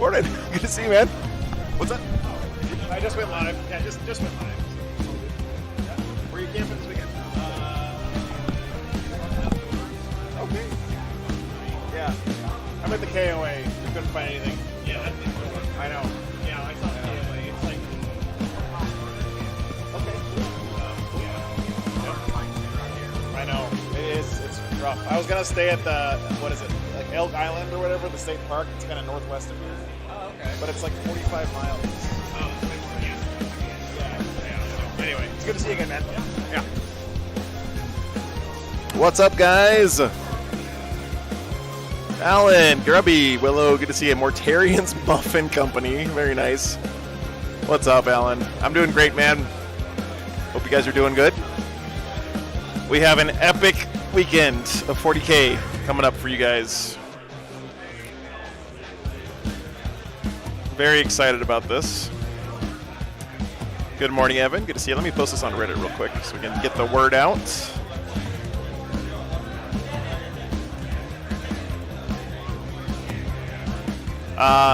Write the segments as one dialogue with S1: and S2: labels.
S1: morning. Good to see you, man. What's up?
S2: I just went live. Yeah, just went live. Yeah. Where are you camping this weekend? Okay. Yeah. I'm at the KOA. I couldn't find anything. Yeah, that's the cool one. I know. Yeah, I saw the KOA. It's like... Okay. I know. It's rough. I was going to stay at the, what is it? Like Elk Island or whatever, the state park. It's kind of northwest of here. Oh, okay. But it's like 45 miles. Anyway, it's good to see you again, man. Yeah.
S1: What's up, guys? Alan, Grubby, Willow, good to see you. Mortarian's Muffin Company, very nice. What's up, Alan? I'm doing great, man. Hope you guys are doing good. We have an epic weekend of 40k coming up for you guys. Very excited about this. Good morning, Evan. Good to see you. Let me post this on Reddit real quick so we can get the word out.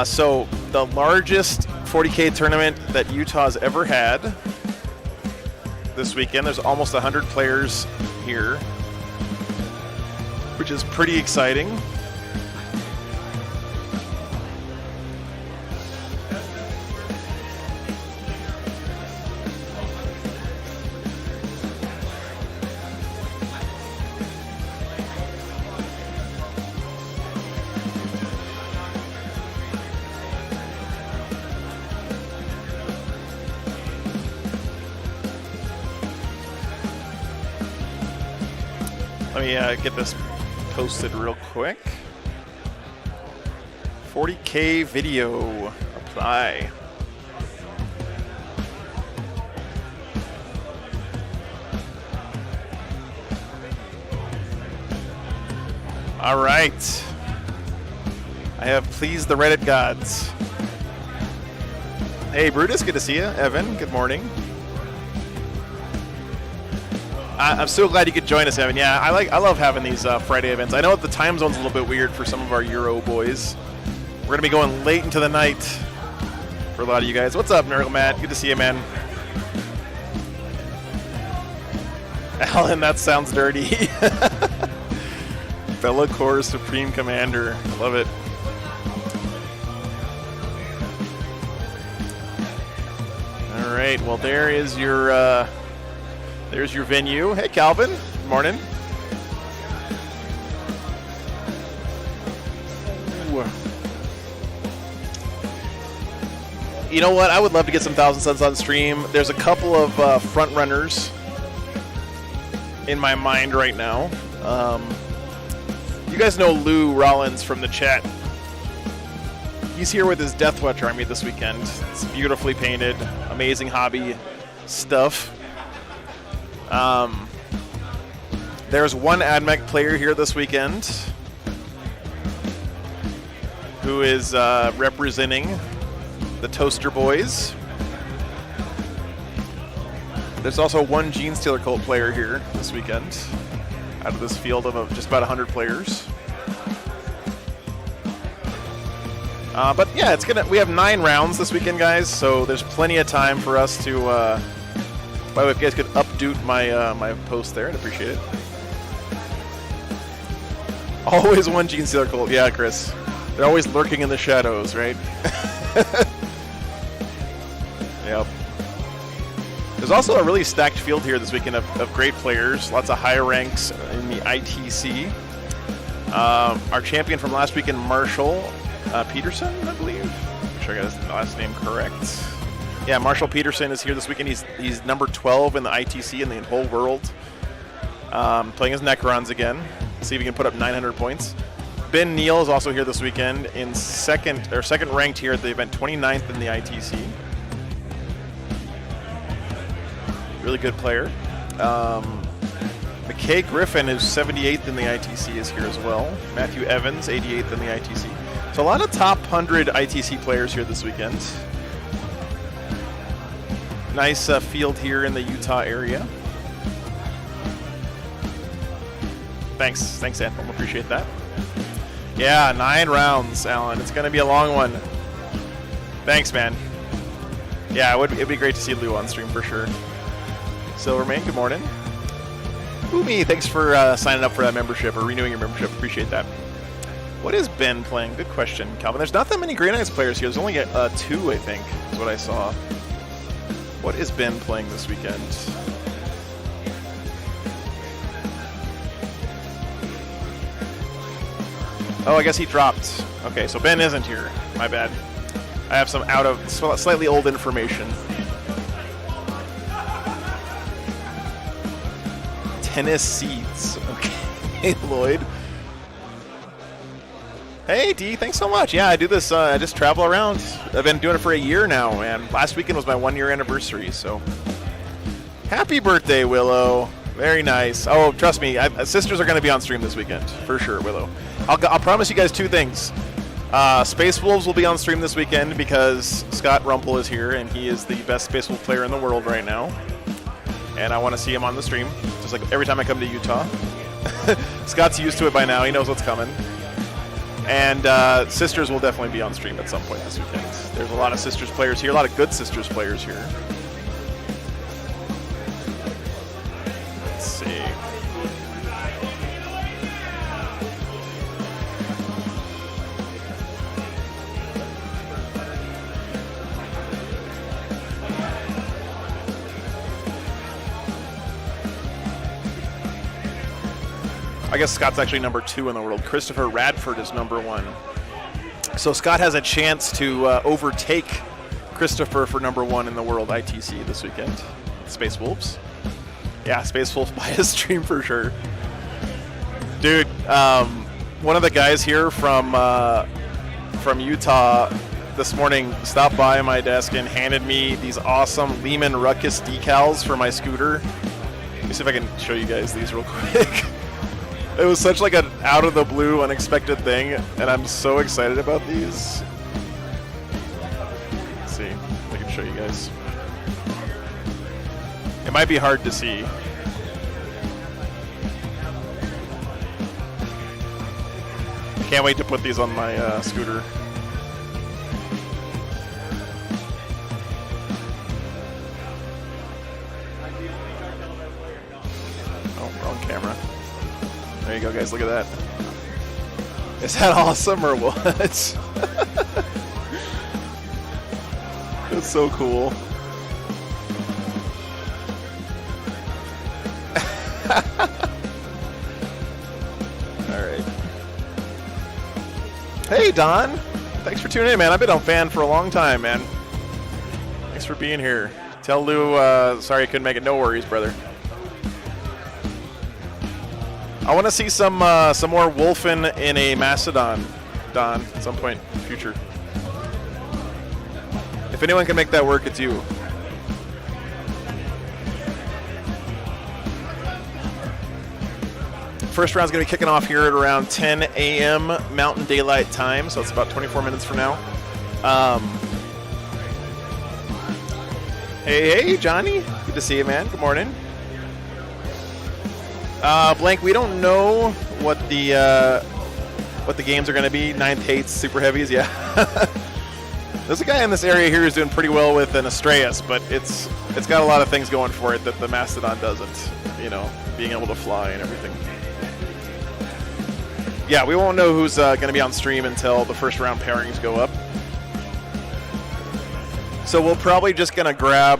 S1: So the largest 40k tournament that Utah's ever had this weekend. There's almost 100 players here, which is pretty exciting. Let me get this posted real quick. 40k video, apply. All right. I have pleased the Reddit gods. Hey, Brutus, good to see you. Evan, good morning. I'm so glad you could join us, Evan. Yeah, I love having these Friday events. I know the time zone's a little bit weird for some of our Euro boys. We're going to be going late into the night for a lot of you guys. What's up, Nurgle Matt? Good to see you, man. Alan, that sounds dirty. Fellow Corps Supreme Commander. Love it. All right, well, there's your venue. Hey, Calvin. Good morning. Ooh. You know what? I would love to get some Thousand Suns on stream. There's a couple of front runners in my mind right now. You guys know Lou Rollins from the chat. He's here with his Deathwatch army this weekend. It's beautifully painted, amazing hobby stuff. There's one AdMech player here this weekend who is representing the Toaster Boys. There's also one Gene Stealer Cult player here this weekend out of this field of just about 100 players. But yeah, we have 9 rounds this weekend, guys, so there's plenty of time for us to by the way, if you guys could update my my post there, I'd appreciate it. Always one Gene Stealer Cult. Yeah, Chris. They're always lurking in the shadows, right? Yep. There's also a really stacked field here this weekend of great players. Lots of high ranks in the ITC. Our champion from last weekend, Marshall Peterson, I believe. Make sure I got his last name correct. Yeah, Marshall Peterson is here this weekend. He's number 12 in the ITC in the whole world. Playing as Necrons again. See if he can put up 900 points. Ben Neal is also here this weekend in second ranked here at the event, 29th in the ITC. Really good player. McKay Griffin, who's 78th in the ITC, is here as well. Matthew Evans, 88th in the ITC. So a lot of top 100 ITC players here this weekend. Nice field here in the Utah area. Thanks, Anthem. Appreciate that. Yeah, 9 rounds, Alan. It's going to be a long one. Thanks, man. Yeah, it'd be great to see Lou on stream for sure. Silverman, good morning. Umi, thanks for signing up for that membership or renewing your membership. Appreciate that. What is Ben playing? Good question, Calvin. There's not that many Grey Knights players here. There's only 2, I think, is what I saw. What is Ben playing this weekend? Oh, I guess he dropped. Okay, so Ben isn't here. My bad. I have some slightly old information. Tennis seeds. Okay, Lloyd. Hey, D, thanks so much. Yeah, I do this. I just travel around. I've been doing it for a year now, and last weekend was my 1-year anniversary, so. Happy birthday, Willow. Very nice. Oh, trust me, sisters are going to be on stream this weekend, for sure, Willow. I'll promise you guys 2 things. Space Wolves will be on stream this weekend because Scott Rumpel is here, and he is the best Space Wolf player in the world right now. And I want to see him on the stream, just like every time I come to Utah. Scott's used to it by now. He knows what's coming. And Sisters will definitely be on stream at some point this weekend. There's a lot of Sisters players here, a lot of good Sisters players here. Let's see. I guess Scott's actually number 2 in the world. Christopher Radford is number 1. So Scott has a chance to overtake Christopher for number 1 in the world ITC this weekend. Space Wolves. Yeah, Space Wolves by his stream for sure. Dude, one of the guys here from Utah this morning stopped by my desk and handed me these awesome Lehman Ruckus decals for my scooter. Let me see if I can show you guys these real quick. It was such like an out-of-the-blue, unexpected thing, and I'm so excited about these. Let's see if I can show you guys. It might be hard to see. I can't wait to put these on my scooter. Oh, wrong camera. There you go, guys. Look at that. Is that awesome or what? That's so cool. All right. Hey, Don. Thanks for tuning in, man. I've been a fan for a long time, man. Thanks for being here. Tell Lou, sorry I couldn't make it. No worries, brother. I want to see some more Wolfen in a Mastodon, Don, at some point in the future. If anyone can make that work, it's you. First round's going to be kicking off here at around 10 a.m. Mountain Daylight Time, so it's about 24 minutes from now. Hey, Johnny. Good to see you, man. Good morning. Blank, we don't know what the games are going to be. 9th Hates, Super Heavies, yeah. There's a guy in this area here who's doing pretty well with an Astraeus, but it's got a lot of things going for it that the Mastodon doesn't. You know, being able to fly and everything. Yeah, we won't know who's going to be on stream until the first round pairings go up. So we're probably just going to grab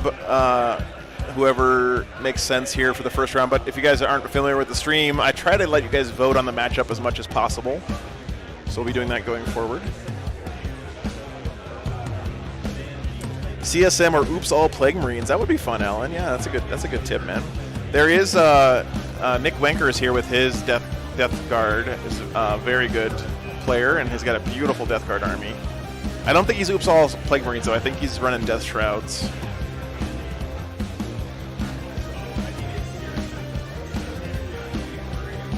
S1: whoever makes sense here for the first round. But if you guys aren't familiar with the stream, I try to let you guys vote on the matchup as much as possible. So we'll be doing that going forward. CSM or Oops All Plague Marines. That would be fun, Alan. Yeah, that's a good tip, man. There is Nick Wenker is here with his Death Guard. Is a very good player and has got a beautiful Death Guard army. I don't think he's Oops All Plague Marines though. I think he's running Death Shrouds.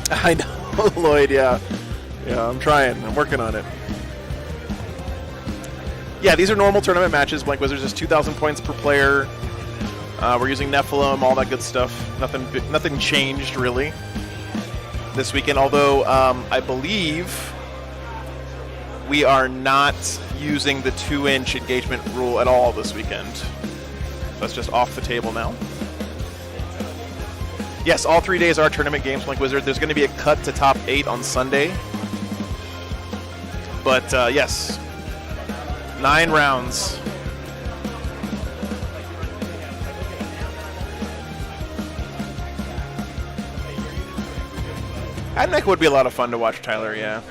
S1: I know, Lloyd, yeah. Yeah, I'm trying. I'm working on it. Yeah, these are normal tournament matches. Blank Wizards is 2,000 points per player. We're using Nephilim, all that good stuff. Nothing changed, really, this weekend. Although, I believe we are not using the 2-inch engagement rule at all this weekend. That's just off the table now. Yes, all 3 days are tournament games, Blink Wizard. There's going to be a cut to top 8 on Sunday. But yes, 9 rounds. Admech would be a lot of fun to watch, Tyler, yeah.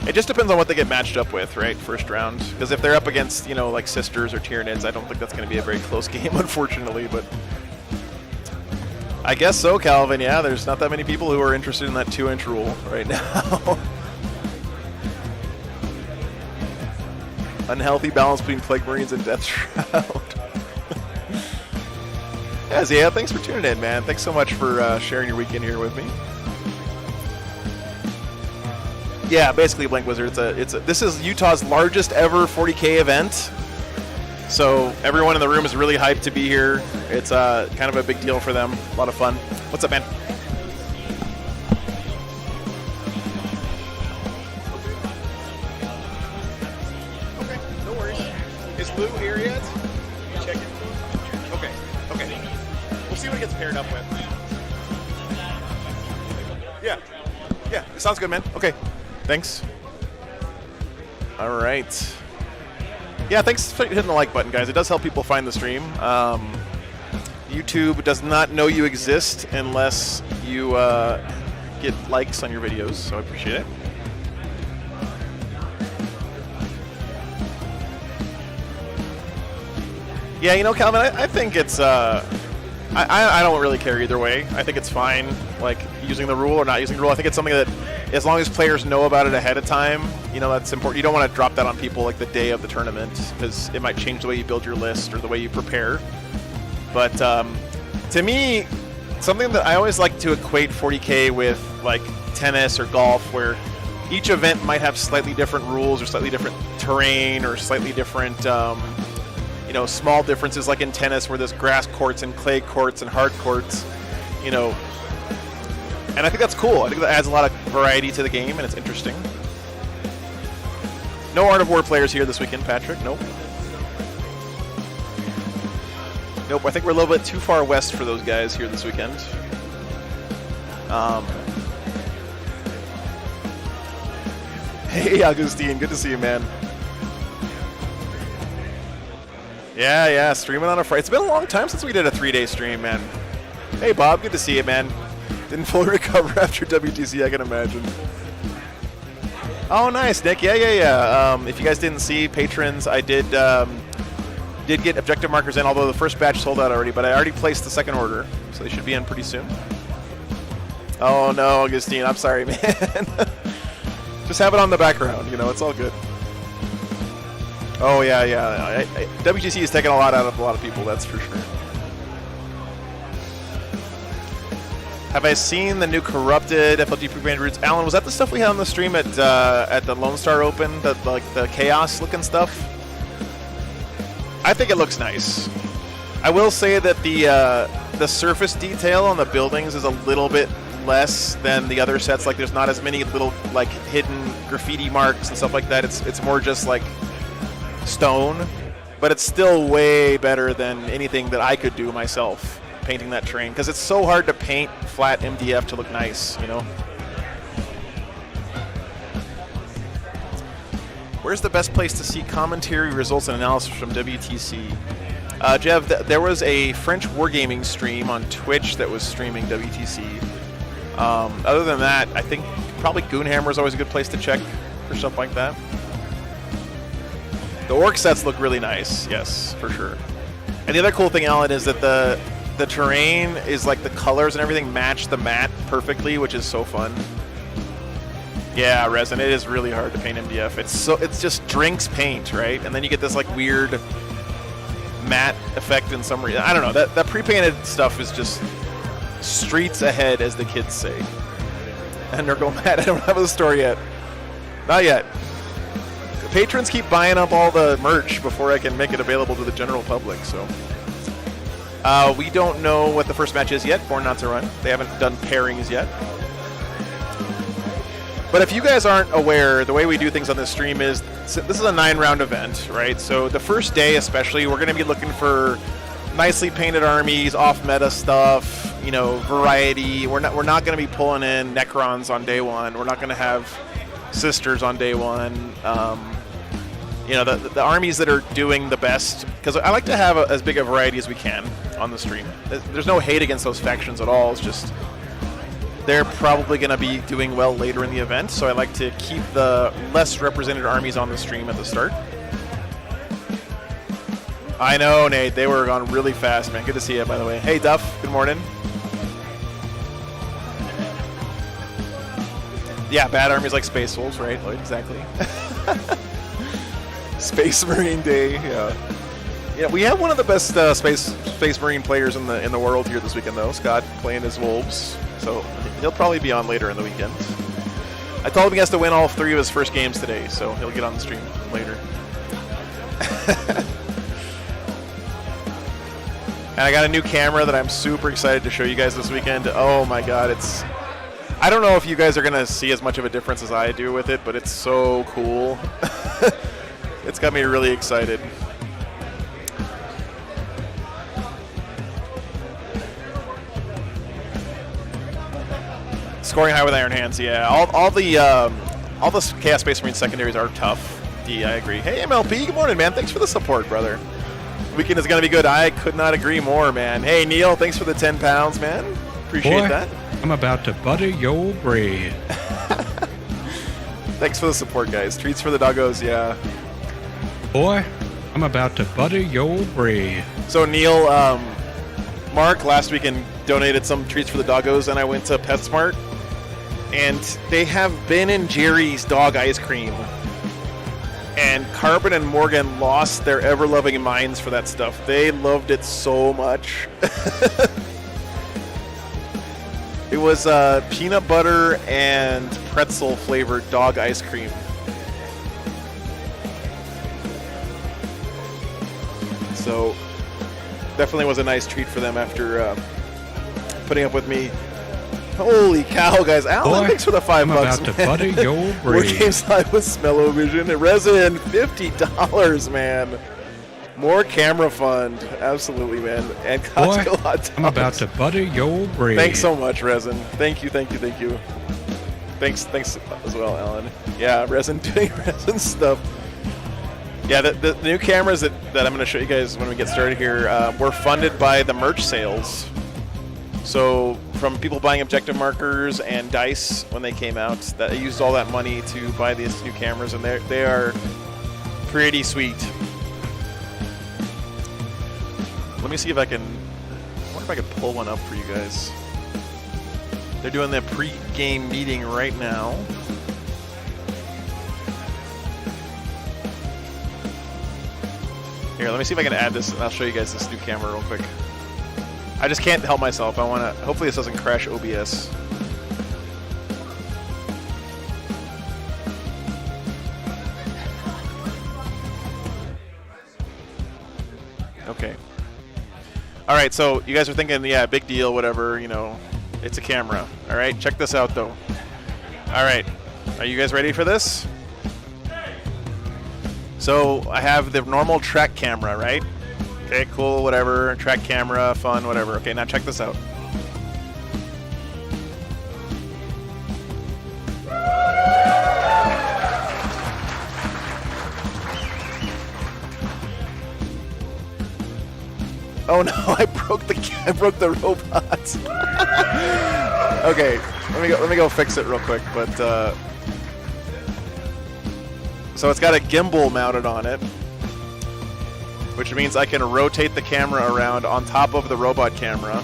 S1: It just depends on what they get matched up with, right, first round. Because if they're up against, you know, like Sisters or Tyranids, I don't think that's going to be a very close game, unfortunately. But I guess so, Calvin, yeah. There's not that many people who are interested in that 2-inch rule right now. Unhealthy balance between Plague Marines and Death Shroud. Yeah, thanks for tuning in, man. Thanks so much for sharing your weekend here with me. Yeah, basically, Blink Wizard. This is Utah's largest ever 40k event. So everyone in the room is really hyped to be here. It's kind of a big deal for them. A lot of fun. What's up, man?
S2: Okay, no worries. Is Lou here yet? Check it. Okay. We'll see what he gets paired up with.
S1: Yeah, it sounds good, man. Okay, thanks. All right. Yeah, thanks for hitting the like button, guys. It does help people find the stream. YouTube does not know you exist unless you get likes on your videos, so I appreciate it. Yeah, you know, Calvin, I think it's... I don't really care either way. I think it's fine, like, using the rule or not using the rule. I think it's something that, as long as players know about it ahead of time, you know, that's important. You don't want to drop that on people, like, the day of the tournament, because it might change the way you build your list or the way you prepare. But to me, something that I always like to equate 40K with, like, tennis or golf, where each event might have slightly different rules or slightly different terrain or slightly different... you know, small differences like in tennis where there's grass courts and clay courts and hard courts, you know. And I think that's cool. I think that adds a lot of variety to the game and it's interesting. No Art of War players here this weekend, Patrick. Nope. Nope, I think we're a little bit too far west for those guys here this weekend. Hey, Augustine, good to see you, man. Yeah, streaming on a Friday. It's been a long time since we did a 3-day stream, man. Hey, Bob, good to see you, man. Didn't fully recover after WTC, I can imagine. Oh, nice, Nick. Yeah. If you guys didn't see, patrons, I did get objective markers in, although the first batch sold out already, but I already placed the second order, so they should be in pretty soon. Oh, no, Augustine, I'm sorry, man. Just have it on the background, you know, it's all good. Oh, yeah. WTC is taking a lot out of a lot of people, that's for sure. Have I seen the new corrupted FLG pre-branded routes? Alan, was that the stuff we had on the stream at the Lone Star Open, the chaos looking stuff? I think it looks nice. I will say that the surface detail on the buildings is a little bit less than the other sets. Like, there's not as many little, like, hidden graffiti marks and stuff like that. It's more just like stone, but it's still way better than anything that I could do myself painting that terrain, because it's so hard to paint flat MDF to look nice, you know. Where's the best place to see commentary, results, and analysis from WTC? Jev, there was a French wargaming stream on Twitch that was streaming WTC. Other than that, I think probably Goonhammer is always a good place to check for stuff like that. The orc sets look really nice, yes, for sure. And the other cool thing, Alan, is that the terrain is like the colors and everything match the mat perfectly, which is so fun. Yeah, Resin, it is really hard to paint MDF. It's just drinks paint, right? And then you get this like weird matte effect in some reason. I don't know. That pre-painted stuff is just streets ahead, as the kids say. And they're going mad. I don't have a store yet. Not yet. Patrons keep buying up all the merch before I can make it available to the general public, so. We don't know what the first match is yet. Born Not to Run. They haven't done pairings yet. But if you guys aren't aware, the way we do things on this stream is, this is a 9-round event, right? So the first day especially, we're going to be looking for nicely painted armies, off-meta stuff, you know, variety. We're not going to be pulling in Necrons on day one. We're not going to have Sisters on day one. You know, the armies that are doing the best, because I like to have as big a variety as we can on the stream. There's no hate against those factions at all. It's just they're probably going to be doing well later in the event, so I like to keep the less represented armies on the stream at the start. I know, Nate. They were gone really fast, man. Good to see you, by the way. Hey, Duff. Good morning. Yeah, bad armies like Space Wolves, right? Exactly. Space Marine Day, yeah. Yeah, we have one of the best Space Marine players in the world here this weekend, though. Scott playing his Wolves, so he'll probably be on later in the weekend. I told him he has to win all 3 of his first games today, so he'll get on the stream later. And I got a new camera that I'm super excited to show you guys this weekend. Oh my god, I don't know if you guys are going to see as much of a difference as I do with it, but it's so cool. It's got me really excited. Scoring high with Iron Hands, yeah. All the Chaos Space Marine secondaries are tough. I agree. Hey, MLP, good morning, man. Thanks for the support, brother. Weekend is going to be good. I could not agree more, man. Hey, Neil, thanks for the 10 pounds, man. Appreciate that.
S3: I'm about to butter your bread.
S1: Thanks for the support, guys. Treats for the doggos, yeah.
S3: Boy, I'm about to butter your bread.
S1: So, Neil, Mark last weekend donated some treats for the doggos, and I went to PetSmart, and they have Ben and Jerry's dog ice cream. And Carbon and Morgan lost their ever-loving minds for that stuff. They loved it so much. It was peanut butter and pretzel flavored dog ice cream. So definitely was a nice treat for them after putting up with me. Holy cow, guys. Alan, thanks for the $5.
S3: I'm about to butter your bread.
S1: More games live with Smell-O-Vision. Resin, $50, man. More camera fund. Absolutely, man. And Costco hot dogs.
S3: I'm about to butter your bread.
S1: Thanks so much, Resin. Thank you. Thanks as well, Alan. Yeah, Resin doing Resin stuff. Yeah, the new cameras that I'm going to show you guys when we get started here were funded by the merch sales. So from people buying objective markers and dice when they came out, that I used all that money to buy these new cameras, and they are pretty sweet. Let me see if I can. I wonder if I could pull one up for you guys. They're doing their pre-game meeting right now. Here, let me see if I can add this, and I'll show you guys this new camera real quick. I just can't help myself. I want to. Hopefully, this doesn't crash OBS. Okay. All right, so you guys are thinking, yeah, big deal, whatever, you know, it's a camera. All right, check this out, though. All right, are you guys ready for this? So I have the normal track camera, right? Okay, cool, whatever, track camera, fun, whatever. Okay, now check this out. Oh no, I broke the robot. Okay, let me go fix it real quick. But so it's got a gimbal mounted on it, which means I can rotate the camera around on top of the robot camera,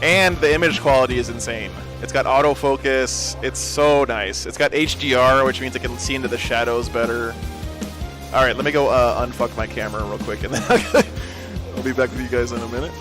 S1: and the image quality is insane. It's got autofocus. It's so nice. It's got HDR, which means I can see into the shadows better. All right, let me go unfuck my camera real quick, and then I'll be back with you guys in a minute.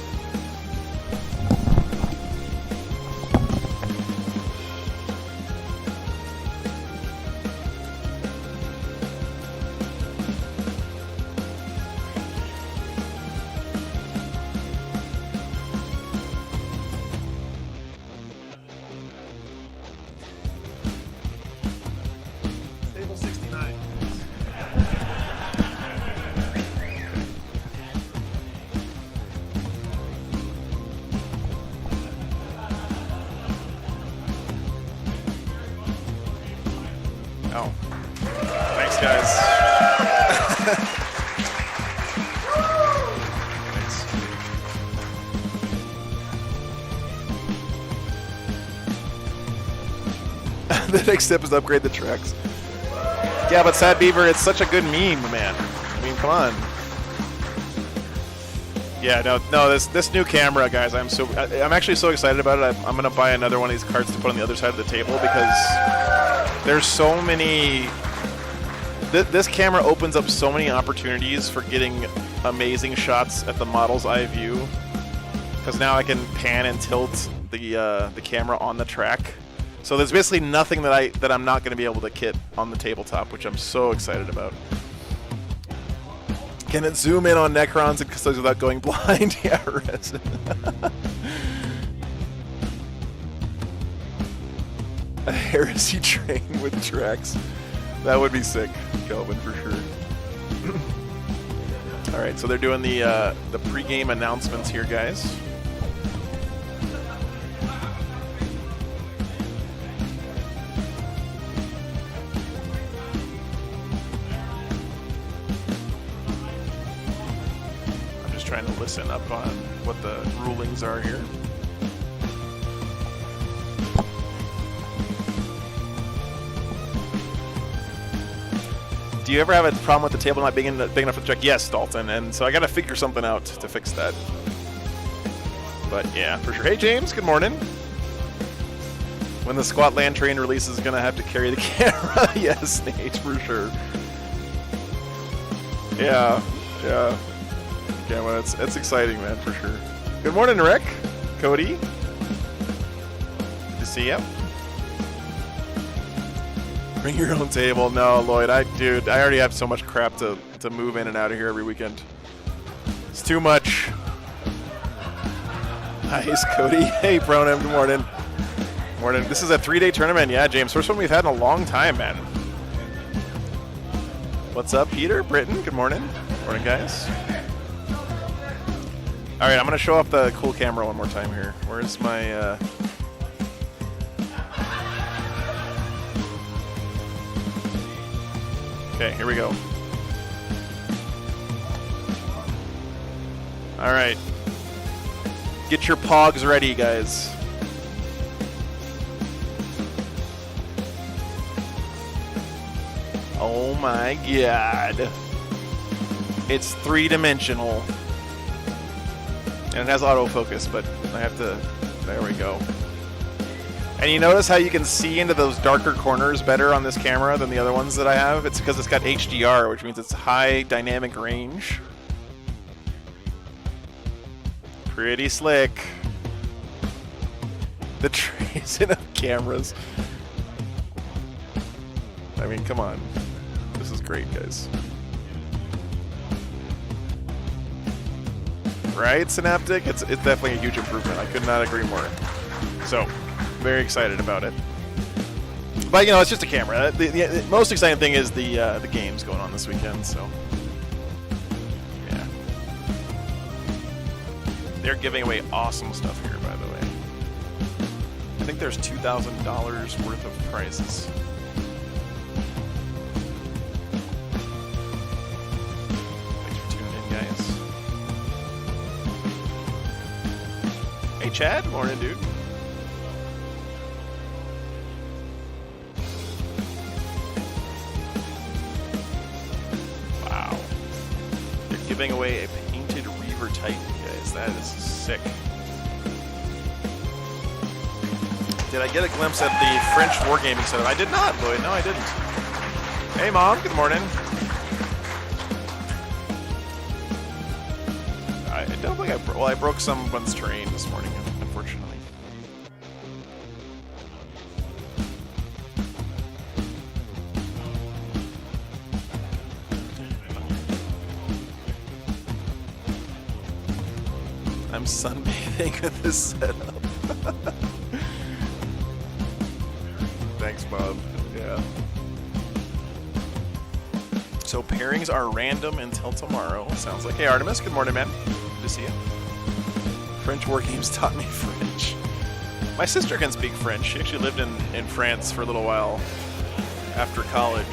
S1: Oh. Thanks, guys. Thanks. The next step is to upgrade the tracks. Yeah, but Sad Beaver, it's such a good meme, man. I mean, come on. Yeah, no, this new camera, guys, I'm actually so excited about it. I'm gonna buy another one of these cards to put on the other side of the table because there's so many. This camera opens up so many opportunities for getting amazing shots at the model's eye view. Because now I can pan and tilt the camera on the track. So there's basically nothing that I'm not going to be able to kit on the tabletop, which I'm so excited about. Can it zoom in on Necrons without going blind? Yeah, Resin. A heresy train with tracks. That would be sick, Kelvin, for sure. All right, so they're doing the pre-game announcements here, guys. Trying to listen up on what the rulings are here. Do you ever have a problem with the table not being big enough for the track? Yes, Dalton, and so I got to figure something out to fix that. But yeah, for sure. Hey, James, good morning. When the squat land train releases, going to have to carry the camera. Yes, Nate, for sure. Yeah. Yeah, well, it's exciting, man, for sure. Good morning, Rick. Cody. Good to see you. Bring your own table. No, Lloyd, I already have so much crap to move in and out of here every weekend. It's too much. Nice, Cody. Hey, Bronham, good morning. Morning. This is a 3-day tournament. Yeah, James, first one we've had in a long time, man. What's up, Peter? Britton, good morning. Morning, guys. All right, I'm going to show off the cool camera one more time here. Where's my... Okay, here we go. All right. Get your pogs ready, guys. Oh my god. It's 3-dimensional. And it has autofocus, but I have to... There we go. And you notice how you can see into those darker corners better on this camera than the other ones that I have? It's because it's got HDR, which means it's high dynamic range. Pretty slick. The tracing of cameras. I mean, come on. This is great, guys. Right, Synaptic? It's definitely a huge improvement. I could not agree more. So, very excited about it. But, you know, it's just a camera. The most exciting thing is the games going on this weekend, so... Yeah. They're giving away awesome stuff here, by the way. I think there's $2,000 worth of prizes. Thanks for tuning in, guys. Hey, Chad. Morning, dude. Wow. They're giving away a painted Reaver Titan, guys. That is sick. Did I get a glimpse at the French wargaming setup? I did not, Lloyd. No, I didn't. Hey, Mom. Good morning. I don't think I broke someone's terrain this morning, unfortunately. I'm sunbathing with this setup. Thanks, Bob. Yeah. So pairings are random until tomorrow. Sounds like. Hey, Artemis. Good morning, man. Good to see you. French war games taught me French. My sister can speak French. She actually lived in France for a little while. after college.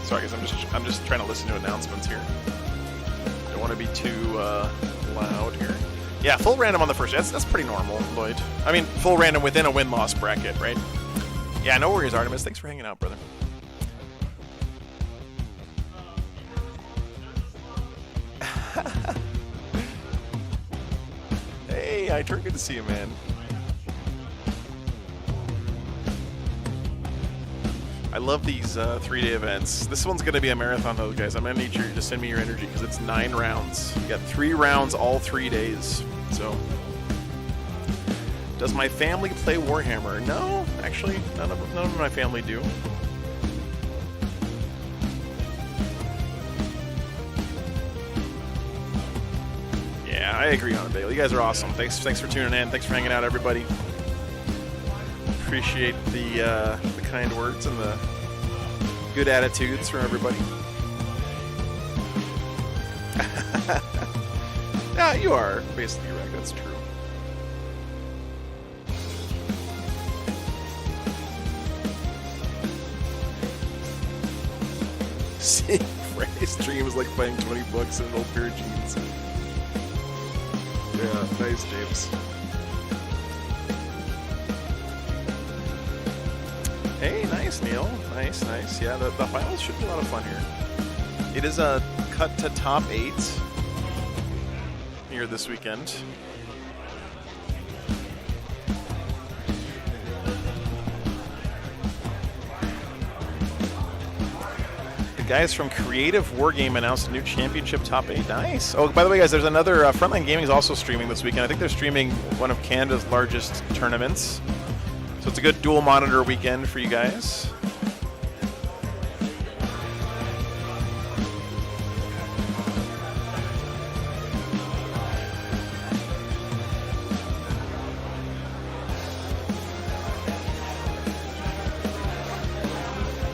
S1: Sorry, guys, I'm just trying to listen to announcements here. Don't want to be too loud here. Yeah, full random on the first. That's pretty normal, Lloyd. I mean, full random within a win-loss bracket, right? Yeah, no worries, Artemis. Thanks for hanging out, brother. Hey, I turned good to see you, man. I love these 3-day events. This one's going to be a marathon, though, guys. I'm going to need you to send me your energy because it's 9 rounds. You got 3 rounds all 3 days. So, does my family play Warhammer? No, actually, none of my family do. Yeah, I agree on it, Dale. You guys are awesome. Thanks for tuning in. Thanks for hanging out, everybody. Appreciate the kind words and the good attitudes from everybody. Yeah, you are basically right. That's true. Seeing Freddy's stream is like buying $20 in an old pair of jeans. Yeah, nice, James. Hey, nice, Neil. Nice. Yeah, the finals should be a lot of fun here. It is a cut to top 8 here this weekend. The guys from Creative Wargame announced a new championship top 8. Nice. Oh, by the way, guys, there's another Frontline Gaming is also streaming this weekend. I think they're streaming one of Canada's largest tournaments. So it's a good dual monitor weekend for you guys.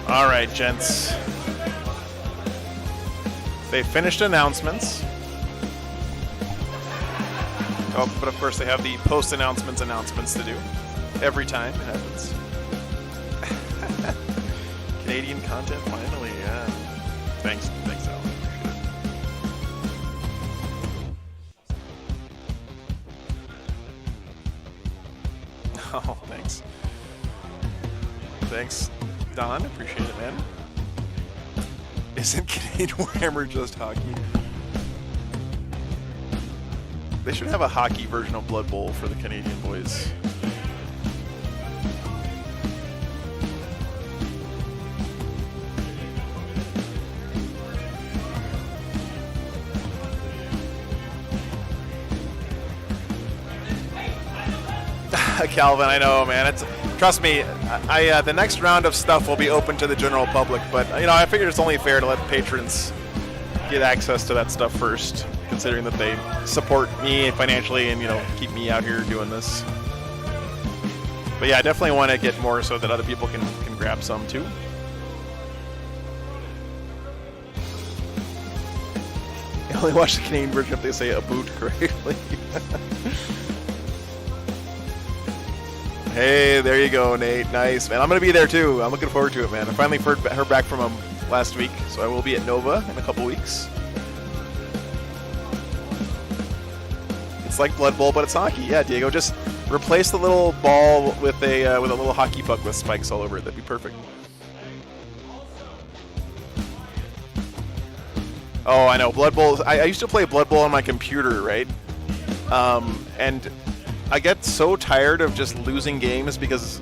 S1: All right, gents. They finished announcements. Oh, but of course they have the post-announcements to do. Every time it happens. Canadian content, finally, yeah. Thanks, Al. Oh, thanks. Thanks, Don. Appreciate it, man. Isn't Canadian Warhammer just hockey? They should have a hockey version of Blood Bowl for the Canadian boys. Calvin, I know, man. Trust me. The next round of stuff will be open to the general public, but I figured it's only fair to let patrons get access to that stuff first, considering that they support me financially and keep me out here doing this. But yeah, I definitely want to get more so that other people can grab some too. I only watch the Canadian version if they say a boot correctly. Hey, there you go, Nate. Nice, man. I'm going to be there, too. I'm looking forward to it, man. I finally heard back from him last week, so I will be at Nova in a couple weeks. It's like Blood Bowl, but it's hockey. Yeah, Diego, just replace the little ball with a little hockey puck with spikes all over it. That'd be perfect. Oh, I know. Blood Bowl. I used to play Blood Bowl on my computer, right? And I get so tired of just losing games because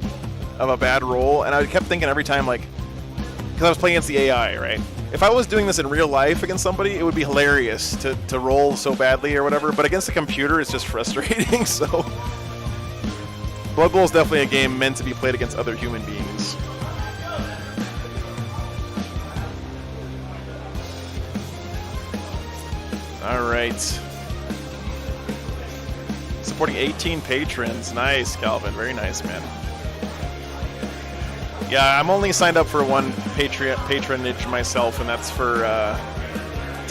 S1: of a bad roll, and I kept thinking every time, because I was playing against the AI, right? If I was doing this in real life against somebody, it would be hilarious to roll so badly or whatever, but against the computer, it's just frustrating, so... Blood Bowl is definitely a game meant to be played against other human beings. All right. Supporting 18 patrons. Nice, Calvin. Very nice, man. Yeah, I'm only signed up for one patronage myself, and that's for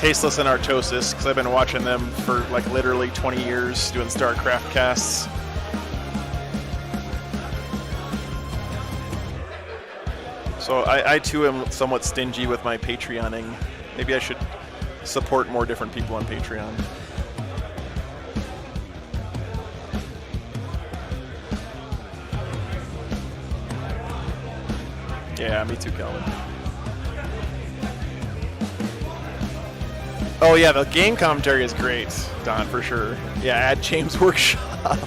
S1: Tasteless and Artosis, because I've been watching them for like literally 20 years doing StarCraft casts. So I too am somewhat stingy with my Patreoning. Maybe I should support more different people on Patreon. Yeah, me too, Calvin. Oh yeah, the game commentary is great, Don, for sure. Yeah, add James Workshop.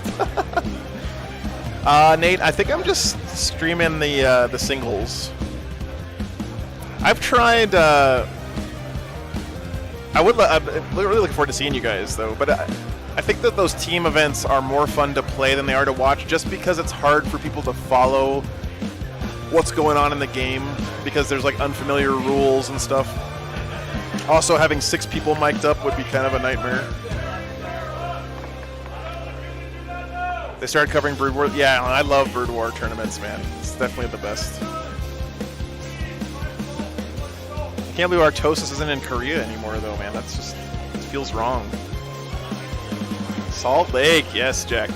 S1: Nate, I think I'm just streaming the singles. I've tried. I'm really looking forward to seeing you guys, though. But I think that those team events are more fun to play than they are to watch, just because it's hard for people to follow what's going on in the game, because there's like unfamiliar rules and stuff. Also, having 6 people mic'd up would be kind of a nightmare. They started covering Brood War. Yeah, I love Brood War tournaments, man. It's definitely the best. I can't believe Artosis isn't in Korea anymore, though, man. That's just, it feels wrong. Salt Lake, yes, Jack.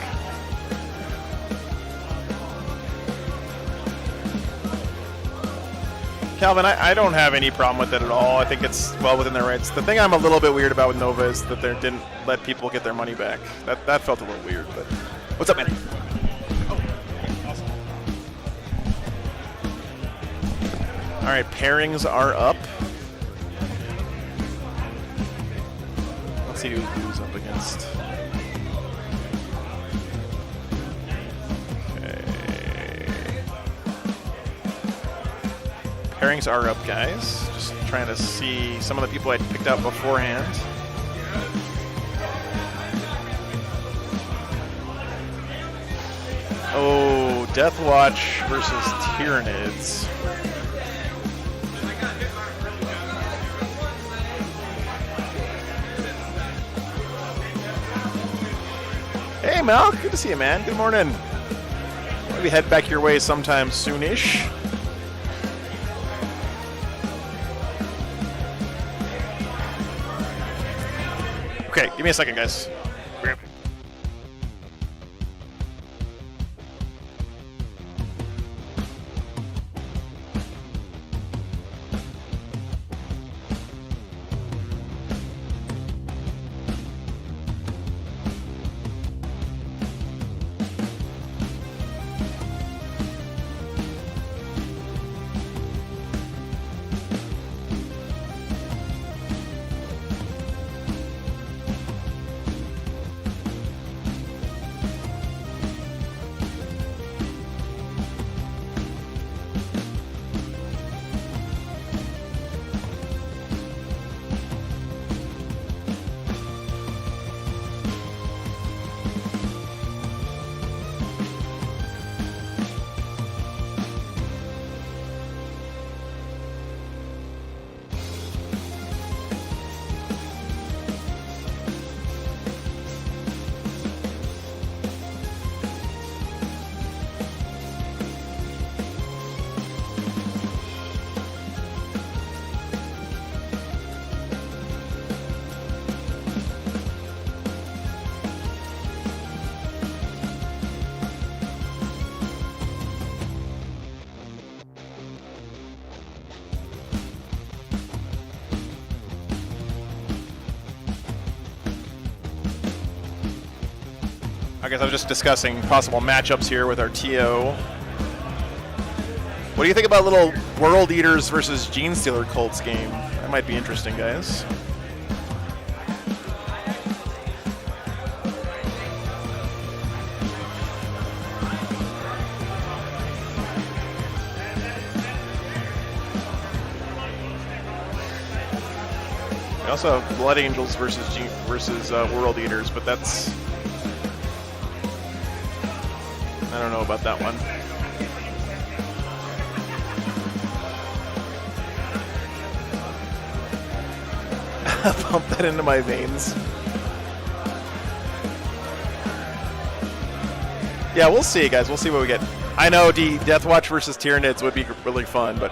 S1: Calvin, I don't have any problem with it at all. I think it's well within their rights. The thing I'm a little bit weird about with Nova is that they didn't let people get their money back. That felt a little weird, but what's up, man?
S2: Oh, awesome.
S1: All right, pairings are up. Let's see who's up against. Pairings are up, guys. Just trying to see some of the people I picked out beforehand. Oh, Deathwatch versus Tyranids. Hey, Mel. Good to see you, man. Good morning. Maybe head back your way sometime soonish. Okay, give me a second, guys. I guess I was just discussing possible matchups here with our TO. What do you think about little World Eaters versus Gene Stealer Cults game? That might be interesting, guys. We also have Blood Angels versus World Eaters, but that's... I don't know about that one. Pump that into my veins. Yeah, we'll see, guys. We'll see what we get. I know Deathwatch versus Tyranids would be really fun, but...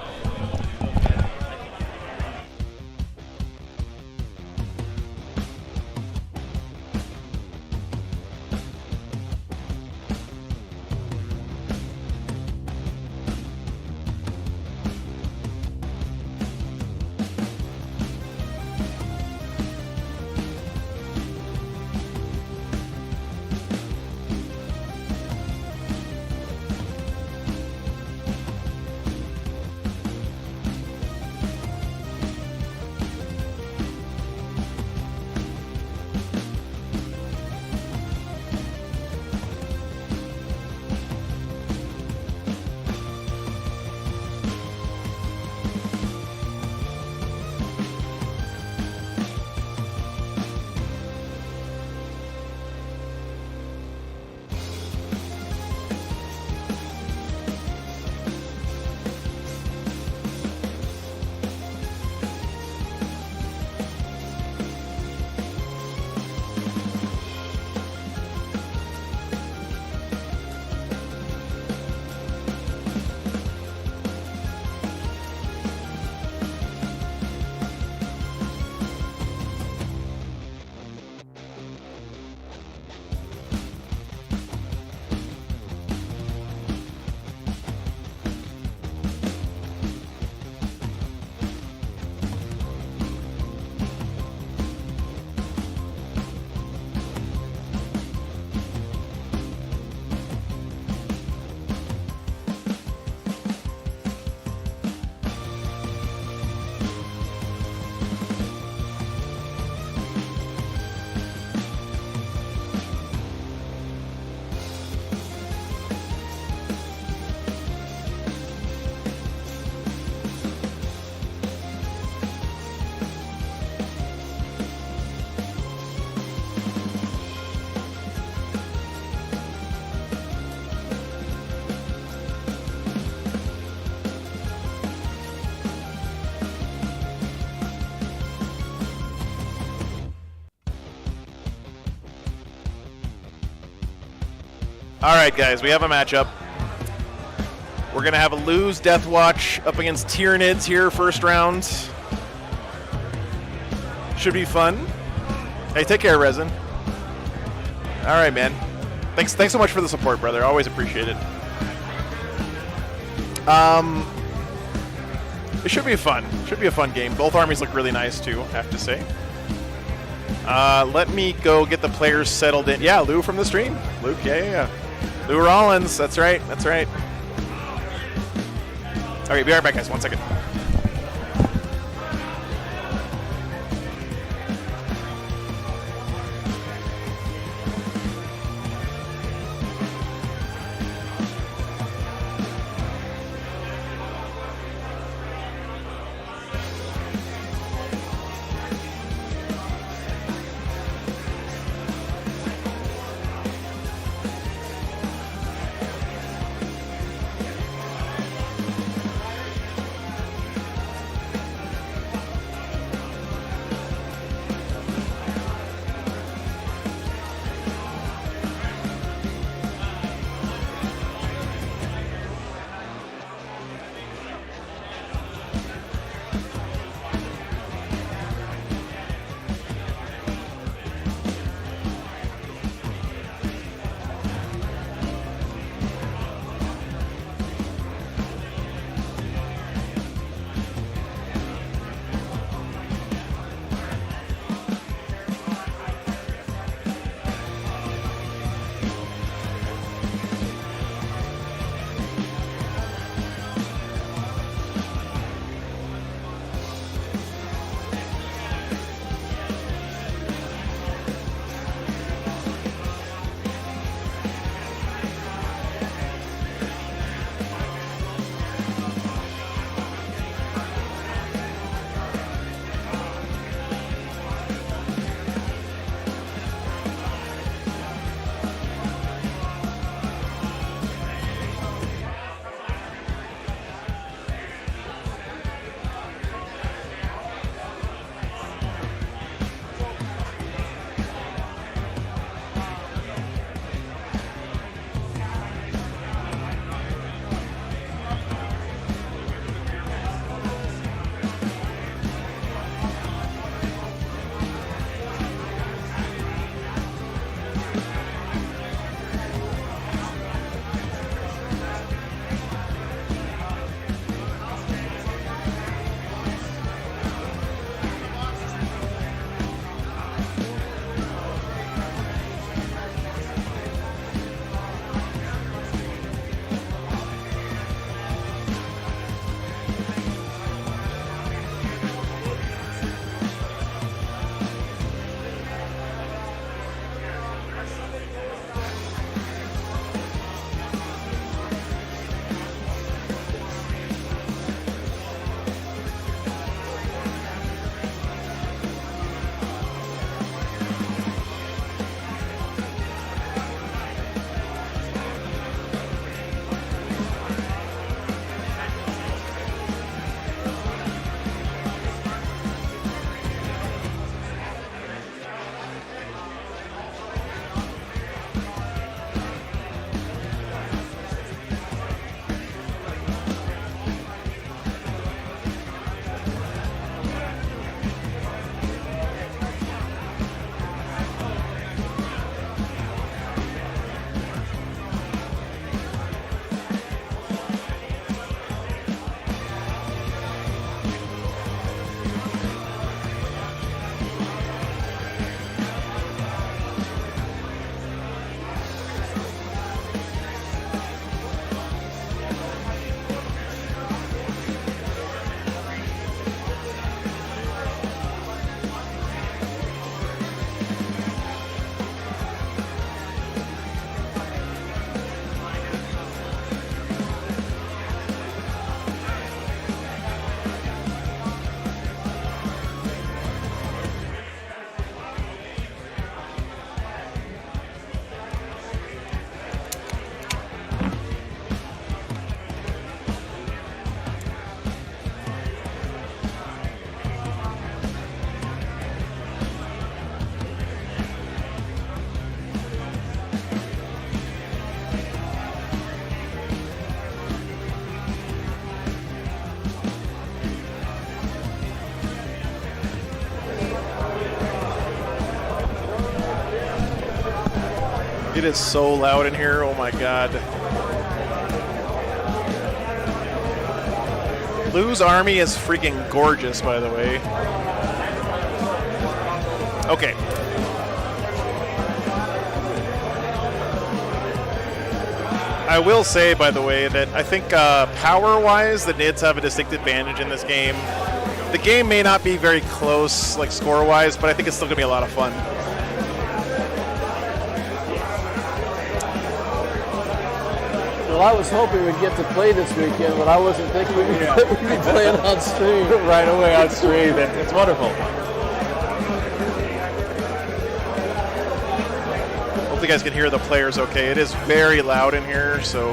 S1: All right, guys, we have a matchup. We're going to have a lose Deathwatch up against Tyranids here, first round. Should be fun. Hey, take care, Resin. All right, man. Thanks so much for the support, brother. Always appreciate it. It should be fun. Should be a fun game. Both armies look really nice, too, I have to say. Let me go get the players settled in. Yeah, Lou from the stream. Luke, yeah. Lou Rollins, that's right. Okay, be right back, guys. 1 second. It is so loud in here. Oh my god. Lou's army is freaking gorgeous, by the way. Okay. I will say, by the way, that I think power-wise, the Nids have a distinct advantage in this game. The game may not be very close, like score-wise, but I think it's still going to be a lot of fun.
S4: Well, I was hoping we'd get to play this weekend, but I wasn't thinking we'd be playing on stream.
S5: Right away on stream, and it's wonderful.
S1: Hope you guys can hear the players okay. It is very loud in here, so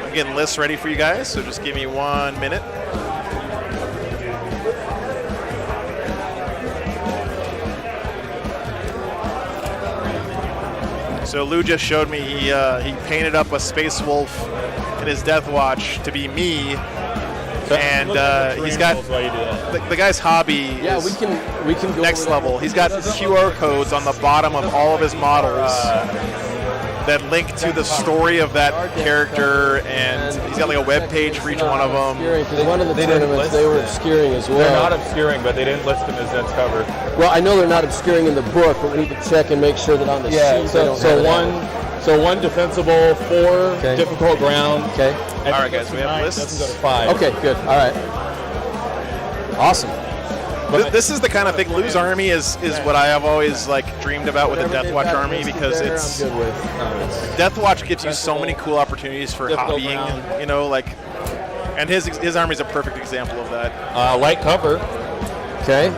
S1: I'm getting lists ready for you guys, so just give me 1 minute. So Lou just showed me he painted up a Space Wolf in his Deathwatch to be me, and he's got the guy's hobby.
S4: Yeah,
S1: is
S4: we can go
S1: next level. He's got QR codes on the bottom of all of his models that link to the story of that character, and he's got like a web page for each one of them.
S4: Because one of the tournaments they were obscuring as well.
S5: They're not obscuring, but they didn't list them as Ned's cover.
S4: Well, I know they're not obscuring in the book, but we need to check and make sure that on the sheet they don't have
S5: so one defensible, 4 difficult ground.
S4: Okay.
S5: All
S1: right, guys, we have lists.
S5: Doesn't go to 5.
S4: Okay, good. All right. Awesome.
S1: This is the kind of thing. Lou's army is what I have always like dreamed about with the Deathwatch army, because it's
S4: I'm good with.
S1: Deathwatch gives you so many cool opportunities for hobbying, you know, like, and his army is a perfect example of that.
S5: Light cover.
S4: Okay.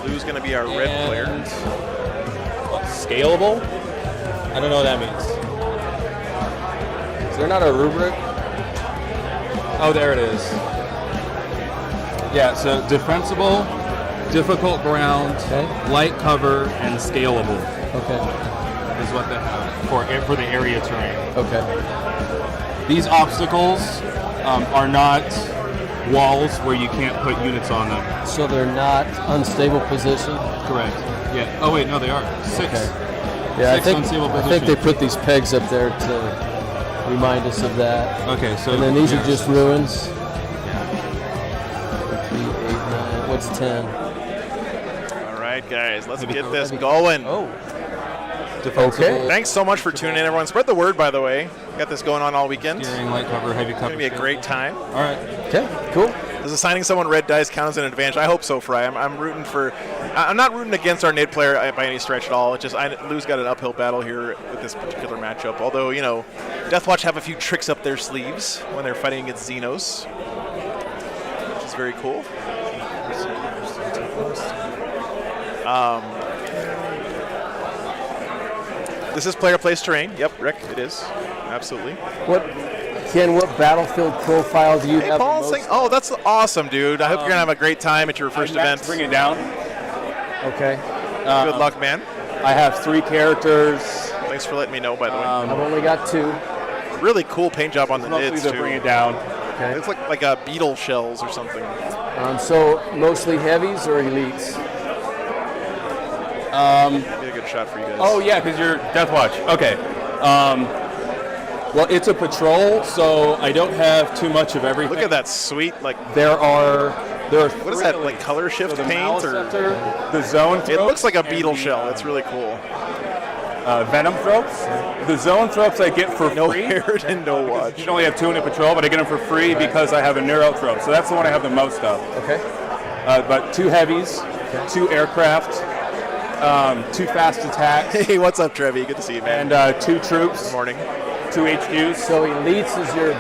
S1: Lou's going to be our red player.
S5: Scalable? I don't know what that means.
S4: Is there not a rubric?
S5: Oh, there it is. Yeah, so defensible, difficult ground, light cover, and scalable.
S4: Okay.
S5: Is what they have for the area terrain.
S4: Okay.
S5: These obstacles are not walls where you can't put units on them.
S4: So they're not unstable position?
S5: Correct. Yeah. Oh wait, no, they are. 6.
S4: Okay. Yeah,
S5: Six unstable
S4: I think
S5: position.
S4: they put these pegs up there to remind us of that.
S5: Okay, so
S4: And then these are just ruins. 3, 8, 9. What's 10?
S1: All right, guys, let's get this going.
S4: Oh.
S5: Okay.
S1: Thanks so much for tuning in, everyone. Spread the word, by the way. Got this going on all weekend.
S5: Steering, light cover, heavy cover.
S1: It's going to be a great time.
S5: All right.
S4: Okay, cool.
S1: Does assigning someone red dice count as an advantage? I hope so, Fry. I'm rooting for. I'm not rooting against our Nid player by any stretch at all. It's just Lou's got an uphill battle here with this particular matchup. Although, you know, Deathwatch have a few tricks up their sleeves when they're fighting against Xenos, which is very cool. This is player place terrain. Yep, Rick, it is. Absolutely.
S4: What battlefield profile do you have?
S1: Paul's saying, oh, that's awesome, dude. I hope you're going to have a great time at your first event.
S5: Bring it down.
S4: Okay.
S1: Good luck, man.
S5: I have 3 characters.
S1: Thanks for letting me know, by the way.
S4: I've only got 2.
S1: Really cool paint job on the Nids,
S5: to
S1: too.
S5: bring it down.
S4: Okay.
S1: It looks like beetle shells or something.
S4: So mostly heavies or elites?
S1: Get a good shot for you guys.
S5: Oh yeah, because you're Deathwatch. Okay. Well, it's a patrol, so I don't have too much of everything.
S1: Look at that sweet, like,
S5: There are
S1: what is that, like color shift
S5: the
S1: paint? Or
S5: the zone throats.
S1: it looks like a
S5: and
S1: beetle
S5: the,
S1: shell. It's really cool.
S5: Venom throats. The zone throats I get for
S1: No
S5: free.
S1: Haired and no watch.
S5: You can only have 2 in a patrol, but I get them for free because I have a neuro throat. So that's the one I have the most of.
S4: Okay.
S5: But 2 heavies, 2 aircraft, 2 fast attacks,
S1: Hey, what's up, Trevi? Good to see you, man.
S5: and 2 troops,
S1: Good morning.
S5: 2 HQs.
S4: So elites is your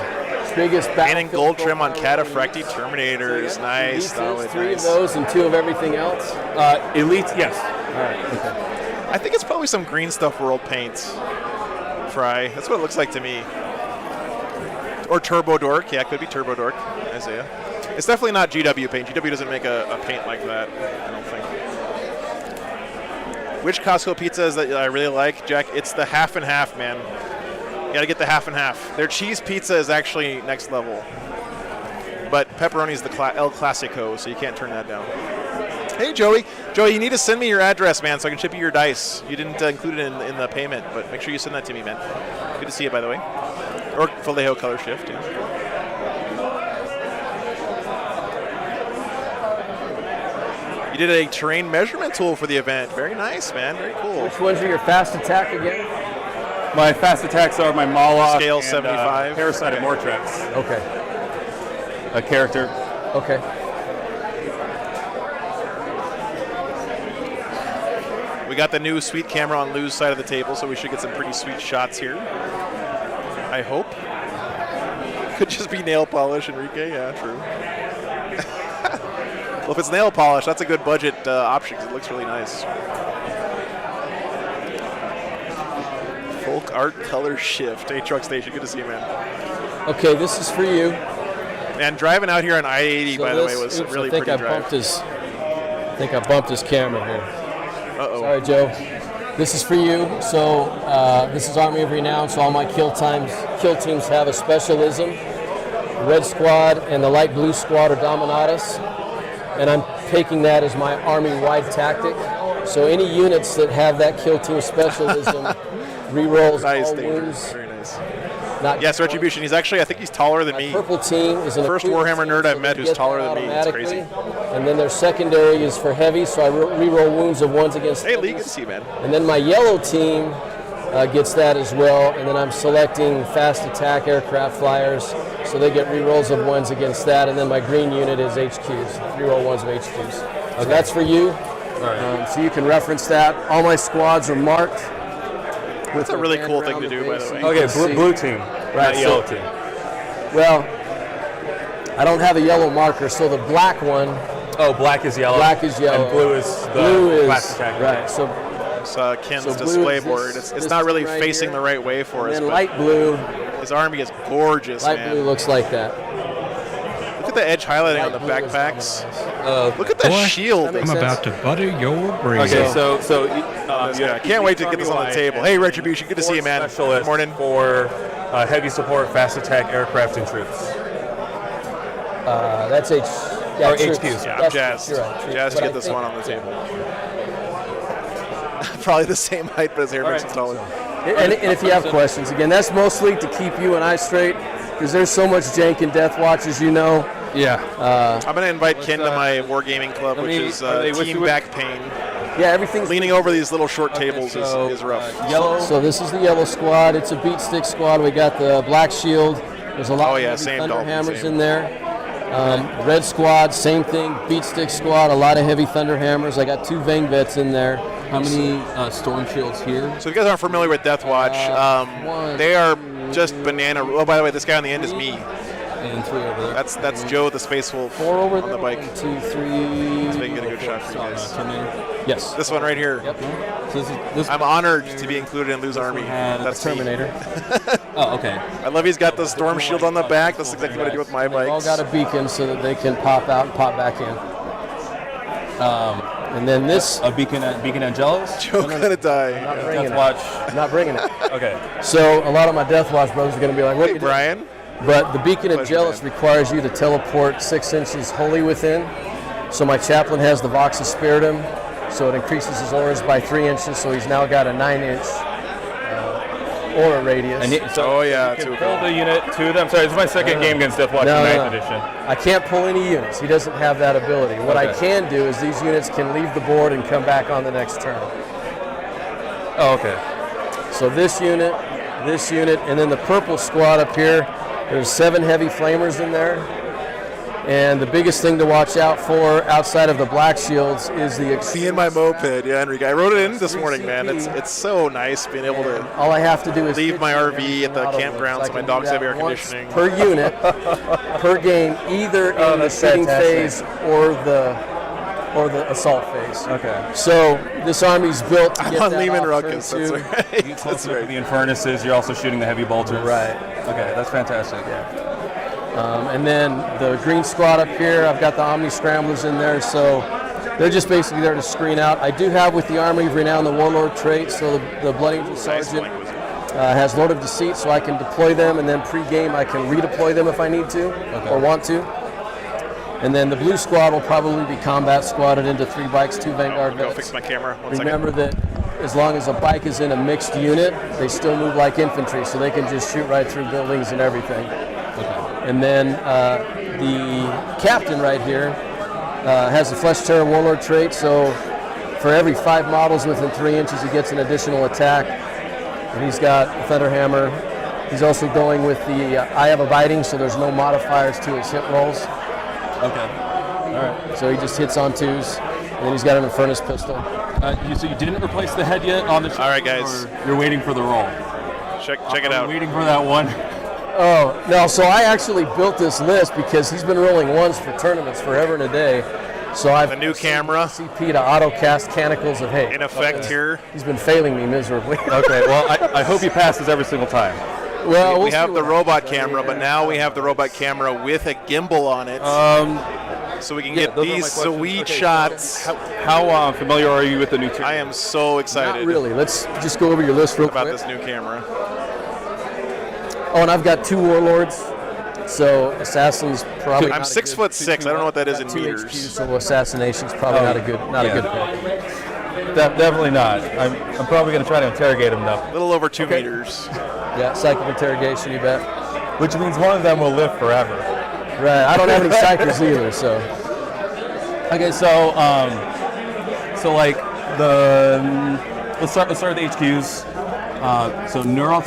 S4: biggest
S1: Paint
S4: battlefield
S1: and gold trim on
S4: profile.
S1: Cataphracti Terminators. Nice.
S4: Elites is 3
S1: nice.
S4: of those and 2 of everything else?
S5: Elites, yes.
S4: All right, okay.
S1: I think it's probably some green stuff world paint. Fry. That's what it looks like to me. Or Turbo Dork. Yeah, it could be Turbo Dork, Isaiah. It's definitely not GW paint. GW doesn't make a paint like that, I don't think. Which Costco pizza is that I really like, Jack? It's the half and half, man. You gotta get the half and half. Their cheese pizza is actually next level. But pepperoni is the El Clasico, so you can't turn that down. Hey, Joey. Joey, you need to send me your address, man, so I can ship you your dice. You didn't include it in the payment, but make sure you send that to me, man. Good to see you, by the way. Or Vallejo Color Shift, yeah. You did a terrain measurement tool for the event. Very nice, man. Very cool.
S4: Which ones are your fast attack again?
S5: My fast attacks are my Moloch
S1: Scale
S5: and
S1: 75.
S5: Parasite and Mortrex.
S4: Okay.
S5: A character.
S4: Okay.
S1: We got the new sweet camera on Lou's side of the table, so we should get some pretty sweet shots here. I hope. Could just be nail polish, Enrique. Yeah, true. Well, if it's nail polish, that's a good budget option because it looks really nice. Folk Art Color Shift. Hey, Truck Station. Good to see you, man.
S4: Okay, this is for you.
S1: And driving out here on I-80,
S4: So
S1: by the way,
S4: this-
S1: was
S4: oops,
S1: really
S4: I think
S1: pretty
S4: I
S1: drive.
S4: bumped his. I think I bumped his camera here.
S1: Uh-oh.
S4: Sorry, Joe. This is for you. So this is Army of Renown. So all my kill teams have a specialism. The red squad and the light blue squad are Dominatus, and I'm taking that as my army-wide tactic. So any units that have that kill team specialism rerolls
S1: Nice,
S4: all
S1: Danger.
S4: wounds.
S1: Very nice.
S4: Not
S1: Yes, Retribution. He's actually, I think he's taller than
S4: My
S1: me.
S4: purple team is an
S1: First
S4: equivalent
S1: Warhammer
S4: team,
S1: nerd
S4: so
S1: I've met
S4: they
S1: who's
S4: get
S1: taller
S4: that
S1: than me. It's crazy.
S4: automatically. And then their secondary is for heavy, so I reroll wounds of ones against
S1: Hey, Lee,
S4: heavies.
S1: good to see you, man.
S4: And then my yellow team gets that as well, and then I'm selecting fast attack aircraft flyers, so they get rerolls of ones against that, and then my green unit is HQs, reroll ones of HQs. So that's for you. So you can reference that. All my squads are marked.
S1: That's a really cool thing to do, by the way.
S5: Okay, blue team,
S4: Right,
S5: not yellow
S4: so-
S5: team.
S4: Well, I don't have a yellow marker, so the black one,
S5: Oh, black is yellow.
S4: black is yellow.
S5: And blue is the
S4: blue is
S5: fast attack.
S4: right. So
S1: It's Ken's
S4: So blue
S1: display
S4: is
S1: board.
S4: this-
S1: It's
S4: this
S1: not really
S4: right
S1: facing
S4: here.
S1: the right way for us,
S4: and then
S1: but
S4: light blue
S1: his army is gorgeous, man.
S4: looks like that.
S1: Look at the edge highlighting on the
S4: Light blue is
S1: backpacks.
S4: Dominatus.
S1: Look at that
S3: Boy,
S1: shield.
S4: That makes
S3: I'm
S4: sense.
S3: about to butter your brains.
S5: Okay, so
S1: Yeah, I can't wait to get this on the table. Hey, Retribution, good to see you, man. Good morning.
S5: For heavy support, fast attack aircraft and troops.
S4: That's H. Yeah,
S5: Or
S4: troops.
S5: HQs.
S1: Yeah, I'm
S4: That's
S1: jazzed.
S4: troops, you're right, troops.
S1: Jazzed to
S4: But
S1: get
S4: I
S1: this
S4: think-
S1: one on the table. Probably the same height, but his hair makes him taller.
S4: And if you have questions, again, that's mostly to keep you and I straight, because there's so much jank in Deathwatch, as you know.
S3: Yeah.
S1: I'm going to invite Ken to my Wargaming club, which is Team Back Pain.
S4: Yeah, everything's
S1: Leaning over these little short tables is rough.
S5: Yellow.
S4: So this is the yellow squad. It's a beat stick squad. We got the black shield. There's a lot
S1: Oh,
S4: of
S1: yeah,
S4: heavy
S1: same
S4: thunder
S1: Dalton,
S4: hammers
S1: same.
S4: in there. Red squad, same thing. Beat stick squad, a lot of heavy thunder hammers. I got 2 Vang vets in there.
S6: How many storm shields here?
S1: So if you guys aren't familiar with Deathwatch,
S4: one,
S1: they are just banana. Oh, by the way, this guy on the end is me.
S6: And 3 over there.
S1: That's Joe the Space Wolf
S4: 4 over
S1: on
S4: there.
S1: the bike.
S4: 1, 2, 3.
S1: So they can get a good shot for you guys.
S6: Terminator.
S4: Yes.
S1: This one right here.
S4: Yep.
S6: So this
S1: I'm honored to be included in Lou's army.
S6: had
S1: That's me.
S4: Terminator.
S6: Oh, okay.
S1: I love he's got the storm shield on the back. That's exactly what I do with my
S4: They've all
S1: bikes.
S4: got a beacon so that they can pop out and pop back in. And then this,
S6: A beacon Angelus.
S1: Joe gonna die.
S4: I'm not bringing it.
S5: Deathwatch.
S4: I'm not bringing it.
S5: Okay.
S4: So a lot of my Deathwatch brothers are going to be like, what
S1: Hey,
S4: you doing?
S1: Brian.
S4: But the Beacon of
S1: Pleasure,
S4: Jealous
S1: man.
S4: requires you to teleport 6 inches wholly within. So my chaplain has the Vox of Spiritum, so it increases his auras by 3 inches, so he's now got a 9-inch aura radius.
S1: Oh, yeah,
S5: You
S1: too
S5: can pull
S1: cool.
S5: the unit to them. Sorry, this is my second game against Deathwatch
S4: No,
S5: in
S4: no,
S5: 9th
S4: no.
S5: edition.
S4: I can't pull any units. He doesn't have that ability. What I
S5: Okay.
S4: can do is these units can leave the board and come back on the next turn.
S5: Oh, okay.
S4: So this unit, and then the purple squad up here, there's 7 heavy flamers in there. And the biggest thing to watch out for outside of the black shields is the
S1: Me and my moped, yeah, Enrique. I wrote it in this morning, man. It's so nice being able to.
S4: All I have to do is
S1: leave
S4: hit
S1: my
S4: you
S1: RV
S4: every
S1: at the
S4: auto
S1: campground
S4: loads.
S1: so
S4: I
S1: my
S4: can
S1: dogs
S4: do
S1: have
S4: that
S1: air
S4: once
S1: conditioning.
S4: per unit, per game, either in the
S5: that's
S4: shooting
S5: fantastic.
S4: phase or the assault phase.
S5: Okay.
S4: So this army's built to
S1: I'm
S4: get
S1: on
S4: that
S1: Lehman
S4: off
S1: Ruckus.
S4: turn
S1: That's
S4: 2.
S1: right. That's
S5: The
S1: right.
S5: Infernuses, you're also shooting the heavy bolters.
S4: Right.
S5: Okay, that's fantastic.
S4: And then the green squad up here, I've got the Omni Scramblers in there, so they're just basically there to screen out. I do have with the Army of Renown the Warlord trait, so the Blood Angel Sergeant has Lord of Deceit, so I can deploy them, and then pre-game I can redeploy them if I need to or want to. And then the blue squad will probably be combat squatted into 3 bikes, 2 Vanguard
S1: Go
S4: vets.
S1: fix my camera. One
S4: Remember that as long as a bike is in a mixed unit, they still move like infantry, so they can just shoot right through buildings and everything. Okay. And then the captain right here has a Flesh Terror Warlord trait, so for every 5 models within 3 inches, he gets an additional attack. And he's got a Thunder Hammer. He's also going with the Eye of Abiding, so there's no modifiers to his hit rolls.
S6: Okay. All right.
S4: So he just hits on 2s, and then he's got an Infernus pistol.
S6: So you didn't replace the head yet on the.
S1: All right, guys.
S6: You're waiting for the roll.
S1: Check it out.
S6: Waiting for that one.
S4: Oh, no, so I actually built this list because he's been rolling 1s for tournaments forever and a day. So I've
S1: The new camera
S4: CP to auto-cast Canticles of Hate.
S1: in effect here.
S4: He's been failing me miserably.
S6: Okay. Well, I hope he passes every single time.
S4: Well,
S1: We
S4: we'll
S1: have
S4: see
S1: the
S4: what
S1: robot camera, but now we have the robot camera with a gimbal on it, so we can get
S6: those are my
S1: these
S6: questions.
S1: sweet
S6: Okay,
S1: shots.
S6: How familiar are you with the new tool?
S1: I am so excited
S4: Not really. Let's just go over your list real
S1: about
S4: quick.
S1: this new camera.
S4: Oh, and I've got 2 Warlords. So Assassin's probably.
S1: I'm
S4: not a
S1: 6'6". I don't know what that is in
S4: 2
S1: meters.
S4: HQ, so Assassination's probably not a good pick.
S6: Definitely not. I'm probably going to try to interrogate him though.
S1: A little over 2 meters.
S4: Yeah, Psychic Interrogation, you bet.
S6: Which means one of them will live forever.
S4: Right. I don't have any Psychers either, so.
S6: Okay, so like let's start with the HQs. So Neural.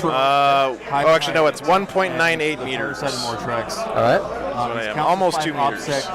S1: Actually, no, it's 1.98 meters.
S6: 7 more treks.
S4: All right.
S1: I am. Almost 2 meters.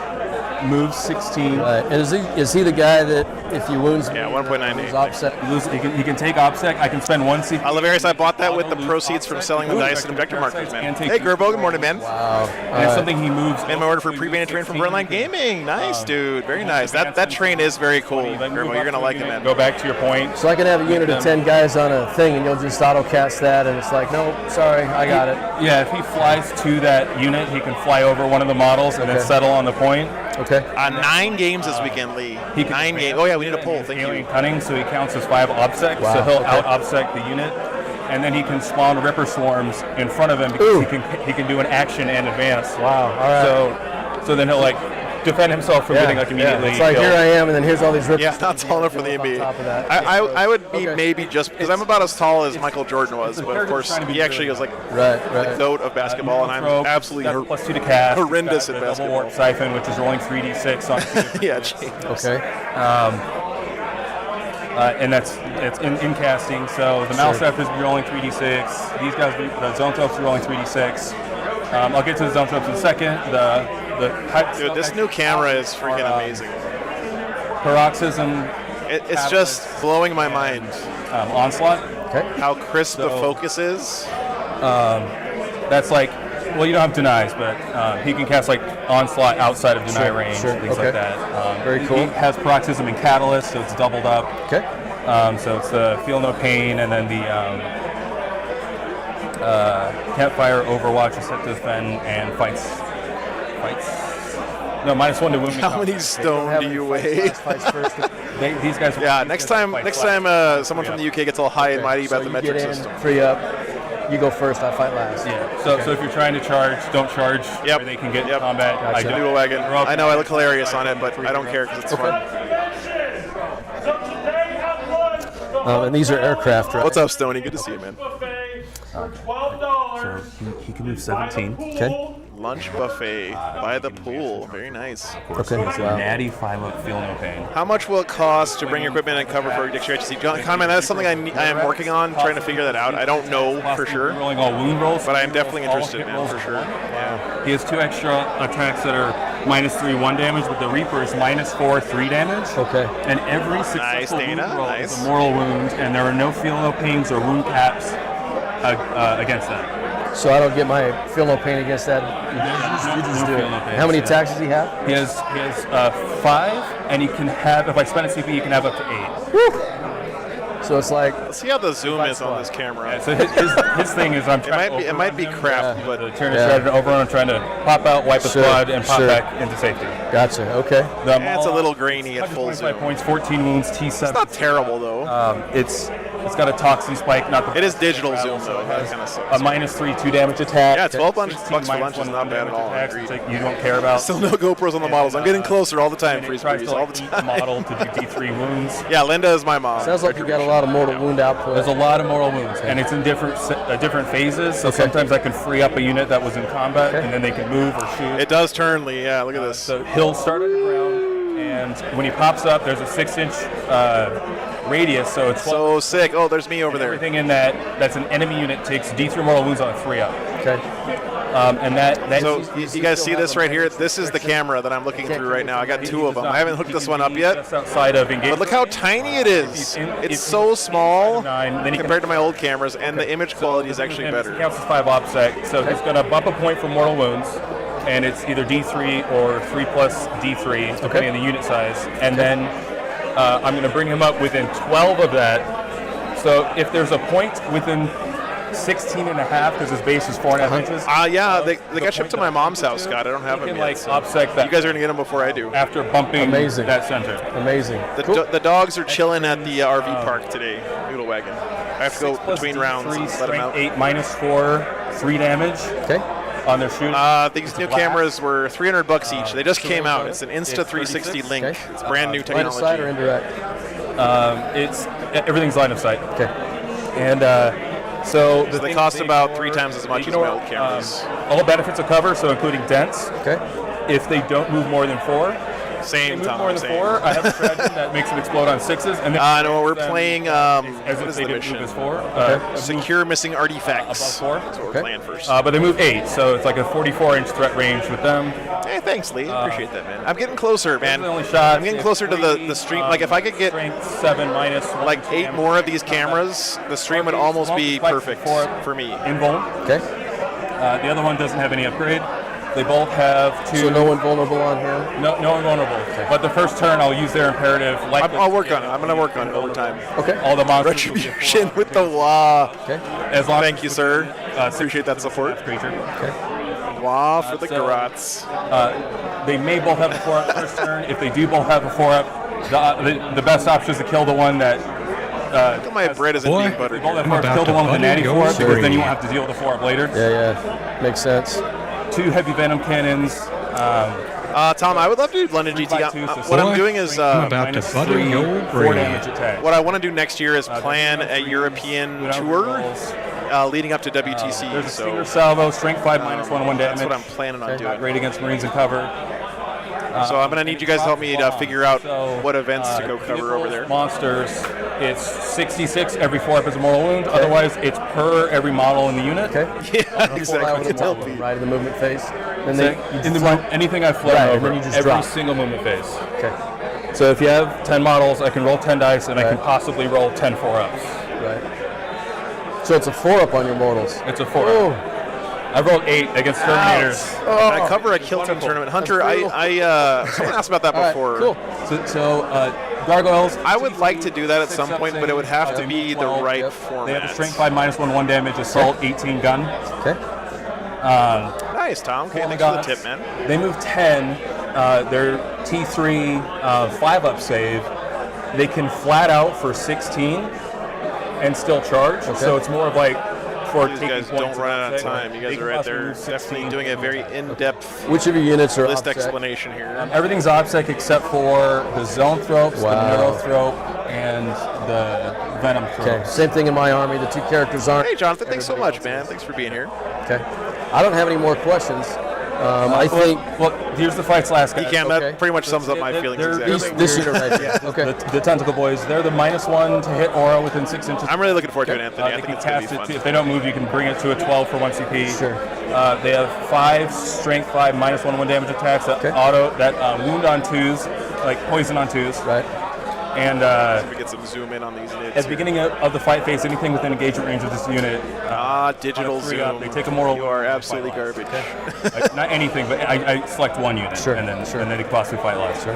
S6: Moves 16.
S4: Right. And is he the guy that if he wounds me,
S1: Yeah, 1.98.
S4: offset?
S6: He can take OPSEC. I can spend 1 CP.
S1: Laverius, I bought that with the proceeds from selling the dice and objective markers, man. Hey, Gerbo, good morning, man.
S4: Wow.
S6: And it's something he moves.
S1: In my order for pre-banned train from Frontline Gaming. Nice, dude. Very nice. That train is very cool, Gerbo. You're going to like it, man.
S6: Go back to your point.
S4: So I can have a unit of 10 guys on a thing, and you'll just auto cast that, and it's like, no, sorry, I got it.
S6: Yeah, if he flies to that unit, he can fly over one of the models and then settle on the point.
S4: Okay.
S1: 9 games this weekend, Lee.
S6: He can
S1: 9 games. Oh, yeah, we need a poll. Thank
S6: Alien
S1: you.
S6: Cunning, so he counts as 5 OPSEC,
S4: Wow,
S6: so he'll
S4: okay.
S6: out OPSEC the unit. And then he can spawn Ripper Swarms in front of him because he can do an action and advance.
S4: Wow. All right.
S6: So then he'll like defend himself from getting like immediately
S4: It's like,
S6: killed.
S4: here I am, and then here's all these rippers.
S1: Yeah, not tall enough for the NBA.
S4: On top of that.
S1: I would be
S4: Okay.
S1: maybe just because I'm about as tall as Michael Jordan was, but of course he actually was like
S4: Right.
S1: the goat of basketball, and I'm absolutely
S6: Got +2 to cast.
S1: horrendous
S6: Got
S1: at
S6: the
S1: basketball.
S6: Double warp siphon, which is rolling 3d6 on.
S1: Yeah, gee.
S4: Okay.
S6: And it's in casting. So the mouse elf is rolling 3d6. These guys, the zone elves are rolling 3d6. I'll get to the zone elves in a second.
S1: Dude, this new camera is freaking amazing.
S6: Paroxysm,
S1: It's just blowing my mind
S6: onslaught.
S4: Okay.
S1: how crisp the focus is.
S6: That's like, well, you don't have denies, but he can cast like onslaught outside of deny range, things like that.
S4: Very cool.
S6: He has paroxysm and catalyst, so it's doubled up.
S4: Okay.
S6: So it's the feel no pain, and then the campfire overwatch is set to defend and fights. No, -1 to wound.
S1: How many stone do you weigh?
S6: These guys.
S1: Yeah, next time someone from the UK gets all high and mighty about the
S4: you
S1: metric
S4: get in,
S1: system.
S4: free up. You go first. I fight last.
S6: Yeah. So if you're trying to charge, don't charge.
S1: Yep.
S6: Where they can get
S1: Yep.
S6: combat.
S4: Gotcha.
S6: I do.
S1: Canoe wagon.
S6: They're all-
S1: I know I look hilarious on it, but I don't care because it's fun.
S4: And these are aircraft, right?
S1: What's up, Stoney? Good to see you, man.
S6: So he can move 17.
S4: Okay.
S1: Lunch buffet by the pool. Very nice.
S4: Okay.
S6: It's a
S4: Wow.
S6: natty 5-up feel no pain.
S1: How much will it cost to bring your equipment and cover for Dictionary HC? Conman, that's something I am working on, trying to figure that out. I don't know for sure,
S6: Rolling all wound rolls,
S1: but I am definitely
S6: all
S1: interested,
S6: hit
S1: man,
S6: rolls
S1: for sure. Yeah.
S6: He has 2 extra attacks that are -3, 1 damage, but the Reaper is -4, 3 damage.
S4: Okay.
S6: And every successful
S1: Dana.
S6: wound roll
S1: Nice.
S6: is a mortal wound, and there are no feel no pains or wound caps against that.
S4: So I don't get my feel no pain against that. You just do
S6: feel
S4: it.
S6: no pain,
S4: How many
S6: yeah.
S4: attacks does he have?
S6: He has 5, and he can have, if I spend a CP, he can have up to 8.
S4: So it's like,
S1: Let's see how the zoom is on this camera.
S6: So his thing is I'm trying
S1: It might be crap, but
S6: turn his strategy over, and I'm trying to pop out, wipe a
S4: Sure,
S6: squad, and pop
S4: sure.
S6: back into safety.
S4: gotcha. Okay.
S6: The
S1: it's a little grainy at full
S6: 125
S1: zoom.
S6: points, 14 wounds, T7.
S1: It's not terrible though.
S6: It's got a toxin spike, not the.
S1: It is digital zoom,
S6: so
S1: though.
S6: it
S1: That
S6: has
S1: kind of sucks.
S6: a -3 2 damage attack.
S1: Yeah, 12 bucks
S6: 16
S1: for lunch is not bad at all.
S6: attacks,
S1: Agreed.
S6: which you don't care about.
S1: Still no GoPros on the models. I'm getting closer all the time.
S6: And it
S1: Freeze
S6: tries
S1: breeze
S6: to
S1: all
S6: like
S1: the
S6: eat
S1: time.
S6: the model to do D3 wounds.
S1: Yeah, Linda is my mom.
S4: Sounds like you got a lot of mortal wound output.
S6: There's a lot of mortal wounds, and it's in different phases. So sometimes I can free up a unit that was in combat, and then they can move or shoot.
S1: It does turn, Lee. Yeah, look at this.
S6: So he'll start underground, and when he pops up, there's a 6-inch radius. So it's 12.
S1: So sick. Oh, there's me over there.
S6: Everything in that's an enemy unit takes D3 mortal wounds on a 3-up.
S4: Okay.
S6: And that
S1: So you guys see this right here? This is the camera that I'm looking through right now. I got 2 of them. I haven't hooked this one up yet.
S6: Just outside of engagement.
S1: But look how tiny it is. It's so small compared to my old cameras, and the image quality is actually
S6: It
S1: better.
S6: counts as 5 OPSEC, so he's going to bump a point for mortal wounds, and it's either D3 or 3 plus D3, depending on the unit size. And then I'm going to bring him up within 12 of that. So if there's a point within 16 and a half, because his base is 4.5 inches.
S1: Yeah, they got shipped to my mom's house, Scott. I don't have them
S6: can
S1: yet.
S6: like
S1: So
S6: OPSEC that.
S1: you guys are going to get them before I do.
S6: After bumping
S4: Amazing.
S6: that center.
S4: Amazing.
S1: The dogs are chilling at the RV park today. Noodle wagon. I have to go
S6: 6 plus
S1: between
S6: D3,
S1: rounds and let them out.
S6: strength 8 -4, 3 damage
S4: Okay.
S6: on their shoot.
S1: These new cameras were $300 each. They just came out. It's an Insta360 link.
S4: Okay.
S1: It's brand new
S4: Line of sight or
S1: technology.
S4: indirect?
S6: It's everything's line of sight.
S4: Okay.
S6: And so
S1: They cost about 3 times as much as my old cameras.
S6: all benefits of cover, so including dents.
S4: Okay.
S6: If they don't move more than 4,
S1: Same
S6: move
S1: time.
S6: more than
S1: Same.
S6: 4, I have a strategy that makes them explode on 6s. And then
S1: No, we're playing.
S6: as
S1: What
S6: if
S1: is
S6: they
S1: the
S6: didn't
S1: mission?
S6: move as 4.
S1: Secure missing artifacts.
S6: above 4.
S1: That's what we're
S4: Okay.
S1: playing first.
S6: But they move 8, so it's like a 44-inch threat range with them.
S1: Hey, thanks, Lee. Appreciate that, man. I'm getting closer, man.
S6: The only shot.
S1: I'm getting closer to the stream. Like, if I could get
S6: strength 7 -1
S1: like 8 more of these cameras, the stream would almost be perfect for me.
S6: Invuln.
S4: Okay.
S6: The other one doesn't have any upgrade. They both have 2.
S4: So no one vulnerable on him?
S6: No invulnerable. But the first turn, I'll use their imperative.
S1: I'll work on it. I'm going to work on it over time.
S4: Okay.
S6: All the monsters. will be
S1: Retribution with the Wah.
S4: Okay.
S6: As long
S1: Thank you, sir.
S6: as
S1: Appreciate that support.
S6: creature.
S1: Wah for the
S6: so-
S1: Garats.
S6: They may both have a 4-up first turn. If they do both have a 4-up, the best option is to kill the one that.
S1: Look at my bread isn't
S3: Boy.
S1: being buttered.
S6: Both have
S3: I'm
S6: 4-up,
S3: about
S6: kill the
S3: to
S6: one with the
S3: butter
S6: natty
S3: your
S6: 4-up, because then you
S3: brain.
S6: won't have to deal with the 4-up later.
S4: Yeah. Makes sense.
S6: 2 heavy venom cannons.
S1: Tom, I would love to do London GT.
S6: 5-2, so
S1: What I'm
S3: Boy,
S1: doing is
S3: I'm about to
S6: minus
S3: butter
S6: 3,
S3: your
S6: 4
S3: brain.
S6: damage attack.
S1: what I want to do next year is plan a European tour leading up to WTC.
S6: There's a
S1: So
S6: Stinger salvo, strength 5 -1 damage.
S1: that's what I'm planning on doing.
S6: Great against Marines and cover.
S1: So I'm gonna need you guys to help me to figure out
S6: So,
S1: what events to go cover over there.
S6: Monsters, it's 66 every 4-up is a mortal wound. Otherwise, it's per every model in the unit.
S4: Okay.
S1: Yeah,
S4: Pull
S1: exactly.
S4: out with a
S1: It'll
S4: model,
S1: be-
S4: right in the movement phase. And
S6: So
S4: then
S6: in the anything I've flown
S4: Right, and
S6: over,
S4: then you just
S6: every
S4: drop.
S6: single movement phase.
S4: Okay.
S6: So if you have 10 models, I can roll 10 dice, and I can
S4: Right.
S6: possibly roll 10 4-ups.
S4: Right. So it's a 4-up on your mortals.
S6: It's a 4-up.
S4: Oh.
S6: I've rolled 8 against Terminators.
S1: Can I cover a kill team tournament? Hunter, someone asked about that
S4: All right,
S1: before.
S4: cool.
S6: So gargoyles.
S1: I would like to do that at some point, but it would have to be the
S6: 12,
S1: right
S4: yep.
S1: format.
S6: They have a strength 5 -1 damage, assault 18 gun.
S4: Okay.
S1: Nice, Tom. Okay, thanks for the
S6: Gods.
S1: tip, man.
S6: They move 10. Their T3 5-up save. They can flat out for 16 and still charge. So it's more of like for
S1: These
S6: taking
S1: guys
S6: points
S1: don't run out of
S6: and
S1: time. You guys
S6: they
S1: are
S6: can
S1: right there,
S6: possibly move 16.
S1: definitely doing a very in-depth
S4: Which of your units are
S1: list
S4: OPSEC?
S1: explanation here.
S6: Everything's OPSEC except for the Zone Thropes,
S4: Wow.
S6: the Neurothrope, and the Venom Thrope.
S4: Okay. Same thing in my army. The 2 characters aren't.
S1: Hey, Jonathan, thanks so much, man. Thanks for being here.
S4: Okay. I don't have any more questions. I think
S6: Well, here's the fights last guy.
S1: You can.
S4: Okay.
S1: That pretty much sums up my
S6: They're-
S1: feelings
S6: they're-
S1: exactly.
S4: this unit right here. Okay.
S6: The Tentacle Boys, they're the -1 to hit aura within 6 inches.
S1: I'm really looking forward to it, Anthony. I
S6: They
S1: think
S6: can
S1: it's going to
S6: cast
S1: be
S6: it.
S1: fun.
S6: If they don't move, you can bring it to a 12 for 1 CP.
S4: Sure.
S6: They have 5 strength 5 -1 damage attacks that wound on 2s, like poison on 2s.
S4: Right.
S6: And
S1: We get some zoom in on these units.
S6: at the beginning of the fight phase, anything within engagement range of this unit.
S1: Digital
S6: on a 3-up,
S1: zoom.
S6: They take a mortal.
S1: You
S6: wound
S1: are
S6: and
S1: absolutely
S6: fight live.
S1: garbage.
S6: Like, not anything, but I select one unit,
S4: Sure,
S6: and then
S4: sure.
S6: and then they can possibly fight live. Sure.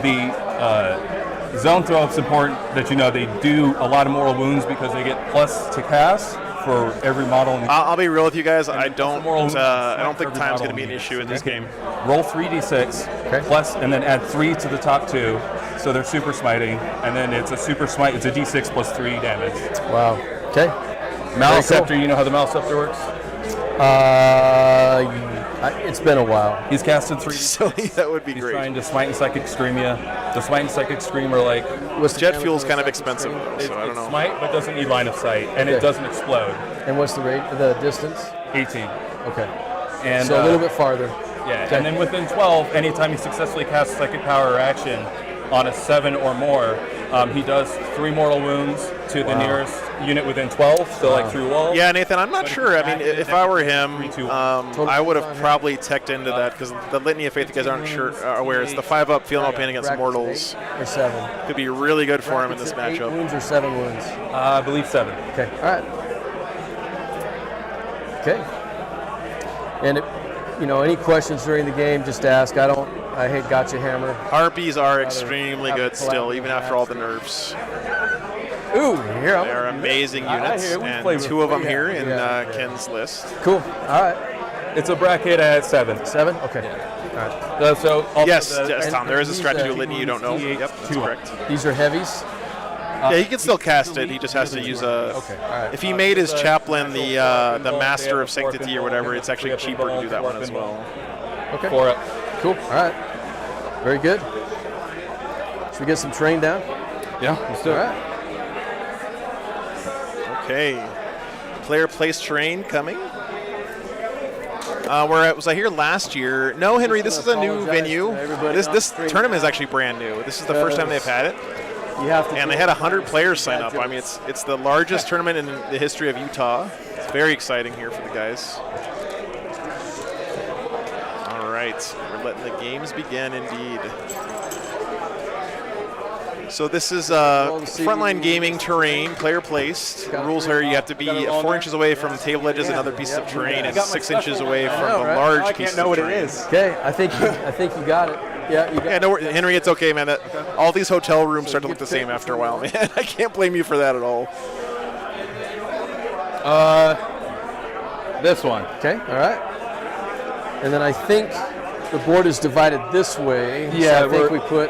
S6: The Zone Thrope's important that you know they do a lot of mortal wounds because they get plus to cast for every model in the
S1: I'll be real with you guys. I
S6: Mortal wounds
S1: don't think
S6: for every
S1: time's
S6: model
S1: going to be
S6: in
S1: an
S6: the
S1: issue in this game.
S6: Roll 3d6
S4: Okay.
S6: plus, and then add 3 to the top 2. so they're super smiting, and then it's a super smite. It's a D6 plus 3 damage.
S4: Wow. Okay.
S6: Maleceptor,
S4: cool.
S6: you know how the Maleceptor works?
S4: It's been a while.
S6: He's casted 3.
S1: So that would be
S6: He's
S1: great.
S6: trying to smite and psychic scream you. The smite and psychic scream are like
S4: What's the
S1: Jet
S4: damage
S1: fuel's
S4: on
S1: kind of
S4: the
S1: expensive,
S4: second
S1: though,
S4: string?
S1: so I don't know.
S6: smite, but doesn't need line of sight, and it
S4: Okay.
S6: doesn't explode.
S4: And what's the rate? The distance?
S6: 18.
S4: Okay.
S6: And
S4: So a little bit farther.
S6: Yeah,
S4: Okay.
S6: and then within 12, anytime he successfully casts psychic power or action on a 7 or more, he does 3 mortal wounds to the nearest unit within 12, so like through walls.
S1: Yeah, Nathan, I'm not sure. I mean, if I were him,
S6: 3, 2,
S1: I would have probably teched into that because the Litany of Faith, you guys aren't sure aware, it's the 5-up field pain against
S4: Bracket
S1: mortals.
S4: 8 or 7?
S1: Could be really good for him in this
S4: Brackets at 8
S1: matchup.
S4: wounds or 7 wounds?
S6: I believe 7.
S4: Okay. All right. Okay. And any questions during the game, just ask. I hate gotcha hammer.
S1: Harpies are extremely
S4: have
S1: good still, even
S4: collateral
S1: after all the nerfs.
S4: Ooh, here I'm.
S1: They're amazing
S6: I
S1: units,
S6: hear we
S1: and
S6: play
S1: 2 of them
S6: before.
S1: here in
S4: Yeah.
S1: Ken's list.
S4: Cool. All right.
S6: It's a bracket at 7.
S4: 7? Okay. All right.
S6: So also
S1: Yes,
S6: the-
S1: yes, Tom, there is a
S4: these,
S1: strategy
S4: uh,
S1: with Litany you don't know. Yep, that's correct.
S4: These are heavies?
S1: Yeah, he can still cast it. He just has to use a.
S4: Okay. All right.
S1: If he made his chaplain the Master of Sanctity or whatever, it's actually cheaper to do that one as well.
S4: Okay.
S6: 4 up.
S4: Cool. All right. Very good. Should we get some terrain down?
S6: Yeah, let's do
S4: All
S6: it.
S4: right.
S1: Okay. Player place terrain coming. Where was I here last year? No, Henry, this is a new
S4: apologize
S1: venue.
S4: to everybody
S1: This
S4: on
S1: this
S4: screen.
S1: tournament is actually brand new. This is the first time they've had it,
S4: You have to.
S1: and they had 100 players sign up. I mean, it's the largest tournament in the history of Utah. It's very exciting here for the guys. All right, we're letting the games begin indeed. So this is frontline gaming terrain, player placed. The rules are you have to be 4 inches away from table edges and other pieces of terrain, and 6 inches away from
S4: know,
S1: the
S4: right?
S1: large
S2: I
S1: pieces
S2: can't know
S1: of
S2: what it
S1: terrain.
S2: is.
S4: Okay. I think you got it. Yeah. You got
S1: Yeah, no, Henry, it's okay, man. All these hotel rooms start to look the same after a while, man. I can't blame you for that at all.
S6: This one.
S4: Okay. All right. And then I think the board is divided this way.
S6: Yeah,
S4: So I think we put.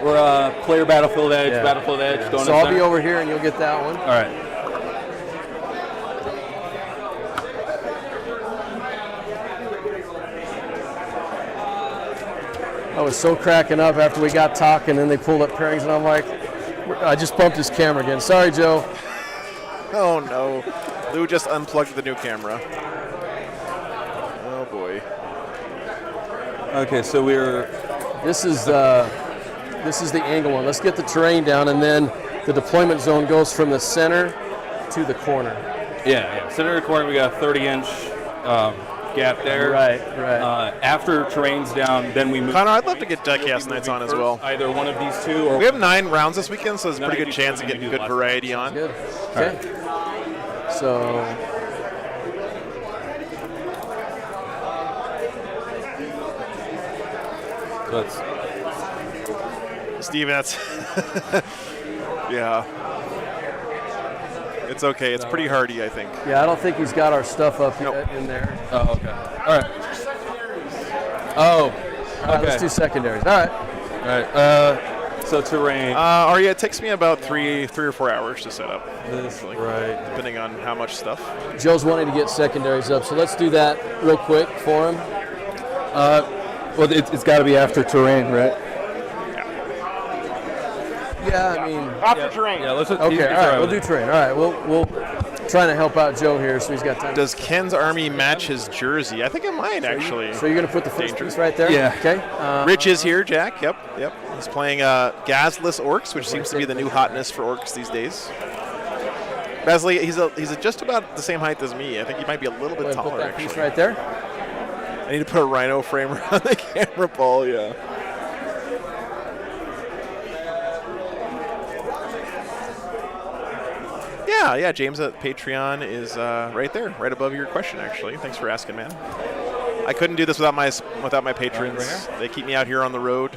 S6: We're player battlefield edge,
S4: Yeah.
S6: battlefield edge.
S4: Yeah.
S6: Going
S4: So
S6: in
S4: I'll be
S6: center.
S4: over here and you'll get that one.
S6: All right.
S4: I was so cracking up after we got talking, and they pulled up pairings, and I'm like, I just bumped his camera again. Sorry, Joe.
S1: Oh, no. Lou just unplugged the new camera. Oh, boy.
S6: Okay, so we're
S4: This is the angle one. Let's get the terrain down, and then the deployment zone goes from the center to the corner.
S6: yeah. Center of the corner, we got a 30-inch gap there.
S4: Right.
S6: After terrain's down, then we move.
S1: Connor, I'd love to get Chaos Knights on as well.
S6: Either one of these two, or
S1: We have 9 rounds this weekend, so there's a pretty good
S6: 92
S1: chance of
S6: when we
S1: getting
S6: do
S1: good
S6: last
S1: variety on.
S4: Good. Okay. So
S6: let's.
S1: Steve, that's. Yeah. It's okay. It's pretty hardy, I think.
S4: yeah, I don't think he's got our stuff up
S1: Nope.
S4: yet in there.
S6: Oh, okay. All right. Oh.
S4: All right, let's do secondaries. All right.
S6: All right. So terrain.
S1: Arya, it takes me about three or 4 hours to set up,
S6: This right.
S1: depending on how much stuff.
S4: Joe's wanting to get secondaries up, so let's do that real quick for him.
S6: Well, it's got to be after terrain, right?
S4: Yeah, I mean.
S2: After terrain.
S6: Yeah. Let's.
S4: Okay, all right, we'll do terrain. All right, we'll trying to help out Joe here, so he's got time.
S1: Does Ken's army match his jersey? I think it might, actually.
S4: So you're going to put the first
S1: Danger.
S4: piece right there?
S6: Yeah.
S4: Okay.
S1: Rich is here, Jack. Yep. He's playing Gazless Orcs, which seems to be the new hotness for Orcs these days. Basley, he's just about the same height as me. I think he might be a little
S4: Go
S1: bit
S4: ahead and put
S1: taller,
S4: that piece
S1: actually.
S4: right there.
S1: I need to put a rhino frame around the camera ball, yeah. Yeah, James at Patreon is right there, right above your question, actually. Thanks for asking, man. I couldn't do this without my patrons. They keep me out here on the road.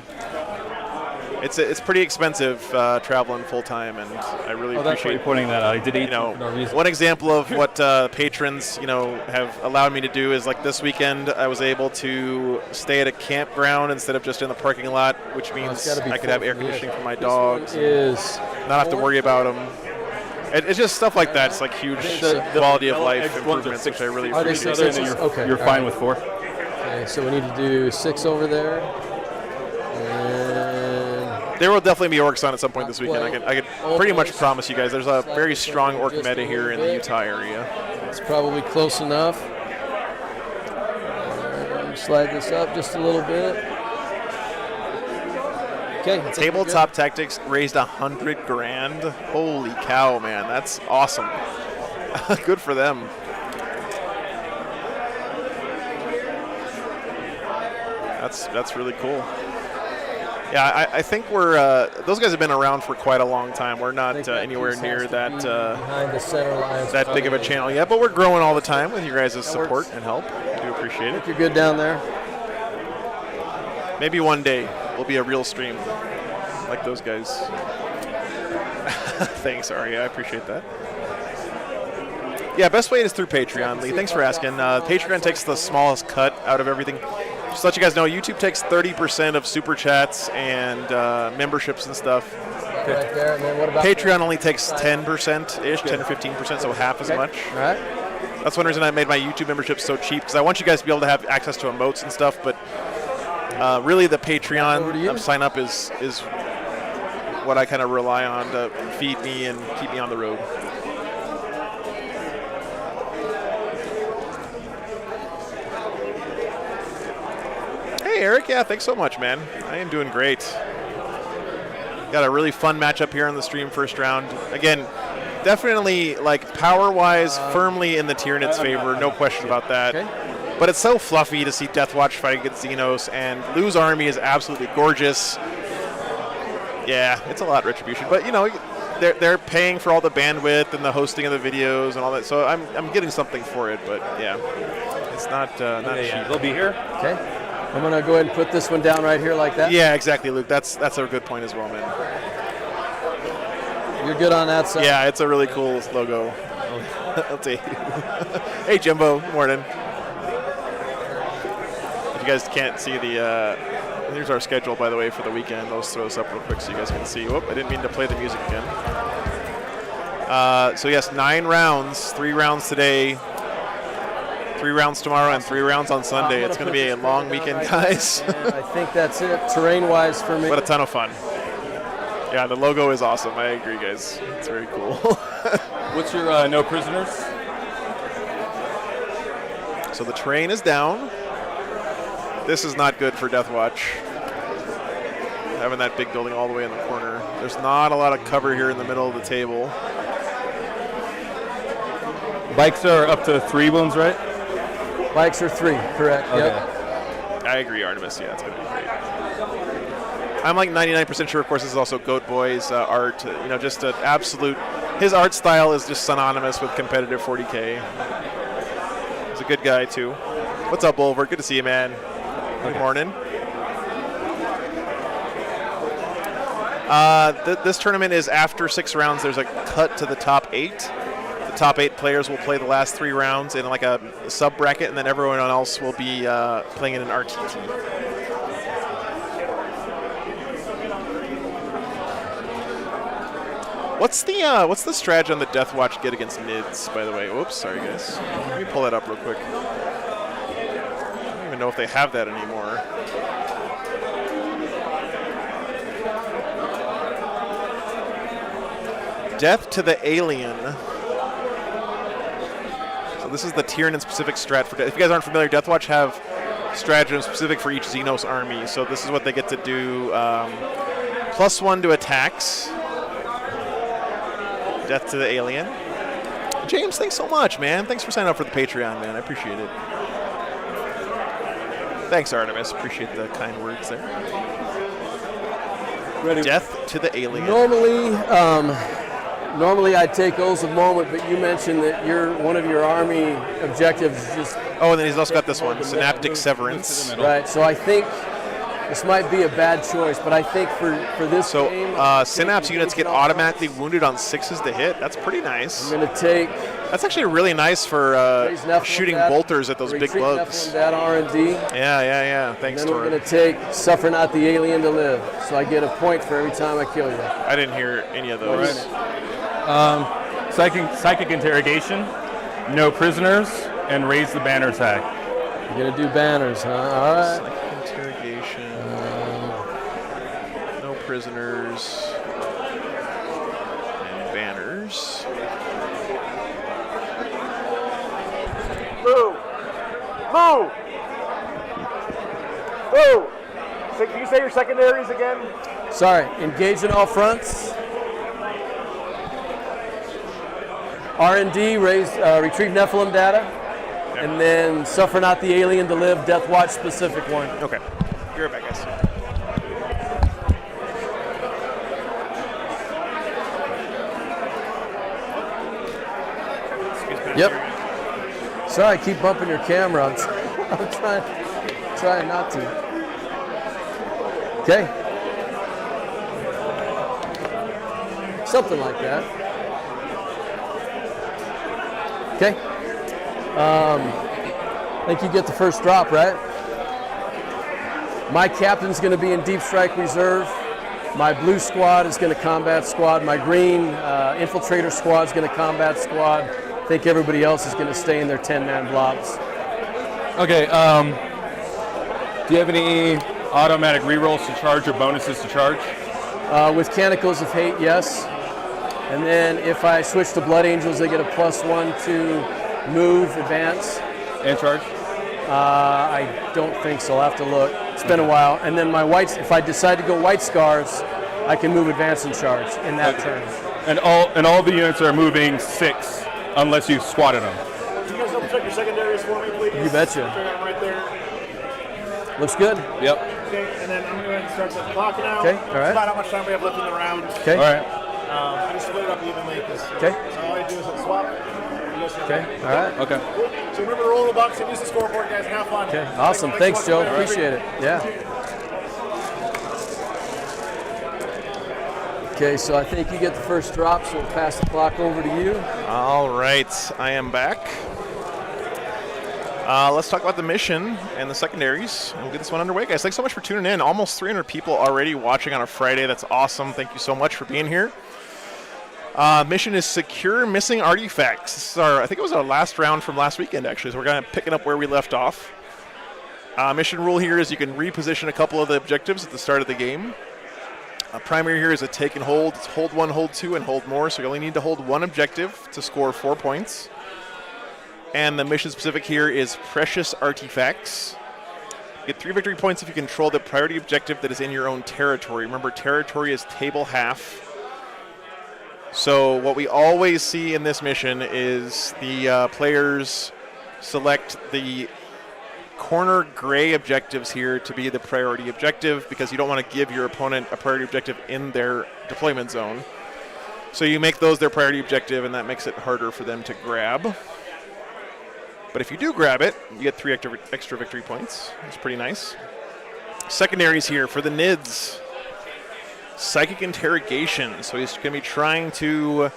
S1: It's pretty expensive traveling full time, and I really
S6: Oh, that's why
S1: appreciate
S6: you're pointing that out. I did eat
S1: you know,
S6: for no reason.
S1: one example of what patrons, have allowed me to do is like this weekend I was able to stay at a campground instead of just in the parking lot, which means I could have air conditioning for my dogs,
S4: Is
S1: not have to worry about them. It's just stuff like that. It's like huge quality of life improvements, which I really
S4: Are they
S1: appreciate.
S4: six
S6: You're,
S4: inches? Okay,
S6: you're
S4: all
S6: fine
S4: right.
S6: with 4.
S4: Okay, so we need to do 6 over there. And
S1: There will definitely be orcs on at some point this weekend.
S4: Well,
S1: I could pretty much
S4: almost
S1: promise you guys. There's a very
S4: just
S1: strong orc
S4: just
S1: meta
S4: a
S1: here in
S4: little
S1: the
S4: bit.
S1: Utah area.
S4: it's probably close enough. Slide this up just a little bit. Okay, I think we're
S1: Tabletop Tactics raised $100,000. Holy cow, man! That's awesome. Good for them. That's really cool. Yeah, I think we're those guys have been around for quite a long time. We're
S4: good.
S1: not
S4: I think that
S1: anywhere
S4: piece
S1: near
S4: has to
S1: that
S4: be behind the center lines.
S1: that big of a
S4: probably.
S1: channel yet, but we're growing all the time with your guys' support
S4: works.
S1: and help. I do appreciate it.
S4: You're good down there.
S1: Maybe one day will be a real stream like those guys. Thanks, Ari. I appreciate that. Yeah, best way is through Patreon, Lee. Thanks for asking. Patreon takes the smallest cut out of everything. Just to let you guys know, YouTube takes 30% of super chats and memberships and stuff.
S4: Right there. And then what about
S1: Patreon only takes 10%-ish, 10 or 15%, so half as much.
S4: All right.
S1: That's one reason I made my YouTube membership so cheap, because I want you guys to be able to have access to emotes and stuff, but really the
S4: Over to you.
S1: Patreon sign up is what I kind of rely on to feed me and keep me on the road. Hey, Eric. Yeah, thanks so much, man. I am doing great. Got a really fun matchup here on the stream first round. Again, definitely, like, power-wise, firmly in the Tyranids' favor. No question about that.
S4: Okay.
S1: But it's so fluffy to see Deathwatch fight against Xenos, and Lou's army is absolutely gorgeous. Yeah, it's a lot Retribution. But, they're paying for all the bandwidth and the hosting of the videos and all that. So I'm getting something for it, but, yeah. It's not cheap.
S6: They'll be here.
S4: Okay. I'm going to go ahead and put this one down right here like that.
S1: Yeah, exactly, Luke. That's a good point as well, man.
S4: You're good on that side.
S1: Yeah, it's a really cool logo. I'll take you. Hey, Jimbo. Good morning. If you guys can't see here's our schedule, by the way, for the weekend. I'll just throw this up real quick so you guys can see. Whoop, I didn't mean to play the music again. So, yes, 9 rounds, 3 rounds today, 3 rounds tomorrow, and 3 rounds on Sunday. It's going to be a long weekend, guys.
S4: I think that's it, terrain-wise for me.
S1: What a ton of fun. Yeah, the logo is awesome. I agree, guys. It's very cool.
S6: What's your no prisoners?
S1: So the train is down. This is not good for Deathwatch. Having that big building all the way in the corner. There's not a lot of cover here in the middle of the table.
S6: Bikes are up to 3 wounds, right?
S4: Bikes are 3, correct.
S6: Okay.
S4: Yep.
S1: I agree, Artemis. Yeah, it's going to be great. I'm like 99% sure, of course, this is also Goat Boy's art. Just an absolute... His art style is just synonymous with competitive 40k. He's a good guy, too. What's up, Bulver? Good to see you, man. Good morning. This tournament is after 6 rounds. There's a cut to the top 8. The top 8 players will play the last 3 rounds in like a sub-bracket, and then everyone else will be playing in an RTT. What's the strategy on the Deathwatch get against Nids, by the way? Oops, sorry, guys. Let me pull that up real quick. I don't even know if they have that anymore. Death to the Alien. So this is the Tyranid specific strat for Death. If you guys aren't familiar, Deathwatch have stratagems specific for each Xenos army. So this is what they get to do. +1 to attacks. Death to the Alien. James, thanks so much, man. Thanks for signing up for the Patreon, man. I appreciate it. Thanks, Artemis. Appreciate the kind words there.
S6: Ready.
S1: Death to the Alien.
S4: Normally I'd take O's of Moment, but you mentioned that one of your army objectives is just...
S1: Oh, and then he's also got this one, Synaptic Severance.
S4: Right, so I think This might be a bad choice, but I think for this game...
S1: Synapse units get automatically wounded on 6s to hit. That's pretty nice.
S4: I'm going to take...
S1: That's actually really nice for shooting bolters at those big bugs.
S4: That R&D.
S1: Yeah. Thanks,
S4: and then
S1: Tor.
S4: we're going to take Suffer Not the Alien to Live. So I get a point for every time I kill you.
S1: I didn't hear any of those.
S6: Psychic Interrogation, no prisoners, and raise the banner tag.
S4: You're going to do banners, huh? All right.
S1: Psychic Interrogation, no prisoners, and banners.
S2: Move! Move! Move! So can you say your secondaries again?
S4: Sorry, engage in all fronts. R&D, retrieve Nephilim data.
S1: Okay.
S4: And then Suffer Not the Alien to Live, Deathwatch specific one.
S1: Okay. Be right back, guys.
S4: Yep. Sorry, I keep bumping your camera. I'm trying not to. Okay. Something like that. Okay. I think you get the first drop, right? My captain's going to be in Deep Strike Reserve. My blue squad is going to combat squad. My green infiltrator squad is going to combat squad. I think everybody else is going to stay in their 10-man blobs.
S6: Okay, do you have any automatic rerolls to charge or bonuses to charge?
S4: With Canticles of Hate, yes. And then if I switch to Blood Angels, they get a +1 to move, advance.
S6: And charge?
S4: I don't think so. I'll have to look. It's been a while. And then my whites, if I decide to go White Scars, I can move, advance, and charge in that turn.
S6: And all the units are moving 6 unless you swatted them.
S2: Can you guys double check your secondaries for me, please?
S4: You betcha.
S2: Right there.
S4: Looks good.
S6: Yep.
S2: Okay, and then I'm going to go ahead and start the clock now.
S4: Okay, all right.
S2: That's about how much time we have left in the round.
S4: Okay.
S6: All right.
S2: I just split it up evenly.
S4: Okay.
S2: So all I do is hit swap.
S4: Okay, all right.
S6: Okay.
S2: So remember to roll the box and use the scoreboard, guys, and have fun.
S4: Okay, awesome. Thanks, Joe. Appreciate it. Yeah. Okay, so I think you get the first drop, so we'll pass the clock over to you.
S1: All right, I am back. Let's talk about the mission and the secondaries, and we'll get this one underway, guys. Thanks so much for tuning in. Almost 300 people already watching on a Friday. That's awesome. Thank you so much for being here. Mission is secure missing artifacts. This is I think it was our last round from last weekend, actually, so we're kind of picking up where we left off. Mission rule here is you can reposition a couple of the objectives at the start of the game. Primary here is a take and hold. It's hold 1, hold 2, and hold more, so you only need to hold one objective to score 4 points. And the mission specific here is precious artifacts. You get 3 victory points if you control the priority objective that is in your own territory. Remember, territory is table half. So what we always see in this mission is the players select the corner gray objectives here to be the priority objective, because you don't want to give your opponent a priority objective in their deployment zone. So you make those their priority objective, and that makes it harder for them to grab. But if you do grab it, you get 3 extra victory points. That's pretty nice. Secondaries here for the NIDS. Psychic Interrogation. So he's going to be trying to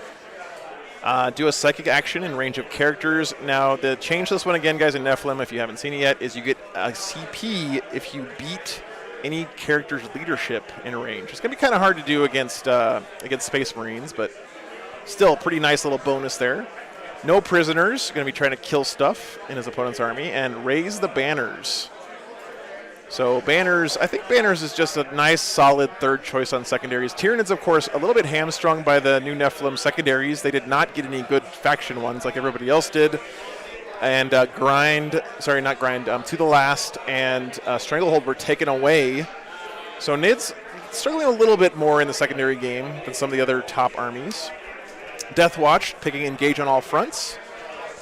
S1: do a psychic action in range of characters. Now, the change to this one again, guys, in Nephilim, if you haven't seen it yet, is you get a CP if you beat any character's leadership in range. It's going to be kind of hard to do against Space Marines, but still pretty nice little bonus there. No prisoners, going to be trying to kill stuff in his opponent's army, and raise the banners. So banners, I think banners is just a nice, solid third choice on secondaries. Tyranids, of course, a little bit hamstrung by the new Nephilim secondaries. They did not get any good faction ones like everybody else did. And To the Last and Stranglehold were taken away. So NID's struggling a little bit more in the secondary game than some of the other top armies. Deathwatch picking engage on all fronts.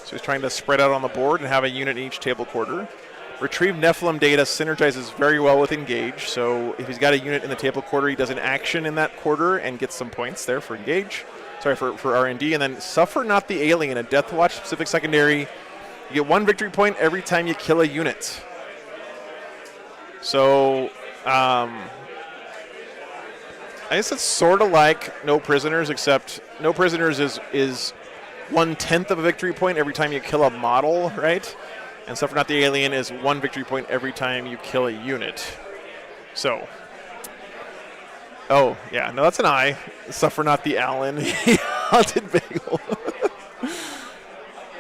S1: So he's trying to spread out on the board and have a unit in each table quarter. Retrieve Nephilim data synergizes very well with engage. So if he's got a unit in the table quarter, he does an action in that quarter and gets some points there for engage. Sorry, for R&D. And then Suffer Not the Alien, a Deathwatch specific secondary. You get 1 victory point every time you kill a unit. So I guess it's sort of like no prisoners, except no prisoners is 1/10 of a victory point every time you kill a model, right? And Suffer Not the Alien is 1 victory point every time you kill a unit. So, oh yeah, no, that's an I. Suffer Not the Allen. Haunted Bagel.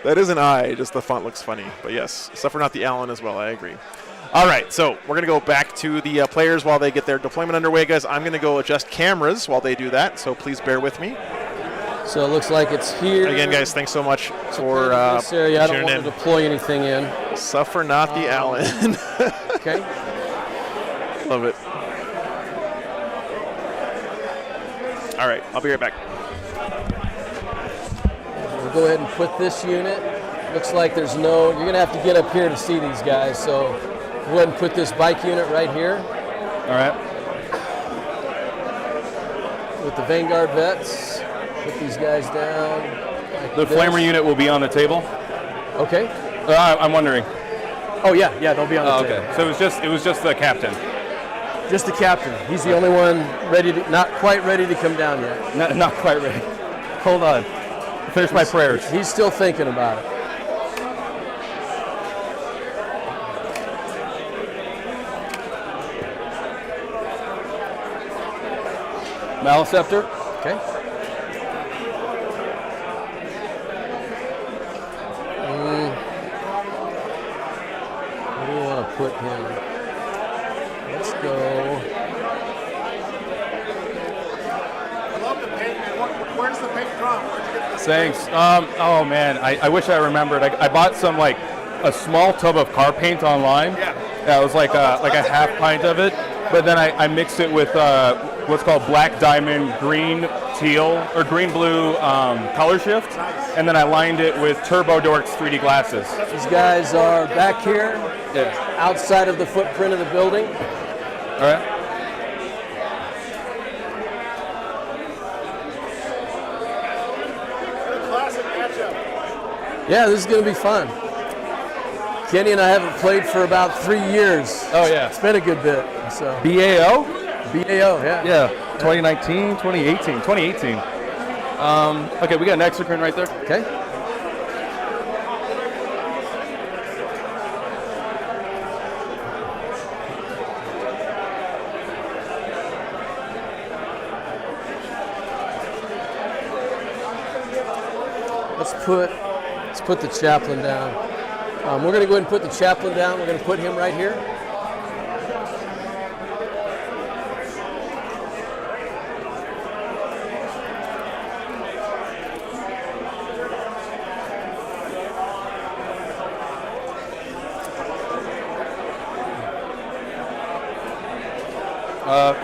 S1: That is an I, just the font looks funny. But yes, Suffer Not the Allen as well, I agree. All right, so we're going to go back to the players while they get their deployment underway, guys. I'm going to go adjust cameras while they do that, so please bear with me.
S4: So it looks like it's here.
S1: Again, guys, thanks so much for
S4: this area. I don't
S1: tuning
S4: want
S1: in.
S4: to deploy anything in.
S1: Suffer Not the Allen.
S4: Okay.
S1: Love it. All right, I'll be right back.
S4: We'll go ahead and put this unit. Looks like there's no, you're going to have to get up here to see these guys, so go ahead and put this bike unit right here.
S6: All right.
S4: With the Vanguard vets. Put these guys down. Like
S6: The
S4: this.
S6: flamer unit will be on the table.
S4: Okay.
S6: I'm wondering.
S4: Oh yeah, they'll be on the table.
S6: Okay. So it was just the captain.
S4: Just the captain. He's the only one not quite ready to come down yet.
S6: Not quite ready. Hold on. Finish my prayers.
S4: He's still thinking about it.
S6: Maliceptor.
S4: Okay. Where do we want to put him? Let's go.
S2: I love the paint, man. Where's the paint from? Where'd you get this?
S6: Thanks. Oh man, I wish I remembered. I bought some like a small tub of car paint online. Yeah, it was like a half pint of it, but then I mixed it with what's called black diamond, green teal or green blue color shift, and then I lined it with Turbo Dorks 3D glasses.
S4: These guys are back here,
S6: Yeah.
S4: outside of the footprint of the building.
S6: All right.
S2: Classic matchup.
S4: Yeah, this is going to be fun. Kenny and I haven't played for about 3 years.
S6: Oh yeah.
S4: It's been a good bit. So
S6: BAO.
S4: BAO, yeah.
S6: Yeah. 2019, 2018. Okay, we got an Exocrine right there.
S4: Okay. Let's put the chaplain down. We're going to go ahead and put the chaplain down. We're going to put him right here.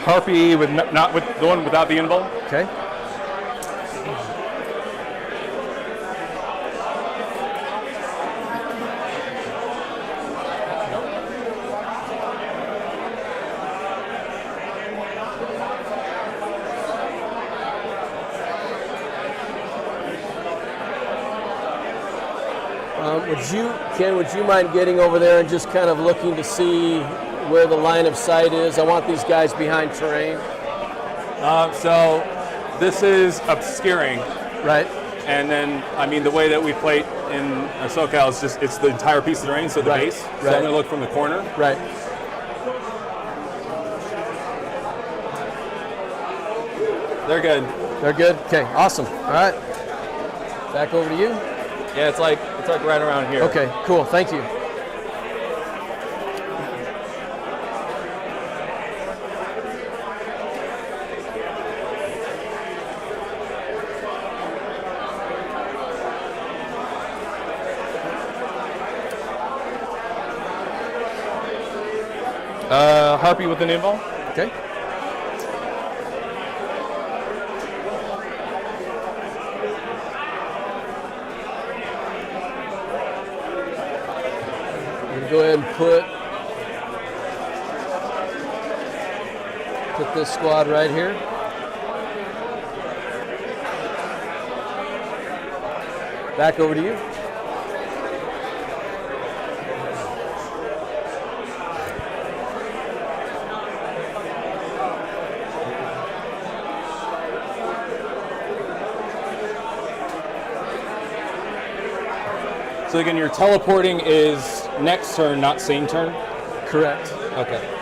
S6: Harpy with not with the one without the invul.
S4: Okay. Would you mind getting over there and just kind of looking to see where the line of sight is? I want these guys behind terrain.
S6: So this is obscuring,
S4: Right.
S6: and then I mean the way that we play in SoCal is just it's the entire piece of terrain, so the
S4: Right,
S6: base. So
S4: right.
S6: I'm gonna look from the corner.
S4: Right.
S6: They're good.
S4: They're good? Okay, awesome. All right. Back over to you.
S6: Yeah, it's like right around here.
S4: Okay, cool. Thank you.
S6: Harpy with an invul.
S4: Okay. Go ahead and put this squad right here. Back over to you.
S5: So again, your teleporting is next turn, not same turn?
S4: Correct.
S5: Okay.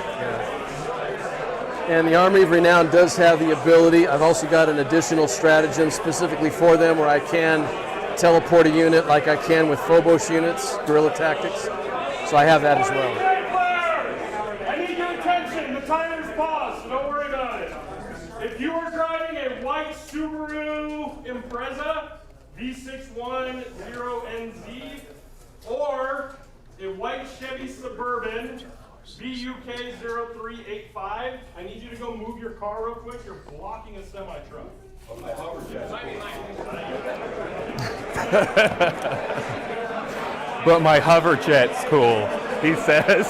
S4: And the Army of Renown does have the ability. I've also got an additional stratagem specifically for them where I can teleport a unit like I can with Phobos units, guerrilla tactics. So I have that as well.
S7: I need your attention. The timer's paused, so don't worry about it. If you are driving a white Subaru Impreza V610NZ or a white Chevy Suburban BUK0385, I need you to go move your car real quick. You're blocking a semi-truck. Oh, my hoverjet.
S6: But my hoverjet's cool, he says.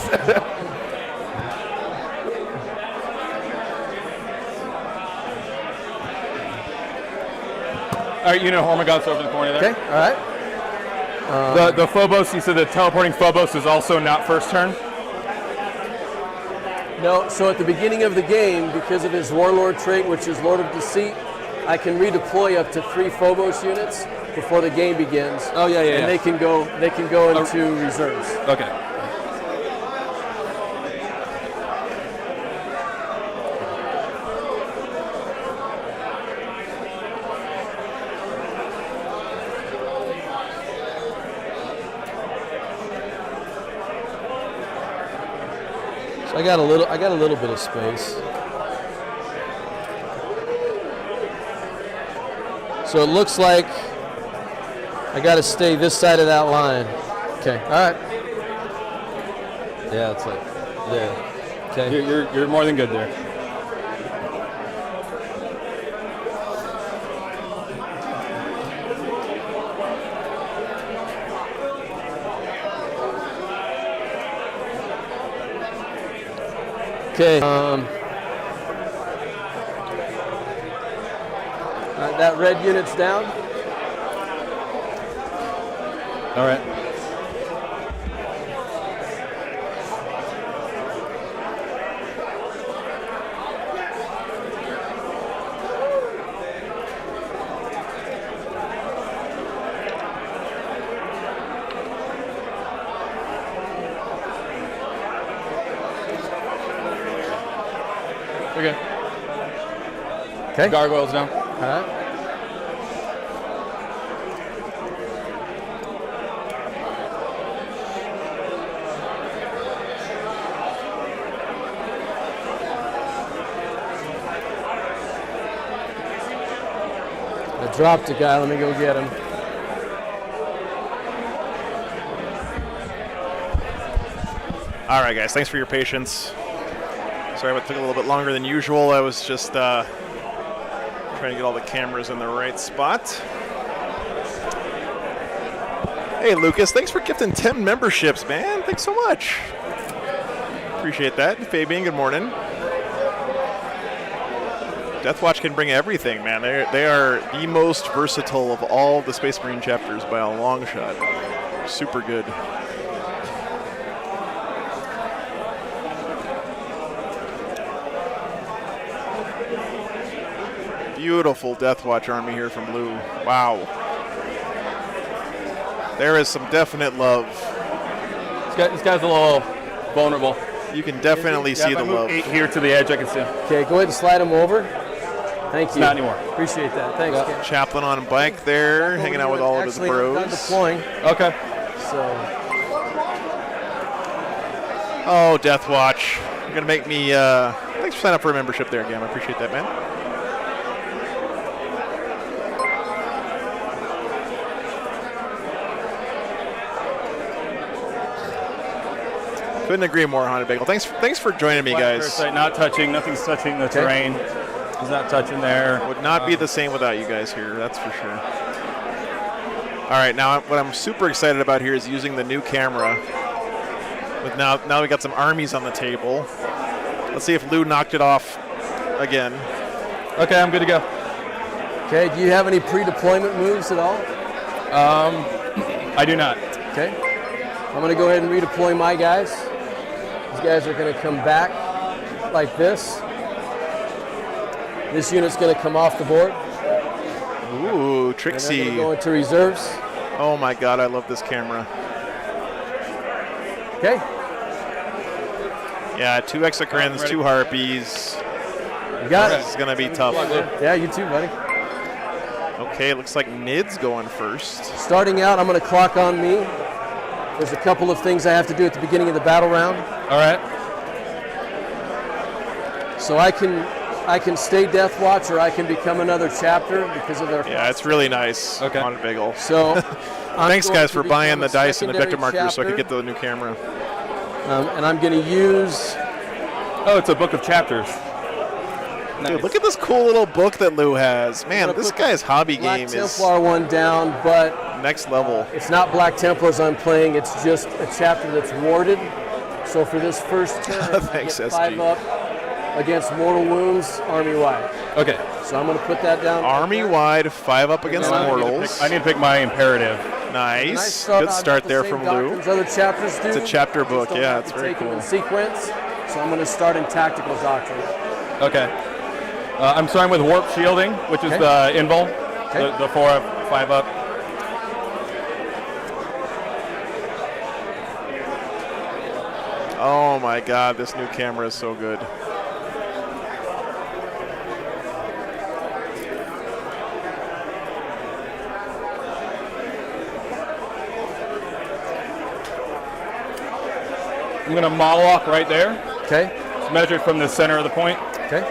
S5: All right, Hormagaud's over the corner there.
S4: Okay, all right.
S6: The Phobos, you said the teleporting Phobos is also not first turn?
S4: No, so at the beginning of the game, because of his Warlord trait, which is Lord of Deceit, I can redeploy up to 3 Phobos units before the game begins.
S5: Oh yeah.
S4: And they can go into reserves.
S5: Okay.
S4: So I got a little bit of space. So it looks like I got to stay this side of that line. Okay. All right. Yeah, it's like there. Okay.
S5: You're more than good there.
S4: Okay. That red unit's down.
S5: All right.
S4: Okay.
S5: Gargoyles down.
S4: All right. I dropped a guy. Let me go get him.
S1: All right, guys. Thanks for your patience. Sorry, it took a little bit longer than usual. I was just trying to get all the cameras in the right spot. Hey, Lucas, thanks for gifting 10 memberships, man. Thanks so much. Appreciate that. Fabian, good morning. Deathwatch can bring everything, man. They are the most versatile of all the Space Marine chapters by a long shot. Super good. Beautiful Deathwatch army here from Blue. Wow. There is some definite love.
S5: This guy's a little vulnerable.
S1: You can definitely see the love.
S6: 8 here to the edge, I can see him.
S4: Okay, go ahead and slide him over. Thank you.
S6: Not anymore.
S4: Appreciate that. Thanks. Ken.
S1: Chaplain on a bike there, hanging out with all of his
S4: Actually,
S1: bros.
S4: I'm done deploying.
S5: Okay.
S4: So
S1: Oh, Deathwatch. You're going to make me... thanks for signing up for a membership there again. I appreciate that, man. Couldn't agree more, Haunted Bagel. Thanks for joining me, guys.
S6: Parasite not touching, nothing's touching the terrain. He's not touching there.
S1: Would not be the same without you guys here, that's for sure. All right, now what I'm super excited about here is using the new camera. With now we got some armies on the table. Let's see if Lou knocked it off again.
S5: Okay, I'm good to go.
S4: okay, do you have any pre-deployment moves at all?
S5: I do not.
S4: Okay. I'm going to go ahead and redeploy my guys. These guys are going to come back like this. This unit's going to come off the board.
S1: Ooh,
S4: And they're
S1: Trixie.
S4: going to go into reserves.
S1: Oh my God, I love this camera.
S4: Okay.
S1: Yeah, 2 Exocrins, 2 Harpies.
S4: You got
S1: This is gonna be tough.
S4: Yeah, you too, buddy.
S1: Okay, looks like Nid's going first.
S4: Starting out, I'm going to clock on me. There's a couple of things I have to do at the beginning of the battle round.
S6: All right.
S4: So I can stay Deathwatch, or I can become another chapter because of their.
S1: Yeah, it's really nice.
S6: Okay.
S1: On Bagel.
S4: So
S1: Thanks, guys, for buying
S4: become
S1: the
S4: a
S1: dice and the vector
S4: secondary
S1: markers so I could
S4: chapter.
S1: get the new camera.
S4: And I'm going to use.
S6: Oh, it's a book of chapters.
S1: Dude, look at this cool little book that Lou has. Man,
S4: gonna
S1: this
S4: put
S1: guy's hobby
S4: Black
S1: game is
S4: Templar one down, but
S1: next level.
S4: it's not Black Templars I'm playing. It's just a chapter that's warded. So for this first turn,
S1: Thanks,
S4: I get
S1: SG.
S4: 5 up against mortal wounds, army-wide.
S6: Okay.
S4: So I'm going to put that down.
S1: Army-wide, 5 up against
S6: I need to
S1: mortals.
S6: I need to pick my imperative.
S1: Nice. Good start there from Lou.
S4: Other chapters do.
S1: It's a chapter book.
S4: Just don't
S1: Yeah,
S4: have
S1: it's
S4: to
S1: very
S4: take them
S1: cool.
S4: in sequence. So I'm going to start in tactical doctrine.
S6: Okay. I'm starting with Warp Shielding, which is
S4: Okay.
S6: the invul,
S4: Okay.
S6: the 4 up, 5 up.
S1: Oh my God, this new camera is so good.
S6: I'm going to Moloch right there.
S4: Okay.
S6: It's measured from the center of the point.
S4: Okay.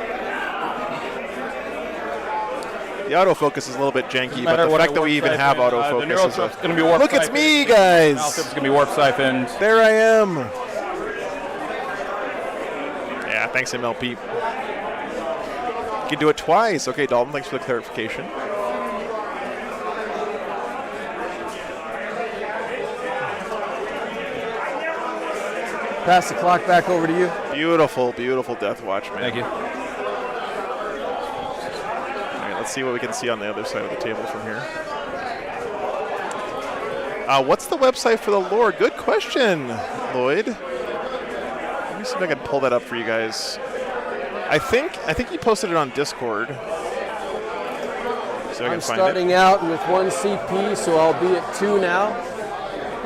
S1: The autofocus is a little bit janky, but
S6: Matter
S1: the
S6: what
S1: fact
S6: I
S1: that we
S6: warp
S1: even have
S6: siphon, the
S1: autofocus
S6: neural
S1: is
S6: trip's going to be warp
S1: Look, it's
S6: siphoned.
S1: me, guys.
S6: Maltrip's going to be warp siphoned.
S1: There I am. Yeah, thanks, MLP. You can do it twice. Okay, Dalton, thanks for the clarification.
S4: Pass the clock back over to you.
S1: Beautiful, beautiful Deathwatch, man.
S6: Thank you.
S1: All right, let's see what we can see on the other side of the table from here. What's the website for the lore? Good question, Lloyd. Let me see if I can pull that up for you guys. I think you posted it on Discord. So I can
S4: I'm
S1: find
S4: starting out with 1 CP, so I'll be at 2 now.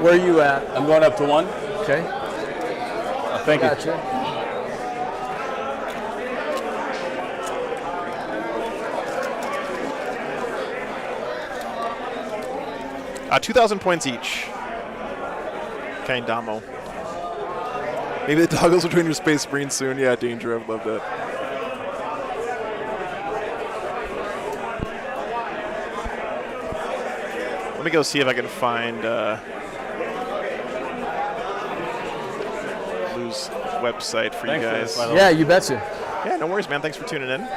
S4: Where are you at?
S6: I'm going up to 1.
S4: Okay.
S6: Thank you.
S4: Gotcha.
S1: it. 2,000 points each. Okay, Damo. Maybe the toggles between your Space Marines soon. Yeah, Danger. I've loved that. Let me go see if I can find Lou's website for
S6: Thanks
S1: you
S6: for
S1: guys.
S6: this, by the way.
S4: Yeah, you betcha.
S1: Yeah, no worries, man. Thanks for tuning in.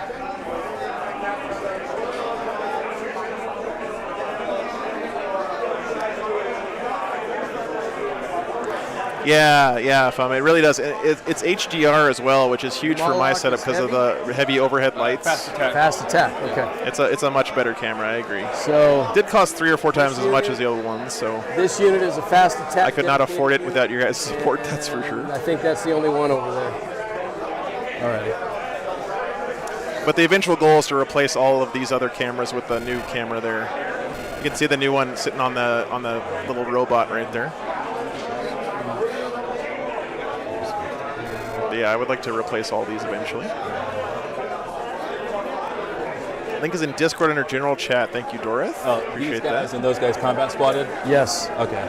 S1: Yeah, Fum. It really does. It's HDR as well, which is huge for my
S4: Moloch
S1: setup
S4: is
S1: because of the heavy overhead lights.
S6: Fast attack.
S4: Fast attack. Okay.
S1: It's a much better camera. I agree.
S4: So
S1: Did cost 3 or 4 times as much as the other ones, so
S4: this unit is a fast attack.
S1: I could not
S4: dedicated
S1: afford it
S4: unit.
S1: without your guys' support. That's for sure.
S4: I think that's the only one over there. All right.
S1: But the eventual goal is to replace all of these other cameras with the new camera there. You can see the new one sitting on the little robot right there. But yeah, I would like to replace all these eventually. Link is in Discord under general chat. Thank you, Dorith. Appreciate
S5: These guys
S1: that.
S5: and those guys combat squatted?
S4: Yes.
S5: Okay.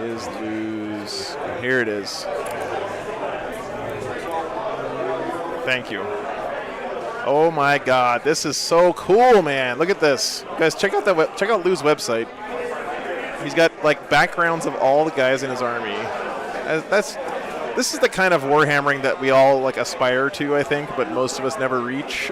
S1: Is lose. Here it is. Thank you. Oh my God, this is so cool, man! Look at this, guys. Check out Lou's website. He's got like backgrounds of all the guys in his army. This is the kind of warhammering that we all like aspire to, I think, but most of us never reach.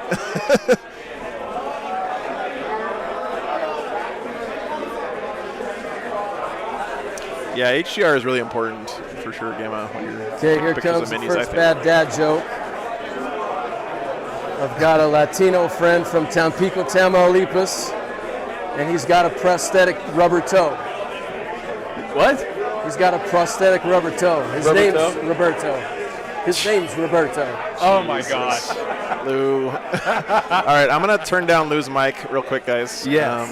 S1: Yeah, HDR is really important for sure, Gamma. When you're
S4: Okay,
S1: taking
S4: here
S1: pictures
S4: comes
S1: of
S4: the
S1: minis, I
S4: first
S1: think.
S4: bad dad joke. I've got a Latino friend from Tampico, Tamaulipas, and he's got a prosthetic rubber toe.
S5: What?
S4: He's got a prosthetic rubber toe. His
S5: Rubber
S4: name's
S5: toe?
S4: Roberto. His name's Roberto.
S6: Oh my gosh.
S1: Lou. All right, I'm going to turn down Lou's mic real quick, guys.
S5: Yes.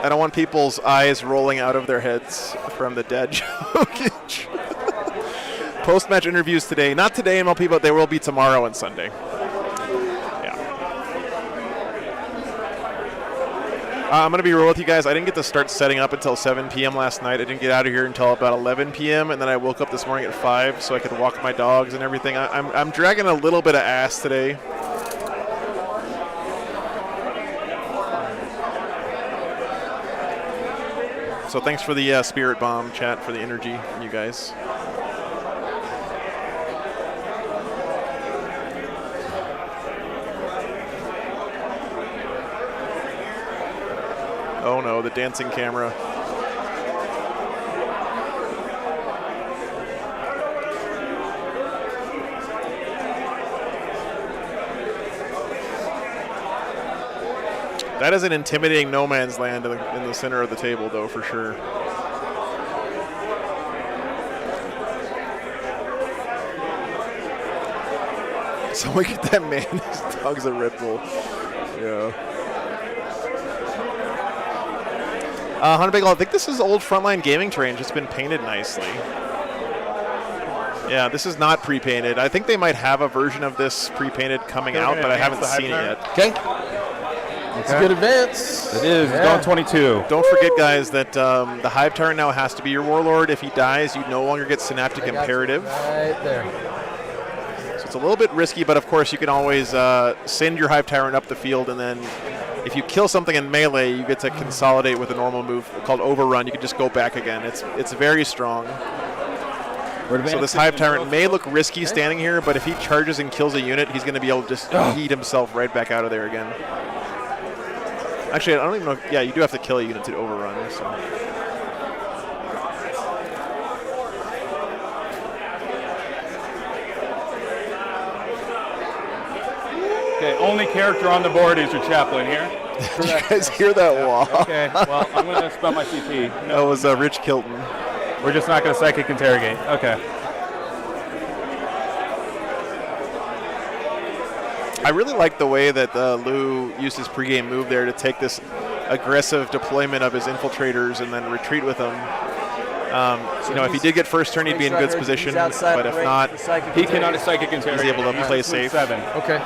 S1: I don't want people's eyes rolling out of their heads from the dad joke. Post-match interviews today. Not today, MLP, but they will be tomorrow and Sunday. Yeah. I'm going to be real with you guys. I didn't get to start setting up until 7 p.m. last night. I didn't get out of here until about 11 p.m., and then I woke up this morning at 5 so I could walk my dogs and everything. I'm dragging a little bit of ass today. So thanks for the spirit bomb chat, for the energy from you guys. Oh no, the dancing camera. That is an intimidating no man's land in the center of the table, though, for sure. Someone get that man his dog's a Red Bull. Yeah. Hunter Bagel, I think this is old Frontline Gaming terrain, just been painted nicely. Yeah, this is not pre-painted. I think they might have a version of this pre-painted coming out, but I haven't seen it yet.
S4: Okay. It's a good advance.
S5: It is.
S4: Yeah.
S5: It's going 22.
S1: Don't forget, guys, that the Hive Tyrant now has to be your Warlord. If he dies, you no longer get Synaptic Imperative.
S4: Right there.
S1: So it's a little bit risky, but of course you can always send your Hive Tyrant up the field, and then if you kill something in melee, you get to consolidate with a normal move called Overrun. You can just go back again. It's very strong. So this Hive Tyrant may look risky standing here, but if he charges and kills a unit, he's going to be able to just eat himself right back out of there again. Actually, I don't even know. Yeah, you do have to kill a unit to overrun. So.
S6: Okay, only character on the board is your chaplain here.
S1: Did you guys hear that wall?
S6: Okay, well, I'm going to spell my CP.
S1: That was Rich Kilton.
S6: We're just not going to psychic interrogate. Okay.
S1: I really like the way that Lou used his pregame move there to take this aggressive deployment of his infiltrators and then retreat with them. You know, if he did get first turn, he'd be in good position, but if not,
S6: He cannot psychic interrogate.
S1: he's able to play safe.
S6: 7.
S4: Okay.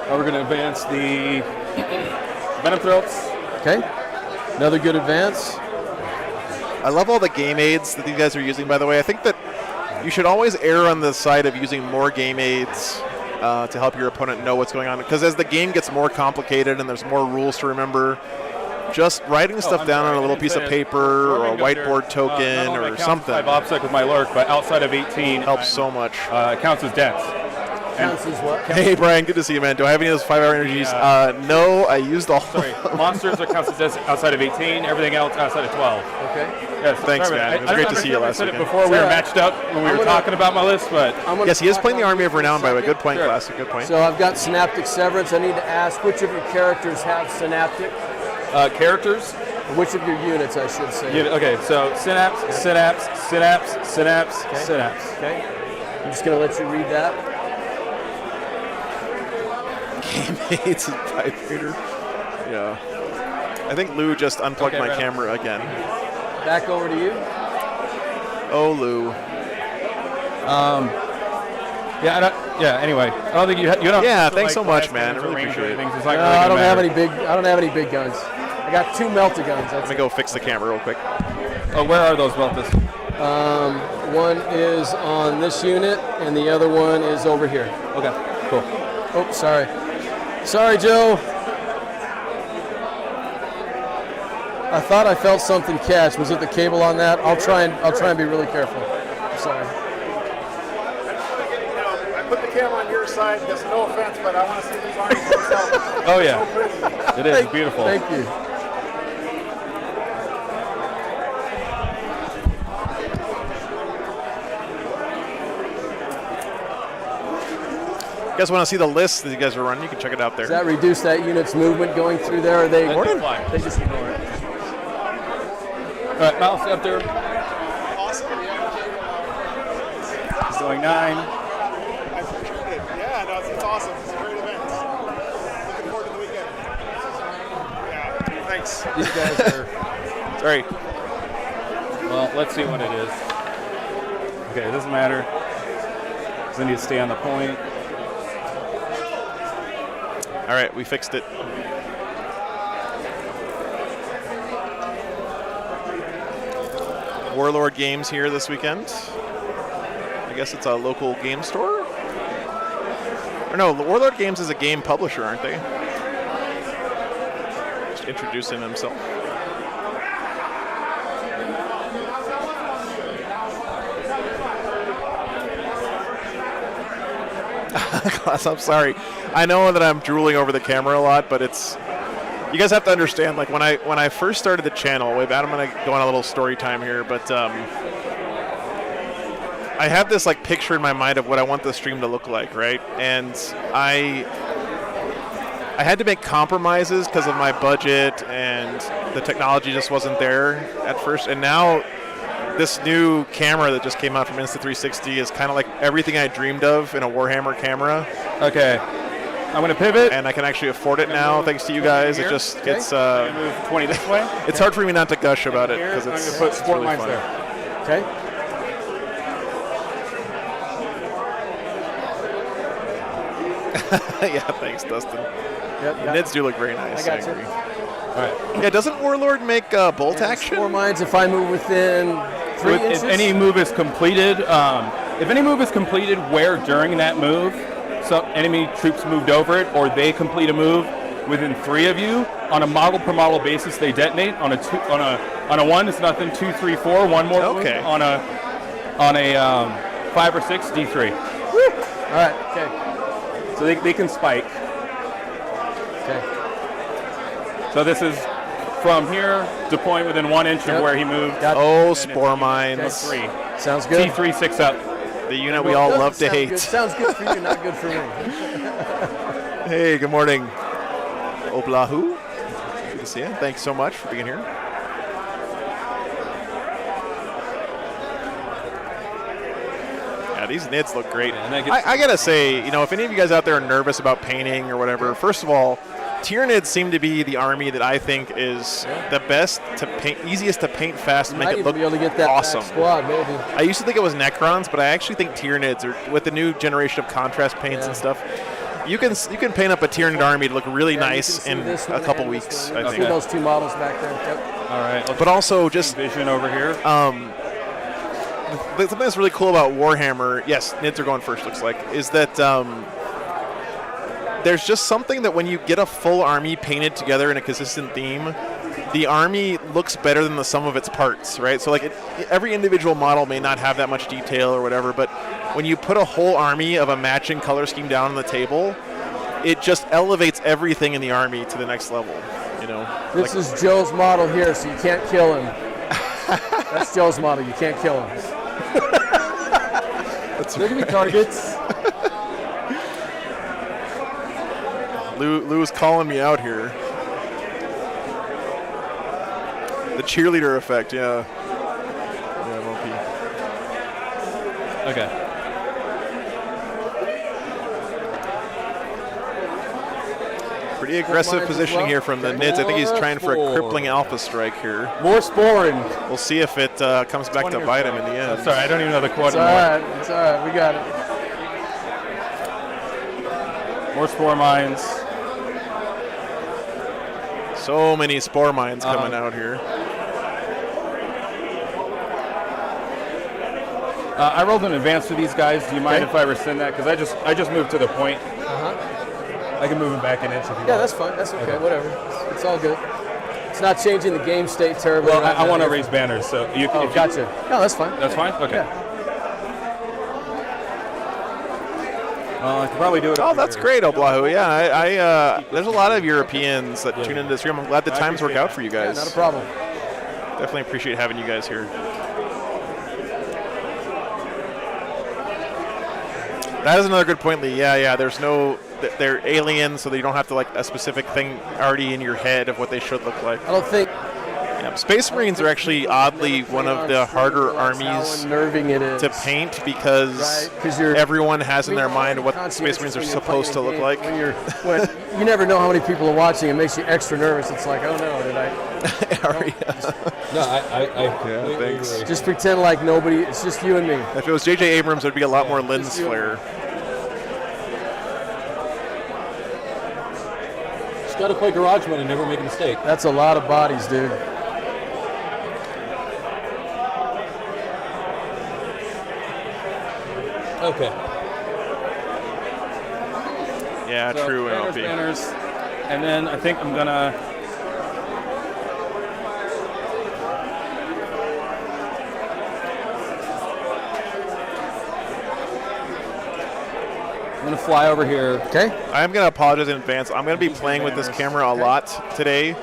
S6: Now we're going to advance the Venom Throats.
S4: Okay. Another good advance.
S1: I love all the game aids that these guys are using, by the way. I think that you should always err on the side of using more game aids to help your opponent know what's going on. Because as the game gets more complicated and there's more rules to remember, just writing stuff down on a little piece of paper or a whiteboard token or something
S6: 5 OPSEC with my lurk, but outside of 18
S1: helps so much.
S6: Counts as deaths.
S4: Counts as what?
S1: Hey, Brian, good to see you, man. Do I have any of those 5-hour energies? No, I used all.
S6: Sorry, monsters are counts as deaths outside of 18, everything else outside of 12.
S4: Okay.
S6: Yes,
S1: Thanks,
S6: sorry,
S1: man. It was great to see you last
S6: I said it
S1: weekend.
S6: before we were matched up when we were talking about my list, but
S1: Yes, he is playing the Army of Renown, by the way. Good point,
S6: Sure.
S1: Classic. Good point.
S4: So I've got Synaptic Severance. I need to ask which of your characters have Synaptic?
S6: characters.
S4: Or which of your units, I should say.
S6: Okay, so synapse, synapse, synapse, synapse, synapse.
S4: Okay. I'm just going to let you read that.
S1: Game aids and vibrator. Yeah. I think Lou just unplugged my camera again.
S4: Back over to you.
S1: Oh, Lou.
S6: Anyway, I don't think you don't.
S1: Yeah, thanks so much, man. I really appreciate it.
S6: It's like
S4: No, I don't have any big. I don't have any big guns. I got 2 melta guns.
S1: Let me go fix the camera real quick.
S6: Oh, where are those meltas?
S4: One is on this unit, and the other one is over here.
S6: Okay, cool.
S4: Oh, sorry. Sorry, Joe. I thought I felt something catch. Was it the cable on that? I'll try and be really careful. Sorry.
S2: I put the camera on your side. Just no offense, but I want to see these armies myself.
S6: Oh yeah, it is it's beautiful.
S4: Thank you.
S1: guys want to see the list that you guys are running, you can check it out there.
S4: Does that reduce that unit's movement going through there? Or they just ignore it?
S6: All right, mouse up there.
S2: Awesome.
S6: He's doing 9.
S2: I appreciate it. Yeah, no, it's awesome. It's a great event. Looking forward to the weekend. Yeah, thanks.
S6: These guys are.
S1: Sorry.
S6: Well, let's see what it is. Okay, it doesn't matter. Because I need to stay on the point.
S1: All right, we fixed it. Warlord Games here this weekend. I guess it's a local game store? Or no, Warlord Games is a game publisher, aren't they? Just introducing himself. Class, I'm sorry. I know that I'm drooling over the camera a lot, but it's, you guys have to understand, like when I first started the channel, wait, I'm gonna go on a little story time here, but I have this like picture in my mind of what I want the stream to look like, right? And I had to make compromises because of my budget, and the technology just wasn't there at first. And now this new camera that just came out from Insta360 is kind of like everything I dreamed of in a Warhammer camera.
S6: Okay. I'm going to pivot.
S1: And I can actually afford it now, thanks to you guys. It just, it's
S6: move 20 this way.
S1: It's hard for me not to gush about it because
S6: I'm
S1: it's,
S6: going to put
S1: it's
S6: sport
S1: really
S6: lines
S1: fun.
S6: there.
S4: Okay.
S1: Yeah, thanks, Dustin.
S4: Yep,
S1: The Nids do look very nice.
S4: I got you.
S1: agree.
S6: All right.
S1: Yeah, doesn't Warlord make bolt action?
S4: 4 mines if I move within 3 inches.
S6: If any move is completed, where during that move, some enemy troops moved over it, or they complete a move within 3 of you, on a model per model basis, they detonate. On a 1, it's nothing. 2, 3, 4, 1 more.
S1: Okay.
S6: Move. On a 5 or 6, D3.
S4: All right. Okay.
S6: So they can spike.
S4: Okay.
S6: So this is from here, deploying within 1 inch of where he moved.
S4: Got
S1: Oh, spore mines.
S6: 3.
S4: Sounds good.
S6: T3, 6 up.
S1: The unit we all
S4: Doesn't
S1: love to
S4: sound
S1: hate.
S4: good. Sounds good for you, not good for me.
S1: Hey, good morning. Oblahu. Good to see you. Thanks so much for being here. Yeah, these Nids look great.
S6: and that gets-
S1: I gotta say, you know, if any of you guys out there are nervous about painting or whatever, first of all, Tyranids seem to be the army that I think is the best to paint, easiest to paint fast and make
S4: Might
S1: it
S4: even
S1: look
S4: be able to get that
S1: awesome.
S4: back squad, maybe.
S1: I used to think it was Necrons, but I actually think Tyranids are, with the new generation of contrast paints and stuff, you can paint up a Tyranid army to look really
S4: Yeah, you can
S1: nice
S4: see
S1: in
S4: this
S1: a
S4: one
S1: couple
S4: and this
S1: weeks,
S4: one.
S1: I
S4: You
S1: think.
S4: see those 2 models back there? Yep.
S6: All right.
S1: But also just
S6: Vision over here.
S1: something that's really cool about Warhammer, yes, Nids are going first, looks like, is that there's just something that when you get a full army painted together in a consistent theme, the army looks better than the sum of its parts, right? So like every individual model may not have that much detail or whatever, but when you put a whole army of a matching color scheme down on the table, it just elevates everything in the army to the next level, you know?
S4: This is Joe's model here, so you can't kill him. That's Joe's model. You can't kill him. Look at me targets.
S1: Lou's calling me out here. The cheerleader effect, yeah. Yeah, MOP.
S6: Okay.
S1: Pretty aggressive
S4: mines as
S1: positioning
S4: well.
S1: here from the
S4: Okay.
S1: Nids. I think he's trying for a
S6: Four.
S1: crippling alpha strike here.
S4: More sporing.
S1: We'll see if it comes back to bite him in the end.
S6: Sorry, I don't even know the quad
S4: It's all
S6: anymore.
S4: right. It's all right. We got it.
S6: More spore mines.
S1: So many spore mines coming out here.
S6: I rolled an advance for these guys. Do you mind if I rescind that? Because I just moved to the point. I can move him back an inch if you want.
S4: Yeah, that's fine. That's okay. Whatever. It's all good. It's not changing the game state terribly.
S6: Well,
S4: right
S6: I
S4: now.
S6: want to raise banners, so you.
S4: Oh,
S6: if you-
S4: gotcha. No, that's fine.
S6: That's fine. Okay.
S4: Yeah.
S6: I could probably do it.
S1: Oh,
S6: over
S1: that's
S6: here.
S1: great, Oblahu. Yeah, I there's a lot of Europeans that tune into this stream. I'm glad the times work out for you guys.
S4: Not a problem.
S1: Definitely appreciate having you guys here. That is another good point, Lee. Yeah. There's no, they're alien, so you don't have to like a specific thing already in your head of what they should look like.
S4: I don't think.
S1: Yeah, Space Marines are actually oddly one of the harder armies
S4: unnerving it is
S1: to paint because everyone has in their mind what Space Marines are supposed to look like.
S4: When you never know how many people are watching, it makes you extra nervous. It's like, oh no, did I?
S5: No, I
S1: thanks.
S4: Just pretend like nobody. It's just you and me.
S1: If it was J.J. Abrams, there'd be a lot more lens flare.
S5: Just gotta play garage mode and never make a mistake.
S4: That's a lot of bodies, dude.
S5: Okay.
S1: Yeah,
S6: So,
S1: true
S6: banners,
S1: NLP.
S6: banners, and then I think I'm gonna. Fly over here.
S4: Okay.
S1: I'm going to apologize in advance. I'm going to be playing with this camera a lot today.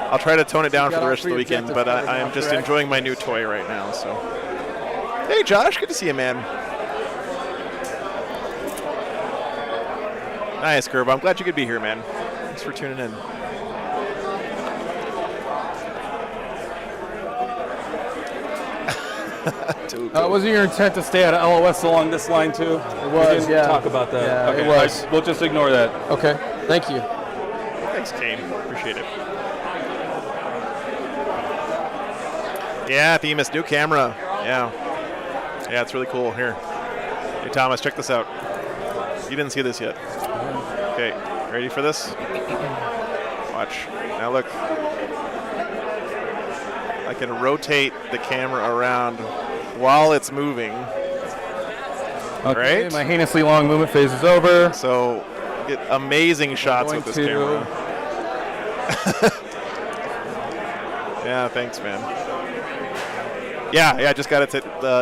S1: I'll try to tone it down for the rest of the weekend, but I am just enjoying my new toy right now. So, hey, Josh, good to see you, man. Nice, Curb. I'm glad you could be here, man. Thanks for tuning in.
S6: Wasn't your intent to stay at LOS along this line too?
S4: It was, yeah.
S6: Talk about that.
S4: Yeah,
S6: okay,
S4: it was.
S6: we'll just ignore that.
S4: Okay, thank you.
S1: Thanks, Kane. Appreciate it. Yeah, Themis, new camera. Yeah, it's really cool. Here. Hey, Thomas, check this out. You didn't see this yet. Okay, ready for this? Watch. Now look. I can rotate the camera around while it's moving.
S6: Okay,
S1: right?
S6: my heinously long movement phase is over.
S1: So, get amazing shots with this camera. Yeah, thanks, man. Yeah, I just got it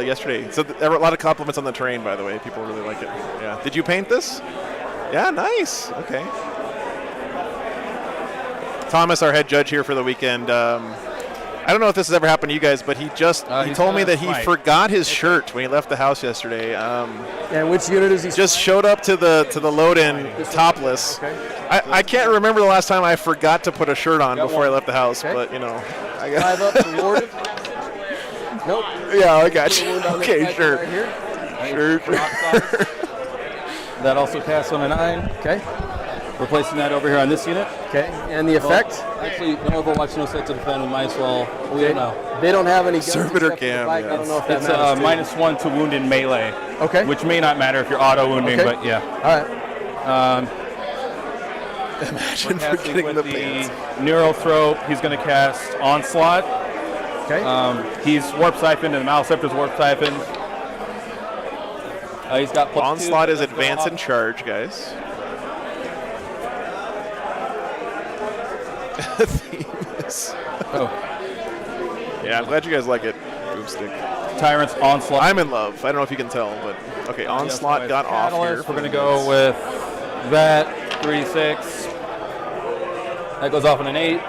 S1: yesterday. So there were a lot of compliments on the terrain, by the way. People really like it. Yeah. Did you paint this? Yeah, nice. Okay. Thomas, our head judge here for the weekend. I don't know if this has ever happened to you guys, but he told me that he forgot his shirt when he left the house yesterday.
S4: And which unit is he?
S1: Just showed up to the load-in topless.
S4: Okay.
S1: I can't remember the last time I forgot to put a shirt on before I left the house, but you know. I got
S4: 5 up rewarded. Nope.
S1: Yeah, I got you. Okay, sure.
S4: Right here.
S1: Sure.
S6: That also casts on a 9.
S4: Okay.
S6: Replacing that over here on this unit.
S4: Okay. And the effect?
S5: Actually, no Overwatch, no set to defend. We might as well. We don't know.
S4: They don't have any guns
S1: Servitor
S4: except for the
S1: cam,
S4: bike.
S1: yeah.
S4: I don't know if that
S6: It's
S4: matters.
S6: -1 to wound in melee.
S4: Okay.
S6: Which may not matter if you're auto wounding,
S4: Okay.
S6: but yeah.
S4: All right.
S1: Imagine
S6: Casting
S1: forgetting
S6: with
S1: the
S6: the
S1: pants.
S6: Neurothrope, he's going to cast Onslaught.
S4: Okay.
S6: He's Warp Siphon and the Maleceptor's Warp Siphon. He's got +2.
S1: Onslaught is
S6: That's
S1: advance
S6: going
S1: and charge, guys. Themes.
S6: Oh.
S1: Yeah, I'm glad you guys like it. Boomstick.
S6: Tyrant's Onslaught.
S1: I'm in love. I don't know if you can tell, but okay, Onslaught got off here.
S6: We're going to go with that 3-6. That goes off in an 8.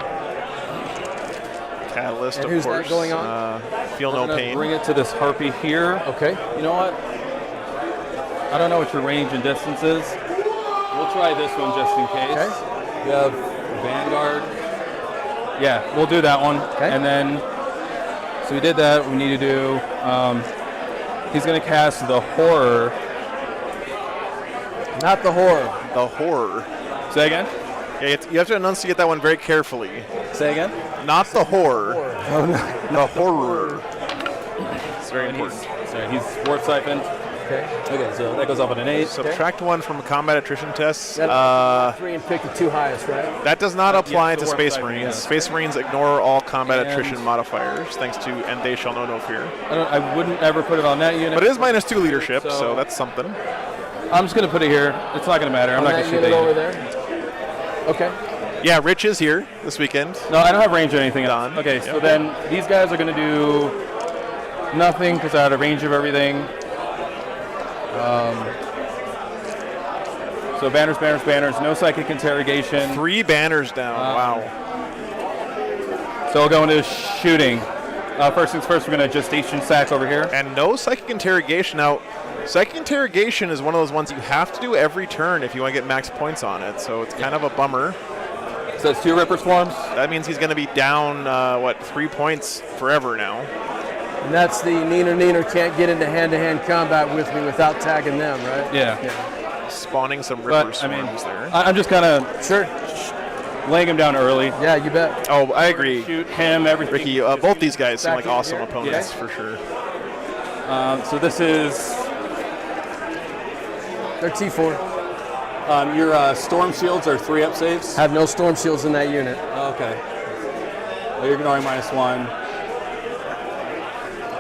S1: Catalyst,
S4: And
S1: of
S4: who's
S1: course.
S4: that going on?
S1: Feel
S6: I'm
S1: no
S6: gonna
S1: pain.
S6: bring it to this Harpy here.
S4: Okay.
S6: You know what? I don't know what your range and distance is. We'll try this one just in case.
S4: Okay.
S6: We have Vanguard. Yeah, we'll do that one.
S4: Okay.
S6: And then, so we did that. We need to do, he's going to cast the Horror.
S4: Not the horror.
S1: The horror.
S6: Say again?
S1: Yeah, you have to enunciate that one very carefully.
S6: Say again?
S1: Not the horror.
S4: Oh, no.
S1: The horror. It's very important.
S6: He's Warp Siphon.
S4: Okay.
S6: Okay, so that goes off at an 8.
S1: Subtract 1 from combat attrition tests.
S4: 3 and pick the 2 highest, right?
S1: That does not apply
S6: the
S1: to
S6: Warp
S1: Space
S6: Siphon,
S1: Marines.
S6: yeah.
S1: Space Marines ignore all combat
S6: And-
S1: attrition modifiers, thanks to And They Shall Know No Fear.
S6: I wouldn't ever put it on that unit.
S1: But it is -2 leadership, so
S6: So-
S1: that's something.
S6: I'm just going to put it here. It's not going to matter. I'm
S4: On
S6: not
S4: that
S6: going to shoot
S4: unit
S6: that
S4: over
S6: unit.
S4: there. Okay.
S1: Yeah, Rich is here this weekend.
S6: No, I don't have range or anything else.
S1: Done.
S6: Okay, so
S1: Yep.
S6: then these guys are going to do nothing because they're out of range of everything. So banners, banners, banners. No psychic interrogation.
S1: 3 banners down. Wow.
S6: So we'll go into shooting. First things first, we're going to gestation sacks over here.
S1: And no Psychic Interrogation. Now, Psychic Interrogation is one of those ones you have to do every turn if you want to get max points on it, so it's kind of a bummer.
S6: So it's 2 Ripper Swarms.
S1: That means he's going to be down, 3 points forever now.
S4: And that's the Neener can't get into hand-to-hand combat with me without tagging them, right?
S6: Yeah.
S1: Spawning some Ripper
S6: But, I mean,
S1: Swarms there.
S6: I'm just kind of
S4: Sure.
S6: laying him down early.
S4: Yeah, you bet.
S1: Oh, I agree.
S6: Shoot him, everything.
S1: Ricky, both these guys seem
S4: Back
S1: like
S4: in
S1: awesome
S4: here.
S1: opponents
S4: Yeah.
S1: for sure.
S6: So this is
S4: They're T4.
S5: Your Storm Shields are 3-up saves.
S4: Have no storm shields in that unit.
S5: Okay. Well, you're ignoring -1.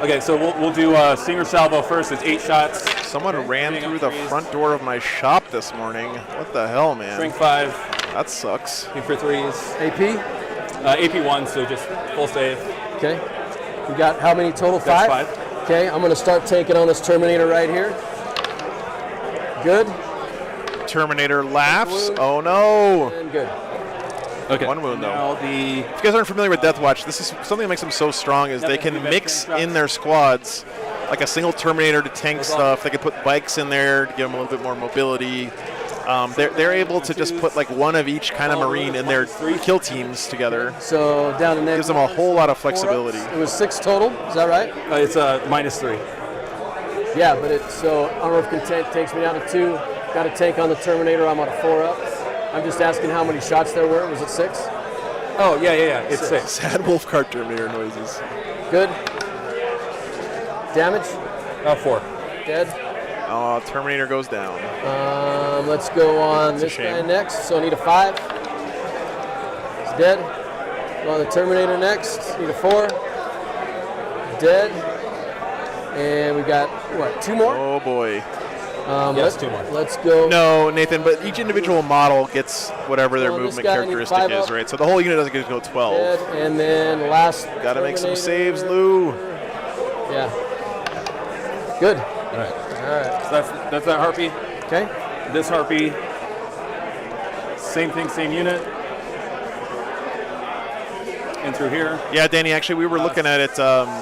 S5: Okay, so we'll do Stinger Salvo first. It's 8 shots.
S1: Someone ran
S5: Hitting
S1: through
S5: up
S1: the
S5: threes.
S1: front door of my shop this morning. What the hell, man?
S5: Strength 5.
S1: That sucks.
S5: Looking for 3s.
S4: AP?
S5: AP 1, so just full save.
S4: Okay. We got how many total?
S5: That's
S4: 5?
S5: 5.
S4: Okay, I'm going to start taking on this Terminator right here. Good.
S1: Terminator laughs. Oh no!
S4: And good.
S6: okay.
S1: One wound though.
S5: Now the
S1: If you guys aren't familiar with Deathwatch, this is something that makes them so strong is they can mix in their squads like a single Terminator to tank stuff. They can put bikes in there to give them a little bit more mobility. They're able to just put like one of each kind of Marine in their kill teams together.
S4: So down to next.
S1: Gives them a whole lot of flexibility.
S4: It was 6 total. Is that right?
S5: it's -3.
S4: Yeah, but so Armor of Content takes me down to 2. Got a tank on the Terminator. I'm on a 4-up. I'm just asking how many shots there were. Was it 6?
S5: Oh yeah. It's 6.
S1: Sad wolf cart Terminator noises.
S4: Good. Damage?
S5: 4.
S4: Dead.
S1: Terminator goes down.
S4: Let's go on
S1: That's a
S4: this guy
S1: shame.
S4: next. So I need a 5. He's dead. Go on the Terminator next. Need a 4. Dead. And we got, what, 2 more?
S1: Oh boy.
S5: Yes, 2 more.
S4: Let's go.
S1: No, Nathan, but each individual model gets whatever their
S4: Well, this
S1: movement
S4: guy, I need
S1: characteristic
S4: 5
S1: is,
S4: up.
S1: right? So the whole unit doesn't get to go 12.
S4: Dead. And then last.
S1: Gotta make some
S4: Terminator.
S1: saves, Lou.
S4: Yeah. Good.
S5: All right.
S4: All right.
S5: So that's that Harpy.
S4: Okay.
S5: This Harpy, same thing, same unit. And through here,
S1: Yeah, Danny, actually, we were looking at it.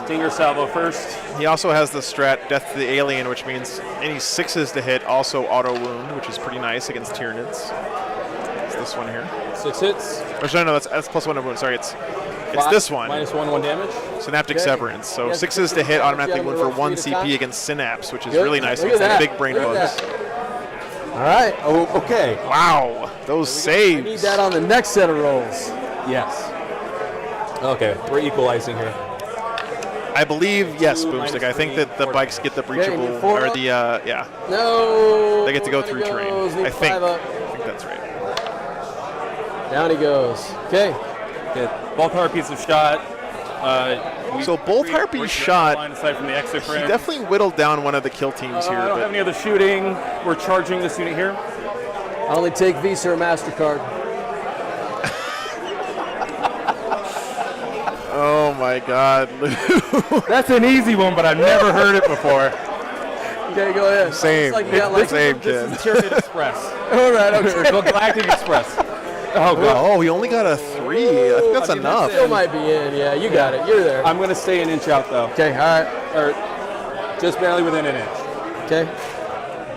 S5: Stinger Salvo first.
S1: He also has the strat Death to the Alien, which means any 6s to hit also auto wound, which is pretty nice against Tyranids. It's this one here.
S5: 6 hits.
S1: Or sorry, no, that's +1 to wound. Sorry, it's
S5: 5,
S1: this one.
S5: -1 damage.
S1: Synaptic
S4: Okay.
S1: Severance. So
S4: Yes,
S1: 6s to hit automatically
S4: yeah,
S1: wound for
S4: roll
S1: 1
S4: 3 at a
S1: CP
S4: time.
S1: against Synapse, which is
S4: Good.
S1: really nice
S4: Look at
S1: against the
S4: that.
S1: big brain
S4: Look at
S1: bugs.
S4: that. All right.
S5: Oh, okay.
S1: Wow, those
S4: I need
S1: saves.
S4: that on the next set of rolls.
S5: Yes. Okay, we're equalizing here.
S1: I believe, yes,
S5: 2,
S1: Boomstick. I think that the
S5: -3,
S1: bikes get the breachable,
S4: need 4
S1: or
S4: up.
S1: the, yeah,
S4: No.
S1: they get to go
S4: Down
S1: through
S4: he
S1: terrain.
S4: goes. Need
S1: I think
S4: 5 up.
S1: that's right.
S4: Down he goes. Okay.
S5: Okay, both Harpies have shot.
S1: So both Harpies shot.
S5: Line aside from the exit
S1: He
S5: frame.
S1: definitely whittled down one of the kill teams
S5: I
S1: here,
S5: don't have
S1: but
S5: any other shooting. We're charging this unit here.
S4: I only take Visa or MasterCard.
S1: oh my God, Lou.
S6: That's an easy one, but I've never heard it before.
S4: Okay, go ahead.
S1: Same.
S4: It's like you got like,
S1: Same,
S5: This
S1: kid.
S5: is Tyranid Express.
S4: all right, okay.
S5: Or Galactic Express.
S1: Oh God! Oh, he only got a 3. I think that's
S5: I mean,
S1: enough.
S4: Still might be in. Yeah, you got it. You're there.
S5: I'm going to stay an inch out though,
S4: Okay, all right.
S5: or just barely within an inch.
S4: Okay.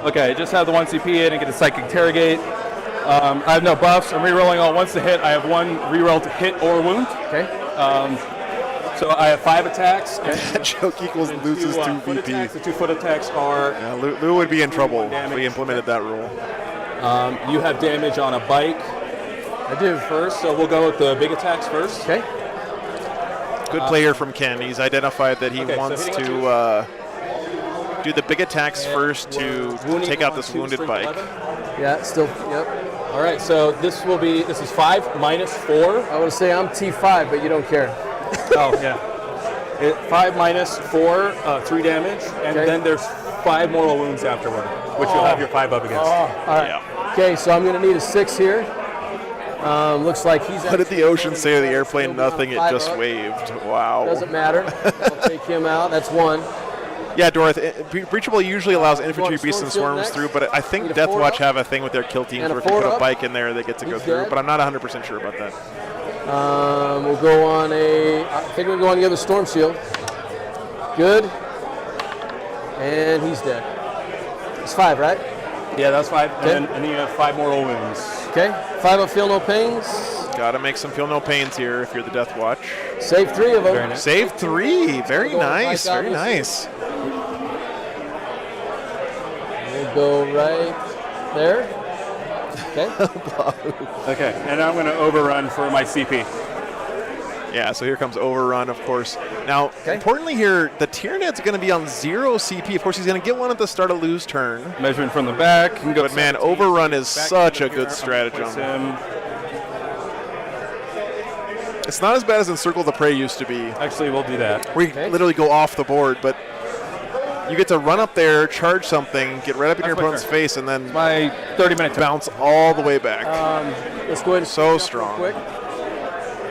S5: Okay, just have the 1 CP in and get a Psychic Interrogate. I have no buffs. I'm rerolling all once to hit. I have 1 reroll to hit or wound.
S4: Okay.
S5: So I have 5 attacks. And
S1: That joke equals
S5: and
S1: loses 2
S5: foot attacks.
S1: VP.
S5: The 2 foot attacks are
S1: Yeah, Lou would be in trouble if
S5: damage.
S1: we implemented that rule.
S5: you have damage on a bike
S4: I do.
S5: first, so we'll go with the big attacks first.
S4: Okay.
S1: Good player from Ken. He's identified that he
S5: Okay, so
S1: wants
S5: hitting
S1: to do the big attacks first to
S5: Wounding
S1: take out
S5: on
S1: this
S5: 2,
S1: wounded
S5: strength
S1: bike.
S5: 11.
S4: Yeah, still. Yep.
S5: All right, so this is 5 -4.
S4: I want to say I'm T5, but you don't care.
S5: Oh, yeah. 5 -4, 3 damage, and
S4: Okay.
S5: then there's 5 mortal wounds afterward, which you'll have your 5 up against.
S4: All right.
S1: Yeah.
S4: Okay, so I'm going to need a 6 here. Looks like he's.
S1: What did the ocean say to the airplane?
S4: Still
S1: Nothing. It
S4: 5
S1: just
S4: up.
S1: waved. Wow.
S4: Doesn't matter. I'll take him out. That's 1.
S1: Yeah, Dorothy. Breachable usually allows infantry,
S4: want
S1: beasts, and
S4: Storm Shield
S1: swarms
S4: next?
S1: through, but I think
S4: Need a 4
S1: Deathwatch
S4: up?
S1: have a thing with their kill teams
S4: And a
S1: where if you
S4: 4
S1: put a
S4: up?
S1: bike in there, they get to go
S4: He's
S1: through.
S4: dead.
S1: But I'm not 100% sure about that.
S4: We'll go on I think we're going to give a storm shield. Good. And he's dead. It's 5, right?
S6: Yeah, that's 5.
S4: Okay.
S6: And then you have 5 mortal wounds.
S4: Okay. 5 of feel no pains.
S1: Gotta make some feel no pains here if you're the Deathwatch.
S4: Save 3 of them.
S6: Very nice.
S1: Save 3. Very
S4: We'll go with
S1: nice.
S4: Mike,
S1: Very
S4: obviously.
S1: nice.
S4: We'll go right there. Okay.
S6: Okay, and I'm going to overrun for my CP.
S1: Yeah, so here comes Overrun, of course. Now, importantly here, the Tyranid's going to be on 0 CP. Of course, he's going to get one at the start of Lou's turn.
S6: Measuring from the back. Can go
S1: But man,
S6: 17.
S1: Overrun is
S6: Back
S1: such
S6: to
S1: a
S6: the
S1: good
S6: mirror.
S1: stratagem.
S6: Place him.
S1: It's not as bad as Encircle the Prey used to be.
S6: Actually, we'll do that.
S1: Where you literally go off the board, but you get to run up there, charge something, get right up in your
S6: That's my
S1: opponent's
S6: turn.
S1: face, and then
S6: My 30-minute turn.
S1: bounce all the way back.
S4: Let's go ahead and
S1: So
S4: speed up real
S1: strong.
S4: Quick.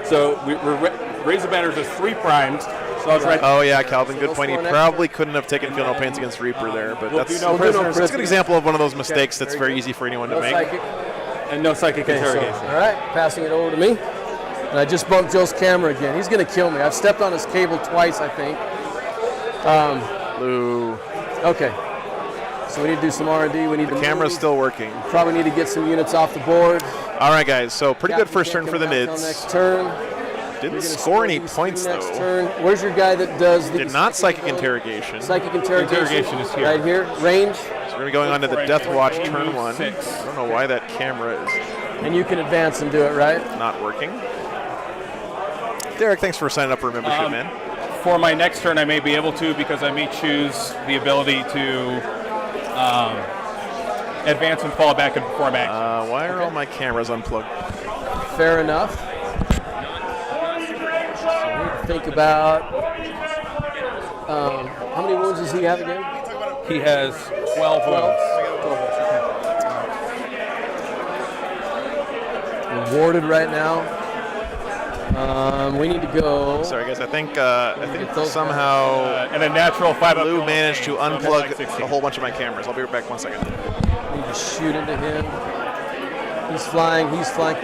S6: So we're raise the banners is 3 primed. So I was right.
S1: Oh yeah, Calvin,
S4: So
S1: good
S4: those
S1: point. He
S4: 4 next
S1: probably couldn't have taken Feel No Pains against Reaper there, but
S6: We'll do
S1: that's
S6: no prisoners.
S1: a good example of one of those mistakes that's
S4: very
S1: very easy for anyone to
S4: No
S1: make.
S4: psychic.
S6: And no psychic
S4: Okay, so,
S6: interrogation.
S4: all right, passing it over to me. And I just bumped Joe's camera again. He's going to kill me. I've stepped on his cable twice, I think.
S1: Lou,
S4: Okay. So we need to do some R&D. We need to
S1: camera's
S4: move.
S1: still working.
S4: Probably need to get some units off the board.
S1: All right, guys. So pretty good
S4: Captain
S1: first
S4: can't
S1: turn for the
S4: come down till
S1: mids.
S4: Next turn.
S1: Didn't
S4: You're gonna
S1: score any
S4: these
S1: points
S4: next
S1: though.
S4: Turn. Where's your guy that does the
S1: Did not psychic interrogation. So
S4: psychic interrogation?
S6: Interrogation is here.
S4: Right here. Range.
S1: we're gonna be going on to the Deathwatch turn 1.
S6: 6.
S1: I don't know why that camera is
S4: And you can advance and do it, right?
S1: not working. Derek, thanks for signing up for a membership, man.
S6: For my next turn, I may be able to because I may choose the ability to advance and fall back and perform action.
S1: Why are all my cameras unplugged?
S4: Fair enough. So we need to think about how many wounds does he have again?
S6: He has 12 wounds.
S4: Rewarded right now. We need to go.
S1: Sorry, guys. I think
S4: Get those
S1: somehow
S6: And a natural 5 up.
S1: Lou managed to
S6: So I'm
S1: unplug
S6: like 16.
S1: a whole bunch of my cameras. I'll be right back 1 second.
S4: Need to shoot into him. He's flying. He's flying.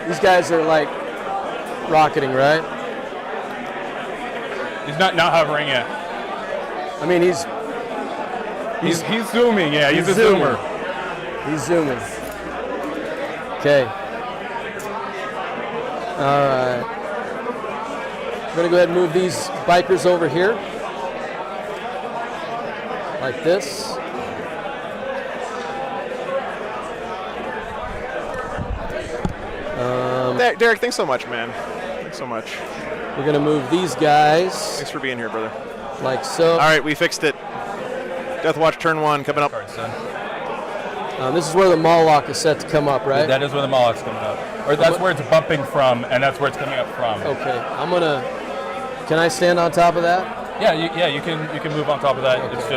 S4: These guys are like rocketing, right?
S6: He's not hovering yet.
S4: I mean, he's
S6: He's zooming. Yeah, he's a
S4: zooming.
S6: zoomer.
S4: He's zooming. Okay. All right. We're gonna go ahead and move these bikers over here, like this.
S1: Derek, thanks so much, man. Thanks so much.
S4: We're gonna move these guys
S1: Thanks for being here, brother.
S4: like so.
S1: All right, we fixed it. Deathwatch turn 1 coming up.
S4: This is where the Moloch is set to come up, right?
S6: That is where the Moloch's coming up. Or that's where it's bumping from, and that's where it's coming up from.
S4: Okay. I'm gonna. Can I stand on top of that?
S6: Yeah, you can move on top of that.
S4: Okay.
S6: It's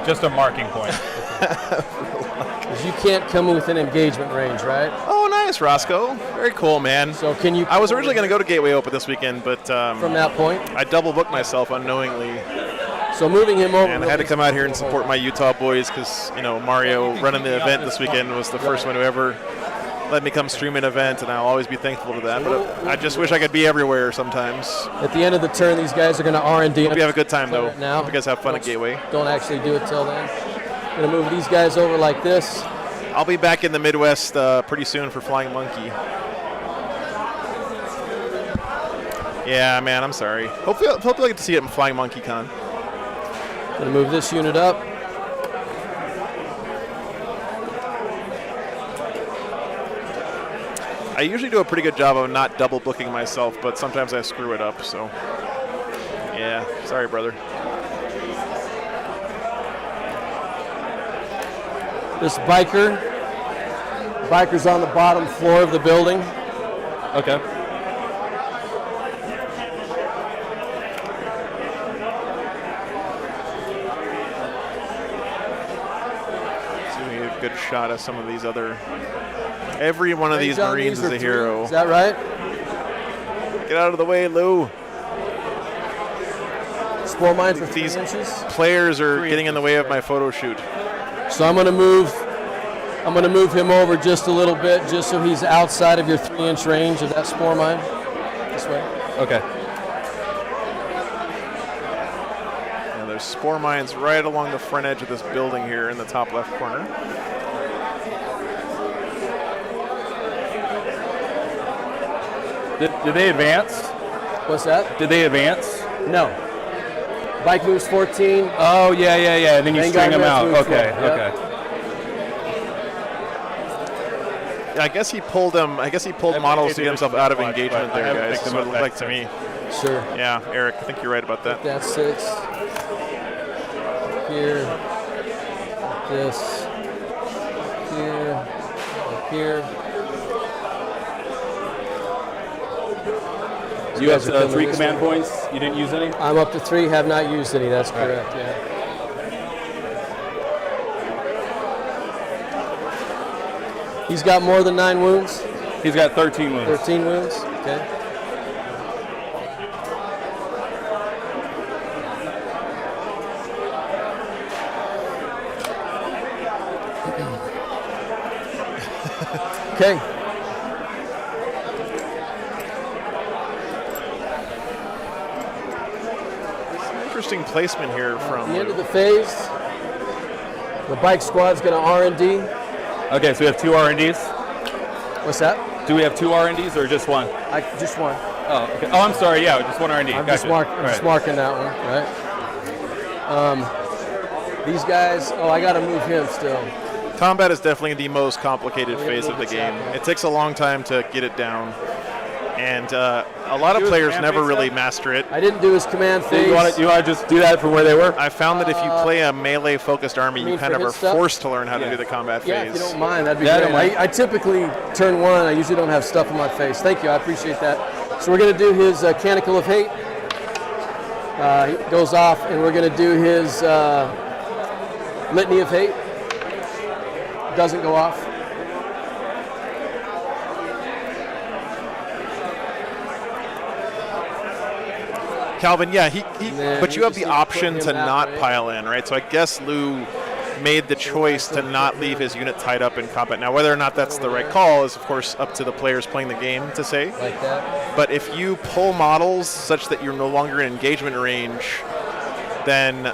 S6: just a marking point.
S4: Because you can't come within engagement range, right?
S1: Oh, nice, Roscoe. Very cool, man.
S4: So can you?
S1: I was originally going to go to Gateway Open this weekend, but
S4: from that point.
S1: I double booked myself unknowingly,
S4: So moving him over.
S1: and I had to come out here and support my Utah boys because Mario running the event this weekend was the first one who ever let me come stream an event, and I'll always be thankful to that. But I just wish I could be everywhere sometimes.
S4: At the end of the turn, these guys are going to R&D.
S1: Hope you have a good time though.
S4: Now,
S1: Hope you guys have fun at Gateway.
S4: Don't actually do it till then. Going to move these guys over like this.
S1: I'll be back in the Midwest pretty soon for Flying Monkey. Yeah, man, I'm sorry. Hopefully I get to see it in Flying Monkey Con.
S4: Going to move this unit up.
S1: I usually do a pretty good job of not double booking myself, but sometimes I screw it up, so yeah, sorry, brother.
S4: This biker's on the bottom floor of the building.
S6: Okay.
S1: So we get a good shot of some of these other. Every one of these
S4: John,
S1: Marines is
S4: are
S1: a
S4: three.
S1: hero.
S4: Is that right?
S1: Get out of the way, Lou.
S4: Spore mines for
S1: These
S4: 3 inches.
S1: players are getting in the way of my photo shoot.
S4: So I'm going to move I'm going to move him over just a little bit, just so he's outside of your 3-inch range of that spore mine. This way.
S5: Okay.
S1: Yeah, there's spore mines right along the front edge of this building here in the top left corner.
S5: Did they advance?
S4: What's that?
S5: Did they advance?
S4: No. Bike moves 14.
S5: Oh, yeah. And then you string them out. Okay,
S4: Yep.
S5: okay.
S1: I guess he pulled them. I guess he pulled models to get himself out of engagement there, guys. That's what it looked like to me.
S4: Sure.
S1: Yeah, Eric, I think you're right about that.
S4: That's 6. Here. This. Here. Up here.
S5: You have 3 command points. You didn't use any?
S4: I'm up to 3, have not used any. That's correct, yeah. He's got more than 9 wounds?
S5: He's got 13 wounds.
S4: 13 wounds? Okay. Okay.
S1: Interesting placement here from
S4: The end of the phase, the bike squad's going to R&D.
S5: Okay, so we have 2 R&Ds.
S4: What's that?
S5: Do we have 2 R&Ds or just 1?
S4: Just 1.
S5: Oh, okay. Oh, I'm sorry. Yeah, just 1 R&D.
S4: I'm
S5: Gotcha.
S4: just marking that one, right? These guys, I got to move him still.
S1: Combat is definitely the most complicated phase of the game. It takes a long time to get it down, and a lot of players never really master it.
S4: I didn't do his command phase.
S5: You want to just do that from where they were?
S1: I found that if you play a melee-focused army, you kind of are
S4: stuff?
S1: forced to learn how to do the combat
S4: Yeah,
S1: phase.
S4: if you don't mind, that'd be great. I typically turn 1. I usually don't have stuff on my face. Thank you, I appreciate that. So we're going to do his Canticle of Hate. He goes off, and we're going to do his Litany of Hate. Doesn't go off.
S1: Calvin, yeah, but you have
S4: just
S1: the
S4: need to
S1: option
S4: put
S1: to
S4: him that
S1: not
S4: way.
S1: pile in, right? So I guess Lou made the choice to not leave his unit tied up in combat. Now, whether or not that's the right call is, of course, up to the players playing the game to say.
S4: Like that.
S1: But if you pull models such that you're no longer in engagement range, then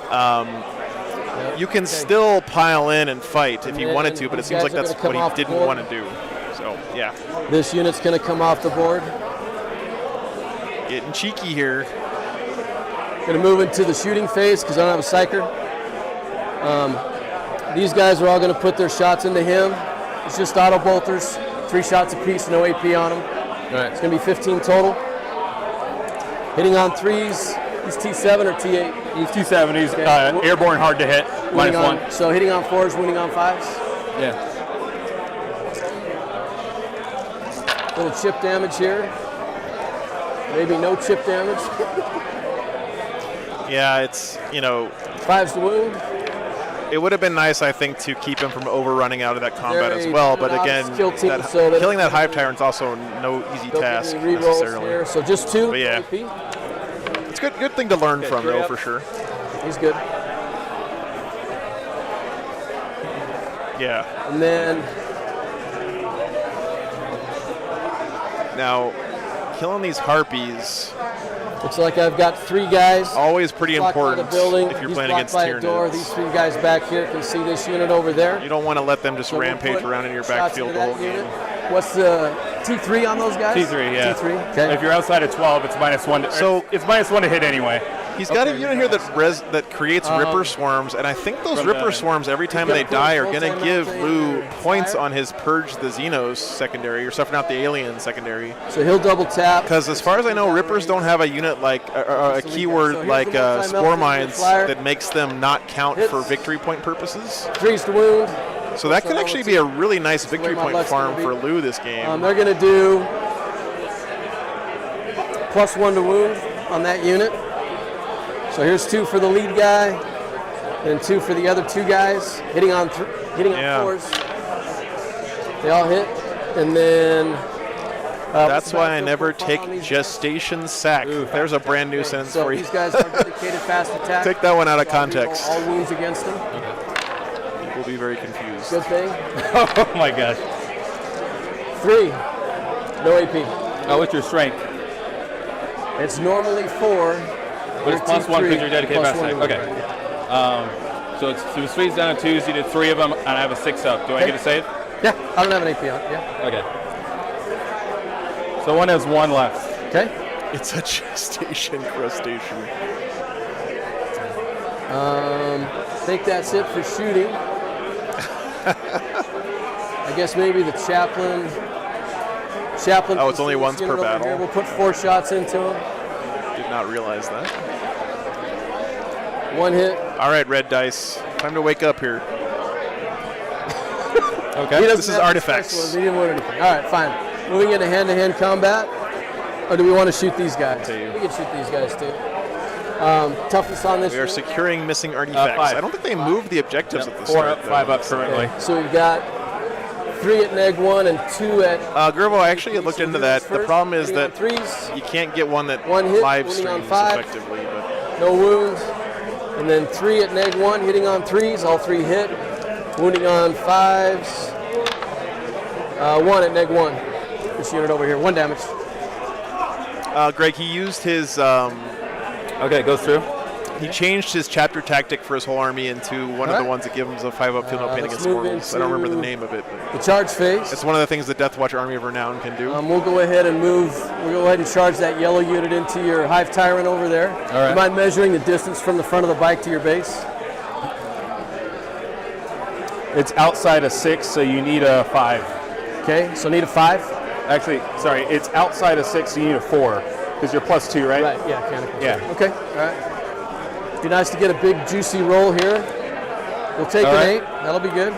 S1: you can still pile in and fight if you wanted to, but it seems like that's what he didn't want to do. So, yeah.
S4: This unit's going to come off the board.
S1: Getting cheeky here.
S4: Going to move into the shooting phase because I don't have a psyker. These guys are all going to put their shots into him. It's just auto bolters, 3 shots apiece, no AP on them.
S5: Right.
S4: It's going to be 15 total. Hitting on 3s. He's T7 or T8?
S5: He's T7. He's airborne, hard to hit. -1.
S4: So hitting on 4s, winning on 5s.
S5: Yeah.
S4: Little chip damage here. Maybe no chip damage.
S1: Yeah, it's,
S4: 5's the wound.
S1: it would have been nice, I think, to keep him from overrunning out of that combat as well. But again, killing that Hive Tyrant's also no easy task necessarily.
S4: Here, so just 2.
S1: But yeah,
S4: AP.
S1: it's good thing to learn from, though, for sure.
S4: He's good.
S1: Yeah.
S4: And then
S1: now, killing these harpies.
S4: Looks like I've got 3 guys.
S1: Always pretty important
S4: building.
S1: if you're
S4: He's
S1: playing
S4: blocked
S1: against
S4: by a door.
S1: Tyranids.
S4: These 3 guys back here can see this unit over there.
S1: You don't want to let them just rampage around in your backfield the whole game.
S4: What's the T3 on those guys?
S5: T3, yeah.
S4: T3. Okay.
S5: If you're outside of 12, it's -1.
S1: So
S5: it's -1 to hit anyway.
S1: He's got a unit here that creates Ripper Swarms, and I think those Ripper Swarms, every time they die, are going to give Lou points on his Purge the Xenos secondary, or Suffering Out the Alien secondary.
S4: So he'll double tap.
S1: Because as far as I know, Rippers don't have a unit like, a keyword like Spore Mines that makes them not count for victory point purposes.
S4: 3's the wound.
S1: So that could actually be a really nice victory point farm for Lou this game.
S4: They're going to do +1 to wound on that unit. So here's 2 for the lead guy, and 2 for the other 2 guys. Hitting on 4s. They all hit, and then.
S1: That's why I never take gestation sack. There's a brand new sentence for you.
S4: These guys are dedicated fast attack.
S1: Take that one out of context.
S4: All wounds against them.
S1: We'll be be very confused.
S4: Good thing.
S5: Oh my gosh.
S4: 3. No AP.
S5: Oh, what's your strength?
S4: It's normally 4.
S5: But it's plus 1 because you're dedicated
S4: Plus
S5: backside.
S4: 1
S5: Okay. So the Swedes down to 2s. You did 3 of them, and I have a 6 up. Do I get a save?
S4: Yeah, I don't have an AP on. Yeah.
S5: Okay. So one has 1 left.
S4: Okay.
S1: It's a gestation crustacean.
S4: I think that's it for shooting. I guess maybe the chaplain.
S1: Oh, it's only once per battle.
S4: Here. We'll put 4 shots into him.
S1: Did not realize that.
S4: 1 hit.
S1: All right, red dice. Time to wake up here.
S5: Okay.
S1: This is artifacts.
S4: He didn't win anything. All right, fine. Moving into hand-to-hand combat. Or do we want to shoot these guys? We can shoot these guys too. Toughness on this.
S1: We are securing missing artifacts.
S5: 5.
S1: I don't think they moved the objectives at the
S5: 4
S1: start.
S5: up, 5 up currently.
S4: Okay. So we've got 3 at neg 1 and 2 at.
S1: Gerbo, I actually looked into that. The problem is that
S4: threes.
S1: you can't get one that
S4: 1 hit,
S1: live
S4: winning on
S1: streams
S4: 5.
S1: effectively. But
S4: No wounds. And then 3 at neg 1, hitting on 3s. All 3 hit. Wounding on 5s. 1 at neg 1. This unit over here, 1 damage.
S1: Greg, he used his.
S5: Okay, it goes through.
S1: He changed his chapter tactic for his whole army into one of the ones that gives him a 5-up feel no pain
S4: let's
S1: against
S4: move
S1: mortals. I don't remember the name of it. But
S4: The charge phase.
S1: it's one of the things the Deathwatch Army of Renown can do.
S4: We'll go ahead and move. We'll go ahead and charge that yellow unit into your Hive Tyrant over there.
S5: All right.
S4: You mind measuring the distance from the front of the bike to your base?
S5: It's outside a 6, so you need a 5.
S4: Okay, so need a 5.
S5: Actually, sorry, it's outside a 6, so you need a 4. Because you're plus 2, right?
S4: Right, yeah, canonical.
S5: Yeah.
S4: Okay, all right. Be nice to get a big juicy roll here. We'll take an 8. That'll be good.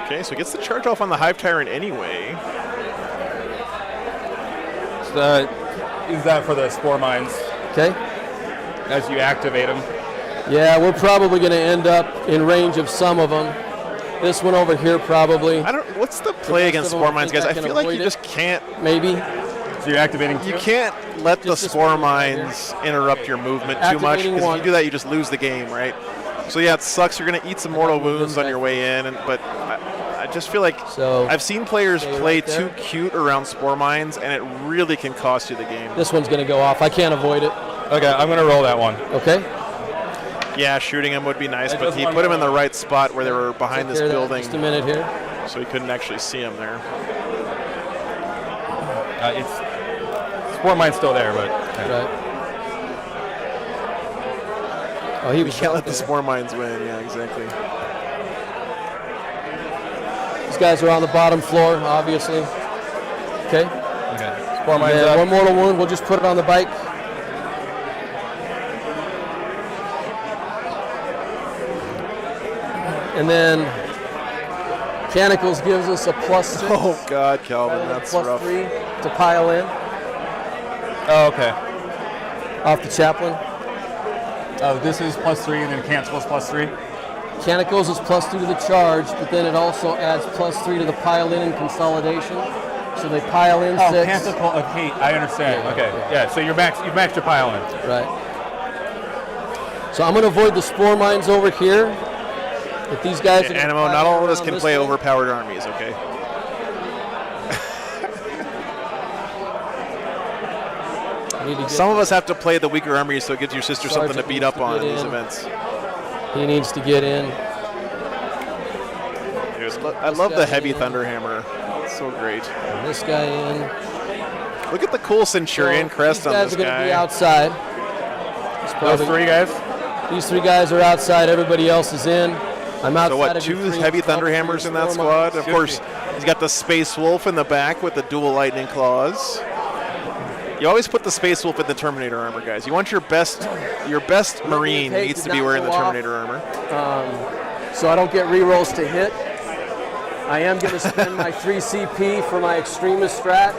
S1: Okay, so he gets the charge off on the Hive Tyrant anyway.
S5: So, use that for the spore mines
S4: Okay.
S5: as you activate them.
S4: Yeah, we're probably going to end up in range of some of them. This one over here probably.
S1: What's the play
S4: rest
S1: against
S4: of them,
S1: spore
S4: I
S1: mines,
S4: think
S1: guys?
S4: I
S1: I
S4: can
S1: feel like
S4: avoid
S1: you
S4: it.
S1: just can't.
S4: Maybe.
S5: So you're activating 2?
S1: You can't let the
S4: Just this
S1: spore
S4: one right
S1: mines interrupt your movement too much.
S4: Activating
S1: Because if
S4: 1.
S1: you do that, you just lose the game, right? So yeah, it sucks. You're going to eat some mortal wounds on your way in, but I just feel like
S4: So
S1: I've seen players
S4: stay
S1: play
S4: right there.
S1: too cute around spore mines, and it really can cost you the game.
S4: This one's going to go off. I can't avoid it.
S5: Okay, I'm going to roll that one.
S4: Okay.
S1: Yeah, shooting him would be nice,
S5: Hey,
S1: but
S5: just
S1: he
S5: one
S1: put him in the
S5: more.
S1: right spot where they were behind
S4: Take
S1: this
S4: care of that
S1: building,
S4: Just a minute here.
S1: so he couldn't actually see him there.
S5: It's spore mine's still there, but
S4: Right. Oh, he
S1: We
S4: was
S1: can't
S4: out
S1: let the
S4: there.
S1: spore mines win. Yeah, exactly.
S4: These guys are on the bottom floor, obviously. Okay.
S5: okay. Spore mine's
S4: Yeah,
S5: up.
S4: one mortal wound. We'll just put it on the bike. And then Mechanicals gives us a +6.
S1: Oh God, Calvin,
S4: rather than
S1: that's
S4: a
S1: rough.
S4: +3 to pile in
S5: Oh, okay.
S4: off the chaplain.
S5: Oh, this is +3 and then cancels +3.
S4: Mechanicals is +2 to the charge, but then it also adds +3 to the pile in and consolidation. So they pile in
S5: Oh,
S4: 6.
S5: cancel of hate. I understand.
S4: Yeah,
S5: okay.
S4: yeah.
S5: Yeah. So you've maxed your pile in.
S4: Right. So I'm going to avoid the spore mines over here. If these guys are gonna
S1: Animo,
S4: pile
S1: not all of us
S4: around
S1: can
S4: this
S1: play
S4: way.
S1: overpowered armies, okay?
S4: I need to get-
S1: Some of us have to play the weaker armies, so it gives your sister something to
S4: Sergeant
S1: beat
S4: needs
S1: up
S4: to
S1: on
S4: get
S1: in these
S4: in.
S1: events.
S4: He needs to get in.
S1: I love the
S4: guy
S1: heavy
S4: in.
S1: Thunderhammer. It's so great.
S4: And this guy in.
S1: Look at the cool Centurion
S4: So
S1: crest on
S4: these
S1: this
S4: guys are going to be
S1: guy.
S4: outside. It's
S5: Those
S4: probably-
S5: 3 guys.
S4: These 3 guys are outside. Everybody else is in. I'm outside
S1: So what,
S4: of your
S1: 2
S4: three
S1: heavy
S4: top
S1: Thunderhammers
S4: three
S1: in that
S4: spore
S1: squad?
S4: mines.
S1: Of course, he's got the Space Wolf in the back with the dual lightning claws. You always put the Space Wolf in the Terminator armor, guys. You want your best Marine
S4: Page
S1: needs
S4: did
S1: to be
S4: not
S1: wearing the
S4: go off.
S1: Terminator armor.
S4: So I don't get rerolls to hit. I am going to spend my 3 CP for my extremist strat.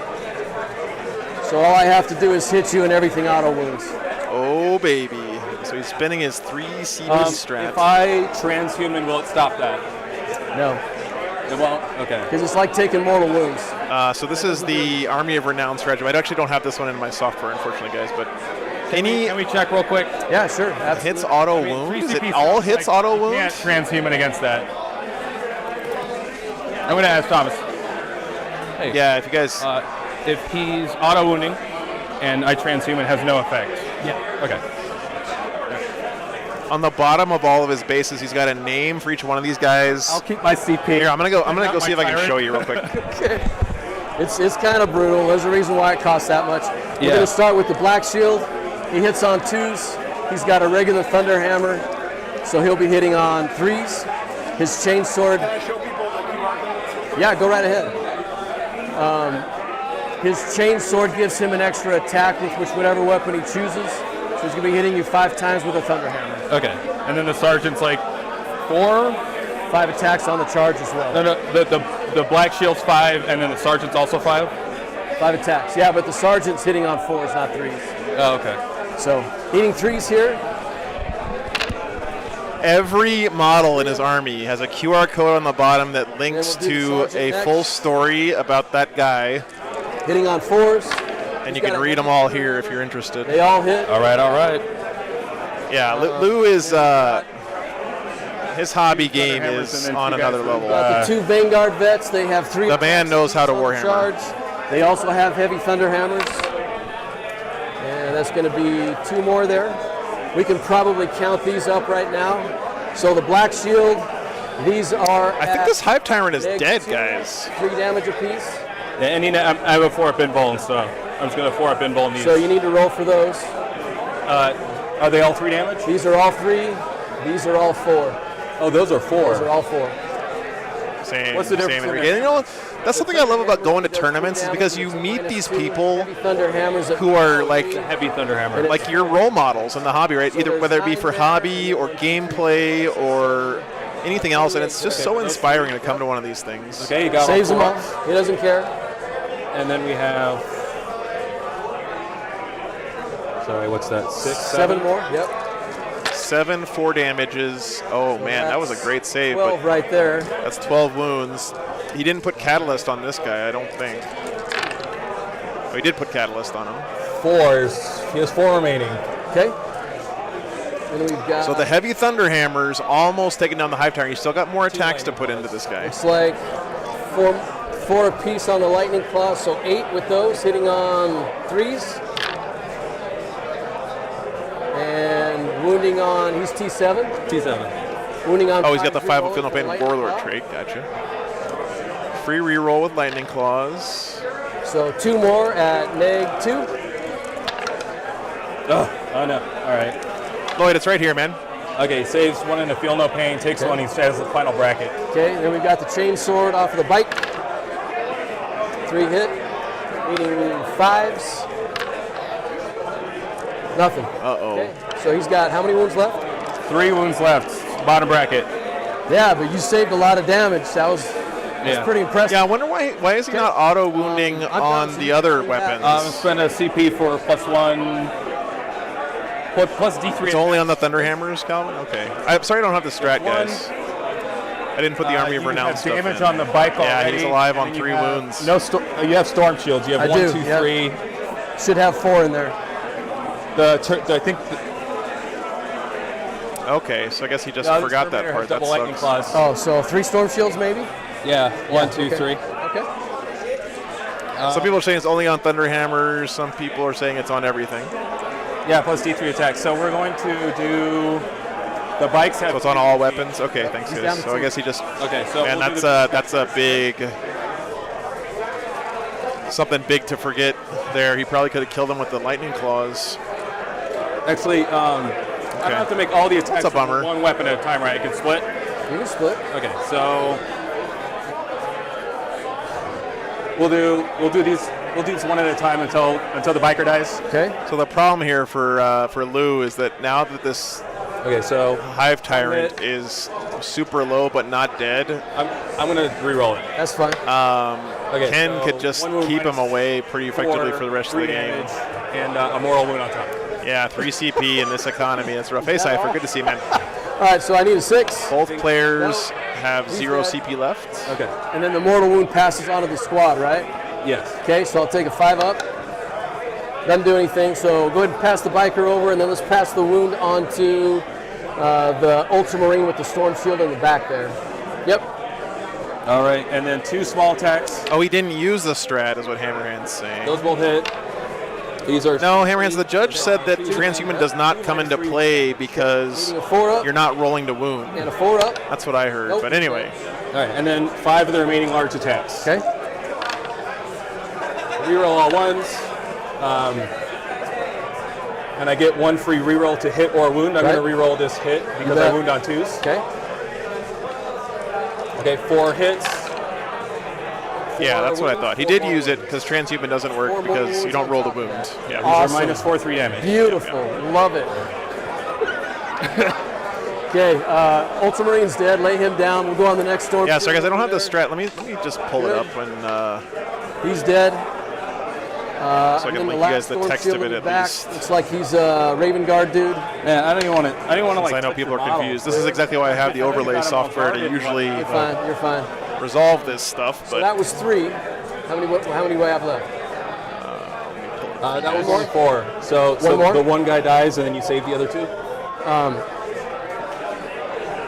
S4: So all I have to do is hit you and everything auto wounds.
S1: Oh, baby. So he's spending his 3 CP strat.
S5: If I transhuman, will it stop that?
S4: No,
S5: It won't. Okay.
S4: because it's like taking mortal wounds.
S1: So this is the Army of Renown strategy. I actually don't have this one in my software, unfortunately, guys, but
S5: Can we check real quick?
S4: Yeah, sure.
S1: Hits auto wound? Is it all hits auto wound?
S6: Can't transhuman against that. I'm going to ask Thomas. Hey,
S1: Yeah, if you guys...
S6: if he's auto wounding and I transhuman has no effect.
S5: Yeah.
S6: Okay.
S1: on the bottom of all of his bases, he's got a name for each one of these guys.
S5: I'll keep my CP.
S1: Here, I'm gonna go see if I can show you real quick.
S4: Okay. It's kind of brutal. There's a reason why it costs that much. We're
S5: Yeah.
S4: going to start with the Black Shield. He hits on 2s. He's got a regular Thunder Hammer, so he'll be hitting on 3s. His Chainsword.
S2: Can I show people the QR code?
S4: Yeah, go right ahead. His Chainsword gives him an extra attack with whatever weapon he chooses. So he's going to be hitting you 5 times with a Thunder Hammer.
S6: Okay. And then the sergeant's like 4?
S4: 5 attacks on the charge as well.
S6: No, the black shield's 5, and then the sergeant's also 5?
S4: 5 attacks. Yeah, but the sergeant's hitting on 4s, not 3s.
S6: Oh, okay.
S4: So hitting 3s here.
S1: Every model in his army has a QR code on the bottom that links
S4: And we'll do
S1: to
S4: the
S1: a
S4: sergeant
S1: full
S4: next.
S1: story about that guy,
S4: Hitting on 4s.
S1: and you
S4: He's
S1: can
S4: got
S1: read them all here if you're interested.
S4: They all hit.
S6: All right.
S1: Yeah, Lou is his hobby game
S6: hammers
S1: is
S6: and then
S1: on
S6: 2 guys
S1: another
S6: with,
S1: level.
S4: The 2 Vanguard vets, they have 3.
S1: The man knows how to Warhammer.
S4: Charge. They also have heavy Thunder Hammers. And that's going to be 2 more there. We can probably count these up right now. So the Black Shield, these are
S1: I think this Hive Tyrant is
S4: Neg
S1: dead,
S4: 2,
S1: guys.
S4: 3 damage apiece.
S6: Yeah, and I have a 4-up pinball and stuff. I'm just going to 4-up pinball in these.
S4: So you need to roll for those.
S6: Are they all 3 damage?
S4: These are all 3. These are all 4.
S6: Oh, those are 4.
S4: Those are all 4.
S1: Same.
S6: What's the difference
S1: Same.
S6: in
S1: And you know, that's something I love about going to tournaments is because you meet these people
S4: Heavy Thunder Hammers
S1: who are like
S6: Heavy Thunder Hammer.
S1: like your role models in the hobby, right? Either whether it be for hobby or gameplay or anything else, and it's just so inspiring to come to one of these things.
S6: Okay, you got
S4: Saves
S6: all
S4: them
S6: 4.
S4: all. He doesn't care.
S6: And then we have. Sorry, what's that? 6,
S4: 7 more. Yep.
S1: 7 4 damages. Oh man, that was a great save.
S4: 12
S1: But
S4: right there.
S1: that's 12 wounds. He didn't put Catalyst on this guy, I don't think. Oh, he did put Catalyst on him.
S6: 4. He has 4 remaining.
S4: Okay. And we've got.
S1: So the heavy Thunder Hammers almost taking down the Hive Tyrant. You still got more attacks to put into this guy.
S4: Looks like 4 apiece on the Lightning Claw, so 8 with those, hitting on 3s. And wounding on, he's T7.
S6: T7.
S4: Wounding on.
S1: Oh, he's got the 5
S4: reroll
S1: Final
S4: with
S1: Pain
S4: Lightning
S1: Warlord
S4: Claw.
S1: trait. Gotcha. Free reroll with Lightning Claws.
S4: So 2 more at neg 2.
S6: Oh no. All right.
S1: Lloyd, it's right here, man.
S6: Okay, saves 1 in the Feel No Pain, takes 1, he has the final bracket.
S4: Okay, then we've got the Chainsword off of the bike. 3 hit, meaning 5s. Nothing.
S1: Uh-oh.
S4: Okay, so he's got how many wounds left?
S6: 3 wounds left, bottom bracket.
S4: Yeah, but you saved a lot of damage. That was
S6: Yeah.
S4: pretty impressive.
S1: Yeah, I wonder why is he not auto wounding
S4: I'm
S1: on
S4: done.
S1: the other
S4: Yeah.
S1: weapons?
S6: Spend a CP for +1, plus D3.
S1: It's only on the Thunder Hammers, Calvin? Okay. I'm sorry I don't have the strat, guys. I didn't put the Army of
S6: you
S1: Renown
S6: have
S1: stuff
S6: damage
S1: in.
S6: on the bike
S1: Yeah,
S6: already.
S1: he's alive
S6: and
S1: on
S6: then you
S1: 3
S6: have
S1: wounds.
S6: No, you have storm shields. You have
S4: I
S6: 1,
S4: do,
S6: 2,
S4: yep.
S6: 3.
S4: Should have 4 in there.
S6: I think
S1: Okay, so I guess he just
S6: no,
S1: forgot that
S6: Terminator
S1: part.
S6: has
S1: That
S6: double lightning
S1: sucks.
S6: claws.
S4: Oh, so 3 Storm Shields maybe?
S6: Yeah, 1, 2,
S4: okay.
S6: 3.
S4: Okay.
S1: Some people are saying it's only on Thunder Hammers. Some people are saying it's on everything.
S6: Yeah, plus D3 attack. So we're going to do the bikes have.
S1: So it's on all weapons? Okay, thanks,
S4: down
S1: guys.
S4: to
S1: So I
S4: 2.
S1: guess he just...
S6: Okay, so
S1: Man,
S6: we'll do
S1: that's a big... Something big to forget there. He probably could have killed him with the Lightning Claws.
S6: Actually, I don't have to make all the attacks
S1: That's a bummer.
S6: with 1 weapon at a time, right? I can split.
S4: You can split.
S6: Okay, so we'll do these 1 at a time until the biker dies.
S4: Okay.
S1: So the problem here for Lou is that now that this
S6: Okay, so
S1: Hive Tyrant is super low but not dead,
S6: I'm gonna re-roll it.
S4: That's fine.
S6: Okay,
S1: Ken
S6: so
S1: could just
S6: 1 wound
S1: keep him
S6: minus
S1: away pretty effectively
S6: 4,
S1: for the rest of the
S6: 3
S1: game.
S6: damage, and a moral wound on top.
S1: Yeah, 3 CP in this economy. That's rough. Hey, Cypher, good to see you, man.
S4: All right, so I need a 6.
S1: Both players have
S4: He's
S1: 0
S4: dead.
S1: CP left.
S6: Okay.
S4: And then the Mortal Wound passes onto the squad, right?
S6: Yes.
S4: Okay, so I'll take a 5 up. Doesn't do anything, so go ahead and pass the biker over, and then let's pass the wound onto the Ultramarine with the Storm Shield in the back there. Yep.
S6: All right, and then 2 small attacks.
S1: Oh, he didn't use the strat, is what Hammerhand's saying.
S5: Those both hit. These are
S1: No, Hammerhands, the judge said that transhuman does not come into play because you're not rolling to wound.
S4: And a 4-up.
S1: That's what I heard,
S4: Nope.
S1: but anyway.
S6: All right, and then 5 of the remaining large attacks.
S4: Okay.
S6: Reroll all ones. And I get 1 free reroll to hit or wound. I'm
S4: Right.
S6: going to reroll this hit because I
S4: bet.
S6: wound on 2s.
S4: Okay.
S6: Okay, 4 hits.
S1: Yeah, that's what I thought. He did use it because transhuman doesn't work because you don't roll the wound. Yeah.
S6: These
S4: Awesome.
S6: are minus 4/3 damage.
S4: Beautiful. Love it. Okay, Ultramarine's dead. Lay him down. We'll go on the next storm.
S1: Yeah, sorry guys, I don't have the strat. Let me just pull it up when
S4: He's dead.
S1: so I
S4: And
S1: can
S4: then
S1: link
S4: the
S1: you
S4: last
S1: guys the
S4: storm
S1: text
S4: shield
S1: of
S4: in
S1: it
S4: the
S1: at
S4: back.
S1: least.
S4: Looks like he's a Raven Guard dude.
S6: Man, I don't even want to like.
S1: I know
S6: touch
S1: people
S6: your
S1: are
S6: model.
S1: confused. This is exactly why I have the overlay software to usually
S4: You're fine. You're fine.
S1: resolve this stuff.
S4: So
S1: But
S4: that was 3. How many do I have left?
S6: That was only 4. So
S4: more?
S6: the one guy dies and then you save the other 2?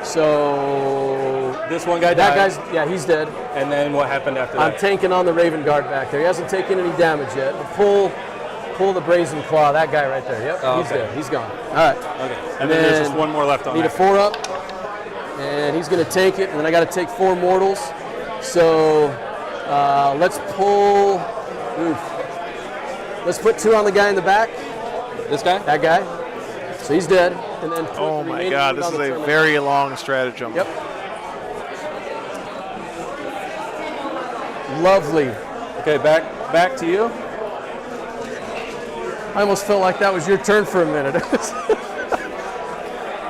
S4: So
S6: This one guy
S4: that
S6: dies.
S4: guy's, yeah, he's dead.
S6: And then what happened after
S4: I'm
S6: that?
S4: tanking on the Raven Guard back there. He hasn't taken any damage yet. But pull the Brazen Claw. That guy right there. Yep,
S6: Oh,
S4: he's
S6: okay.
S4: dead. He's gone. All right.
S6: Okay. And then there's just 1 more left on
S4: Need a
S6: that.
S4: 4-up, and he's going to take it, and then I got to take 4 mortals. So let's pull. Oof. Let's put 2 on the guy in the back.
S6: This guy?
S4: That guy. So he's dead. And then put
S1: oh
S4: the
S1: my
S4: remaining
S1: god,
S4: wound
S1: this
S4: on
S1: is
S4: the
S1: a
S4: Terminator.
S1: very long stratagem.
S4: Yep. Lovely.
S6: Okay, back to you.
S4: I almost felt like that was your turn for a minute.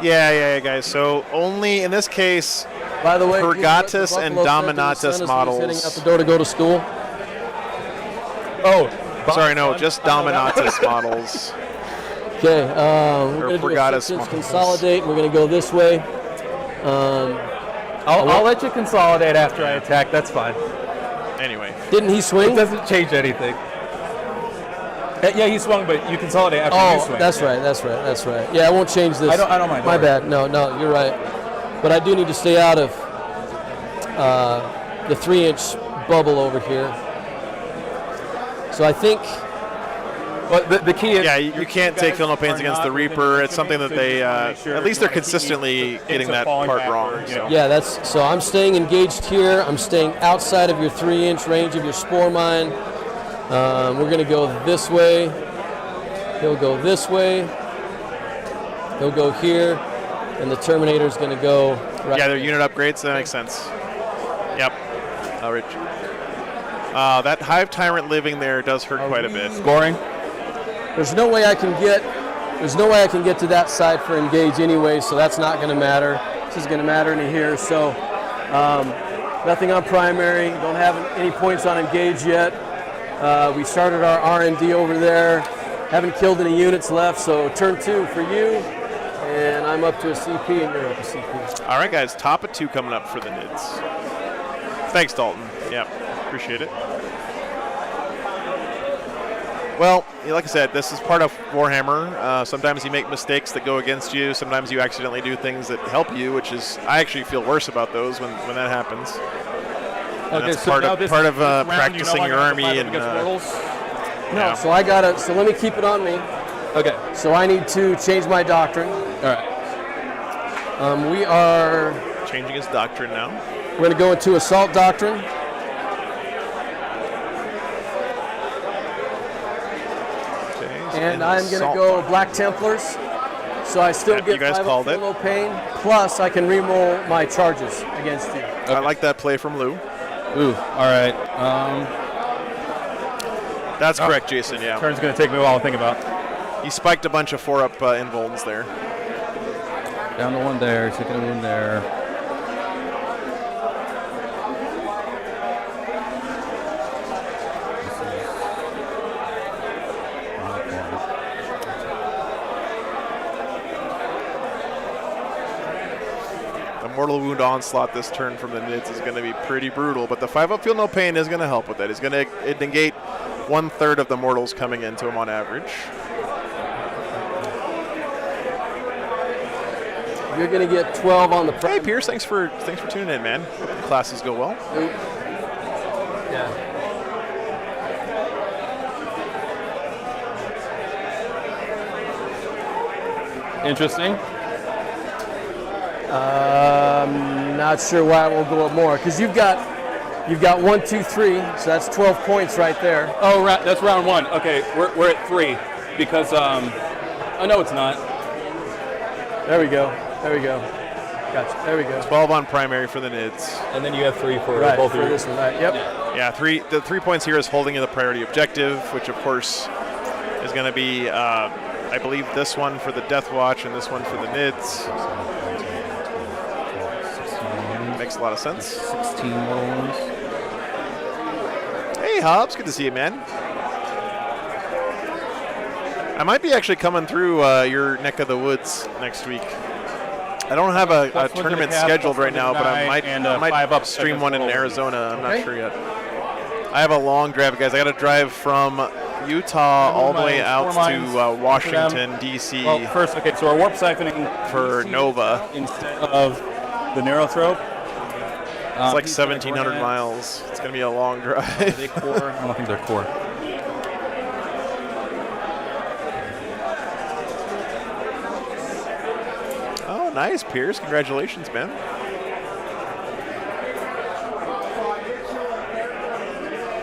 S1: Yeah, guys. So only in this case,
S4: By the way,
S1: Purgatus and Dominatus models.
S4: Heading out the door to go to school.
S6: Oh,
S1: sorry, no, just Dominatus models.
S4: Okay, we're going to do a
S1: Purgatus
S4: 6-inch
S1: models.
S4: consolidate. We're going to go this way.
S6: I'll let you consolidate after I attack. That's fine.
S1: Anyway,
S4: Didn't he swing?
S6: It doesn't change anything. Yeah, he swung, but you consolidate after you
S4: Oh,
S6: swing.
S4: that's right. Yeah, I won't change this.
S6: I don't mind.
S4: My bad. No, you're right. But I do need to stay out of the 3-inch bubble over here. So I think
S6: Well, the key is
S1: yeah, you can't take Feel No Pains against the Reaper. It's something that they, at least they're consistently getting that part wrong. So.
S4: yeah, so I'm staying engaged here. I'm staying outside of your 3-inch range of your Spore Mine. We're going to go this way. He'll go this way. He'll go here. And the Terminator's going to go right
S1: Yeah, they're
S4: there.
S1: unit upgrades, so that makes sense. Yep. Rich. That Hive Tyrant living there does hurt quite a bit.
S6: scoring.
S4: There's no way I can get to that side for engage anyway, so that's not going to matter. This is going to matter in here. So nothing on primary. Don't have any points on engage yet. We started our R&D over there. Haven't killed any units left, so turn 2 for you. And I'm up to a CP, and you're up to CP.
S1: All right, guys, top of 2 coming up for the Nids. Thanks, Dalton. Yep, appreciate it. Well, like I said, this is part of Warhammer. Sometimes you make mistakes that go against you. Sometimes you accidentally do things that help you, which is, I actually feel worse about those when that happens. And that's part of practicing your army and
S4: No, so I gotta. So let me keep it on me.
S6: Okay.
S4: So I need to change my doctrine.
S6: All right.
S4: We are.
S1: changing his doctrine now.
S4: We're going to go into assault doctrine.
S1: Okay,
S4: And I'm going to go Black Templars. So I still
S1: Yep,
S4: get
S1: you guys
S4: 5
S1: called
S4: up
S1: it.
S4: no pain. Plus, I can reroll my charges against you.
S1: I like that play from Lou.
S6: Ooh. All right.
S1: That's correct, Jason. Yeah,
S6: Turn's gonna take me a while to think about.
S1: he spiked a bunch of 4-up invulns there.
S6: Down to 1 there. Taking a wound there.
S1: The Mortal Wound onslaught this turn from the Nids is going to be pretty brutal, but the 5-up Feel No Pain is going to help with that. He's going to negate 1/3 of the mortals coming into them on average.
S4: You're going to get 12 on the
S1: Hey, Pierce, thanks for tuning in, man. Hope the classes go well.
S4: Yeah.
S5: Interesting.
S4: Not sure why it won't go up more because you've got 1, 2, 3, so that's 12 points right there.
S5: Oh, that's round 1. Okay, we're at 3 because oh no, it's not.
S4: There we go. Gotcha. There we go.
S1: 12 on primary for the NIDS.
S5: And then you have 3 for
S4: Right,
S5: both
S4: for
S5: of you.
S4: this one. Right. Yep.
S1: Yeah, the 3 points here is holding in the priority objective, which of course is going to be, I believe, this one for the Deathwatch and this one for the NIDS. Makes a lot of sense.
S5: 16 mortal wounds.
S1: Hey, Hobbs, good to see you, man. I might be actually coming through your neck of the woods next week. I don't have a tournament scheduled right now, but I might stream one in Arizona. I'm not sure yet. I have a long drive, guys. I got to drive from Utah all the way out to Washington, D.C.
S5: Well, first, okay, so our warp siphoning
S1: for Nova.
S5: instead of the Neurothrope.
S1: It's like 1,700 miles. It's going to be a long drive.
S5: Are they core? I don't think they're core.
S1: Oh, nice, Pierce. Congratulations, man.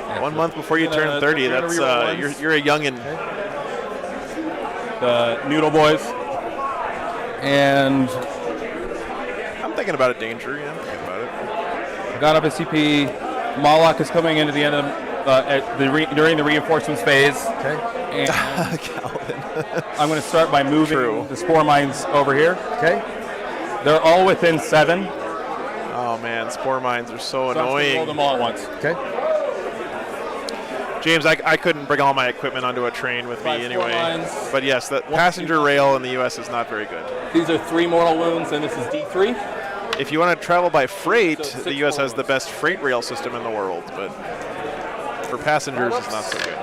S5: Yeah,
S1: 1 month before you turn 30. That's you're a youngin.
S5: The Noodle Boys. And
S1: I'm thinking about a danger. Yeah, I'm thinking about it.
S5: got up a CP. Moloch is coming into the end of during the reinforcements phase.
S4: Okay.
S5: And
S1: Calvin.
S5: I'm going to start by moving the spore mines over here.
S4: Okay.
S5: They're all within 7.
S1: Oh man, spore mines are so
S5: So I'm just gonna roll
S1: annoying.
S5: them all at once.
S4: Okay.
S1: James, I couldn't bring all my equipment onto a train with me
S5: 5
S1: anyway.
S5: spore mines.
S1: But yes, the passenger rail in the U.S. is not very good.
S5: These are 3 mortal wounds, and this is D3.
S1: If you want to travel by freight,
S5: So
S1: the U.S. has the best freight rail system in the world, but for passengers, it's not so good.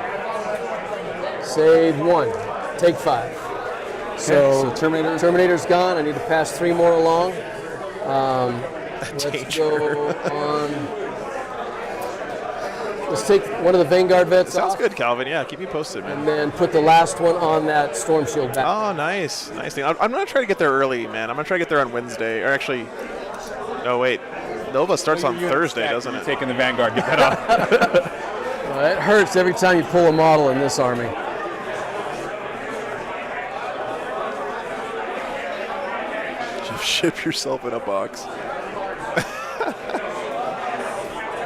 S4: Save 1. Take 5. So Terminator's gone. I need to pass 3 more along. Let's go on. Let's take one of the Vanguard vets
S1: Sounds
S4: off,
S1: good, Calvin. Yeah, keep me posted, man.
S4: and then put the last one on that Storm Shield back.
S1: Oh, nice. Nice thing. I'm going to try to get there early, man. I'm going to try to get there on Wednesday. Or actually, no, wait. Nova starts on Thursday, doesn't it?
S5: Taking the Vanguard. Get that off.
S4: It hurts every time you pull a model in this army.
S1: Just ship yourself in a box.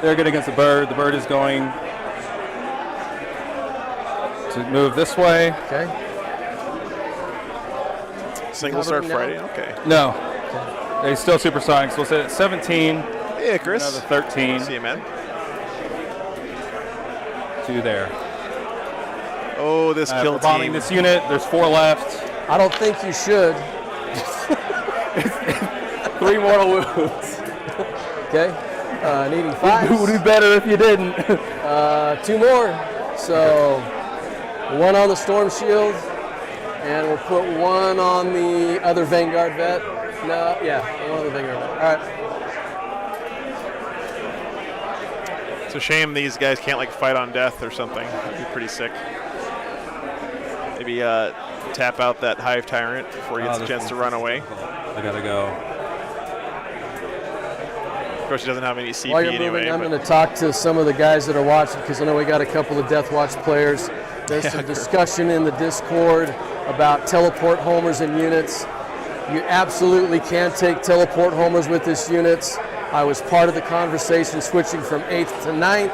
S5: They're good against the bird. The bird is going to move this way.
S4: Okay.
S1: Single start Friday? Okay.
S5: No. They're still supersonic, so we'll set it at 17.
S1: Hey, Chris.
S5: Another 13.
S1: See you, man.
S5: 2 there.
S1: Oh, this kill
S5: We're bombing
S1: team.
S5: this unit. There's 4 left.
S4: I don't think you should.
S5: 3 mortal wounds.
S4: Okay. Needing 5.
S5: It would be better if you didn't.
S4: 2 more. So 1 on the Storm Shield, and we'll put 1 on the other Vanguard vet. No, yeah, 1 on the Vanguard vet. All right.
S1: It's a shame these guys can't like fight on death or something. That'd be pretty sick. Maybe tap out that Hive Tyrant before he gets a chance to run away.
S5: I gotta go.
S1: Of course, he doesn't have any CP
S4: While you're
S1: anyway.
S4: moving, I'm
S1: but-
S4: going to talk to some of the guys that are watching because I know we got a couple of Deathwatch players. There's some discussion in the Discord about teleport homers and units. You absolutely can take teleport homers with this units. I was part of the conversation switching from 8th to 9th,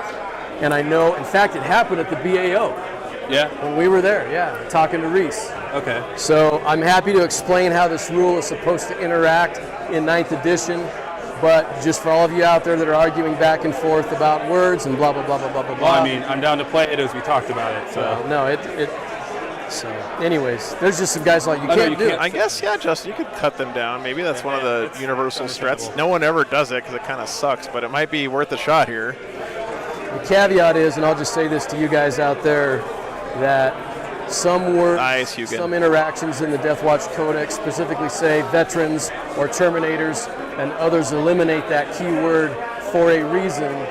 S4: and I know, in fact, it happened at the BAO
S5: Yeah?
S4: when we were there, talking to Reese.
S5: Okay.
S4: So I'm happy to explain how this rule is supposed to interact in 9th edition, but just for all of you out there that are arguing back and forth about words and blah, blah, blah, blah, blah, blah,
S5: Well,
S4: blah.
S5: I mean, I'm down to play it as we talked about it, so.
S4: So anyways, there's just some guys like, you
S5: I know
S4: can't
S5: you
S4: do it.
S5: can't.
S1: I guess, yeah, Justin, you could cut them down. Maybe that's one of the universal strats. No one ever does it because it kind of sucks, but it might be worth a shot here.
S4: The caveat is, and I'll just say this to you guys out there, that some words,
S1: Nice, Hugin.
S4: some interactions in the Deathwatch Codex specifically say veterans or terminators, and others eliminate that keyword for a reason.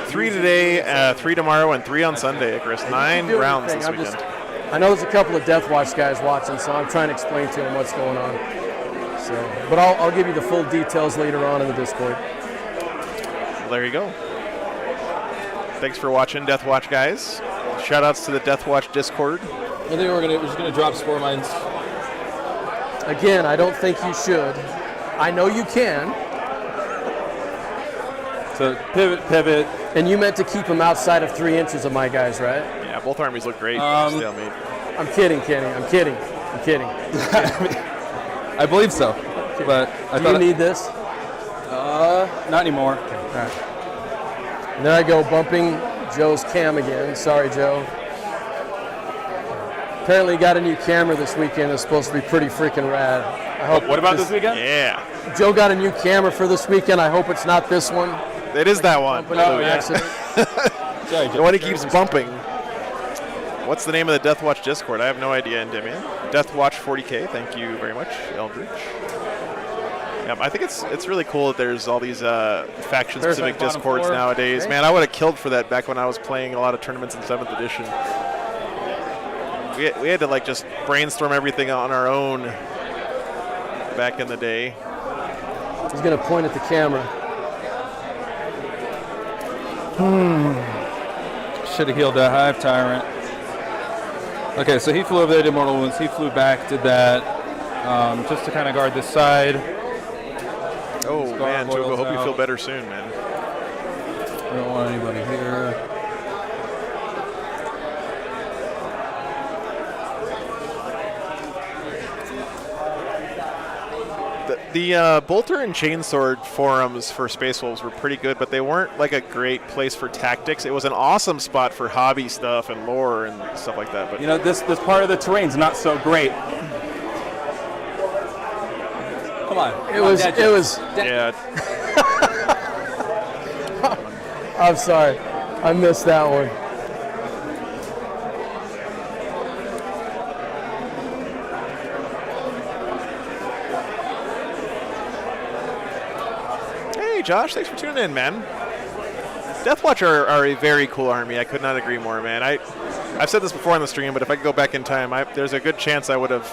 S1: 3 today, 3 tomorrow, and 3 on Sunday, Chris. 9 rounds this weekend.
S4: I know there's a couple of Deathwatch guys watching, so I'm trying to explain to them what's going on. So, but I'll give you the full details later on in the Discord.
S1: Well, there you go. Thanks for watching, Deathwatch guys. Shoutouts to the Deathwatch Discord.
S5: I think we're just gonna drop spore mines.
S4: Again, I don't think you should. I know you can.
S5: So pivot.
S4: And you meant to keep them outside of 3 inches of my guys, right?
S1: Yeah, both armies look great. Stalemate.
S4: I'm kidding, Kenny. I'm kidding.
S5: I believe so, but I
S4: Do
S5: thought
S4: you need this?
S5: not anymore.
S4: All right. And there I go, bumping Joe's cam again. Sorry, Joe. Apparently he got a new camera this weekend that's supposed to be pretty freaking rad. I hope
S5: What about this weekend?
S1: Yeah,
S4: Joe got a new camera for this weekend. I hope it's not this one.
S1: it is that one.
S4: Bumping on accident.
S5: Sorry,
S1: The one he keeps bumping. What's the name of the Deathwatch Discord? I have no idea, Endymion. Deathwatch 40k. Thank you very much, Eldritch. Yeah, I think it's really cool that there's all these faction-specific
S5: bottom
S1: Discords
S5: floor.
S1: nowadays.
S4: Okay.
S1: Man, I would have killed for that back when I was playing a lot of tournaments in 7th edition. We had to like just brainstorm everything on our own back in the day.
S4: He's going to point at the camera.
S5: Should have healed that Hive Tyrant. Okay, so he flew over there, did mortal wounds. He flew back, did that, just to kind of guard this side.
S1: Oh man,
S5: Gargoyles
S1: Jogo, hope you
S5: out.
S1: feel better soon, man.
S5: We don't want anybody here.
S1: The Bolter and Chainsword forums for Space Wolves were pretty good, but they weren't like a great place for tactics. It was an awesome spot for hobby stuff and lore and stuff like that. But
S5: You know, this part of the terrain's not so great. Come on.
S4: It was.
S1: yeah,
S4: I'm sorry. I missed that one.
S1: hey Josh, thanks for tuning in, man. Deathwatch are a very cool army. I could not agree more, man. I've said this before on the stream, but if I could go back in time, there's a good chance I would have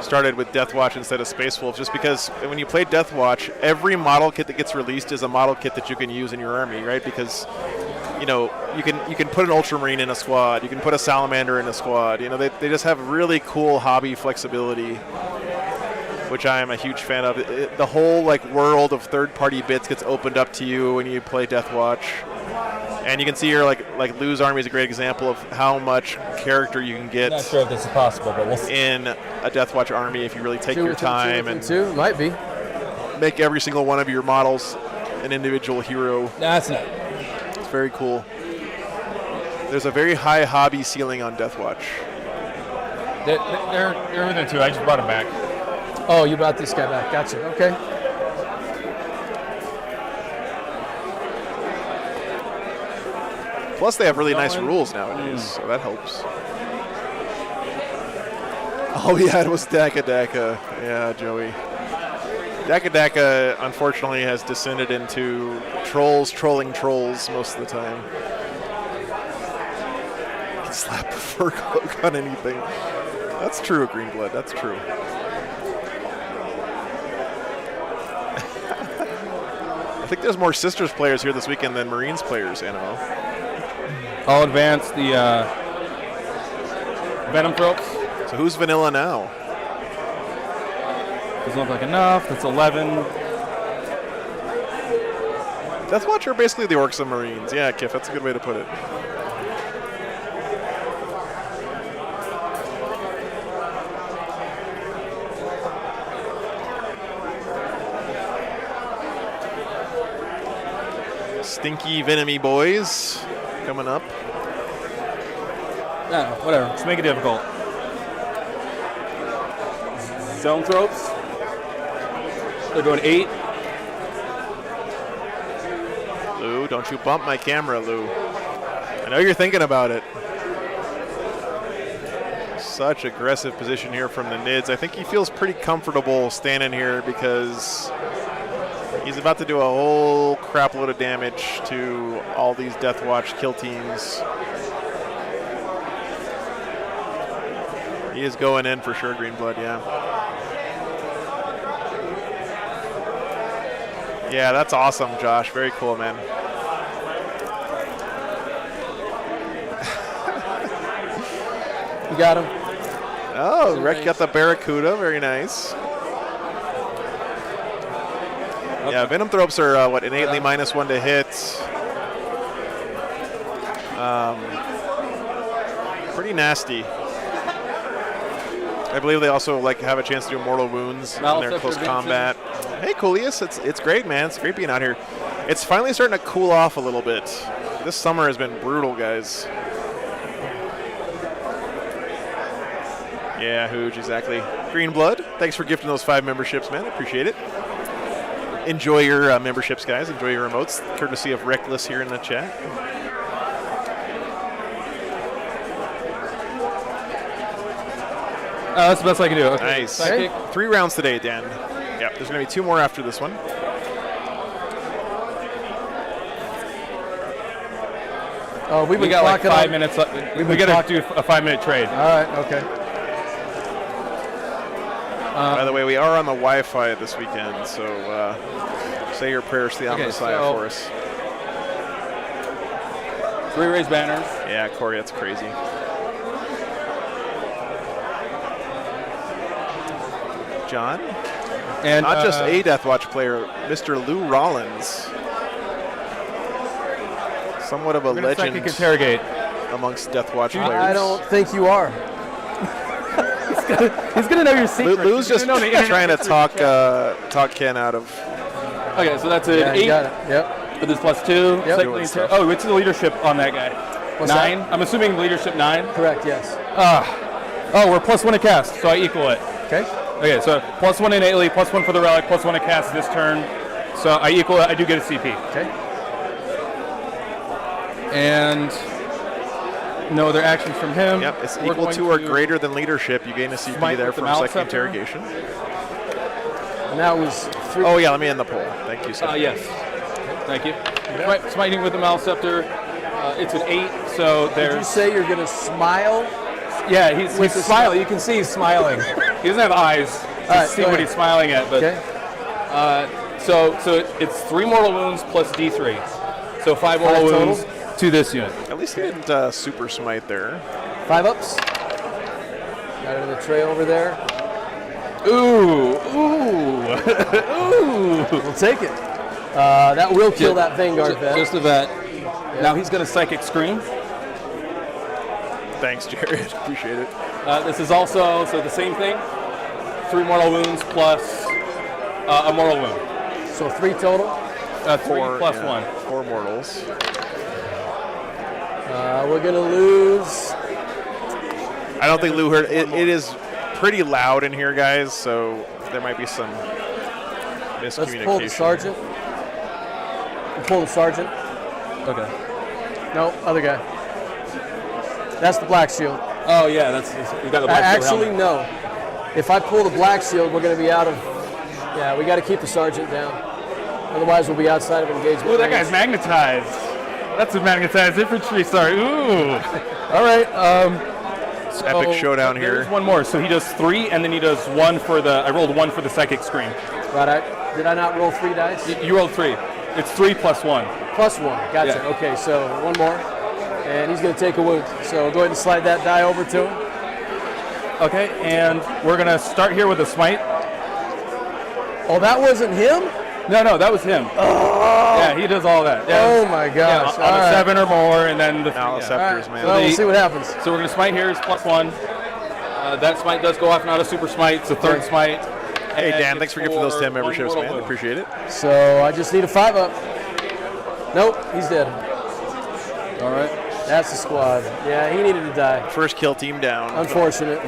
S1: started with Deathwatch instead of Space Wolves, just because when you play Deathwatch, every model kit that gets released is a model kit that you can use in your army, right? Because you know you can put an Ultramarine in a squad, you can put a Salamander in a squad. You know they just have really cool hobby flexibility, which I am a huge fan of. The whole like world of third-party bits gets opened up to you when you play Deathwatch. And you can see here, like Lou's army is a great example of how much character you can get
S5: Not sure if this is possible, but we'll see.
S1: in a Deathwatch army if you really take your time and
S4: Two might be.
S1: make every single one of your models an individual hero.
S5: That's not.
S1: It's very cool. There's a very high hobby ceiling on Deathwatch.
S6: They're within 2. I just brought them back.
S4: Oh, you brought this guy back. Gotcha. Okay.
S1: Plus, they have really nice rules nowadays, so that helps. All we had was Daka Daka. Yeah, Joey. Daka Daka, unfortunately, has descended into trolls trolling trolls most of the time. You can slap a fur cloak on anything. That's true, Greenblood. That's true. I think there's more Sisters players here this weekend than Marines players, Animo.
S5: I'll advance the Venom Tropes.
S1: So who's vanilla now?
S5: Doesn't look like enough. That's 11.
S1: Deathwatch are basically the Orcs of Marines. Yeah, Kif, that's a good way to put it. Stinky Venomy boys coming up.
S5: No, whatever. Just make it difficult. Zone Tropes. They're doing 8.
S1: Lou, don't you bump my camera, Lou. I know you're thinking about it. Such aggressive position here from the Nids. I think he feels pretty comfortable standing here because he's about to do a whole crap load of damage to all these Deathwatch kill teams. He is going in for sure, Greenblood, yeah. Yeah, that's awesome, Josh. Very cool, man.
S4: You got him.
S1: Oh, Rek got the Barracuda. Very nice. Okay. Yeah, Venom Thropes are, what, innately -1 to hit. Pretty nasty. I believe they also have a chance to do mortal wounds in their close combat. Hey, Coolius, it's great, man. It's great being out here. It's finally starting to cool off a little bit. This summer has been brutal, guys. Yeah, Hooge, exactly. Greenblood, thanks for gifting those 5 memberships, man. I appreciate it. Enjoy your memberships, guys. Enjoy your emotes. Courtesy of Reckless here in the chat.
S5: That's the best I can do. Okay.
S1: Nice. Psychic. 3 rounds today, Dan. Yeah, there's going to be 2 more after this one.
S4: Oh,
S5: we got like 5 minutes left. We got to do a 5-minute trade.
S4: All right, okay.
S1: By the way, we are on the Wi-Fi this weekend, so say your prayers to the Messiah for us.
S5: 3 raised banners.
S1: Yeah, Corey, that's crazy. John?
S5: And
S1: not just a Deathwatch player, Mr. Lou Rollins. Somewhat of a legend amongst Deathwatch players.
S4: I don't think you are.
S5: He's gonna know your secret.
S1: Lou's just trying to talk Ken out of.
S5: Okay, so that's an 8.
S4: Got it. Yep.
S5: With this +2.
S4: Yep.
S5: Oh, what's the leadership on that guy?
S4: What's
S5: 9.
S4: That?
S5: I'm assuming leadership 9.
S4: Correct. Yes.
S5: Oh, we're +1 to cast, so I equal it.
S4: Okay.
S5: Okay, so +1 innately, +1 for the relic, +1 to cast this turn. So I equal it. I do get a CP.
S4: Okay.
S5: And no other actions from him.
S1: Yep, it's equal to or greater than leadership. You gain a CP there from second interrogation.
S4: And that was 3.
S1: Oh, yeah, let me end the poll. Thank you, sir.
S5: Yes. Thank you. Smiting with the Malscepter. It's an 8, so there's...
S4: Did you say you're going to smile?
S5: Yeah, he's smiling. You can see he's smiling. He doesn't have eyes to see what he's smiling at. But so it's 3 mortal wounds plus D3. So 5 mortal wounds to this unit.
S1: At least he didn't super smite there.
S4: 5 ups. Got it in the tray over there.
S5: Ooh.
S4: We'll take it. That will kill that Vanguard vet.
S5: Just a vet. Yeah. Now he's going to Psychic Scream.
S1: Thanks, Jared. Appreciate it.
S5: This is also, so the same thing. 3 mortal wounds plus a mortal wound.
S4: So 3 total?
S5: 4 plus 1.
S1: 4 mortals.
S4: We're going to lose.
S1: I don't think Lou heard it. It is pretty loud in here, guys, so there might be some miscommunication.
S4: Let's pull the sergeant. We'll pull the sergeant.
S5: Okay.
S4: No, other guy. That's the black shield.
S5: Oh, yeah, you got the black shield.
S4: Actually, no. If I pull the black shield, we're going to be out of. Yeah, we got to keep the sergeant down. Otherwise, we'll be outside of engagement.
S5: Ooh, that guy's magnetized. That's a magnetized infantry. Sorry. Ooh.
S4: All right.
S1: Epic showdown here.
S5: There's one more. So he does 3, and then he does 1 for the. I rolled 1 for the Psychic Scream.
S4: Right. Did I not roll 3 dice?
S5: You rolled 3. It's 3 plus 1.
S4: Plus 1. Gotcha.
S5: Yeah.
S4: Okay, so 1 more. And he's going to take a wound. So go ahead and slide that die over to him.
S5: Okay, and we're going to start here with a smite.
S4: Oh, that wasn't him?
S5: No, that was him.
S4: Oh.
S5: Yeah, he does all that. Yeah.
S4: Oh, my gosh.
S5: Yeah, on a 7 or more, and then the
S1: Malscepters, man.
S4: Well, we'll see what happens.
S5: So we're going to smite here is plus 1. That smite does go off, not a super smite. It's a 3rd smite.
S1: Hey, Dan, thanks for gifting those 10 memberships, man. Appreciate it.
S4: So I just need a 5 up. Nope, he's dead.
S5: All right.
S4: That's the squad. Yeah, he needed to die.
S1: First kill team down.
S4: Unfortunate.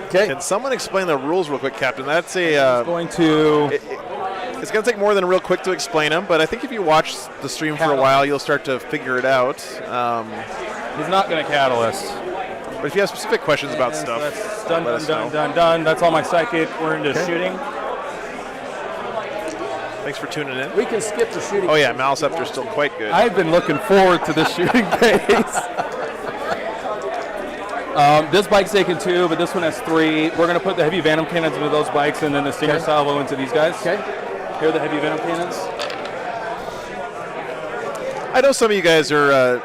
S4: Okay.
S1: Can someone explain the rules real quick, Captain? That's a.
S5: Going to.
S1: It's going to take more than real quick to explain them, but I think if you watch the stream for a while, you'll start to figure it out.
S6: He's not going to catalyst.
S1: But if you have specific questions about stuff,
S6: That's done,
S1: let us
S6: done,
S1: know.
S6: done, done. That's all my psychic. We're into shooting.
S1: Thanks for tuning in.
S4: We can skip the shooting.
S1: Oh yeah, Maliceptor's still quite good.
S5: I've been looking forward to this shooting phase. This bike's taken 2, but this one has 3. We're going to put the heavy venom cannons into those bikes and then the Stinger salvo into these guys.
S4: Okay.
S5: Here are the heavy venom cannons.
S1: I know some of you guys are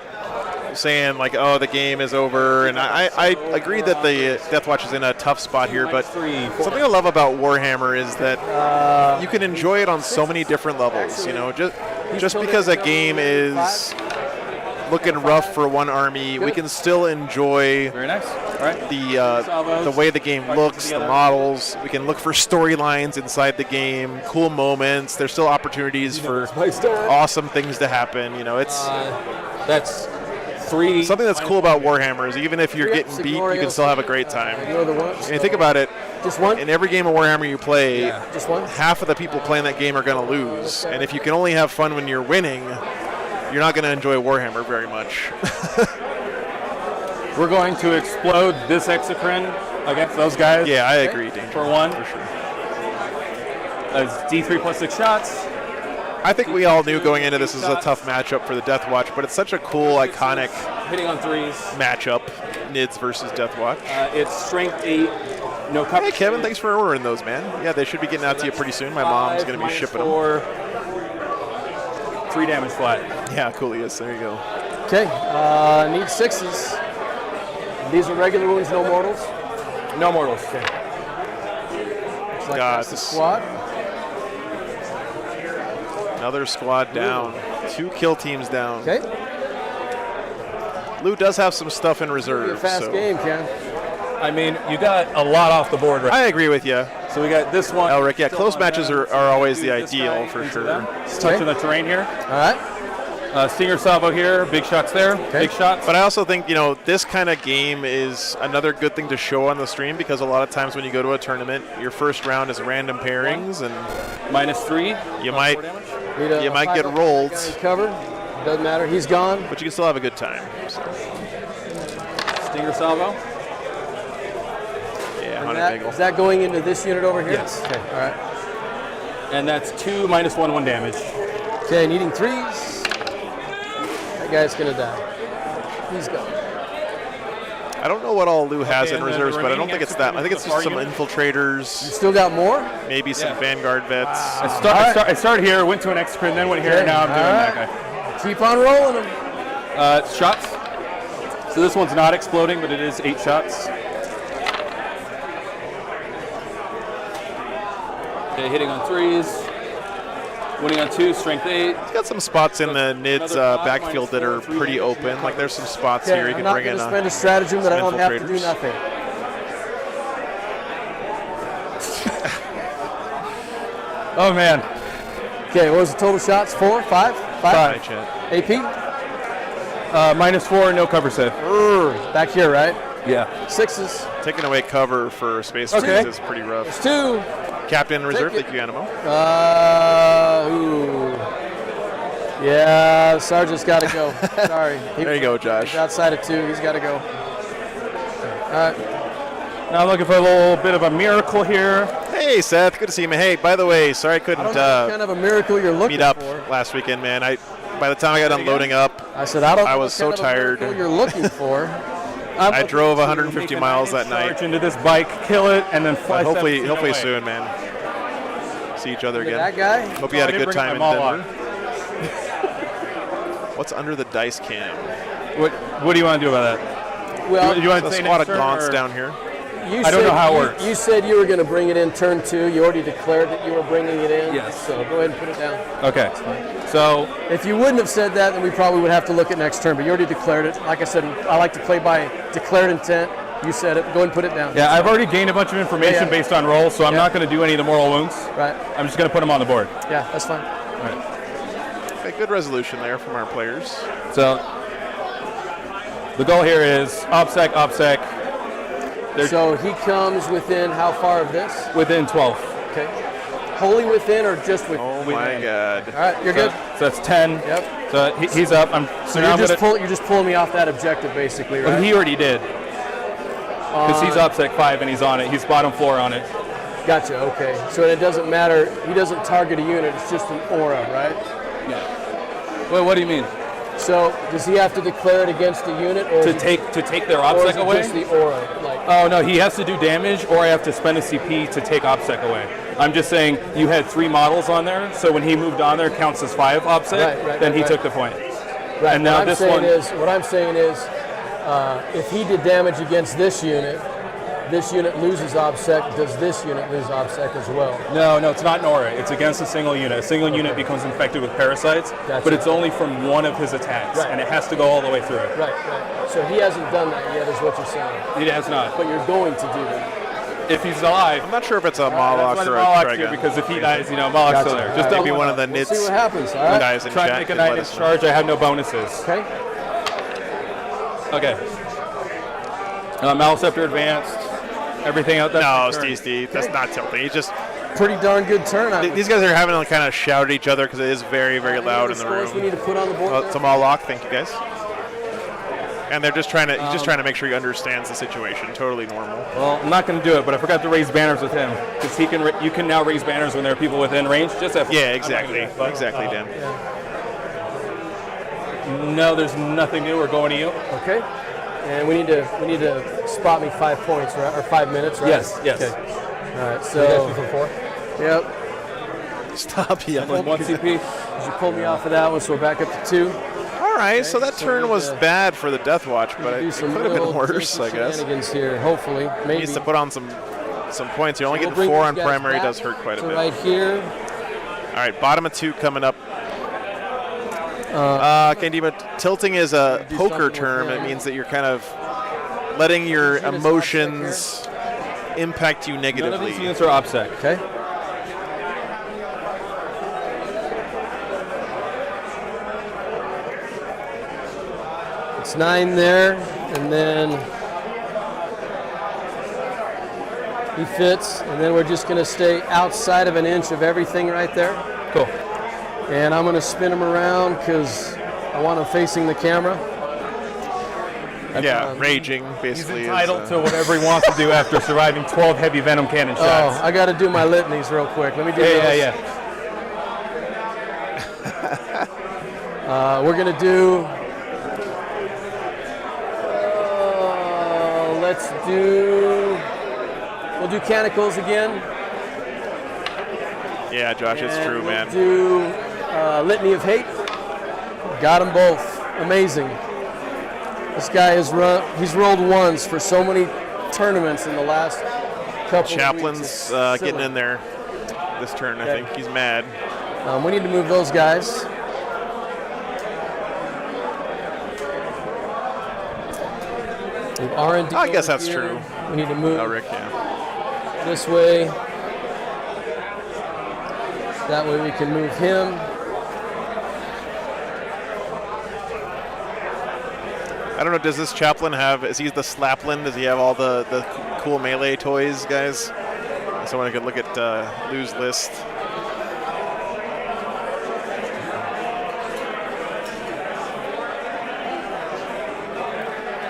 S1: saying like, "Oh, the game is over," and I agree that the Deathwatch is in a tough spot here. But something I love about Warhammer is that you can enjoy it on so many different levels. You know, just because a game is looking rough for one army, we can still enjoy
S5: Very nice. All right.
S1: the way the game looks, the models. We can look for storylines inside the game, cool moments. There's still opportunities for awesome things to happen. You know, it's
S5: That's 3.
S1: something that's cool about Warhammer is even if you're getting beat, you can still have a great time. And you think about it,
S4: Just one?
S1: in every game of Warhammer you play,
S4: Just one?
S1: half of the people playing that game are going to lose. And if you can only have fun when you're winning, you're not going to enjoy Warhammer very much.
S5: We're going to explode this Exocrine against those guys.
S1: Yeah, I agree, Danger.
S5: For 1.
S1: For sure.
S5: As D3 plus 6 shots.
S1: I think we all knew going into this is a tough matchup for the Deathwatch, but it's such a cool, iconic
S5: Hitting on 3s.
S1: matchup, Nids versus Deathwatch.
S5: It's strength 8. No cover.
S1: Hey, Kevin, thanks for ordering those, man. Yeah, they should be getting out to you pretty soon. My mom's going to be shipping them.
S5: 3 damage flat.
S1: Yeah, cool, yes, there you go.
S4: Okay. Need 6s. These are regular wounds, no mortals.
S5: No mortals.
S4: Okay. Looks like
S1: God,
S4: that's the
S1: this-
S4: squad.
S1: Another squad down. 2 kill teams down.
S4: Okay.
S1: Lou does have some stuff in
S4: Be a
S1: reserve.
S4: fast
S1: So.
S4: game, Ken.
S5: I mean, you got a lot off the board right
S1: I agree with you,
S5: So we got this one.
S1: Elric. Yeah, close matches are always the
S5: This
S1: ideal
S5: guy
S1: for
S5: into
S1: sure.
S5: them. Just touching the terrain here.
S4: All right.
S5: Stinger salvo here. Big shots there. Big shots.
S1: But I also think, you know, this kind of game is another good thing to show on the stream because a lot of times when you go to a tournament, your first round is random pairings and
S5: -3.
S1: you might
S5: 4 damage.
S1: You might get rolled,
S4: Covered. Doesn't matter. He's gone.
S1: but you can still have a good time. So,
S5: Stinger salvo.
S1: yeah,
S4: And
S1: 100
S4: that,
S1: bagel.
S4: is that going into this unit over here?
S5: Yes.
S4: Okay. All right.
S5: And that's 2 -1 damage.
S4: Okay. Needing 3s. That guy's gonna die. He's gone.
S1: I don't know what all Lou has
S5: Okay,
S1: in
S5: and then
S1: reserves,
S5: the
S1: but I don't
S5: remaining
S1: think it's that. I think it's just some
S5: unit?
S1: infiltrators,
S4: Still got more?
S1: maybe some
S5: Yeah.
S1: Vanguard vets.
S5: I started here, went to an Exocrine, then went here, and now I'm doing that guy.
S4: Keep on rolling them.
S5: Shots. So this one's not exploding, but it is 8 shots. Okay, hitting on 3s. Winning on 2, strength 8.
S1: It's got some spots in the Nids backfield that are pretty open. Like there's some spots here you
S4: I'm
S1: can
S4: not
S1: bring in.
S4: going to spend a stratagem that I
S1: some
S4: don't have to do
S1: infiltrators.
S4: nothing.
S5: Oh, man.
S4: Okay, what was the total shots? 4, 5, 5?
S1: Hi, Chet.
S4: AP?
S5: -4, no cover save.
S4: Back here, right?
S5: Yeah.
S4: 6s.
S1: Taking away cover for Space
S5: Okay.
S1: Marines is pretty rough.
S4: 2.
S1: Captain in reserve,
S4: Take it.
S1: thank you, Animo.
S4: Ooh. Yeah, Sergeant's got to go. Sorry.
S1: There you go, Josh.
S4: He's outside of 2. He's got to go. All right.
S5: Now I'm looking for a little bit of a miracle here.
S1: Hey, Seth, good to see you, man. Hey, by the way, sorry I
S4: I
S1: couldn't
S4: don't know what kind of a miracle you're looking
S1: meet up
S4: for.
S1: last weekend, man. By the time I got done loading up,
S4: I said, I don't know
S1: I
S4: what
S1: was so
S4: kind of a
S1: tired.
S4: miracle you're looking for.
S1: I drove 150 miles that night.
S5: Charge into this bike, kill it, and then fly.
S1: But hopefully
S5: 17 away.
S1: soon, man. See each other
S4: Look
S1: again.
S4: at that guy.
S1: Hope you had
S5: I
S1: a
S5: didn't
S1: good
S5: bring
S1: time in
S5: my mall
S1: Denver. What's under the dice cam?
S5: What do you want to do about that?
S4: Well,
S5: you want
S1: A
S5: to say
S1: squad of
S5: next turn,
S1: gaunts
S5: or-
S1: down here.
S4: you
S5: I don't know
S4: said-
S5: how it
S4: you-
S5: works.
S4: You said you were going to bring it in turn 2. You already declared that you were bringing it in.
S5: Yes.
S4: So go ahead and put it down.
S5: Okay. So
S4: If you wouldn't have said that, then we probably would have to look at next turn. But you already declared it. Like I said, I like to play by declared intent. You said it. Go ahead and put it down.
S5: yeah, I've already gained a bunch of information
S4: Yeah.
S5: based on rolls, so I'm
S4: Yeah.
S5: not going to do any of the moral wounds.
S4: Right.
S5: I'm just going to put them on the board.
S4: Yeah, that's fine.
S1: Okay, good resolution there from our players.
S5: So the goal here is OPSEC, OPSEC,
S4: So he comes within how far of this?
S5: within 12.
S4: Okay. wholly within or just within?
S1: Oh my God.
S4: All right, you're good.
S6: So that's 10.
S4: Yep.
S6: So he's up.
S4: So you're just pulling me off that objective, basically, right?
S6: Well, he already did. Because he's OBSEC 5 and he's on it. He's bottom floor on it.
S4: Gotcha. Okay. So it doesn't matter. He doesn't target a unit. It's just an aura, right?
S6: Yeah. Well, what do you mean?
S4: So does he have to declare it against a unit, or
S6: To take their
S4: or is
S6: OBSEC
S4: it
S6: away?
S4: just the aura? Like,
S6: Oh no, he has to do damage, or I have to spend a CP to take OBSEC away. I'm just saying you had 3 models on there, so when he moved on there, counts as 5 OBSEC. Then he took the point.
S4: right.
S6: And now
S4: What I'm saying is, if he did damage against this unit loses OBSEC. Does this unit lose OBSEC as well?
S6: No, it's not Nora. It's against a single unit. A single unit becomes infected with parasites,
S4: Gotcha.
S6: but it's only from one of his attacks, and it has to go all the way through it.
S4: Right. So he hasn't done that yet, is what you're saying.
S6: He has not.
S4: But you're going to do that.
S6: If he's alive.
S1: I'm not sure if it's a
S6: That's
S1: Moloch
S6: why the
S1: or a
S6: Moloch's here,
S1: Trigon.
S6: because if he dies, Moloch's still there. Just
S1: Maybe one of the
S4: We'll
S1: nits
S4: see what happens. All right.
S1: guys in
S6: try to
S1: chat
S6: make a
S1: can let
S6: 9-inch
S1: us know.
S6: charge. I have no bonuses.
S4: Okay.
S6: Okay. Maliceptor advanced. Everything out there.
S1: No, Steve, that's not tilting. He's just
S4: Pretty darn good turn.
S1: these guys are having to kind of shout at each other because it is very, very loud in the room.
S4: We need to put on the board.
S1: It's a Moloch, thank you guys. And they're just trying to he's just trying to make sure he understands the situation. Totally normal.
S6: Well, I'm not going to do it, but I forgot to raise banners with him because you can now raise banners when there are people within range. Just FYI.
S1: Yeah, exactly. Exactly, Dan.
S6: No, there's nothing new. We're going to you.
S4: Okay. And we need to spot me 5 points, right? Or 5 minutes, right?
S6: Yes.
S4: Okay. All right. So.
S5: For 4?
S4: Yep.
S1: Stop yelling.
S6: 1 CP.
S4: You pulled me off of that one, so we're back up to 2.
S1: All right, so that turn was bad for the Deathwatch, but it could have been worse, I guess.
S4: Shenanigans here, hopefully. Maybe.
S1: He needs to put on some points. You're only
S4: We'll
S1: getting
S4: bring
S1: 4
S4: these
S1: on
S4: guys
S1: primary.
S4: back
S1: Does hurt quite a
S4: to
S1: bit.
S4: right here.
S1: All right, bottom of 2 coming up. Kandima, tilting is a poker term. It means that you're kind of letting your emotions impact you
S6: None of
S1: negatively.
S6: these units are OBSEC.
S4: Okay. It's 9 there, and then he fits, and then we're just going to stay outside of an inch of everything right there.
S6: Cool.
S4: And I'm going to spin him around because I want him facing the camera.
S1: Yeah, raging
S6: He's
S1: basically.
S6: entitled to whatever he wants to do after surviving 12 heavy venom cannon shots.
S4: Oh, I got to do my litanies real quick. Let me do those.
S6: Yeah.
S4: We're going to do... We'll do Canticles again.
S1: Yeah, Josh, it's true, man.
S4: We'll do Litany of Hate. Got them both. Amazing. This guy he's rolled ones for so many tournaments in the last couple
S1: Chaplin's
S4: of weeks.
S1: getting in there this turn, I think. He's mad.
S4: We need to move those guys. Move R&D
S1: I guess
S4: over
S1: that's
S4: here.
S1: true.
S4: We need to move
S1: Oh, Rick, yeah.
S4: this way. That way we can move him.
S1: I don't know, does this Chaplain have, is he the Slaplin? Does he have all the cool melee toys, guys? Someone could look at Lou's list.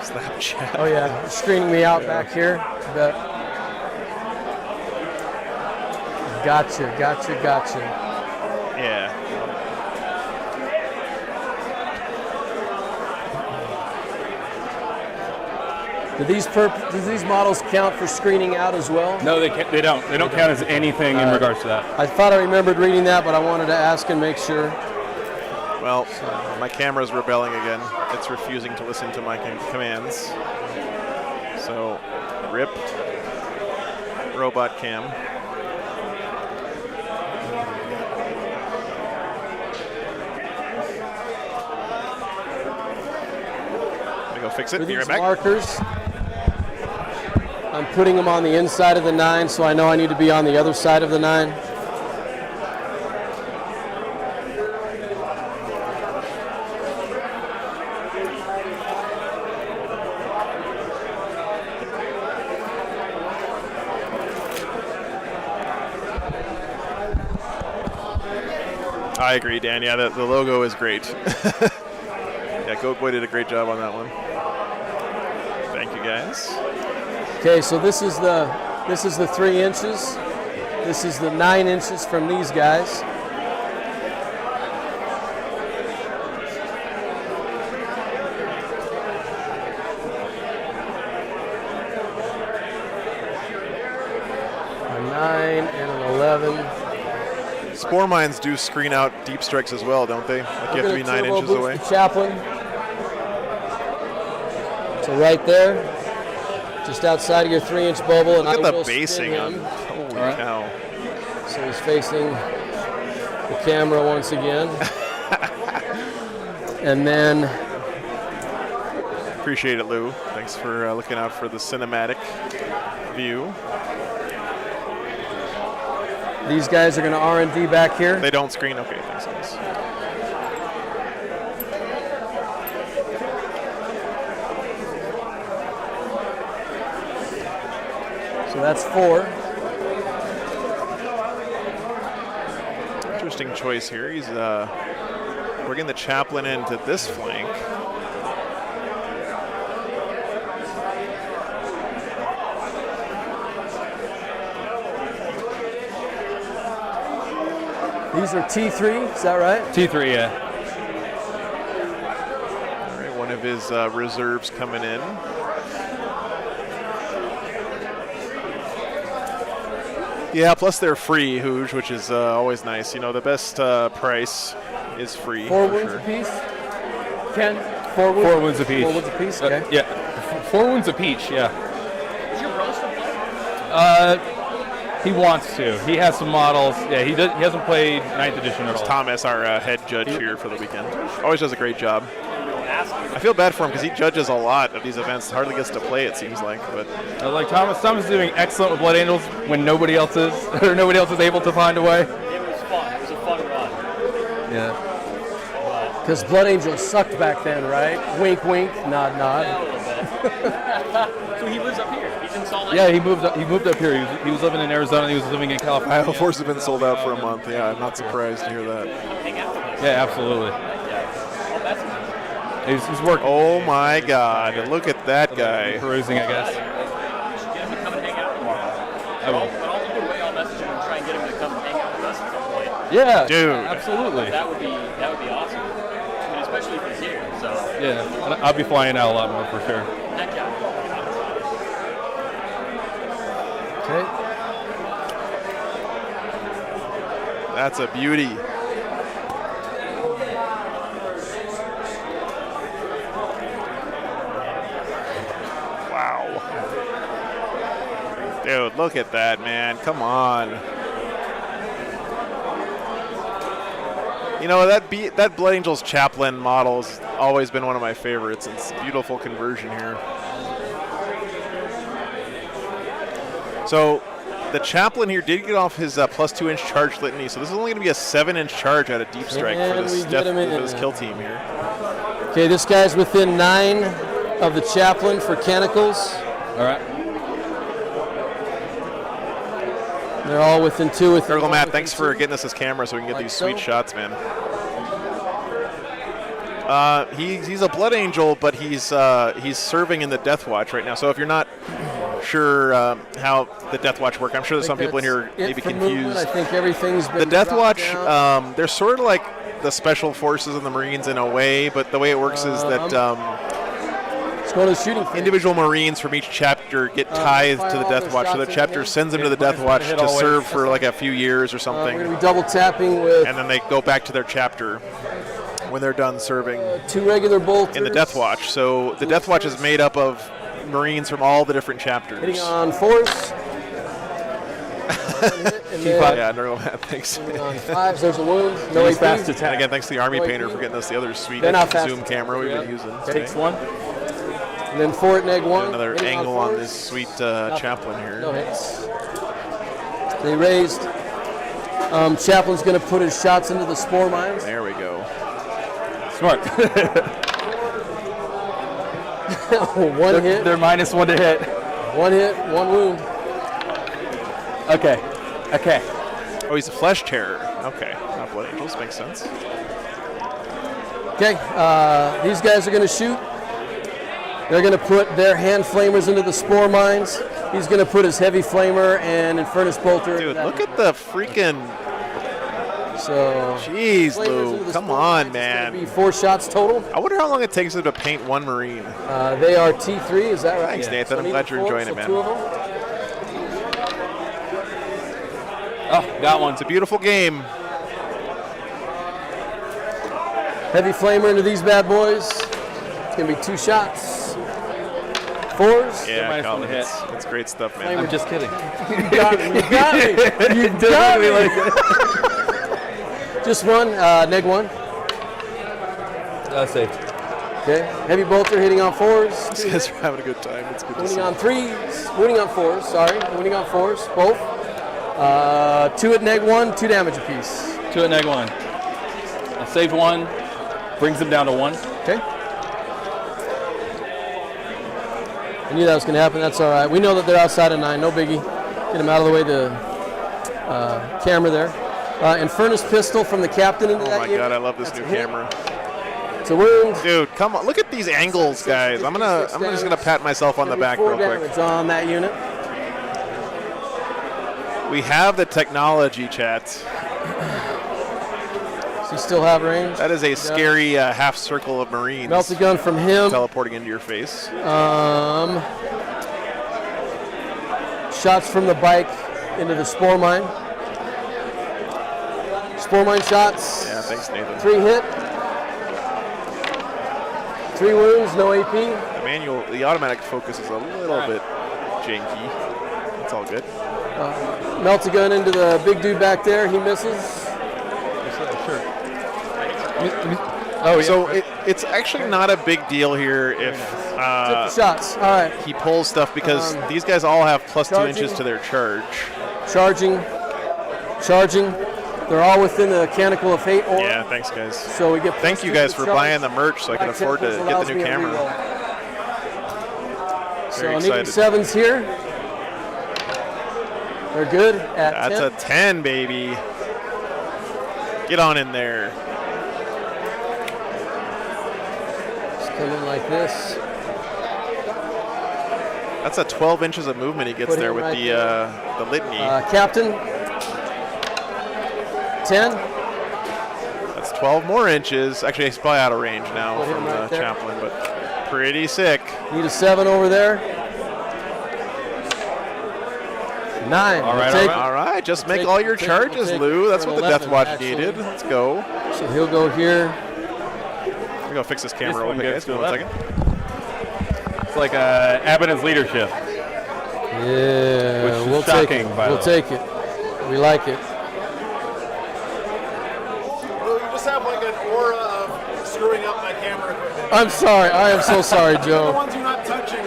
S1: Slap chat.
S4: Oh yeah, screening me out back here. But gotcha.
S1: Yeah.
S4: Do these models count for screening out as well?
S6: No, they can't. They don't. They don't count as anything in regards to that.
S4: I thought I remembered reading that, but I wanted to ask and make sure.
S1: Well, my camera's rebelling again. It's refusing to listen to my commands. So, rip. Robot cam. I'm gonna go fix it.
S4: For
S1: Be
S4: these
S1: right back.
S4: markers, I'm putting them on the inside of the 9, so I know I need to be on the other side of the 9.
S1: I agree, Dan. Yeah, the logo is great. Yeah, Goatboy did a great job on that one. Thank you, guys.
S4: Okay, so this is the 3 inches. This is the 9 inches from these guys. A 9 and an 11.
S1: Spore mines do screen out deep strikes as well, don't they? Like you have to be 9 inches away.
S4: The chaplain. So right there, just outside of your 3-inch bubble, and
S1: Look
S4: I
S1: at the
S4: will
S1: basing
S4: spin
S1: on.
S4: him.
S1: Holy cow!
S4: So he's facing the camera once again, and then
S1: Appreciate it, Lou. Thanks for looking out for the cinematic view.
S4: these guys are going to R&D back here.
S1: They don't screen. Okay, thanks, guys.
S4: So that's 4.
S1: Interesting choice here. He's bringing the chaplain into this flank.
S4: These are T3, is that right?
S5: T3, yeah.
S1: All right, one of his reserves coming in. Yeah, plus they're free, Hooge, which is always nice. You know, the best price is free.
S4: 4
S1: for
S4: wounds
S1: sure.
S4: apiece. Ken, 4 wounds.
S5: 4 wounds apiece.
S4: 4 wounds apiece. Okay.
S5: Yeah, 4 wounds apiece. Yeah.
S8: Is your bro still playing?
S5: He wants to. He has some models. Yeah, he does. He hasn't played 9th edition at all.
S1: Thomas, our head judge here for the weekend, always does a great job. I feel bad for him because he judges a lot of these events. Hardly gets to play, it seems like. But
S5: Like Thomas is doing excellent with Blood Angels when nobody else is, or nobody else is able to find a way.
S8: It was fun. It was a fun run.
S5: Yeah.
S4: Because Blood Angels sucked back then, right? Wink, wink, nod, nod.
S8: A little bit. So he lives up here. He's in Salt Lake.
S5: Yeah, he moved up here. He was living in Arizona. He was living in California.
S1: the force has been sold out for a month. Yeah, I'm not surprised to hear that.
S8: Hang out with us.
S5: Yeah, absolutely.
S8: Yeah. Oh, that's nice.
S5: He's working.
S1: Oh my God! Look at that guy.
S5: Perusing, I guess.
S8: Get him to come and hang out tomorrow.
S5: I will.
S8: But I'll either way, I'll message him and try and get him to come hang out with us at some point.
S5: Yeah,
S1: Dude.
S5: absolutely.
S8: That would be awesome. And especially if he's here. So
S5: Yeah, I'll be flying out a lot more for sure.
S8: heck yeah.
S4: Okay.
S1: That's a beauty. Wow. Dude, look at that, man. Come on. You know, that Blood Angels Chaplain model's always been one of my favorites. It's a beautiful conversion here. So the Chaplain here did get off his plus 2-inch charge litany, so this is only going to be a 7-inch charge out of deep strike for this kill team here.
S4: Okay, this guy's within 9 of the chaplain for Canticles.
S5: All right.
S4: They're all within 2. Within
S1: Gurgle
S4: one,
S1: Matt,
S4: within
S1: thanks
S4: 2.
S1: for getting us this camera so we can get
S4: Like
S1: these
S4: so.
S1: sweet shots, man. He's a Blood Angel, but he's serving in the Deathwatch right now. So if you're not sure how the Deathwatch work, I'm sure there's some people in here maybe
S4: for movement.
S1: confused.
S4: I think everything's been
S1: The
S4: dropped
S1: Deathwatch,
S4: down.
S1: they're sort of like the Special Forces and the Marines in a way, but the way it works is that
S4: Let's go to the shooting phase.
S1: individual Marines from each chapter get tithed to the
S4: fire all their
S1: Deathwatch. So the
S4: shots
S1: chapter
S4: in.
S1: sends them to the Deathwatch
S5: hit
S1: to
S5: always.
S1: serve for like a few years or
S4: We're
S1: something,
S4: going to be double tapping with
S1: and then they go back to their chapter when they're done serving
S4: 2 regular bolters.
S1: in the Deathwatch. So the Deathwatch is made up of Marines from all the different chapters.
S4: Hitting on 4s. And then
S1: Yeah, Nurgle Matt, thanks.
S4: hitting on 5s. There's a wound. No
S5: He's
S4: AP.
S5: fast
S1: And
S5: attack.
S1: again, thanks to the Army
S4: No
S1: Painter
S4: AP.
S1: for getting us the other sweet
S4: They're not fast
S1: zoom camera we've been using.
S5: Takes
S1: today.
S5: one.
S4: And then 4 at neg 1.
S1: Another
S4: hitting
S1: angle on
S4: 4s.
S1: this sweet chaplain here.
S4: No hits. They raised. Chaplain's going to put his shots into the spore mines.
S1: There we go.
S5: Smart.
S4: One hit.
S5: They're -1 to hit.
S4: 1 hit, 1 wound.
S5: Okay.
S1: Oh, he's a flesh terror. Okay, not Blood Angels, makes sense.
S4: Okay, these guys are going to shoot. They're going to put their hand flamers into the spore mines. He's going to put his heavy flamer and Infernus bolter.
S1: Dude, look at the freaking.
S4: So,
S1: jeez, Lou, come on, man.
S4: Be 4 shots total.
S1: I wonder how long it takes them to paint one Marine.
S4: They are T3, is that right?
S1: Thanks, Nathan. I'm glad you're enjoying it, man.
S4: 2 of them.
S1: Oh, got one. It's a beautiful game.
S4: Heavy flamer into these bad boys. It's going to be 2 shots. 4s.
S1: Yeah, Colin, it's great stuff, man.
S5: I'm just kidding.
S4: You got me. You got me. You got me. Just 1, neg 1.
S5: Saved.
S4: Okay. Heavy bolter hitting on 4s.
S1: These guys are having a good time. It's good to see.
S4: Winning on 3s. Winning on 4s. Sorry. Winning on 4s. Both. 2 at neg 1. 2 damage apiece.
S5: 2 at neg 1. I saved 1. Brings them down to 1.
S4: Okay. I knew that was going to happen. That's all right. We know that they're outside of 9. No biggie. Get them out of the way to camera there. Infernus pistol from the captain into that.
S1: Oh my god, I love this new camera.
S4: It's a wound.
S1: Dude, come on. Look at these angles, guys. I'm just gonna pat myself on the back real quick.
S4: Damage on that unit.
S1: We have the technology, chat.
S4: Does he still have range?
S1: That is a scary half circle of Marines.
S4: Melted gun from him.
S1: Teleporting into your face.
S4: Shots from the bike into the spore mine. Spore mine shots.
S1: Yeah, thanks, Nathan.
S4: 3 hit. 3 wounds, no AP.
S1: The automatic focus is a little bit janky. It's all good.
S4: Melted gun into the big dude back there. He misses.
S1: Oh, yeah. So it's actually not a big deal here if
S4: shots. All right.
S1: He pulls stuff because these guys all have plus
S4: charging.
S1: 2 inches to their charge.
S4: Charging. They're all within the Canonical of Fate aura.
S1: Yeah, thanks, guys.
S4: So we get.
S1: Thank you guys for buying the merch so I can afford to get the new camera.
S4: So needing 7s here. They're good at
S1: That's
S4: 10.
S1: a 10, baby. Get on in there.
S4: Just come in like this.
S1: That's a 12 inches of movement he gets there with
S4: right
S1: the litany.
S4: Captain. 10.
S1: That's 12 more inches. Actually, he's probably out of range now
S4: Put him
S1: from
S4: right
S1: the
S4: there.
S1: chaplain, but pretty sick.
S4: Need a 7 over there. 9.
S1: All right. Just make all your charges, Lou. That's what the Deathwatch needed. Let's go.
S4: So he'll go here.
S1: I'm going to fix this camera real quick, guys. Give me 1 second.
S6: It's like Aben's leadership.
S4: Yeah,
S6: Which is
S4: we'll
S6: shocking,
S4: take it.
S6: by the
S4: We'll
S6: way.
S4: take it. We like it.
S2: Well, you just have like an aura of screwing up my camera equipment.
S4: I'm sorry. I am so sorry,
S2: The
S4: Joe.
S2: ones you're not touching.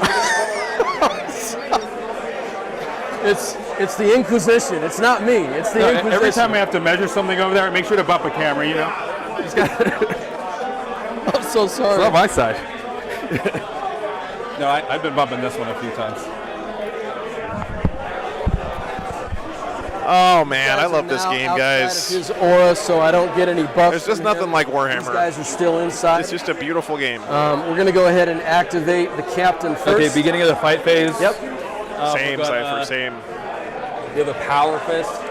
S4: It's the Inquisition. It's not me. It's the Inquisition.
S6: Every time I have to measure something over there, make sure to bump a camera, you know?
S4: I'm so sorry.
S6: It's not my side. No, I've been bumping this one a few times.
S1: Oh, man. I love this game, guys.
S4: His aura, so I don't get any buffs.
S1: There's just
S4: from
S1: nothing
S4: him.
S1: like
S4: These
S1: Warhammer.
S4: guys are still inside.
S1: It's just a beautiful game.
S4: We're going to go ahead and activate the captain first.
S5: Okay, beginning of the fight phase.
S4: Yep.
S1: Same,
S5: we've got,
S1: Cypher, same.
S5: We have a power fist.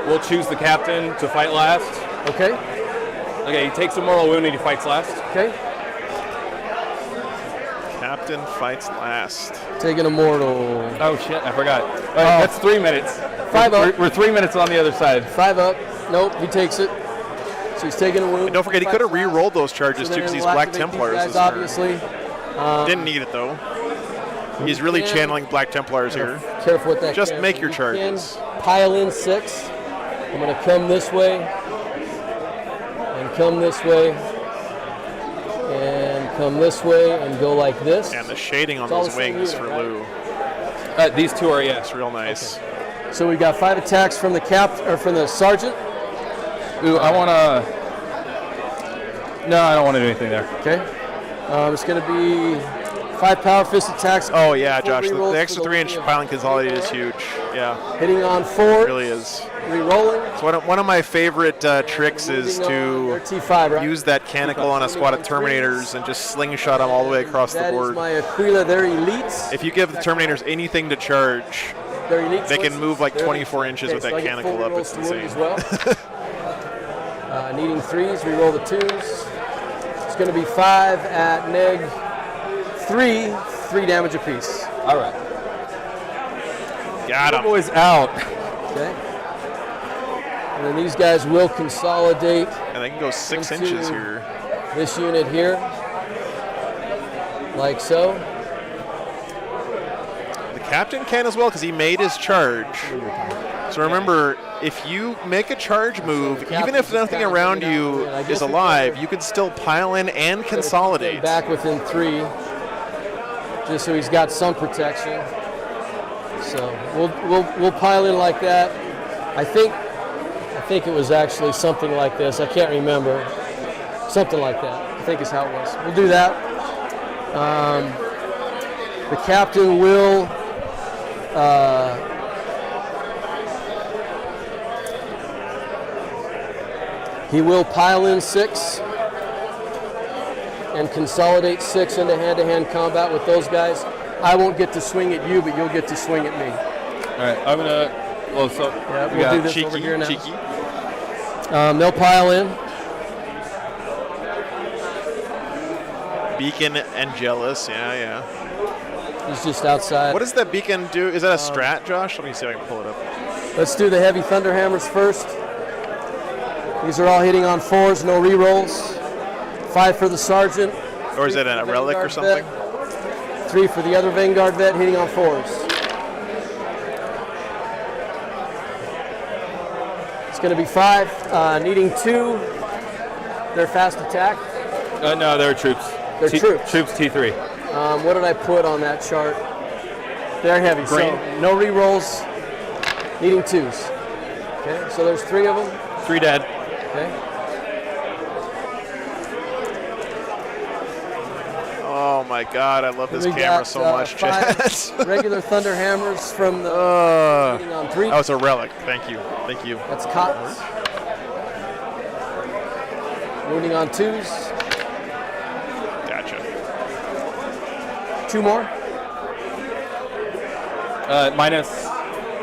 S5: We'll choose the captain to fight last.
S4: Okay.
S5: Okay, he takes a mortal wound and he fights last.
S4: Okay.
S1: Captain fights last.
S4: Taking a mortal.
S5: Oh shit, I forgot. That's 3 minutes.
S4: 5 up.
S5: We're 3 minutes on the other side.
S4: 5 up. Nope, he takes it. So he's taking a wound.
S1: And don't forget, he could have re-rolled those charges,
S4: So
S1: too,
S4: then
S1: because he's
S4: we'll
S1: Black
S4: activate these
S1: Templars
S4: guys,
S1: this turn.
S4: obviously.
S1: Didn't need it, though. He's really
S4: can-
S1: channeling Black Templars here.
S4: Careful with that.
S1: Just
S4: camera.
S1: make your
S4: You
S1: charges.
S4: can pile in 6. I'm going to come this way. And come this way. And come this way and go like this.
S1: And the shading on
S4: It's all
S1: those
S4: the same
S1: wings
S4: unit,
S1: for Lou.
S5: These two are, yeah.
S1: It's real nice.
S4: So we got 5 attacks from the from the sergeant.
S5: Ooh, I want to... No, I don't want to do anything there.
S4: Okay. It's going to be 5 power fist attacks.
S1: Oh yeah,
S4: 4
S1: Josh,
S4: rerolls
S1: the
S4: for
S1: extra
S4: the
S1: 3-inch
S4: Legion.
S1: piling consolidated is huge. Yeah,
S4: Hitting on 4.
S1: it really is.
S4: Rerolling.
S1: So one of my favorite tricks is
S4: They're
S1: to
S4: T5, right?
S1: use that canonical on a squad of Terminators and just slingshot them all the way across the
S4: That is
S1: board.
S4: my Aquila. They're elites.
S1: If you give the Terminators anything to charge,
S4: They're elites.
S1: they can move like
S4: They're
S1: 24 inches with
S4: so
S1: that
S4: I get
S1: canonical
S4: 4
S1: up.
S4: rerolls
S1: It's
S4: to wound
S1: insane.
S4: as well. Needing 3s, reroll the 2s. It's going to be 5 at neg 3, 3 damage apiece.
S5: All right.
S1: Got him.
S5: Boys out.
S4: Okay. And then these guys will consolidate
S1: And they can go 6
S4: into
S1: inches here.
S4: this unit here, like so.
S1: The captain can as well because he made his charge. So remember, if you make a charge move, even if nothing around you is alive, you can still pile in and consolidate.
S4: Back within 3, just so he's got some protection. So we'll pile in like that. I think it was actually something like this. I can't remember. Something like that, I think is how it was. We'll do that. The captain will he will pile in 6 and consolidate 6 into hand-to-hand combat with those guys. I won't get to swing at you, but you'll get to swing at me.
S5: All right, I'm gonna. Well, so
S4: Yeah,
S5: we
S4: we'll
S5: got
S4: do this
S1: Cheeky,
S4: over here now.
S1: cheeky.
S4: They'll pile in.
S1: Beacon and Jealous, yeah.
S4: He's just outside.
S1: What does that beacon do? Is that a strat, Josh? Let me see if I can pull it up.
S4: Let's do the heavy thunderhammers first. These are all hitting on 4s, no rerolls. 5 for the sergeant.
S1: Or is it a relic or something?
S4: 3 for the other Vanguard vet, hitting on 4s. It's going to be 5, needing 2. They're fast attack.
S5: no, they're troops.
S4: They're troops.
S5: Troops T3.
S4: What did I put on that chart? They're heavy, so no rerolls, needing 2s. Okay, so there's 3 of them.
S5: 3 dead.
S4: Okay.
S1: Oh my God, I love this
S4: We
S1: camera
S4: got,
S1: so much,
S4: 5
S1: Jess.
S4: regular thunderhammers from the hitting on 3.
S1: Oh, it's a relic. Thank you.
S4: That's Cottons. Wounding on 2s.
S1: Gotcha.
S4: 2 more.
S5: Minus.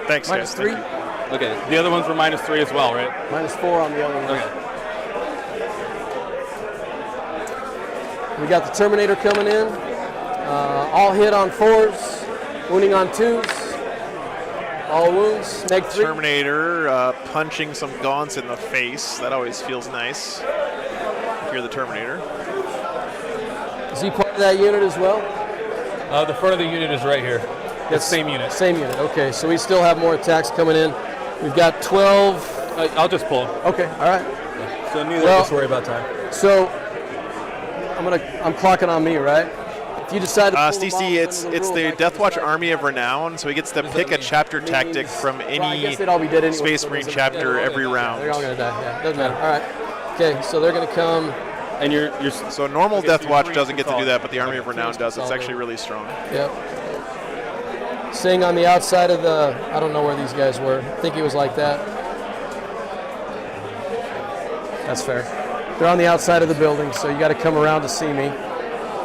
S1: Thanks,
S4: Minus
S1: Jess.
S4: 3.
S1: Thank you.
S5: Okay, the other ones were -3 as well, right?
S4: Minus 4 on the other one.
S5: Okay.
S4: We got the Terminator coming in. All hit on 4s. Wounding on 2s. All wounds. Neg 3.
S1: Terminator punching some gaunts in the face. That always feels nice. If you're the Terminator.
S4: Is he part of that unit as well?
S5: The front of the unit is right here. It's same unit.
S4: Same unit. Okay, so we still have more attacks coming in. We've got 12.
S5: I'll just pull.
S4: Okay, all right.
S5: So neither
S4: Well-
S5: of us worry about time.
S4: So I'm clocking on me, right? If you decide to pull the
S1: Stacey,
S4: models
S1: it's
S4: under
S1: the
S4: rules, I can
S1: Deathwatch
S4: decide.
S1: Army of Renown, so he gets to pick a chapter tactic from
S4: Well, I
S1: any
S4: guess they'd all be dead anyway,
S1: Space
S4: so it
S1: Marine
S4: doesn't
S1: chapter
S4: matter.
S1: every round.
S4: They're all gonna die. Yeah, doesn't matter. All right. Okay, so they're gonna come.
S5: And you're
S1: So normal
S5: Okay, so
S1: Deathwatch
S5: you're
S1: doesn't get to do
S5: free
S1: that, but the Army of
S4: Free
S1: Renown does. It's
S4: consolidate.
S1: actually really strong.
S4: Yep. Staying on the outside of the. I don't know where these guys were. I think it was like that. That's fair. They're on the outside of the building, so you got to come around to see me. In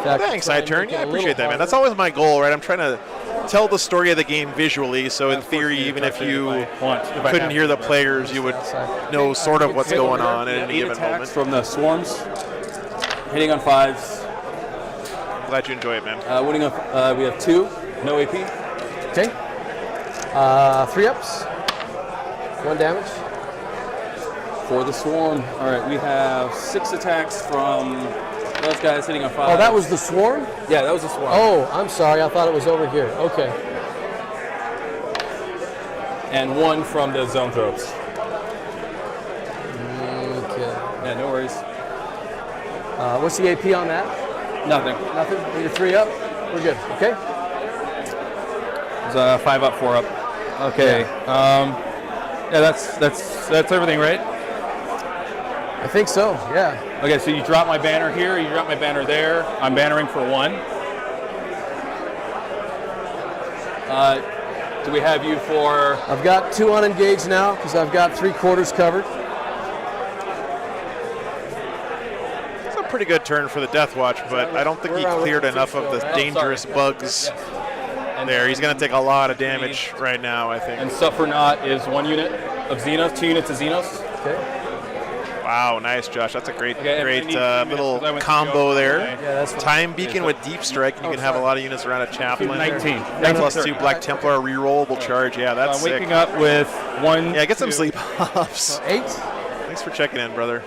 S4: fact,
S1: Thanks,
S4: try and
S1: iTurn.
S4: make it
S1: Yeah, I
S4: a little
S1: appreciate that, man.
S4: harder.
S1: That's always my goal, right? I'm trying to tell the story of the game visually, so in theory, even if you couldn't hear the players, you would know sort of what's going on at any given moment.
S5: from the swarms. Hitting on 5s.
S1: Glad you enjoy it, man.
S5: Winning up. We have 2. No AP.
S4: Okay. 3 ups. 1 damage.
S5: For the swarm. All right, we have 6 attacks from those guys hitting on 5.
S4: Oh, that was the swarm?
S5: Yeah, that was the swarm.
S4: Oh, I'm sorry. I thought it was over here. Okay.
S5: And 1 from the zone throws.
S4: Okay.
S5: Yeah, no worries.
S4: What's the AP on that?
S5: Nothing.
S4: Nothing? You're 3 up? We're good. Okay.
S5: It's 5 up, 4 up. Okay. Yeah, that's everything, right?
S4: I think so, yeah.
S5: Okay, so you drop my banner here, you drop my banner there. I'm bannering for 1. Do we have you for?
S4: I've got 2 unengaged now because I've got 3/4 covered.
S1: It's a pretty good turn for the Deathwatch, but I don't think he cleared enough of the dangerous bugs there. He's going to take a lot of damage right now, I think.
S5: And Suffer Not is 1 unit of Xenos, 2 units of Xenos.
S4: Okay.
S1: Wow, nice, Josh. That's a great
S5: Okay,
S1: little combo there.
S4: Yeah, that's fine.
S1: Time Beacon with Deep Strike, and you can have a lot of units around a Chaplain.
S5: 19.
S1: +2 Black Templar, rerollable charge. Yeah, that's sick.
S5: Waking up with 1.
S1: Yeah, get some sleep ops.
S4: 8.
S1: Thanks for checking in, brother.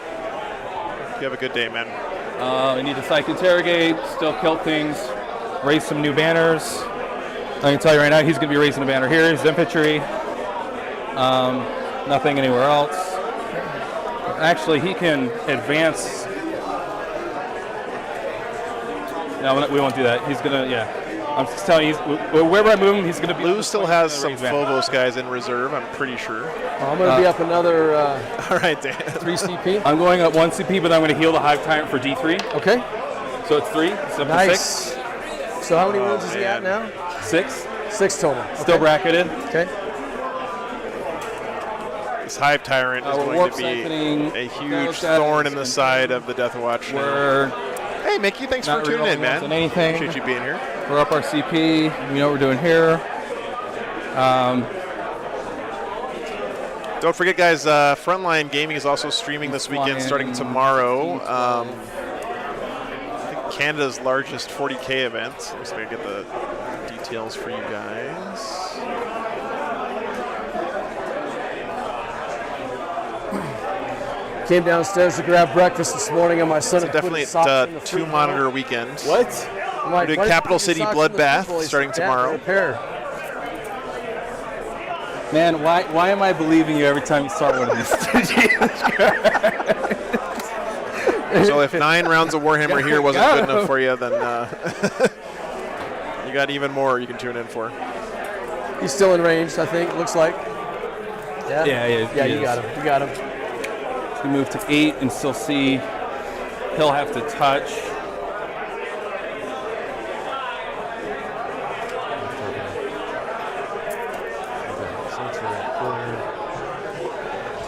S1: You have a good day, man.
S5: We need to Psych Interrogate, still kill things, raise some new banners. I can tell you right now, he's going to be raising a banner here. His infantry. Nothing anywhere else. Actually, he can advance. No, we won't do that. He's going to, yeah. I'm just telling you, wherever I move him, he's going to be.
S1: Blue still has some Phobos guys in reserve, I'm pretty sure.
S4: I'm going to be up another
S1: all right, Dan.
S4: 3 CP.
S5: I'm going up 1 CP, but I'm going to heal the Hive Tyrant for D3.
S4: Okay.
S5: So it's 3, it's up to
S4: Nice.
S5: 6.
S4: So how many wounds is he at now?
S5: 6.
S4: 6 total.
S5: Still bracketed.
S4: Okay.
S1: This Hive Tyrant is going to be a huge thorn in the side of the Deathwatch. Hey, Mickey, thanks for tuning in, man.
S5: Anything.
S1: Appreciate you being here.
S5: We're up our CP. We know what we're doing here.
S1: Don't forget, guys, Frontline Gaming is also streaming this weekend starting tomorrow. I think Canada's largest 40k event. Let's see if I can get the details for you guys.
S4: Came downstairs to grab breakfast this morning, and my son
S1: It's definitely a 2-monitor weekend.
S4: What? I'm like,
S1: We're doing Capital City Bloodbath starting tomorrow.
S5: Man, why am I believing you every time you start one of these?
S1: So if 9 rounds of Warhammer here wasn't good enough for you, then you got even more you can tune in for.
S4: He's still in range, I think. Looks like. Yeah.
S5: Yeah,
S4: you got him. You got him.
S5: We move to 8 and still see. He'll have to touch.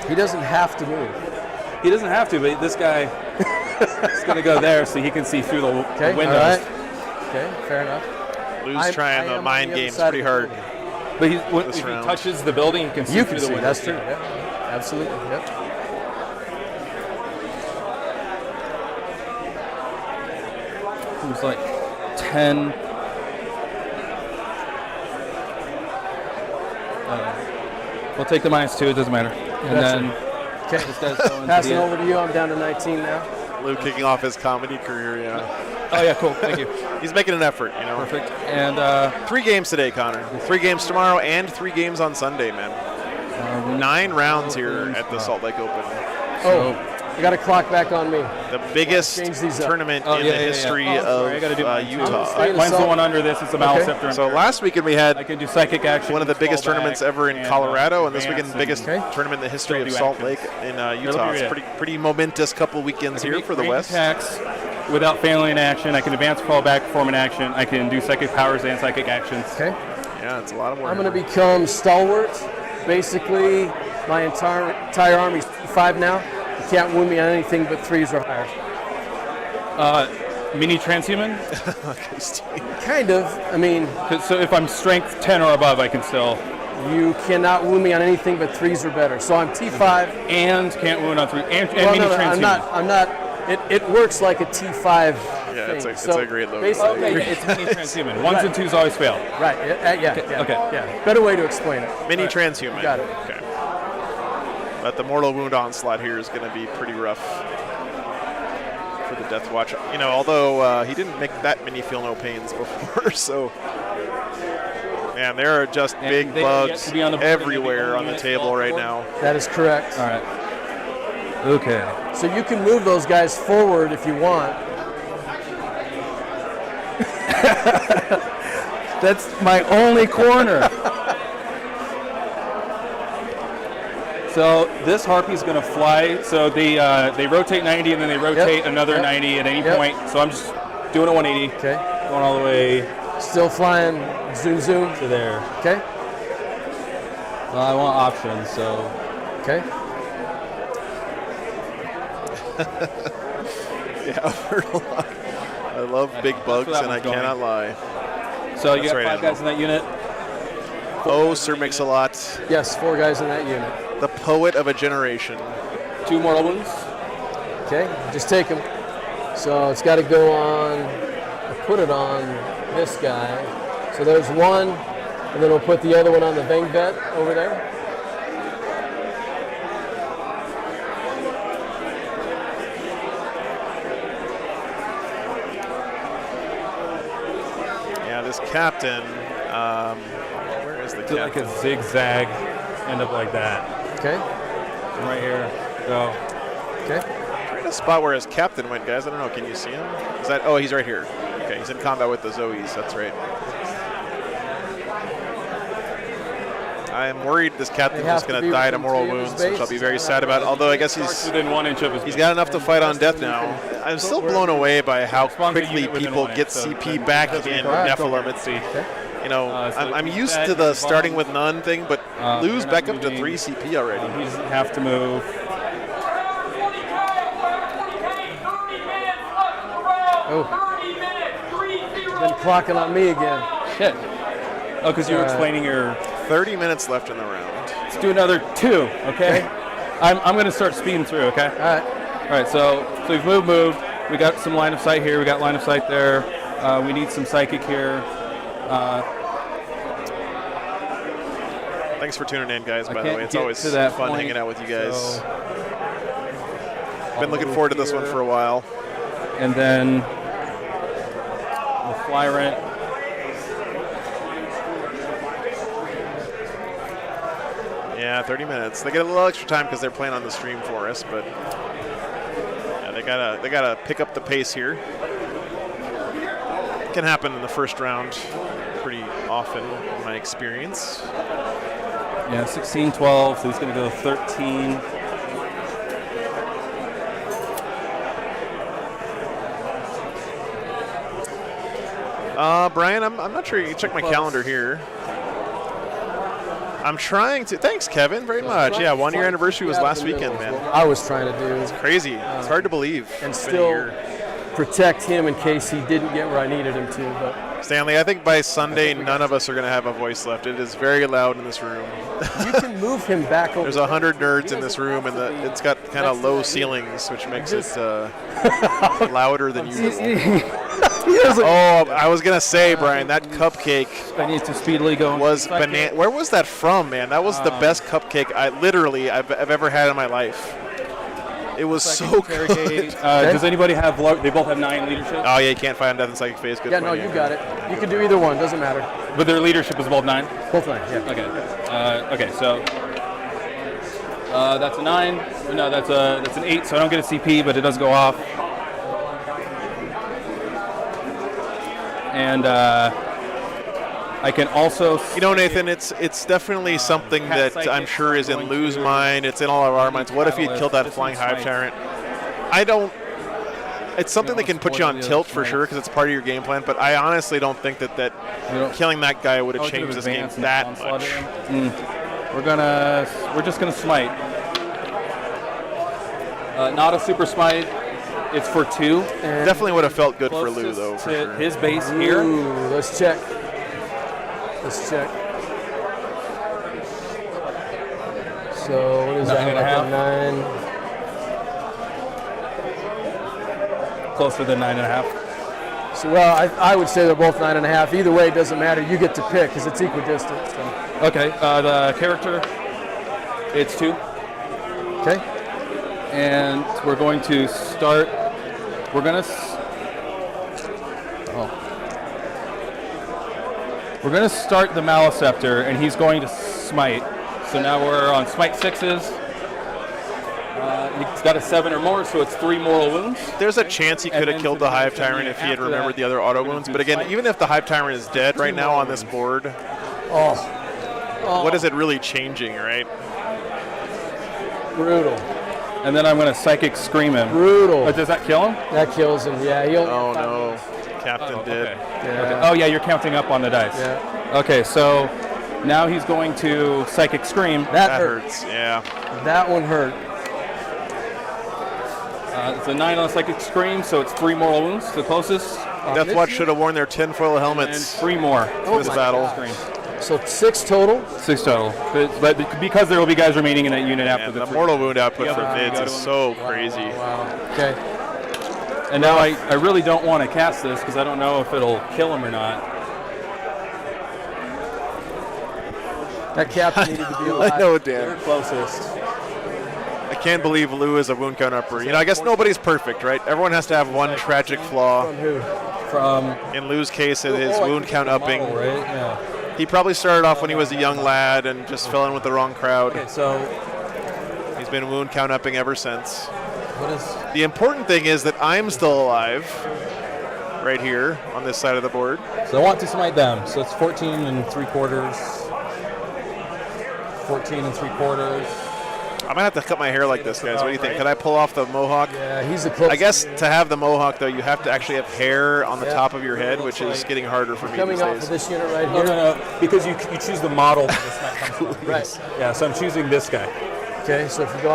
S4: He doesn't have to move.
S5: He doesn't have to, but this guy is going to go there so he can see through the windows.
S4: All right. Okay, fair enough.
S1: Blue's trying the mind games pretty hard.
S5: But if he touches the building, he can see through the windows.
S4: That's true. Yeah. Absolutely. Yep.
S5: It was like 10. We'll take the -2, it doesn't matter. And then this guy's going
S4: passing over to you. I'm down to 19 now.
S1: Lou kicking off his comedy career, yeah.
S5: Oh, yeah, cool. Thank you.
S1: He's making an effort, you know.
S5: Perfect. And
S1: 3 games today, Connor. 3 games tomorrow and 3 games on Sunday, man. 9 rounds here at the Salt Lake Open.
S4: Oh, I got a clock back on me.
S1: The biggest tournament in the history of Utah.
S5: Mine's the one under this. It's a Maliceptor.
S1: So last weekend we had
S5: I can do psychic action.
S1: one of the biggest tournaments ever in Colorado, and this weekend the biggest tournament in the history of Salt Lake in Utah. It's pretty momentous couple weekends here for the West.
S5: Attacks without failing in action. I can advance, call back, perform an action. I can do psychic powers and psychic actions.
S4: Okay.
S1: Yeah, it's a lot of work.
S4: I'm going to become Stalwart. Basically, my entire army's 5 now. You can't wound me on anything but 3s or higher.
S5: Mini transhuman?
S4: Kind of. I mean,
S5: so if I'm strength 10 or above, I can still.
S4: You cannot wound me on anything but 3s or better. So I'm T5
S5: and can't wound on 3 and
S4: well,
S5: mini transhuman.
S4: I'm not. It works like a T5.
S1: Yeah,
S4: thing.
S1: it's a great logo.
S5: Okay, it's mini transhuman. 1s and 2s always fail.
S4: Right. Yeah. Better way to explain it.
S1: Mini transhuman.
S4: Got it.
S1: Okay. But the mortal wound onslaught here is going to be pretty rough for the Deathwatch. You know, although he didn't make that many feel no pains before, so man, there are just big bugs everywhere on the table right now.
S4: That is correct.
S5: All right. Okay.
S4: So you can move those guys forward if you want.
S5: That's my only corner. So this harpy's going to fly. So they rotate 90 and then they rotate another 90 at any point. So I'm just doing a 180.
S4: Okay.
S5: Going all the way
S4: Still flying zoom zoom
S5: to there.
S4: Okay.
S5: Well, I want options, so.
S4: Okay.
S1: Yeah, I've heard a lot. I love big bugs, and I cannot lie.
S5: So you
S1: That's
S5: got
S1: right,
S5: 5 guys in that unit?
S1: Oh, Sir Mix-a-Lot.
S4: Yes, 4 guys in that unit.
S1: The poet of a generation.
S5: 2 mortal wounds.
S4: Okay, just take them. So it's got to go on, or put it on this guy. So there's one, and then we'll put the other one on the Vengvet over there.
S1: Yeah, this captain, where is the
S5: Do
S1: captain?
S5: like a zigzag, end up like that.
S4: Okay.
S5: Right here, go.
S4: Okay.
S1: Right a spot where his captain went, guys. I don't know. Can you see him? Is that? Oh, he's right here. Okay, he's in combat with the Zoes. That's right. I am worried this captain's just going to die to moral wounds, which I'll be very sad about. Although I guess
S5: within 1 inch of his
S1: he's got enough to fight on death now. I'm still blown away by how quickly people get CP back in Nephilim. It's, you know, I'm used to the starting with none thing, but lose back up to 3 CP already.
S5: He doesn't have to move.
S4: Oh. Been clocking on me again.
S5: Shit. Oh, because you were explaining your
S1: 30 minutes left in the round.
S5: Let's do another 2, okay? I'm going to start speeding through, okay?
S4: All right.
S5: All right, so we've moved. We got some line of sight here. We got line of sight there. We need some psychic here.
S1: Thanks for tuning in, guys, by the way. It's always
S5: that
S1: fun
S5: point,
S1: hanging out with you guys.
S5: so-
S1: Been looking forward to this one for a while.
S5: And then the fly rent.
S1: Yeah, 30 minutes. They get a little extra time because they're playing on the stream for us, but yeah, they gotta pick up the pace here. Can happen in the first round pretty often, in my experience.
S5: Yeah, 16, 12, so he's going to go 13.
S1: Brian, I'm not sure. You can check my calendar here. I'm trying to. Thanks, Kevin, very much. Yeah, 1 year anniversary was last weekend, man.
S4: I was trying to do.
S1: It's crazy. It's hard to believe.
S4: And
S1: It's been a
S4: still
S1: year.
S4: protect him in case he didn't get where I needed him to. But
S1: Stanley, I think by Sunday, none of us are going to have a voice left. It is very loud in this room.
S4: you can move him back over.
S1: There's 100 nerds in this room, and it's got kind of low ceilings, which makes it louder than usual. Oh, I was going to say, Brian, that cupcake
S5: I need to speedily go.
S1: was banana. Where was that from, man? That was the best cupcake I've ever had in my life. It was so good.
S5: Does anybody have? They both have 9 leadership.
S1: Oh yeah, you can't find Death and Psychic Phase. Good
S4: Yeah,
S1: point,
S4: no, you got it. You can do either one. Doesn't matter.
S5: But their leadership is both 9.
S4: Both 9. Yeah.
S5: Okay. Okay. So that's a 9. No, that's an 8. So I don't get a CP, but it does go off. And I can also.
S1: You know, Nathan, it's definitely something that I'm sure is in Lou's mind. It's in all of our minds. What if he had killed that flying hive tyrant? I don't. It's something that can put you on tilt for sure because it's part of your game plan. But I honestly don't think that killing that guy would have changed this game that much.
S5: We're just gonna smite. Not a super smite. It's for 2.
S1: Definitely would have felt good for Lou though. For sure.
S5: His base here.
S4: Ooh, let's check. Let's check. So what is that?
S5: 9.5. Closer than 9.5.
S4: So well, I would say they're both 9.5. Either way, it doesn't matter. You get to pick because it's equidistant. So.
S5: Okay. The character. It's 2.
S4: Okay.
S5: And we're going to start. We're going to start the Maleceptor, and he's going to smite. So now we're on smite 6s. He's got a 7 or more, so it's 3 mortal wounds.
S1: There's a chance he could have killed the Hive Tyrant if he had remembered the other auto wounds. But again, even if the Hive Tyrant is dead right now on this board, what is it really changing, right?
S4: Brutal.
S5: And then I'm going to Psychic Scream him.
S4: Brutal.
S5: But does that kill him?
S4: That kills him. Yeah, he'll.
S1: Oh no. Captain did.
S5: Okay. Okay. Oh yeah, you're counting up on the dice.
S4: Yeah.
S5: Okay, so now he's going to Psychic Scream.
S1: That hurts. Yeah.
S4: That one hurt.
S5: It's a 9 on Psychic Scream, so it's 3 mortal wounds, the closest.
S1: Deathwatch should have worn their tinfoil helmets.
S5: And 3 more
S1: for this battle.
S4: So 6 total?
S5: 6 total. But because there will be guys remaining in that unit after
S1: the mortal wound output for Vids is so crazy.
S4: Wow. Okay.
S5: And now I really don't want to cast this because I don't know if it'll kill him or not.
S4: That captain needed to be alive.
S1: I know, Dan.
S4: They're closest.
S1: I can't believe Lou is a wound count upper. You know, I guess nobody's perfect, right? Everyone has to have one tragic flaw.
S4: From who?
S1: In Lou's case, it is wound count upping.
S4: Right? Yeah.
S1: He probably started off when he was a young lad and just fell in with the wrong crowd.
S4: Okay, so
S1: he's been wound count upping ever since.
S4: What is?
S1: The important thing is that I'm still alive, right here on this side of the board.
S9: So I want to smite them. So it's 14 3/4. 14 3/4.
S1: I might have to cut my hair like this, guys. What do you think? Could I pull off the mohawk?
S4: Yeah, he's the closest.
S1: I guess to have the mohawk, though, you have to actually have hair on the top of your head, which is getting harder for me
S4: Coming
S1: these
S4: off
S1: days.
S4: of this unit right here.
S9: No, because you choose the model that this might come from.
S4: Right.
S9: Yeah, so I'm choosing this guy.
S4: Okay, so if you go.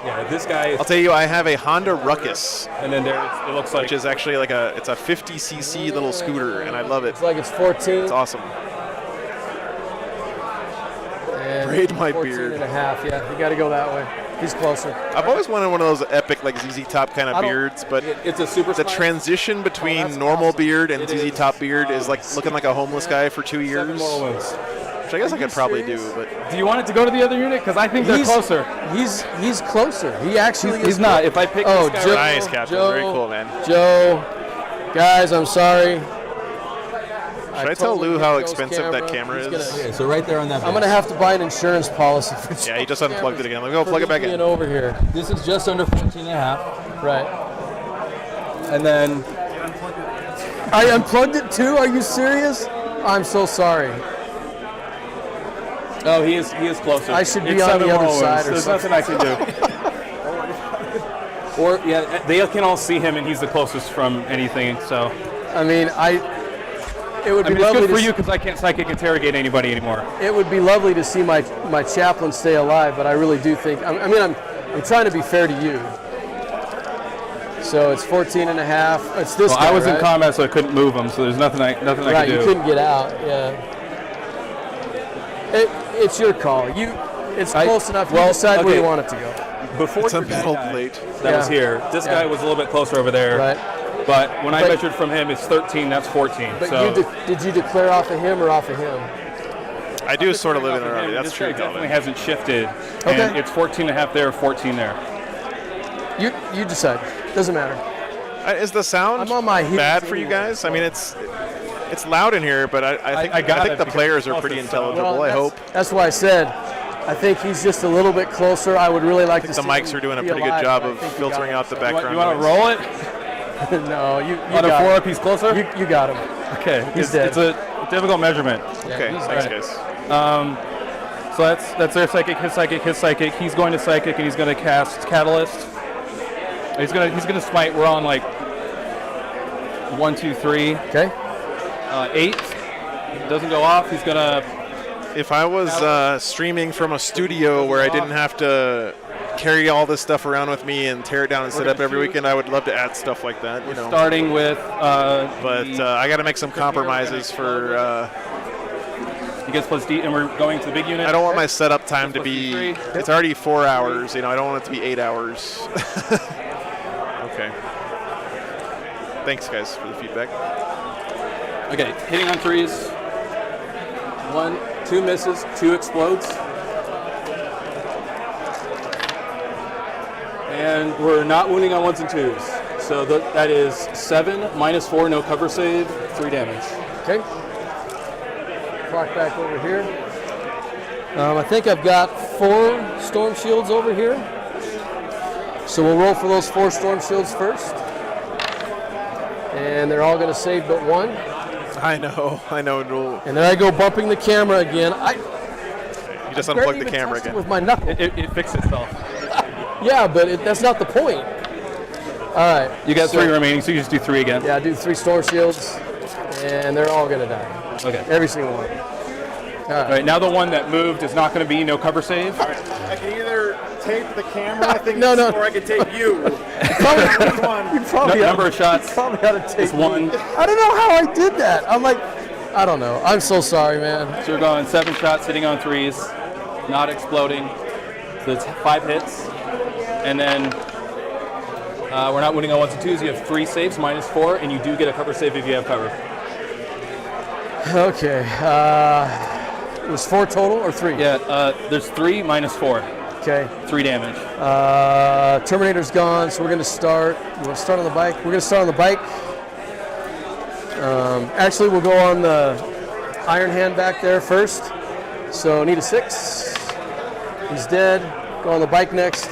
S9: Yeah, this guy is.
S1: I'll tell you, I have a Honda Ruckus,
S9: And then there, it looks like.
S1: which is actually like it's a 50cc little scooter, and I love it.
S4: It's like it's 14.
S1: It's awesome.
S4: And
S1: Braid my
S4: 14
S1: beard.
S4: and a half. Yeah, you got to go that way. He's closer.
S1: I've always wanted one of those epic, like ZZ Top kind of beards, but
S9: It's a super.
S1: the transition between normal beard and ZZ Top beard is like looking like a homeless guy for 2 years,
S9: 7 mortal wounds.
S1: which I guess I could probably do, but
S5: Do you want it to go to the other unit? Because I think they're closer.
S4: He's closer. He actually
S5: He's
S4: is
S5: not. If I pick
S4: Oh,
S5: this guy
S4: Joe.
S1: nice, Captain. Very cool, man.
S4: Joe, guys, I'm sorry.
S1: Should I tell
S4: totally
S1: Lou
S4: hit
S1: how
S4: Joe's
S1: expensive that camera
S4: He's
S1: is?
S4: gonna-
S9: Okay, so right there on that.
S4: I'm going to have to buy an insurance policy for Joe.
S1: Yeah, he just unplugged it again. Let me go plug it back in.
S4: Over here.
S9: This is just under 14 and a half.
S4: Right.
S9: And then
S4: I unplugged it too? Are you serious? I'm so sorry.
S5: Oh, he is closer.
S4: I should be
S5: It's
S4: on
S5: 7
S4: the other
S5: mortal
S4: side
S5: wounds.
S4: or
S5: There's nothing I can do. Or yeah, they can all see him, and he's the closest from anything. So
S4: I mean, it would be
S5: it's
S4: lovely
S5: good for
S4: to
S5: you because I can't psychic interrogate anybody anymore.
S4: It would be lovely to see my chaplain stay alive, but I really do think I'm trying to be fair to you. So it's 14 and a half. It's this
S5: Well,
S4: guy,
S5: I was in
S4: right?
S5: combat, so I couldn't move him. So there's nothing I
S4: Right,
S5: can do.
S4: you couldn't get out. Yeah. It's your call. It's close enough. You decide where you want it to go.
S5: Before
S1: It's a
S5: your
S1: metal
S5: guy
S1: plate.
S5: that was
S4: Yeah.
S5: here, this
S4: Yeah.
S5: guy was a little bit closer over there.
S4: Right.
S5: But when I
S4: But-
S5: measured from him, it's 13. That's 14.
S4: But
S5: so
S4: did you declare off of him or off of him?
S1: I do sort of live in it already. That's
S5: this
S1: true,
S5: guy definitely
S1: Calvin.
S5: hasn't shifted.
S4: Okay.
S5: And it's 14 and a half there, 14 there.
S4: You decide. Doesn't matter.
S1: Is the sound
S4: I'm on my heels
S1: bad for you
S4: anyway.
S1: guys? I mean, it's loud in here, but I think
S5: I got
S1: think
S5: it
S1: the
S5: because
S1: players are
S5: it's
S1: pretty
S5: close to sound.
S1: intelligible. I hope.
S4: That's why I said I think he's just a little bit closer. I would really like to
S1: The
S4: see
S1: mics
S4: him
S1: are doing a
S4: be
S1: pretty good
S4: alive,
S1: job
S4: but I
S1: of
S4: think you
S1: filtering
S4: got
S1: out the
S4: him.
S1: background.
S5: You want to
S1: noise.
S5: roll it?
S4: No, you
S5: On a
S4: got
S5: 4
S4: him.
S5: up, he's closer?
S4: You got him.
S5: Okay.
S4: He's dead.
S5: It's a difficult measurement.
S1: Okay,
S4: he's
S1: thanks,
S4: dead.
S1: guys.
S5: So that's their psychic, his psychic, his psychic. He's going to psychic and he's going to cast Catalyst. He's gonna smite. We're on like 1, 2, 3,
S4: Okay.
S5: 8. Doesn't go off. He's gonna.
S1: If I was streaming from a studio where I didn't have to carry all this stuff around with me and tear it down and set up every weekend, I would love to add stuff like that. You know.
S5: Starting with.
S1: But I got to make some compromises for.
S5: He gets plus D, and we're going to the big unit.
S1: I don't want my setup time to
S5: Plus
S1: be.
S5: D3.
S1: It's already 4 hours. You know, I don't want it to be 8 hours. Okay. Thanks, guys, for the feedback.
S5: Okay, hitting on 3s. 1, 2 misses, 2 explodes. And we're not wounding on 1s and 2s. So that is 7 minus 4, no cover save, 3 damage.
S4: Okay. Clock back over here. I think I've got 4 storm shields over here. So we'll roll for those 4 storm shields first. And they're all going to save but 1.
S1: I know. No.
S4: And then I go bumping the camera again.
S1: You just
S4: barely
S1: unplugged the
S4: even
S1: camera
S4: touched it
S1: again.
S4: with my knuckle.
S5: It fixed itself.
S4: Yeah, but that's not the point. right.
S5: You got 3 remaining, so you just do 3 again.
S4: Yeah, I do 3 storm shields, and they're all gonna die.
S5: Okay.
S4: Every single one.
S5: All right. Now the one that moved is not going to be no cover save.
S2: I can either tape the camera,
S4: No.
S2: or I can tape you.
S4: You probably
S5: Number of shots.
S4: probably ought to take
S5: It's 1.
S4: I don't know how I did that. I'm like, I don't know. I'm so sorry, man.
S5: So we're going 7 shots, hitting on 3s, not exploding. So it's 5 hits, and then we're not winning on 1s and 2s. You have 3 saves, -4, and you do get a cover save if you have cover.
S4: Okay. It was 4 total or 3?
S5: Yeah. There's 3 -4.
S4: Okay.
S5: 3 damage.
S4: Terminator's gone, so we're going to start. You want to start on the bike? We're going to start on the bike. Actually, we'll go on the Iron Hand back there first. So need a 6. He's dead. Go on the bike next.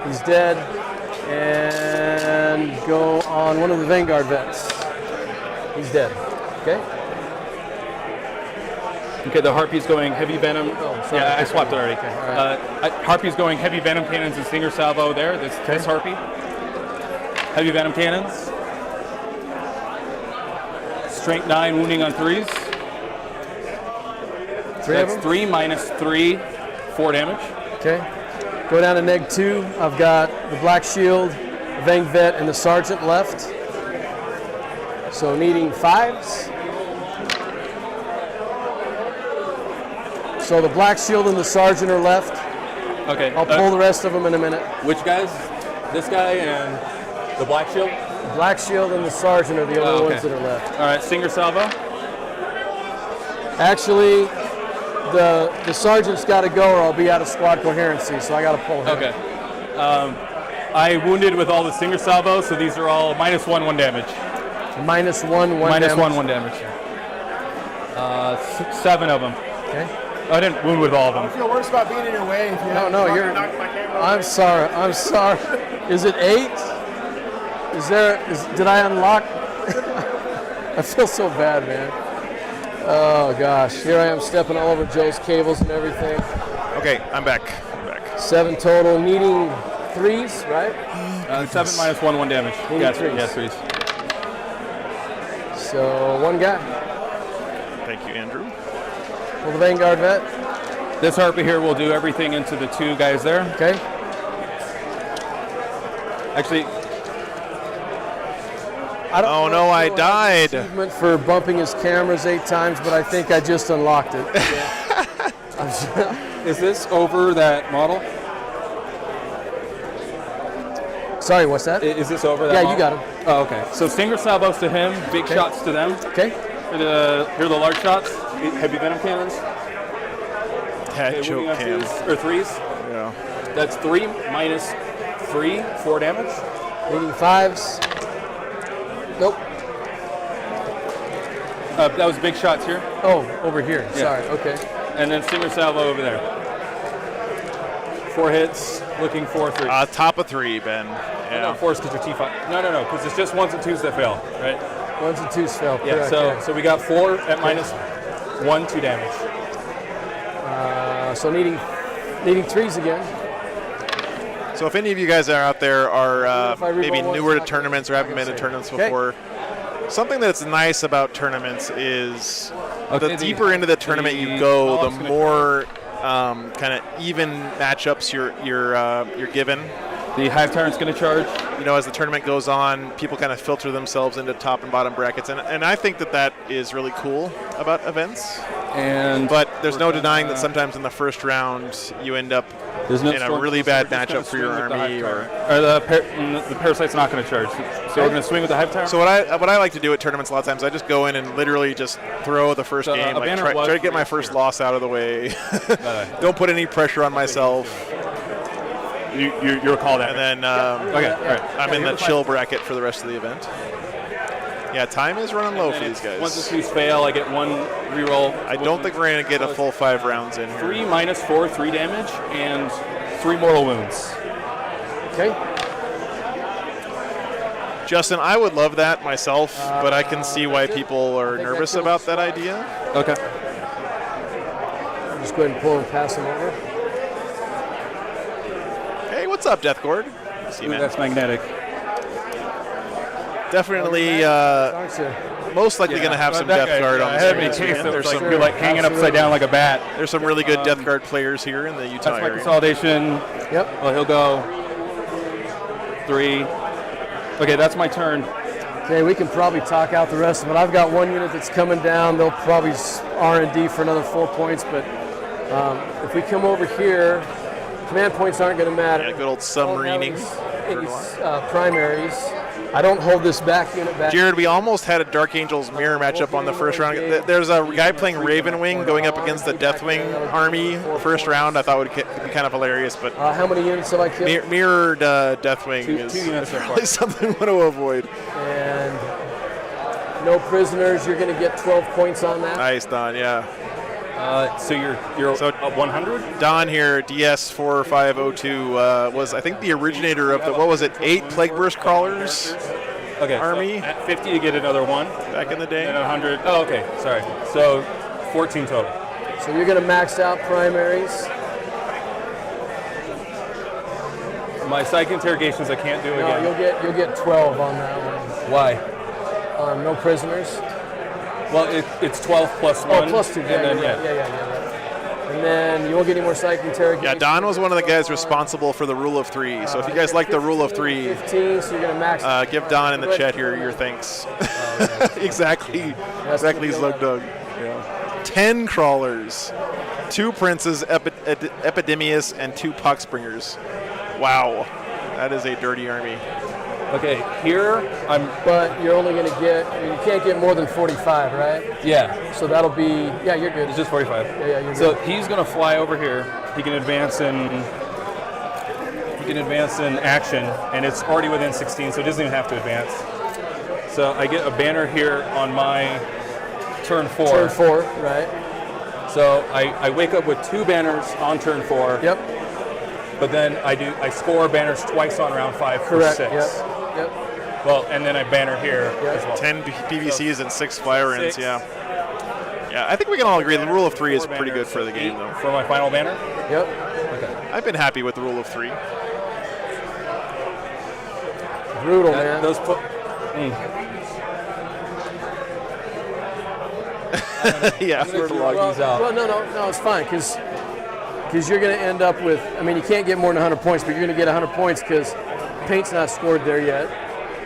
S4: He's dead. And go on one of the Vanguard vets. He's dead. Okay.
S5: Okay, the Harpy's going heavy venom.
S4: Oh, sorry.
S5: Yeah, I swapped it already.
S4: Okay, all right.
S5: Harpy's going heavy venom cannons and Stinger salvo there. This Harpy. Heavy venom cannons. Strength 9, wounding on 3s.
S4: 3 of
S5: That's
S4: them?
S5: 3 -3, 4 damage.
S4: Okay. Go down to neg 2. I've got the Black Shield, the Vang Vet, and the Sergeant left. So needing 5s. So the Black Shield and the Sergeant are left.
S5: Okay.
S4: I'll pull the rest of them in a minute.
S5: Which guys? This guy and the Black Shield?
S4: The Black Shield and the Sergeant are the only ones that are left.
S5: All right, Stinger salvo.
S4: Actually, the Sergeant's got to go or I'll be out of squad coherency, so I got to pull him.
S5: Okay. I wounded with all the Stinger salvo, so these are all -1, 1 damage.
S4: -1, 1
S5: Minus
S4: damage.
S5: 1, 1 damage. 7 of them.
S4: Okay.
S5: I didn't wound with all of them.
S2: I feel worse about being in your way. If you
S4: No, you're.
S2: knocked my camera
S4: I'm
S2: away.
S4: sorry. I'm sorry. Is it 8? Did I unlock? I feel so bad, man. Oh gosh, here I am stepping all over Joe's cables and everything.
S1: Okay, I'm back.
S4: 7 total, needing 3s, right?
S5: 7 -1, 1 damage.
S4: Needing
S5: Yeah,
S4: 3s.
S5: yeah, 3s.
S4: So 1 guy.
S1: Thank you, Andrew.
S4: Pull the Vanguard vet.
S5: This Harpy here will do everything into the 2 guys there.
S4: Okay.
S5: Actually,
S4: I don't
S1: Oh,
S4: know
S1: no,
S4: if
S1: I
S4: Joe has an
S1: died.
S4: achievement for bumping his cameras 8 times, but I think I just unlocked it.
S5: is this over that model?
S4: Sorry, what's that?
S5: Is this over that
S4: Yeah,
S5: model?
S4: you got him.
S5: Oh, okay. So Stinger salvos to him, big shots to them.
S4: Okay.
S5: Here are the large shots, heavy venom cannons.
S1: Head
S5: Okay,
S1: choke
S5: moving on
S1: cam.
S5: 2s, or 3s.
S1: Yeah.
S5: That's 3 -3, 4 damage.
S4: Needing 5s. Nope.
S5: That was big shots here.
S4: Oh, over here.
S5: Yeah.
S4: Sorry. Okay.
S5: And then Stinger salvo over there. 4 hits, looking for 3.
S1: Top of 3, Ben.
S5: Yeah. No, 4 is because you're T5. No, because it's just 1s and 2s that fail, right?
S4: 1s and 2s fail.
S5: Yeah,
S4: Correct,
S5: so we got 4 at -1, 2 damage.
S4: so needing 3s again.
S1: So if any of you guys are out there are
S4: If I
S1: maybe
S4: reroll one,
S1: newer to
S4: it's not
S1: tournaments or haven't been to
S4: save.
S1: tournaments
S4: Okay.
S1: before, something that's nice about tournaments is
S5: Okay,
S1: the deeper into the tournament you go, the more kind of even matchups you're given.
S5: The Hive Tyrant's going to charge.
S1: You know, as the tournament goes on, people kind of filter themselves into top and bottom brackets, and I think that is really cool about events. But there's no denying that sometimes in the first round you end up in a really bad matchup for your army, or
S5: the Parasite's not going to charge. So we're going to swing with the Hive Tyrant.
S1: So what I like to do at tournaments a lot of times, I just go in and literally just throw the first game, like try to get my first loss out of the way. Don't put any pressure on myself.
S5: You're called out.
S1: And then
S5: okay, all right.
S1: I'm in the chill bracket for the rest of the event. Yeah, time is running low for these guys.
S5: Once the 2s fail, I get 1 reroll.
S1: I don't think we're going to get a full 5 rounds in here.
S5: 3 -4, 3 damage, and 3 mortal wounds.
S4: Okay.
S1: Justin, I would love that myself, but I can see why people are nervous about that idea.
S5: Okay.
S4: Just go ahead and pull and pass them over.
S1: Hey, what's up, Deathgord? See you, man.
S5: That's magnetic.
S1: definitely most likely going to have some
S5: that
S1: Death Guard on the
S5: had me
S1: screen.
S5: chased.
S1: There's some
S5: You're like hanging upside down like a bat.
S1: There's some really good Death Guard players here in the Utah
S5: That's my
S1: area.
S5: consolidation.
S4: Yep.
S5: Well, he'll go 3. Okay, that's my turn.
S4: Okay, we can probably talk out the rest of it. I've got one unit that's coming down. They'll probably R&D for another 4 points, but if we come over here, command points aren't going to matter.
S1: Yeah, good old submarining.
S4: Any primaries. I don't hold this back unit back.
S1: Jared, we almost had a Dark Angels mirror matchup on the first round. There's a guy playing Ravenwing going up against the Deathwing army first round. I thought would be kind of hilarious, but
S4: how many units have I killed?
S1: mirrored Deathwing
S5: Two
S1: is
S5: units so far.
S1: probably something we want to avoid.
S4: And no prisoners. You're going to get 12 points on that.
S1: Nice, Don. Yeah.
S5: So you're
S1: So
S5: 100.
S1: Don here, DS4502, was I think the originator of the 8 Plague Burst Crawlers
S5: Okay.
S1: army
S5: So at 50, you get another 1.
S1: back in the day.
S5: And 100. Oh, okay. Sorry. So 14 total.
S4: So you're going to max out primaries.
S5: My psych interrogations I can't do
S4: No,
S5: again.
S4: you'll get 12 on that one.
S5: Why?
S4: No prisoners.
S5: Well, it's 12 plus 1.
S4: Oh, plus 2.
S5: And then,
S4: yeah. And then you won't get any more psych interrogations.
S1: Yeah, Don was one of the guys responsible for the rule of 3. So if you guys like the rule of 3,
S4: 15, so you're going to max.
S1: give Don in the chat here your thanks. exactly Slug Dog. Yeah. 10 crawlers, 2 princes, Epidemius, and 2 Poxbringers. Wow, that is a dirty army.
S5: Okay, here
S4: But you're only going to get, you can't get more than 45, right?
S5: Yeah,
S4: So that'll be, yeah, you're good.
S5: it's just 45.
S4: Yeah, you're
S5: So
S4: good.
S5: he's gonna fly over here. He can advance in action, and it's already within 16, so it doesn't even have to advance. So I get a banner here on my turn 4.
S4: Turn 4, right?
S5: So I wake up with 2 banners on turn 4.
S4: Yep.
S5: But then I score banners twice on round 5 for
S4: Correct.
S5: 6.
S4: Yep.
S5: Well, and then I banner here as well.
S1: 10 PVCs and 6 Fire Ends,
S5: 6.
S1: yeah. Yeah, I think we can all agree the rule of 3 is pretty good for the game, though.
S5: For my final banner?
S4: Yep.
S5: Okay.
S1: I've been happy with the rule of 3.
S4: Brutal, man.
S5: Those
S1: Yeah,
S5: sort of log these out.
S4: Well, no, it's fine, because you're going to end up with, I mean, you can't get more than 100 points, but you're going to get 100 points because paint's not scored there yet.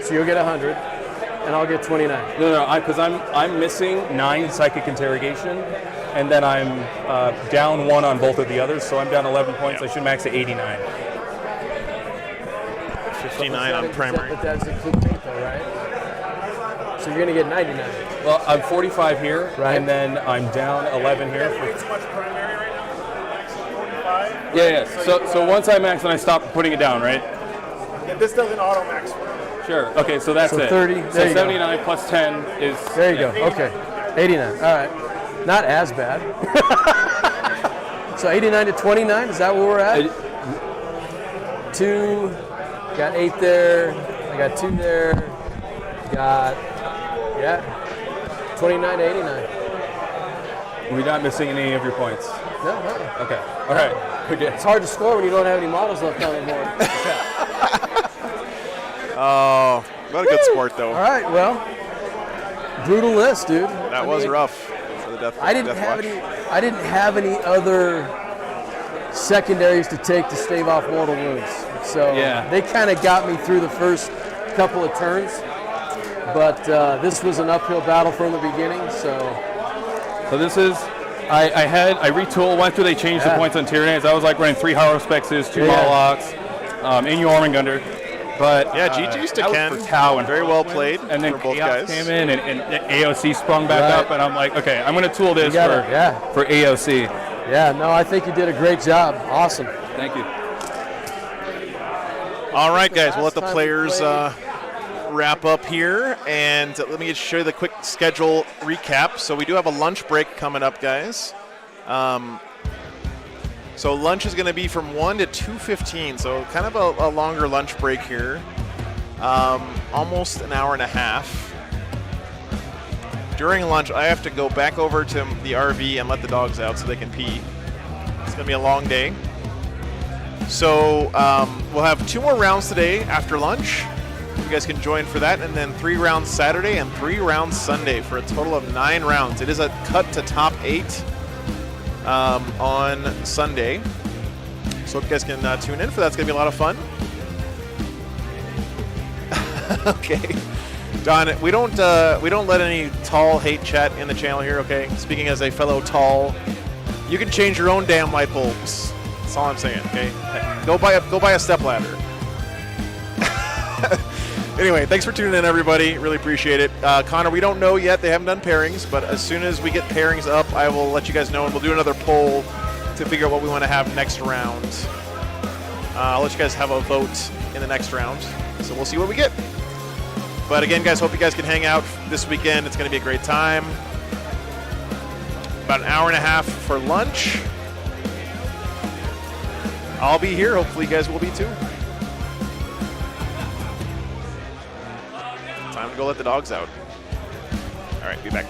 S4: So you'll get 100, and I'll get 29.
S5: No, because I'm missing 9 psychic interrogation, and then I'm down 1 on both of the others, so I'm down 11 points. I should max at 89.
S1: 59 on primary.
S4: But that's include paint, though, right? So you're going to get 99.
S5: Well, I'm 45 here,
S4: Right.
S5: and then I'm down 11 here.
S2: Too much primary right now? Max 45?
S5: Yeah. So once I max, then I stop putting it down, right?
S2: Yeah, this doesn't auto max for you.
S5: Sure. Okay, so that's
S4: So
S5: it.
S4: 30,
S5: So
S4: there you go.
S5: 79 plus 10 is.
S4: There you go. Okay. 89. All right. Not as bad. So 89 to 29, is that where we're at? 2, got 8 there, I got 2 there, got, 29 to 89.
S5: We're not missing any of your points.
S4: No.
S5: Okay. All right. Okay.
S4: It's hard to score when you don't have any models left on the board.
S1: Oh, what a good sport, though.
S4: All right, well, brutal list, dude.
S1: That was rough for the Deathwatch.
S4: I didn't have any other secondaries to take to stave off mortal wounds. So
S5: Yeah.
S4: they kind of got me through the first couple of turns. But this was an uphill battle from the beginning. So
S5: this is. I retooled. Went through. They changed the points on Tyranids. I was like running 3 Horror Spexes, 2 Molochs, in your Jormungandr. But
S1: Yeah, GG's to
S5: that was
S1: Ken.
S5: for Tau and
S1: Very well played
S5: And then
S1: for both
S5: Chaos
S1: guys.
S5: came in, and AOC sprung back
S4: Right.
S5: up, and I'm like, okay, I'm going to tool this for AOC.
S4: yeah, no, I think you did a great job. Awesome.
S5: Thank you.
S1: All right, guys, we'll let the
S4: Last time
S1: players
S4: we played-
S1: wrap up here, and let me just show you the quick schedule recap. So we do have a lunch break coming up, guys. So lunch is going to be from 1 to 2:15, so kind of a longer lunch break here. Almost an hour and a half. During lunch, I have to go back over to the RV and let the dogs out so they can pee. It's going to be a long day. So we'll have 2 more rounds today after lunch. You guys can join for that, and then 3 rounds Saturday and 3 rounds Sunday for a total of 9 rounds. It is a cut to top 8 on Sunday, so if you guys can tune in for that. It's gonna be a lot of fun. Okay, Don, we don't let any tall hate chat in the channel here. Okay, speaking as a fellow tall, you can change your own damn light bulbs. That's all I'm saying. Okay, go buy a step ladder. Anyway, thanks for tuning in, everybody. Really appreciate it. Connor, we don't know yet. They haven't done pairings, but as soon as we get pairings up, I will let you guys know, and we'll do another poll to figure out what we want to have next round. I'll let you guys have a vote in the next round, so we'll see what we get. But again, guys, hope you guys can hang out this weekend. It's going to be a great time. About an hour and a half for lunch. I'll be here. Hopefully you guys will be too. Time to go let the dogs out. All right, be back.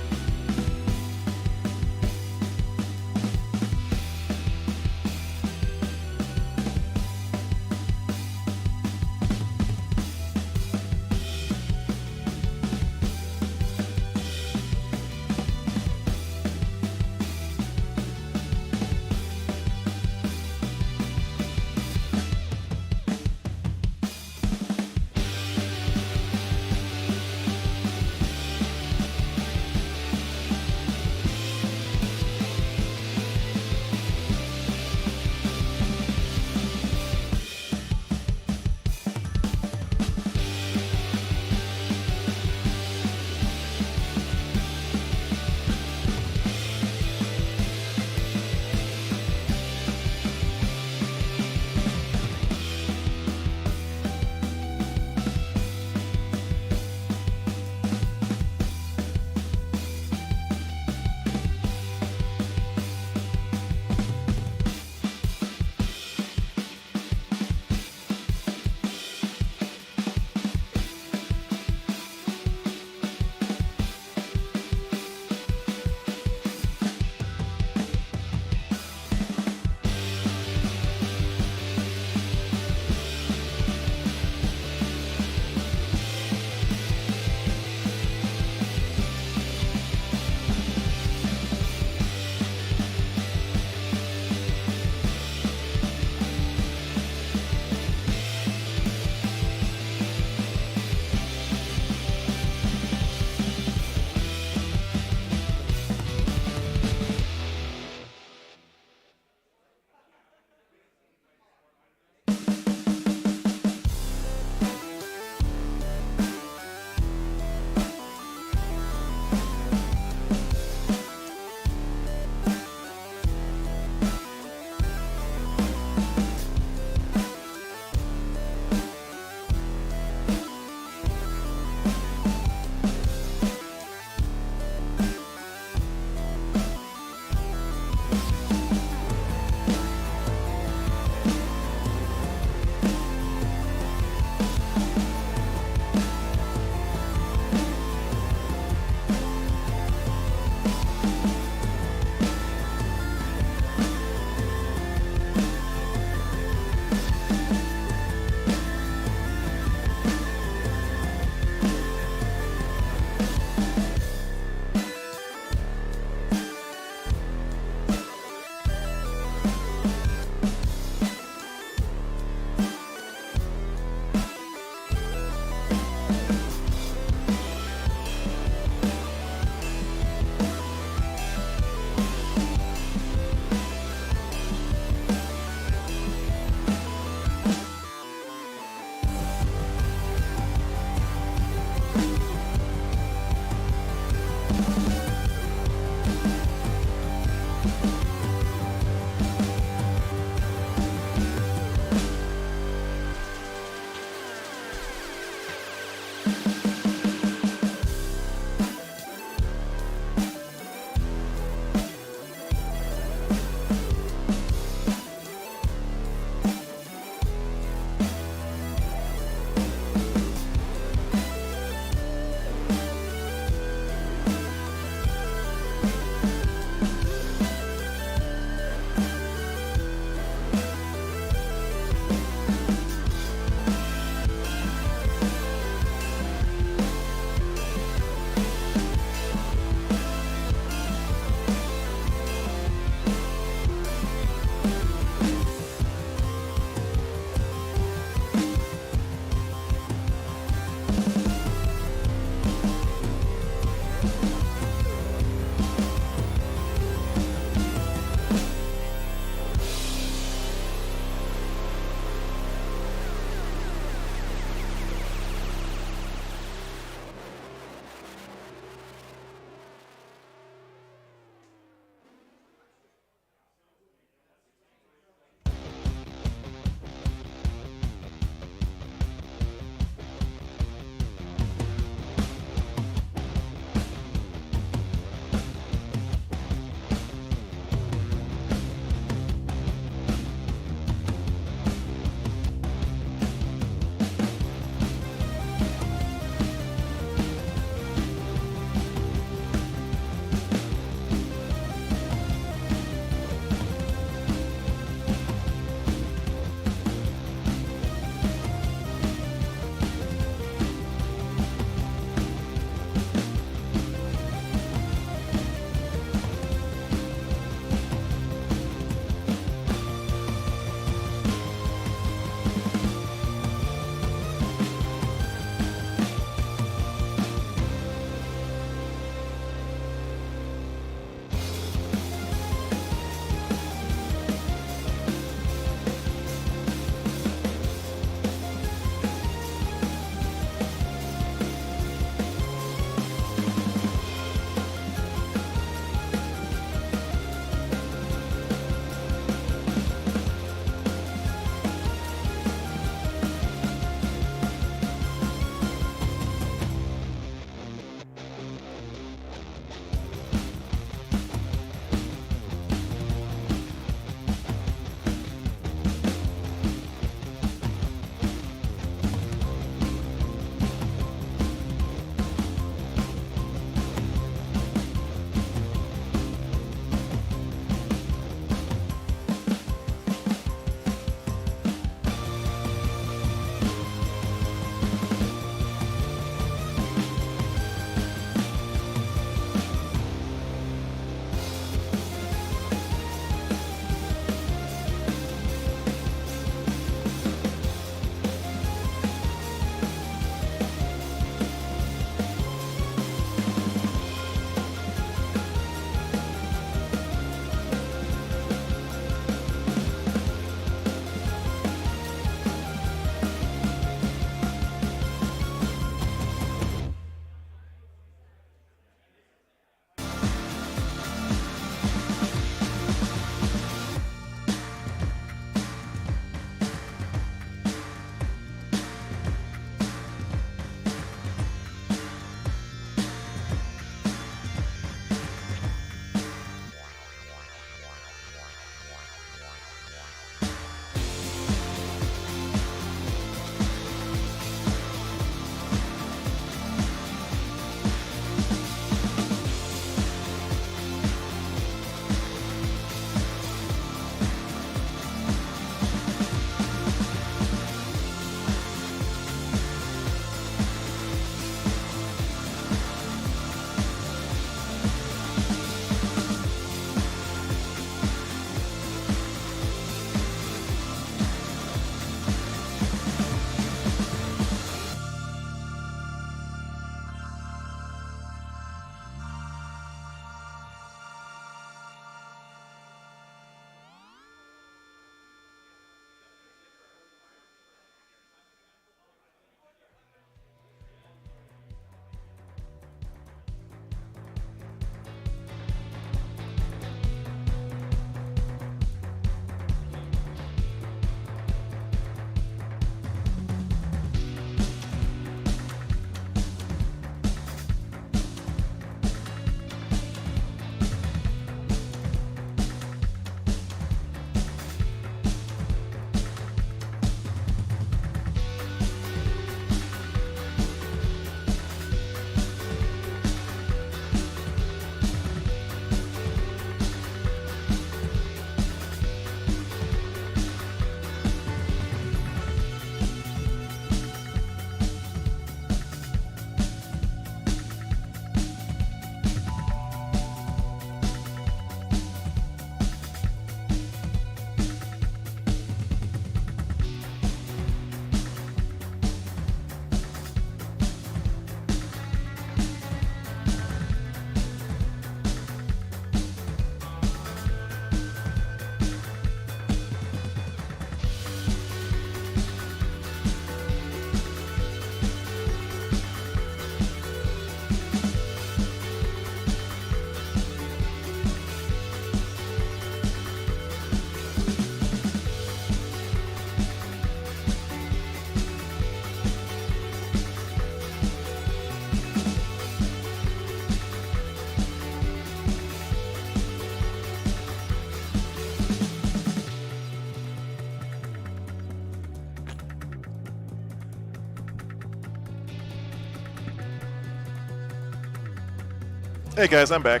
S1: Hey guys, I'm back.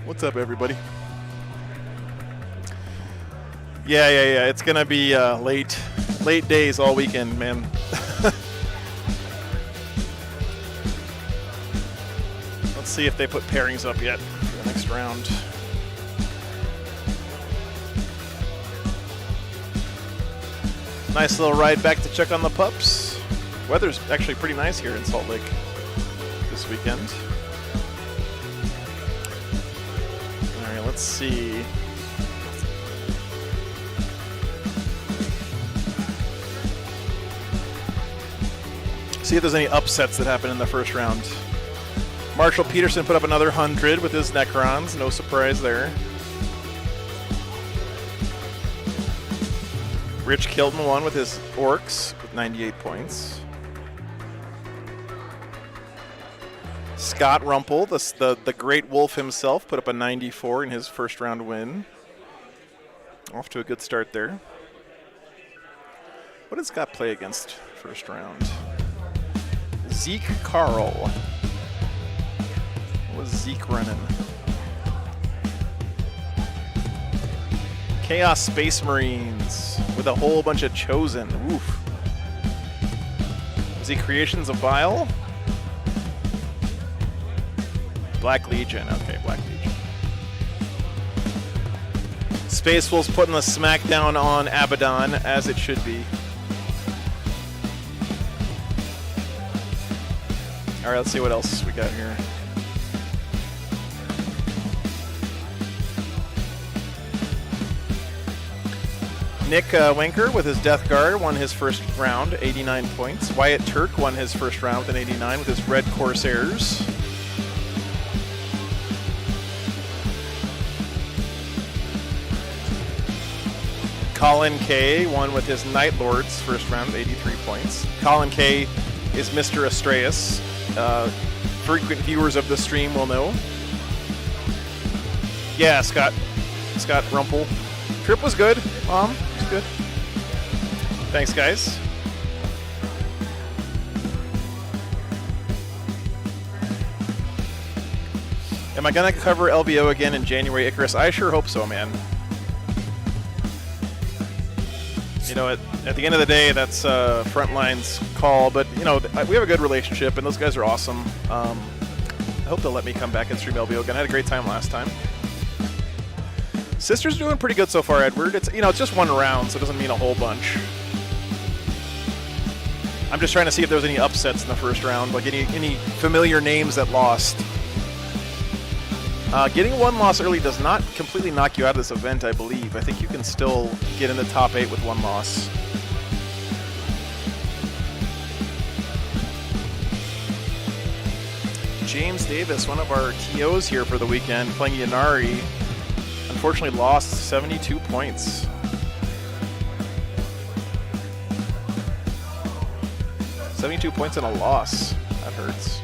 S1: What's up, everybody? Yeah. It's gonna be late days all weekend, man. Let's see if they put pairings up yet for the next round. Nice little ride back to check on the pups. Weather's actually pretty nice here in Salt Lake this weekend. All right, let's see. See if there's any upsets that happen in the first round. Marshall Peterson put up another 100 with his Necrons. No surprise there. Rich Kilton won with his Orcs with 98 points. Scott Rumpel, the great wolf himself, put up a 94 in his first round win. Off to a good start there. What did Scott play against first round? Zeke Carl. What was Zeke running? Chaos Space Marines with a whole bunch of Chosen. Oof. Is he Creations of Vile? Black Legion. Okay, Black Legion. Space Wolves putting the smackdown on Abaddon, as it should be. All right, let's see what else we got here. Nick Winker with his Death Guard won his first round, 89 points. Wyatt Turk won his first round with an 89 with his Red Corsairs. Colin K won with his Night Lords first round, 83 points. Colin K is Mr. Astraeus. Frequent viewers of the stream will know. Yeah, Scott Rumpel. Trip was good. It's good. Thanks, guys. Am I gonna cover LVO again in January, Icarus? I sure hope so, man. You know, at the end of the day, that's Frontline's call, but you know, we have a good relationship, and those guys are awesome. I hope they'll let me come back and stream LVO again. I had a great time last time. Sister's doing pretty good so far, Edward. It's just one round, so it doesn't mean a whole bunch. I'm just trying to see if there was any upsets in the first round, like any familiar names that lost. Getting one loss early does not completely knock you out of this event, I believe. I think you can still get in the top 8 with one loss. James Davis, one of our TOs here for the weekend, playing Ynnari, unfortunately lost 72 points. $72 points and a loss. That hurts.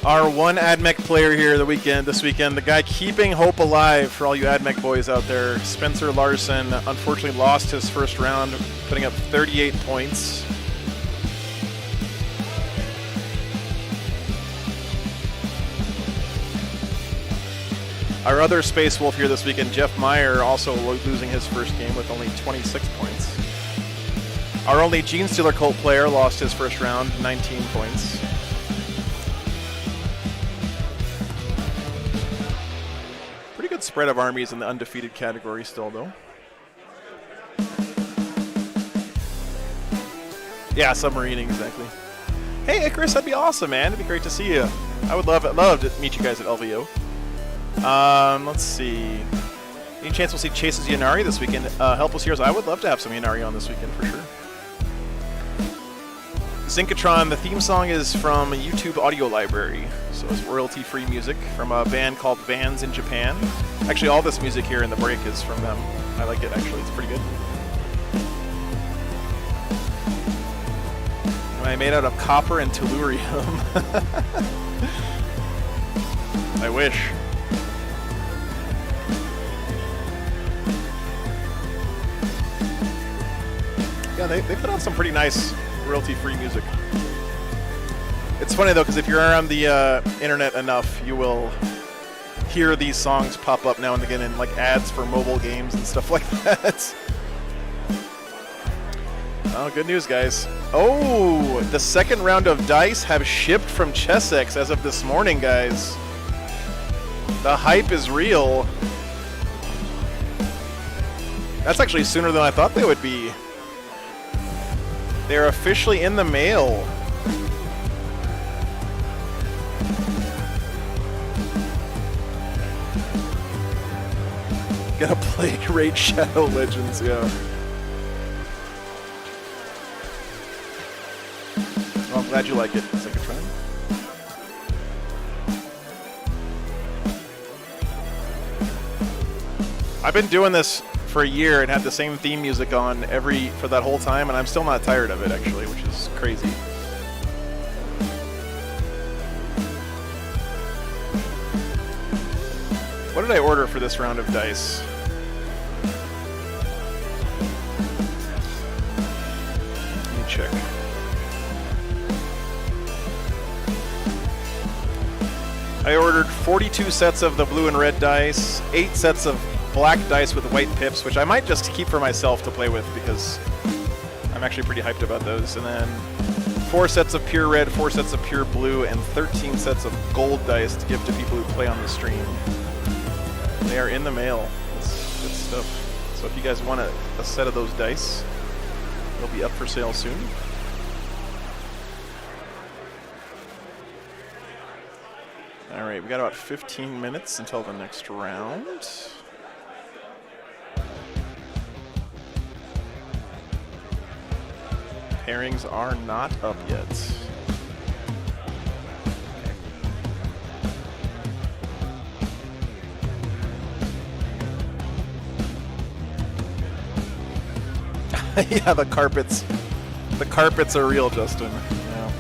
S1: Our one AdMech player here this weekend, the guy keeping hope alive for all you AdMech boys out there, Spencer Larson, unfortunately lost his first round, putting up 38 points. Our other Space Wolf here this weekend, Jeff Meyer, also losing his first game with only 26 points. Our only Gene Stealer Cult player lost his first round, 19 points. Spread of armies in the undefeated category still, though. Yeah, submarining, exactly. Hey, Icarus, that'd be awesome, man. It'd be great to see you. I would love to meet you guys at LVO. Let's see. Any chance we'll see Chase's Ynnari this weekend? Helpless Heroes, I would love to have some Ynnari on this weekend for sure. Synchrotron, the theme song is from a YouTube audio library, so it's royalty-free music from a band called Vans in Japan. Actually, all this music here in the break is from them. I like it, actually. It's pretty good. Am I made out of copper and tellurium? I wish. Yeah, they put out some pretty nice royalty-free music. It's funny though, because if you're on the internet enough, you will hear these songs pop up now and again in like ads for mobile games and stuff like that. Oh, good news, guys. Oh, the second round of dice have shipped from Chessex as of this morning, guys. The hype is real. That's actually sooner than I thought they would be. They're officially in the mail. Gonna play Raid Shadow Legends, yeah. Well, I'm glad you like it. It's like a try. I've been doing this for a year and had the same theme music on for that whole time, and I'm still not tired of it actually, which is crazy. What did I order for this round of dice? Let me check. I ordered 42 sets of the blue and red dice, 8 sets of black dice with white pips, which I might just keep for myself to play with because I'm actually pretty hyped about those. And then 4 sets of pure red, 4 sets of pure blue, and 13 sets of gold dice to give to people who play on the stream. They are in the mail. It's good stuff. So if you guys want a set of those dice, they'll be up for sale soon. All right, we got about 15 minutes until the next round. Pairings are not up yet. Yeah, the carpets. The carpets are real, Justin. Yeah.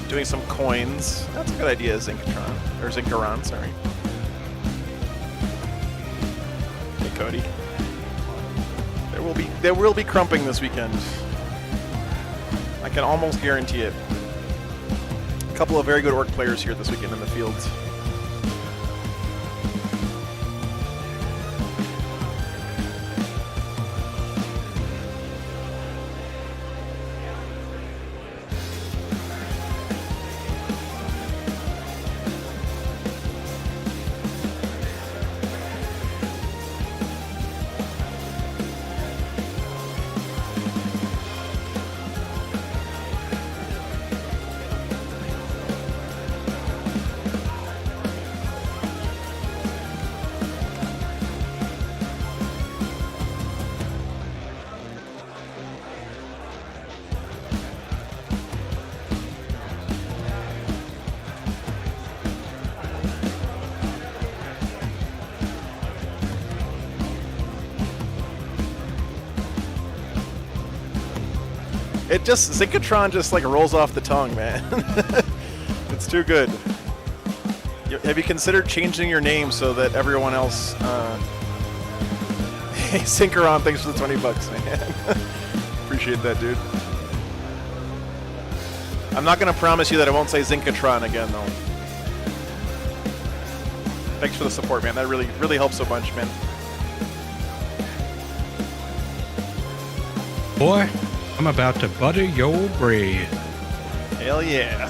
S1: Doing some coins. That's a good idea, Zinkatron. Or Zinkaron, sorry. Hey, Cody. There will be crumping this weekend. I can almost guarantee it. A couple of very good orc players here this weekend in the field. It just, Zinkatron just like rolls off the tongue, man. It's too good. Have you considered changing your name so that everyone else, hey, Synchron, thanks for the 20 bucks, man. Appreciate that, dude. I'm not gonna promise you that I won't say Zinkatron again, though. Thanks for the support, man. That really helps a bunch, man.
S3: Boy, I'm about to butter your bread.
S1: Hell yeah.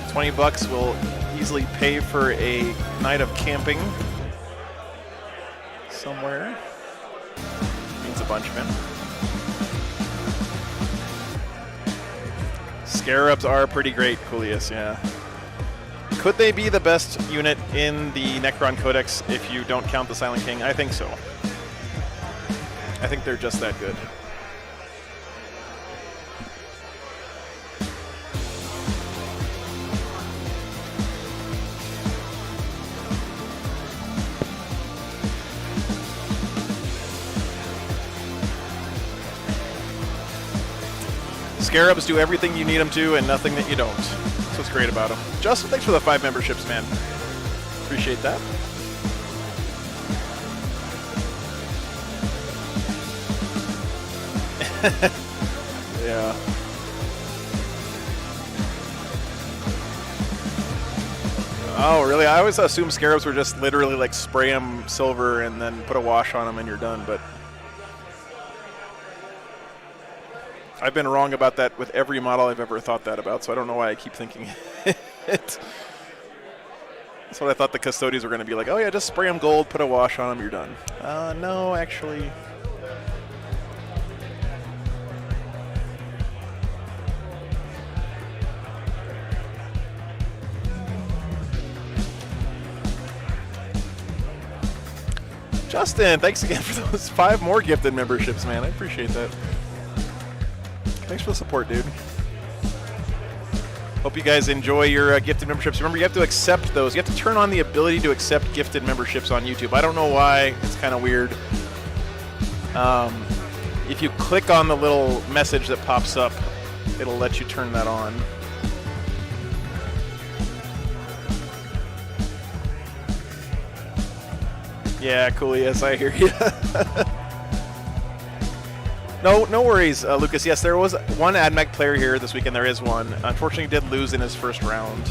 S1: $20 will easily pay for a night of camping somewhere. Means a bunch, man. Scarabs are pretty great, Coolius, yeah. Could they be the best unit in the Necron Codex if you don't count the Silent King? I think so. I think they're just that good. Scarabs do everything you need them to and nothing that you don't. That's what great about them. Justin, thanks for the 5 memberships, man. Appreciate that. Yeah. Oh, really? I always assumed scarabs were just literally like spray them silver and then put a wash on them and you're done, but I've been wrong about that with every model I've ever thought that about, so I don't know why I keep thinking it. That's what I thought the custodians were going to be like, oh yeah, just spray them gold, put a wash on them, you're done. No, actually. Justin, thanks again for those 5 more gifted memberships, man. I appreciate that. Thanks for the support, dude. Hope you guys enjoy your gifted memberships. Remember, you have to accept those. You have to turn on the ability to accept gifted memberships on YouTube. I don't know why. It's kind of weird. If you click on the little message that pops up, it'll let you turn that on. Yeah, cool. Yes, I hear you. No worries, Lucas. Yes, there was one AdMech player here this weekend. There is one. Unfortunately, did lose in his first round.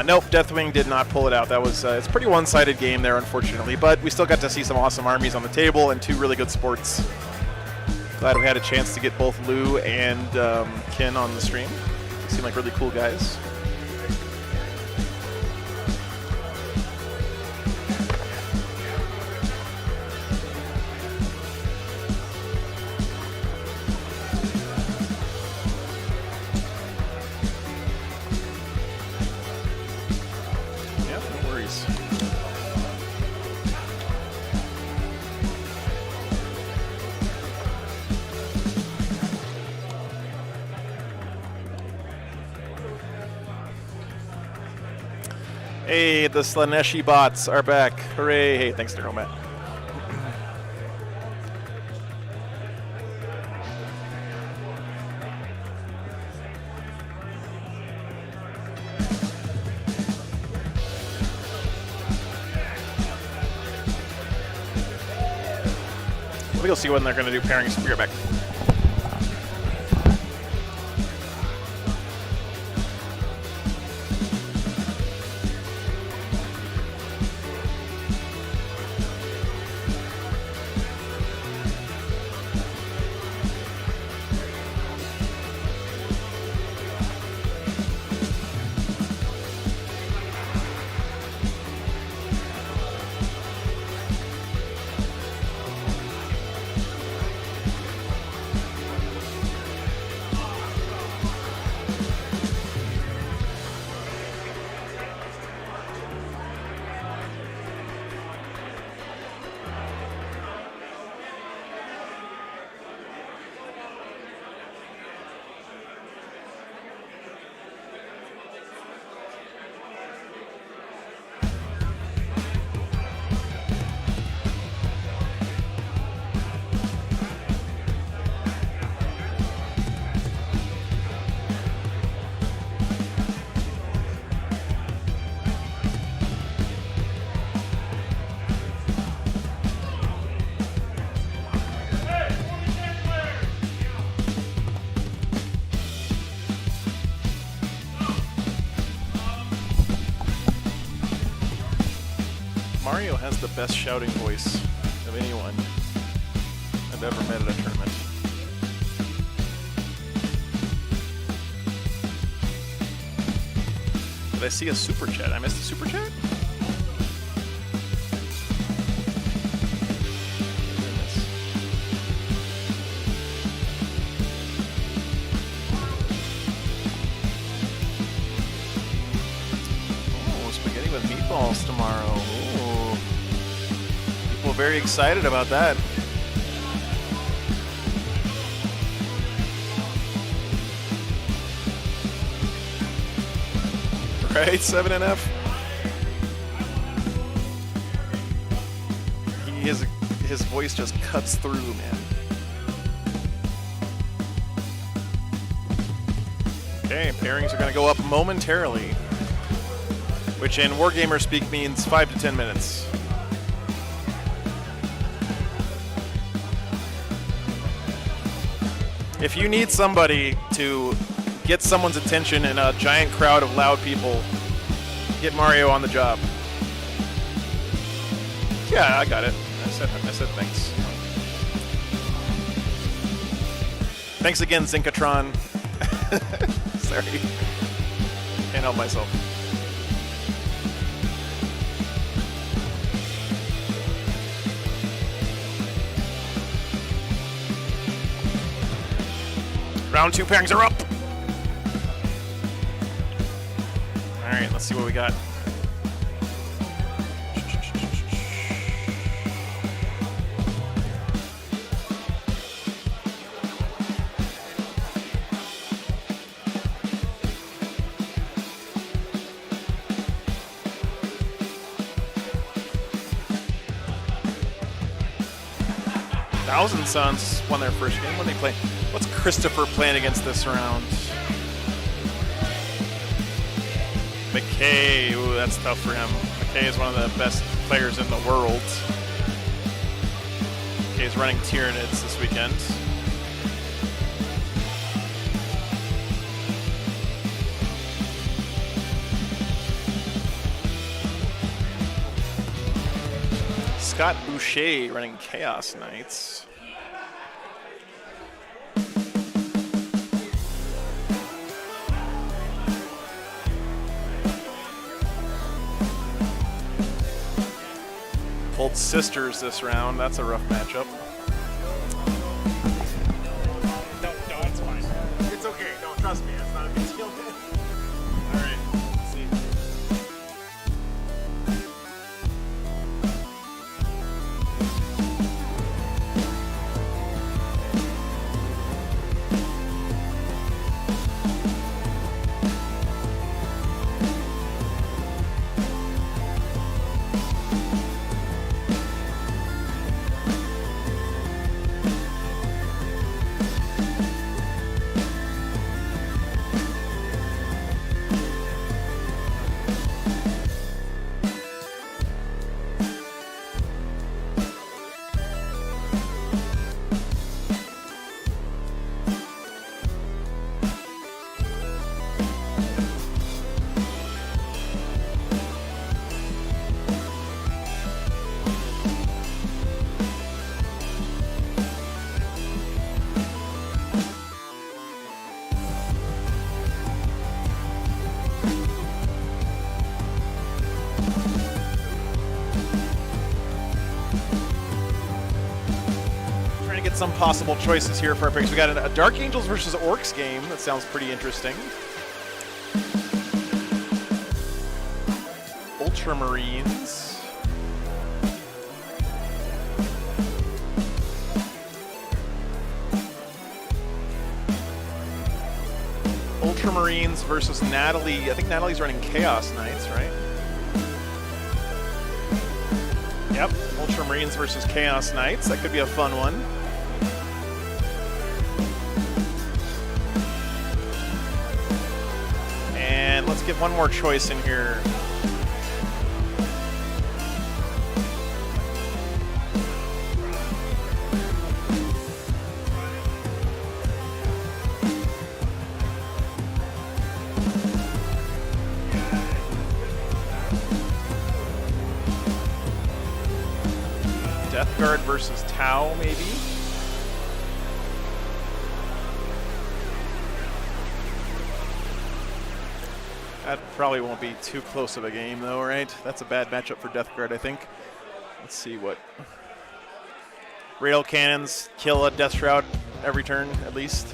S1: Nope, Deathwing did not pull it out. That was it's a pretty one-sided game there, unfortunately. But we still got to see some awesome armies on the table and 2 really good sports. Glad we had a chance to get both Lou and Ken on the stream. Seem like really cool guys. Hey, the Slaneshi bots are back. Hooray. Hey, thanks to Matt. We'll see when they're going to do pairings. We'll be right back. Mario has the best shouting voice of anyone I've ever met at a tournament. Did I see a super chat? I missed a super chat? Oh, spaghetti with meatballs tomorrow. Ooh. People very excited about that. Right, 7NF? His voice just cuts through, man. Okay, pairings are going to go up momentarily, which in Wargamer speak means 5 to 10 minutes. If you need somebody to get someone's attention in a giant crowd of loud people, get Mario on the job. Yeah, I got it. I said thanks. Thanks again, Zinkatron. Sorry. Can't help myself. Round 2 pairings are up. All right, let's see what we got. Thousand Suns won their first game. When they play, what's Christopher playing against this round? McKay, ooh, that's tough for him. McKay is one of the best players in the world. McKay is running Tyranids this weekend. Scott Boucher running Chaos Knights. Pulled Sisters this round. That's a rough matchup.
S2: No, it's fine. It's okay. No, trust me. It's not a big deal. All right. Let's see. Some possible choices here for our picks. We got a Dark Angels versus Orcs game. That sounds pretty interesting. Ultramarines. Ultramarines versus Natalie. I think Natalie's running Chaos Knights, right? Yep, Ultramarines versus Chaos Knights. That could be a fun one. And let's get one more choice in here. Death Guard versus Tau, maybe? That probably won't be too close of a game, though, right? That's a bad matchup for Death Guard, I think. Let's see what... Rail cannons kill a Death Shroud every turn, at least.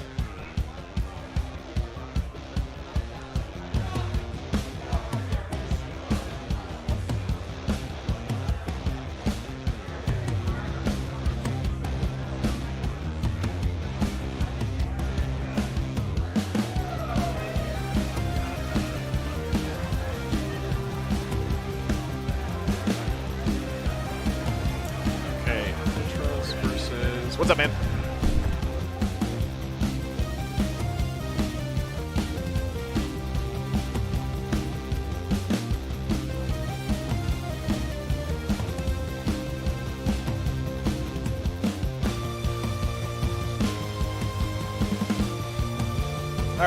S2: What's up, man?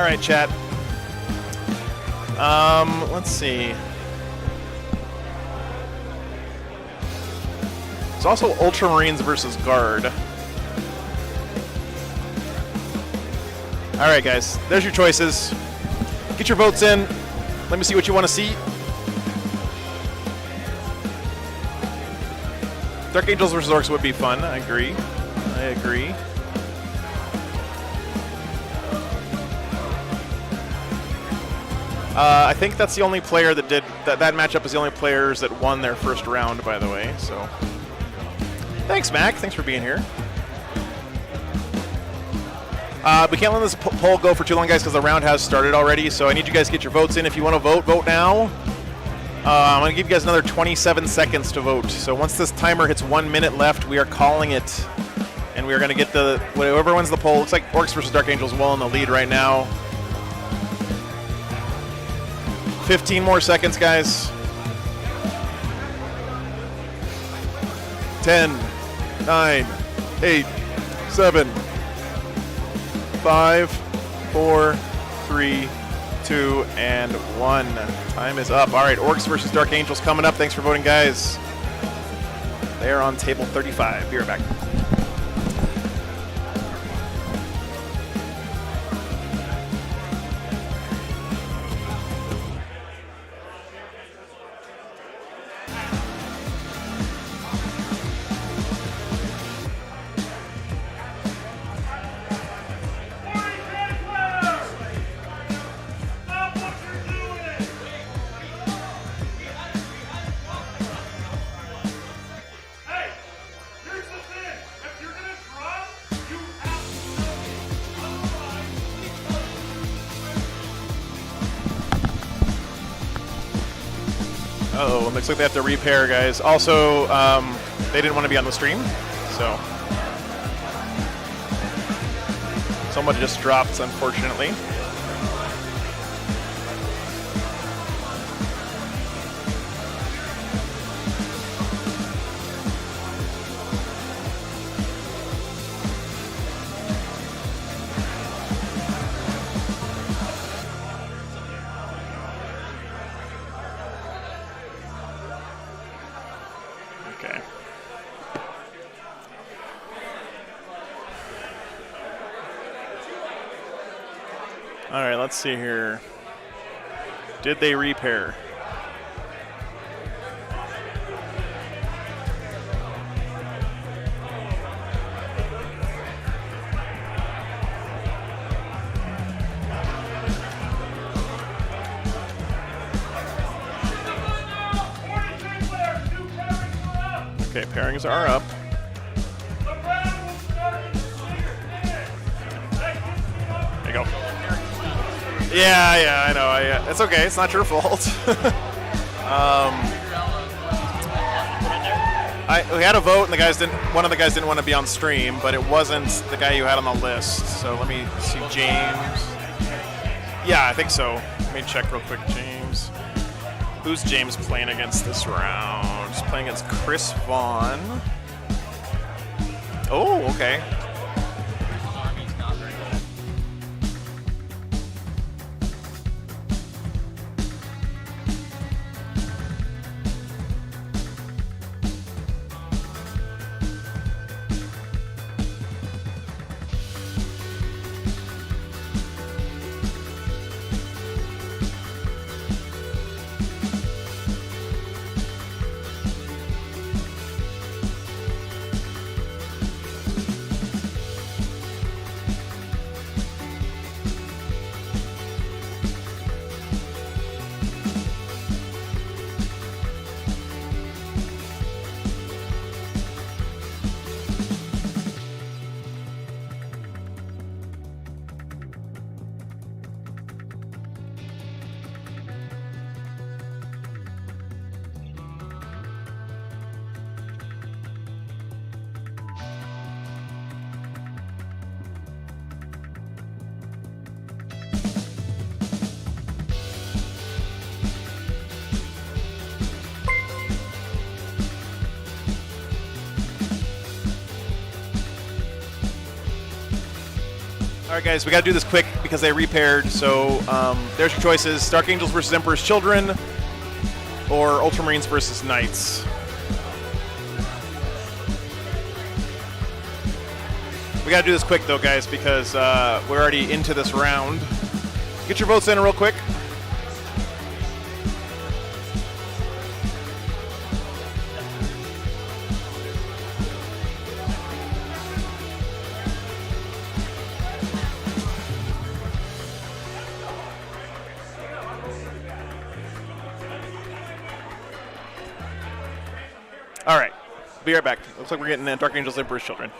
S1: All right, chat. Let's see. It's also Ultramarines versus Guard. All right, guys. There's your choices. Get your votes in. Let me see what you want to see. Dark Angels versus Orcs would be fun. I agree. I agree. I think that's the only player that did that matchup is the only players that won their first round, by the way. So, thanks, Mac. Thanks for being here. We can't let this poll go for too long, guys, because the round has started already. So I need you guys to get your votes in. If you want to vote, vote now. I'm going to give you guys another 27 seconds to vote. So once this timer hits 1 minute left, we are calling it, and we are going to get whoever wins the poll. Looks like Orcs versus Dark Angels well in the lead right now. 15 more seconds, guys. 10, 9, 8, 7, 5, 4, 3, 2, and 1. Time is up. All right, Orcs versus Dark Angels coming up. Thanks for voting, guys. They are on table 35. Be right back. Uh-oh, looks like they have to repair, guys. Also, they didn't want to be on the stream, so someone just dropped, unfortunately. All right, let's see here. Did they repair? Okay, pairings are up. There you go. Yeah, I know. It's okay. It's not your fault. We had a vote, and one of the guys didn't want to be on stream, but it wasn't the guy you had on the list. So let me see, James. Yeah, I think so. Let me check real quick, James. Who's James playing against this round? He's playing against Chris Vaughn. Oh, okay. All right, guys, we got to do this quick because they repaired. So there's your choices: Dark Angels versus Emperor's Children, or Ultramarines versus Knights. We got to do this quick, though, guys, because we're already into this round. Get your votes in real quick. All right, be right back. Looks like we're getting Dark Angels, Emperor's Children.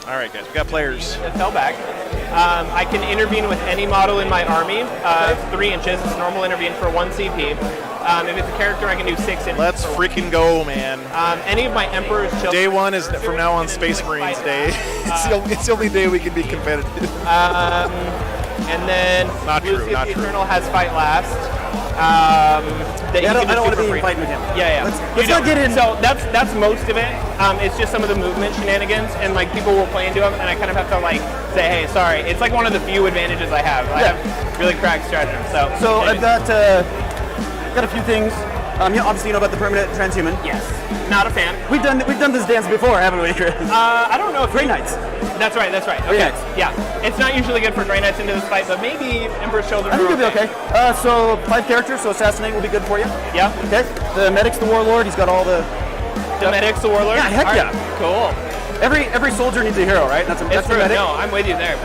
S1: All right, guys, we got players.
S10: It fell back. I can intervene with any model in my army, 3 inches. It's normal intervene for 1 CP. If it's a character, I can do 6 inches.
S1: Let's freaking go, man.
S10: Any of my Emperor's Children.
S1: Day 1 is from now on Space Marines Day. It's the only day we can be competitive.
S10: And then
S1: not true.
S10: Eternal has fight last.
S8: I don't want to be fighting with him.
S10: Yeah.
S8: Let's not get in.
S10: So that's most of it. It's just some of the movement shenanigans, and like people will play into them, and I kind of have to like say, hey, sorry. It's like one of the few advantages I have. I have really cracked stratagem. So
S8: I've got a few things.
S11: Obviously, you know about the permanent transhuman.
S10: Yes. Not a fan.
S11: We've done this dance before, haven't we, Chris?
S10: I don't know if
S11: Grey Knights.
S10: That's right. Okay.
S11: Grey Knights.
S10: Yeah. It's not usually good for Grey Knights into this fight, but maybe Emperor's Children.
S11: I think it'll be okay. So 5 characters, so Assassinate will be good for you.
S10: Yeah.
S11: Okay. The Medic's the Warlord. He's got all the.
S10: The Medic's the Warlord.
S11: Yeah, heck yeah.
S10: Cool.
S11: Every soldier needs a hero, right? That's
S10: true.
S11: the Medic.
S10: No, I'm with you there.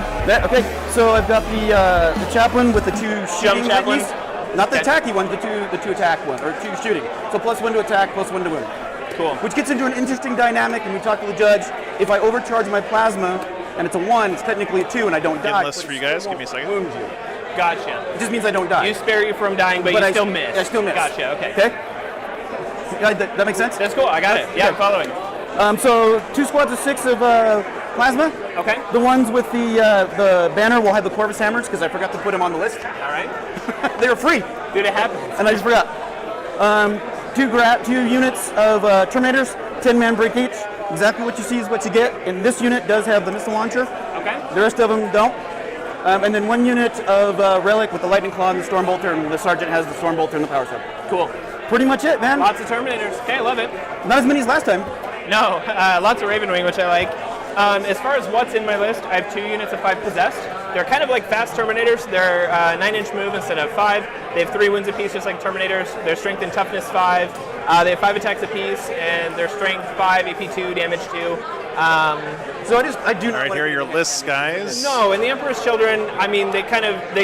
S11: Okay. So I've got the Chaplain with the 2 shooting
S10: Chaplain.
S11: lightnings. Not the attacky ones, the two attack ones, or 2 shooting. So +1 to attack, +1 to wound.
S10: Cool.
S11: Which gets into an interesting dynamic, and we talked to the judge. If I overcharge my plasma, and it's a 1, it's technically a 2, and I don't die.
S1: List for you guys. Give me a second.
S11: Wound you.
S10: Gotcha.
S11: It just means I don't die.
S10: You spare you from dying, but you still miss.
S11: I still miss.
S10: Gotcha. Okay.
S11: Okay. That makes sense?
S10: That's cool. I got it. Yeah, I'm following.
S11: So 2 squads of 6 of plasma.
S10: Okay.
S11: The ones with the banner will have the Corvus hammers because I forgot to put them on the list.
S10: All right.
S11: They were free.
S10: Dude, it happens.
S11: And I just forgot. 2 units of Terminators, 10-man break each. Exactly what you see is what you get. And this unit does have the missile launcher.
S10: Okay.
S11: The rest of them don't. And then 1 unit of Relic with the Lightning Claw and the Stormbolter, and the Sergeant has the Stormbolter and the Power Sub.
S10: Cool.
S11: Pretty much it, man.
S10: Lots of Terminators. Okay, love it.
S11: Not as many as last time.
S10: No, lots of Ravenwing, which I like. As far as what's in my list, I have 2 units of 5 Possessed. They're kind of like fast Terminators. They're 9-inch move instead of 5. They have 3 wounds apiece, just like Terminators. Their strength and toughness 5. They have 5 attacks apiece, and their strength 5, AP 2, damage 2.
S11: So I do not.
S1: All right, here are your lists, guys.
S10: No, and the Emperor's Children, I mean, they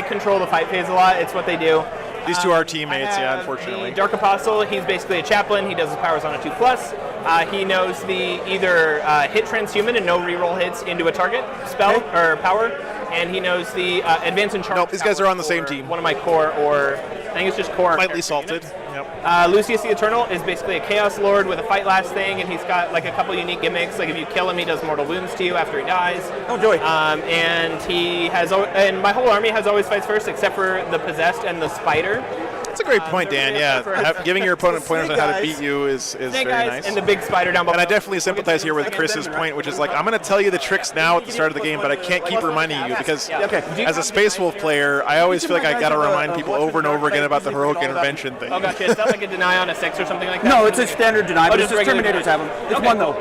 S10: control the fight phase a lot. It's what they do.
S1: These 2 are teammates, yeah, unfortunately.
S10: The Dark Apostle, he's basically a chaplain. He does his powers on a 2+. He knows the either hit transhuman and no reroll hits into a target spell or power, and he knows the advance and charge.
S1: Nope, these guys are on the same team.
S10: One of my core, or I think it's just core.
S1: Lightly salted. Yep.
S10: Lucius the Eternal is basically a Chaos Lord with a fight last thing, and he's got like a couple unique gimmicks. Like if you kill him, he does mortal wounds to you after he dies.
S11: Oh joy!
S10: And he has, and my whole army has always fights first, except for the Possessed and the Spider.
S1: That's a great point, Dan. Yeah, giving your opponent pointers on how to beat you is very nice.
S10: And the big spider down below.
S1: And I definitely sympathize here with Chris's point, which is like, I'm going to tell you the tricks now at the start of the game, but I can't keep reminding you because as a Space Wolf player, I always feel like I got to remind people over and over again about the heroic intervention thing.
S10: Oh, gotcha. Is that like a deny on a 6 or something like that?
S11: No, it's a standard deny, but
S10: just
S11: Terminators have them. It's 1 though.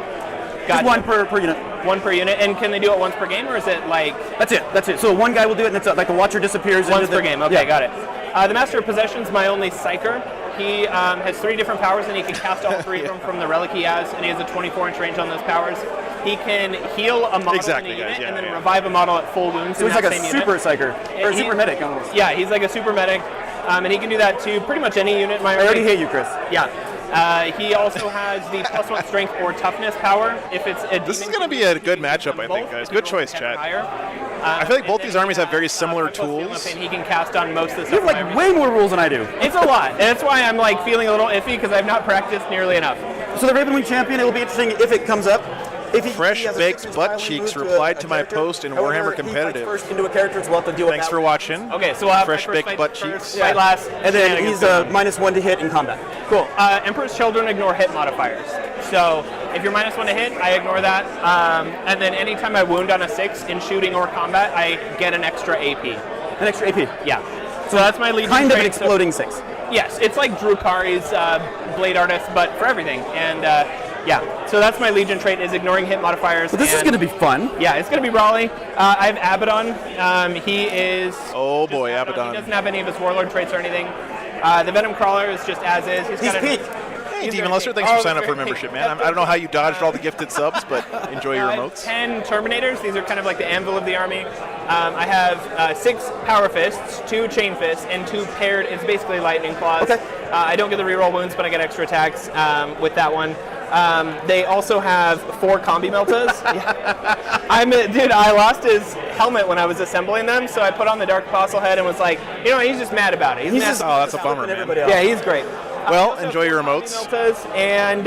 S10: Gotcha.
S11: Just 1 per unit.
S10: 1 per unit, and can they do it once per game, or is it like?
S11: That's it. So 1 guy will do it, and it's like the Watcher disappears.
S10: Once per game. Okay, got it. The Master of Possession's my only Psyker. He has 3 different powers, and he can cast all 3 of them from the relic he has, and he has a 24-inch range on those powers. He can heal a model in a unit, and then revive a model at full wounds.
S11: So he's like a super Psyker, or a super medic almost.
S10: Yeah, he's like a super medic, and he can do that to pretty much any unit in my army.
S11: I already hate you, Chris.
S10: Yeah. He also has the +1 strength or toughness power. If it's a
S1: this is going to be a good matchup, I think, guys. Good choice, chat. I feel like both these armies have very similar tools.
S10: And he can cast on most of the
S11: You
S10: stuff.
S11: have like way more rules than I do.
S10: It's a lot. And that's why I'm like feeling a little iffy because I've not practiced nearly enough.
S11: So the Ravenwing Champion, it will be interesting if it comes up.
S1: Fresh Baked Butt Cheeks replied to my post in Warhammer Competitive.
S11: First into a character, so we'll have to deal with
S1: Thanks for watching.
S10: Okay, so we'll have
S1: Fresh Baked Butt Cheeks.
S10: Fight last.
S11: And then he's a -1 to hit in combat.
S10: Cool. Emperor's Children ignore hit modifiers. So if you're -1 to hit, I ignore that. And then anytime I wound on a 6 in shooting or combat, I get an extra AP.
S11: An extra AP?
S10: Yeah. So that's my Legion
S11: kind of an
S10: trait,
S11: exploding 6.
S10: Yes, it's like Drukari's Blade Artist, but for everything. And yeah, so that's my Legion trait, is ignoring hit modifiers.
S11: But this is going to be fun.
S10: Yeah, it's going to be brawly. I have Abaddon. He is...
S1: Oh boy, Abaddon.
S10: He doesn't have any of his Warlord traits or anything. The Venom Crawler is just as is.
S11: He's peak.
S1: Hey, Demon Luster, thanks for signing up for membership, man. I don't know how you dodged all the gifted subs, but enjoy your emotes.
S10: 10 Terminators. These are kind of like the anvil of the army. I have 6 Power Fists, 2 Chain Fists, and 2 paired. It's basically Lightning Claws.
S11: Okay.
S10: I don't get the reroll wounds, but I get extra attacks with that one. They also have 4 Combi Meltas. Dude, I lost his helmet when I was assembling them, so I put on the Dark Apostle head and was like, you know, he's just mad about it.
S1: Oh, that's a bummer, man.
S10: Yeah, he's great.
S1: Well, enjoy your emotes.
S10: And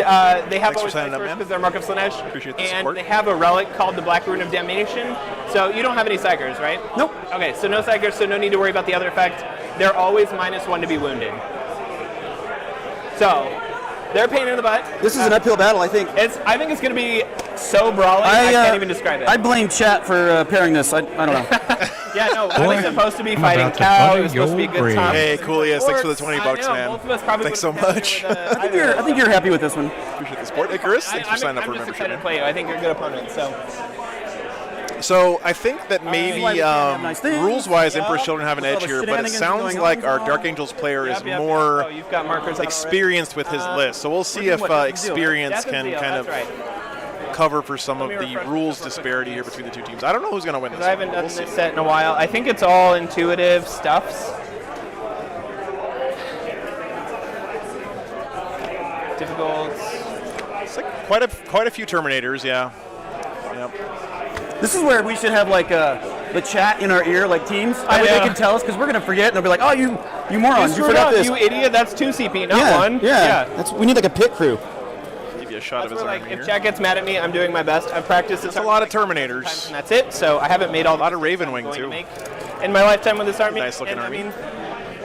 S10: they have always because they're Mark of Slanesh.
S1: Appreciate the
S10: and
S1: support.
S10: they have a relic called the Black Rune of Damnation. So you don't have any Psychers, right?
S11: Nope.
S10: Okay, so no Psychers, so no need to worry about the other effect. They're always -1 to be wounded. So they're a pain in the butt.
S11: This is an uphill battle, I think.
S10: I think it's going to be so brawly, I can't even describe it.
S11: I blame chat for pairing this. I don't know.
S10: Yeah, no, I was supposed to be
S3: I'm
S10: fighting
S3: about to
S10: Cow.
S3: butter
S10: It was supposed to be a
S3: your
S10: good
S3: brain.
S10: time.
S1: Hey, Coolius, thanks for the 20
S10: I
S1: bucks,
S10: know,
S1: man.
S10: both of us probably
S1: Thanks so
S10: would've been
S1: much.
S10: happy with,
S11: I think you're happy with this one.
S1: Appreciate the support. Icarus, thanks for signing up for
S10: I'm just
S1: membership.
S10: excited to play you. I think you're a good opponent, so.
S1: So I think that maybe rules-wise, Emperor's Children have an edge here, but it sounds like our Dark Angels player is more
S10: you've got markers
S1: experienced with his list. So we'll see if experience can kind of cover for some of the rules disparity here between the two teams. I don't know who's going to win this.
S10: I haven't done this set in a while. I think it's all intuitive stuffs. Difficult.
S1: It's like quite a few Terminators, yeah. Yep.
S11: This is where we should have like the chat in our ear, like teams. That way they can tell us, because we're gonna forget, and they'll be like, "Oh, you morons, you forgot this."
S10: You idiot! That's 2 CP, not 1.
S11: Yeah. We need like a pit crew.
S1: Give you a shot of his arm here.
S10: If chat gets mad at me, I'm doing my best. I've practiced this.
S1: It's a lot of Terminators.
S10: And that's it. So I haven't made all.
S1: A lot of Ravenwing too.
S10: In my lifetime with this army.
S1: Nice looking army.
S10: I mean,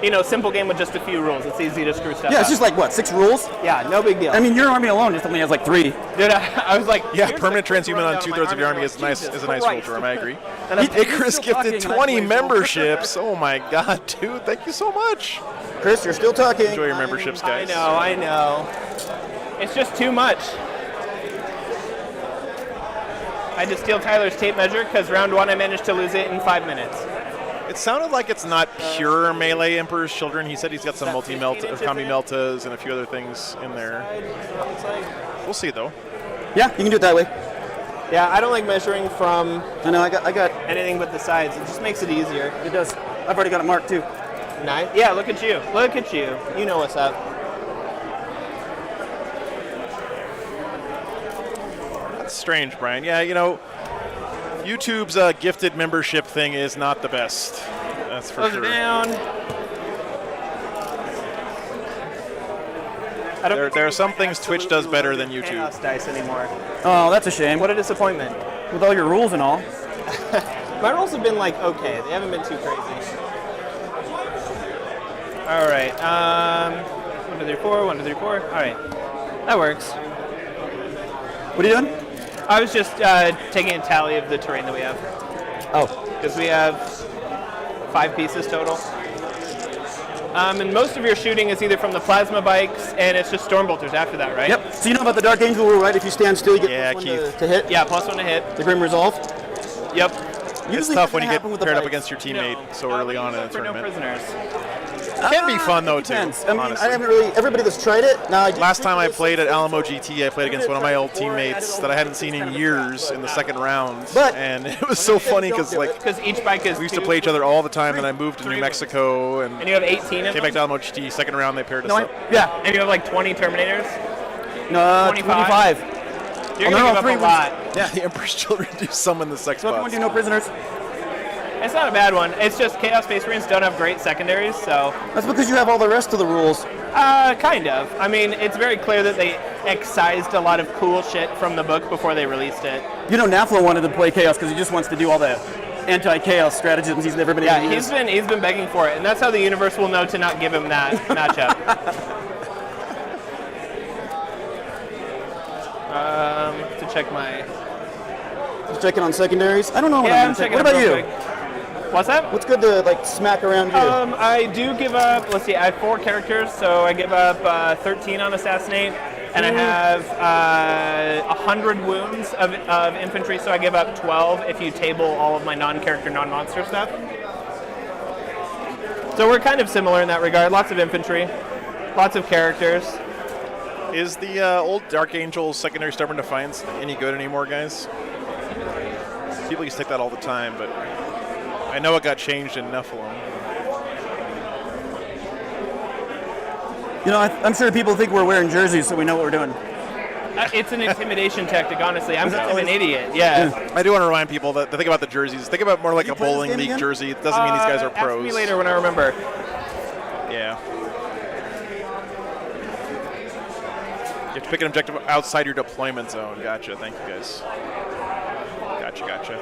S10: you know, simple game with just a few rules. It's easy to screw stuff up.
S11: Yeah, it's just like, what, 6 rules?
S10: Yeah, no big deal.
S11: I mean, your army alone just only has like 3.
S10: Dude, I was like...
S1: Yeah, permanent transhuman on 2/3 of your army is a nice rule term, I agree. Icarus gifted 20 memberships. Oh my god, dude, thank you so much.
S11: Chris, you're still talking.
S1: Enjoy your memberships, guys.
S10: I know. It's just too much. I had to steal Tyler's tape measure because round 1 I managed to lose it in 5 minutes.
S1: It sounded like it's not pure melee Emperor's Children. He said he's got some combi meltas and a few other things in there. We'll see though.
S11: Yeah, you can do it that way.
S10: Yeah, I don't like measuring from
S11: I know, I got
S10: anything but the sides. It just makes it easier.
S11: It does. I've already got it marked too.
S10: Nice. Yeah, look at you. Look at you. You know what's up.
S1: That's strange, Brian. Yeah, you know, YouTube's gifted membership thing is not the best. That's for sure.
S10: Down.
S1: There are some things Twitch does better than YouTube.
S10: Chaos dice anymore.
S11: Oh, that's a shame.
S10: What a disappointment.
S11: With all your rules and all.
S10: My rules have been like okay. They haven't been too crazy. All right. 1, 2, 3, 4. 1, 2, 3, 4. All right. That works.
S11: What are you doing?
S10: I was just taking a tally of the terrain that we have.
S11: Oh.
S10: Because we have 5 pieces total. And most of your shooting is either from the plasma bikes, and it's just storm bolters after that, right?
S11: Yep. So you know about the Dark Angel rule, right? If you stand still, you get +1 to hit.
S10: Yeah, +1 to hit.
S11: The Grim Resolve.
S10: Yep.
S1: It's tough when you get paired up against your teammate so early on in a tournament.
S10: No prisoners.
S1: It can be fun though too.
S11: I mean,
S1: honestly.
S11: I haven't really. Everybody that's tried it.
S1: Last time I played at Alamo GT, I played against one of my old teammates that I hadn't seen in years in the second round, and it was so funny because
S10: each bike is
S1: we used to play each other all the time. Then I moved to New Mexico and
S10: you have 18 of
S1: came back to Alamo GT. Second round, they paired us up.
S10: Yeah, and you have like 20 Terminators.
S11: No, 25.
S10: You're gonna give up a lot.
S1: Yeah, the Emperor's Children do summon the sex
S11: So everyone do no prisoners.
S10: It's not a bad one. It's just Chaos Space Marines don't have great secondaries, so...
S11: That's because you have all the rest of the rules.
S10: Kind of. I mean, it's very clear that they excised a lot of cool shit from the book before they released it.
S11: You know, Naflo wanted to play Chaos because he just wants to do all the anti-Chaos stratagems he's never been able to use.
S10: He's been begging for it, and that's how the universe will know to not give him that matchup. To check my...
S11: Just checking on secondaries. I don't know what
S10: I'm
S11: I'm
S10: checking.
S11: What about you?
S10: Quick. What's that?
S11: What's good to like smack around you?
S10: I do give up. Let's see. I have 4 characters, so I give up 13 on assassinate, and I have 100 wounds of infantry, so I give up 12 if you table all of my non-character, non-monster stuff. So we're kind of similar in that regard. Lots of infantry, lots of characters.
S1: Is the old Dark Angel secondary Stubborn Defiance any good anymore, guys? People used to take that all the time, but I know it got changed in Nephilim.
S11: You know, I'm sure people think we're wearing jerseys, so we know what we're doing.
S10: It's an intimidation tactic, honestly. I'm kind of an idiot. Yeah.
S1: I do want to remind people that think about the jerseys. Think about more like a bowling league jersey. It doesn't mean these guys are pros.
S10: Ask me later when I remember.
S1: Yeah. You have to pick an objective outside your deployment zone. Gotcha. Thank you, guys. Gotcha.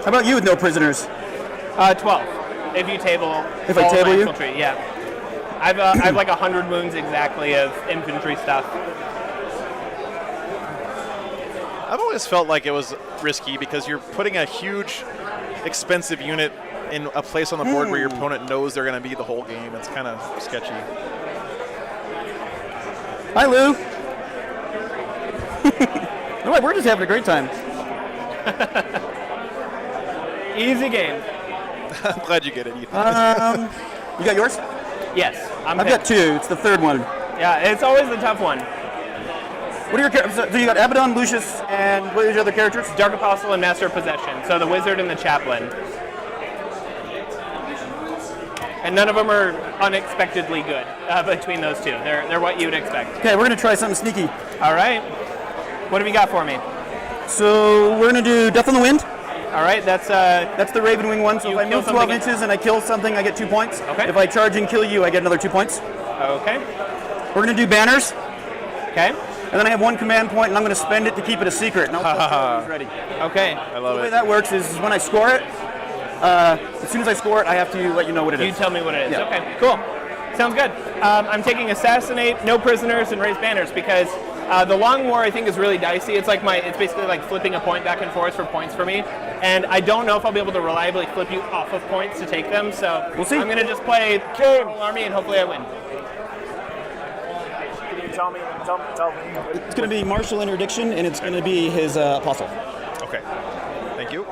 S11: How about you with no prisoners?
S10: 12. If you table.
S11: If I table you?
S10: Infantry, yeah. I have like 100 wounds exactly of infantry stuff.
S1: I've always felt like it was risky because you're putting a huge expensive unit in a place on the board where your opponent knows they're going to be the whole game. It's kind of sketchy.
S11: Hi, Lou. No, we're just having a great time.
S10: Easy game.
S1: I'm glad you get it, Ethan.
S11: You got yours?
S10: Yes,
S11: I've got 2. It's the third one.
S10: Yeah, it's always the tough one.
S11: What are your characters? So you got Abaddon, Lucius, and what are your other characters?
S10: Dark Apostle and Master of Possession. So the Wizard and the Chaplain. And none of them are unexpectedly good between those two. They're what you would expect.
S11: Okay, we're going to try something sneaky.
S10: All right. What have you got for me?
S11: So we're going to do Death on the Wind.
S10: All right, that's
S11: the Raven Wing one. So if I move 12 inches and I kill something, I get 2 points.
S10: Okay.
S11: If I charge and kill you, I get another 2 points.
S10: Okay.
S11: We're going to do banners.
S10: Okay.
S11: And then I have 1 command point, and I'm going to spend it to keep it a secret. And I'll tell you who's ready.
S10: Okay.
S1: I love
S11: The way
S1: it.
S11: that works is when I score it, as soon as I score it, I have to let you know what it is.
S10: You tell me what it is.
S11: Yeah.
S10: Okay, cool. Sounds good. I'm taking Assassinate, No Prisoners, and Raise Banners because the Long War I think is really dicey. It's basically like flipping a point back and forth for points for me, and I don't know if I'll be able to reliably flip you off of points to take them. So
S11: we'll see.
S10: I'm gonna just play Whole Army and hopefully I win.
S2: Tell me.
S11: It's going to be Martial Interdiction, and it's going to be his Apostle.
S1: Okay. Thank you.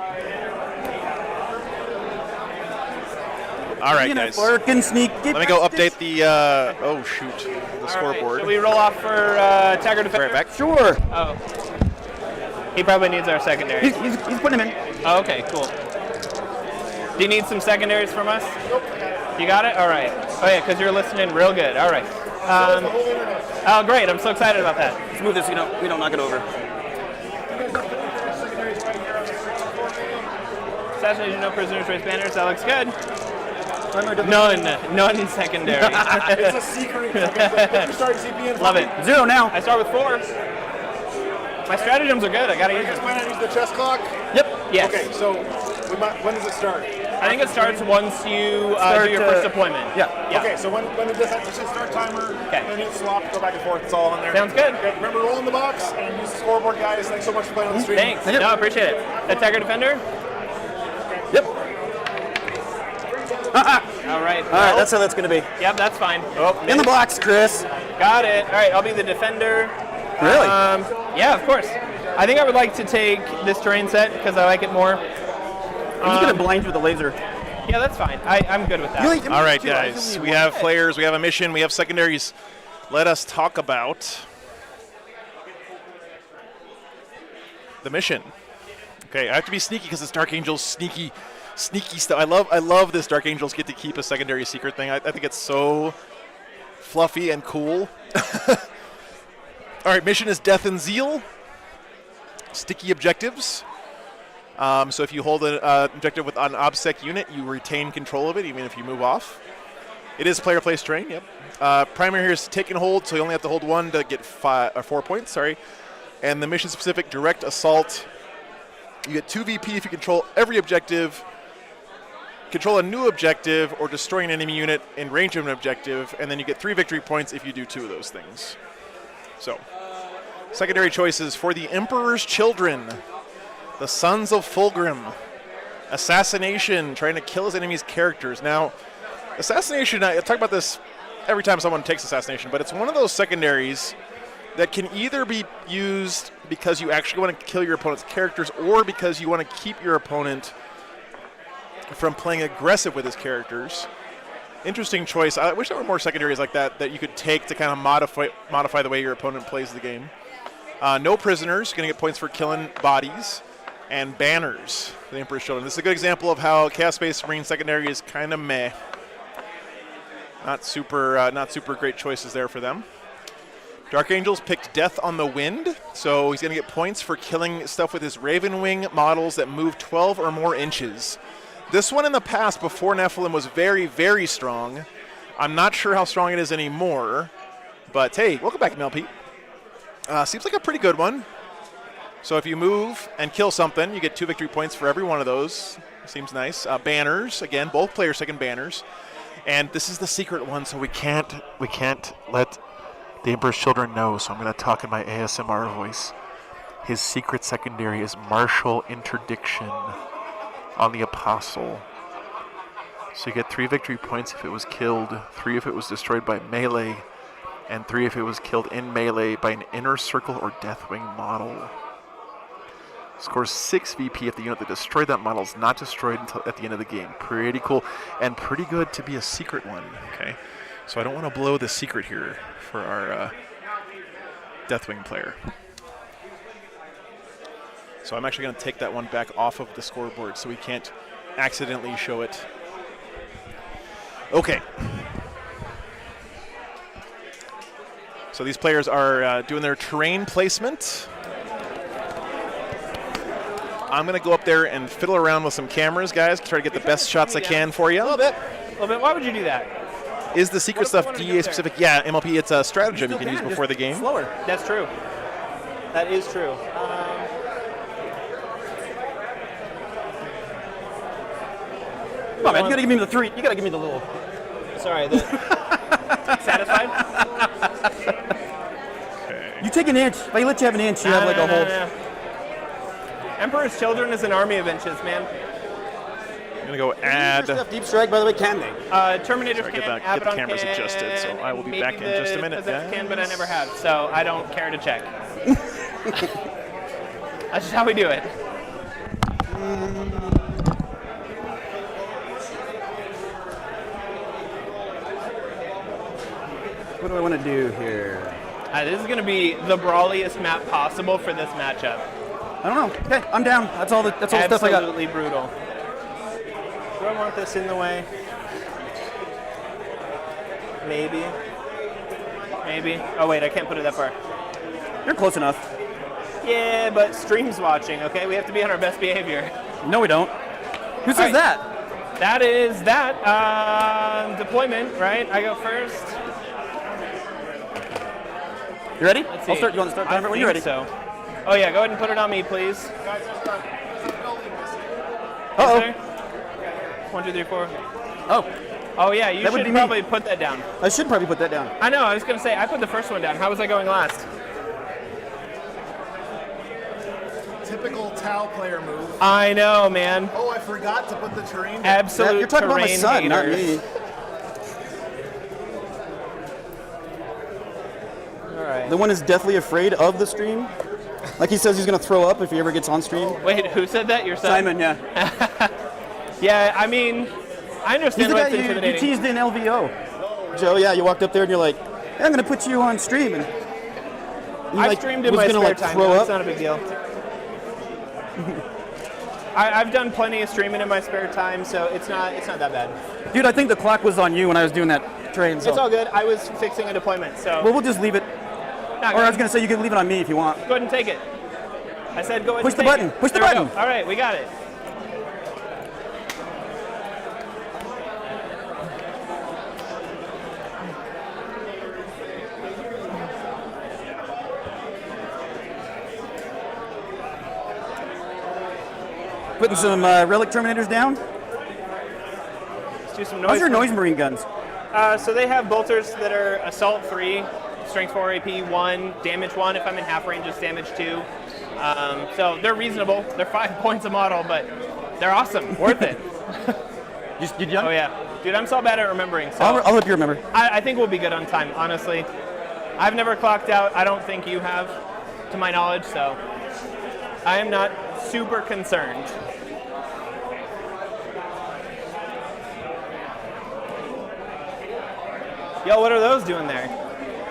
S1: All right, guys. Let me go update the, the scoreboard.
S10: Should we roll off for Tagger Defender?
S1: Right back.
S11: Sure.
S10: Oh. He probably needs our secondary.
S11: He's putting him in.
S10: Oh, okay, cool. Do you need some secondaries from us? Nope. You got it? All right. Oh, yeah, because you're listening real good. All right. Oh, great. I'm so excited about that.
S11: Let's move this so we don't knock it over.
S10: Assassination, No Prisoners, Raise Banners. That looks good. None secondary.
S2: It's a secret. You're starting CP.
S10: Love it.
S11: 0 now.
S10: I start with 4. My stratagems are good. I gotta use them.
S2: You guys plan on using the chess clock?
S10: Yep. Yes.
S2: Okay, so when does it start?
S10: I think it starts once you do your first deployment.
S11: Yeah.
S2: Okay, so when it says start timer, then hit swap, go back and forth. It's all on there.
S10: Sounds good.
S2: Okay, remember, roll in the box and use the scoreboard, guys. Thanks so much for playing on the stream.
S10: Thanks. No, I appreciate it. Attacker Defender?
S11: Yep.
S10: All right.
S11: All right, that's how that's going to be.
S10: Yep, that's fine. Oh,
S11: In the box, Chris.
S10: Got it. All right, I'll be the defender.
S11: Really?
S10: Yeah, of course. I think I would like to take this terrain set because I like it more.
S11: I'm just going to blind you with a laser.
S10: Yeah, that's fine. I'm good with that.
S1: All right, guys. We have players, we have a mission, we have secondaries. Let us talk about the mission. Okay, I have to be sneaky because it's Dark Angel's sneaky stuff. I love this Dark Angels get to keep a secondary secret thing. I think it's so fluffy and cool. All right, mission is Death and Zeal. Sticky objectives. So if you hold an objective with an OBSEC unit, you retain control of it, even if you move off. It is player place terrain, yep. Primary here is take and hold, so you only have to hold 1 to get 4 points, sorry. And the mission-specific direct assault, you get 2 VP if you control every objective, control a new objective, or destroy an enemy unit in range of an objective, and then you get 3 victory points if you do 2 of those things. So, secondary choices for the Emperor's Children. The Sons of Fulgrim. Assassination, trying to kill his enemy's characters. Now, Assassination, I talk about this every time someone takes Assassination, but it's one of those secondaries that can either be used because you actually want to kill your opponent's characters or because you want to keep your opponent from playing aggressive with his characters. Interesting choice. I wish there were more secondaries like that you could take to kind of modify the way your opponent plays the game. No Prisoners, going to get points for killing bodies. And Banners, the Emperor's Children. This is a good example of how Chaos Space Marine secondary is kind of meh. Not super great choices there for them. Dark Angels picked Death on the Wind, so he's going to get points for killing stuff with his Raven Wing models that move 12 or more inches. This one in the past, before Nephilim, was very, very strong. I'm not sure how strong it is anymore, but hey, welcome back, MLP. Seems like a pretty good one. So if you move and kill something, you get 2 victory points for every one of those. Seems nice. Banners, again, both players taking banners. And this is the secret one, so we can't let the Emperor's Children know, so I'm going to talk in my ASMR voice. His secret secondary is Martial Interdiction. on the Apostle. So you get 3 victory points if it was killed, 3 if it was destroyed by melee, and 3 if it was killed in melee by an Inner Circle or Deathwing model. Scores 6 VP if the unit that destroyed that model is not destroyed until at the end of the game. Pretty cool, and pretty good to be a secret one. Okay, so I don't want to blow the secret here for our Deathwing player. So I'm actually going to take that one back off of the scoreboard so we can't accidentally show it. Okay. So these players are doing their terrain placement. I'm going to go up there and fiddle around with some cameras, guys, try to get the best shots I can for you.
S10: A little bit. Why would you do that?
S1: Is the secret stuff DA specific? Yeah, MLP, it's a stratagem you can use before the game.
S10: Slower. That's true. That is true.
S11: Come on, man, you gotta give me the 3. You gotta give me the little.
S10: Sorry. Satisfied?
S1: Okay.
S11: You take an inch. If I let you have an inch, you have like a whole.
S10: Emperor's Children is an army of inches, man.
S1: I'm gonna go add.
S11: Deep strike, by the way, can they?
S10: Terminator
S1: Sorry,
S10: can,
S1: get the
S10: Abaddon
S1: cameras
S10: can,
S1: adjusted, so I will be back in just a minute.
S10: Possessed can, but I never have, so I don't care to check. That's just how we do it.
S11: What do I want to do here?
S10: This is going to be the brawliest map possible for this matchup.
S11: I don't know. Okay, I'm down. That's all the stuff I got.
S10: Absolutely brutal. Do I want this in the way? Maybe. Oh wait, I can't put it that far.
S11: You're close enough.
S10: Yeah, but stream's watching, okay? We have to be on our best behavior.
S11: No, we don't. Who says that?
S10: That is that. Deployment, right? I go first.
S11: You ready?
S10: Let's see.
S11: I'll start. You want to start timer when you're ready?
S10: So. Oh yeah, go ahead and put it on me, please.
S11: Uh-oh.
S10: 1, 2, 3, 4.
S11: Oh.
S10: Oh yeah, you
S11: That would
S10: should
S11: be
S10: probably
S11: me.
S10: put that down.
S11: I should probably put that down.
S10: I know, I was going to say, I put the first one down. How was I going last?
S2: Typical Tau player move.
S10: I know, man.
S2: Oh, I forgot to put the terrain down.
S10: Absolute
S11: You're talking about my
S10: terrain
S11: son, not
S10: haters.
S11: me.
S10: All right.
S11: The one is deathly afraid of the stream. Like he says he's going to throw up if he ever gets on stream.
S10: Wait, who said that? Your son?
S11: Simon, yeah.
S10: Yeah, I mean, I
S11: He's
S10: understand
S11: the
S10: why
S11: guy
S10: it's
S11: you
S10: intimidating.
S11: teased in LVO. Joe, yeah, you walked up there and you're like, hey, I'm going to put you on stream. And you,
S10: I
S11: like,
S10: streamed in
S11: was
S10: my
S11: gonna,
S10: spare
S11: like,
S10: time.
S11: throw
S10: No,
S11: up.
S10: it's not a big deal. I've done plenty of streaming in my spare time, so it's not that bad.
S11: Dude, I think the clock was on you when I was doing that train. So.
S10: It's all good. I was fixing a deployment, so.
S11: Well, we'll just leave it.
S10: Not
S11: Or I was
S10: good.
S11: going to say you can leave it on me if you want.
S10: Go ahead and take it. I said go ahead
S11: Push
S10: and
S11: the
S10: take
S11: button.
S10: it.
S11: Push the
S10: There we
S11: button.
S10: go. All right, we got it.
S11: Putting some relic terminators down.
S10: Let's do some noise.
S11: How's your noise marine guns?
S10: So they have bolters that are assault 3, strength 4, AP 1, damage 1. If I'm in half range, it's damage 2. So they're reasonable. They're 5 points a model, but they're awesome. Worth it.
S11: You done?
S10: Oh yeah, dude, I'm so bad at remembering. So
S11: I'll help you remember.
S10: I think we'll be good on time. Honestly, I've never clocked out. I don't think you have, to my knowledge. So I am not super concerned. Yo, what are those doing there?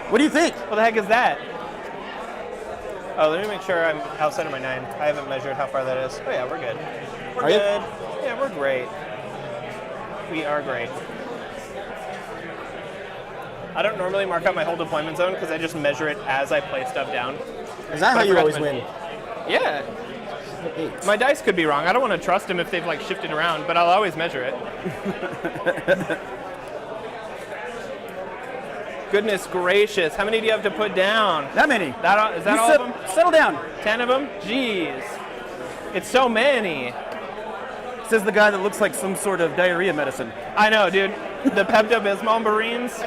S11: What do you think?
S10: What the heck is that? Oh, let me make sure I'm outside of my 9. I haven't measured how far that is. Oh yeah, we're good. We're good. Yeah, we're great. We are great. I don't normally mark out my whole deployment zone because I just measure it as I play stuff down.
S11: Is that how you always win?
S10: Yeah. My dice could be wrong. I don't want to trust them if they've like shifted around, but I'll always measure it. Goodness gracious. How many do you have to put down?
S11: That many.
S10: Is that all of them?
S11: Settle down.
S10: 10 of them? Jeez. It's so many.
S11: Says the guy that looks like some sort of diarrhea medicine.
S10: I know, dude. The Pepto-Bismol Marines.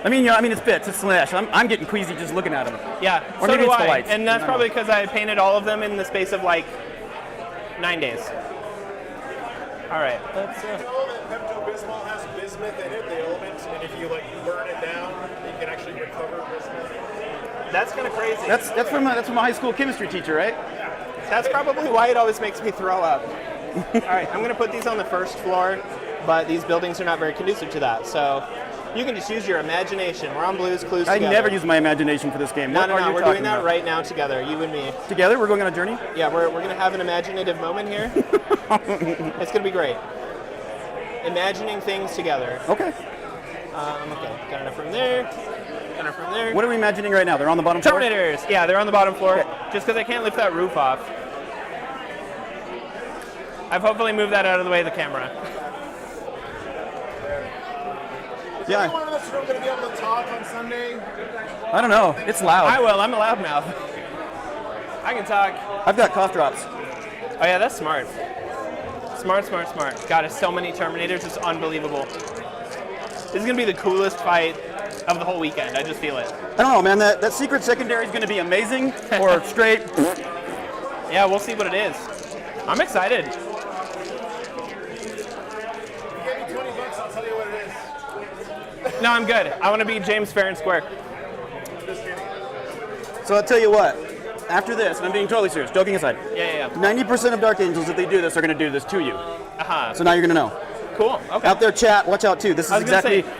S11: I mean, it's bits. It's slash. I'm getting queasy just looking at them.
S10: Yeah,
S11: Or
S10: so
S11: maybe
S10: do
S11: it's the
S10: I.
S11: lights.
S10: And that's
S11: I don't
S10: probably
S11: know.
S10: because I painted all of them in the space of like 9 days. All right, let's.
S2: You know that Pepto-Bismol has bismuth in it, the element, and if you like burn it down, you can actually recover bismuth.
S10: That's kind of crazy.
S11: That's from a high school chemistry teacher, right?
S10: That's probably why it always makes me throw up. All right, I'm going to put these on the first floor, but these buildings are not very conducive to that. So you can just use your imagination. We're on Blue's Clues together.
S11: I never use my imagination for this game.
S10: No,
S11: What are you
S10: we're
S11: talking
S10: doing that
S11: about?
S10: right now together, you and me.
S11: Together? We're going on a journey?
S10: Yeah, we're going to have an imaginative moment here. It's going to be great. Imagining things together.
S11: Okay.
S10: Okay, got enough from there. Got enough from there.
S11: What are we imagining right now? They're on the bottom floor?
S10: Terminators. Yeah, they're on the bottom floor.
S11: Okay.
S10: Just because I can't lift that roof off. I've hopefully moved that out of the way of the camera.
S2: Is anyone in this room going to be able to talk on Sunday?
S11: I don't know. It's loud.
S10: I will. I'm a loudmouth. I can talk.
S11: I've got cough drops.
S10: Oh yeah, that's smart. Smart. God, it's so many Terminators. It's unbelievable. This is going to be the coolest fight of the whole weekend. I just feel it.
S11: I don't know, man. That secret secondary is going to be amazing or straight.
S10: Yeah, we'll see what it is. I'm excited.
S2: If you give me $20, I'll tell you what it is.
S10: No, I'm good. I want to beat James fair and square.
S11: So I'll tell you what. After this, and I'm being totally serious, joking aside.
S10: Yeah.
S11: 90% of Dark Angels, if they do this, are going to do this to you.
S10: Uh-huh.
S11: So now you're going to know.
S10: Cool. Okay.
S11: Out there, chat, watch out too. This is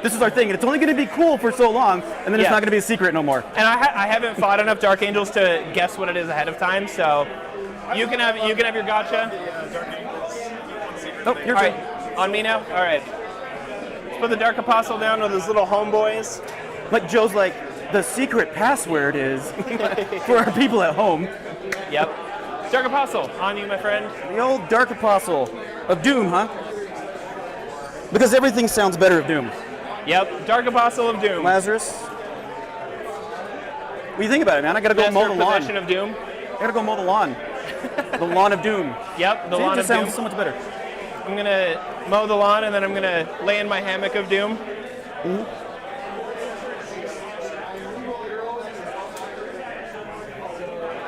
S11: this is our thing, and it's only going to be cool for so long, and then it's not going to be a secret no more.
S10: And I haven't fought enough Dark Angels to guess what it is ahead of time, so you can have your gotcha.
S11: Oh, your
S10: All
S11: turn.
S10: right, on me now. All right. Let's put the Dark Apostle down with his little homeboys.
S11: Like Joe's like, the secret password is for our people at home.
S10: Yep. Dark Apostle, on you, my friend.
S11: The old Dark Apostle of Doom, huh? Because everything sounds better of Doom.
S10: Yep, Dark Apostle of Doom.
S11: Lazarus. What do you think about it, man? I gotta go mow the lawn.
S10: Possession of Doom.
S11: I gotta go mow the lawn. The lawn of Doom.
S10: Yep, the
S11: See,
S10: lawn
S11: it
S10: of
S11: just sounds
S10: Doom.
S11: so much better.
S10: I'm gonna mow the lawn and then I'm gonna lay in my hammock of Doom.
S11: Mm-hmm.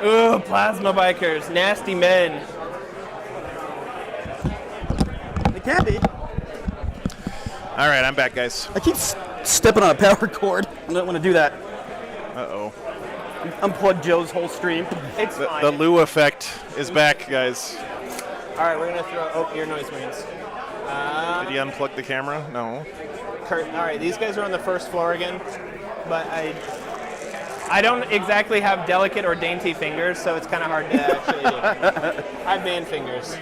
S10: Ooh, plasma bikers, nasty men.
S11: It can be.
S1: All right, I'm back, guys.
S11: I keep stepping on a power cord. I don't want to do that.
S1: Uh-oh.
S11: Unplug Joe's whole stream.
S10: It's fine.
S1: The Lou effect is back, guys.
S10: All right, we're gonna throw ear noise marines.
S1: Did he unplug the camera? No.
S10: All right, these guys are on the first floor again, but I don't exactly have delicate or dainty fingers, so it's kind of hard to actually do. I have man fingers.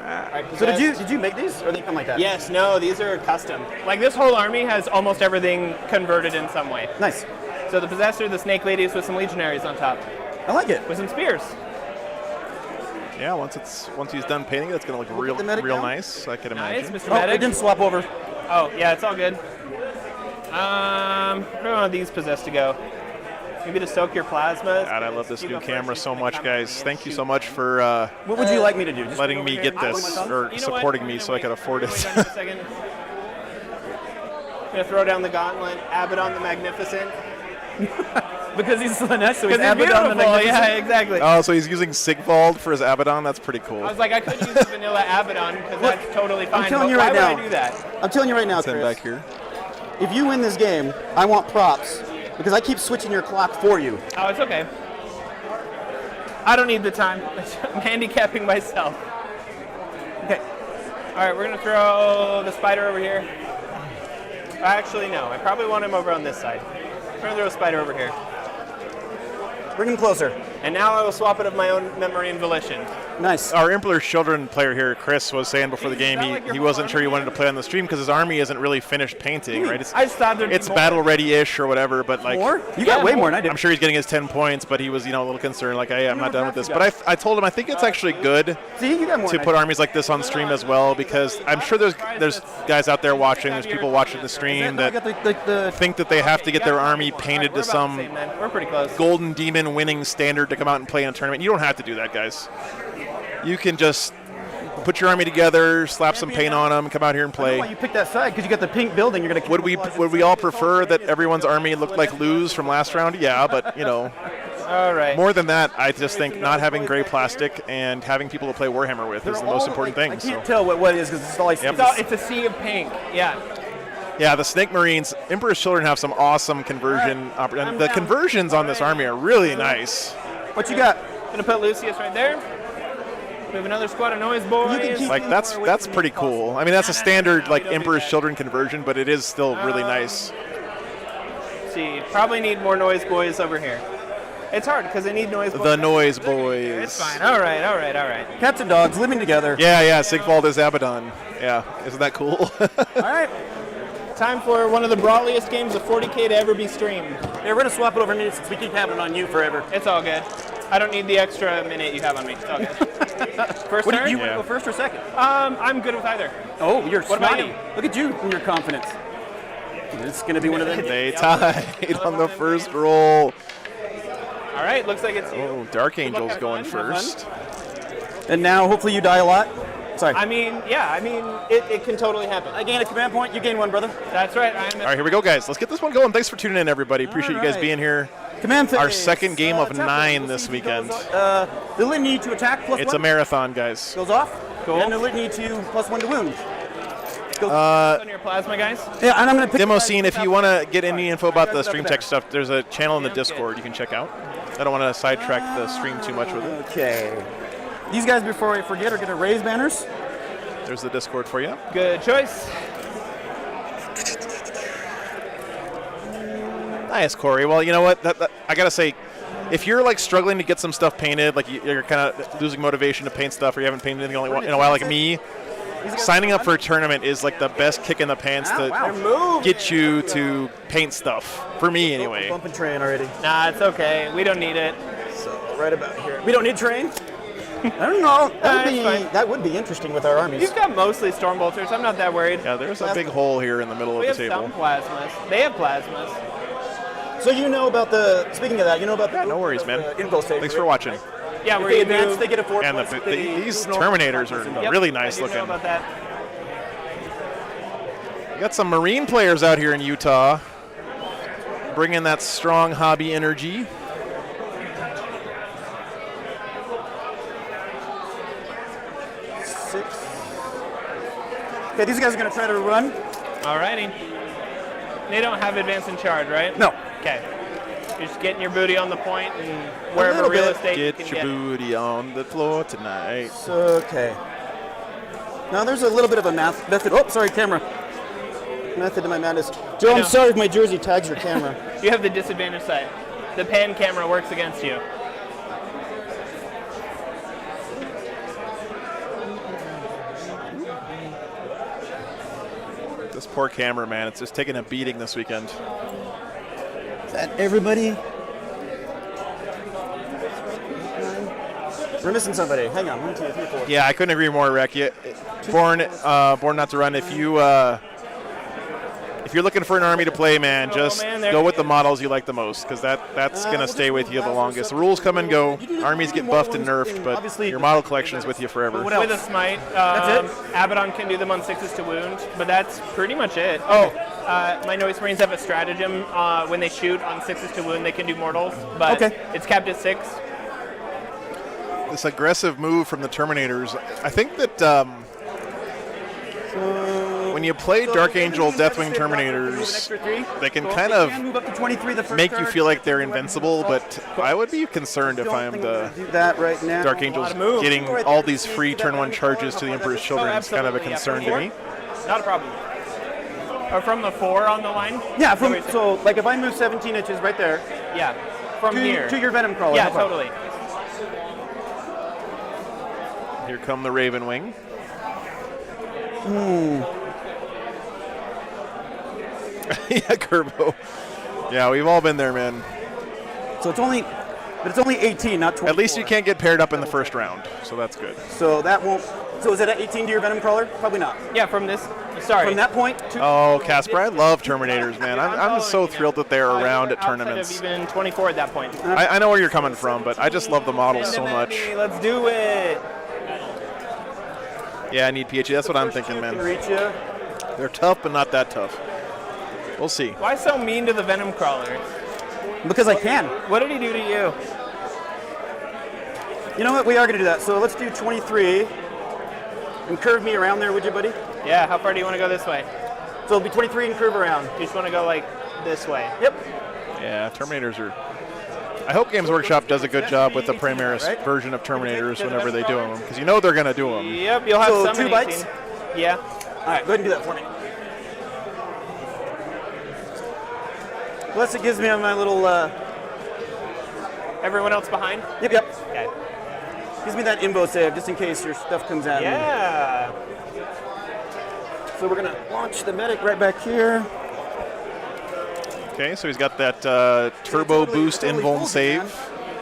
S10: Right,
S11: So did you make these, or they come like that?
S10: Yes, no, these are custom. Like this whole army has almost everything converted in some way.
S11: Nice.
S10: So the Possessor, the Snake Ladies with some Legionaries on top.
S11: I like it.
S10: With some spears.
S1: Yeah, once he's done painting it, it's gonna look real
S11: down.
S1: nice. I can
S10: Nice,
S1: imagine.
S10: Mr.
S11: Oh,
S10: Medic.
S11: it didn't swap over.
S10: Oh, yeah, it's all good. Where do I want these possessed to go? Maybe to soak your plasma.
S1: God, I love this new camera so much, guys. Thank you so much for
S11: What would you like me to do? Just
S1: letting
S11: go
S1: me
S11: over
S1: get
S11: here?
S1: this,
S11: You know
S1: or
S10: what?
S1: supporting
S10: I'm
S1: me
S10: gonna
S1: so I can afford
S10: Wait
S1: it.
S10: on just a second. I'm gonna throw down the gauntlet. Abaddon the Magnificent.
S11: Because he's Slanesh, so he's
S10: Because he's
S11: Abaddon the
S10: beautiful.
S11: Magnificent.
S10: Yeah, exactly.
S1: Oh, so he's using Sigvald for his Abaddon? That's pretty cool.
S10: I was like, I could use the vanilla Abaddon because that's totally fine.
S11: I'm telling
S10: but
S11: you
S10: why
S11: right
S10: would
S11: now.
S10: I do that?
S11: I'm telling you right now,
S1: Send
S11: Chris.
S1: back here.
S11: If you win this game, I want props because I keep switching your clock for you.
S10: Oh, it's okay. I don't need the time. I'm handicapping myself.
S11: Okay.
S10: All right, we're gonna throw the spider over here. Actually, no. I probably want him over on this side. We're gonna throw a spider over here.
S11: Bring him closer.
S10: And now I will swap it of my own memory and volition.
S11: Nice.
S1: Our Impler's Children player here, Chris, was saying before the game
S10: Is that like your
S1: he
S10: whole
S1: wasn't sure he
S10: army?
S1: wanted to play on the stream because his army isn't really finished painting, right?
S10: I just thought there'd be
S1: It's
S10: more.
S1: battle ready-ish or whatever, but like
S11: More? You got way more than I did.
S1: I'm sure he's getting his 10 points, but he was, a little concerned, like, hey, I'm not
S11: what
S1: done with
S11: draft
S1: this.
S11: you
S1: But I told him I think it's actually good
S11: See, you got more
S1: to
S11: than
S1: put
S11: I
S1: armies like this on stream as well, because I'm sure there's guys out there watching, there's people watching the stream
S11: did. I
S1: that
S11: got the
S1: think that they have to get their army painted
S10: We're
S1: to
S10: about
S1: some
S10: the same, then. We're pretty close.
S1: golden demon winning standard to come out and play in a tournament. You don't have to do that, guys. You can just put your army together, slap some paint on them, come out here and
S11: I know why
S1: play.
S11: you picked that side because you got the pink building. You're gonna
S1: Would we all prefer that everyone's army looked like Lou's from last round? Yeah, but
S10: All right.
S1: More than that, I just think not having gray plastic and having people to play Warhammer with is the most important thing.
S11: I can't tell what it is because it's all I see.
S10: It's a sea of pink. Yeah.
S1: Yeah, the Snake Marines, Emperor's Children have some awesome conversion. And the conversions on this army are really nice.
S11: What you got?
S10: Gonna put Lucius right there. We have another squad of noise boys.
S1: Like that's pretty cool. I mean, that's a standard like Emperor's Children conversion, but it is still really nice.
S10: Let's see, probably need more noise boys over here. It's hard because I need noise boys.
S1: The noise boys.
S10: It's fine. All right.
S11: Cats and dogs living together.
S1: Yeah. Sigvald is Abaddon. Yeah, isn't that cool?
S11: All right.
S10: Time for one of the brawliest games of 40k to ever be streamed.
S11: Yeah, we're gonna swap it over minutes since we keep having it on you forever.
S10: It's all good. I don't need the extra minute you have on me. It's all good. First turn?
S11: You want to go first or second?
S10: I'm good with either.
S11: Oh, you're
S10: What about
S11: smiling. Look at you and your confidence. It's gonna be one of them.
S1: They tied on the first roll.
S10: All right, looks like it's you.
S1: Oh, Dark Angel's going first.
S11: And now, hopefully, you die a lot. Sorry.
S10: It can totally happen.
S11: I gain a command point. You gain one, brother.
S10: That's right.
S1: All right, here we go, guys. Let's get this one going. Thanks for tuning in, everybody. Appreciate you guys being here.
S11: Command phase.
S1: Our second game of 9 this weekend.
S11: The litany to attack +1.
S1: It's a marathon, guys.
S11: Goes off.
S10: Cool.
S11: And the litany to +1 to wound.
S10: On your plasma, guys.
S11: Yeah, and I'm going to pick
S1: Demo scene, if you want to get any info about the stream tech stuff, there's a channel in the Discord you can check out. I don't want to sidetrack the stream too much with it.
S11: Okay. These guys, before I forget, are going to raise banners.
S1: There's the Discord for you.
S10: Good choice.
S1: Nice, Corey. Well, you know what? I got to say, if you're like struggling to get some stuff painted, like you're kind of losing motivation to paint stuff, or you haven't painted anything in a while like me, signing up for a tournament is like the best kick in the pants to get you to paint stuff. For me, anyway.
S11: Bumping train already.
S10: Nah, it's okay. We don't need it.
S11: So, right about here. We don't need train? I don't know. That would be interesting with our armies.
S10: You've got mostly Stormbolters. I'm not that worried.
S1: Yeah, there's a big hole here in the middle of the table.
S10: We have some plasmas. They have plasmas.
S11: So you know about the, speaking of that, you know about the...
S1: Yeah, no worries, man.
S11: Info stage.
S1: Thanks for watching.
S10: Yeah,
S11: if they advance, they get a 4+.
S1: And these Terminators are really nice looking.
S10: Know about that.
S1: We got some Marine players out here in Utah, bringing that strong hobby energy.
S11: Okay, these guys are going to try to run.
S10: Alrighty. They don't have advance and charge, right?
S11: No.
S10: Okay. You're just getting your booty on the point and wherever real estate you can
S1: get your booty on the floor tonight.
S11: Okay. Now there's a little bit of a method. Oh, sorry, camera. Method to my madness. Joe, I'm sorry if my jersey tags your camera.
S10: You have the disadvantage side. The pan camera works against you.
S1: This poor cameraman, it's just taking a beating this weekend.
S11: Is that everybody? We're missing somebody. Hang on. 1, 2, 3, 4.
S1: Yeah, I couldn't agree more, Rec. Born Not to Run. If you're looking for an army to play, man, just go with the models you like the most, because that's going to stay with you the longest. The rules come and go. Armies get buffed and nerfed, but your model collection is with you forever.
S10: With a smite,
S11: that's it?
S10: Abaddon can do them on 6s to wound, but that's pretty much it. Oh, my Noise Marines have a stratagem. When they shoot on 6s to wound, they can do mortals, but it's capped at 6.
S1: This aggressive move from the Terminators, I think that when you play Dark Angel Deathwing Terminators, they can kind of make you feel like they're invincible, but I would be concerned if I'm the Dark Angels getting all these free turn 1 charges to the Emperor's Children. It's kind of a concern to me.
S10: Not a problem. Or from the 4 on the line?
S11: Yeah, so like if I move 17 inches right there.
S10: Yeah, from here.
S11: To your Venom Crawler.
S10: Yeah, totally.
S1: Here come the Raven Wing. Yeah, Kerbo. Yeah, we've all been there, man.
S11: So it's only 18, not 24.
S1: At least you can't get paired up in the first round, so that's good.
S11: So that won't. So is it at 18 to your Venom Crawler? Probably not.
S10: Yeah, from this. Sorry.
S11: From that point.
S1: Oh, Casper, I love Terminators, man. I'm so thrilled that they're around at tournaments.
S10: Even 24 at that point.
S1: I know where you're coming from, but I just love the models so much.
S10: Let's do it.
S1: Yeah, I need PHE. That's what I'm thinking, man. They're tough, but not that tough. We'll see.
S10: Why so mean to the Venom Crawler?
S11: Because I can.
S10: What did he do to you?
S11: You know what? We are going to do that. So let's do 23 and curve me around there, would you, buddy?
S10: Yeah, how far do you want to go this way?
S11: So it'll be 23 and curve around.
S10: You just want to go like this way?
S11: Yep.
S1: Yeah, Terminators are... I hope Games Workshop does a good job with the Primaris version of Terminators whenever they do them, because you know they're going to do them.
S10: Yep, you'll have
S11: So
S10: some
S11: 2
S10: in
S11: bites?
S10: 18. Yeah.
S11: All right, go ahead and do that for me. Plus it gives me my little...
S10: Everyone else behind?
S11: Yep.
S10: Okay.
S11: Gives me that invo save just in case your stuff comes out.
S10: Yeah.
S11: So we're going to launch the medic right back here.
S1: Okay, so he's got that turbo boost invuln save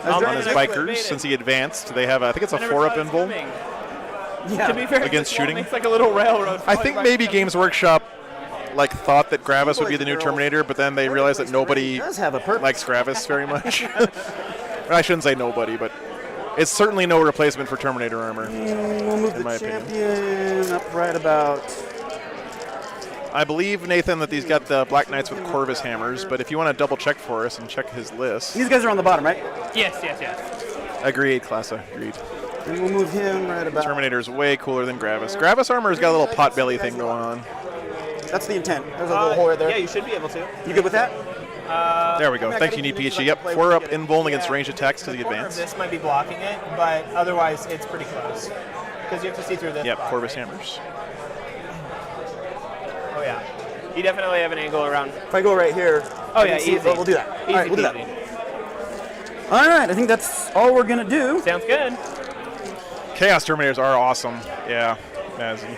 S1: on his bikers since he advanced. They have, I think it's a 4-up invuln.
S11: Yeah.
S10: To be fair,
S1: Against
S10: this wall
S1: shooting?
S10: makes like a little railroad.
S1: I think maybe Games Workshop thought that Gravis would be the new Terminator, but then they realized that nobody likes Gravis very much. I shouldn't say nobody, but it's certainly no replacement for Terminator armor.
S11: We'll move the champion up right about...
S1: I believe, Nathan, that he's got the Black Knights with Corvus hammers, but if you want to double check for us and check his list.
S11: These guys are on the bottom, right?
S10: Yes.
S1: Agreed, Klasa, agreed.
S11: And we'll move him right about...
S1: Terminator's way cooler than Gravis. Gravis armor's got a little potbelly thing going on.
S11: That's the intent. There's a little hole right there.
S10: Yeah, you should be able to.
S11: You good with that?
S1: There we go. Thank you, Neat PhD. Yep, 4-up invuln against ranged attacks to the advance.
S10: This might be blocking it, but otherwise it's pretty close. Because you have to see through this.
S1: Yep,
S10: block,
S1: Corvus
S10: right?
S1: hammers.
S10: Oh, yeah. You definitely have an angle around.
S11: If I go right here...
S10: Oh, yeah, easy.
S11: We'll do that.
S10: Easy,
S11: all right, we'll do that. All right, I think that's all we're going to do.
S10: Sounds good.
S1: Chaos Terminators are awesome. Yeah, amazing.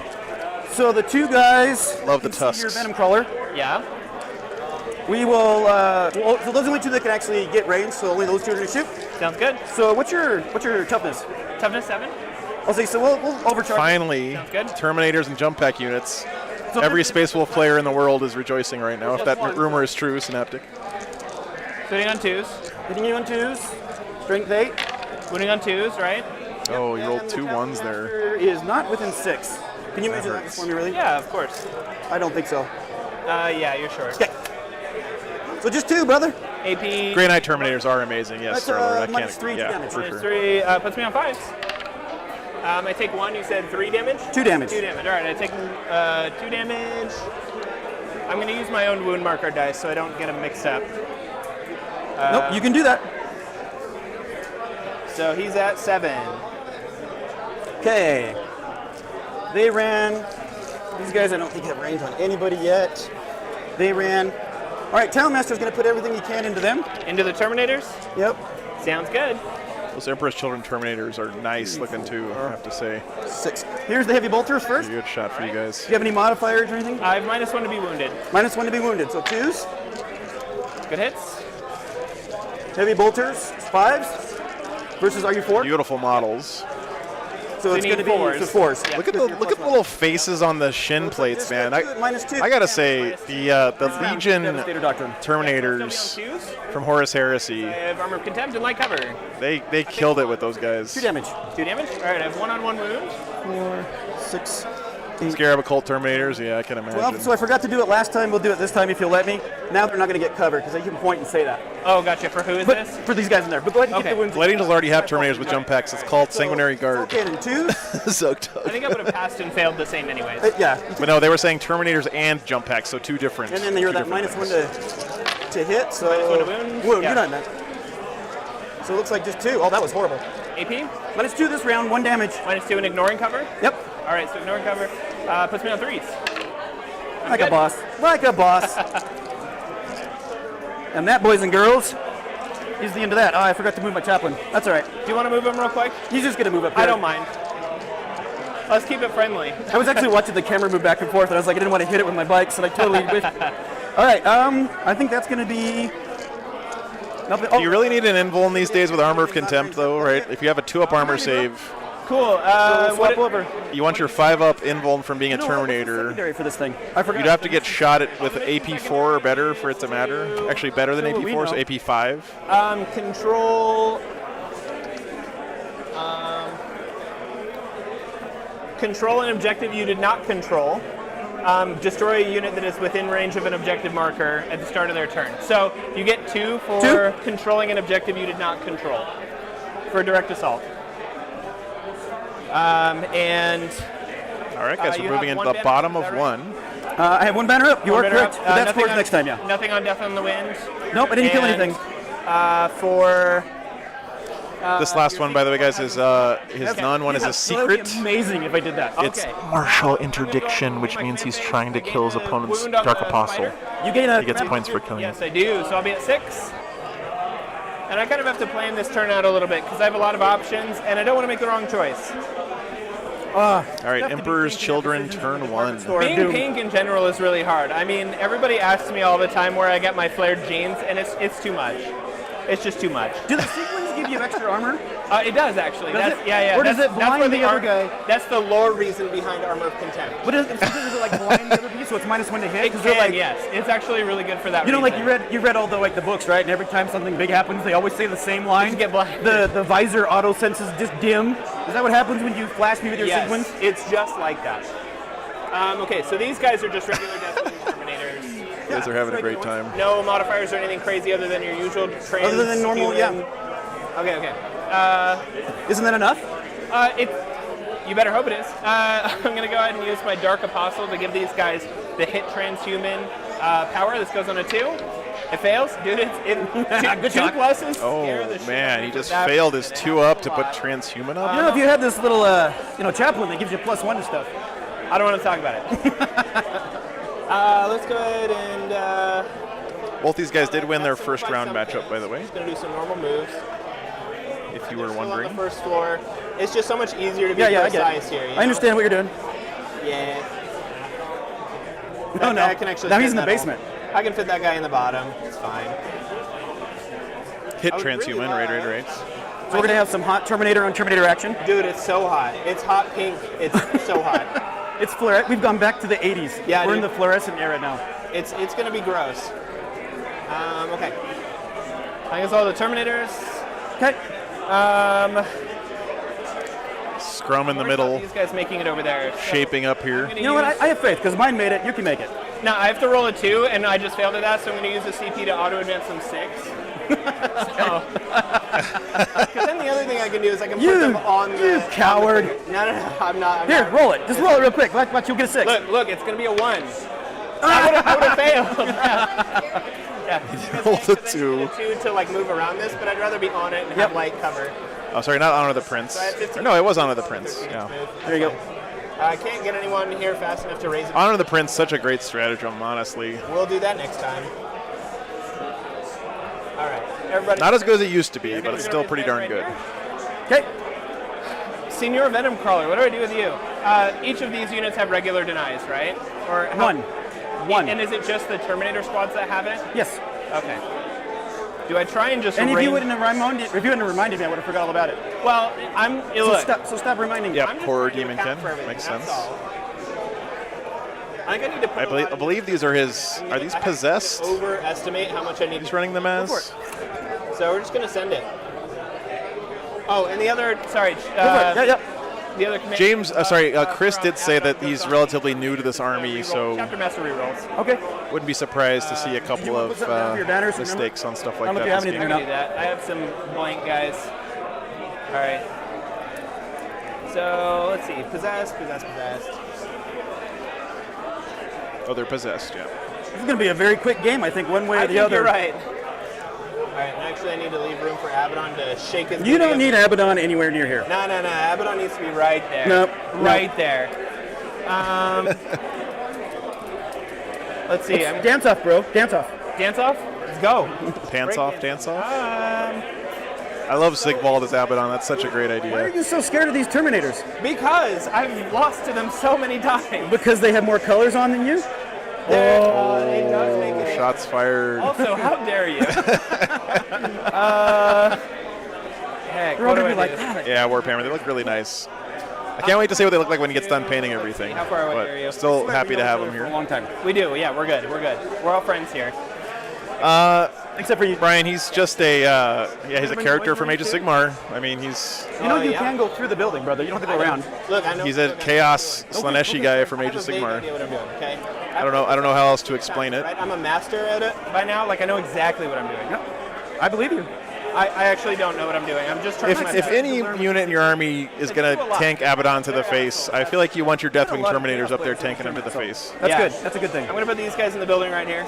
S11: So the 2 guys...
S1: Love the
S11: your
S1: tusks.
S11: Venom Crawler.
S10: Yeah.
S11: We will... so those are the only 2 that can actually get range, so only those 2 are going to shoot.
S10: Sounds good.
S11: So what's your toughness?
S10: Toughness 7.
S11: I'll say, so we'll overcharge.
S1: Finally, Terminators and jump pack units. Every Space Wolf player in the world is rejoicing right now, if that rumor is true, Synaptic.
S10: Shooting on 2s.
S11: Hitting you on 2s. Strength 8.
S10: Shooting on 2s, right?
S1: Oh, you rolled 2 1s there.
S11: Is not within 6. Can you measure that for me, really?
S10: Yeah, of course.
S11: I don't think so.
S10: Yeah, you're short.
S11: Okay. So just 2, brother.
S10: AP.
S1: Grey Knight Terminators are amazing, yes.
S11: That's
S1: I
S11: minus
S1: can't,
S11: 3
S1: yeah,
S11: damage.
S1: for
S10: Minus
S1: sure.
S10: 3 puts me on 5s. I take 1, you said 3 damage?
S11: 2 damage.
S10: 2 damage, all right, I take 2 damage. I'm going to use my own wound marker dice so I don't get them mixed up.
S11: Nope, you can do that.
S10: So he's at 7.
S11: Okay. They ran. These guys I don't think have range on anybody yet. They ran. All right, Talonmaster's going to put everything he can into them.
S10: Into the Terminators?
S11: Yep.
S10: Sounds good.
S1: Those Emperor's Children Terminators are nice looking too, I have to say.
S11: 6. Here's the heavy bolters first.
S1: Good shot for you guys.
S11: Do you have any modifiers or anything?
S10: I have -1 to be wounded.
S11: -1 to be wounded, so 2s.
S10: Good hits.
S11: Heavy bolters, 5s. Versus, are you 4?
S1: Beautiful models.
S11: So it's going to be 4s.
S10: Yeah.
S1: Look at the little faces on the shin plates, man. I gotta say the Legion Terminators from Horus Heresy.
S10: I have Armor of Contempt and Light Cover.
S1: They killed it with those guys.
S11: 2 damage.
S10: 2 damage. All right, I have 1-on-1 wound.
S11: 4, 6, 8.
S1: Scarab Occult Terminators, yeah, I can imagine.
S11: Well, so I forgot to do it last time. We'll do it this time if you'll let me. Now they're not going to get covered because I can point and say that.
S10: Oh, gotcha. For who is this?
S11: For these guys in there. But go ahead and get the wounds.
S1: Blade Angels already have Terminators with jump packs. It's called Sanguinary Guard.
S11: Cannon 2.
S1: So
S10: I think I would have passed and failed the same anyways.
S11: Yeah.
S1: But no, they were saying Terminators and jump packs, so 2 different.
S11: And then you're that -1 to hit. So
S10: -1 to wound.
S11: Wound,
S10: Yeah.
S11: you're not that. So it looks like just 2. Oh, that was horrible.
S10: AP?
S11: -2 this round, 1 damage.
S10: -2 and ignoring cover?
S11: Yep.
S10: All right, so ignoring cover puts me on 3s.
S11: Like a boss. Like a boss. And that, boys and girls, is the end of that. Oh, I forgot to move my chaplain. That's all right.
S10: Do you want to move him real quick?
S11: He's just going to move up here.
S10: I don't mind. Let's keep it friendly.
S11: I was actually watching the camera move back and forth, and I was like, I didn't want to hit it with my bike, so I totally whiffed. All right, I think that's going to be... nothing.
S1: Do you really need an invuln these days with Armor of Contempt, though, right? If you have a 2-up armor save...
S10: Cool.
S11: Swap over.
S1: You want your 5-up invuln from being a Terminator.
S11: Secondary for this thing. I forgot.
S1: You'd have to get shot at with AP4 or better for it to matter. Actually, better than AP4, so AP5.
S10: Control. Control an objective you did not control. destroy a unit that is within range of an objective marker at the start of their turn. So you get 2 for controlling an objective you did not control for direct assault. And
S1: all right, guys, we're moving into the bottom of 1.
S11: I have 1 banner up. You are correct. But that's for next time, yeah.
S10: Nothing on Death on the Wind.
S11: Nope, I didn't kill anything.
S10: For
S1: this last one, by the way, guys, is his non-one is a secret.
S11: That would be amazing if I did that.
S1: It's martial interdiction, which means he's trying to kill his opponent's Dark Apostle.
S11: You gain
S1: he gets points for killing
S10: Yes,
S1: it.
S10: I do. So I'll be at 6. And I kind of have to plan this turn out a little bit because I have a lot of options, and I don't want to make the wrong choice.
S1: All right, Emperor's Children, turn 1.
S10: Being pink in general is really hard. I mean, everybody asks me all the time where I get my flared jeans, and it's too much. It's just too much.
S11: Do the sequins give you extra armor?
S10: It does, actually.
S11: Does it?
S10: Yeah.
S11: Or does it blind the other guy?
S10: That's the lore reason behind Armor of Contempt.
S11: But does it like blind the other piece, so it's -1 to hit?
S10: It can, yes. It's actually really good for that
S11: You know,
S10: reason.
S11: like you read all the the books, right? And every time something big happens, they always say the same line.
S10: You get blinded.
S11: The visor auto senses just dim. Is that what happens when you flash me with your sequins?
S10: It's just like that. Okay, so these guys are just regular Deathwatch Terminators.
S1: You guys are having a great time.
S10: No modifiers or anything crazy other than your usual trans.
S11: Other than normal, yeah.
S10: Okay.
S11: Isn't that enough?
S10: You better hope it is. I'm going to go ahead and use my Dark Apostle to give these guys the hit transhuman power. This goes on a 2. It fails. Dude, it's 2 pluses.
S1: Oh, man, he just failed his 2 up to put transhuman up.
S11: You know, if you had this little, chaplain that gives you +1 to stuff.
S10: I don't want to talk about it. Let's go ahead and...
S1: Both these guys did win their first round matchup, by the way.
S10: Just going to do some normal moves.
S1: If you were wondering.
S10: On the first floor. It's just so much easier to be precise here.
S11: I understand what you're doing.
S10: Yeah.
S11: No.
S10: I can actually
S11: now he's in the basement.
S10: I can fit that guy in the bottom. It's fine.
S1: Hit transhuman, right.
S11: So we're going to have some hot Terminator on Terminator action.
S10: Dude, it's so hot. It's hot pink. It's so hot.
S11: It's fluorescent. We've gone back to the 80s.
S10: Yeah,
S11: we're in the fluorescent era now.
S10: It's going to be gross. Okay. I guess all the Terminators.
S11: Okay.
S1: Scrum in the middle.
S10: These guys making it over there.
S1: Shaping up here.
S11: You know what? I have faith because mine made it. You can make it.
S10: No, I have to roll a 2, and I just failed at that, so I'm going to use the CP to auto-advance some 6. Because then the other thing I can do is I can put them on the...
S11: You coward.
S10: No, I'm not.
S11: Here, roll it. Just roll it real quick. Watch, you'll get a 6.
S10: Look, it's going to be a 1. I would have failed. Yeah.
S1: Rolled a 2.
S10: 2 to move around this, but I'd rather be on it and have light cover.
S1: Oh, sorry, not Honor the Prince. No, it was Honor the Prince. Yeah.
S11: There you go.
S10: I can't get anyone here fast enough to raise it.
S1: Honor the Prince, such a great stratagem, honestly.
S10: We'll do that next time. All right, everybody.
S1: Not as good as it used to be, but it's still pretty darn good.
S11: Okay.
S10: Senior Venom Crawler, what do I do with you? Each of these units have regular denies, right? Or
S11: One.
S10: And is it just the Terminator squads that have it?
S11: Yes.
S10: Okay. Do I try and just
S11: if you wouldn't have reminded me, I would have forgot all about it.
S10: Well,
S11: So stop reminding me.
S1: Yeah, Horror Demon Ken. Makes sense.
S10: I think I need to put
S1: I believe these are his... Are these possessed?
S10: Overestimate how much I need.
S1: He's running them as?
S10: So we're just going to send it. Oh, and the other... Sorry. The other
S1: James, Chris did say that he's relatively new to this army, so
S10: Chapter Master rerolls.
S11: Okay.
S1: Wouldn't be surprised to see a couple of mistakes on stuff like that.
S10: I can do that. I have some blank guys. All right. So let's see. Possessed.
S1: Oh, they're possessed, yeah.
S11: This is going to be a very quick game, I think, one way or the other.
S10: You're right. All right, and actually I need to leave room for Abaddon to shake his...
S11: You don't need Abaddon anywhere near here.
S10: No. Abaddon needs to be right there.
S11: Nope.
S10: Right there. Let's see.
S11: Dance off, bro. Dance off.
S10: Dance off? Let's go.
S1: Dance off? I love Sigvald as Abaddon. That's such a great idea.
S11: Why are you so scared of these Terminators?
S10: Because I've lost to them so many times.
S11: Because they have more colors on than you?
S10: It does make it.
S1: Shots fired.
S10: Also, how dare you? Heck,
S11: We're all going to be like that.
S1: Yeah, Warhammer. They look really nice. I can't wait to see what they look like when he gets done painting everything.
S10: How far away are you?
S1: Still happy to have him here.
S11: A long time.
S10: We do, yeah, we're good. We're all friends here.
S11: Except for you,
S1: Brian. He's just a he's a character from Age of Sigmar. I mean, he's
S11: you can go through the building, brother. You don't have to go around.
S2: Look, I know.
S1: he's a Chaos Slaneshi guy from Age of Sigmar.
S2: Idea what I'm doing, okay?
S1: I don't know how else to explain it.
S10: Right? I'm a master at it by now. Like I know exactly what I'm doing.
S11: I believe you.
S10: I actually don't know what I'm doing. I'm just trying to.
S1: If any unit in your army is going to tank Abaddon to the face, I feel like you want your Deathwing Terminators up there tanking him to the face.
S11: That's good. That's a good thing.
S10: I'm going to put these guys in the building right here.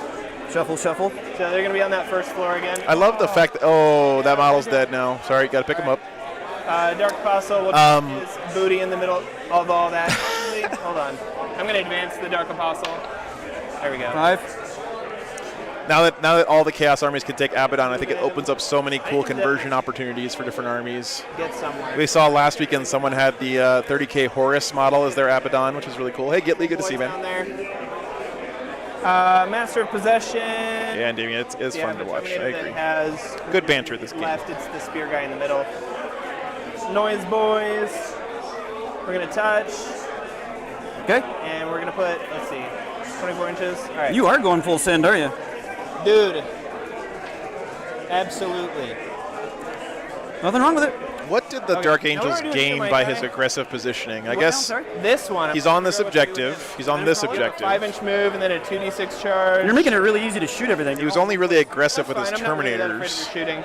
S11: Shuffle, shuffle.
S10: So they're going to be on that first floor again.
S1: I love the fact that, that model's dead now. Sorry, got to pick him up.
S10: Dark Apostle, we'll put his booty in the middle of all that. Actually, hold on. I'm going to advance the Dark Apostle. There we go.
S11: 5.
S1: Now that all the Chaos armies can take Abaddon, I think it opens up so many cool conversion opportunities for different armies.
S10: Get somewhere.
S1: We saw last weekend someone had the 30k Horus model as their Abaddon, which is really cool. Hey, Gitli, good to see you, man.
S10: Master of Possession.
S1: Yeah, Damien, it's fun to watch. I agree.
S10: Has
S1: good banter this game.
S10: Left, it's the spear guy in the middle. Noise boys. We're gonna touch.
S11: Okay.
S10: And we're gonna put, let's see, 24 inches. All right.
S11: You are going full send, are you?
S10: Dude. Absolutely.
S11: Nothing wrong with it.
S1: What did the Dark Angels gain by his aggressive positioning? I guess
S10: this one.
S1: He's on this objective. He's on this objective.
S10: 5-inch move and then a 2d6 charge.
S11: You're making it really easy to shoot everything.
S1: He was only really aggressive with his
S10: I'm not really that afraid
S1: Terminators.
S10: of shooting.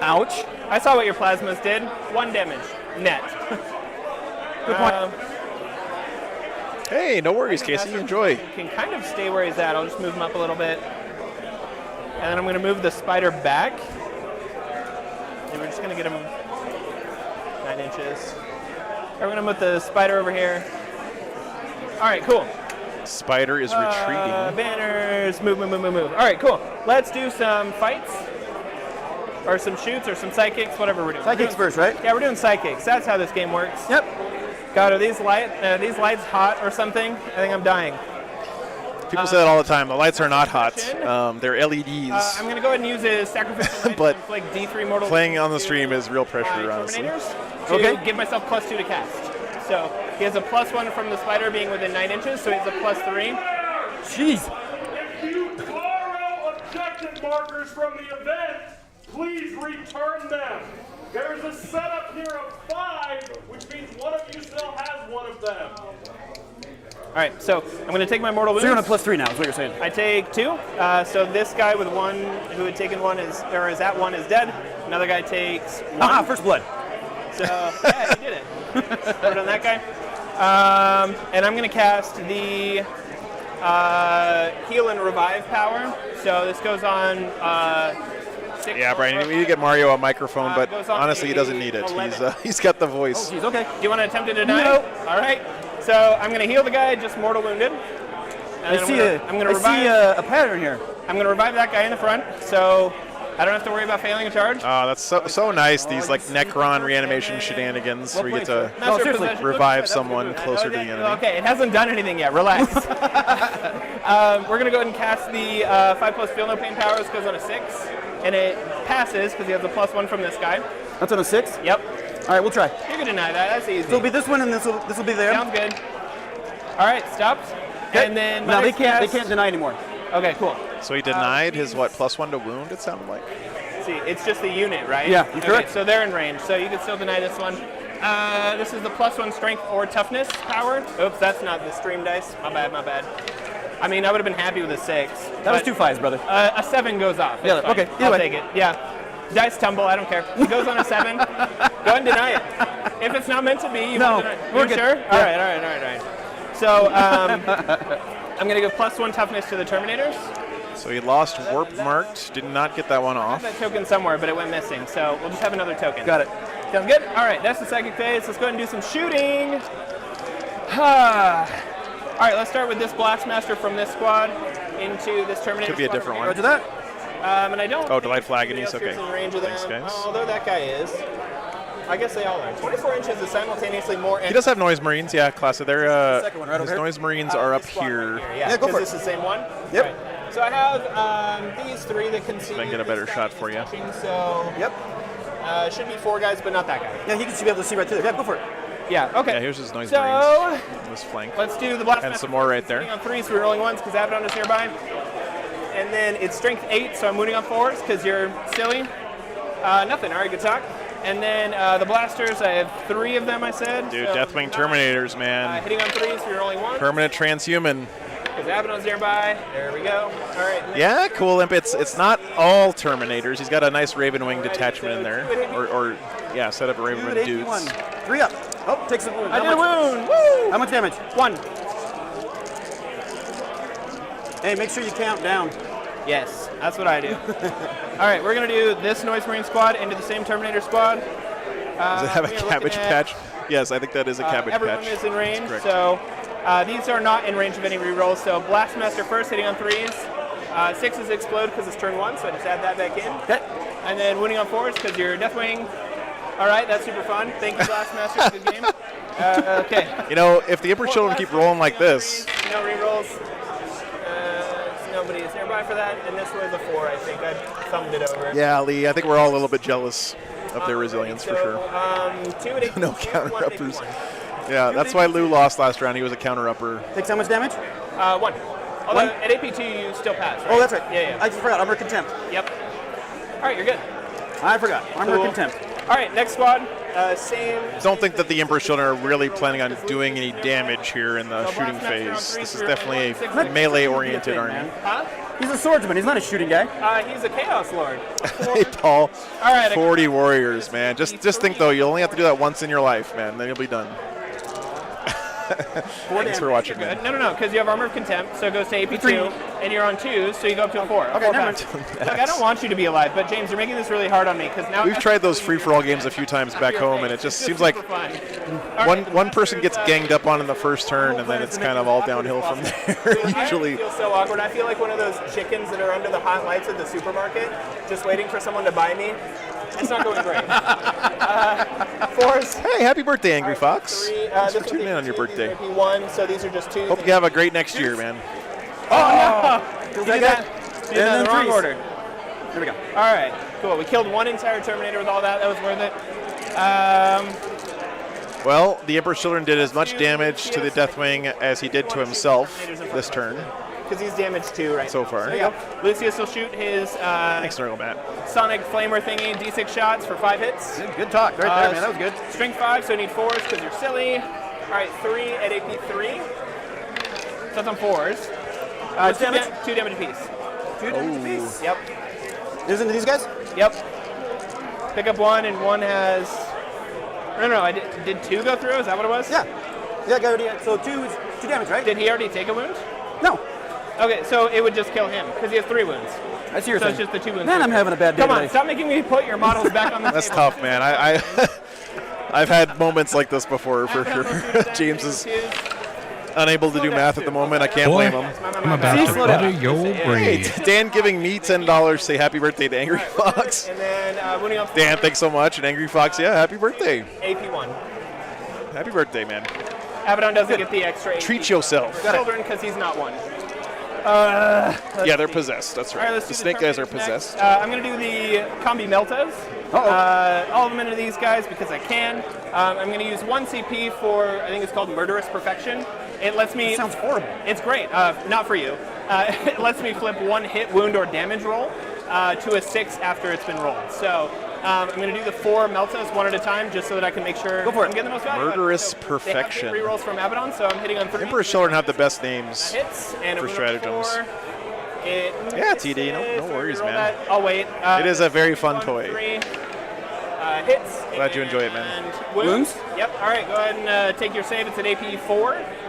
S11: Ouch.
S10: I saw what your plasmas did. 1 damage. Net.
S11: Good point.
S1: Hey, no worries, Casey. Enjoy.
S10: Can kind of stay where he's at. I'll just move him up a little bit. And then I'm going to move the spider back. And we're just going to get him 9 inches. We're going to put the spider over here. All right, cool.
S1: Spider is retreating.
S10: Banners, move. All right, cool. Let's do some fights. Or some shoots or some psychics, whatever we're doing.
S11: Psychics first, right?
S10: Yeah, we're doing psychics. That's how this game works.
S11: Yep.
S10: God, are these lights hot or something? I think I'm dying.
S1: People say that all the time. The lights are not hot. They're LEDs.
S10: I'm going to go ahead and use a sacrificial light
S1: but
S10: like D3 mortal.
S1: Playing on the stream is real pressure, honestly.
S10: To give myself +2 to cast. So he has a +1 from the spider being within 9 inches, so he's a +3.
S11: Jeez.
S7: If you borrow objective markers from the event, please return them. There's a setup here of 5, which means one of you still has one of them.
S10: All right, so I'm going to take my mortal wounds.
S11: So you're on a +3 now, is what you're saying.
S10: I take 2. So this guy with 1, who had taken 1 is at 1 is dead. Another guy takes 1.
S11: Ah, first blood.
S10: So yeah, he did it. Put on that guy. And I'm going to cast the Heal and Revive power. So this goes on.
S1: Yeah, Brian, you need to get Mario a microphone, but honestly, he doesn't need it. He's got the voice.
S11: Oh, geez, okay.
S10: Do you want to attempt to deny?
S11: No.
S10: All right. So I'm going to heal the guy, just mortal wounded. And
S11: I see a pattern here.
S10: I'm going to revive that guy in the front, so I don't have to worry about failing a charge.
S1: Oh, that's so nice. These like Necron reanimation shenanigans where you get to revive someone closer to the enemy.
S10: Okay, it hasn't done anything yet. Relax. We're going to go ahead and cast the 5+ Feel No Pain power. This goes on a 6. And it passes because he has a +1 from this guy.
S11: That's on a 6?
S10: Yep.
S11: All right, we'll try.
S10: You can deny that. That's easy.
S11: So it'll be this one, and this will be there.
S10: Sounds good. All right, stopped.
S11: Okay.
S10: And then
S11: now they can't deny anymore.
S10: Okay, cool.
S1: So he denied his +1 to wound. It sounded like.
S10: See, it's just the unit, right?
S11: Yeah, you're correct.
S10: So they're in range. So you can still deny this one. This is the +1 strength or toughness power. Oops, that's not the stream dice. My bad. I mean, I would have been happy with a 6.
S11: That was 2 5s, brother.
S10: A 7 goes off.
S11: Yeah, okay.
S10: I'll take it. Yeah. Dice tumble, I don't care. It goes on a 7. Go ahead and deny it. If it's not meant to be, you won't deny it.
S11: We're good.
S10: Sure?
S11: Yeah.
S10: All right. So I'm going to give +1 toughness to the Terminators.
S1: So he lost Warp Marked. Did not get that one
S10: I
S1: off.
S10: have that token somewhere, but it went missing. So we'll just have another token.
S11: Got it.
S10: Sounds good? All right, that's the psychic phase. Let's go ahead and do some shooting. All right, let's start with this Blastmaster from this squad into this Terminator.
S1: Could be a different one.
S11: Roger that.
S10: And I don't.
S1: Oh, Delight Flag, and he's
S10: okay.
S1: okay.
S10: In range of them.
S1: Thanks, guys.
S10: Although that guy is. I guess they all are. 24 inches is simultaneously more.
S1: He does have Noise Marines, yeah, classic. They're
S11: second one right
S1: his
S11: over here.
S1: Noise Marines are up here.
S10: Yeah,
S11: go for it.
S10: This is the same one.
S11: Yep.
S10: Right. So I have these 3 that can see.
S1: Then get a better shot for you.
S10: So
S11: Yep.
S10: should be 4 guys, but not that guy.
S11: Yeah, he should be able to see right through there. Yeah, go for it.
S10: Yeah, okay.
S1: Yeah, here's his noise
S10: so,
S1: marines on this flank.
S10: Let's do the blast.
S1: And some more right there.
S10: On 3s, we're rolling 1s because Abaddon is nearby. And then it's strength 8, so I'm wounding on 4s because you're silly. Nothing. All right, good talk. And then the blasters, I have 3 of them, I said.
S1: Dude,
S10: so,
S1: Deathwing Terminators, man.
S10: Hitting on 3s, we're rolling 1s.
S1: Permanent transhuman.
S10: Because Abaddon's nearby. There we go. All right.
S1: Yeah, cool, Imp. It's not all Terminators. He's got a nice Ravenwing detachment in there. Or yeah, set up a Ravenwing dudes.
S11: 3 up. Oh, takes a wound.
S10: I did a wound. Woo!
S11: How much damage?
S10: 1.
S11: Hey, make sure you count down.
S10: Yes, that's what I do. All right, we're going to do this Noise Marine squad into the same Terminator squad.
S1: Does it have a cabbage patch? Yes, I think that is a cabbage
S10: everyone
S1: patch.
S10: Everyone is in range, so these are not in range of any rerolls. So Blastmaster first, hitting on 3s. 6s explode because it's turn 1, so I just add that back in.
S11: Okay.
S10: And then wounding on 4s because you're Deathwing. All right, that's super fun. Thank you, Blastmaster. Good game. Okay.
S1: You know, if the Emperor Children keep rolling like this.
S10: No rerolls. Nobody is nearby for that, and this was a 4, I think. I thumbed it over.
S1: Yeah, Lee, I think we're all a little bit jealous of their resilience for sure.
S10: 2 and 8.
S1: No counter-uppers. Yeah, that's why Lou lost last round. He was a counter-upper.
S11: Takes how much damage?
S10: 1. Although at AP2 you still pass, right?
S11: Oh, that's right.
S10: Yeah.
S11: I just forgot. Armor Contempt.
S10: Yep. All right, you're good.
S11: I forgot. Armor Contempt.
S10: All right, next squad. Same.
S1: Don't think that the Emperor's Children are really planning on doing any damage here in the shooting phase. This is definitely a melee-oriented army.
S10: Huh?
S11: He's a swordsman. He's not a shooting guy.
S10: He's a Chaos Lord.
S1: Hey, Paul.
S10: All right.
S1: 40 warriors, man. Just think, though, you only have to do that once in your life, man. Then you'll be done. Thanks for watching, man.
S10: No, because you have Armor of Contempt, so it goes to AP2, and you're on 2s, so you go up to a 4.
S11: Okay, never mind.
S10: Look, I don't want you to be alive, but James, you're making this really hard on me, because now...
S1: We've tried those free-for-all games a few times back home, and it just seems like one person gets ganged up on in the first turn, and then it's kind of all downhill from there, usually.
S10: I feel so awkward. I feel like one of those chickens that are under the hot lights at the supermarket, just waiting for someone to buy me. It's not going great. 4s.
S1: Hey, happy birthday, Angry Fox.
S10: 3,
S1: Thanks for tuning in on your birthday.
S10: AP1, so these are just 2s.
S1: Hope you have a great next year, man.
S10: Oh, no! You did that in the wrong
S11: 3s.
S10: order.
S11: There we go.
S10: All right, cool. We killed 1 entire Terminator with all that. That was worth it.
S1: Well, the Emperor's Children did as much damage to the Deathwing as he did to himself this turn.
S10: Because he's damaged 2 right
S1: so
S10: now.
S1: far.
S10: So, yeah. Lucius will shoot his
S1: Thanks, Matt.
S10: Sonic Flamer thingy, D6 shots for 5 hits.
S11: Good talk. Right there, man. That was good.
S10: Strength 5, so you need 4s because you're silly. All right, 3 at AP3. So that's on 4s. 2 damage apiece.
S11: 2 damage apiece?
S10: Yep.
S11: Isn't it these guys?
S10: Yep. Pick up 1, and 1 has... No, I did 2 go through? Is that what it was?
S11: Yeah. Yeah, guy already had. So 2 is 2 damage, right?
S10: Did he already take a wound?
S11: No.
S10: Okay, so it would just kill him, because he has 3 wounds.
S11: I see your
S10: So
S11: thing.
S10: it's just the 2 wounds.
S11: Man, I'm having a bad day
S10: Come on,
S11: today.
S10: stop making me put your models back on the
S1: That's
S10: table.
S1: tough, man. I've had moments like this before, for sure. James is unable to do math at the moment. I can't blame him.
S3: I'm about to butter your
S1: Hey,
S3: brain.
S1: Dan giving me $10 to say happy birthday to Angry Fox.
S10: And then winning up
S1: Dan, thanks so much. And Angry Fox, yeah, happy birthday.
S10: AP1.
S1: Happy birthday, man.
S10: Abaddon doesn't get the extra AP.
S1: Treat yourself.
S10: Children, because he's not 1.
S1: Yeah, they're possessed. That's right.
S10: All right,
S1: The snake guys are possessed.
S10: I'm going to do the Combi Meltas. All of them into these guys because I can. I'm going to use 1 CP for, I think it's called Murderous Perfection. It lets me...
S11: That sounds horrible.
S10: It's great. Not for you. It lets me flip 1 hit, wound, or damage roll to a 6 after it's been rolled. So I'm going to do the 4 Meltas 1 at a time just so that I can make sure I'm getting the most value.
S1: Murderous Perfection.
S10: They have rerolls from Abaddon, so I'm hitting on 3.
S1: Emperor's Children have the best names
S10: hits, and
S1: for stratagems.
S10: Yeah,
S1: TD, no worries, man.
S10: I'll wait.
S1: It is a very fun toy.
S10: 3 hits.
S1: Glad you enjoy it, man.
S10: And wounds? Yep. All right, go ahead and take your save. It's at AP4.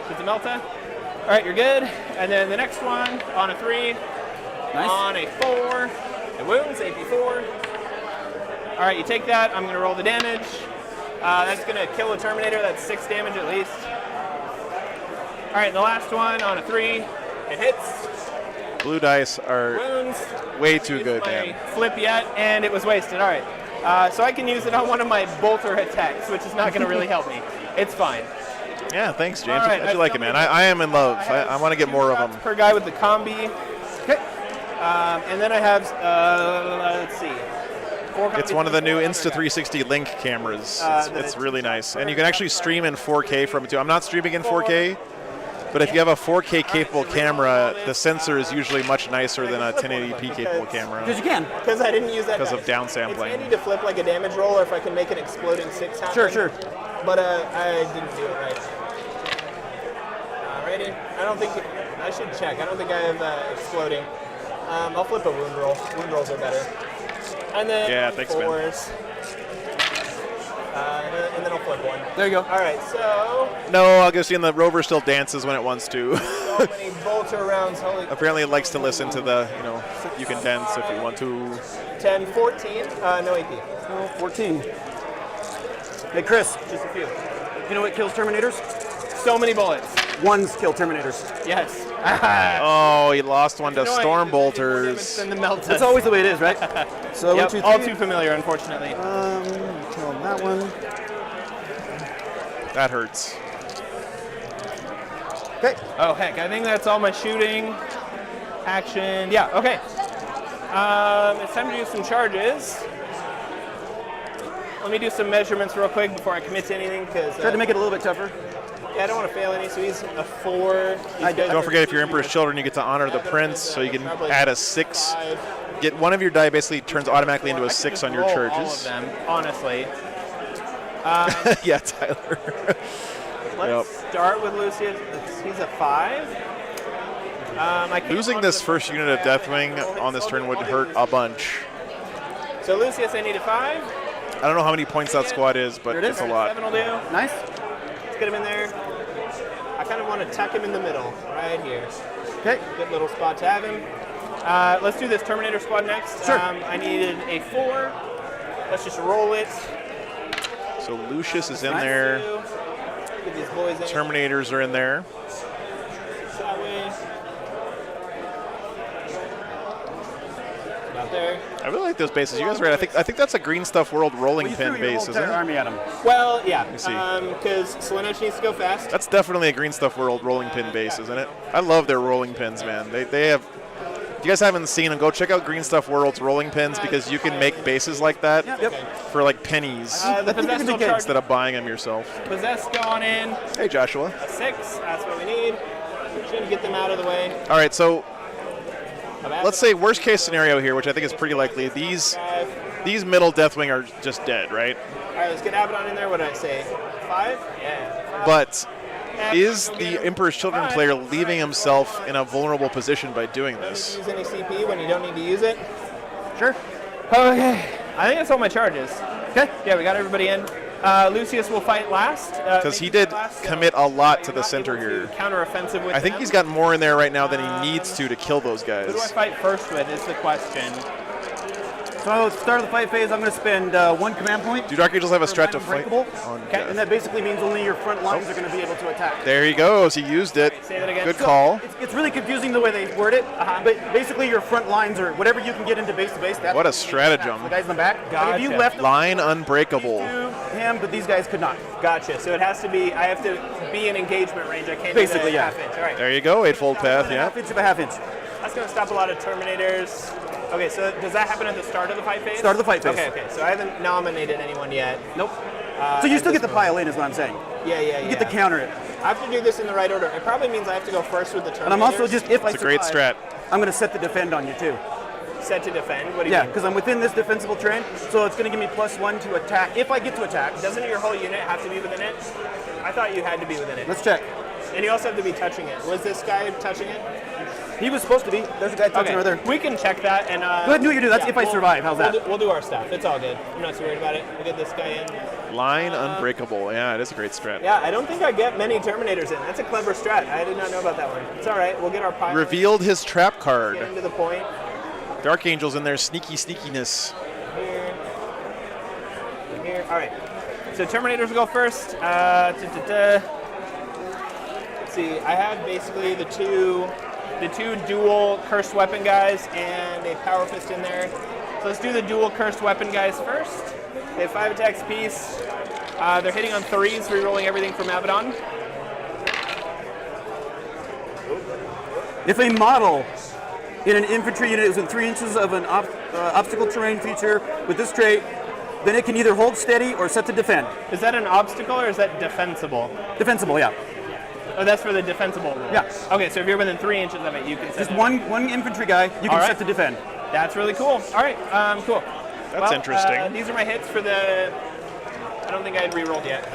S10: With the Melta. All right, you're good. And then the next one on a 3.
S11: Nice.
S10: On a 4. And wounds, AP4. All right, you take that. I'm going to roll the damage. That's going to kill a Terminator. That's 6 damage at least. All right, the last one on a 3. It hits.
S1: Blue dice are
S10: Wounds.
S1: way too good, man.
S10: Flip yet, and it was wasted. All right. So I can use it on one of my bolter attacks, which is not going to really help me. It's fine.
S1: Yeah, thanks, James.
S10: All right,
S1: I like it, man. I am in love. I want to get more of them.
S10: Per guy with the combi. Okay. And then I have, let's see.
S1: It's one of the new Insta360 Link cameras. It's really nice. And you can actually stream in 4K from it too. I'm not streaming in 4K, but if you have a 4K capable camera, the sensor is usually much nicer than a 1080p capable camera.
S11: Because you can.
S10: Because I didn't use that.
S1: Because of
S10: It's
S1: downsampling.
S10: handy to flip like a damage roll, or if I can make an exploding 6 happen.
S11: Sure.
S10: But I didn't do it right. Alrighty. I don't think I should check. I don't think I have exploding. I'll flip a wound roll. Wound rolls are better. And then
S1: Yeah, thanks, man.
S10: 4s. And then I'll flip one.
S11: There you go.
S10: All right, so
S1: No, Augustine, the rover still dances when it wants to.
S10: so many bolter rounds. Holy.
S1: Apparently it likes to listen to the, you can dance if you want to.
S10: 10, 14. No AP.
S11: Oh, 14. Hey, Chris.
S10: Just a few.
S11: You know what kills Terminators?
S10: So many bullets.
S11: Ones kill Terminators.
S10: Yes.
S1: Oh, he lost one to
S10: Annoying.
S1: storm
S10: More
S1: bolters.
S10: than the Meltas.
S11: That's always the way it is, right? So
S10: Yep,
S11: 1, 2, 3.
S10: all too familiar, unfortunately.
S11: Kill that one.
S1: That hurts.
S11: Okay.
S10: Oh heck, I think that's all my shooting. Action. Yeah. Okay. It's time to do some charges. Let me do some measurements real quick before I commit to anything, because
S11: Try to make it a little bit tougher.
S10: yeah, I don't want to fail any. So he's a 4.
S1: Don't forget, if you're Emperor's Children, you get to honor the prince, so you can add a 6. Get one of your die basically turns automatically into a 6 on your
S10: All of
S1: charges.
S10: them, honestly.
S1: Yeah, Tyler.
S10: Let's start with Lucius. He's a 5. I can't
S1: Losing this first unit of Deathwing on this turn would hurt a bunch.
S10: So Lucius, I need a 5.
S1: I don't know how many points that squad is, but it's a lot.
S10: 7 will do.
S11: Nice.
S10: Let's get him in there. I kind of want to tuck him in the middle, right here.
S11: Okay.
S10: Good little spot to have him. Let's do this Terminator squad next.
S11: Sure.
S10: I needed a 4. Let's just roll it.
S1: So Lucius is in there.
S10: Get these boys in.
S1: Terminators are in there.
S10: That way. About there.
S1: I really like those bases. You guys are right. I think that's a Green Stuff World rolling
S11: You
S1: pin
S11: threw your
S1: base,
S11: whole
S1: isn't
S11: entire
S1: it?
S11: army at him.
S10: Well, yeah.
S1: me see.
S10: Because Selenosh needs to go fast.
S1: That's definitely a Green Stuff World rolling pin base, isn't it? I love their rolling pins, man. They have. If you guys haven't seen them, go check out Green Stuff World's rolling pins, because you can make bases like that for like pennies
S10: The possessed will charge.
S1: instead of buying them yourself.
S10: Possessed going in.
S1: Hey, Joshua.
S10: A 6. That's what we need. Should get them out of the way.
S1: All right, so let's say worst case scenario here, which I think is pretty likely. These middle Deathwing are just dead, right?
S10: All right, let's get Abaddon in there. What did I say? 5? Yeah. 5.
S1: But is the Emperor's Children player leaving himself in a vulnerable position by doing this?
S10: Use any CP when you don't need to use it?
S11: Sure.
S10: Okay. I think that's all my charges.
S11: Okay.
S10: Yeah, we got everybody in. Lucius will fight last.
S1: Because he did commit a lot to the center here.
S10: Counter-offensive with
S1: I think
S10: them.
S1: he's got more in there right now than he needs to kill those
S10: Who do I
S1: guys.
S10: fight first with is the question.
S11: So at the start of the fight phase, I'm going to spend 1 command point.
S1: Do Dark Angels have a strat to fight?
S11: Unbreakable.
S1: On
S10: Okay.
S11: And that basically means only your front lines are going to be able to attack.
S1: There he goes. He used it.
S10: Say that again.
S1: Good
S10: So-
S1: call.
S11: It's really confusing the way they word it, but basically your front lines are whatever you can get into base to base. That's
S1: What a
S11: what you need to
S1: stratagem.
S11: attack. The guys in the back. Like if you
S10: Gotcha.
S11: left them
S1: Line unbreakable.
S11: to him, but these guys could not.
S10: Gotcha. So it has to be, I have to be in engagement range. I can't
S11: Basically,
S10: do the
S11: yeah.
S10: half inch. All right.
S1: There you go. 8-fold path. Yeah.
S11: Half inch of a half inch.
S10: That's going to stop a lot of Terminators. Okay, so does that happen at the start of the fight phase?
S11: Start of the fight phase.
S10: Okay. So I haven't nominated anyone yet.
S11: Nope. So you still get the pile in, is what I'm saying.
S10: Yeah.
S11: You get the counter it.
S10: I have to do this in the right order. It probably means I have to go first with the Terminators.
S11: And I'm also just, if I
S1: It's a great
S11: survive,
S1: strat.
S11: I'm going to set the defend on you too.
S10: set to defend. What do you
S11: Yeah,
S10: mean?
S11: because I'm within this defensible terrain, so it's going to give me +1 to attack, if I get to attack.
S10: Doesn't your whole unit have to be within it? I thought you had to be within it.
S11: Let's check.
S10: And you also have to be touching it. Was this guy touching it?
S11: He was supposed to be. There's a guy touching over there.
S10: We can check that and.
S11: Go ahead and do what you do. That's if I survive. How's that?
S10: We'll do our stuff. It's all good. I'm not too worried about it. We'll get this guy in.
S1: Line unbreakable. Yeah, it is a great strat.
S10: Yeah, I don't think I get many Terminators in. That's a clever strat. I did not know about that one. It's all right. We'll get our pilot.
S1: Revealed his trap card.
S10: Get into the point.
S1: Dark Angel's in there. Sneaky sneakiness.
S10: Here. Here. All right. So Terminators will go first. Let's see. I have basically the two dual cursed weapon guys and a power fist in there. So let's do the dual cursed weapon guys first. They have 5 attacks apiece. They're hitting on 3s, rerolling everything from Abaddon.
S11: If a model in an infantry unit within 3 inches of an obstacle terrain feature with this trait, then it can either hold steady or set to defend.
S10: Is that an obstacle or is that defensible?
S11: Defensible, yeah.
S10: Oh, that's for the defensible rule.
S11: Yeah.
S10: Okay, so if you're within 3 inches of it, you can set
S11: Just
S10: it.
S11: one infantry guy, you can set to defend.
S10: That's really cool. All right, cool.
S1: That's interesting.
S10: These are my hits for the... I don't think I had re-rolled yet.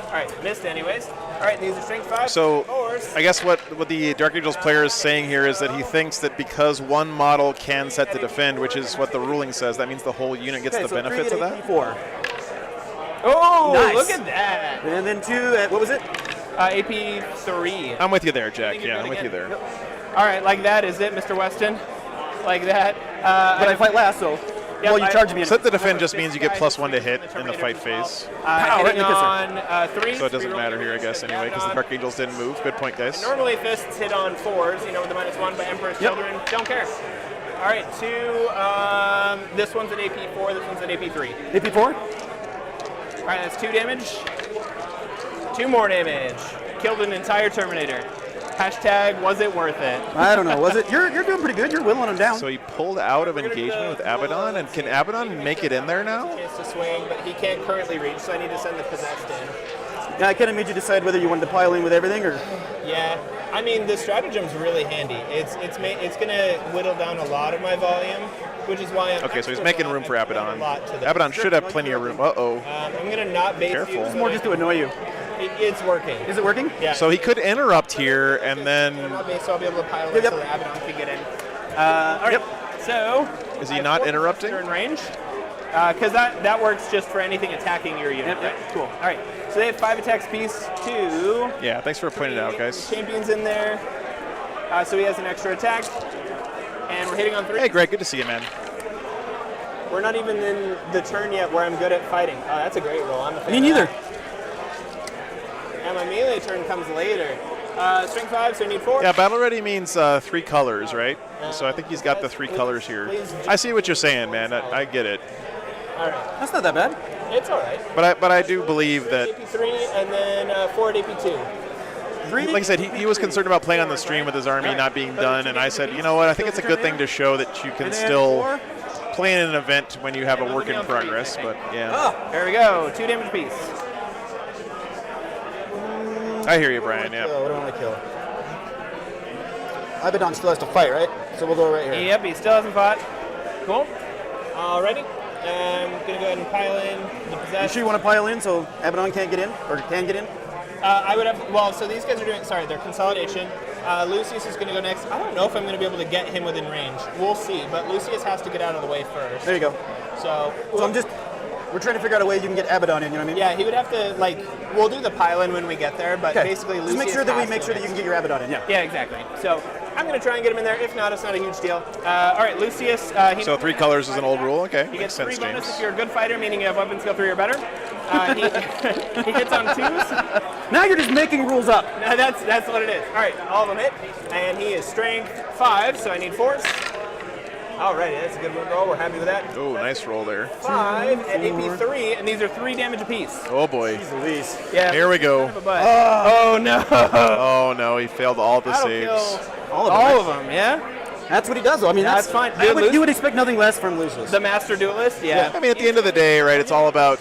S10: All right, missed anyways. All right, these are strength 5.
S1: So,
S10: fours.
S1: I guess what the Dark Angels player is saying here is that he thinks that because one model can set to defend, which is what the ruling says, that means the whole unit gets the benefits of that?
S11: AP4.
S10: Oh,
S11: Nice.
S10: look at that.
S11: And then 2 at, what was it?
S10: AP3.
S1: I'm with you there, Jack. Yeah, I'm with you there.
S10: All right, like that is it, Mr. Weston. Like that.
S11: But I fight last, so... well, you charge me.
S1: Set to defend just means you get +1 to hit in the fight phase.
S10: Hitting on 3.
S1: So it doesn't matter here, I guess, anyway, because the Dark Angels didn't move. Good point, guys.
S10: Normally fists hit on 4s, you know, with the -1, but Emperor's Children don't care. All right, 2. This one's at AP4, this one's at AP3.
S11: AP4?
S10: All right, that's 2 damage. 2 more damage. Killed an entire Terminator. Hashtag, was it worth it?
S11: I don't know. Was it? You're doing pretty good. You're whittling them down.
S1: So he pulled out of engagement with Abaddon, and can Abaddon make it in there now?
S10: Chance to swing, but he can't currently reach, so I need to send the possessed in.
S11: Yeah, I kind of made you decide whether you wanted to pile in with everything or.
S10: Yeah, I mean the stratagem's really handy. It's gonna whittle down a lot of my volume, which is why I'm.
S1: Okay, so he's making room for Abaddon. Abaddon should have plenty of room. Uh-oh.
S10: I'm gonna not base
S1: Careful.
S10: you.
S11: It's more just to annoy you.
S10: It's working.
S11: Is it working?
S10: Yeah.
S1: So he could interrupt here, and then...
S10: So I'll be able to pile in so the Abaddon can get in. All right. So...
S1: Is he not interrupting?
S10: Turn range. Because that works just for anything attacking your unit, right? Cool. All right. So they have 5 attacks piece, 2.
S1: Yeah, thanks for pointing it out, guys.
S10: Champion's in there. So he has an extra attack. And we're hitting on 3.
S1: Hey, Greg, good to see you, man.
S10: We're not even in the turn yet where I'm good at fighting. Oh, that's a great roll. I'm a fan.
S11: Me neither.
S10: And my melee turn comes later. Strength 5, so I need 4.
S1: Yeah, battle ready means 3 colors, right? So I think he's got the 3 colors here. I see what you're saying, man. I get it.
S10: All right.
S11: That's not that bad.
S10: It's all right.
S1: But I do believe that...
S10: AP3 and then 4 at AP2.
S1: Like I said, he was concerned about playing on the stream with his army not being done, and I said, you know what, I think it's a good thing to show that you can still play in an event when you have a work in progress, but yeah.
S10: There we go, 2 damage piece.
S1: I hear you, Brian, yeah.
S11: What do I want to kill? Abaddon still has to fight, right? So we'll go right here.
S10: Yep, he still hasn't fought. Cool. Alrighty. I'm going to go ahead and pile in the possession.
S11: You sure you want to pile in so Abaddon can't get in? Or can get in?
S10: I would have, well, so these guys are doing, sorry, they're consolidation. Lucius is going to go next. I don't know if I'm going to be able to get him within range. We'll see, but Lucius has to get out of the way first.
S11: There you go.
S10: So
S11: we're trying to figure out a way you can get Abaddon in, you know what I mean?
S10: Yeah, he would have to, like, we'll do the pile-in when we get there, but basically Lucius
S11: just make sure that you can get your Abaddon in, yeah.
S10: Yeah, exactly. So I'm going to try and get him in there. If not, it's not a huge deal. All right, Lucius.
S1: So 3 colors is an old rule? Okay,
S10: he
S1: makes
S10: gets 3
S1: sense,
S10: bonus
S1: James.
S10: if you're a good fighter, meaning you have weapon skill 3 or better. He hits on 2s.
S11: Now you're just making rules up.
S10: No, that's what it is. All right, all of them hit. And he is strength 5, so I need 4s. Alrighty, that's a good roll. We're happy with that.
S1: Oh, nice roll there.
S10: 5 at AP3, and these are 3 damage apiece.
S1: Oh boy.
S11: Jeez Louise.
S10: Yeah.
S1: Here we go.
S10: Oh no.
S1: Oh no, he failed all the saves.
S10: All of them, yeah?
S11: That's what he does, though. I mean,
S10: that's fine.
S11: You would expect nothing less from Lucius.
S10: The master duelist, yeah.
S1: I mean, at the end of the day, right, it's all about,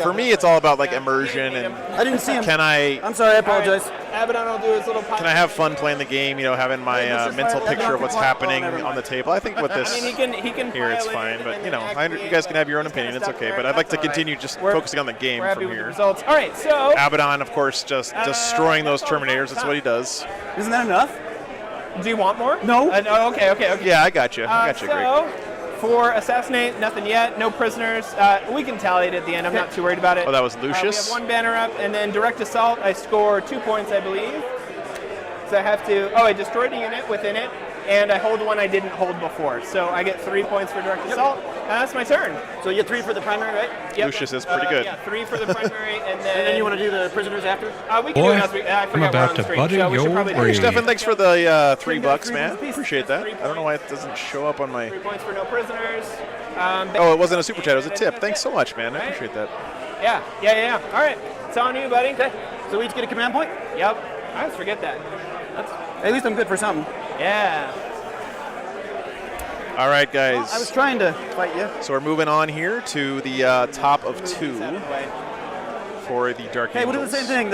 S1: for me, it's all about, like, immersion and...
S11: I didn't see him.
S1: I'm
S11: sorry, I apologize.
S10: Abaddon will do his little...
S1: Can I have fun playing the game, you know, having my mental picture of what's happening on the table? I think with this
S10: I mean, he can
S1: here, it's fine, but, you know, you guys can have your own opinion, it's okay, but I'd like to continue just focusing on the game from here.
S10: Results. All right, so...
S1: Abaddon, of course, just destroying those Terminators, that's what he does.
S11: Isn't that enough?
S10: Do you want more?
S11: No.
S10: Okay.
S1: Yeah, I got you. Great.
S10: So, for assassinate, nothing yet. No prisoners. We can tally it at the end. I'm not too worried about it.
S1: Oh, that was
S10: We
S1: Lucius?
S10: have 1 banner up, and then direct assault. I score 2 points, I believe. So I have to. Oh, I destroyed a unit within it, and I hold one I didn't hold before. So I get 3 points for direct assault, and that's my turn.
S11: So you get 3 for the primary, right?
S10: Yep.
S1: Lucius is pretty good.
S10: Yeah, 3 for the primary, and then.
S11: And then you want to do the prisoners after?
S10: We can do it as we. I forgot we're on the stream, so we should probably do it.
S1: Stefan, thanks for the $3, man. Appreciate that. I don't know why it doesn't show up on my.
S10: 3 points for no prisoners.
S1: Oh, it wasn't a super chat. It was a tip. Thanks so much, man. I appreciate that.
S10: Yeah. All right, it's on you, buddy.
S11: Okay. So we each get a command point?
S10: Yep. I always forget that.
S11: At least I'm good for something.
S10: Yeah.
S1: All right, guys.
S11: I was trying to fight you.
S1: So we're moving on here to the top of 2 for the Dark Angels.
S11: Hey, we'll do the same thing.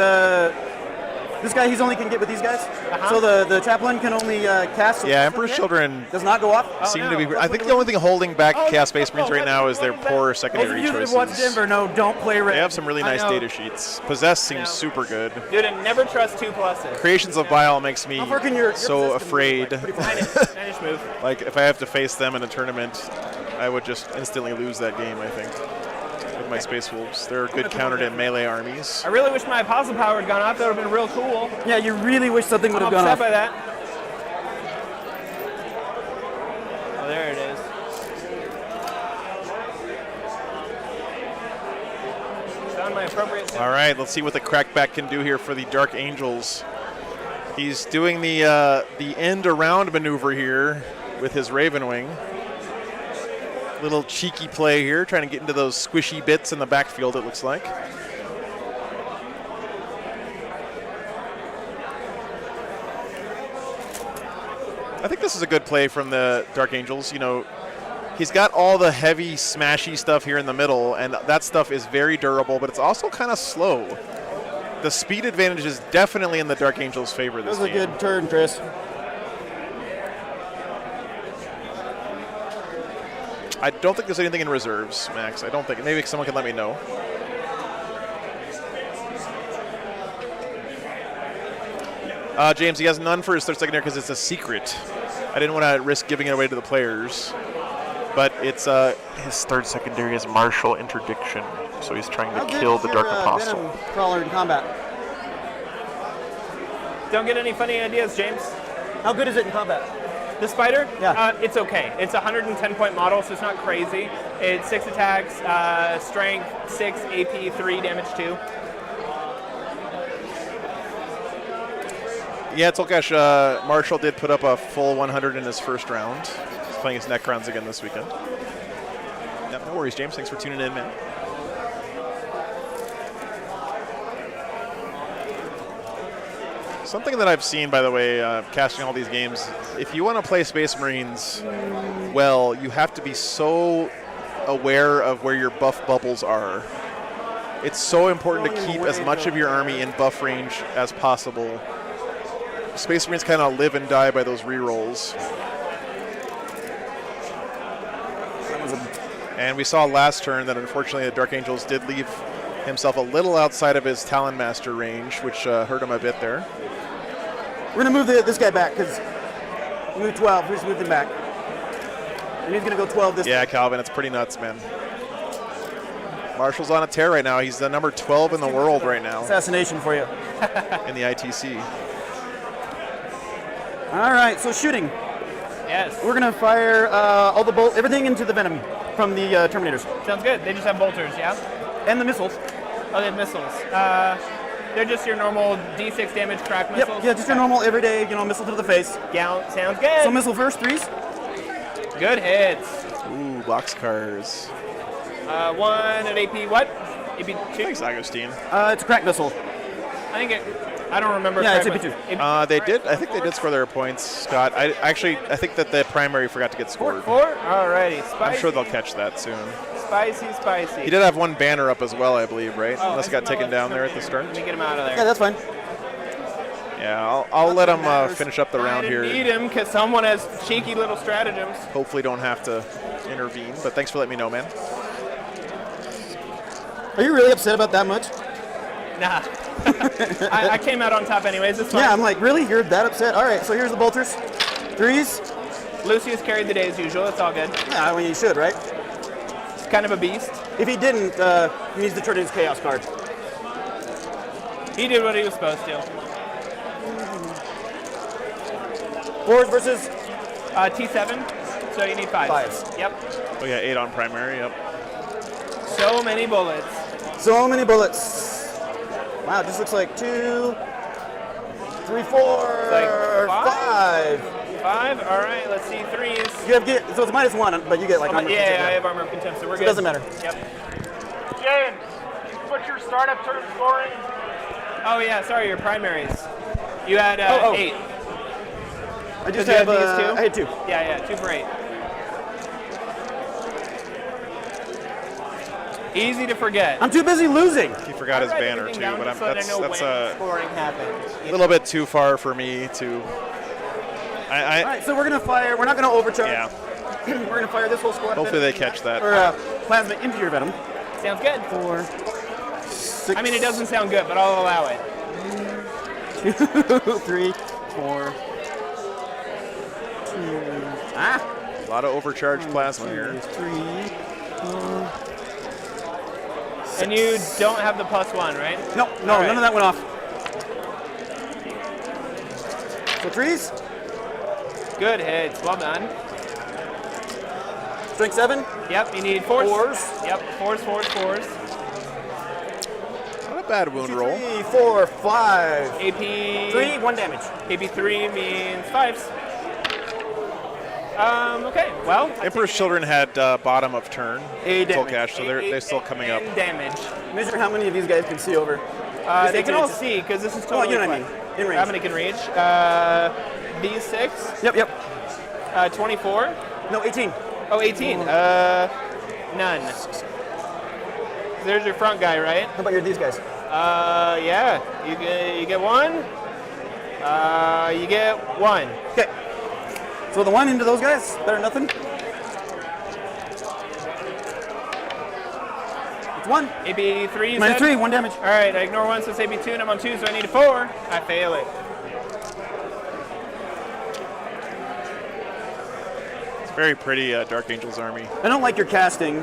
S11: This guy, he's only can get with these guys. So the chaplain can only cast.
S1: Yeah, Emperor's Children
S11: does not go off.
S1: seem to be. I think the only thing holding back Chaos Space Marines right now is their poor secondary
S11: Those of you
S1: choices.
S11: that watch Denver, no, don't play red.
S1: They have some really nice data sheets. Possess seems super good.
S10: Dude, and never trust 2+.
S1: Creations of Bile makes me so afraid.
S10: Managed move.
S1: Like, if I have to face them in a tournament, I would just instantly lose that game, I think, with my Space Wolves. They're good countered in melee armies.
S10: I really wish my apostle power had gone off. That would have been real cool.
S11: Yeah, you really wish something would have gone off.
S10: I'm upset by that. Oh, there it is. Found my appropriate symbol.
S1: All right, let's see what the Crackback can do here for the Dark Angels. He's doing the end around maneuver here with his Raven Wing. Little cheeky play here, trying to get into those squishy bits in the backfield, it looks like. I think this is a good play from the Dark Angels. You know, he's got all the heavy, smashy stuff here in the middle, and that stuff is very durable, but it's also kind of slow. The speed advantage is definitely in the Dark Angels' favor this game.
S11: That was a good turn, Chris.
S1: I don't think there's anything in reserves, Max. I don't think. Maybe someone can let me know. James, he has none for his third secondary because it's a secret. I didn't want to risk giving it away to the players. But it's his third secondary is Martial Interdiction, so he's trying to kill the Dark Apostle.
S11: Venom Crawler in combat.
S10: Don't get any funny ideas, James.
S11: How good is it in combat?
S10: The spider?
S11: Yeah.
S10: It's okay. It's a 110-point model, so it's not crazy. It's 6 attacks, strength 6, AP 3, damage 2.
S1: Yeah, Tolkash, Marshall did put up a full 100 in his first round. He's playing his Necrons again this weekend. Yeah, no worries, James. Thanks for tuning in, man. Something that I've seen, by the way, casting all these games, if you want to play Space Marines well, you have to be so aware of where your buff bubbles are. It's so important to keep as much of your army in buff range as possible. Space Marines kind of live and die by those rerolls. And we saw last turn that unfortunately the Dark Angels did leave himself a little outside of his Talon Master range, which hurt him a bit there.
S11: We're going to move this guy back because we moved 12. We just moved him back. And he's going to go 12 this time.
S1: Yeah, Calvin, it's pretty nuts, man. Marshall's on a tear right now. He's the number 12 in the world right now.
S11: Assassination for you.
S1: In the ITC.
S11: All right, so shooting.
S10: Yes.
S11: We're going to fire all the everything into the Venom from the Terminators.
S10: Sounds good. They just have bolters, yeah?
S11: And the missiles.
S10: Oh, they have missiles. They're just your normal D6 damage crack missiles?
S11: Yep, yeah, just your normal everyday, missile to the face.
S10: Yeah, sounds good.
S11: So missile first, 3s.
S10: Good hits.
S1: Ooh, boxcars.
S10: 1 at AP what? AP 2?
S1: Thanks, Agustin.
S11: It's a crack missile.
S10: I don't remember.
S11: Yeah, it's AP 2.
S1: They did. I think they did score their points, Scott. I think that the primary forgot to get scored.
S10: 4? Alrighty. Spicy.
S1: I'm sure they'll catch that soon.
S10: Spicy.
S1: He did have one banner up as well, I believe, right?
S10: Oh,
S1: Unless it got taken down there at the start.
S10: Let me get him out of there.
S11: Yeah, that's fine.
S1: Yeah, I'll let him finish up the round here.
S10: I didn't need him because someone has cheeky little stratagems.
S1: Hopefully don't have to intervene, but thanks for letting me know, man.
S11: Are you really upset about that much?
S10: Nah. I came out on top anyways. It's fine.
S11: Yeah, I'm like, really? You're that upset? All right, so here's the bolters. 3s.
S10: Lucius carried the day as usual. It's all good.
S11: Yeah, well, you should, right?
S10: He's kind of a beast.
S11: If he didn't, he needs to turn in his Chaos card.
S10: He did what he was supposed to.
S11: 4s versus?
S10: T7, so you need 5s.
S11: 5s.
S10: Yep.
S1: Oh yeah, 8 on primary, yep.
S10: So many bullets.
S11: So many bullets. Wow, it just looks like 2, 3, 4,
S10: like
S11: 5.
S10: 5? All right, let's see 3s.
S11: So it's -1, but you get like armor.
S10: Yeah, I have armor of contempt, so we're good.
S11: It doesn't matter.
S10: Yep.
S7: James, what's your startup turn scoring?
S10: Oh yeah, sorry, your primaries. You had 8.
S11: I just
S10: Did you
S11: have
S10: have these 2?
S11: I had 2.
S10: Yeah, 2 for 8. Easy to forget.
S11: I'm too busy losing.
S1: He forgot his banner too, but that's
S10: scoring happens.
S1: a little bit too far for me to.
S11: All right, so we're gonna fire. We're not gonna overcharge.
S1: Yeah.
S11: We're gonna fire this whole squad.
S1: Hopefully they catch that.
S11: Or plasma into your venom.
S10: Sounds good.
S11: 4, 6.
S10: I mean, it doesn't sound good, but I'll allow it.
S11: 2, 3, 4. 2.
S1: A lot of overcharged plasma here.
S11: 3. 4.
S10: And you don't have the +1, right?
S11: No,
S10: right.
S11: none of that went off. So 3s.
S10: Good hits. Well done.
S11: Strength 7.
S10: Yep, you need 4s.
S11: 4s.
S10: Yep, 4s.
S1: Not a bad wound roll.
S11: 3, 4, 5.
S10: AP
S11: 3, 1 damage.
S10: AP 3 means 5s. Okay, well.
S1: Emperor's Children had bottom of turn
S11: A
S1: full
S11: damage.
S1: cash, so they're still coming up.
S10: Damage.
S11: Measure how many of these guys can see over.
S10: They can all see because this is totally.
S11: you know what I mean. In range.
S10: How many can reach? These 6.
S11: Yep.
S10: 24.
S11: No, 18.
S10: Oh, 18. None. There's your front guy, right?
S11: How about these guys?
S10: Yeah. You get 1. You get 1.
S11: Okay. So the 1 into those guys, better than nothing. It's 1.
S10: AB 3. You
S11: Minus
S10: said?
S11: 3, 1 damage.
S10: All right, I ignore 1, so it's AB 2, and I'm on 2, so I need a 4. I fail it.
S1: Very pretty Dark Angels army.
S11: I don't like your casting.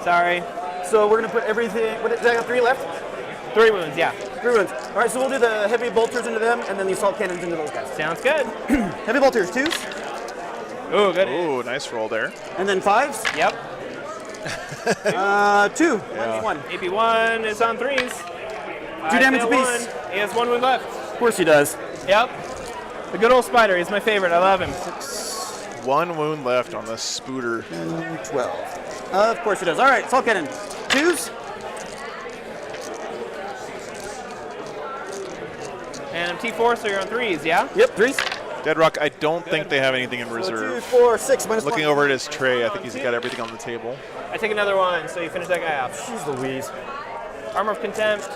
S10: Sorry.
S11: So we're gonna put everything. What is that? 3 left?
S10: 3 wounds, yeah.
S11: 3 wounds. All right, so we'll do the heavy bolters into them, and then the assault cannons into those guys.
S10: Sounds good.
S11: Heavy bolters 2s.
S10: Ooh, good.
S1: Ooh, nice roll there.
S11: And then 5s.
S10: Yep.
S11: 2.
S1: Yeah.
S11: 1.
S10: AP 1 is on 3s.
S11: 2 damage apiece.
S10: He has 1 wound left.
S11: Of course he does.
S10: Yep. The good old spider. He's my favorite. I love him.
S1: 1 wound left on the Spooter.
S11: 10, 12. Of course he does. All right, assault cannon. 2s.
S10: And I'm T4, so you're on 3s, yeah?
S11: Yep, 3s.
S1: Deadrock, I don't think they have anything in
S11: So 2,
S1: reserve.
S11: 4, 6, minus
S1: Looking
S11: 1.
S1: over at his tray, I think he's got everything on the table.
S10: I take another 1, so you finish that guy off.
S11: Jeez Louise.
S10: Armor of Contempt.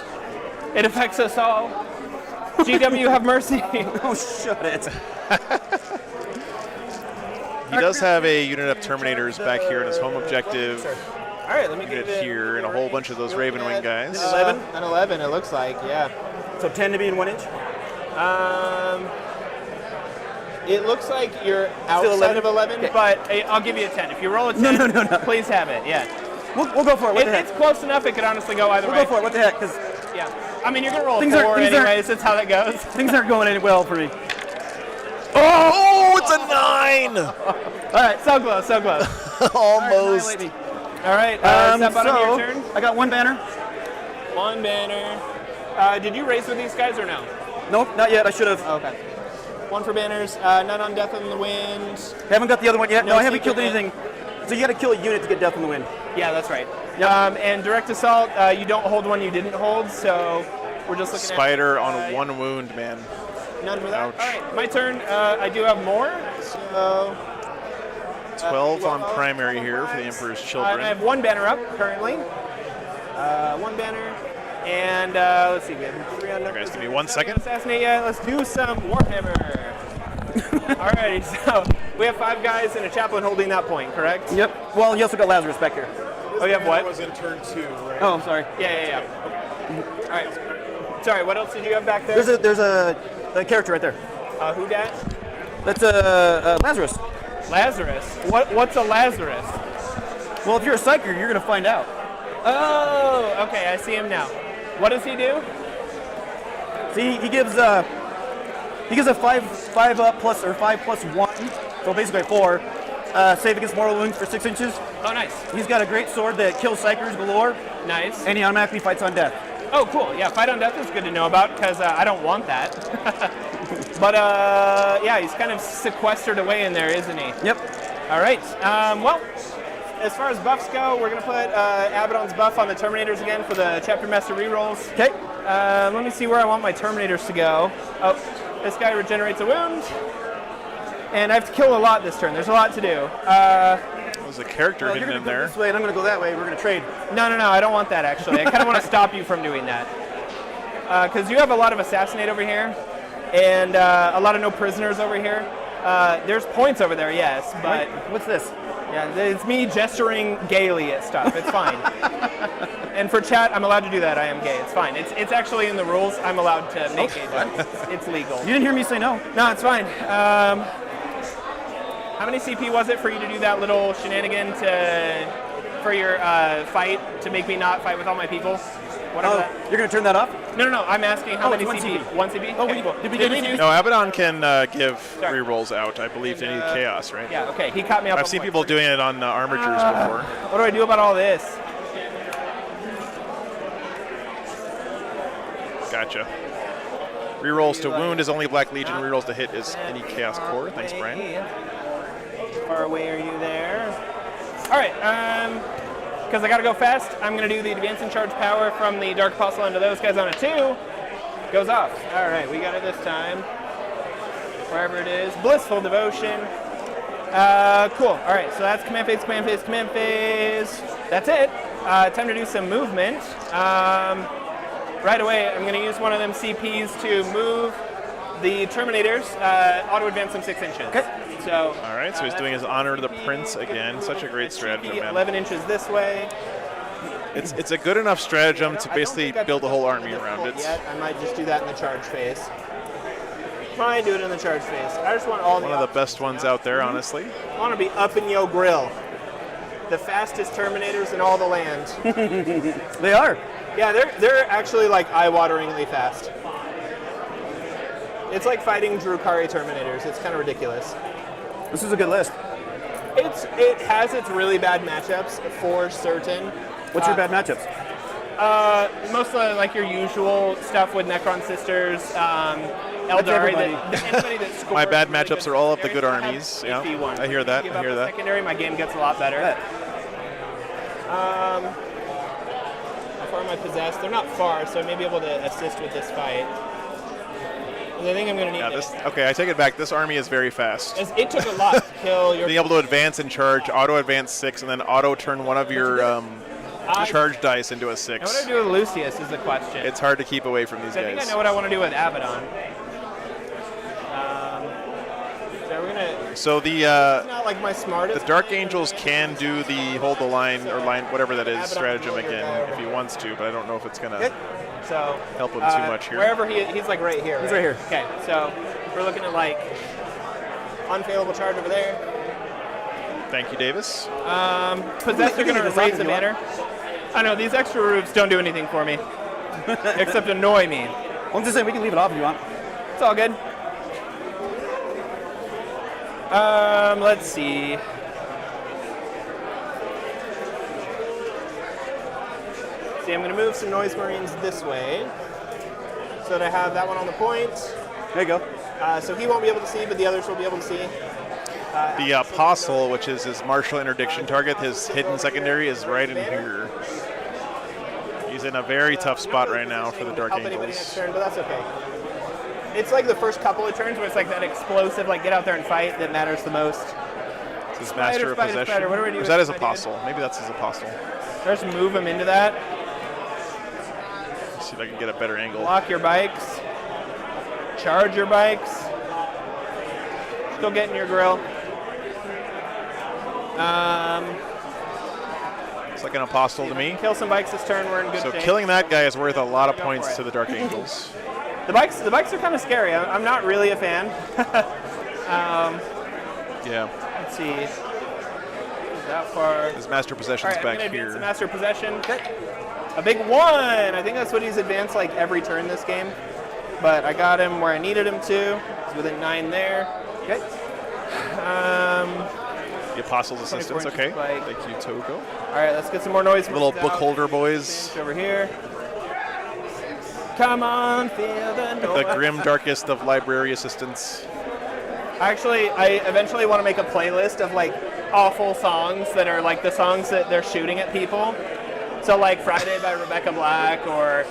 S10: It affects us all. GW, have mercy.
S11: Oh, shut it.
S1: He does have a unit of Terminators back here in his home objective.
S10: All right, let me
S1: Unit
S10: get it
S1: here and a whole bunch of those Ravenwing guys.
S11: 11?
S10: An 11, it looks like, yeah.
S11: So 10 to be in 1 inch?
S10: It looks like you're
S11: Still
S10: outside
S11: 11?
S10: of 11,
S11: Okay.
S10: but I'll give you a 10. If you roll a 10,
S11: No.
S10: please have it, yeah.
S11: We'll go for it. What the heck?
S10: It's close enough, it could honestly go either
S11: We'll
S10: way.
S11: go for it. What the heck? Because
S10: Yeah. I mean, you're going to roll a
S11: Things
S10: 4
S11: aren't- things aren't-
S10: anyways, that's how that goes.
S11: things aren't going any well for me.
S1: Oh, it's a 9!
S10: All right, so close, so close.
S1: Almost.
S11: Annihilate me.
S10: All right, step out on your turn.
S11: I got 1 banner.
S10: 1 banner. Did you race with these guys or no?
S11: Nope, not yet. I should have.
S10: Okay. 1 for banners, none on Death in the Wind.
S11: Haven't got the other one yet. No,
S10: No
S11: I haven't killed
S10: secret
S11: anything. So you got to kill a unit to get Death in the Wind.
S10: Yeah, that's right.
S11: Yep.
S10: And direct assault, you don't hold one you didn't hold, so we're just looking
S1: Spider
S10: at...
S1: on 1 wound, man.
S10: None for that.
S1: Ouch.
S10: All right, my turn. I do have more, so...
S1: 12 on primary here for the Emperor's
S10: I
S1: Children.
S10: have 1 banner up currently. 1 banner. And let's see, we have 3 on
S1: Guys, give me 1 second.
S10: Assassinate yet. Let's do some Warhammer. Alrighty, so we have 5 guys and a chaplain holding that point, correct?
S11: Yep. Well, you also got Lazarus back here.
S10: Oh, you have what?
S2: was in turn 2, right?
S11: Oh, sorry.
S10: Yeah. Okay. Alright. Sorry, what else did you have back there?
S11: There's a character right there.
S10: Who dat?
S11: That's Lazarus.
S10: Lazarus. What's a Lazarus?
S11: Well, if you're a psyker, you're gonna find out.
S10: Oh, okay, I see him now. What does he do?
S11: See, he gives a 5 up plus or 5 plus 1, so basically 4. Save against mortal wounds for 6 inches.
S10: Oh, nice.
S11: He's got a great sword that kills psychers galore,
S10: Nice.
S11: and he automatically fights on death.
S10: Oh, cool. Yeah, fight on death is good to know about because I don't want that. But yeah, he's kind of sequestered away in there, isn't he?
S11: Yep.
S10: All right. Well, as far as buffs go, we're going to put Abaddon's buff on the Terminators again for the Chapter Master rerolls.
S11: Okay.
S10: Let me see where I want my Terminators to go. Oh, this guy regenerates a wound. And I have to kill a lot this turn. There's a lot to do.
S1: there's a character
S11: You're
S1: hidden
S11: gonna
S1: in
S11: go
S1: there.
S11: this way, and I'm gonna go that way. We're gonna trade.
S10: No, I don't want that actually. I kind of want to stop you from doing that. Because you have a lot of assassinate over here, and a lot of no prisoners over here. There's points over there, yes, but
S11: What's this?
S10: yeah, it's me gesturing gaily at stuff. It's fine. And for chat, I'm allowed to do that. I am gay. It's fine. It's actually in the rules. I'm allowed to make gay jokes. It's legal.
S11: You didn't hear me say no.
S10: No, it's fine. How many CP was it for you to do that little shenanigan for your fight to make me not fight with all my people? Whatever that.
S11: You're gonna turn that off?
S10: No. I'm asking how many
S11: it's 1
S10: CP.
S11: CP.
S10: 1 CP?
S11: Oh,
S10: Okay, cool.
S11: did we do
S1: No, Abaddon can give
S10: Sorry.
S1: rerolls out, I believe, to any chaos, right?
S10: Yeah, okay. He caught me up.
S1: I've seen people doing it on armatures before.
S10: What do I do about all this?
S1: Gotcha. Rerolls to wound is only Black Legion. Rerolls to hit is any Chaos Core. Thanks, Brian.
S10: How far away are you there? All right. Because I got to go fast, I'm going to do the advance and charge power from the Dark Apostle onto those guys on a 2. Goes off. All right, we got it this time. Wherever it is. Blissful Devotion. Cool. All right, so that's command phase, command phase, command phase. That's it. Time to do some movement. Right away, I'm going to use one of them CPs to move the Terminators, auto advance them 6 inches.
S11: Okay.
S10: So.
S1: All right, so he's doing his Honor to the Prince again. Such a great stratagem, man.
S10: 11 inches this way.
S1: It's a good enough stratagem to basically build a whole army around it.
S10: Yet. I might just do that in the charge phase. Might do it in the charge phase. I just want all
S1: One of the best ones out there, honestly.
S10: I want to be up in yo grill. The fastest Terminators in all the land.
S11: They are.
S10: Yeah, they're actually like eye-wateringly fast. It's like fighting Drukari Terminators. It's kind of ridiculous.
S11: This is a good list.
S10: It has its really bad matchups for certain.
S11: What's your bad matchups?
S10: Mostly like your usual stuff with Necron Sisters, Eldari. Anybody that scores.
S1: My bad matchups are all of the good armies. Yeah, I hear that.
S10: Give
S1: I
S10: up
S1: hear
S10: a
S1: that.
S10: Secondary, my game gets a lot better. How far am I possessed? They're not far, so I may be able to assist with this fight. I think I'm going to need
S1: Okay, I take it back. This army is very fast.
S10: It took a lot to kill your...
S1: Being able to advance and charge, auto advance 6, and then auto turn one of your charge dice into a 6.
S10: What do I do with Lucius is the question.
S1: It's hard to keep away from these guys.
S10: I think I know what I want to do with Abaddon. So we're going to...
S1: So the
S10: not like my smartest.
S1: The Dark Angels can do the hold the line or line whatever that is stratagem again if he wants to, but I don't know if it's gonna help him too much here.
S10: Wherever he's like right here.
S11: He's right here.
S10: Okay, so we're looking at like unfailable charge over there.
S1: Thank you, Davis.
S10: Possessed are gonna raise the banner. I know these extra roofs don't do anything for me, except annoy me.
S11: I'm just saying we can leave it off if you want.
S10: It's all good. Let's see. I'm going to move some Noise Marines this way so that I have that one on the point.
S11: There you go.
S10: So he won't be able to see, but the others will be able to see.
S1: The Apostle, which is his martial interdiction target, his hidden secondary, is right in here. He's in a very tough spot right now for the Dark
S10: Anybody
S1: Angels.
S10: next turn, but that's okay. It's like the first couple of turns where it's like that explosive, like get out there and fight that matters the most.
S1: It's his Master of Possession.
S10: What do we do
S1: or is that his Apostle? Maybe that's his Apostle.
S10: Just move him into that.
S1: Let's see if I can get a better angle.
S10: Block your bikes. Charge your bikes. Still getting your grill.
S1: It's like an Apostle to me.
S10: Kill some bikes this turn. We're in good shape.
S1: So killing that guy is worth a lot of points to the Dark Angels.
S10: The bikes are kind of scary. I'm not really a fan.
S1: Yeah.
S10: Let's see. That far.
S1: His Master Possession's
S10: right,
S1: back
S10: I'm gonna
S1: here.
S10: advance the Master Possession. A big 1. I think that's what he's advanced like every turn this game. But I got him where I needed him to. He's within 9 there. Okay.
S1: The Apostle's Assistance, okay.
S10: Like,
S1: thank you, Togo.
S10: All right, let's get some more noise.
S1: Little book holder boys.
S10: Over here. Come on, feel the noise.
S1: The grim darkest of library assistants.
S10: Actually, I eventually want to make a playlist of like awful songs that are like the songs that they're shooting at people. So like Friday by Rebecca Black or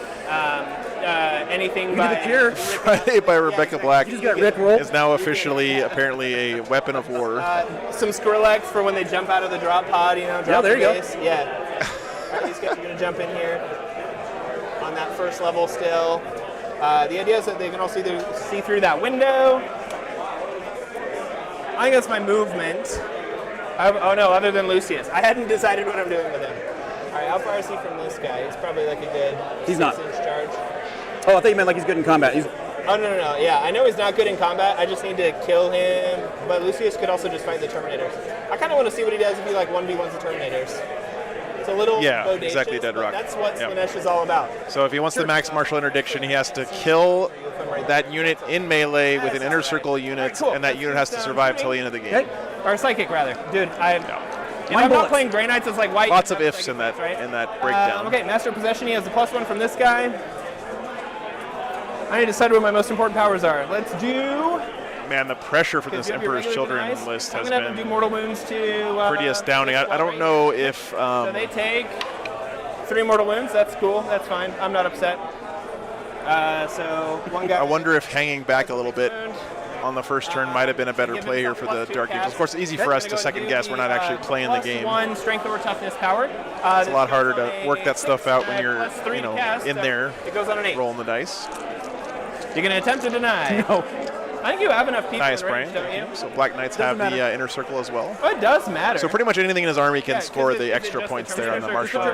S10: anything by...
S11: The Cure.
S1: Friday by Rebecca Black
S11: You just got Rick Roll.
S1: is now officially, apparently, a weapon of war.
S10: Some Skrillex for when they jump out of the drop pod, you know, drop
S11: there you go.
S10: base. Yeah. All right, these guys are going to jump in here on that first level still. The idea is that they can also see through that window. I think that's my movement. Oh no, other than Lucius. I hadn't decided what I'm doing with him. All right, how far is he from this guy? He's probably like a good
S11: He's not.
S10: 6-inch charge.
S11: Oh, I thought you meant like he's good in combat.
S10: Oh, no. Yeah, I know he's not good in combat. I just need to kill him. But Lucius could also just fight the Terminators. I kind of want to see what he does if he like 1v1s the Terminators. It's a little bodacious,
S1: exactly, Dead Rock.
S10: That's what Slanesh is all about.
S1: So if he wants the max martial interdiction, he has to kill that unit in melee with an inner circle unit, and that unit has to survive till the end of the game.
S10: Or Psychic, rather. Dude, if I'm not playing Grey Knights, it's like white.
S1: Lots of ifs in that breakdown.
S10: Okay, Master of Possession, he has the +1 from this guy. I need to decide what my most important powers are. Let's do...
S1: Man, the pressure for this Emperor's Children list has
S10: I'm going to have to do Mortal Wounds to...
S1: pretty astounding. I don't know if...
S10: so they take 3 Mortal Wounds. That's cool. That's fine. I'm not upset. So one guy...
S1: I wonder if hanging back a little bit on the first turn might have been a better play here for the Dark Angels. Of course, it's easy for us to second guess. We're not actually playing the game.
S10: +1 Strength over Toughness power.
S1: It's a lot harder to work that stuff out when you're in there
S10: it goes on an 8.
S1: rolling the dice.
S10: You're going to attempt to deny.
S11: No.
S10: I think you have enough people
S1: Nice,
S10: in range,
S1: Brian.
S10: don't you?
S1: So Black Knights have the inner circle as well.
S10: Oh, it does matter.
S1: So pretty much anything in his army can score the extra points there on the martial.
S10: All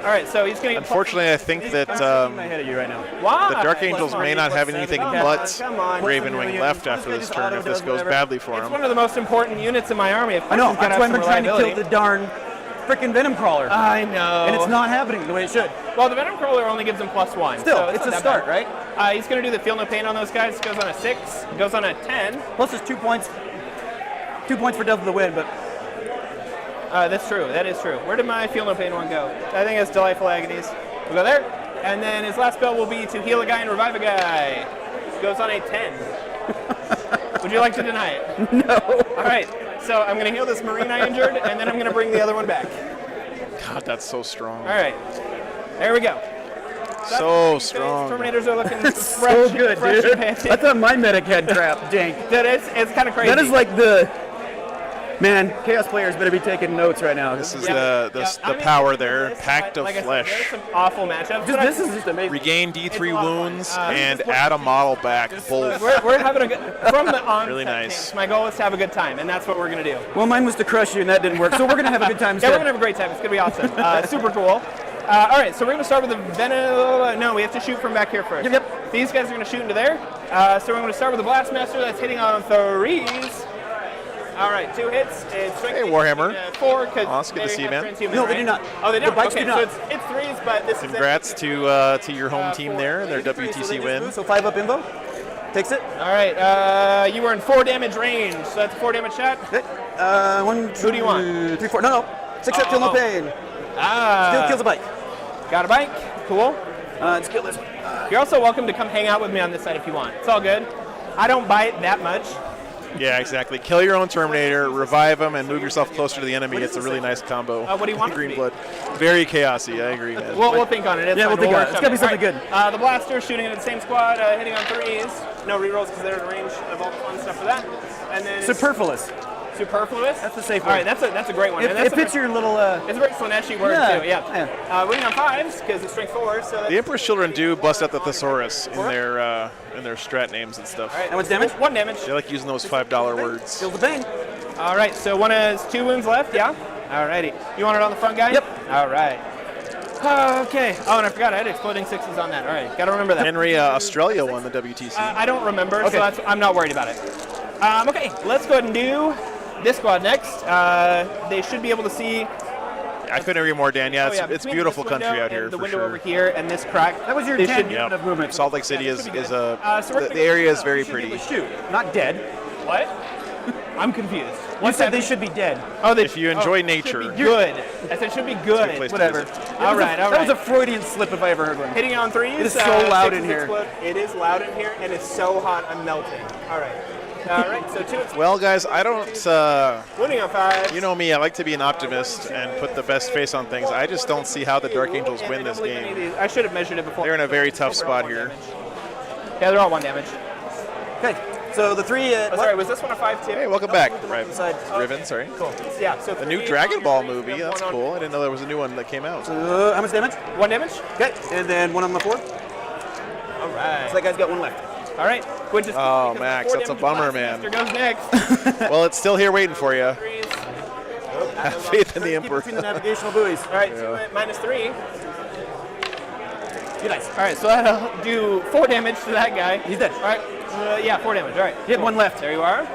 S10: right, so he's going to get...
S1: Unfortunately, I think that
S11: ahead of you right now.
S10: Why?
S1: the Dark Angels may not have anything but Raven Wing left after this turn if this goes badly for
S10: It's
S1: him.
S10: one of the most important units in my army.
S11: I know, that's why I've been trying to kill the darn freaking Venom Crawler.
S10: I know.
S11: And it's not happening the way it should.
S10: Well, the Venom Crawler only gives him +1.
S11: Still,
S10: so
S11: it's
S10: not
S11: a
S10: that
S11: start,
S10: bad.
S11: right?
S10: He's going to do the Feel No Pain on those guys. Goes on a 6. Goes on a 10.
S11: Plus it's 2 points. 2 points for Death of the Wind, but...
S10: That's true. That is true. Where did my Feel No Pain one go? I think it's Delightful Agonies. We'll go there. And then his last spell will be to heal a guy and revive a guy. Goes on a 10. Would you like to deny it?
S11: No.
S10: All right. So I'm going to heal this Marine I injured, and then I'm going to bring the other one back.
S1: God, that's so strong.
S10: All right. There we go.
S1: So strong.
S10: Terminators are looking
S11: so good, dude. I thought my medic had crap. Jank.
S10: That is, it's kind of crazy.
S11: That is like the... Man, Chaos players better be taking notes right now.
S1: This is the power there. Pact of Flesh.
S10: There's some awful matchups.
S11: This is just amazing.
S1: Regain D3 wounds and add a model back. Both.
S10: We're having a good... From the onset,
S1: really nice.
S10: Camps, my goal is to have a good time, and that's what we're going to do.
S11: Well, mine was to crush you, and that didn't work, so we're going to have a good time
S10: Yeah, we're
S11: instead.
S10: going to have a great time. It's going to be awesome. Super cool. All right, so we're going to start with the Venom... No, we have to shoot from back here first.
S11: Yep.
S10: These guys are going to shoot into there. So we're going to start with the Blastmaster that's hitting on 3s. All right, 2 hits. It's
S1: Hey, Warhammer.
S10: 4.
S1: Awesome, good to see you, man.
S11: No, they do not.
S10: Oh, they don't?
S11: The bikes
S10: okay,
S11: do not.
S10: so it's 3s, but this
S1: Congrats
S10: is
S1: to your home team there, their WTC win.
S11: So 5 up invo. Takes it.
S10: All right, you were in 4 damage range, so that's a 4 damage shot.
S11: Okay. 1, 2,
S10: Who do you want?
S11: 3, 4. No. 6 up, kill no pain. Still kills a bike.
S10: Got a bike. Cool.
S11: Let's kill this one.
S10: You're also welcome to come hang out with me on this side if you want. It's all good. I don't bite that much.
S1: Yeah, exactly. Kill your own Terminator, revive him, and move yourself closer to the enemy. It's a really nice combo.
S10: What do you want?
S1: Green blood. Very chaosy, I agree, man.
S10: We'll think on it. It's
S11: we'll think on it. It's got to be something good.
S10: The Blaster shooting at the same squad, hitting on 3s. No rerolls because they're in range of all the fun stuff for that. And then
S11: Superfluous.
S10: Superfluous?
S11: That's the safe
S10: one.
S11: word.
S10: All right, that's a great one.
S11: It fits your little...
S10: It's a very Slanesh word, too, yeah. Winning on 5s because it's strength 4. So
S1: the Emperor's Children do bust out the thesaurus in their strat names and stuff.
S10: All right.
S11: And what's damage?
S10: 1 damage.
S1: They like using those $5 words.
S11: Feel the pain.
S10: All right, so one has 2 wounds left, yeah? All righty. You want it on the front guy?
S11: Yep.
S10: All right. Okay. Oh, and I forgot I had exploding 6s on that. All right, got to remember that.
S1: Henry, Australia won the WTC.
S10: I don't remember, so I'm not worried about it. Okay, let's go ahead and do this squad next. They should be able to see.
S1: I couldn't agree more, Dan. Yeah, it's beautiful country out here
S10: the
S1: for
S10: window
S1: sure.
S10: over here and this crack.
S11: That was your 10 unit of movement.
S1: Salt Lake City is
S10: so
S1: the area is very pretty.
S11: Shoot, not dead.
S10: What? I'm confused.
S11: You said they should be dead.
S10: Oh,
S1: if you enjoy nature.
S10: Should be good. I said should be good.
S11: Whatever.
S10: All right.
S11: That was a Freudian slip if I ever heard one.
S10: Hitting on 3s.
S11: It is so loud in here.
S10: It is loud in here, and it's so hot I'm melting. All right. All right, so 2.
S1: Well, guys, I don't.
S10: Winning on 5.
S1: You know me, I like to be an optimist and put the best face on things. I just don't see how the Dark Angels win this game.
S10: I should have measured it before.
S1: They're in a very tough spot here.
S10: Yeah, they're all 1 damage.
S11: Okay, so the 3.
S10: Sorry, was this one a 5 too?
S1: Hey, welcome back,
S11: Inside.
S1: Riven. Sorry.
S10: Cool. Yeah. So
S1: The new Dragon Ball movie. That's cool. I didn't know there was a new one that came out.
S11: How much damage?
S10: 1 damage.
S11: Okay, and then 1 on the 4.
S10: All right.
S11: So that guy's got 1 left.
S10: All right. Which is
S1: Oh, Max, that's a bummer, man.
S10: Goes next.
S1: Well, it's still here waiting for you. Have faith in the
S11: Keep
S1: Emperor.
S11: between the navigational buoys.
S10: All right,
S1: Yeah.
S10: -3.
S11: Be nice.
S10: All right, so that'll do 4 damage to that guy.
S11: He's dead.
S10: All right, yeah, 4 damage. All right.
S11: You have 1 left.
S10: There you are.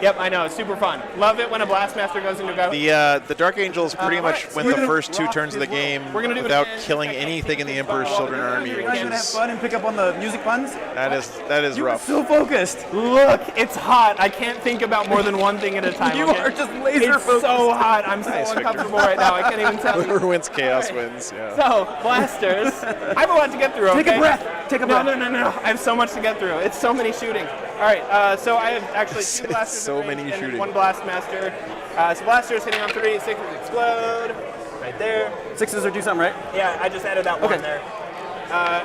S10: Yep, I know. It's super fun. Love it when a Blastmaster goes into go.
S1: The Dark Angels pretty much win the first 2 turns of the game without killing anything in the Emperor's Children army,
S11: You're
S1: which
S11: not gonna have
S1: is
S11: fun and pick up on the music puns?
S1: that is
S11: You were
S1: rough.
S11: so focused.
S10: Look, it's hot. I can't think about more than one thing at a time.
S11: You
S10: okay?
S11: are just laser
S10: It's
S11: focused.
S10: so hot. I'm so
S1: Nice, Victor.
S10: uncomfortable right now. I can't even tell you.
S1: Whoever wins, chaos wins. Yeah.
S10: So, blasters. I have a lot to get through.
S11: Take a
S10: okay?
S11: breath. Take a breath.
S10: No. I have so much to get through. It's so many shooting. All right, so I have actually 2 blasters.
S1: So
S10: in range
S1: many
S10: and
S1: shooting.
S10: 1 blastmaster. So blasters hitting on 3, 6 explode. Right there.
S11: 6s are do something, right?
S10: Yeah, I just added that 1 there.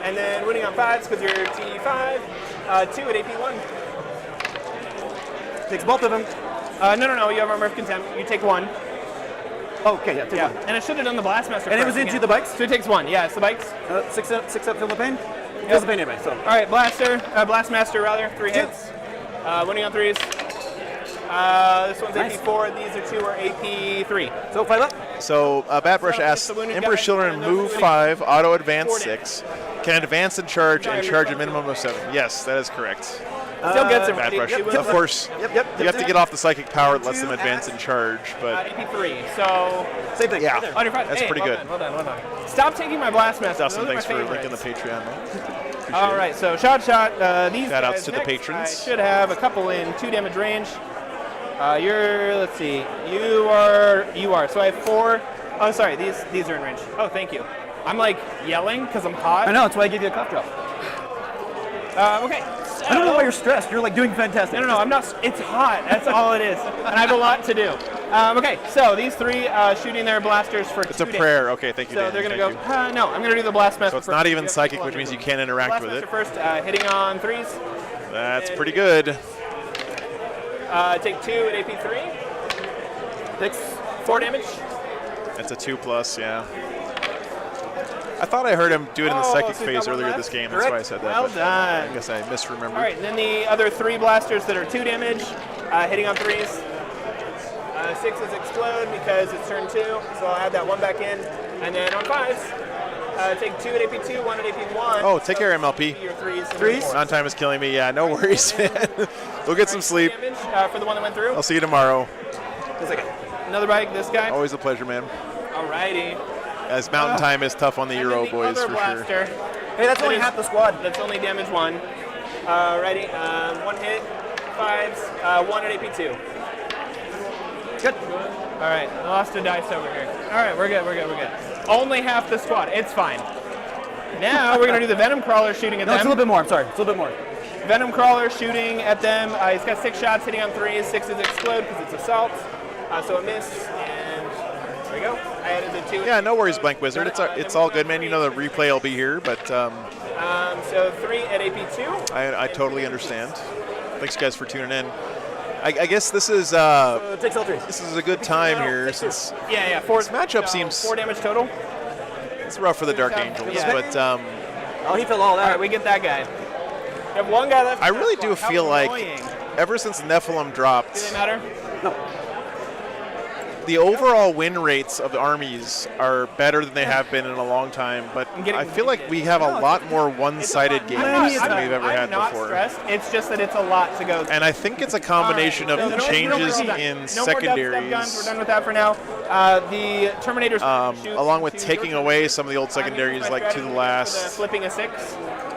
S10: And then winning on 5s because you're T5. 2 at AP1.
S11: Takes both of them.
S10: No. You have Armor of Contempt. You take 1.
S11: Oh, okay, yeah, take 1.
S10: And I should have done the blastmaster.
S11: And it
S10: first
S11: was into
S10: again.
S11: the bikes?
S10: So it takes 1. Yeah, it's the bikes.
S11: 6 up, feel the pain? Feels the pain anyway, so.
S10: All right, blastmaster rather. 3 hits. Winning on 3s. This one's
S11: Nice.
S10: AP4. These are 2 are AP3.
S11: So 5 up?
S1: So Batbrush asks, Emperor's Children move 5, auto advance 6, can advance and charge a minimum of 7. Yes, that is correct.
S10: Still gets it.
S1: Batbrush.
S10: Yep.
S1: Of course,
S11: Yep.
S1: you have to get off the psychic power that lets them advance and charge, but
S10: AP3. So
S11: Same thing.
S1: yeah,
S11: Right there.
S10: on your front.
S1: that's
S10: Hey,
S1: pretty good.
S10: Hold on. Stop taking my blastmaster.
S1: Dustin,
S10: Those are
S1: thanks
S10: my
S1: for linking the
S10: favorites.
S1: Patreon. Appreciate
S10: All right, so shot. These
S1: Shout outs
S10: guys
S1: to the
S10: next,
S1: patrons.
S10: I should have a couple in 2 damage range. Let's see. You are. So I have 4. Oh, sorry. These are in range. Oh, thank you. I'm like yelling because I'm hot.
S11: I know, that's why I gave you a cough drop.
S10: Okay. So,
S11: I don't know why you're stressed. You're like doing fantastic.
S10: No. I'm not. It's hot. That's all it is. And I have a lot to do. Okay. So these 3 shooting their blasters for 2
S1: It's a
S10: damage.
S1: prayer. Okay, thank you,
S10: So
S1: Dan.
S10: they're gonna
S1: Thank
S10: go.
S1: you.
S10: No, I'm gonna do the blastmaster.
S1: So it's
S10: first.
S1: not even
S10: You have
S1: psychic,
S10: to
S1: which means you
S10: do
S1: can't interact with
S10: blastmaster
S1: it.
S10: first, hitting on 3s.
S1: That's pretty good.
S10: Take 2 at AP3. Takes 4 damage.
S1: It's a 2+, yeah. I thought I heard him do it in the psychic
S10: so he's
S1: phase
S10: got 1
S1: earlier
S10: left?
S1: this game. That's why I said that.
S10: Well
S1: but
S10: done.
S1: I guess I misremembered.
S10: All right, and then the other 3 blasters that are 2 damage, hitting on 3s. 6s explode because it's turn 2, so I'll add that 1 back in. And then on 5s, take 2 at AP2, 1 at AP1.
S1: Oh, take care, MLP.
S10: Your 3s.
S11: Threes?
S1: Non-time is killing me. Yeah, no worries, man. Go get some sleep.
S10: Damage, for the one that went through.
S1: I'll see you tomorrow.
S10: Another bike, this guy.
S1: Always a pleasure, man.
S10: Alrighty.
S1: As mountain time is tough on the
S10: And
S1: Euro
S10: then the
S1: boys,
S10: other
S1: for
S10: blaster.
S1: sure.
S11: Hey, that's only half the squad.
S10: That's only damage 1. Ready? 1 hit, 5s, 1 at AP2.
S11: Good.
S10: All right, I lost a dice over here. All right, we're good. Only half the squad. It's fine. Now we're gonna do the Venom Crawler shooting at
S11: No, it's a
S10: them.
S11: little bit more. I'm sorry. It's a little bit more.
S10: Venom Crawler shooting at them. He's got 6 shots hitting on 3s. 6s explode because it's assault. So a miss, and there we go. I added the 2.
S1: Yeah, no worries, Blank Wizard. It's all good, man. You know the replay will be here, but
S10: So 3 at AP2.
S1: I totally understand. Thanks, guys, for tuning in. I guess this is
S11: Takes all 3.
S1: this is a good time here since
S10: Yeah. 4.
S1: this matchup seems
S10: 4 damage total.
S1: it's rough for the Dark Angels,
S10: Yeah.
S1: but
S11: Oh, he fell all
S10: All
S11: that.
S10: right, we get that guy. We have 1 guy left.
S1: I really do
S10: How
S1: feel like
S10: annoying.
S1: ever since Nephilim
S10: Do
S1: dropped,
S10: they matter?
S1: the overall win rates of the armies are better than they have been in a long time, but I feel like we have a lot more one-sided games than we've ever had
S10: I'm not
S1: before.
S10: stressed. It's just that it's a lot to go through.
S1: And I think it's a combination
S10: All right,
S1: of
S10: so
S1: changes
S10: no more
S1: in
S10: guns.
S1: secondaries,
S10: Guns. We're done with that for now. The Terminators shoot
S1: along with
S10: to
S1: taking
S10: your
S1: away some of the old secondaries, like To the
S10: strategy for
S1: Last.
S10: flipping a 6.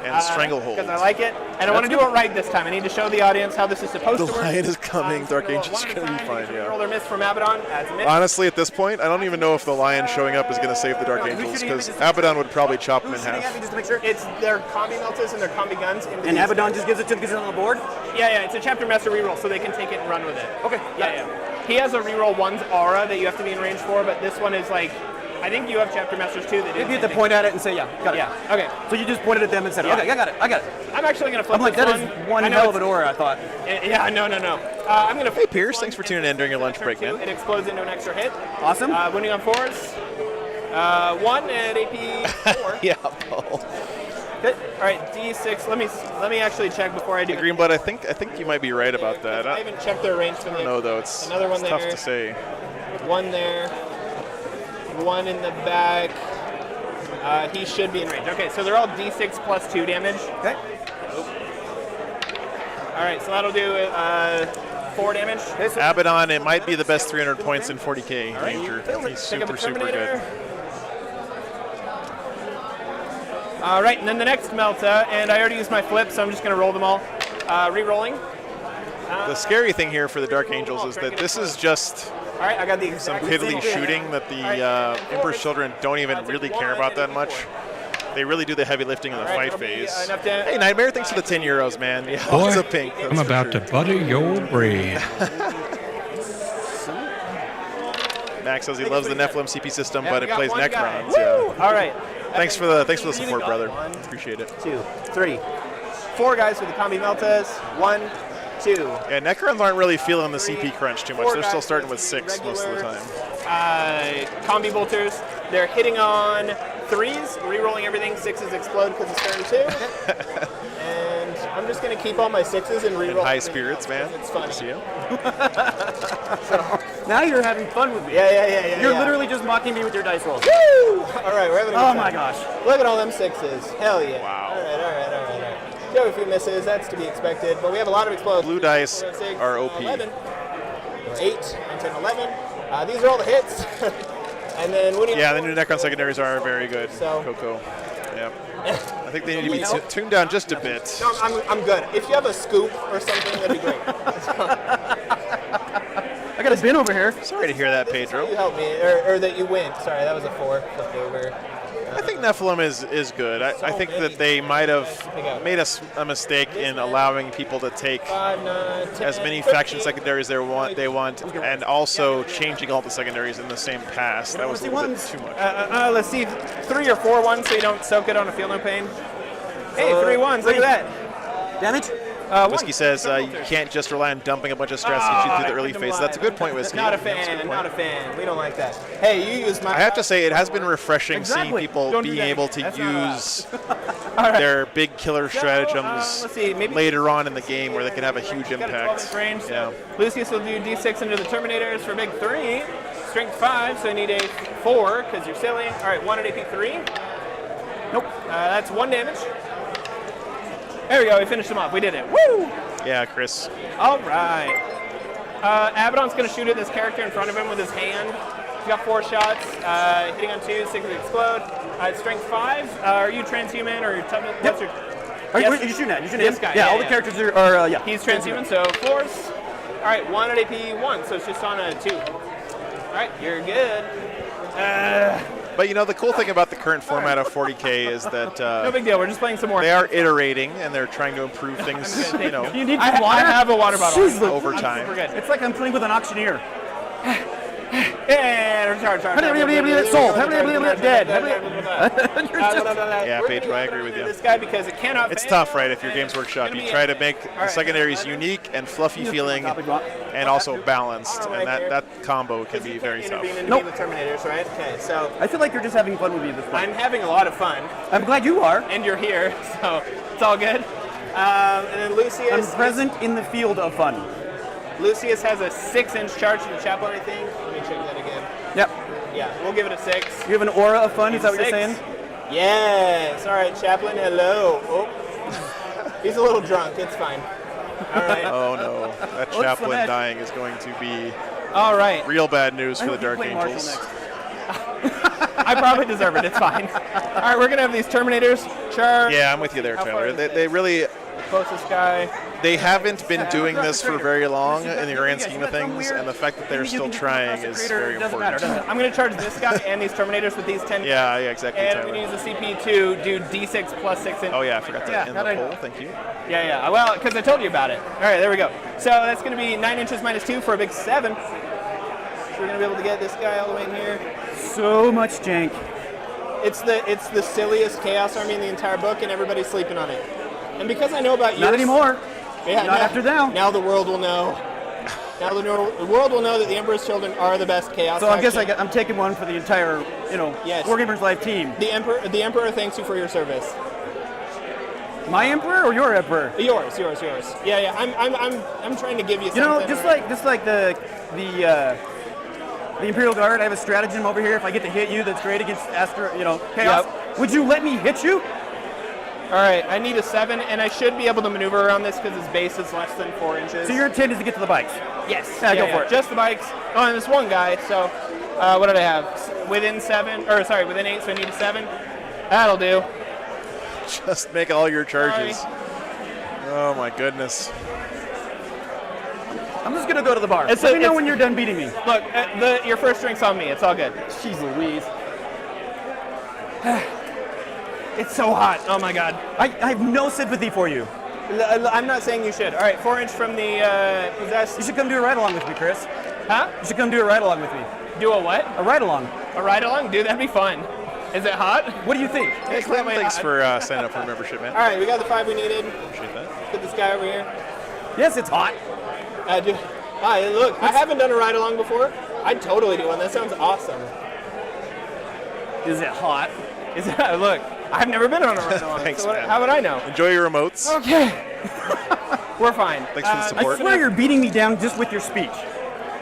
S1: and Stranglehold.
S10: Because I like it, and I want to do it right this time. I need to show the audience how this is supposed
S1: The
S10: to work.
S1: lion is coming. Dark Angel's going to be fine, yeah.
S10: Roll or miss from Abaddon as a miss.
S1: Honestly, at this point, I don't even know if the lion showing up is going to save the Dark Angels, because Abaddon would probably chop him in half.
S11: Just to make sure.
S10: It's their combi meltas and their combi guns.
S11: And Abaddon just gives it to the on the board?
S10: Yeah, it's a Chapter Master reroll, so they can take it and run with it.
S11: Okay.
S10: Yeah. He has a reroll one's aura that you have to be in range for, but this one is like, I think you have Chapter Masters too.
S11: You have to point at it and say, yeah, got it.
S10: Yeah, okay.
S11: So you just pointed at them and said, okay, I got it.
S10: I'm actually going to flip
S11: I'm like,
S10: this
S11: that
S10: one.
S11: is one hell of an aura, I thought.
S10: Yeah, no. I'm going to
S1: Hey, Pierce, thanks for tuning in during your lunch break, man.
S10: It explodes into an extra hit.
S11: Awesome.
S10: Winning on 4s. 1 at AP 4.
S1: Yeah, Paul.
S10: Good. All right, D6. Let me actually check before I do.
S1: Greenblood, I think you might be right about that.
S10: I haven't checked their range.
S1: I don't know, though. It's tough to say.
S10: 1 there. 1 in the back. He should be in range. Okay, so they're all D6 plus 2 damage.
S11: Okay.
S10: All right, so that'll do 4 damage.
S1: Abaddon, it might be the best 300 points in 40k Ranger. He's super good.
S10: All right, and then the next Melta, and I already used my flip, so I'm just going to roll them all. Re-rolling.
S1: The scary thing here for the Dark Angels is that this is just
S10: all right, I got the
S1: some piddly shooting that the Emperor's Children don't even really care about that much. They really do the heavy lifting in the fight phase. Hey, Nightmare, thanks for the 10 euros, man. Yeah,
S3: Boy,
S1: it's a pink.
S3: I'm about to butter your bread.
S1: Max says he loves the Nephilim CP system, but it plays Necrons.
S10: Yeah. All right.
S1: Thanks for the support, brother. Appreciate it.
S10: 2, 3, 4 guys for the combi meltas. 1, 2.
S1: Yeah, Necrons aren't really feeling the CP crunch too much. They're still starting with 6 most of the time.
S10: Combi bolters. They're hitting on 3s, re-rolling everything. 6s explode because it's turn 2. And I'm just going to keep all my 6s and re-roll.
S1: High spirits, man.
S10: It's fun.
S1: See you.
S11: Now you're having fun with me.
S10: Yeah.
S11: You're literally just mocking me with your dice rolls.
S10: Woo! All right, we're having a good time.
S11: my gosh.
S10: Look at all them 6s. Hell yeah.
S1: Wow.
S10: All right. We have a few misses. That's to be expected. But we have a lot of explosions.
S1: Blue dice
S10: 6,
S1: are OP.
S10: 11, 8, 9, 10, 11. These are all the hits. And then when you
S1: the new Necron secondaries are very good.
S10: So,
S1: Coco. Yep. I think they need to be tuned down just a bit.
S10: No, I'm good. If you have a scoop or something, that'd be great.
S11: I got a bin over here.
S1: Sorry to hear that, Pedro.
S10: You help me, or that you win. Sorry, that was a 4 flipped over.
S1: I think Nephilim is good. I think that they might have made a mistake in allowing people to take
S10: 5, 9, 10,
S1: as many faction secondaries they want, and also changing all the secondaries in the same pass. That was a little bit too much.
S10: Let's see, 3 or 4 ones so you don't soak it on a Feel No Pain. Hey, 3 ones, look at that.
S11: Damage?
S1: Whiskey says you can't just rely on dumping a bunch of stress to get you through the early phase. That's a good point, Whiskey.
S10: Not a fan. We don't like that. Hey, you use my...
S1: I have to say, it has been refreshing seeing people being able to use their big killer stratagems later on in the game where they can have a huge impact.
S10: Yeah. Lucius will do D6 into the Terminators for big 3. Strength 5, so you need a 4 because you're silly. All right, 1 at AP 3. Nope. That's 1 damage. There we go, we finished him off. We did it. Woo!
S1: Yeah, Chris.
S10: All right. Abaddon's going to shoot at this character in front of him with his hand. He's got 4 shots. Hitting on 2, 6 explode. Strength 5. Are you transhuman or what's your...
S11: Are you shooting at? You shooting
S10: this guy.
S11: Yeah, all the characters are yeah.
S10: He's transhuman, so 4s. All right, 1 at AP 1, so it's just on a 2. All right, you're good.
S1: But you know, the cool thing about the current format of 40k is that
S10: no big deal. We're just playing some more.
S1: They are iterating and they're trying to improve things. You know,
S11: you need water?
S10: I have a water bottle.
S1: Over time.
S11: It's like I'm playing with an auctioneer.
S10: And
S11: soul. Dead.
S1: Yeah, Pedro, I agree with you.
S10: This guy because it cannot.
S1: It's tough, right? If you're Games Workshop, you try to make the secondaries unique and fluffy feeling, and also balanced, and that combo can be very tough.
S10: Nope. The Terminators, right? Okay, so
S11: I feel like you're just having fun with me at this point.
S10: I'm having a lot of fun.
S11: I'm glad you are.
S10: And you're here, so it's all good. And then Lucius.
S11: I'm present in the field of fun.
S10: Lucius has a 6-inch charge to the chaplain, I think. Let me check that again.
S11: Yep.
S10: Yeah, we'll give it a 6.
S11: You have an aura of fun, is that what you're saying?
S10: Yes. All right, chaplain, hello. Oh. He's a little drunk. It's fine. All right.
S1: Oh, no. That chaplain dying is going to be
S10: all right.
S1: real bad news for the Dark Angels.
S10: I probably deserve it. It's fine. All right, we're gonna have these Terminators charge.
S1: Yeah, I'm with you there, Tyler. They really,
S10: closest guy.
S1: they haven't been doing this for very long in the grand scheme of things, and the fact that they're still trying is very important.
S10: I'm gonna charge this guy and these Terminators with these 10.
S1: Yeah, exactly.
S10: And
S1: Tyler.
S10: we use a CP to do D6 plus 6 in.
S1: Oh yeah, I forgot that in the poll. Thank you.
S10: Yeah. Well, because I told you about it. All right, there we go. So that's going to be 9 inches minus 2 for a big 7. So we're going to be able to get this guy all the way in here.
S11: So much jank.
S10: It's the silliest Chaos Army in the entire book, and everybody's sleeping on it. And because I know about yours...
S11: Not anymore.
S10: Yeah,
S11: Not after now.
S10: Now the world will know. Now the world will know that the Emperor's Children are the best Chaos
S11: So I guess
S10: faction.
S11: I'm taking one for the entire,
S10: Yes.
S11: Wargamers Live team.
S10: The Emperor thanks you for your service.
S11: My Emperor or your Emperor?
S10: Yours. Yeah. I'm trying to give you something.
S11: Just like the Imperial Guard, I have a stratagem over here. If I get to hit you, that's great against Chaos.
S10: Yep.
S11: Would you let me hit you?
S10: All right, I need a 7, and I should be able to maneuver around this because his base is less than 4 inches.
S11: So your intent is to get to the bikes?
S10: Yes.
S11: Go for it.
S10: Just the bikes. Oh, and this one guy. So, what did I have? Within 8, so I need a 7. That'll do.
S1: Just make all your charges. Oh my goodness.
S11: I'm just gonna go to the bar. Let me know when you're done beating me.
S10: Look, your first drink's on me. It's all good.
S11: Jeez Louise.
S10: It's so hot. Oh my God.
S11: I have no sympathy for you.
S10: I'm not saying you should. All right, 4 inch from the possessed.
S11: You should come do a ride along with me, Chris.
S10: Huh?
S11: You should come do a ride along with me.
S10: Do a what?
S11: A ride along.
S10: A ride along? Dude, that'd be fun. Is it hot?
S11: What do you think?
S1: Hey, Clem, thanks for signing up for membership, man.
S10: All right, we got the 5 we needed.
S1: Appreciate that.
S10: Get this guy over here.
S11: Yes, it's hot.
S10: Hi, look, I haven't done a ride along before. I'd totally do one. That sounds awesome.
S11: Is it hot?
S10: Is it? Look, I've never been on a ride along.
S1: Thanks,
S10: so
S1: man.
S10: How would I know?
S1: Enjoy your remotes.
S10: Okay. We're fine.
S1: Thanks for the support.
S11: I swear you're beating me down just with your speech.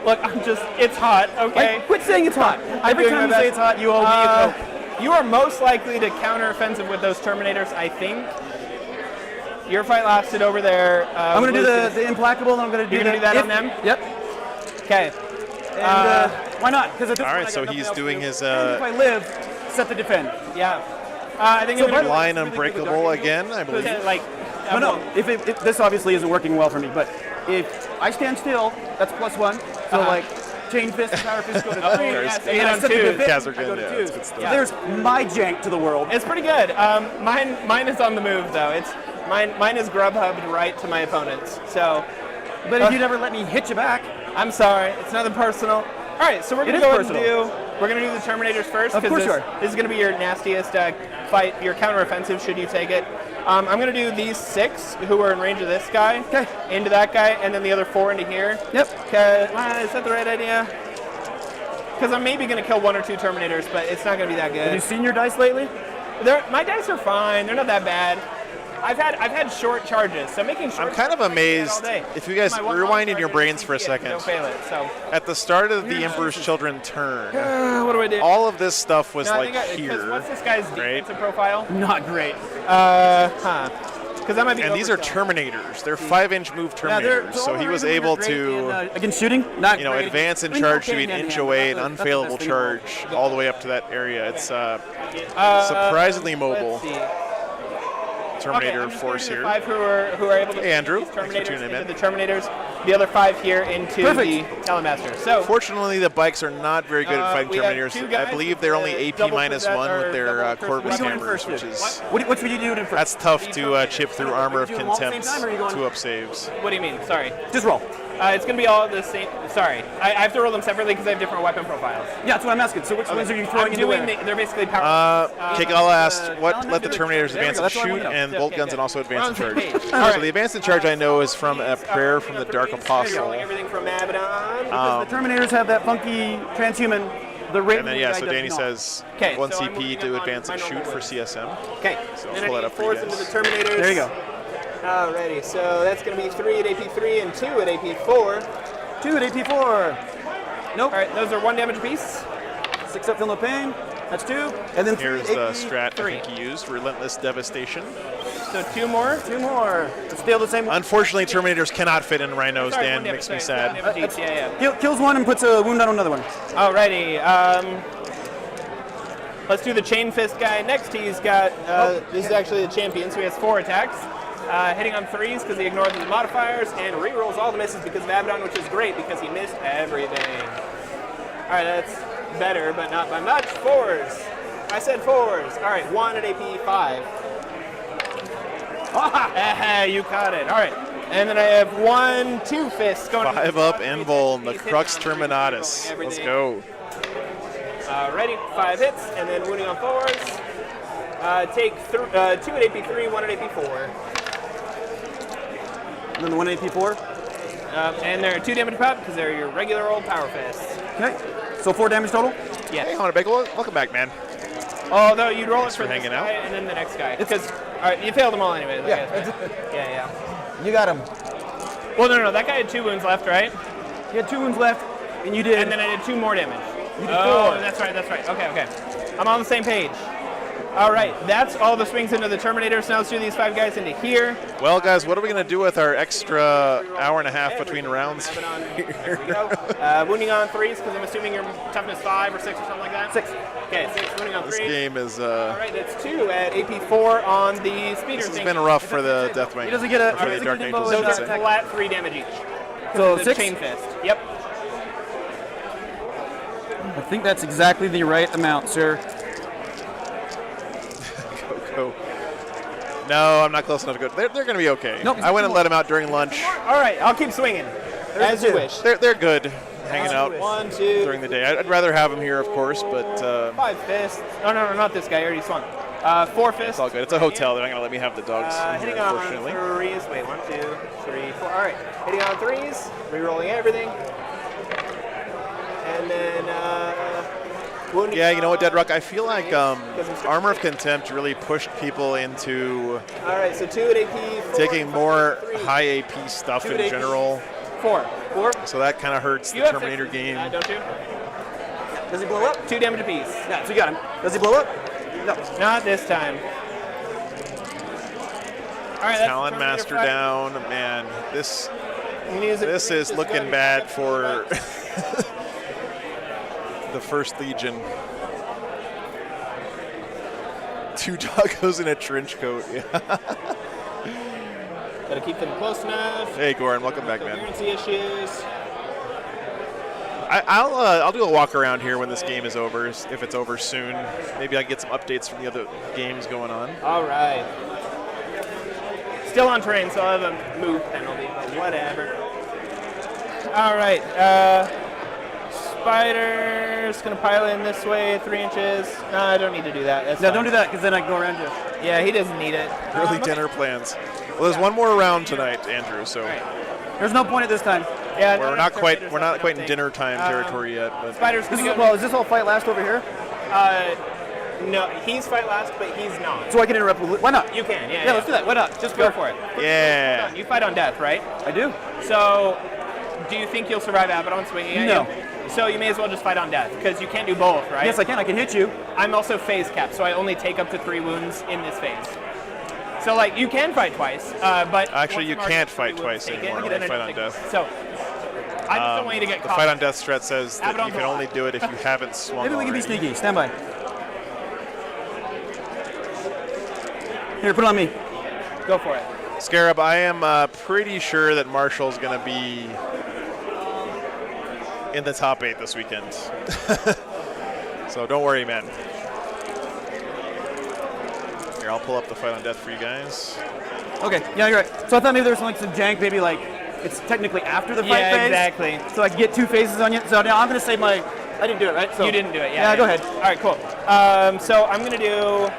S10: Look, it's hot, okay?
S11: Quit saying it's hot. Every time you say it's hot, you owe me a Coke.
S10: You are most likely to counter-offensive with those Terminators, I think. Your fight lasted over there.
S11: I'm going to do the Implacable, and I'm going to do
S10: You're going to do that on them?
S11: Yep.
S10: Okay.
S11: And why not? Because at this
S1: All
S11: point,
S1: right, so he's doing his
S11: if I live, set to defend.
S10: Yeah. I think
S1: line unbreakable again, I believe.
S11: No. If this obviously isn't working well for me, but if I stand still, that's +1. So chain fist, power fist go to 3.
S10: And I set to defend,
S11: I go to 2. So there's my jank to the world.
S10: It's pretty good. Mine is on the move though. Mine is Grubhubbed right to my opponents. So,
S11: but if you never let me hit you back,
S10: I'm sorry. It's nothing personal. All right, so we're gonna go ahead and we're gonna do the Terminators first because this is gonna be your nastiest fight, your counteroffensive should you take it. I'm gonna do these 6 who are in range of this guy into that guy, and then the other 4 into here.
S11: Yep.
S10: Is that the right idea? Because I'm maybe gonna kill 1 or 2 Terminators, but it's not gonna be that good.
S11: Have you seen your dice lately?
S10: My dice are fine. They're not that bad. I've had short charges, so making short.
S1: I'm kind of amazed if you guys rewind in your brains for a second.
S10: Don't fail it. So
S1: at the start of the Emperor's Children turn,
S10: what do I do?
S1: All of this stuff was
S10: here. What's this guy's defensive profile?
S11: Not great.
S10: Because that might be.
S1: And these are Terminators. They're 5-inch move Terminators. So he was able to
S11: against shooting, not
S1: advance and charge to be an inch away, an unfailable charge all the way up to that area. It's surprisingly mobile. Terminator force here.
S10: 5 who are able to
S1: Andrew,
S10: Terminators into the Terminators. The other 5 here into the Telemaster. So
S1: fortunately, the bikes are not very good at fighting Terminators. I believe they're only AP -1 with their Corvus hammers, which is
S11: what would you do?
S1: That's tough to chip through Armor of Contempt 2-up saves.
S10: What do you mean? Sorry.
S11: Just roll.
S10: It's going to be all the same. Sorry. I have to roll them separately because I have different weapon profiles.
S11: Yeah, that's what I'm asking. So which ones are you throwing into where?
S10: They're basically power.
S1: Kikal asked, let the Terminators advance and shoot, and bolt guns and also advance and charge. So the advance and charge I know is from a prayer from the Dark Apostle.
S10: Everything from Abaddon.
S11: Because the Terminators have that funky transhuman.
S1: And then, so Danny says 1 CP to advance and shoot for CSM.
S10: Okay.
S1: So I'll pull that up for you
S10: into the
S1: guys.
S10: Terminators.
S11: There you go.
S10: Alrighty, so that's going to be 3 at AP3 and 2 at AP4.
S11: 2 at AP4. Nope.
S10: Alright, those are 1 damage apiece.
S11: 6 up, feel no pain. That's 2. And then
S1: here's the strat I think he used, Relentless Devastation.
S10: So 2 more?
S11: 2 more. It's still the same.
S1: Unfortunately, Terminators cannot fit in Rhinos, Dan. Makes me sad.
S11: Kills 1 and puts a wound on another one.
S10: Alrighty. Let's do the Chain Fist guy. Next, he's got, this is actually the champion, so he has 4 attacks. Hitting on 3s because he ignores his modifiers, and rerolls all the misses because of Abaddon, which is great because he missed everything. Alright, that's better, but not by much. 4s. I said 4s. Alright, 1 at AP 5. You caught it. Alright. And then I have 1, 2 fists going.
S1: 5 up, Envol, the Crux Terminatus. Let's go.
S10: Ready, 5 hits, and then wounding on 4s. Take 2 at AP 3, 1 at AP 4.
S11: And then the 1 AP 4.
S10: And they're 2 damage pop because they're your regular old power fists.
S11: Okay. So 4 damage total?
S10: Yeah.
S1: Hey, Hunter Bagel, welcome back, man.
S10: Although you'd roll
S1: Thanks
S10: it for
S1: for
S10: this
S1: hanging
S10: guy
S1: out.
S10: and then the next guy. Because, alright, you failed them all anyway. Yeah.
S11: You got him.
S10: Well, no, that guy had 2 wounds left, right?
S11: You had 2 wounds left, and you did.
S10: And then I did 2 more damage.
S11: You did 4.
S10: That's right. Okay. I'm on the same page. All right, that's all the swings into the Terminators. Now let's do these 5 guys into here.
S1: Well, guys, what are we going to do with our extra hour and a half between rounds?
S10: There we go. Wounding on 3s, because I'm assuming your toughness 5 or 6 or something like that?
S11: 6.
S10: Okay, 6 wounding on 3s.
S1: This game is...
S10: All right, that's 2 at AP 4 on the speeder.
S1: This has been rough for the Deathwing.
S11: He doesn't get a...
S1: For the Dark Angels,
S10: So
S1: I
S10: that's
S1: should say.
S10: flat 3 damage each.
S11: So
S10: The
S11: 6?
S10: Chain Fist. Yep.
S11: I think that's exactly the right amount, sir.
S1: Go. No, I'm not close enough to go. They're going to be okay.
S11: Nope,
S1: I went and let them out during lunch.
S10: All right, I'll keep swinging. As you wish.
S1: They're good hanging out
S10: 1, 2.
S1: during the day. I'd rather have them here, of course, but
S10: 5 fists. Oh, no, not this guy. I already swung. 4 fists.
S1: it's all good. It's a hotel. They're not going to let me have the dogs in
S10: Hitting
S1: here,
S10: on
S1: unfortunately.
S10: 3s. Wait, 1, 2, 3, 4. All right. Hitting on 3s. Rerolling everything. And then wounding.
S1: Yeah, you know what, Deadrock? I feel like Armor of Contempt really pushed people into
S10: All right, so 2 at AP 4.
S1: taking
S10: 5,
S1: more
S10: 3.
S1: high AP stuff
S10: 2
S1: in
S10: at AP
S1: general.
S10: 4.
S1: So that kind of hurts the
S10: You have
S1: Terminator
S10: 50,
S1: game.
S10: don't you?
S11: Does he blow up?
S10: 2 damage apiece.
S11: Yeah, so you got him. Does he blow up? No.
S10: Not this time. All right, that's
S1: Talon
S10: the
S1: Master
S10: Terminator
S1: down. Man, this
S10: This
S1: is looking bad for the First Legion. 2 doggos in a trench coat. Yeah.
S10: Gotta keep them close enough.
S1: Hey, Goran, welcome back, man.
S10: Coherency issues.
S1: I'll do a walk around here when this game is over, if it's over soon. Maybe I can get some updates from the other games going on.
S10: All right. Still on terrain, so I'll have a move penalty, but whatever. All right. Spider's gonna pile in this way, 3 inches. No, I don't need to do that. That's
S11: No,
S10: fine.
S11: don't do that, because then I can go around you.
S10: Yeah, he doesn't need it.
S1: Early dinner plans. Well, there's one more round tonight, Andrew. So
S11: There's no point at this time.
S10: Yeah,
S1: we're not quite in dinner time territory yet. But
S10: Spider's
S11: This
S10: gonna
S11: is,
S10: go.
S11: well, is this whole fight last over here?
S10: No, he's fight last, but he's not.
S11: So I can interrupt. Why not?
S10: You can, yeah.
S11: Yeah, let's do that. Why not?
S10: Just go for it.
S1: yeah.
S10: You fight on death, right?
S11: I do.
S10: So, do you think you'll survive Abaddon swinging at
S11: No.
S10: you? So you may as well just fight on death, because you can't do both, right?
S11: Yes, I can. I can hit you.
S10: I'm also phase capped, so I only take up to 3 wounds in this phase. So, like, you can fight twice, but...
S1: Actually,
S10: once
S1: you
S10: the mark
S1: can't
S10: is 3
S1: fight
S10: wounds
S1: twice
S10: taken,
S1: anymore
S10: then
S1: when
S10: I
S1: fight
S10: don't
S1: on
S10: take-
S1: death.
S10: So, I just don't want you to get
S1: The
S10: caught.
S1: fight on death strat says that
S10: Abaddon's
S1: you can
S10: alive.
S1: only do it if you haven't swung
S11: Maybe we can be
S1: already.
S11: sneaky. Stand by. Here, put it on me.
S10: Go for it.
S1: Scarab, I am pretty sure that Marshall's going to be in the top 8 this weekend. So don't worry, man. Here, I'll pull up the fight on death for you guys.
S11: Okay, yeah, you're right. So I thought maybe there was like some jank, maybe like it's technically after the fight
S10: Yeah,
S11: phase.
S10: exactly.
S11: So I can get 2 phases on you. So now I'm going to say I didn't do it, right? So
S10: You didn't do it, yeah.
S11: Yeah, go ahead.
S10: All right, cool. So I'm going to do...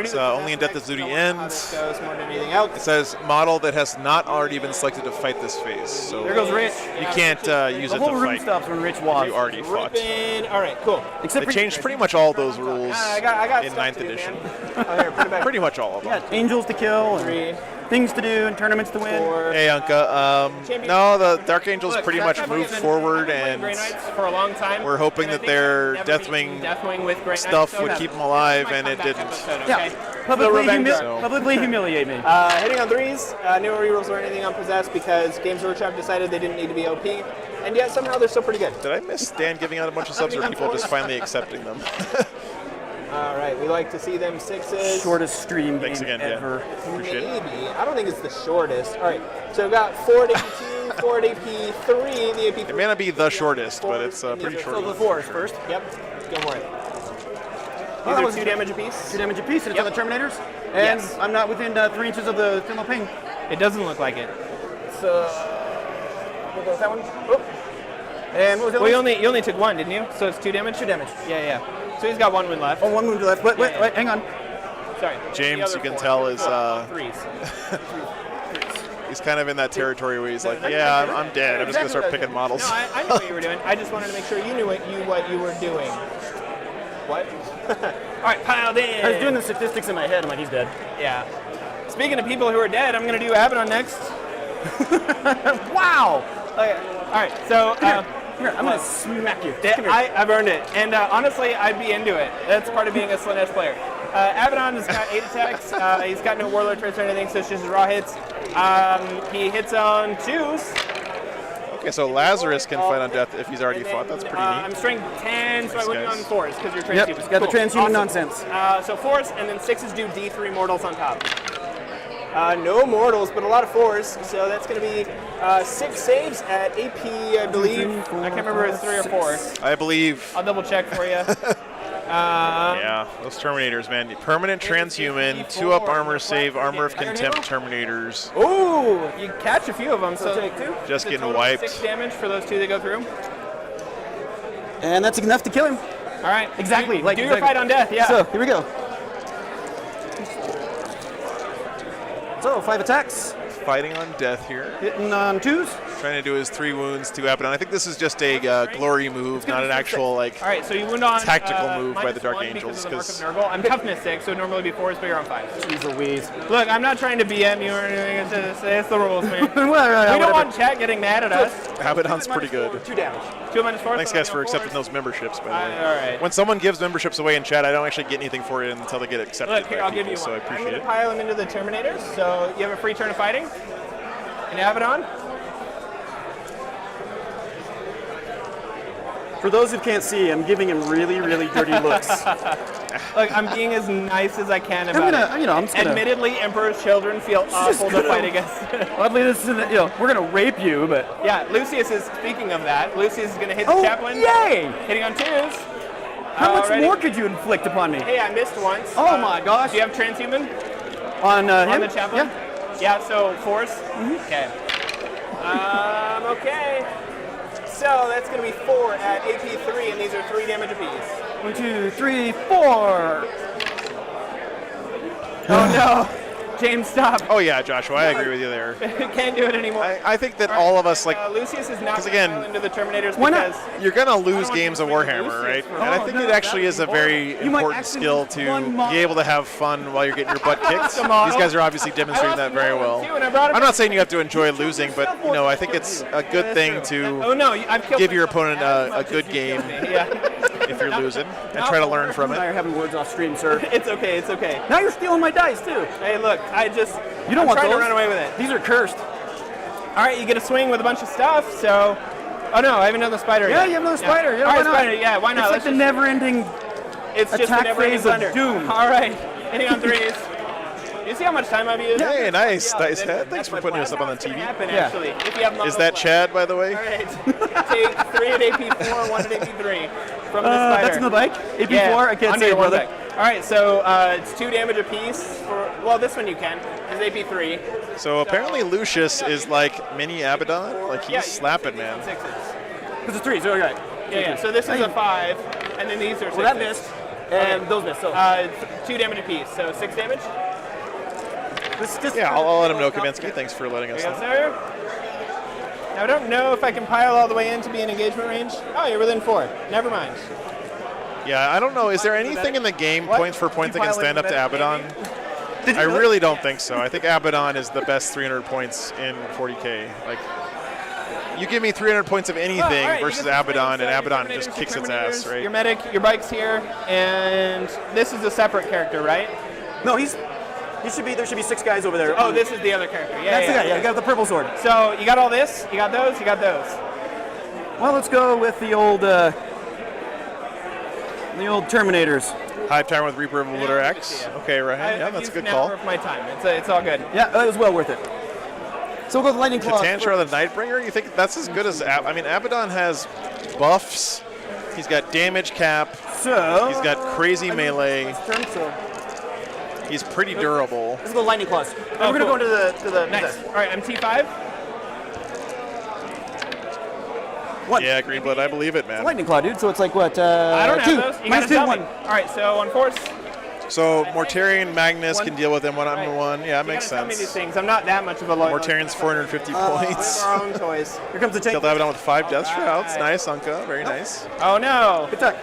S1: So only in death does duty ends.
S10: Goes more than anything else.
S1: It says model that has not already been selected to fight this phase. So
S11: There goes Rich.
S1: you can't use
S11: The
S1: it
S11: whole
S1: to
S11: room
S1: fight.
S11: stops when Rich walks.
S1: You already fought.
S10: Ripping. All right, cool.
S11: Except
S1: They
S11: for
S1: changed pretty much all those rules
S10: I got
S1: in
S10: stuff
S1: 9th
S10: to do,
S1: edition.
S10: man. Oh, here, put it back.
S1: Pretty much all of them.
S11: Yeah, angels to kill, and
S10: 3,
S11: things to do, and tournaments to win.
S10: 4.
S1: Hey, Anka. No, the Dark Angels
S10: Look,
S1: pretty
S10: Dark
S1: much
S10: Angels
S1: moved
S10: have been
S1: forward,
S10: playing
S1: and
S10: Grey Knights for a long time.
S1: we're hoping
S10: And I
S1: that
S10: think
S1: their
S10: I've never beaten
S1: Deathwing
S10: Deathwing with Grey Knights,
S1: stuff
S10: so
S1: would
S10: yeah.
S1: keep them alive,
S10: This is
S1: and
S10: my
S1: it
S10: comeback
S1: didn't.
S10: episode, okay?
S11: Yeah, publicly
S1: So-
S11: humiliate me.
S10: Hitting on 3s, no rerolls or anything on Possessed because Games Workshop decided they didn't need to be OP, and yet somehow they're still pretty good.
S1: Did I miss Dan giving out a bunch of subs, or people just finally accepting them?
S10: All right, we like to see them 6s.
S11: Shortest stream
S1: Thanks
S11: game
S1: again, Dan.
S11: ever.
S1: Appreciate it.
S10: Maybe. I don't think it's the shortest. All right, so we've got 4 at AP2, 4 at AP3, the AP3.
S1: It may not be the shortest, but it's pretty short.
S11: So the 4s first.
S10: Yep, go for it.
S11: Well,
S10: These
S11: that
S10: are
S11: was
S10: 2 damage apiece.
S11: 2 damage apiece, and it's
S10: Yep.
S11: on the Terminators. And
S10: Yes.
S11: I'm not within 3 inches of the thermal ping.
S10: It doesn't look like it.
S11: So, we'll go with that one. Oh. And what was the
S10: Well,
S11: other one?
S10: you only took 1, didn't you? So it's 2 damage?
S11: 2 damage.
S10: Yeah. So he's got 1 wound left.
S11: Oh, 1 wound left. Wait, hang on.
S10: Sorry.
S1: James,
S10: The other
S1: you can
S10: 4.
S1: tell, is
S10: 3s.
S1: he's kind of in that territory where he's like, yeah, I'm dead. I'm just gonna start picking models.
S10: No, I knew what you were doing. I just wanted to make sure you knew what you were doing. What? All right, piled in.
S11: I was doing the statistics in my head. I'm like, he's dead.
S10: Yeah. Speaking of people who are dead, I'm going to do Abaddon next.
S11: Wow!
S10: Okay. All right, so
S11: Here, I'm going to smack you.
S10: yeah,
S11: Come here.
S10: I've earned it. And honestly, I'd be into it. That's part of being a Slanesh player. Abaddon has got 8 attacks. He's got no Warlord traits or anything, so it's just his raw hits. He hits on 2s.
S1: Okay, so Lazarus can fight on death if he's already fought. That's pretty
S10: I'm
S1: neat.
S10: strength 10, so I wouldn't be on
S1: guys.
S10: 4s because you're
S11: Yep,
S10: transhuman.
S11: got the transhuman
S10: Awesome.
S11: nonsense.
S10: So 4s, and then 6s do D3 mortals on top. No mortals, but a lot of 4s, so that's going to be 6 saves at AP, I believe. I can't remember if it's 3 or 4.
S1: I believe.
S10: I'll double check for you.
S1: Yeah, those Terminators, man. Permanent transhuman, 2-up armor save, armor of contempt Terminators.
S10: Ooh, you catch a few of them, so
S11: take 2.
S1: Just
S10: the
S1: getting
S10: total
S1: wiped.
S10: 6 damage for those 2 that go through.
S11: And that's enough to kill him.
S10: All right,
S11: Exactly.
S10: Do your fight on death, yeah.
S11: So, here we go. So, 5 attacks.
S1: Fighting on death here.
S11: Hitting on 2s.
S1: Trying to do his 3 wounds to Abaddon. I think this is just a glory move, not an actual like
S10: All right, so you wound on
S1: tactical move by the Dark
S10: -1
S1: Angels.
S10: because of the Mark of Nurgle. I'm toughness 6, so it'd normally be 4s, but you're on 5.
S11: Jeez Louise.
S10: Look, I'm not trying to BM you or anything. It's the rules, man.
S11: Well,
S10: We
S11: whatever.
S10: don't want chat getting mad at us.
S1: Abaddon's pretty good.
S11: 2 damage.
S10: 2 minus 4.
S1: Thanks, guys, for accepting those memberships, by the way.
S10: All right.
S1: When someone gives memberships away in chat, I don't actually get anything for it until they get accepted.
S10: Look, here,
S1: by
S10: I'll give
S1: people,
S10: you
S1: so
S10: one.
S1: I
S10: I'm
S1: appreciate
S10: going to
S1: it.
S10: pile them into the Terminators, so you have a free turn of fighting. And Abaddon.
S11: For those who can't see, I'm giving him really, really dirty looks.
S10: Look, I'm being as nice as I can
S11: I'm
S10: about
S11: gonna,
S10: it.
S11: you know, I'm just gonna.
S10: Admittedly, Emperor's children feel awful to
S11: gonna-
S10: fight against.
S11: Oddly, this is, you know, we're gonna rape you, but.
S10: Yeah, Lucius is, speaking of that, Lucius is going to hit the
S11: Oh,
S10: chaplain.
S11: yay!
S10: Hitting on 2s.
S11: How much
S10: Alrighty.
S11: more could you inflict upon me?
S10: Hey, I missed once.
S11: Oh my gosh!
S10: Do you have transhuman
S11: On
S10: on
S11: him?
S10: the chaplain? Yeah, so 4s? Okay. Okay. So that's going to be 4 at AP3, and these are 3 damage apiece.
S11: 1, 2, 3, 4.
S10: Oh no! James, stop.
S1: Oh yeah, Joshua, I agree with you there.
S10: Can't do it anymore.
S1: I think that all of us, like,
S10: Lucius is not
S1: 'cause
S10: going
S1: again,
S10: to fall into the Terminators
S11: why not?
S10: because
S1: you're gonna lose
S10: want
S1: games
S10: you
S1: of
S10: to swing
S1: Warhammer,
S10: Lucius
S1: right?
S10: for-
S1: And I think it actually is a very
S11: You might
S1: important skill
S11: accidentally
S1: to
S11: one mod-
S1: be able to have fun while you're getting your butt kicked.
S10: the model.
S1: These guys are obviously demonstrating that very well.
S10: Too, and I brought him
S1: I'm not saying you have to enjoy losing, but you know, I think it's a good thing
S10: Oh
S1: to
S10: no, I've killed
S1: give your
S10: myself
S1: opponent
S10: as
S1: a
S10: much
S1: good
S10: as you killed
S1: game
S10: me. Yeah.
S1: if you're losing and try to learn from
S11: You and I
S1: it.
S11: are having words off stream, sir.
S10: It's okay. It's okay.
S11: Now you're stealing my dice, too.
S10: Hey, look,
S11: You don't
S10: I'm
S11: want
S10: trying
S11: those.
S10: to run away with it.
S11: These are cursed.
S10: All right, you get a swing with a bunch of stuff. So, oh no, I haven't done the spider
S11: Yeah,
S10: yet.
S11: you have another spider. Yeah,
S10: All
S11: why
S10: right,
S11: not?
S10: spider. Yeah, why not?
S11: It's like
S10: Let's
S11: the
S10: just-
S11: never-ending.
S10: It's just the
S11: attack
S10: never-ending
S11: phase of
S10: thunder.
S11: doom.
S10: All right, hitting on 3s. You see how much time I've used?
S1: Hey, nice,
S10: Yeah,
S1: nice
S10: then
S1: head.
S10: that's
S1: Thanks for
S10: what-
S1: putting us up on the
S10: that's what's
S1: TV.
S10: gonna happen,
S11: Yeah.
S10: actually, if you have
S1: Is
S10: models
S1: that
S10: left.
S1: Chad, by the way?
S10: All right. Take 3 at AP4, 1 at AP3 from the spider.
S11: That's in the bike. AP4,
S10: Yeah,
S11: I can't
S10: under
S11: say it,
S10: one
S11: brother.
S10: deck. All right, so it's 2 damage apiece. Well, this one you can. It's AP3.
S1: So apparently Lucius is like mini Abaddon. Like he's slapping, man.
S10: 6s.
S11: Because it's 3, so okay.
S10: Yeah. So this is a 5, and then these are 6s.
S11: Well, that missed. And those missed. So.
S10: 2 damage apiece, so 6 damage.
S11: This just
S1: Yeah, I'll let him know, Kaminsky. Thanks for letting us
S10: There you go,
S1: know.
S10: sir. Now, I don't know if I can pile all the way in to be in engagement range. Oh, you're within 4. Never mind.
S1: Yeah, I don't know. Is there anything in the game,
S10: What?
S1: points for points, that
S10: You
S1: can
S10: pile
S1: stand
S10: in
S1: up to
S10: the
S1: Abaddon? I really don't think so. I think Abaddon is the best 300 points in 40k. Like, you give me 300 points of anything
S10: Well, all right, you
S1: versus
S10: get the
S1: Abaddon,
S10: swings,
S1: and
S10: your
S1: Abaddon
S10: Terminators,
S1: just
S10: your
S1: kicks its
S10: Terminators,
S1: ass, right?
S10: Your medic, your bike's here, and this is a separate character, right?
S11: No, he should be. There should be 6 guys over there.
S10: Oh, this is the other character. Yeah,
S11: That's the guy. Yeah, he got the purple sword.
S10: So you got all this, you got those, you got those.
S11: Well, let's go with the old. The old Terminators.
S1: Hive Tyrant with Reaper of X. Okay, right. Yeah, that's a good call.
S10: Of my time. It's all good.
S11: Yeah, that was well worth it. So we'll go with Lightning Claw.
S1: Katantra the Nightbringer, you think that's as good as I mean, Abaddon has buffs. He's got damage cap.
S11: So
S1: he's got crazy melee.
S11: So
S1: he's pretty durable.
S11: Let's go Lightning Claws.
S10: Oh,
S11: we're going to go into the
S10: nice. All right, I'm T5.
S11: What?
S1: Yeah, Greenblood, I believe it, man.
S11: Lightning Claw, dude. So it's like what?
S10: I don't
S11: 2.
S10: have those. You
S11: Minus
S10: gotta
S11: 2,
S10: tell
S11: 1.
S10: me. All right, so on force.
S1: So Mortarion Magnus can deal with him one-on-one. Yeah, that makes sense.
S10: Tell me these things. I'm not that much of a lawyer.
S1: Mortarion's 450 points.
S11: Our own toys. Here comes the tank.
S1: Killed Abaddon with 5 Death Shrouds. Nice, Unka. Very nice.
S10: Oh no.
S11: Good tuck.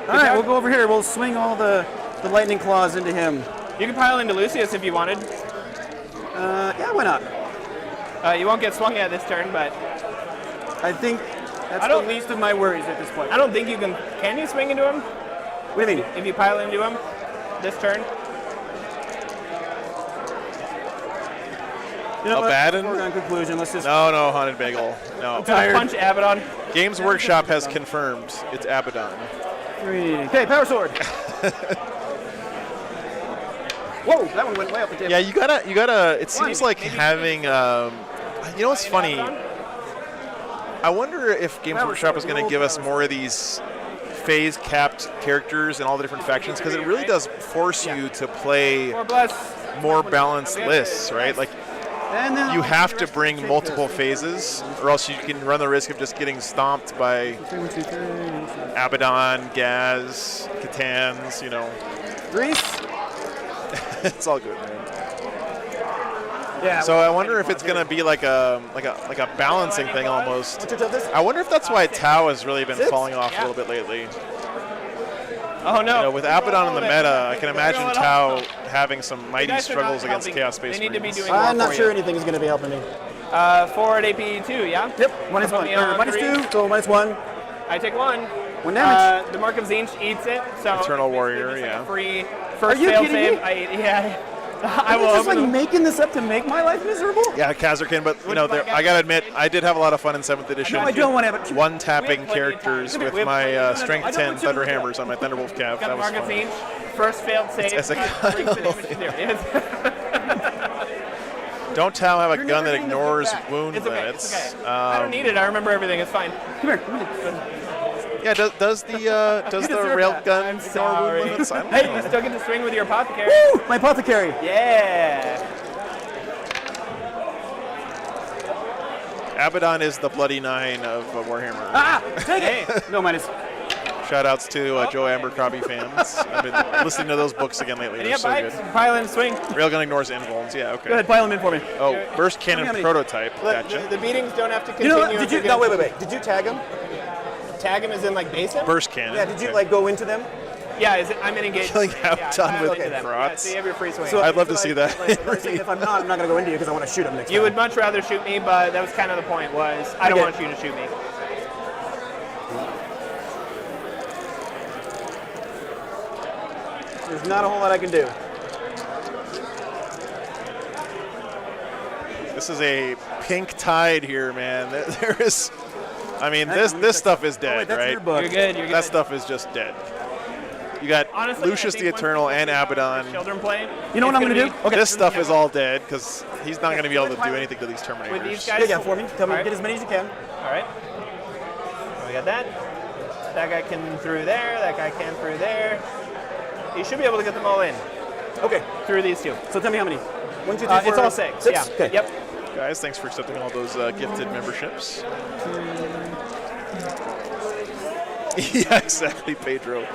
S11: All right, we'll go over here. We'll swing all the Lightning Claws into him.
S10: You can pile into Lucius if you wanted.
S11: Yeah, why not?
S10: You won't get swung at this turn, but
S11: I think that's the least of my worries at this point.
S10: I don't think you can. Can you swing into him?
S11: What do you mean?
S10: If you pile into him this turn?
S11: You know
S1: Abaddon?
S11: Foregone conclusion. Let's just.
S1: No, Haunted Bagel. No.
S10: Punch Abaddon.
S1: Games Workshop has confirmed it's Abaddon.
S11: 3. Okay, Power Sword. Whoa, that one went way up the table.
S1: Yeah, you gotta. It seems like having. You know what's funny? I wonder if Games Workshop is going to give us more of these phase-capped characters in all the different factions, because it really does force you to play more balanced lists, right? Like, you have to bring multiple phases, or else you can run the risk of just getting stomped by Abaddon, Gaz, Catans, you know.
S11: Grease.
S1: It's all good, man.
S11: Yeah.
S1: So I wonder if it's gonna be like a balancing thing almost.
S11: What's your toughest?
S1: I wonder if that's why Tau has really been falling off a little bit lately.
S10: Oh no!
S1: You know, with Abaddon in the meta, I can imagine Tau having some mighty struggles against Chaos Space Marines.
S11: I'm not sure anything's going to be helping me.
S10: 4 at AP 2, yeah.
S11: Yep. Minus 1. Minus 2. So minus 1.
S10: I take 1.
S11: 1 damage.
S10: The Mark of Zinch eats it. So
S1: Eternal Warrior, yeah.
S10: Free first
S11: Are you
S10: fail
S11: kidding
S10: save.
S11: me?
S10: I will.
S11: Are you just like making this up to make my life miserable?
S1: Yeah, Kazarkin, but you know, I gotta admit, I did have a lot of fun in 7th edition.
S11: No, I don't want to have it.
S1: One-tapping characters with my Strength 10 Thunder Hammers on my Thunderwolf Cav. That was fun.
S10: First failed save.
S1: As a Don't Tau have a gun that ignores wound limits.
S10: It's okay. I don't need it. I remember everything. It's fine.
S11: Come here.
S1: Yeah, does the railgun ignore wound limits? I don't
S10: Hey,
S1: know.
S10: you still get to swing with your apothecary.
S11: Woo! My apothecary.
S10: Yeah.
S1: Abaddon is the Bloody Nine of Warhammer.
S11: Ah! Take it! No, minus.
S1: Shout-outs to Joe Abercrombie fans. I've been listening to those books again lately. They're so good.
S10: Pile in, swing.
S1: Railgun ignores invulns. Yeah, okay.
S11: Go ahead, pile them in for me.
S1: Oh, burst cannon prototype. Gotcha.
S10: The beatings don't have to
S11: You
S10: continue.
S11: know what? Did you? No, wait. Did you tag them?
S10: Tag him as in like base him?
S1: Burst cannon.
S11: Yeah. Did you like go into them?
S10: Yeah, I'm in engaged.
S1: Killing Abaddon with
S10: Yeah,
S1: Frauds.
S10: so you have your free swing.
S1: So I'd love to see that.
S11: If I'm not going to go into you because I want to shoot them next time.
S10: You would much rather shoot me, but that was kind of the point. Was I don't want you to shoot me.
S11: There's not a whole lot I can do.
S1: This is a pink tide here, man. There is, I mean, this stuff is dead, right?
S10: You're good. You're good.
S1: That stuff is just dead. You got
S10: Honestly,
S1: Lucius the Eternal and Abaddon.
S10: Children play.
S11: You know what I'm going to do?
S1: Okay. This stuff is all dead because he's not going to be able to do anything to these Terminators.
S10: With these guys.
S11: Yeah, for me. Tell me, get as many as you can.
S10: All right. So we got that. That guy can through there. That guy can through there. You should be able to get them all in.
S11: Okay.
S10: Through these two.
S11: So tell me how many. 1, 2, 3, 4.
S10: It's all 6. Yeah.
S11: Okay.
S10: Yep.
S1: Guys, thanks for accepting all those gifted memberships. Yeah, exactly, Pedro.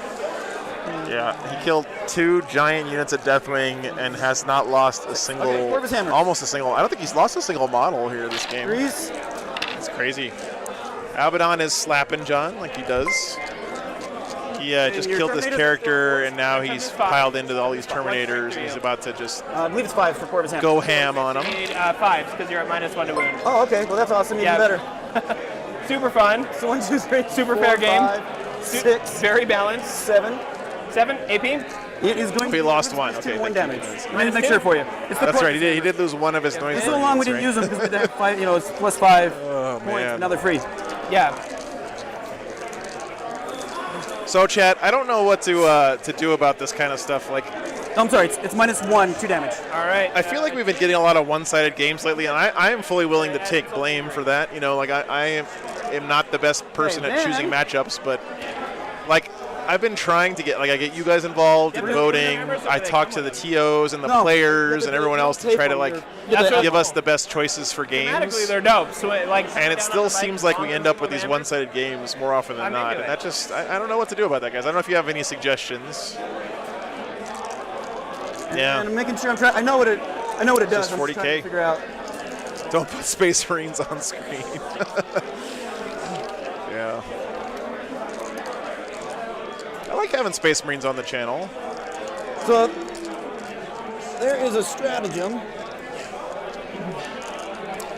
S1: Yeah, he killed 2 giant units of Deathwing and has not lost a single, almost a single. I don't think he's lost a single model here this game.
S11: Grease.
S1: It's crazy. Abaddon is slapping John like he does. He just killed this character, and now he's piled into all these Terminators, and he's about to just
S11: I believe it's 5 for Corvus Hammer.
S1: go ham on them.
S10: 5s because you're at -1 to wound.
S11: Oh, okay. Well, that's awesome. Even better.
S10: Super fun.
S11: So 1, 2, 3,
S10: Super
S11: 4,
S10: fair game.
S11: 5, 6,
S10: Very balanced.
S11: 7.
S10: 7 AP.
S11: It is going
S1: He lost 1. Okay,
S11: 1
S1: thank you.
S11: damage. Let me make sure for you. It's the
S1: That's right. He did lose 1 of his noise.
S11: It's so long we didn't use them because we had 5. You know, it's +5
S1: Oh,
S11: points.
S1: man.
S11: Now they're free.
S10: Yeah.
S1: So, chat, I don't know what to do about this kind of stuff. Like,
S11: I'm sorry, it's -1, 2 damage.
S10: All right.
S1: I feel like we've been getting a lot of one-sided games lately, and I am fully willing to take blame for that. You know, like I am not the best person at choosing matchups, but like I've been trying to I get you guys involved in voting. I talk to the TOs and the players and everyone else to try to like give us the best choices for games.
S10: Thematically, they're dope. So
S1: And it still seems like we end up with these one-sided games more often than not, and that just I don't know what to do about that, guys. I don't know if you have any suggestions. Yeah.
S11: And I'm making sure I'm trying. I know what it does.
S1: Just
S11: I'm
S1: 40K.
S11: just trying to figure out.
S1: Don't put Space Marines on screen. Yeah. I like having Space Marines on the channel.
S11: So there is a stratagem.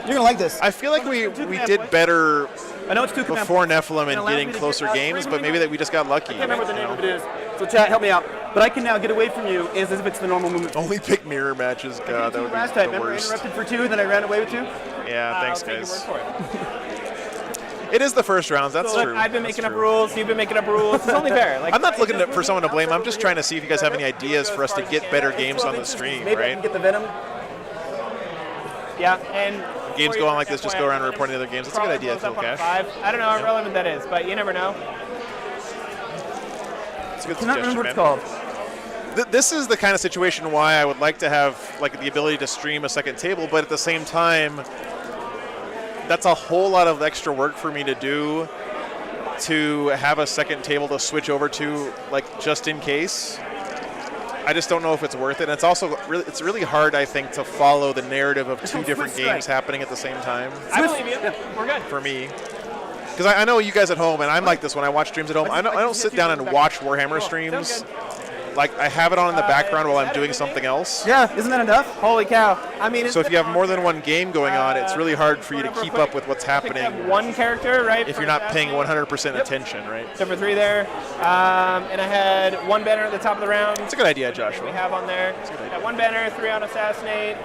S11: You're gonna like this.
S1: I feel like we did better
S11: I know it's 2 command
S1: before
S11: points.
S1: Nephilim and getting closer games, but maybe that we just got lucky.
S11: I can't remember what the name of it is. So chat, help me out. But I can now get away from you as if it's the normal movement.
S1: Only pick mirror matches. God, that would be
S11: last time.
S1: the
S11: Remember, I
S1: worst.
S11: interrupted for 2, then I ran away with 2.
S1: Yeah, thanks,
S10: I'll take your
S1: guys.
S10: word for it.
S1: It is the first rounds. That's
S10: So,
S1: true.
S10: I've been
S1: That's
S10: making up
S1: true.
S10: rules. You've been making up rules. It's only fair. Like,
S1: I'm not looking for someone to blame. I'm just trying to see if you guys have any ideas for us to get better games on the stream,
S11: Maybe I can
S1: right?
S11: get the Venom.
S10: Yeah, and
S1: Games go on like this, just go around reporting other games. That's a good idea, Phil Cash.
S10: I don't know how relevant that is, but you never know.
S1: It's a good
S11: I cannot
S1: suggestion,
S11: remember what it's
S1: man.
S11: called.
S1: This is the kind of situation why I would like to have like the ability to stream a second table, but at the same time, that's a whole lot of extra work for me to do to have a second table to switch over to, like, just in case. I just don't know if it's worth it. And it's also really hard, I think, to follow the narrative of 2 different games happening at the same time.
S10: I believe you. We're good.
S1: For me. Because I know you guys at home, and I'm like this when I watch streams at home. I don't sit down and watch Warhammer streams. Like, I have it on in the background while I'm doing something else.
S11: Yeah, isn't that enough?
S10: Holy cow. I mean,
S1: So if you have more than one game going on, it's really hard for you to keep up with what's happening
S10: one character, right?
S1: if you're not paying 100% attention, right?
S10: Number 3 there. And I had 1 banner at the top of the round.
S1: It's a good idea, Joshua.
S10: We have on there. Got 1 banner, 3 on Assassinate.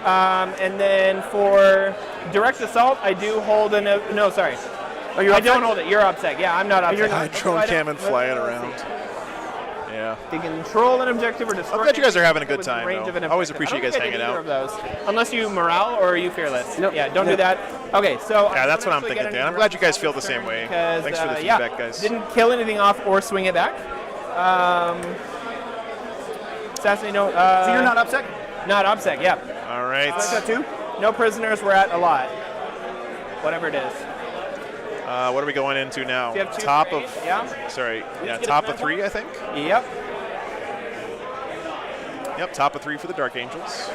S10: And then for Direct Assault, I do hold no, sorry.
S11: Oh, you're
S10: I don't hold it. You're upsec. Yeah, I'm not upsec.
S1: Drone cannon flying around. Yeah.
S10: They control an objective or destroy.
S1: I'm glad you guys are having a good
S10: within
S1: time,
S10: range of
S1: though.
S10: an
S1: Always
S10: objective.
S1: appreciate you guys
S10: I don't
S1: hanging
S10: think I
S1: out.
S10: did either of those. Unless you morale or are you fearless.
S11: Nope.
S10: Yeah, don't do that. Okay, so
S1: Yeah, that's what I'm thinking, Dan. I'm glad you guys feel the same way.
S10: Because,
S1: Thanks for the
S10: yeah,
S1: feedback, guys.
S10: Didn't kill anything off or swing it back. Assassinate, no.
S11: So you're not upset?
S10: Not upsec, yeah.
S1: All right.
S11: Is that 2?
S10: No prisoners. We're at a lot. Whatever it is.
S1: What are we going into now?
S10: You have 2
S1: Top
S10: for
S1: of
S10: 8, yeah.
S1: Sorry, yeah,
S10: get a
S1: top of
S10: command
S1: 3, I think.
S10: Yep.
S1: Yep, top of 3 for the Dark Angels.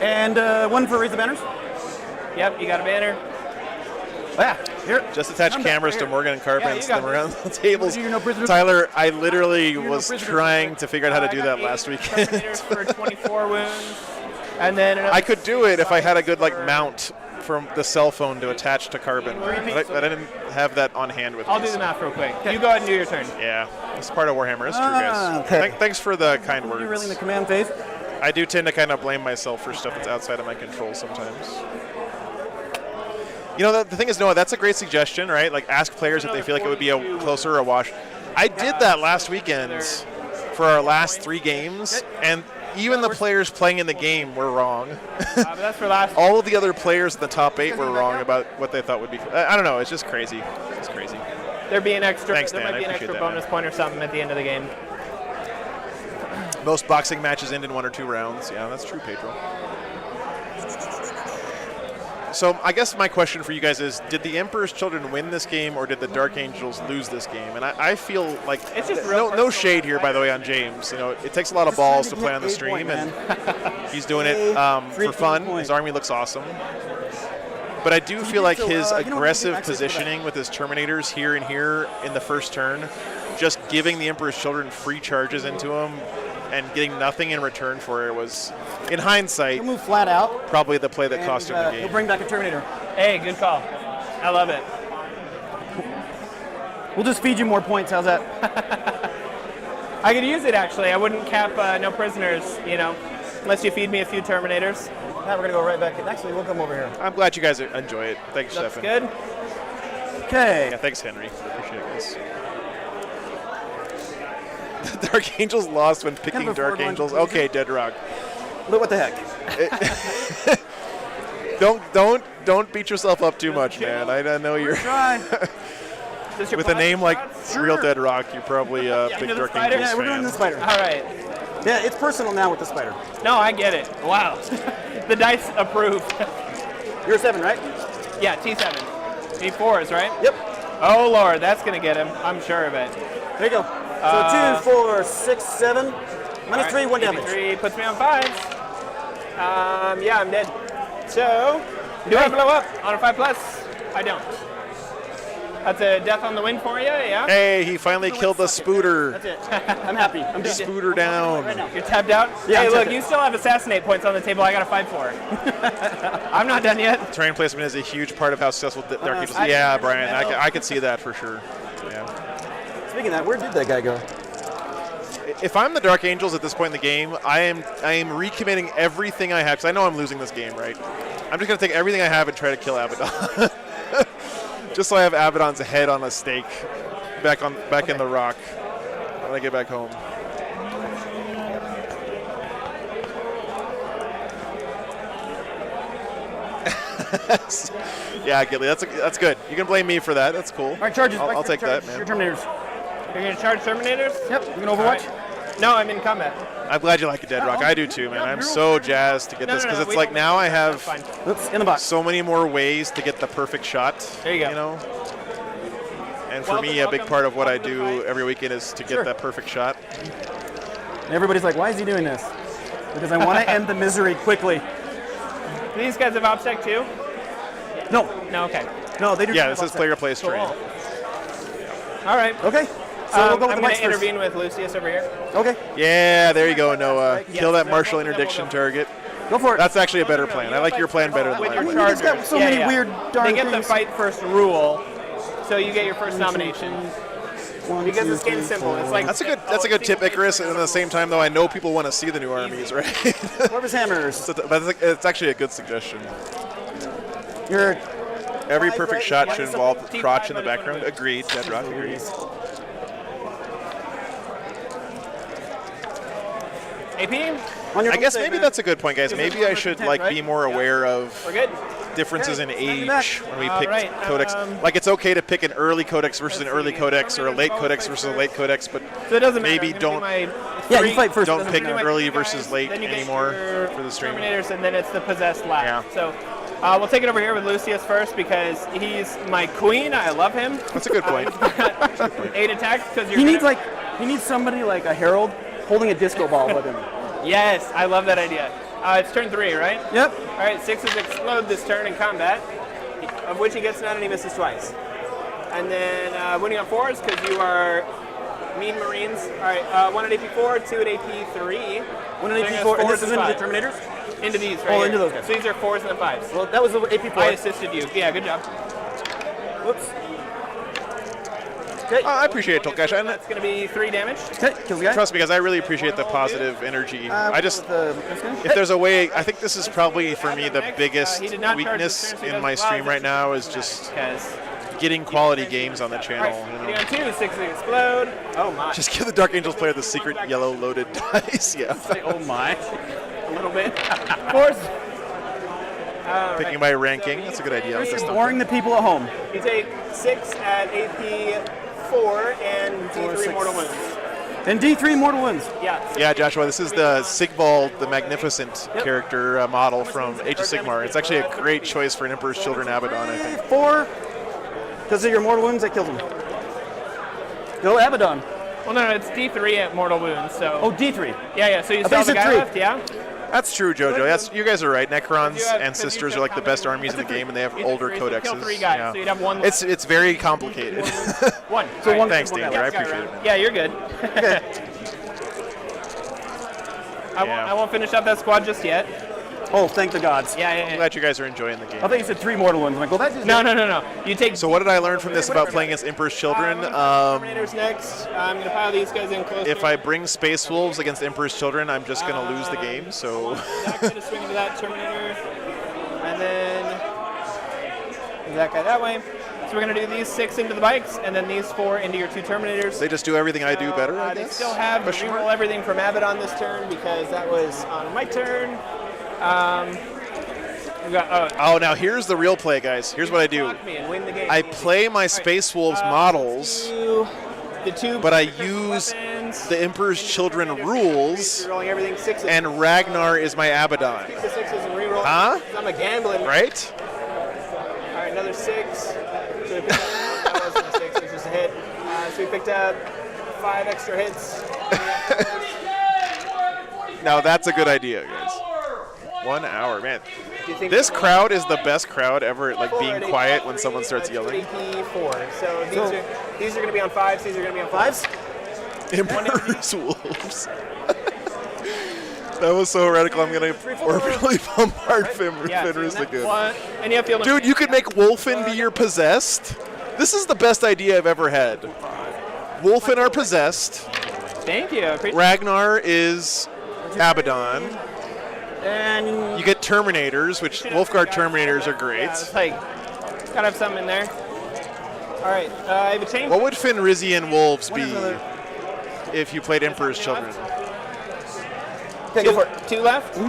S11: And 1 for Raise the Banners?
S10: Yep, you got a banner.
S11: Yeah, here.
S1: Just attach cameras to Morgan and Carp
S10: Yeah,
S1: and
S10: you
S1: them
S10: got
S1: around the tables.
S11: You're no prisoners?
S1: Tyler, I literally
S11: no
S1: was
S11: prisoners.
S1: trying to figure out how to
S10: I
S1: do
S10: got
S1: that last
S10: 8
S1: weekend.
S10: Terminators for 24 wounds. And then
S1: I could do it if I had a good mount from the cell phone to attach to Carbon. But I didn't have that on hand with
S10: I'll
S1: me.
S10: do the math real quick. You go ahead and do your turn.
S1: Yeah, it's part of Warhammer. It's true, guys.
S11: Okay.
S1: Thanks for the kind words.
S11: You're really in the command phase.
S1: I do tend to kind of blame myself for stuff that's outside of my control sometimes. You know, the thing is, Noah, that's a great suggestion, right? Like, ask players if they feel like it would be a closer or a wash. I did that last weekend for our last 3 games, and even the players playing in the game were wrong.
S10: But that's for last.
S1: All of the other players in the top 8 were wrong about what they thought would be. I don't know. It's just crazy. It's crazy.
S10: There'd be an extra.
S1: Thanks,
S10: there
S1: Dan.
S10: might be
S1: I
S10: an
S1: appreciate
S10: extra
S1: that,
S10: bonus
S1: man.
S10: point or something at the end of the game.
S1: Most boxing matches end in 1 or 2 rounds. Yeah, that's true, Pedro. So I guess my question for you guys is, did the Emperor's Children win this game, or did the Dark Angels lose this game? And I feel like
S10: It's just
S1: no shade here, by the way, on James. You know, it takes a lot of balls to play on the stream, and he's doing it for fun. His army looks awesome. But I do feel like his aggressive positioning with his Terminators here and here in the first turn, just giving the Emperor's Children free charges into him and getting nothing in return for it was, in hindsight,
S11: He'll move flat out.
S1: probably the play that cost him the
S11: He'll
S1: game.
S11: bring back a Terminator.
S10: Hey, good call. I love it.
S11: We'll just feed you more points. How's that?
S10: I could use it actually. I wouldn't cap no prisoners, you know, unless you feed me a few Terminators.
S11: Now we're gonna go right back. Actually, we'll come over here.
S1: I'm glad you guys enjoy it. Thanks,
S10: Looks
S1: Stefan.
S10: good.
S11: Okay.
S1: Yeah, thanks, Henry. Appreciate it, guys. The Dark Angels lost when picking
S11: Kind of a
S1: Dark
S11: forward
S1: Angels.
S11: one.
S1: Okay, Dead Rock.
S11: But what the heck?
S1: Don't beat yourself up too much, man. I know you're
S11: Try.
S1: with a name like Real Dead Rock. You're probably a big Dark Angels
S11: Yeah, we're doing
S1: fan.
S11: the spider.
S10: All right.
S11: Yeah, it's personal now with the spider.
S10: No, I get it. Wow. The dice approve.
S11: You're a 7, right?
S10: Yeah, T7. T4s, right?
S11: Yep.
S10: Oh, Lord, that's going to get him. I'm sure of it.
S11: There you go. So 2, 4, 6, 7. Minus 3, 1 damage.
S10: 3 puts me on 5s. Yeah, I'm dead. So, do I blow up on a 5+? I don't. That's a death on the wind for you, yeah?
S1: Hey, he finally killed the Spooter.
S11: That's it. I'm happy. I'm dead.
S1: Spooter down.
S11: Right now.
S10: You're tapped out?
S11: Yeah,
S10: hey,
S11: I'm
S10: look,
S11: tapped
S10: you
S11: out.
S10: still have assassinate points on the table. I got a 5 for. I'm not done yet.
S1: Terrain placement is a huge part of how successful Dark Angels. Yeah, Brian, I could see that for sure. Yeah.
S11: Speaking of that, where did that guy go?
S1: If I'm the Dark Angels at this point in the game, I am recommitting everything I have because I know I'm losing this game, right? I'm just gonna take everything I have and try to kill Abaddon, just so I have Abaddon's head on a stake, back in the rock when I get back home. Yeah, Gilly, that's good. You can blame me for that. That's cool.
S11: All right, charges.
S1: I'll take that, man.
S11: Your Terminators.
S10: You're going to charge Terminators?
S11: Yep. You can Overwatch?
S10: Right. No, I'm in combat.
S1: I'm glad you like it, Dead Rock. I do too, man. I'm so jazzed to get this because it's like now I have
S11: Oops, in the box.
S1: so many more ways to get the perfect shot.
S10: There you go.
S1: You know? And for me, a big part of what I do every weekend is to get that perfect shot.
S11: And everybody's like, why is he doing this? Because I want to end the misery quickly.
S10: Do these guys have OBSEC too?
S11: No.
S10: No, okay.
S11: No, they do.
S1: Yeah, this is player place terrain.
S10: All right.
S11: Okay. So we'll go with
S10: I'm
S11: the
S10: going
S11: mics
S10: to intervene with Lucius over here.
S11: Okay.
S1: Yeah, there you go, Noah.
S10: Yes,
S1: Kill that
S10: then
S1: martial
S10: both of them will
S1: interdiction
S10: go.
S1: target.
S11: Go for it.
S1: That's actually a better plan. I like your plan better than
S10: With
S1: mine.
S10: your
S11: I mean, he's got
S10: chargers.
S11: so many weird darn
S10: They get the
S11: things.
S10: fight first rule, so you get your first nomination.
S11: One,
S10: Because
S11: two,
S10: this game's
S11: three,
S10: simple.
S11: four.
S10: It's like
S1: That's a good tip, Icarus. And at the same time, though, I know people want to see the new armies, right?
S11: Corvus hammers.
S1: So but it's actually a good suggestion.
S11: Your
S1: Every perfect shot should involve crotch in the background. Agreed, Dead Rock. Agreed.
S10: AP?
S11: on your
S1: I guess
S11: save,
S1: maybe
S11: man.
S1: that's a good point, guys. Maybe I should
S11: Intent,
S1: like
S11: right?
S1: be more aware of
S10: We're good.
S1: differences in age
S11: back.
S1: when we
S10: All
S1: pick
S10: right,
S1: codex. Like it's okay to pick an early codex versus an early codex, or a late codex versus a late codex, but
S10: So it doesn't matter.
S1: maybe
S10: I'm gonna do
S1: don't
S10: my
S11: Yeah,
S10: three-
S11: you fight first.
S1: don't
S10: doesn't
S1: pick
S10: do my
S1: early
S10: three
S1: versus
S10: guys,
S1: late
S10: then you get
S1: anymore
S10: your
S1: for the stream.
S10: Terminators, and then it's the possessed lab.
S1: Yeah.
S10: So we'll take it over here with Lucius first because he's my queen. I love him.
S1: That's a good point.
S10: 8 attacks because you're.
S11: He
S10: gonna-
S11: needs somebody like a herald holding a disco ball with him.
S10: Yes, I love that idea. It's turn 3, right?
S11: Yep.
S10: All right, 6s explode this turn in combat, of which he gets none and he misses twice. And then winning on 4s because you are mean Marines. All right, 1 at AP4, 2 at AP3.
S11: 1 at AP4, and this is into the Terminators?
S10: Into these, right?
S11: Oh,
S10: here.
S11: into those guys.
S10: So these are 4s and then 5s.
S11: Well, that was the AP4.
S10: I assisted you. Yeah, good job.
S11: Whoops. Okay.
S1: I appreciate it, Tolkash. And
S10: That's going to be 3 damage.
S11: Okay, kill the guy.
S1: trust me, guys, I really appreciate the positive energy. I just,
S11: This guy?
S1: if there's a way, I think this is probably for me the biggest
S10: He did not charge
S1: weakness
S10: this turn, so he
S1: in
S10: doesn't
S1: my
S10: allow
S1: stream
S10: this
S1: right
S10: to
S1: now is just
S10: Because.
S1: getting quality games on the
S10: All
S1: channel.
S10: right,
S1: You know?
S10: hitting on 2, 6s explode. Oh my.
S1: Just give the Dark Angels player the secret yellow loaded dice. Yeah.
S11: Oh my.
S10: A little bit. 4s.
S1: Picking by ranking. That's a good idea.
S11: You're boring the people at home.
S10: You take 6 at AP4 and D3 mortal wounds.
S11: And D3 mortal wounds.
S10: Yeah.
S1: Yeah, Joshua, this is the Sigvald the Magnificent character model from Age of Sigmar. It's actually a great choice for an Emperor's Children Abaddon, I think.
S11: 4. Because of your mortal wounds, I killed him. Go Abaddon.
S10: Well, no, it's D3 at mortal wounds, so.
S11: Oh, D3.
S10: Yeah, so you
S11: I
S10: saw
S11: thought
S10: the
S11: you said
S10: guy
S11: 3.
S10: left, yeah?
S1: That's true, Jojo. That's, you guys are right. Necrons
S10: You have-
S1: and Sisters are like the best armies in the game, and they have
S10: You did
S1: older
S10: 3, so you kill
S1: codexes.
S10: 3 guys, so you'd have 1 left.
S1: It's very complicated.
S10: 1.
S11: So
S10: All
S11: one-
S1: Thanks,
S11: one
S1: Danger.
S11: guy.
S1: I appreciate it. Man.
S10: Yeah, you're good.
S11: Okay.
S10: I won't finish up that squad just yet.
S11: Oh, thank the gods.
S10: Yeah.
S1: I'm glad you guys are enjoying the game.
S11: I thought you said 3 mortal wounds. I'm like, well, that just.
S10: No. You take.
S1: So what did I learn from this about playing against Emperor's Children?
S10: Terminators next. I'm going to pile these guys in closer.
S1: If I bring Space Wolves against Emperor's Children, I'm just going to lose the game. So
S10: Zach's going to swing into that Terminator. And then. that guy that way. So we're going to do these 6 into the bikes, and then these 4 into your 2 Terminators.
S1: They just do everything I do better, I
S10: They
S1: guess?
S10: still have to
S1: Question
S10: reroll
S1: mark?
S10: everything from Abaddon this turn because that was on my turn. We got,
S1: Oh, now here's the real play, guys. Here's what I do.
S10: block me and win the game.
S1: I play my Space Wolves models,
S10: The 2
S1: but I use the Emperor's Children rules,
S10: You're rolling everything 6s.
S1: and Ragnar is my Abaddon.
S10: Keep the 6s and reroll.
S1: Huh?
S10: I'm a gambling.
S1: Right?
S10: All right, another 6. So we picked up, that wasn't a 6, it was just a hit. So we picked up 5 extra hits.
S1: Now that's a good idea, guys. 1 hour, man.
S10: Do you think
S1: This crowd is the best crowd ever, like being quiet when someone starts yelling.
S10: AP4. So these are going to be on 5s. These are going to be on 5s.
S1: Emperor's Wolves. That was so radical. I'm gonna orbitally bombard Fenris the Good.
S10: And you have field
S1: Dude, you could make Wolfen be your possessed. This is the best idea I've ever had. Wolfen are possessed.
S10: Thank you.
S1: Ragnar is Abaddon.
S10: And
S1: You get Terminators, which Wolfguard Terminators are great.
S10: yeah, it's like gotta have something in there. All right, I have a chain.
S1: What would Fenrisian Wolves be if you played Emperor's Children?
S10: Okay, go for it. 2 left. All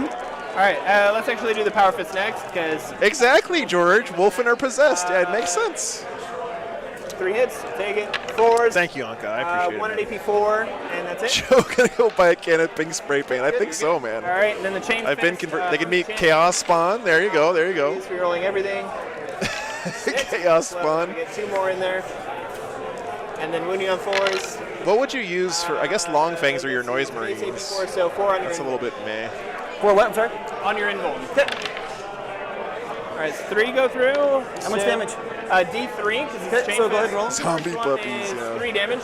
S10: right, let's actually do the Power Fist next because
S1: Exactly, George. Wolfen are possessed. Yeah, it makes sense.
S10: 3 hits. Take it. 4s.
S1: Thank you, Anka. I appreciate
S10: 1
S1: it.
S10: at AP4, and that's it.
S1: Joe gonna go buy a can of pink spray paint. I think so, man.
S10: All right, and then the chain.
S1: I've been
S10: fist,
S1: converted. They can meet
S10: chain
S1: Chaos Spawn. There you go. There you go.
S10: fist, Rerolling everything.
S1: Chaos
S10: So
S1: Spawn.
S10: we get 2 more in there, and then wounding on 4s.
S1: What would you use for? I guess Long Fangs are your noise marines.
S10: AP4, so 4 on your.
S1: That's a little bit meh.
S11: 4 what? I'm sorry?
S10: On your invuln. All right, so 3 go through.
S11: How much damage?
S10: D3 because it's chain
S11: so go ahead and
S10: fist.
S11: roll.
S1: Zombie
S10: This one
S1: puppies.
S10: is
S1: Yeah.
S10: 3 damage.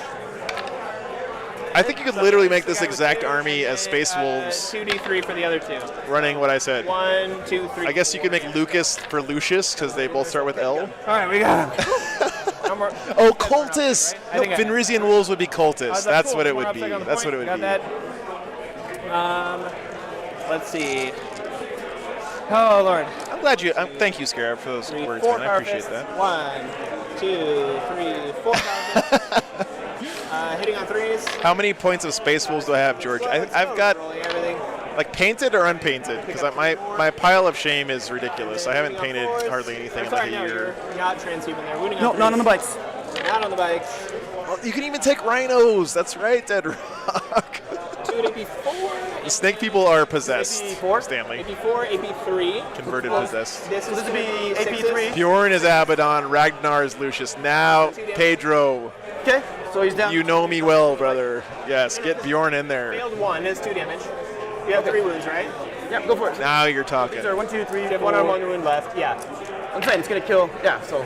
S1: I think you could literally make this exact army as Space Wolves,
S10: 2d3 for the other 2.
S1: running what I said.
S10: 1, 2, 3.
S1: I guess you could make Lucas for Lucius because they both start with L.
S10: All right, we got him. No more-
S1: Oh, Cultists!
S10: I think I-
S1: Fenrisian Wolves would be Cultists. That's
S10: cool.
S1: what it
S10: More
S1: would be.
S10: upside on the
S1: That's what
S10: point.
S1: it would
S10: Got
S1: be.
S10: that. Let's see. Oh Lord.
S1: I'm glad you. Thank you, Scarab, for those
S10: 3,
S1: words,
S10: 4
S1: man. I
S10: power
S1: appreciate
S10: fists.
S1: that.
S10: 1, 2, 3, 4 power fists. Hitting on 3s.
S1: How many points of Space Wolves do I have, George? I've got
S10: Rolling everything.
S1: like painted or unpainted because my pile of shame is ridiculous. I haven't painted hardly anything in like a year.
S10: You're not transhuman there. Wounding
S11: No,
S10: on
S11: not on the
S10: 3s.
S11: bikes.
S10: Not on the bikes.
S1: Well, you can even take rhinos. That's right, Dead Rock.
S10: 2 at AP4.
S1: The snake people are possessed.
S10: AP4.
S1: Stanley.
S10: AP4, AP3.
S1: Converted possessed.
S10: This
S11: This
S10: is
S11: would be
S10: gonna
S11: AP3.
S1: Bjorn is Abaddon. Ragnar is Lucius. Now Pedro.
S11: Okay, so he's down.
S1: You know me well, brother. Yes, get Bjorn in there.
S10: Failed 1. It's 2 damage. You have 3 wounds, right?
S11: Yeah, go for it.
S1: Now you're talking.
S11: These are 1, 2, 3,
S10: You have
S11: 4.
S10: 1 on 1 wound left. Yeah.
S11: I'm saying it's gonna kill. Yeah, so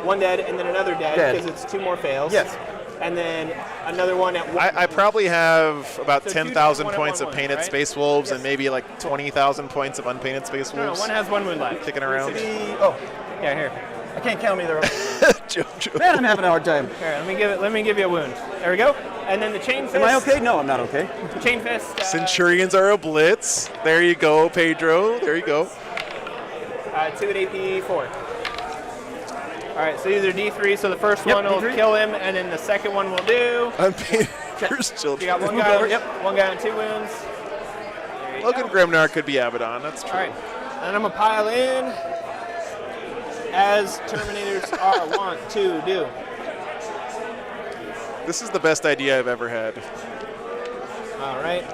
S10: 1 dead and then another dead
S11: Dead.
S10: because it's 2 more fails.
S11: yes.
S10: And then another one at 1.
S1: I probably have about
S10: So
S1: 10,000
S10: 1 at
S1: points
S10: 1
S1: of painted
S10: right?
S1: Space Wolves and maybe like 20,000 points of unpainted Space
S10: No,
S1: Wolves.
S10: one has 1 wound left.
S1: Kicking around.
S11: Oh,
S10: Yeah, here.
S11: I can't count either.
S1: Jojo.
S11: Man, I'm having a hard time.
S10: Here, let me give you a wound. There we go. And then the chain fist.
S11: Am I okay? No, I'm not okay.
S10: Chain fist.
S1: Centurions are a blitz. There you go, Pedro. There you go.
S10: 2 at AP4. All right, so these are D3. So the first
S11: Yep,
S10: one will
S11: D3.
S10: kill him, and then the second one will do.
S1: Unpainted first
S10: You
S1: children.
S10: got one
S11: move
S10: guy.
S11: over, yep.
S10: One guy on 2 wounds. There you
S1: Logan
S10: go.
S1: Grimnar could be Abaddon. That's true.
S10: All right, and I'm gonna pile in as Terminators are want to do.
S1: This is the best idea I've ever had.
S10: All right.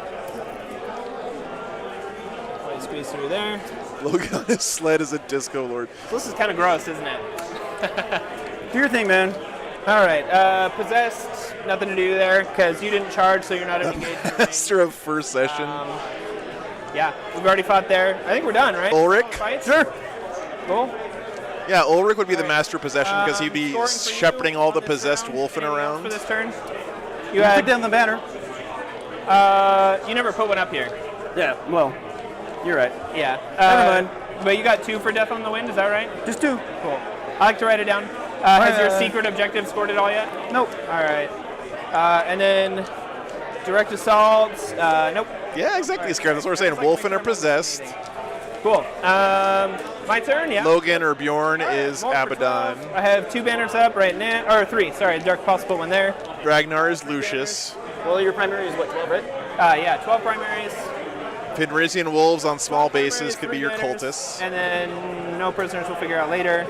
S10: Squeeze through there.
S1: Logan on his sled is a disco lord.
S10: This is kind of gross, isn't it?
S11: Do your thing, man.
S10: All right. Possessed. Nothing to do there because you didn't charge, so you're not engaged.
S1: Master of first session.
S10: Yeah, we've already fought there. I think we're done, right?
S1: Ulrich?
S10: Fights?
S11: Sure.
S10: Cool.
S1: Yeah, Ulrich would be the master of possession because he'd be
S10: Scoring for you
S1: shepherding all the
S10: on this
S1: possessed
S10: round.
S1: wolfen
S10: Anything else
S1: around.
S10: for this turn. You
S11: Put
S10: had.
S11: down the banner.
S10: You never put one up here.
S11: Yeah, well, you're right.
S10: Yeah.
S11: Never mind.
S10: But you got 2 for Death on the Wind. Is that right?
S11: Just 2.
S10: Cool. I like to write it down. Has your secret objective scored it all yet?
S11: Nope.
S10: All right. And then direct assaults. Nope.
S1: Yeah, exactly, Scarab. That's what we're saying. Wolfen are possessed.
S10: Cool. My turn, yeah.
S1: Logan or Bjorn is
S10: Roll for
S1: Abaddon.
S10: 12. I have 2 banners up right now, or 3, sorry, Dark Possible one there.
S1: Ragnar is Lucius.
S8: Well, your primary is what, 12, right?
S10: Yeah, 12 primaries.
S1: Fenrisian Wolves on small bases
S10: primaries,
S1: could be
S10: 3
S1: your
S10: banners,
S1: cultists.
S10: And then no prisoners we'll figure out later.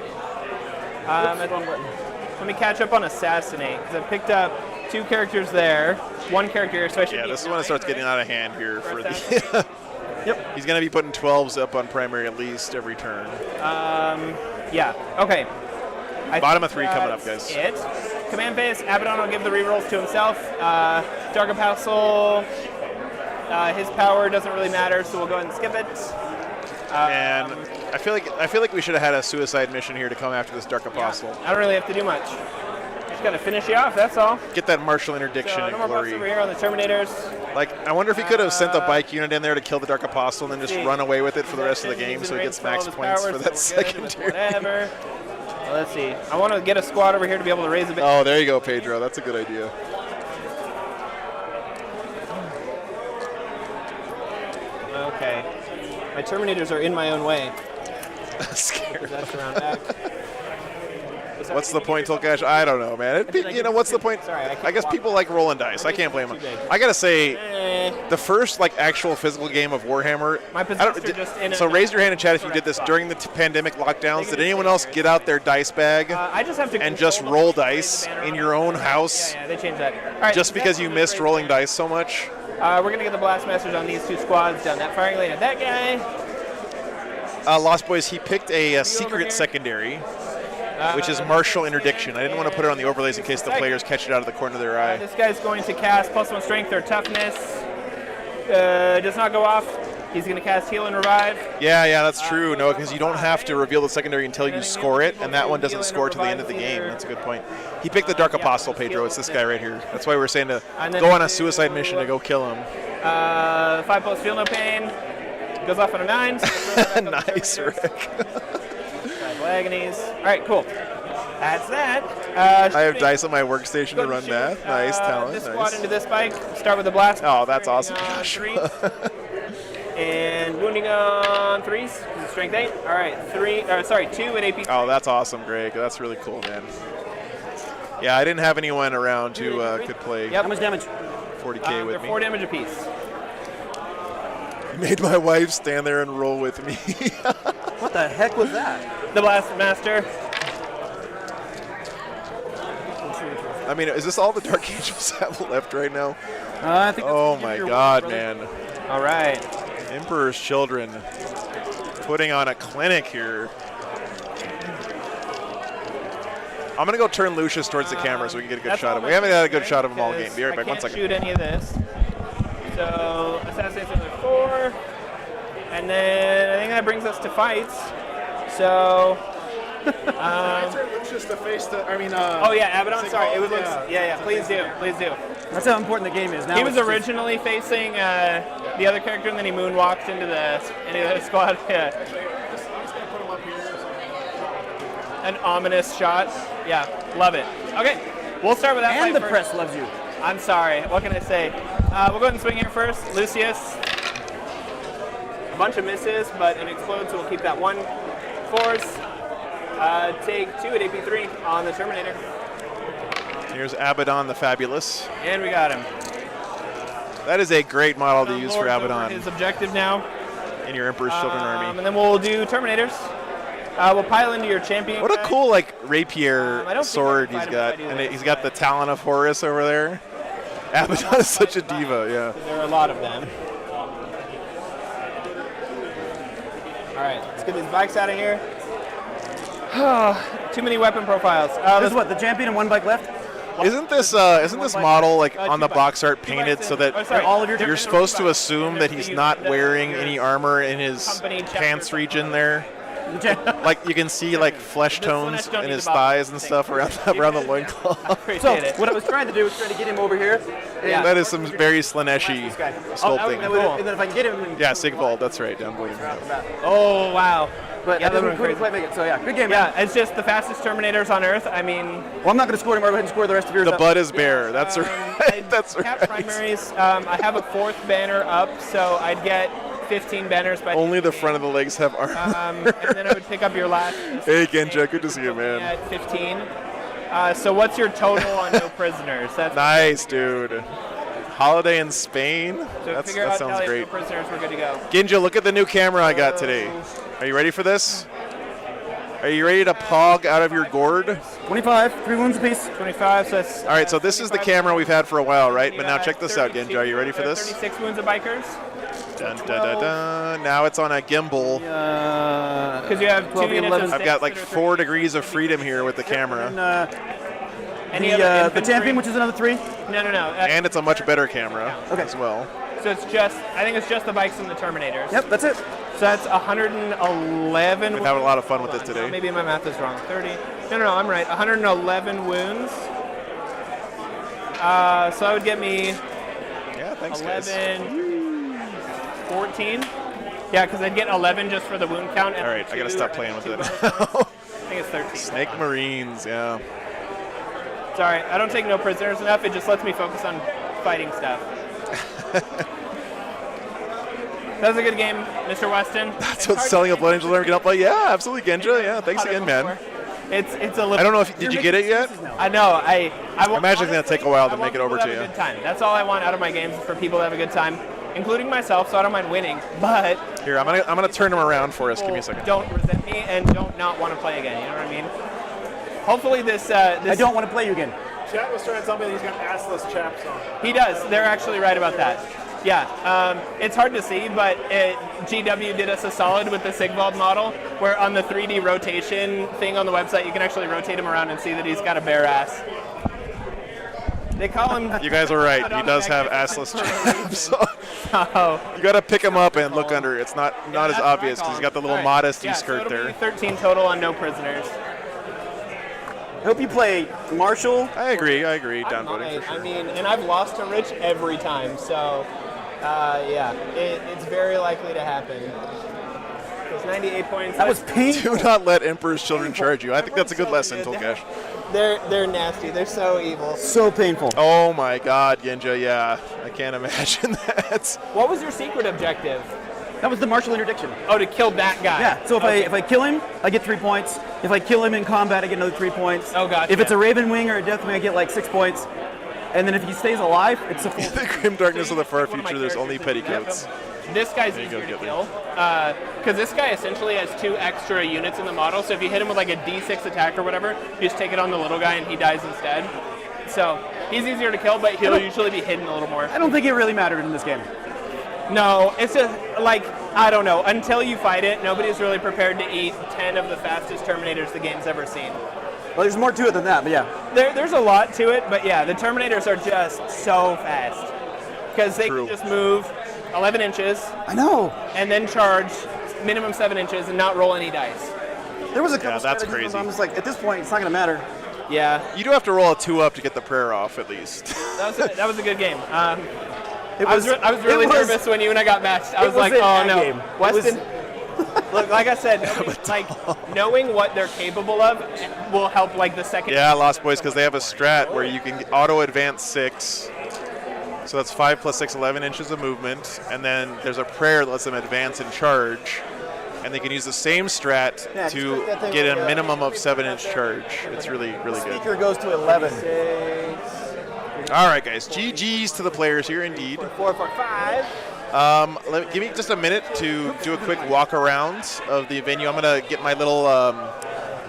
S10: Let me catch up on Assassinate, because I picked up 2 characters there, 1 character, so I should
S1: Yeah,
S10: be
S1: this is when it starts getting out of hand here for the.
S10: Yep.
S1: He's going to be putting 12s up on primary at least every turn.
S10: Yeah, okay.
S1: Bottom of 3 coming up, guys.
S10: It. Command phase, Abaddon will give the rerolls to himself. Dark Apostle, his power doesn't really matter, so we'll go ahead and skip it.
S1: And I feel like we should have had a suicide mission here to come after this Dark Apostle.
S10: I don't really have to do much. Just gotta finish you off, that's all.
S1: Get that martial interdiction
S10: So
S1: and
S10: no more buffs
S1: glory.
S10: over here on the Terminators.
S1: Like, I wonder if he could have sent a bike unit in there to kill the Dark Apostle and then just run away with it for the rest of the game so he gets max points for that secondary.
S10: Whatever. Well, let's see. I want to get a squad over here to be able to raise a bit.
S1: Oh, there you go, Pedro. That's a good idea.
S10: Okay. My Terminators are in my own way.
S1: Scared.
S10: That's around back.
S1: What's the point, Tolkash? I don't know, man. You know, what's the point?
S10: Sorry,
S1: I guess people like rolling dice. I can't blame them. I gotta say, the first like actual physical game of Warhammer.
S10: My possessors are just in
S1: so
S10: a
S1: raise your hand in chat if you did this during the pandemic lockdowns. Did anyone else get out their dice bag
S10: I just have to
S1: and just roll dice in your own house?
S10: Yeah, they changed that. All right,
S1: Just because you missed rolling dice so much?
S10: we're gonna get the blast message on these 2 squads down that firing lane at that guy.
S1: Lost Boys, he picked a secret secondary, which is martial interdiction. I didn't want to put it on the overlays in case the players catch it out of the corner of their eye.
S10: This guy's going to cast +1 strength or toughness. Does not go off. He's going to cast heal and revive.
S1: Yeah, that's true. No, because you don't have to reveal the secondary until you score it, and that one doesn't score till the end of the game. That's a good point. He picked the Dark Apostle, Pedro. It's this guy right here. That's why we're saying to go on a suicide mission to go kill him.
S10: 5+ feel no pain. Goes off on a 9. So
S1: Nice, Rick.
S10: 5 agonies. All right, cool. That's that.
S1: I have dice on my workstation to run math. Nice, talent.
S10: This
S1: Nice.
S10: squad into this bike. Start with the blast.
S1: Oh, that's awesome.
S10: And wounding on 3s. Strength 8. All right, 2 at AP.
S1: Oh, that's awesome, Greg. That's really cool, man. Yeah, I didn't have anyone around who could play.
S10: Yep. How much damage?
S1: 40k with
S10: they're
S1: me.
S10: 4 damage apiece.
S1: You made my wife stand there and roll with me.
S11: What the heck was that?
S10: The Blast Master.
S1: I mean, is this all the Dark Angels have left right now?
S11: I think.
S1: Oh my God, man!
S10: All right.
S1: Emperor's Children putting on a clinic here. I'm gonna go turn Lucius towards the camera so we can get a good shot of him. We haven't had a good shot of him all game. Be right back. 1 second.
S10: I can't shoot any of this. So assassinates another 4, and then I think that brings us to fights. So.
S2: Lucius to face the. I mean.
S10: Oh yeah, Abaddon. Sorry, it was. Yeah. Please do.
S11: That's how important the game is. Now
S10: He was originally facing the other character, and then he moonwalked into the squad. Yeah. An ominous shot. Yeah, love it. Okay, we'll start with that
S11: And
S10: fight
S11: the
S10: first.
S11: press loves you.
S10: I'm sorry. What can I say? We'll go ahead and swing here first. Lucius. A bunch of misses, but it explodes, so we'll keep that 1 force. Take 2 at AP3 on the Terminator.
S1: Here's Abaddon the Fabulous.
S10: And we got him.
S1: That is a great model to use for
S10: Lord's over
S1: Abaddon
S10: his objective now.
S1: in your Emperor's Children army.
S10: And then we'll do Terminators. We'll pile into your champion.
S1: What a
S10: guy.
S1: cool rapier
S10: I don't
S1: sword
S10: think I
S1: he's
S10: can fight
S1: got,
S10: him if I do
S1: and
S10: this.
S1: he's got the Talon of Horus over there. Abaddon is such a diva, yeah.
S10: There are a lot of them. All right, let's get these bikes out of here. Too many weapon profiles.
S11: There's what, the champion and 1 bike left?
S1: Isn't this model like on the box art painted so that
S11: all of your
S1: you're supposed to assume that he's not wearing any armor in his pants region there? Like you can see like flesh tones in his thighs and stuff around the loincloth.
S11: So what I was trying to do was try to get him over here.
S10: Yeah.
S1: That is some very Slaneshi sculpting.
S11: And then if I can get him.
S1: Yeah, Sigvald, that's right, down William.
S10: Oh wow.
S11: But
S10: Yeah,
S11: I
S10: that
S11: couldn't
S10: would've been
S11: quite make it. So yeah, good game,
S10: Yeah,
S11: man.
S10: it's just the fastest Terminators on Earth. I mean,
S11: Well, I'm not going to score anymore. Go ahead and score the rest of yours.
S1: The
S11: up.
S1: butt is bare. That's right. That's
S10: cap
S1: right.
S10: primaries. I have a 4th banner up, so I'd get 15 banners by
S1: Only the front of the legs have armor.
S10: and then I would pick up your last.
S1: Hey, Genja, good to see you, man.
S10: At 15. So what's your total on no prisoners? That's
S1: Nice, dude. Holiday in Spain?
S10: So
S1: that
S10: figure out
S1: sounds
S10: tally
S1: great.
S10: of no prisoners, we're good to go.
S1: Genja, look at the new camera I got today. Are you ready for this? Are you ready to pog out of your gourd?
S11: 25, 3 wounds apiece.
S10: 25, so that's...
S1: All right, so this is the camera we've had for a while, right? But now check this out, Genja. Are you ready for this?
S10: 36 wounds of bikers.
S1: Dun, dun, dun, dun. Now it's on a gimbal.
S10: Because you have 2 units of
S1: I've got like 4 degrees of freedom here with the camera.
S11: The tamping, which is another 3.
S10: No.
S1: And it's a much better camera as well.
S10: So it's just, I think it's just the bikes and the Terminators.
S11: Yep, that's it.
S10: So that's 111.
S1: We're having a lot of fun with this today.
S10: Maybe my math is wrong. 30. No, I'm right. 111 wounds. So that would get me
S1: Yeah, thanks,
S10: 11,
S1: guys.
S10: 14. Yeah, because I'd get 11 just for the wound count.
S1: All right, I got to stop playing with it.
S10: I think it's 13.
S1: Snake Marines, yeah.
S10: Sorry, I don't take no prisoners enough. It just lets me focus on fighting stuff. That was a good game, Mr. Weston.
S1: That's what selling a Blood Angel Army can help. Yeah, absolutely, Genja. Yeah, thanks again, man.
S10: It's a little.
S1: I don't know if did you get it yet?
S10: I know. I
S1: imagine it's gonna take a while to make it over to
S10: you.
S1: you.
S10: A good time. That's all I want out of my games, for people to have a good time, including myself. So I don't mind winning. But
S1: here, I'm gonna turn them around for us. Give me a second.
S10: Don't resent me and don't not want to play again. You know what I mean? Hopefully this.
S11: I don't want to play you again.
S2: Chat was trying to tell me that he's got assless chaps on.
S10: He does. They're actually right about that. Yeah, it's hard to see, but GW did us a solid with the Sigvald model, where on the 3D rotation thing on the website, you can actually rotate him around and see that he's got a bare ass. They call him...
S1: You guys are right. He does have assless chaps. You got to pick him up and look under. It's not as obvious because he's got the little modesty skirt
S10: so it'll
S1: there.
S10: Be 13 total on no prisoners.
S11: I hope you play Marshall.
S1: I agree. Down voting for sure.
S10: I mean, and I've lost to Rich every time, so yeah, it's very likely to happen. It's 98 points.
S11: That was painful.
S1: Do not let Emperor's children charge you. I think that's a good lesson, Tolkash.
S10: They're nasty. They're so evil.
S11: So painful.
S1: Oh my God, Genja. Yeah, I can't imagine that.
S10: What was your secret objective?
S11: That was the martial interdiction.
S10: Oh, to kill that guy.
S11: Yeah, so if I kill him, I get 3 points. If I kill him in combat, I get another 3 points.
S10: Oh, gotcha.
S11: If it's a Raven Wing or a Death Wing, I get like 6 points. And then if he stays alive, it's a full.
S1: In the grim darkness of the far future, there's only petticoats.
S10: This guy's easier to kill, because this guy essentially has 2 extra units in the model, so if you hit him with like a D6 attack or whatever, you just take it on the little guy and he dies instead. So he's easier to kill, but he'll usually be hidden a little more.
S11: I don't think it really mattered in this game.
S10: No, it's just like, I don't know, until you fight it, nobody's really prepared to eat 10 of the fastest Terminators the game's ever seen.
S11: Well, there's more to it than that, but yeah.
S10: There's a lot to it, but yeah, the Terminators are just so fast. Because they can just move 11 inches.
S11: I know.
S10: And then charge minimum 7 inches and not roll any dice.
S11: There was a couple
S1: that's
S11: strategies
S1: crazy.
S11: I'm just like, at this point, it's not going to matter.
S10: Yeah.
S1: You do have to roll a 2-up to get the prayer off, at least.
S10: That was a good game. I was really nervous when you and I got matched. I was like, oh no.
S11: Game.
S10: Weston, look, like I said, like knowing what they're capable of will help like the second.
S1: Yeah, Lost Boys, because they have a strat where you can auto advance 6. So that's 5 plus 6, 11 inches of movement. And then there's a prayer that lets them advance and charge. And they can use the same strat to get a minimum of 7-inch charge. It's really, really good.
S11: Speaker goes to 11.
S1: All right, guys. GG's to the players here, indeed.
S10: 4, 4, 5.
S1: Give me just a minute to do a quick walk around of the venue. I'm going to get my little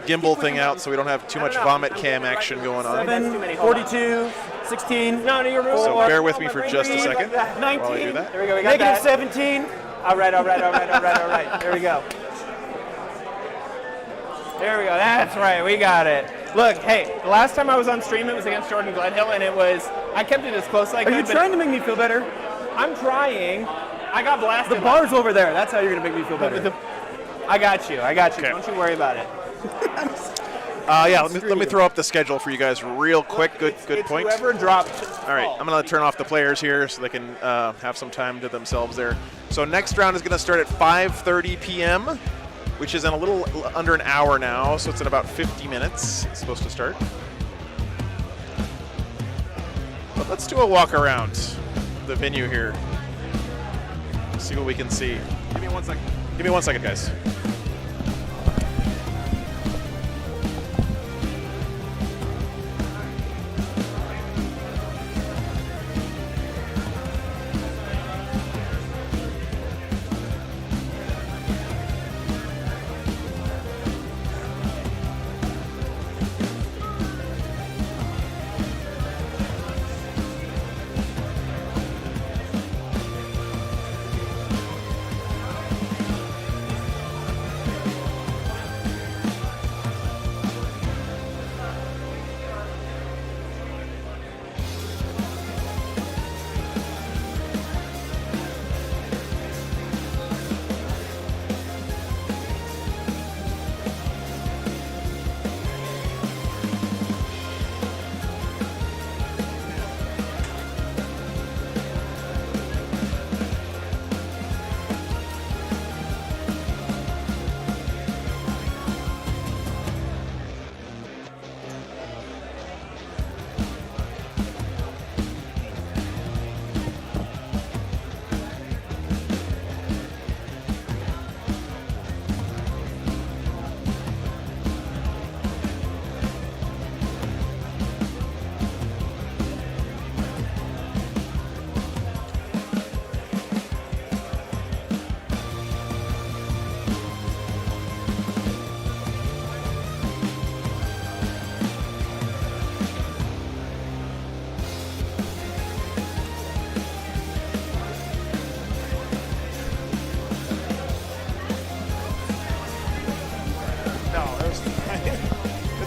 S1: gimbal thing out so we don't have too much vomit cam action going on.
S11: 7, 42, 16.
S10: No, you're rules.
S1: So bear with me for just a second
S11: 19.
S1: while I do that.
S10: There we go. We got
S11: Negative
S10: that.
S11: 17.
S10: All right. There we go. There we go. That's right. We got it. Look, hey, the last time I was on stream, it was against Jordan Gledhill, and I kept it as close as I could.
S11: Are you trying to make me feel better?
S10: I'm trying. I got blasted.
S11: The bar's over there. That's how you're going to make me feel better.
S10: I got you.
S1: Okay.
S10: Don't you worry about it.
S1: Let me throw up the schedule for you guys real quick. Good point.
S10: Whoever dropped.
S1: All right, I'm going to turn off the players here so they can have some time to themselves there. So next round is going to start at 5:30 p.m., which is in a little under an hour now, so it's in about 50 minutes. It's supposed to start. But let's do a walk around the venue here. see what we can see. Give me 1 second. Give me 1 second, guys.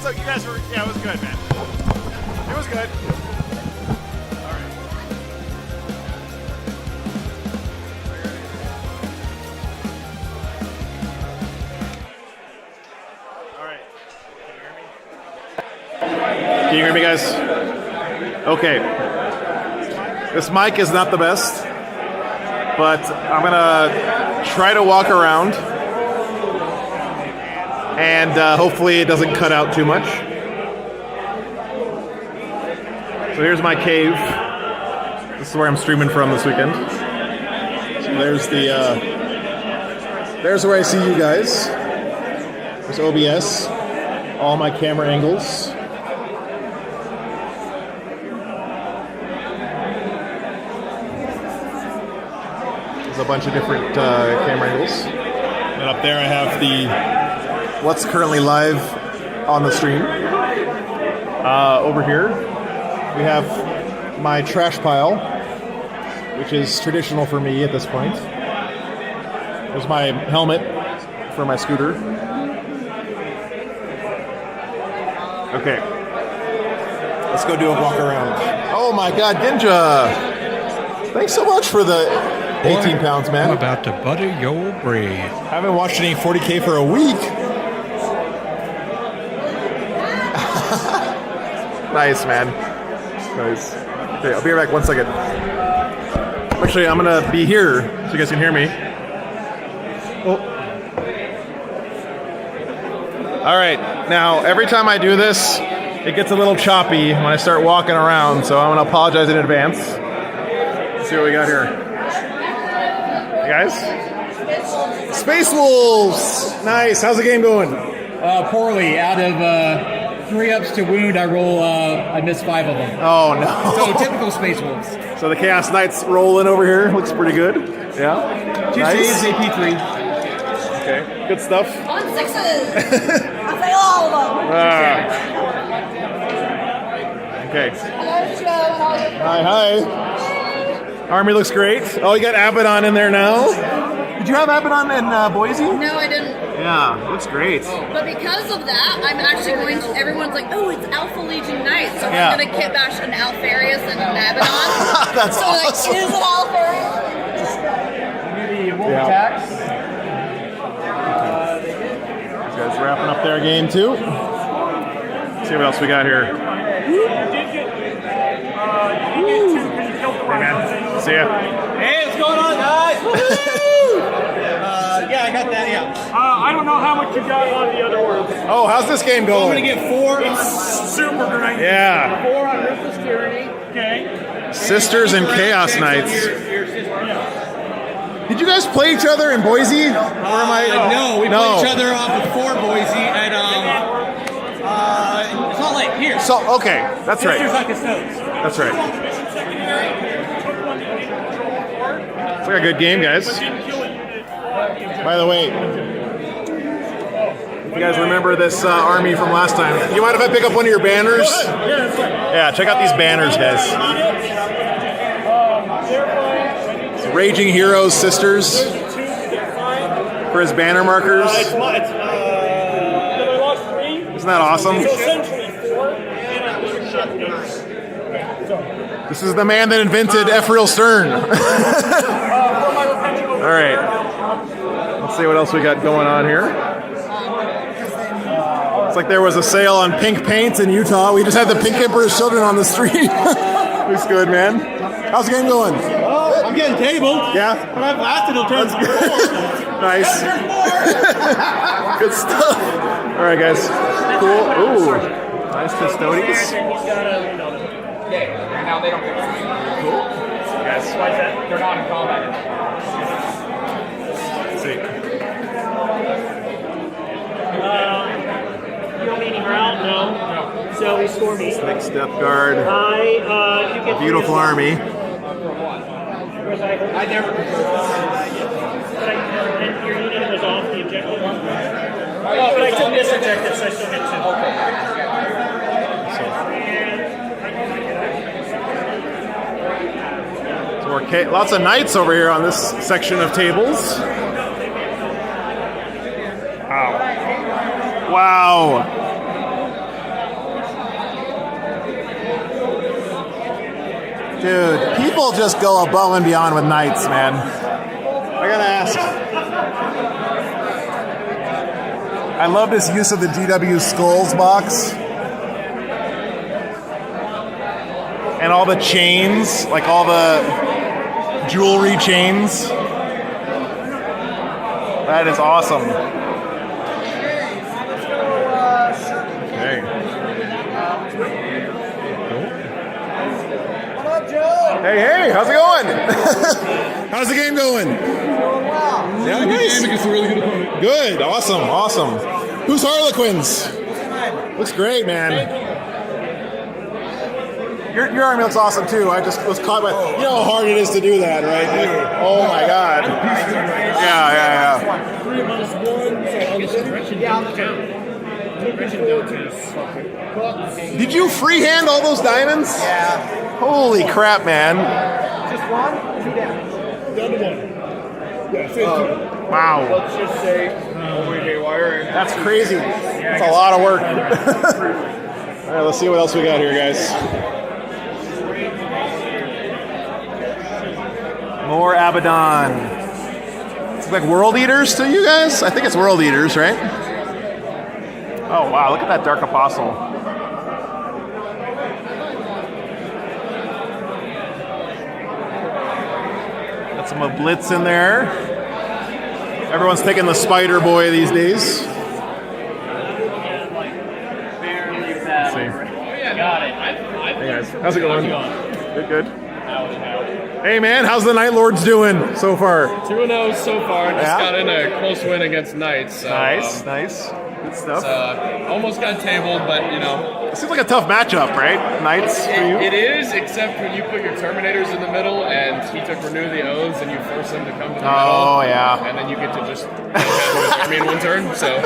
S2: You guys were, yeah, it was good, man. It was good. All right. All right. Can you hear me, guys? Okay. This mic is not the best, but I'm gonna try to walk around. And hopefully it doesn't cut out too much. So here's my cave. This is where I'm streaming from this weekend. So there's the, there's where I see you guys. There's OBS, all my camera angles. There's a bunch of different camera angles. And up there I have the what's currently live on the stream. Over here, we have my trash pile, which is traditional for me at this point. There's my helmet for my scooter. Okay, let's go do a walk around. Oh my God, Ginja! Thanks so much for the 18 pounds, man.
S3: I'm about to butter your bread.
S2: Haven't watched any 40k for a week. Nice, man. Nice. Okay, I'll be right back 1 second. Actually, I'm gonna be here so you guys can hear me. Oh. All right, now every time I do this, it gets a little choppy when I start walking around, so I'm gonna apologize in advance. Let's see what we got here. Hey guys? Space Wolves! Nice, how's the game going?
S12: Poorly. Out of 3 ups to wound, I missed 5 of them.
S2: Oh no.
S12: So typical Space Wolves.
S2: So the Chaos Knights rolling over here. Looks pretty good. Yeah.
S12: 2
S2: nice.
S12: saves, AP3.
S2: Okay, good stuff.
S13: On 6s! I fail all of them!
S2: Okay.
S13: Hello, Joe.
S2: Hi. Army looks great. Oh, you got Abaddon in there now? Did you have Abaddon in Boise?
S13: No, I didn't.
S2: Yeah, looks great.
S13: But because of that, I'm actually going to, everyone's like, oh, it's Alpha Legion Knights. So
S2: Yeah.
S13: I'm going to kit bash an Alfarius and an Abaddon.
S2: That's
S13: so
S2: awesome.
S13: like, is it Alfarius?
S12: Maybe wolf attacks.
S2: These guys wrapping up their game too. Let's see what else we got here. Hey man, see ya.
S12: Hey, what's going on, guys? Woohoo! Yeah, I got that, yeah.
S7: I don't know how much you got on the other ones.
S2: Oh, how's this game going?
S12: I'm going to get 4.
S7: It's super great.
S2: Yeah.
S12: 4 on Ruthless Tyranny.
S7: Okay.
S2: Sisters and Chaos Knights.
S12: Your sister.
S2: Did you guys play each other in Boise? Or am I?
S12: No, we played each other before Boise at Salt Lake. Here.
S2: So okay, that's right. That's right. It's like a good game, guys. By the way, if you guys remember this army from last time, you mind if I pick up one of your banners? Yeah, check out these banners, guys. It's Raging Heroes Sisters for his banner markers. Isn't that awesome? This is the man that invented Ephriel Stern. All right. Let's see what else we got going on here. It's like there was a sale on pink paint in Utah. We just had the Pink Emperor's Children on the street. It's good, man. How's the game going?
S12: I'm getting tabled.
S2: Yeah?
S12: But I've lasted till turn 4.
S2: Nice. Good stuff. All right, guys. Cool. Ooh. Nice custodians.
S14: Okay, now they don't get cool.
S2: Yes.
S14: Why is that? They're not in combat.
S2: Let's see.
S15: You don't need any ground? No. So we score me.
S2: Next Death Guard.
S15: You get
S2: a beautiful army.
S15: I never. And your unit was off the objective. But I took this objective, so I still get 2. Okay.
S2: Lots of knights over here on this section of tables. Wow. Wow. Dude, people just go above and beyond with knights, man. I gotta ask. I love this use of the GW Skulls box. And all the chains, like all the jewelry chains. That is awesome. Okay. Hey, how's it going? How's the game going? Yeah, nice. Against a really good opponent. Good, awesome. Who's Harlequins? Looks great, man. Your army looks awesome too. I just was caught by. You know how hard it is to do that, right? Like, oh my god. Yeah.
S15: 3 minus 1.
S2: Did you freehand all those diamonds?
S15: Yeah.
S2: Holy crap, man.
S15: Just 1, 2 down. Down to 1. Yeah,
S2: wow.
S15: Let's just say overday wiring.
S2: That's crazy. That's a lot of work. All right, let's see what else we got here, guys. More Abaddon. It's like World Eaters to you guys? I think it's World Eaters, right? Oh, wow. Look at that Dark Apostle. Got some Blitz in there. Everyone's taking the Spider Boy these days. Let's see.
S15: Got it.
S2: Hey guys, how's it going? Good. Hey man, how's the Night Lords doing so far?
S16: 2-0 so far. Just got in a close win against Knights. So,
S2: nice. Good stuff.
S16: Almost got tabled, but you know.
S2: It seems like a tough matchup, right? Knights for you?
S16: It is, except when you put your Terminators in the middle and he took Renew the Oaths and you force him to come to the middle.
S2: Oh, yeah.
S16: And then you get to just handle his army in one turn, so.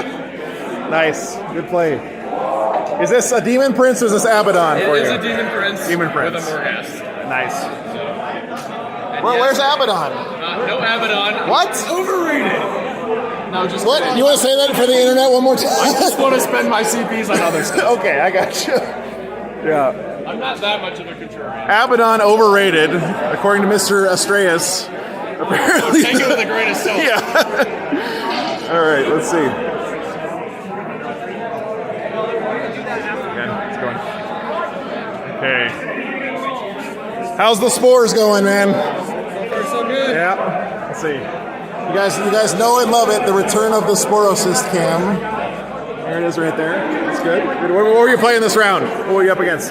S2: Nice. Good play. Is this a Demon Prince or is this Abaddon for you?
S16: It is a Demon Prince.
S2: Demon Prince.
S16: With a Morghast.
S2: Nice.
S16: Well,
S2: where's Abaddon?
S16: No Abaddon.
S2: What?
S16: Overrated. No, just
S2: what? You want to say that for the internet one more time?
S16: I just want to spend my CPs on other stuff.
S2: Okay, I got you. Yeah.
S16: I'm not that much of a contrarian.
S2: Abaddon overrated, according to Mr. Astreus. Apparently.
S16: Take it with a grain of salt.
S2: Yeah. All right, let's see. Okay, it's going. Okay. How's the spores going, man?
S16: So far, so good.
S2: Yeah. Let's see. You guys know and love it. The return of the Sporocyst cam. There it is, right there. That's good. What were you playing this round? What were you up against?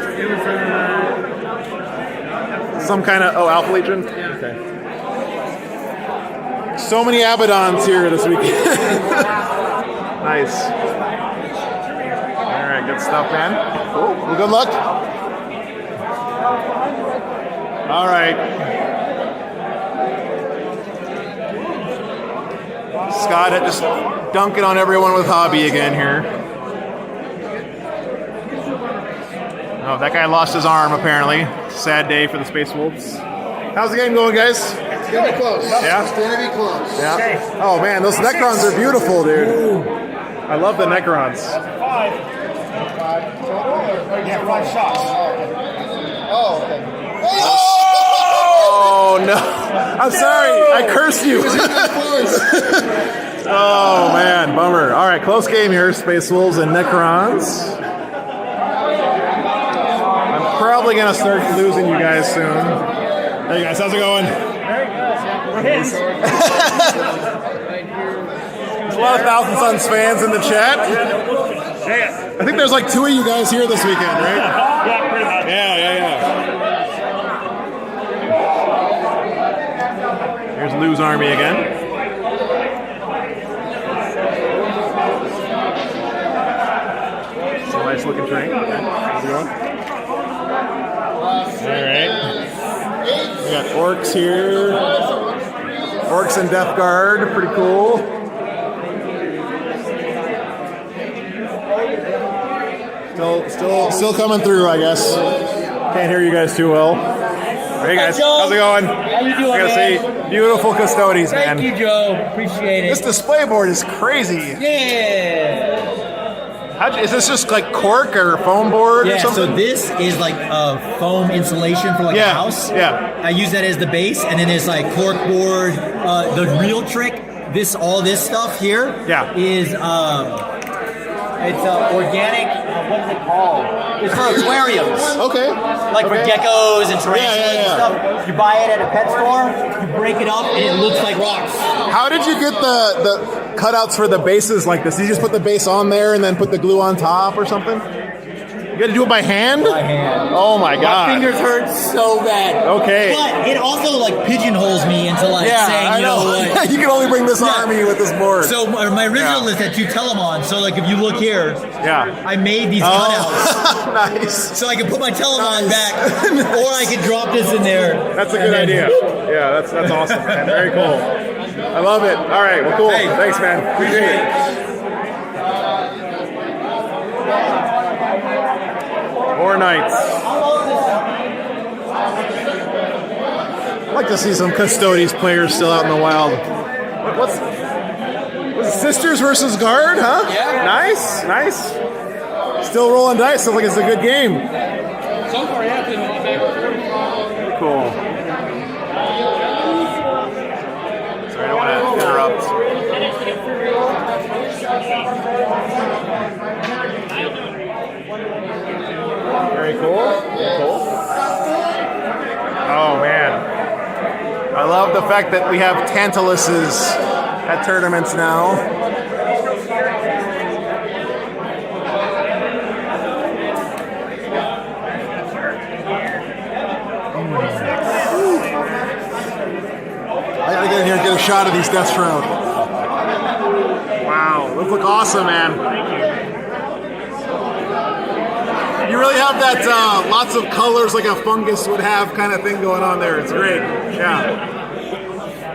S2: Some kind of Alpha Legion. Okay. So many Abaddons here this weekend. Nice. All right, good stuff, man. Cool. Well, good luck. All right. Scott had just dunking on everyone with Hobby again here. Oh, that guy lost his arm, apparently. Sad day for the Space Wolves. How's the game going, guys?
S17: It's gonna be close.
S2: Yeah?
S17: It's gonna be close.
S2: Yeah. Oh, man, those Necrons are beautiful, dude. I love the Necrons.
S15: 5. Yeah, 5 shots.
S17: Oh, okay.
S2: Oh, no. I'm sorry. I cursed you. Oh, man. Bummer. All right, close game here. Space Wolves and Necrons. I'm probably going to start losing you guys soon. Hey, guys. How's it going?
S15: Very good. We're his.
S2: There's a lot of Thousand Suns fans in the chat. I think there's like 2 of you guys here this weekend, right?
S15: Yeah, pretty much.
S2: Yeah. Here's Lou's army again. It's a nice looking train. How's it going? Alright. We got orcs here. Orcs and Death Guard, pretty cool. Still coming through, I guess. Can't hear you guys too well. Hey guys, how's it going?
S12: How you doing,
S2: I gotta say, beautiful custodians, man.
S12: Thank you, Joe. Appreciate it.
S2: This display board is crazy.
S12: Yeah.
S2: Is this just like cork or foam board or something?
S18: So this is like a foam insulation for like a house.
S2: Yeah.
S18: I use that as the base, and then there's like cork board. The real trick, all this stuff here, is it's organic. What is it called? It's for aquariums.
S2: Okay.
S18: Like for geckos and tarantulas and stuff. You buy it at a pet store, you break it up, and it looks like rocks.
S2: How did you get the cutouts for the bases like this? Did you just put the base on there and then put the glue on top or something? You got to do it by hand?
S18: By hand.
S2: Oh my god.
S18: My fingers hurt so bad.
S2: Okay.
S18: But it also like pigeonholes me into like saying, you know what?
S2: You can only bring this army with this board.
S18: So my original list had 2 Telemons. So like if you look here, I made these cutouts.
S2: Nice.
S18: So I can put my Telemon back, or I can drop this in there.
S2: That's a good idea. Yeah, that's awesome, man. Very cool. I love it. All right, well, cool.
S18: Hey,
S2: thanks, man. Appreciate it. More Knights. I'd like to see some Custodes players still out in the wild. What's Sisters versus Guard, huh?
S12: Yeah.
S2: Nice. Still rolling dice. Sounds like it's a good game.
S12: So far, yeah, it's been
S2: Cool. Sorry, I don't want to interrupt. Very cool. Oh man, I love the fact that we have Tantaluses at tournaments now. I gotta get in here and get a shot of these Death Shroud. Wow, those look awesome, man. You really have that lots of colors like a fungus would have kind of thing going on there. It's great. Yeah.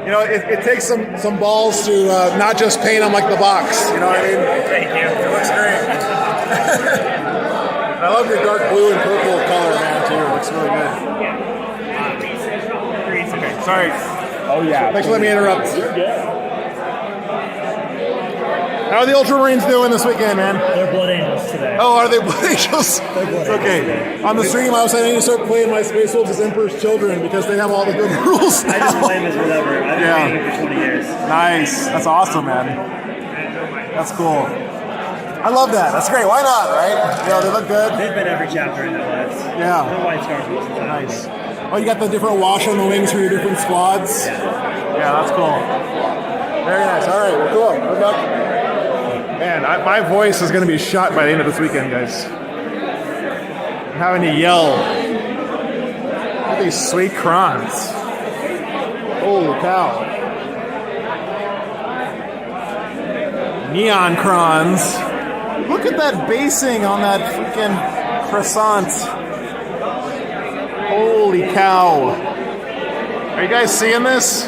S2: You know, it takes some balls to not just paint them like the box. You know what I mean? Thank you. It looks great. I love your dark blue and purple color, man, too. It looks really good. Okay, sorry.
S17: Oh, yeah.
S2: Thanks for letting me interrupt.
S17: You're good.
S2: How are the Ultramarines doing this weekend, man?
S15: They're Blood Angels today.
S2: Oh, are they Blood Angels? It's okay. On the stream, I was saying I need to start playing my Space Wolves as Emperor's Children because they have all the good rules now.
S15: I just play them as whatever. I've been playing them for 20 years.
S2: Nice. That's awesome, man. That's cool. I love that. That's great. Why not, right? You know, they look good.
S15: They've been every chapter in that list.
S2: Yeah.
S15: The White Scarf was
S2: nice. Oh, you got the different wash on the wings for your different squads? Yeah, that's cool. Very nice. All right, well, cool. Good luck. Man, my voice is going to be shot by the end of this weekend, guys. I'm having to yell. Look at these sweet crons. Holy cow. Neon Crons. Look at that basing on that freaking croissant. Holy cow. Are you guys seeing this?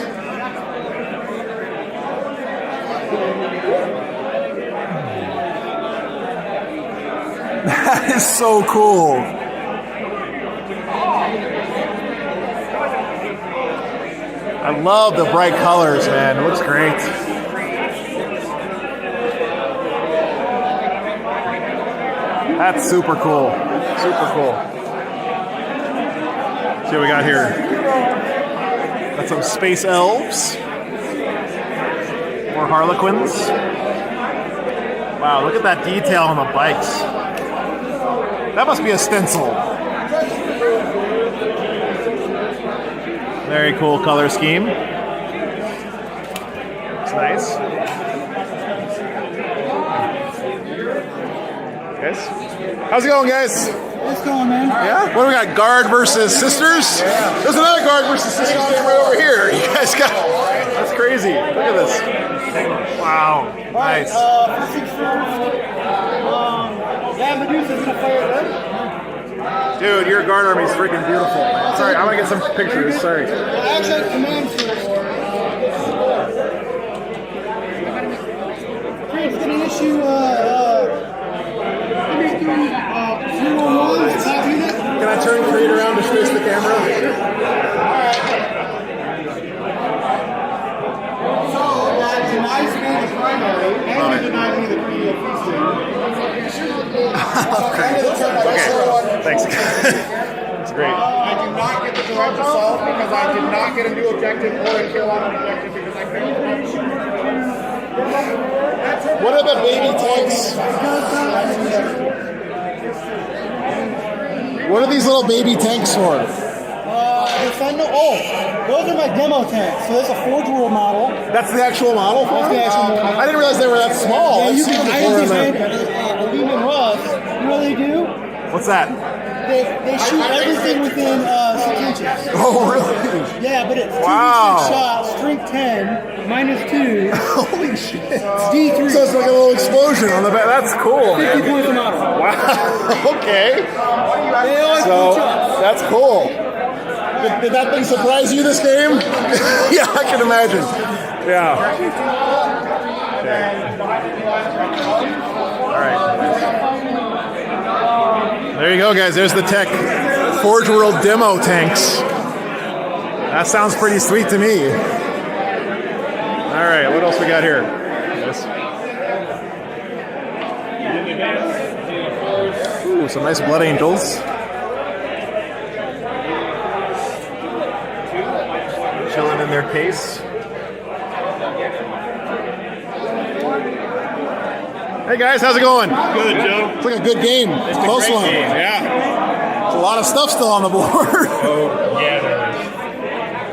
S2: That is so cool. I love the bright colors, man. It looks great. That's super cool. Super cool. See what we got here. Got some space elves. More harlequins. Wow, look at that detail on the bikes. That must be a stencil. Very cool color scheme. It's nice. Guys, how's it going, guys?
S17: It's going, man.
S2: Yeah? What do we got? Guard versus sisters? Yeah. There's another guard versus sisters game right over here. You guys got. That's crazy. Look at this. Wow. Nice.
S17: Yeah, Medusa's gonna fire them.
S2: Dude, your guard army is freaking beautiful, man. Sorry, I'm gonna get some pictures. Sorry.
S17: Actually, command first. It's gonna issue 0-1s, top unit.
S2: Can I turn Creed around to face the camera?
S17: So that denies me the primary, and you denied me the
S2: Okay. Thanks. That's great.
S17: I do not get the direct assault because I did not get a new objective or a kill on an objective because I couldn't.
S2: What are the baby tanks? What are these little baby tanks for?
S17: Those are my demo tanks. So there's a Forge World model.
S2: That's the actual model for
S17: That's the actual model.
S2: I didn't realize they were that small.
S17: Yeah,
S2: I've
S17: you
S2: seen
S17: can
S2: them
S17: I
S2: before in
S17: understand Aline and Russ. You know what they do?
S2: What's that?
S17: They shoot everything within 6 inches.
S2: Oh, really?
S17: Yeah, but it's 2d6
S2: Wow.
S17: shots, strength 10, -2.
S2: Holy shit.
S17: It's D3.
S2: So it's like a little explosion on the back. That's cool.
S17: 50 points a model.
S2: Wow. Okay.
S17: They always
S2: So
S17: punch up.
S2: that's cool. Did that thing surprise you this game? Yeah, I can imagine. Yeah. Okay. All right. There you go, guys. There's the tech. Forge World demo tanks. That sounds pretty sweet to me. All right, what else we got here? Yes. Ooh, some nice Blood Angels. Chilling in their case. Hey guys, how's it going?
S17: Good, Joe.
S2: It's like a good game. It's a close one.
S17: Game,
S2: yeah. There's a lot of stuff still on the board.
S17: Oh, yeah, there is.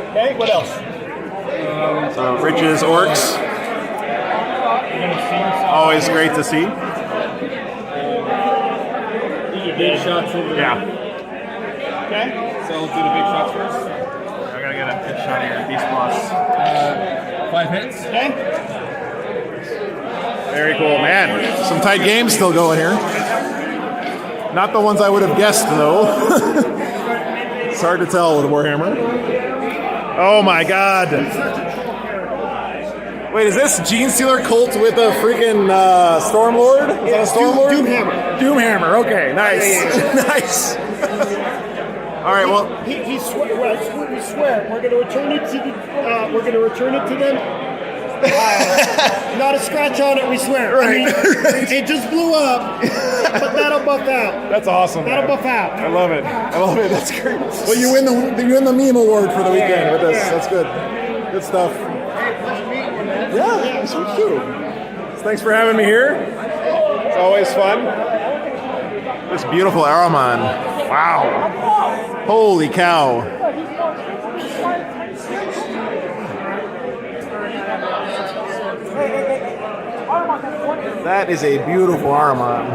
S17: Okay, what else?
S2: So, Rich's Orcs. Always great to see.
S17: Big shots over there.
S2: Yeah.
S17: Okay. So we'll do the big shots first.
S2: I gotta get a good shot of your Beast Boss.
S17: 5 hits. Okay.
S2: Very cool, man. Some tight games still going here. Not the ones I would have guessed, though. It's hard to tell with Warhammer. Oh my god. Wait, is this Gene Stealer cult with a freaking Stormlord? Is that a Stormlord?
S17: Doomhammer.
S2: Doomhammer, okay, nice. Nice. All right, well.
S17: We swear we're going to return it to them. Not a scratch on it, we swear.
S2: Right.
S17: I mean, it just blew up, but that'll buff out.
S2: That's awesome.
S17: That'll
S2: man.
S17: buff out.
S2: I love it. I love it. That's great. Well, you win the meme award for the weekend with this. That's good. Good stuff. Yeah, this was too. Thanks for having me here. It's always fun. This beautiful Araman. Wow. Holy cow. That is a beautiful Araman.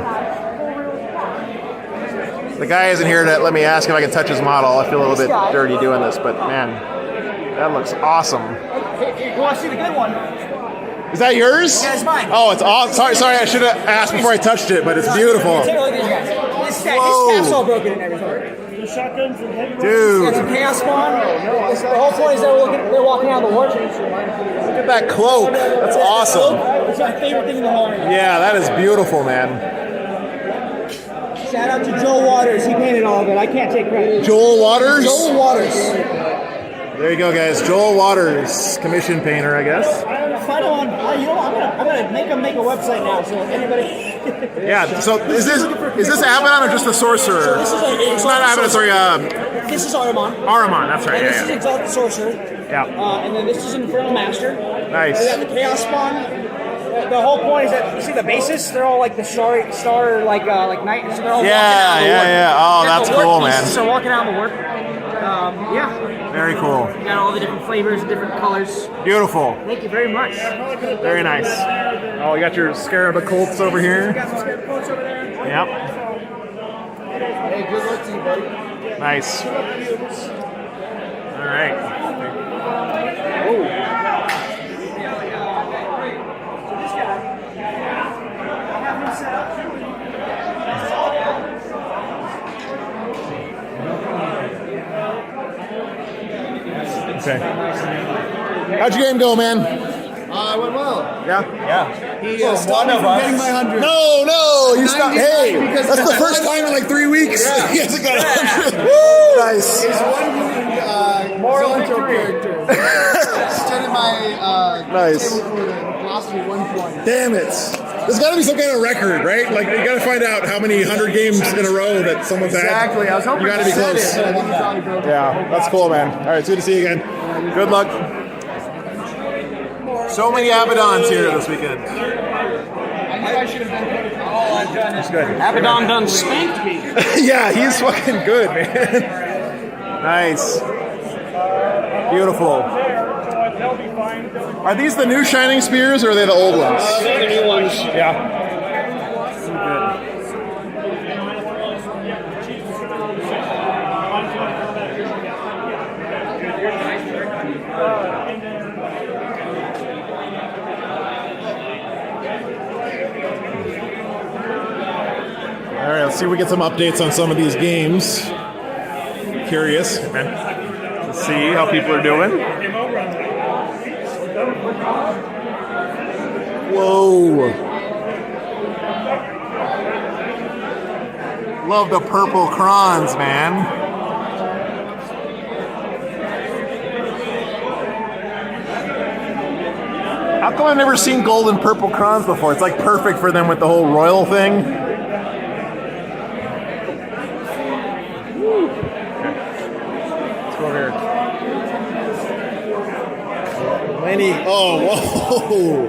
S2: The guy isn't here to let me ask if I can touch his model. I feel a little bit dirty doing this, but man, that looks awesome.
S17: Hey, you want to see the good one?
S2: Is that yours?
S18: Yeah, it's mine.
S2: Oh, it's awesome. Sorry, I should have asked before I touched it, but it's beautiful.
S18: Take a look at these guys. This cap's all broken and everything.
S15: The shotguns and heavy
S2: Dude.
S18: It's a chaos spawn. The whole point is they're walking around the war chest.
S2: Look at that cloak. That's awesome.
S18: It's my favorite thing in the whole area.
S2: Yeah, that is beautiful, man.
S18: Shout out to Joel Waters. He painted all of it. I can't take credit.
S2: Joel Waters?
S18: Joel Waters.
S2: There you go, guys. Joel Waters, commission painter, I guess.
S18: I'm gonna make a website now, so anybody.
S2: Yeah. So is this Abaddon or just the sorcerer?
S18: So this is
S2: it's not Abaddon. Sorry.
S18: This is Ahriman.
S2: Ahriman. That's right.
S18: And this is Exalted Sorcerer.
S2: Yeah.
S18: And then this is Infernal Master.
S2: Nice.
S18: We got the Chaos Spawn. The whole point is that you see the bases. They're all like the star like knight. So they're all walking out the work.
S2: Yeah. Oh, that's cool, man.
S18: So walking out the work. Yeah.
S2: Very cool.
S18: You got all the different flavors, different colors.
S2: Beautiful.
S18: Thank you very much.
S2: Very nice. Oh, you got your Scarab Occults over here.
S18: Got some Scarab Occults over there.
S2: Yep.
S17: Hey, good luck to you, buddy.
S2: Nice. All right. Okay. How'd your game go, man?
S17: It went well.
S2: Yeah?
S17: Yeah. He stopped me from getting my 100.
S2: No, you stopped. Hey, that's the first time in like 3 weeks.
S17: Yeah.
S2: He hasn't got 100. Woo! Nice.
S17: He's one Zonto character. Instead of my
S2: Nice.
S17: table for the lost me 1 point.
S2: Damn it. There's got to be some kind of record, right? Like, you got to find out how many 100 games in a row that someone's had.
S17: Exactly. I was hoping
S2: you got to be close.
S17: It, but I think he probably broke it.
S2: Yeah, that's cool, man. All right, it's good to see you again. Good luck. So many Abaddons here this weekend.
S17: I think I should have been all I've done is
S2: good.
S18: Abaddon done spanked me.
S2: Yeah, he's fucking good, man. Nice. Beautiful. Are these the new Shining Spears or are they the old ones?
S18: They're the new ones.
S2: Yeah. All right, let's see if we get some updates on some of these games. Curious. Let's see how people are doing. Whoa. Love the purple crons, man. How come I've never seen gold and purple crons before? It's like perfect for them with the whole royal thing. Woo. Okay. Let's go over here. Lenny. Oh, whoa.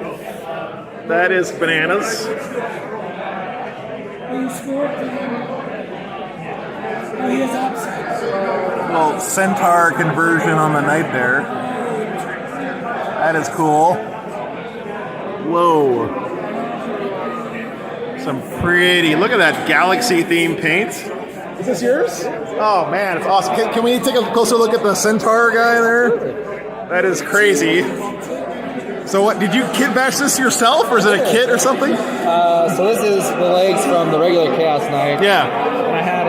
S2: That is bananas. Little centaur conversion on the knight there. That is cool. Whoa. Some pretty, look at that galaxy themed paint. Is this yours? Oh man, it's awesome. Can we take a closer look at the centaur guy there? That is crazy. So what, did you kit bash this yourself or is it a kit or something?
S19: So this is the legs from the regular Chaos Knight.
S2: Yeah.
S19: And I had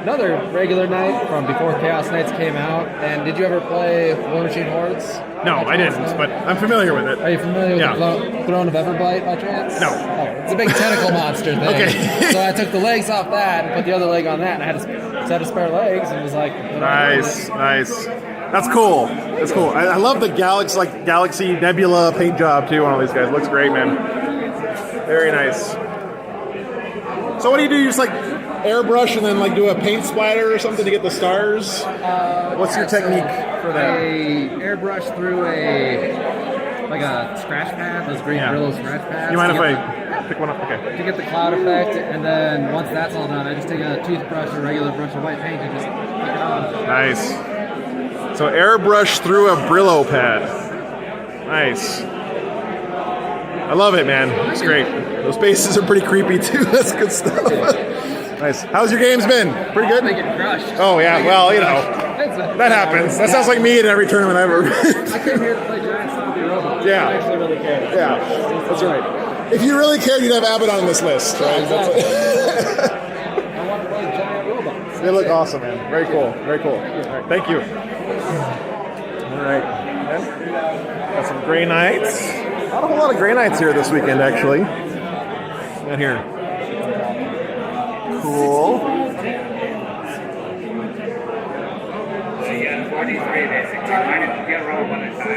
S19: another regular Knight from before Chaos Knights came out. And did you ever play War Machine Hordes?
S2: No, I didn't, but I'm familiar with it.
S19: Are you familiar with the Throne of Everblight by chance?
S2: No.
S19: Oh, it's a big tentacle monster thing.
S2: Okay.
S19: So I took the legs off that and put the other leg on that, and I had a set of spare legs and was like...
S2: Nice, nice. That's cool. That's cool. I love the Galaxy Nebula paint job too on all these guys. Looks great, man. Very nice. So what do? You just like airbrush and then like do a paint splatter or something to get the stars? What's your technique for that?
S19: I airbrush through a scratch pad, those green Brillo scratch pads.
S2: You mind if I pick one up? Okay.
S19: To get the cloud effect, and then once that's all done, I just take a toothbrush or regular brush of white paint and just pick it on.
S2: Nice. So airbrush through a Brillo pad. Nice. I love it, man. It's great. Those bases are pretty creepy too. That's good stuff. Nice. How's your games been? Pretty good?
S19: I get crushed.
S2: Oh yeah, well, that happens. That sounds like me in every tournament I ever.
S19: I came here to play Giant Zombie Robots.
S2: Yeah.
S19: I actually really care.
S2: Yeah, that's right. If you really cared, you'd have Abaddon on this list, right?
S19: Exactly. I want to play giant robots.
S2: They look awesome, man. Very cool. Very cool. All right, thank you. All right. Got some Grey Knights. Not a whole lot of Grey Knights here this weekend, actually. Not here. Cool.
S14: So you got 43 basically. You got to roll one at a time.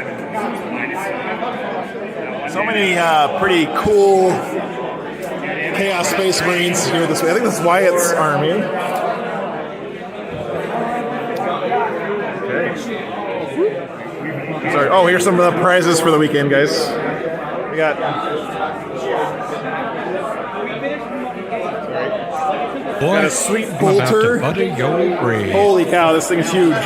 S2: So many pretty cool Chaos Space Marines here this week. I think this is Wyatt's army. Okay. Sorry. Oh, here's some of the prizes for the weekend, guys. We got.
S3: Boy,
S2: got a sweet
S3: I'm
S2: bolter.
S3: about to butter your brain.
S2: Holy cow, this thing's huge.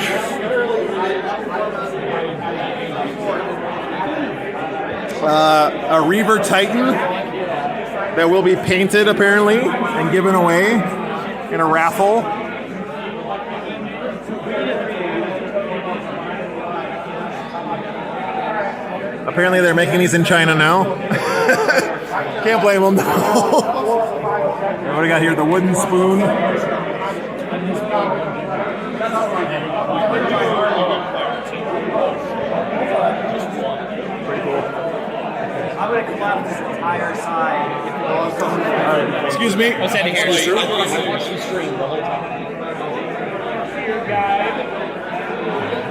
S2: A Reaver Titan that will be painted apparently and given away in a raffle. Apparently they're making these in China now. Can't blame them. What do we got here? The wooden spoon.
S18: I'm going to collapse this entire side.
S2: Excuse me.
S18: I'll send it here.
S2: Excuse me.
S18: I watched the stream the whole time.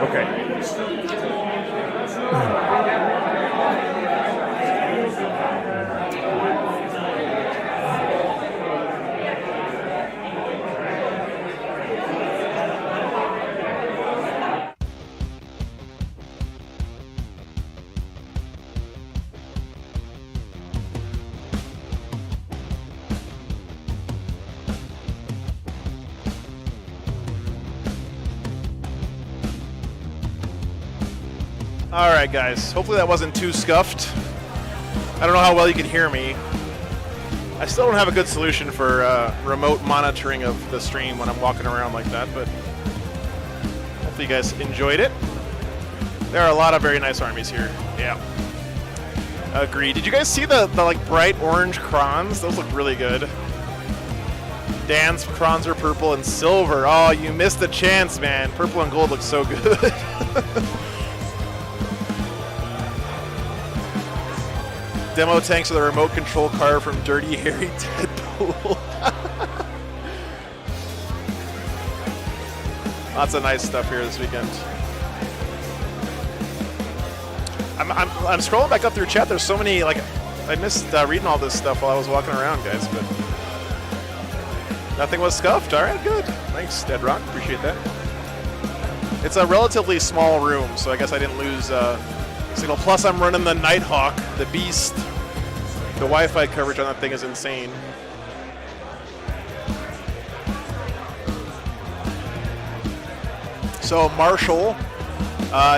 S2: Okay.
S1: All right, guys. Hopefully that wasn't too scuffed. I don't know how well you can hear me. I still don't have a good solution for remote monitoring of the stream when I'm walking around like that, but hopefully you guys enjoyed it. There are a lot of very nice armies here. Yeah. Agreed. Did you guys see the like bright orange crons? Those look really good. Dan's crons are purple and silver. Oh, you missed the chance, man. Purple and gold looks so good. Demo tanks with a remote control car from Dirty Harry Deadpool. Lots of nice stuff here this weekend. I'm scrolling back up through chat. There's so many, like, I missed reading all this stuff while I was walking around, guys, but nothing was scuffed. All right, good. Thanks, Dead Rock. Appreciate that. It's a relatively small room, so I guess I didn't lose signal. Plus, I'm running the Nighthawk, the Beast. The Wi-Fi coverage on that thing is insane. So Marshall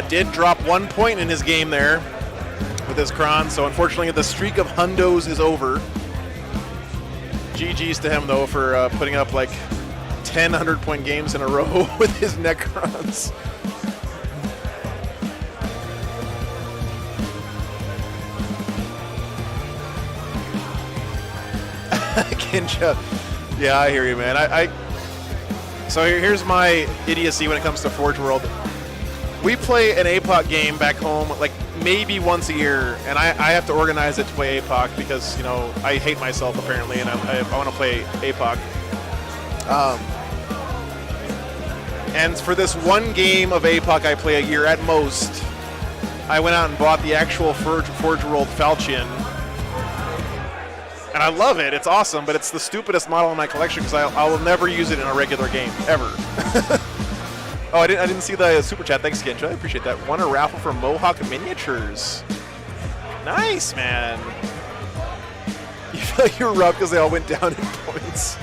S1: did drop 1 point in his game there with his Kron. So unfortunately, the streak of hundos is over. GG's to him, though, for putting up like 10 100-point games in a row with his Necrons. Kinja. Yeah, I hear you, man. So here's my idiocy when it comes to Forge World. We play an APOC game back home like maybe once a year, and I have to organize it to play APOC because, you know, I hate myself apparently, and I want to play APOC. And for this one game of APOC I play a year at most, I went out and bought the actual Forge World Falchion. And I love it. It's awesome, but it's the stupidest model in my collection because I will never use it in a regular game, ever. Oh, I didn't see the super chat. Thanks, Kinja. I appreciate that. Won a raffle from Mohawk Miniatures. Nice, man. You feel like you were robbed because they all went down in points.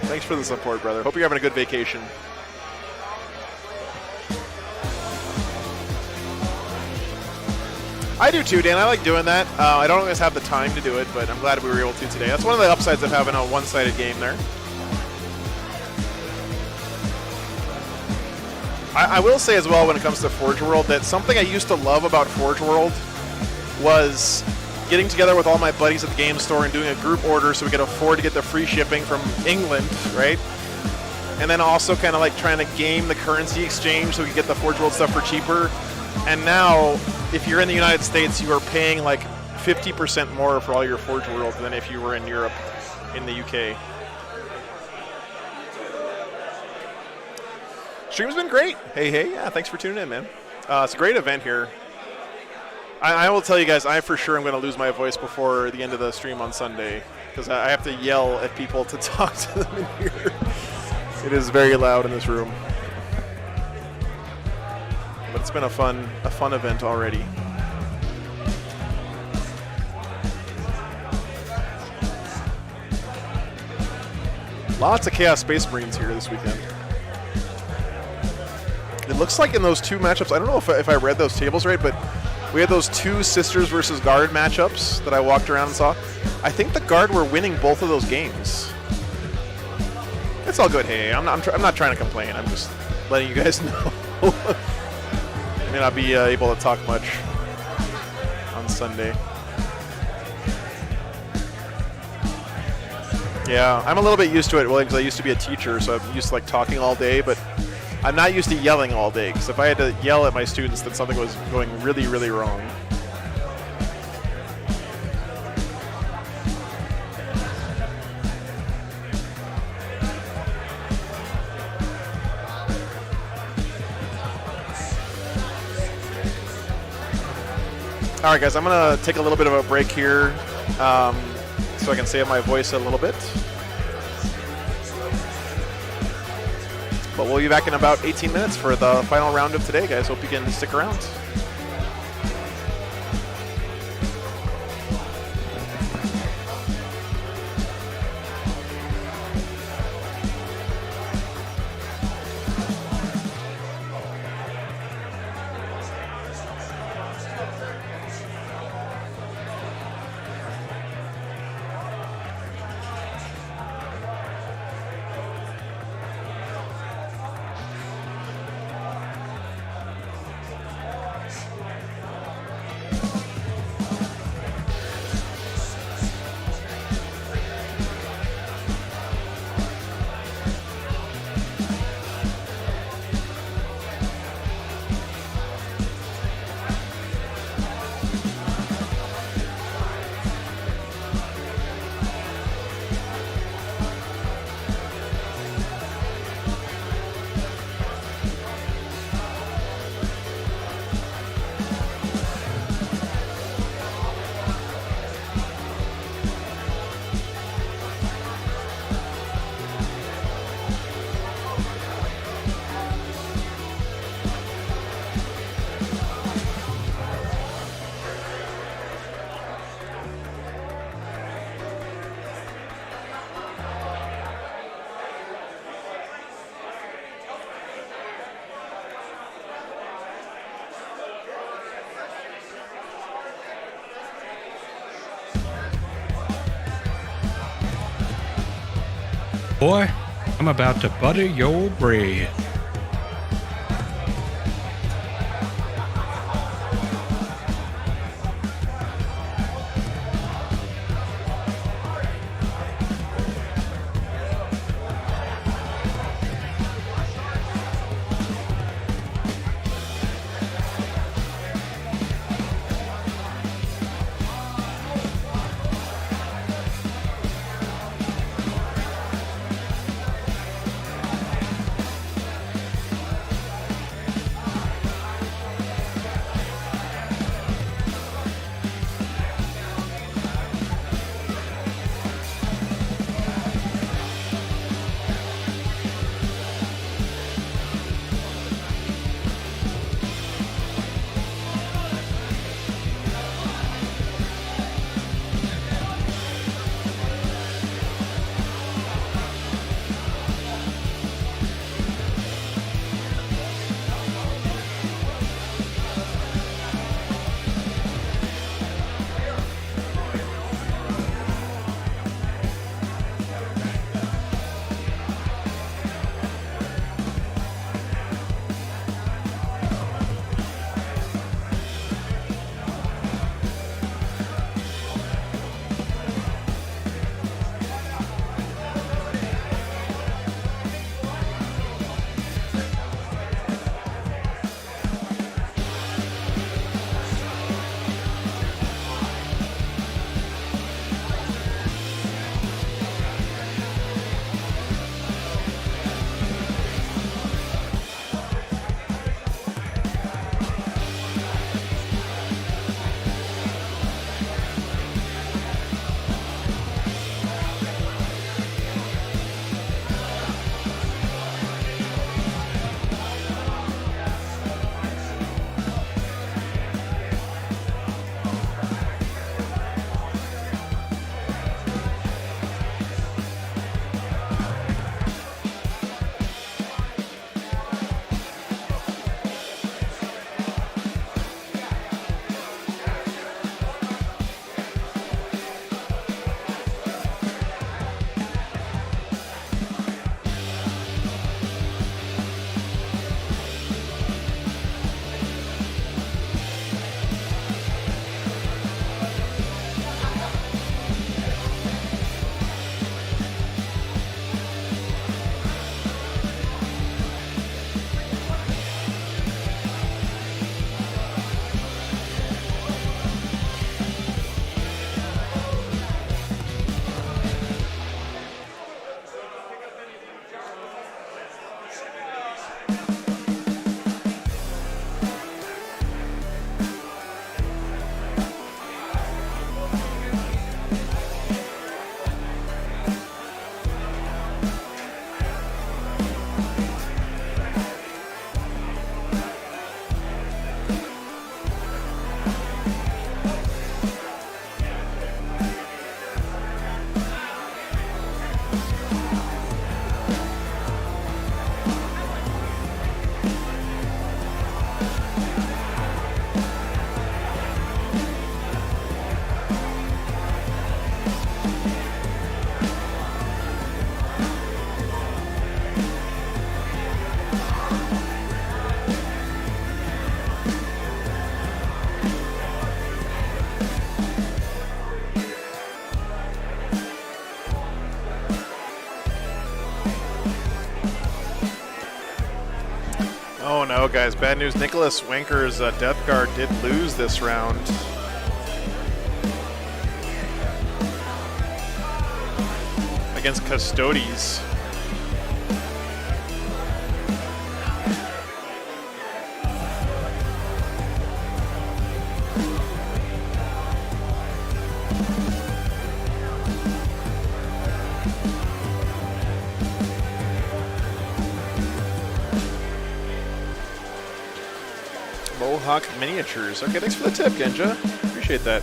S1: Thanks for the support, brother. Hope you're having a good vacation. I do too, Dan. I like doing that. I don't always have the time to do it, but I'm glad we were able to today. That's one of the upsides of having a one-sided game there. I will say as well when it comes to Forge World that something I used to love about Forge World was getting together with all my buddies at the game store and doing a group order so we could afford to get the free shipping from England, right? And then also kind of like trying to game the currency exchange so we could get the Forge World stuff for cheaper. And now, if you're in the United States, you are paying like 50% more for all your Forge World than if you were in Europe, in the UK. Stream's been great. Hey, yeah, thanks for tuning in, man. It's a great event here. I will tell you guys, I for sure am going to lose my voice before the end of the stream on Sunday because I have to yell at people to talk to them in here. It is very loud in this room. But it's been a fun event already. Lots of Chaos Space Marines here this weekend. It looks like in those two matchups, I don't know if I read those tables right, but we had those two Sisters versus Guard matchups that I walked around and saw. I think the Guard were winning both of those games. It's all good. Hey, I'm not trying to complain. I'm just letting you guys know. I may not be able to talk much on Sunday. Yeah, I'm a little bit used to it, because I used to be a teacher, so I'm used to like talking all day, but I'm not used to yelling all day, because if I had to yell at my students, then something was going really, really wrong. All right, guys, I'm going to take a little bit of a break here so I can save my voice a little bit. But we'll be back in about 18 minutes for the final round of today, guys. Hope you can stick around.
S3: Boy, I'm about to butter your bread.
S1: Oh, guys, bad news. Nicholas Wanker's Death Guard did lose this round. Against Custodes. Mohawk Miniatures. Okay, thanks for the tip, Genja. Appreciate that.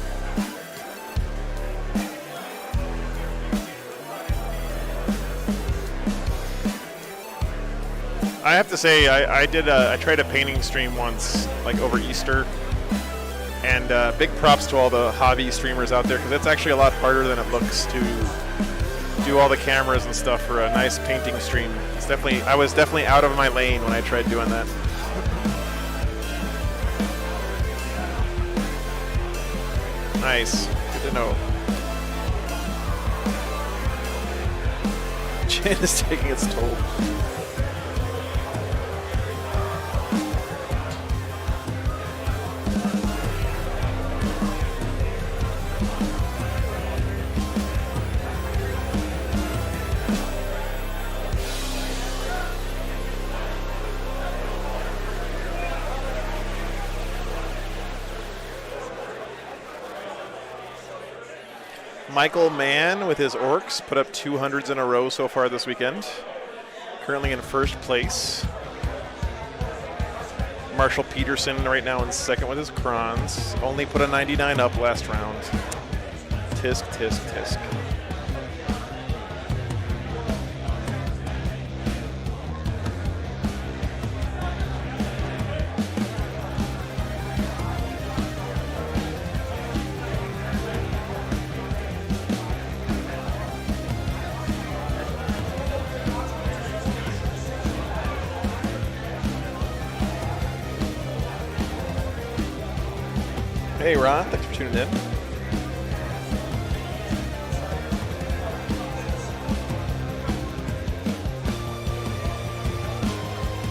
S1: I have to say, I tried a painting stream once, like over Easter, and big props to all the hobby streamers out there, because it's actually a lot harder than it looks to do all the cameras and stuff for a nice painting stream. It's definitely, I was definitely out of my lane when I tried doing that. Nice, good to know. Chin is taking its toll. Michael Mann with his Orcs put up 200s in a row so far this weekend. Currently in first place. Marshall Peterson right now in second with his Krons. Only put a 99 up last round. Tisk, tisk, tisk. Hey Ron, thanks for tuning in.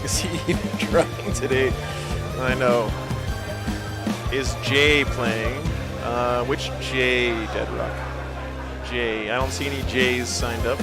S1: Is he even trying today? I know. Is Jay playing? Which Jay, Deadrock? Jay. I don't see any Jays signed up.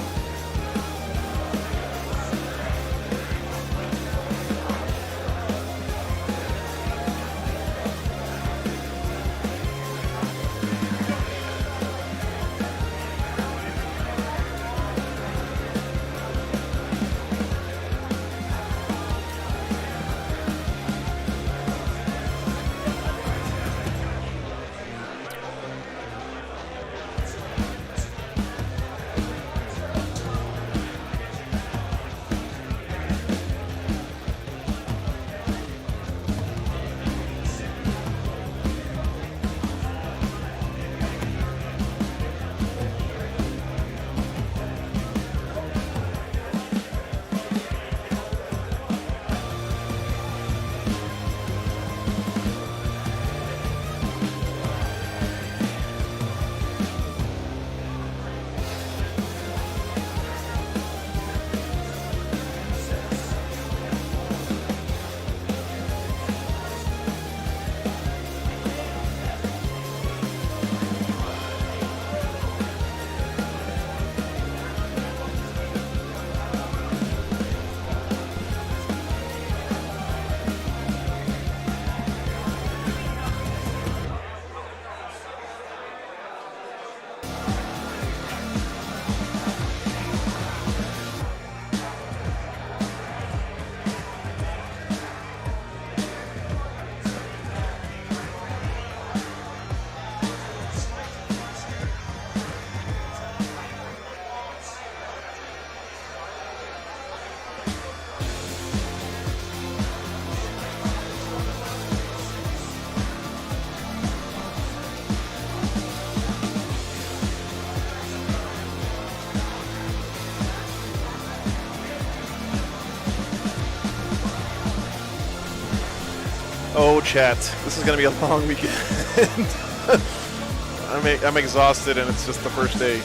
S1: Oh, chat, this is going to be a long weekend. I'm exhausted, and it's just the first day.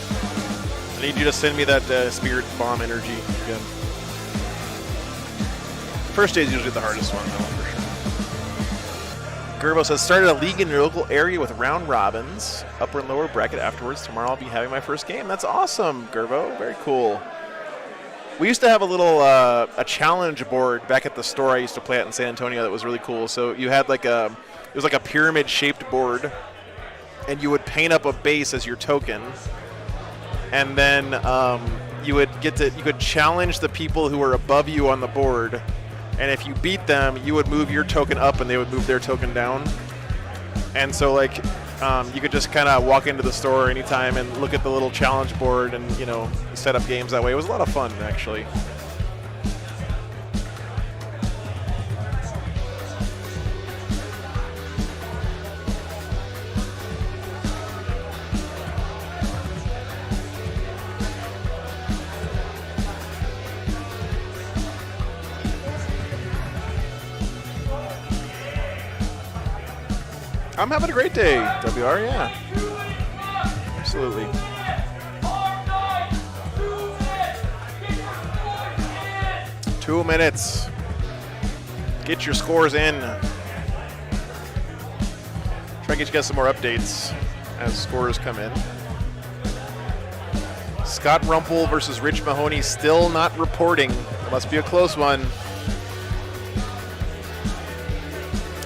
S1: I need you to send me that spirit bomb energy again. First day is usually the hardest one, though, for sure. Gerbo says, started a league in your local area with round robins, upper and lower bracket afterwards. Tomorrow I'll be having my first game. That's awesome, Gerbo. Very cool. We used to have a little a challenge board back at the store I used to play at in San Antonio that was really cool. So you had like it was like a pyramid-shaped board, and you would paint up a base as your token, and then you could challenge the people who were above you on the board, and if you beat them, you would move your token up, and they would move their token down. And so like you could just kind of walk into the store anytime and look at the little challenge board and, you know, set up games that way. It was a lot of fun, actually. I'm having a great day, WR, yeah. Absolutely. Two minutes. Get your scores in. Try to get you guys some more updates as scores come in. Scott Rumpel versus Rich Mahoney still not reporting. It must be a close one.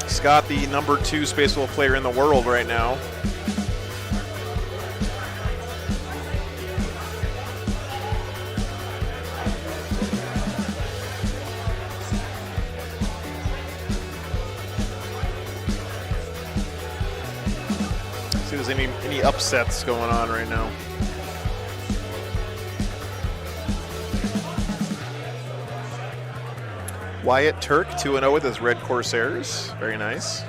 S1: Scott, the number 2 Space Wolf player in the world right now. See if there's any upsets going on right now. Wyatt Turk, 2-0 with his Red Corsairs. Very nice.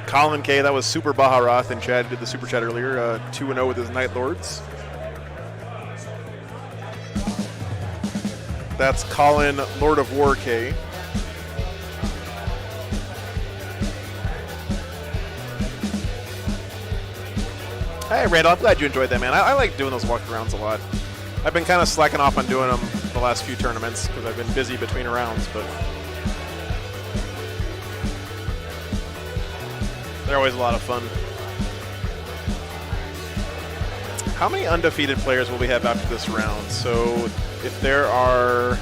S1: Colin K, that was Super Baharath, and Chad did the Super Chat earlier. 2-0 with his Night Lords. That's Colin, Lord of War K. Hey, Randall, I'm glad you enjoyed that, man. I like doing those walkarounds a lot. I've been kind of slacking off on doing them the last few tournaments because I've been busy between rounds, but they're always a lot of fun. How many undefeated players will we have after this round? So if there are...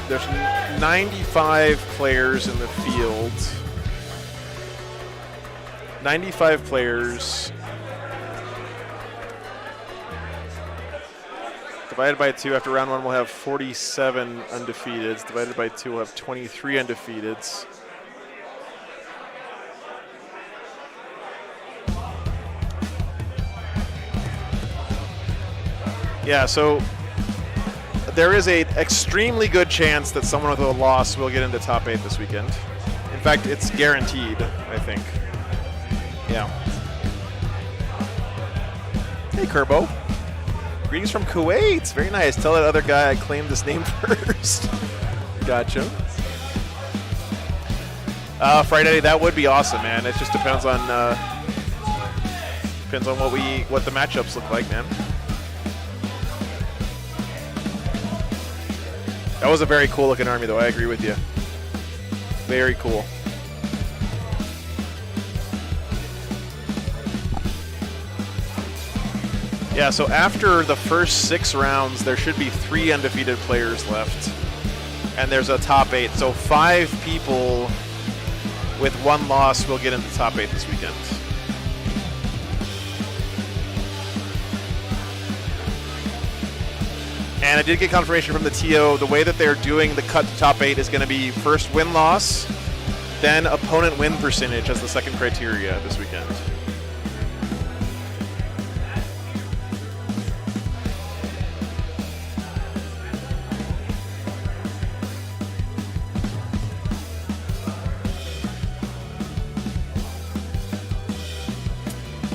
S1: There's 95 players in the field. 95 players. Divided by 2, after round 1, we'll have 47 undefeateds. Divided by 2, we'll have 23 undefeateds. Yeah, so there is an extremely good chance that someone with a loss will get into top 8 this weekend. In fact, it's guaranteed, I think. Yeah. Hey, Kerbo. Greetings from Kuwait. Very nice. Tell that other guy I claimed this name first. Gotcha. Friday, that would be awesome, man. It just depends on what the matchups look like, man. That was a very cool looking army, though. I agree with you. Very cool. Yeah, so after the first 6 rounds, there should be 3 undefeated players left. And there's a top 8. So 5 people with 1 loss will get into top 8 this weekend. And I did get confirmation from the TO, the way that they're doing the cut to top 8 is going to be first win-loss, then opponent win percentage as the second criteria this weekend.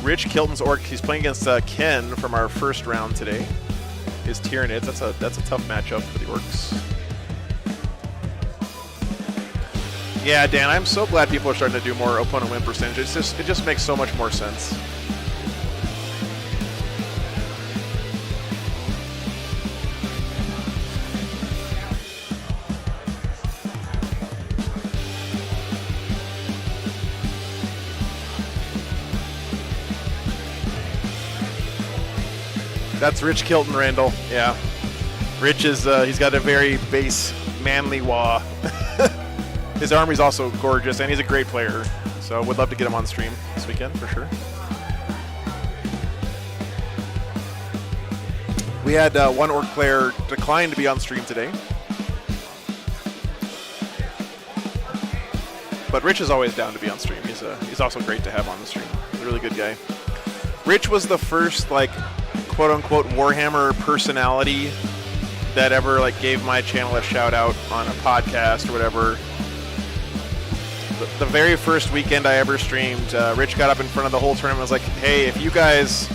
S1: Rich Kilton's orc, he's playing against Ken from our first round today. His Tyranids, that's a tough matchup for the orcs. Yeah, Dan, I'm so glad people are starting to do more opponent win percentage. It just makes so much more sense. That's Rich Kilton Randall. Yeah, Rich is he's got a very base manly wah. His army's also gorgeous, and he's a great player. So would love to get him on stream this weekend for sure. We had one orc player decline to be on stream today, but Rich is always down to be on stream. He's also great to have on the stream. He's a really good guy. Rich was the first quote unquote Warhammer personality that ever gave my channel a shout out on a podcast or whatever. The very first weekend I ever streamed, Rich got up in front of the whole tournament and was like, hey, if you guys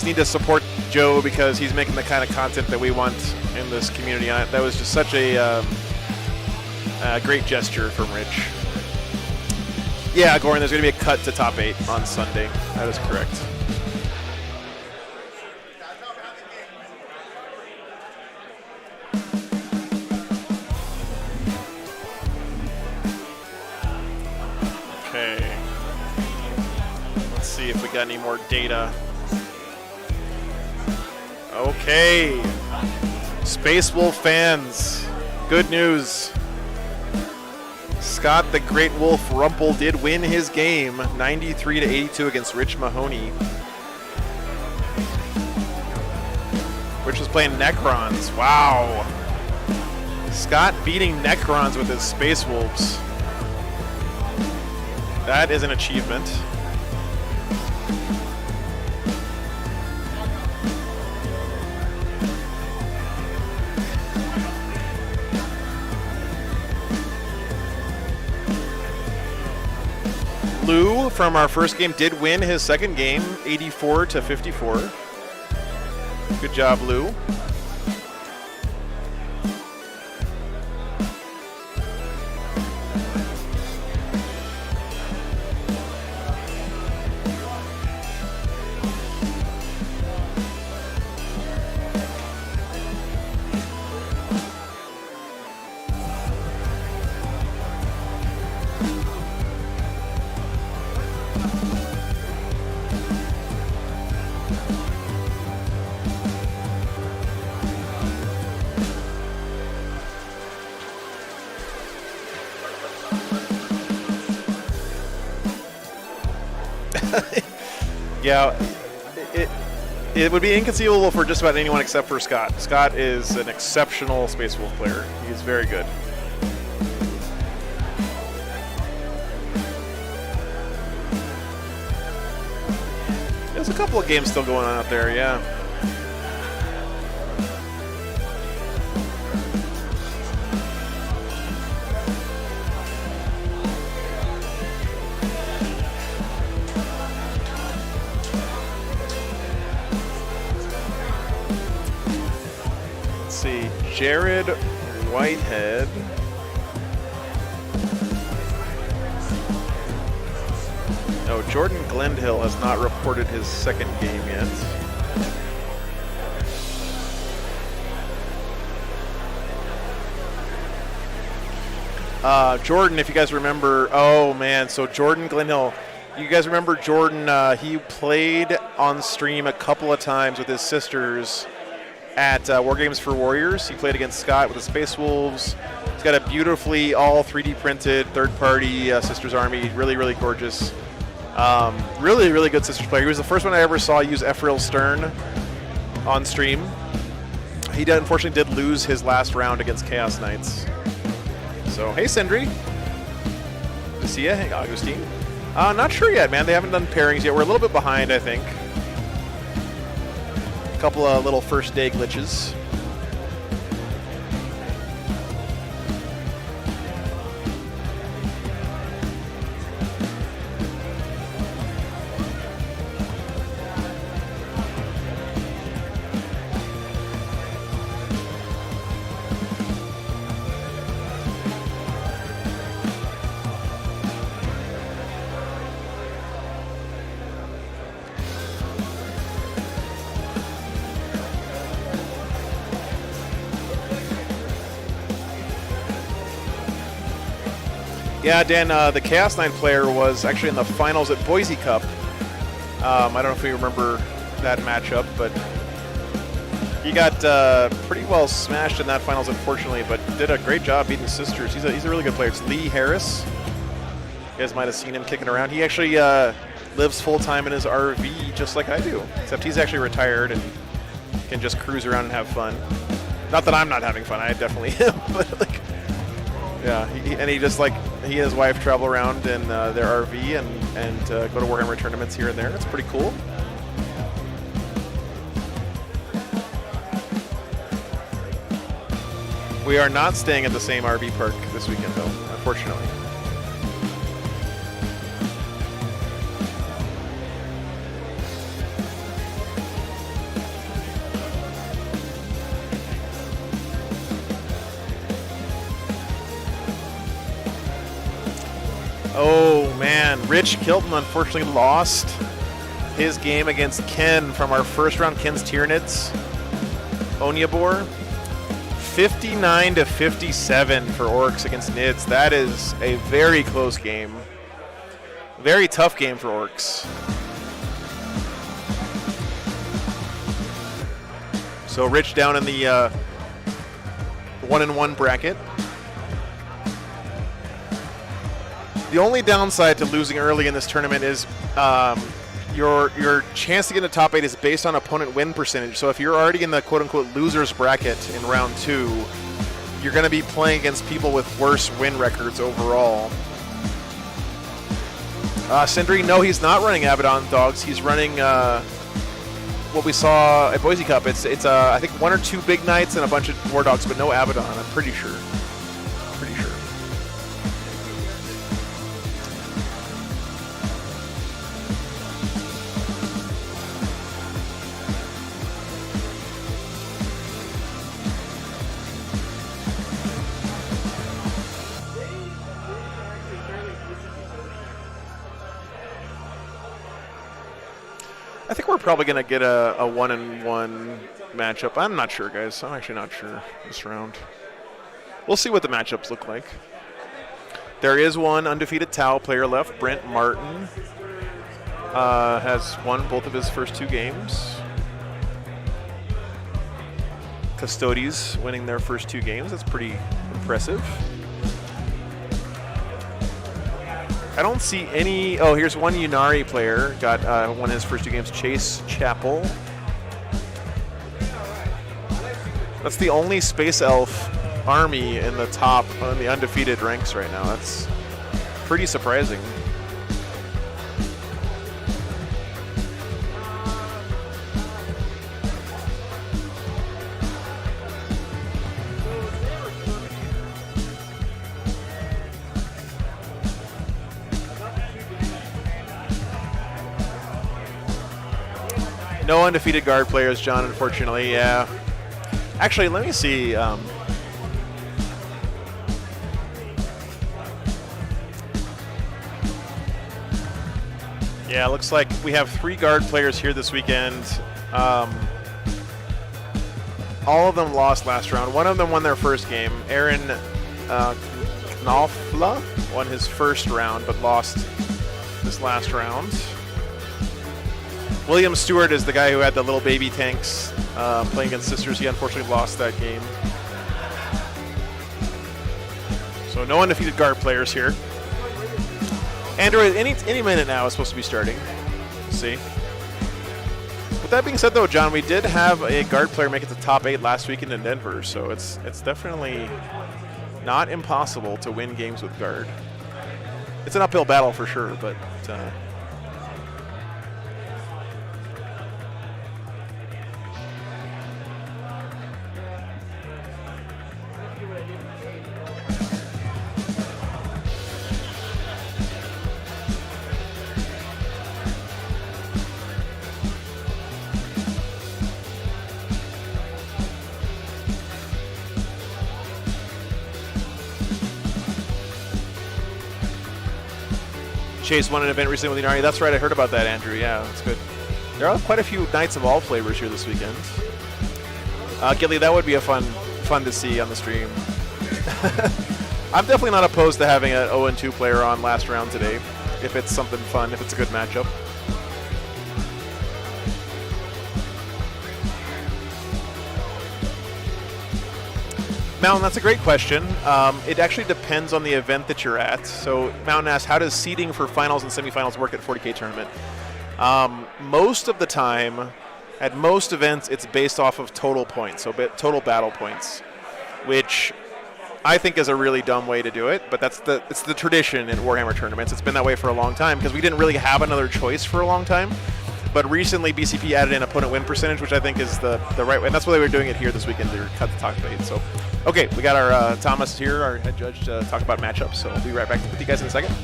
S1: need to support Joe because he's making the kind of content that we want in this community. And that was just such a great gesture from Rich. Yeah, Goran, there's going to be a cut to top 8 on Sunday. That is correct. Okay. Let's see if we got any more data. Okay. Space Wolf fans, good news. Scott the Great Wolf Rumpel did win his game, 93-82 against Rich Mahoney. Rich was playing Necrons. Wow. Scott beating Necrons with his Space Wolves. That is an achievement. Lou from our first game did win his second game, 84-54. Good job, Lou. Yeah, it would be inconceivable for just about anyone except for Scott. Scott is an exceptional Space Wolf player. He's very good. There's a couple of games still going on out there, yeah. Jared Whitehead. No, Jordan Glendhill has not reported his second game yet. Jordan, if you guys remember, oh man, so Jordan Glendhill, you guys remember Jordan, he played on stream a couple of times with his sisters at War Games for Warriors. He played against Scott with the Space Wolves. He's got a beautifully all 3D printed third-party Sisters Army. Really, really gorgeous. Really, really good Sisters player. He was the first one I ever saw use Ephrail Stern on stream. He unfortunately did lose his last round against Chaos Knights. So, hey, Sindri. Good to see you. Hey, Augustine. Not sure yet, man. They haven't done pairings yet. We're a little bit behind, I think. Couple of little first day glitches. Yeah, Dan, the Chaos 9 player was actually in the finals at Boise Cup. I don't know if you remember that matchup, but he got pretty well smashed in that finals, unfortunately, but did a great job beating Sisters. He's a really good player. It's Lee Harris. You guys might have seen him kicking around. He actually lives full-time in his RV, just like I do, except he's actually retired and can just cruise around and have fun. Not that I'm not having fun. I definitely am, but like, yeah. He and his wife travel around in their RV and go to Warhammer tournaments here and there. It's pretty cool. We are not staying at the same RV park this weekend, though, unfortunately. Oh man, Rich Kilton unfortunately lost his game against Ken from our first round, Ken's Tyranids. Onyabor. 59-57 for Orcs against Nids. That is a very close game. Very tough game for Orcs. So Rich down in the 1-1 bracket. The only downside to losing early in this tournament is your chance to get in the top 8 is based on opponent win percentage. So if you're already in the quote-unquote losers bracket in round 2, you're going to be playing against people with worse win records overall. Sindri, no, he's not running Abaddon Dogs. He's running what we saw at Boise Cup. It's I think 1 or 2 big knights and a bunch of War Dogs, but no Abaddon, I'm pretty sure. I think we're probably going to get a 1-1 matchup. I'm not sure, guys. I'm actually not sure this round. We'll see what the matchups look like. There is one undefeated Tau player left. Brent Martin has won both of his first 2 games. Custodes winning their first 2 games. That's pretty impressive. I don't see any. Oh, here's one Ynnari player. Got won his first 2 games. Chase Chappell. That's the only Space Elf army in the top on the undefeated ranks right now. That's pretty surprising. No undefeated guard players, John, unfortunately, yeah. Actually, let me see. Yeah, looks like we have 3 guard players here this weekend. All of them lost last round. One of them won their first game. Aaron Knopfler won his first round, but lost this last round. William Stewart is the guy who had the little baby tanks playing against Sisters. He unfortunately lost that game. So no undefeated guard players here. Android, any minute now is supposed to be starting. We'll see. With that being said, though, John, we did have a guard player make it to top 8 last weekend in Denver, so it's definitely not impossible to win games with guard. It's an uphill battle for sure, but... Chase won an event recently with Ynnari. That's right, I heard about that, Andrew. Yeah, that's good. There are quite a few Knights of all flavors here this weekend. Gilly, that would be a fun to see on the stream. I'm definitely not opposed to having an 0-2 player on last round today, if it's something fun, if it's a good matchup. Mountain, that's a great question. It actually depends on the event that you're at. So Mountain asks, how does seeding for finals and semifinals work at 40k tournament? Most of the time, at most events, it's based off of total points, so total battle points, which I think is a really dumb way to do it, but it's the tradition in Warhammer tournaments. It's been that way for a long time because we didn't really have another choice for a long time. But recently, BCP added in opponent win percentage, which I think is the right way. And that's why they were doing it here this weekend to cut the talk debate. So, okay, we got our Thomas here, our head judge, to talk about matchups. So we'll be right back with you guys in a second.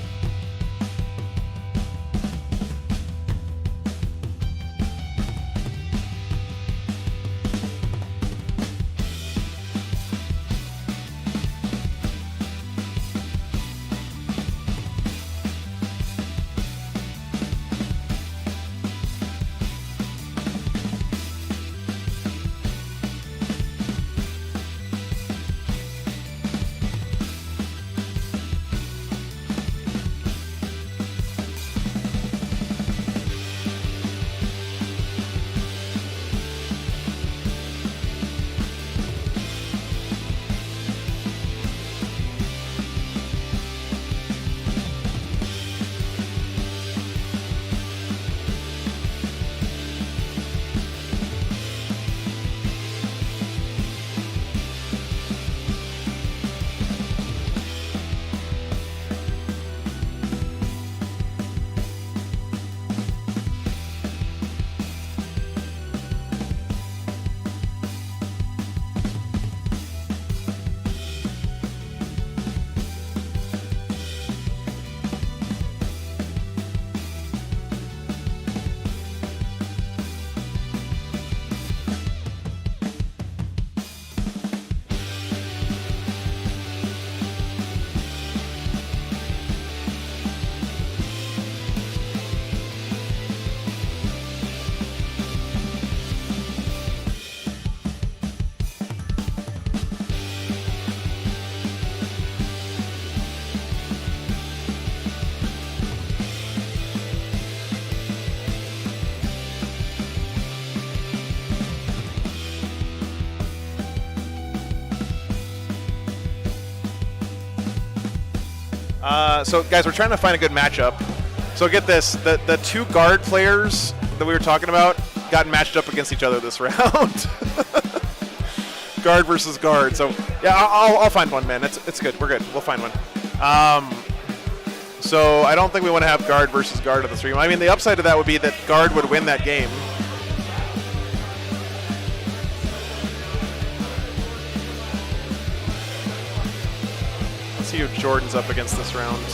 S1: So guys, we're trying to find a good matchup. So get this, the two guard players that we were talking about got matched up against each other this round. Guard versus guard. So yeah, I'll find one, man. It's good. We're good. We'll find one. So I don't think we want to have guard versus guard at the stream. I mean, the upside to that would be that guard would win that game. Let's see who Jordan's up against this round.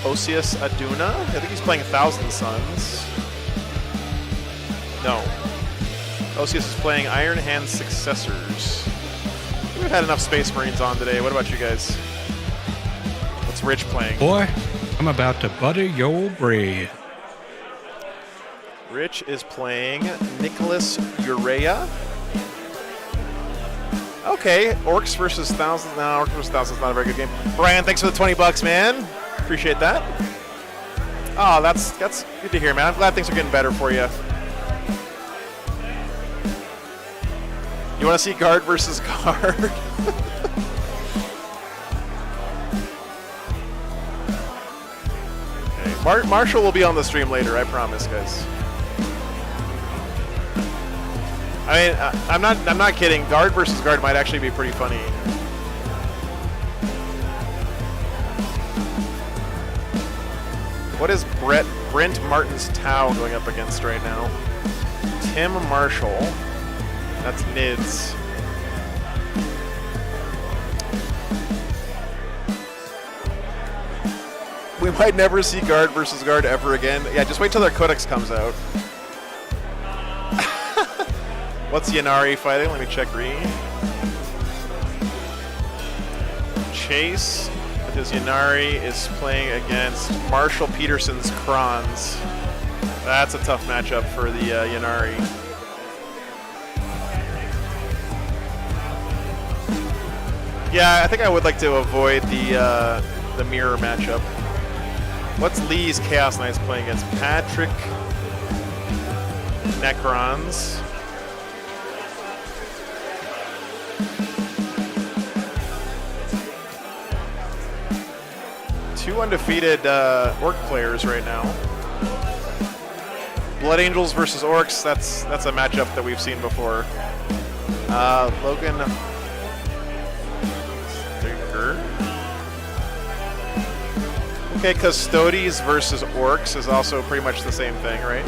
S1: Osius Aduna? I think he's playing 1,000 Suns. No. Osius is playing Iron Hand Successors. We've had enough Space Marines on today. What about you guys? What's Rich playing?
S3: Boy, I'm about to butter your bread.
S1: Rich is playing Nicholas Urea. Okay, Orcs versus Thousands. No, Orcs versus Thousands is not a very good game. Brian, thanks for the $20, man. Appreciate that. Oh, that's good to hear, man. I'm glad things are getting better for you. You want to see guard versus guard? Okay. Marshall will be on the stream later, I promise, guys. I mean, I'm not kidding. Guard versus guard might actually be pretty funny. What is Brent Martin's Tau going up against right now? Tim Marshall. That's Nids. We might never see guard versus guard ever again. Yeah, just wait till their codex comes out. What's Ynnari fighting? Let me check Reed. Chase, with his Ynnari, is playing against Marshall Peterson's Krons. That's a tough matchup for the Ynnari. Yeah, I think I would like to avoid the mirror matchup. What's Lee's Chaos Knights playing against? Patrick Necrons. Two undefeated Orc players right now. Blood Angels versus Orcs. That's a matchup that we've seen before. Logan. Okay, Custodes versus Orcs is also pretty much the same thing, right?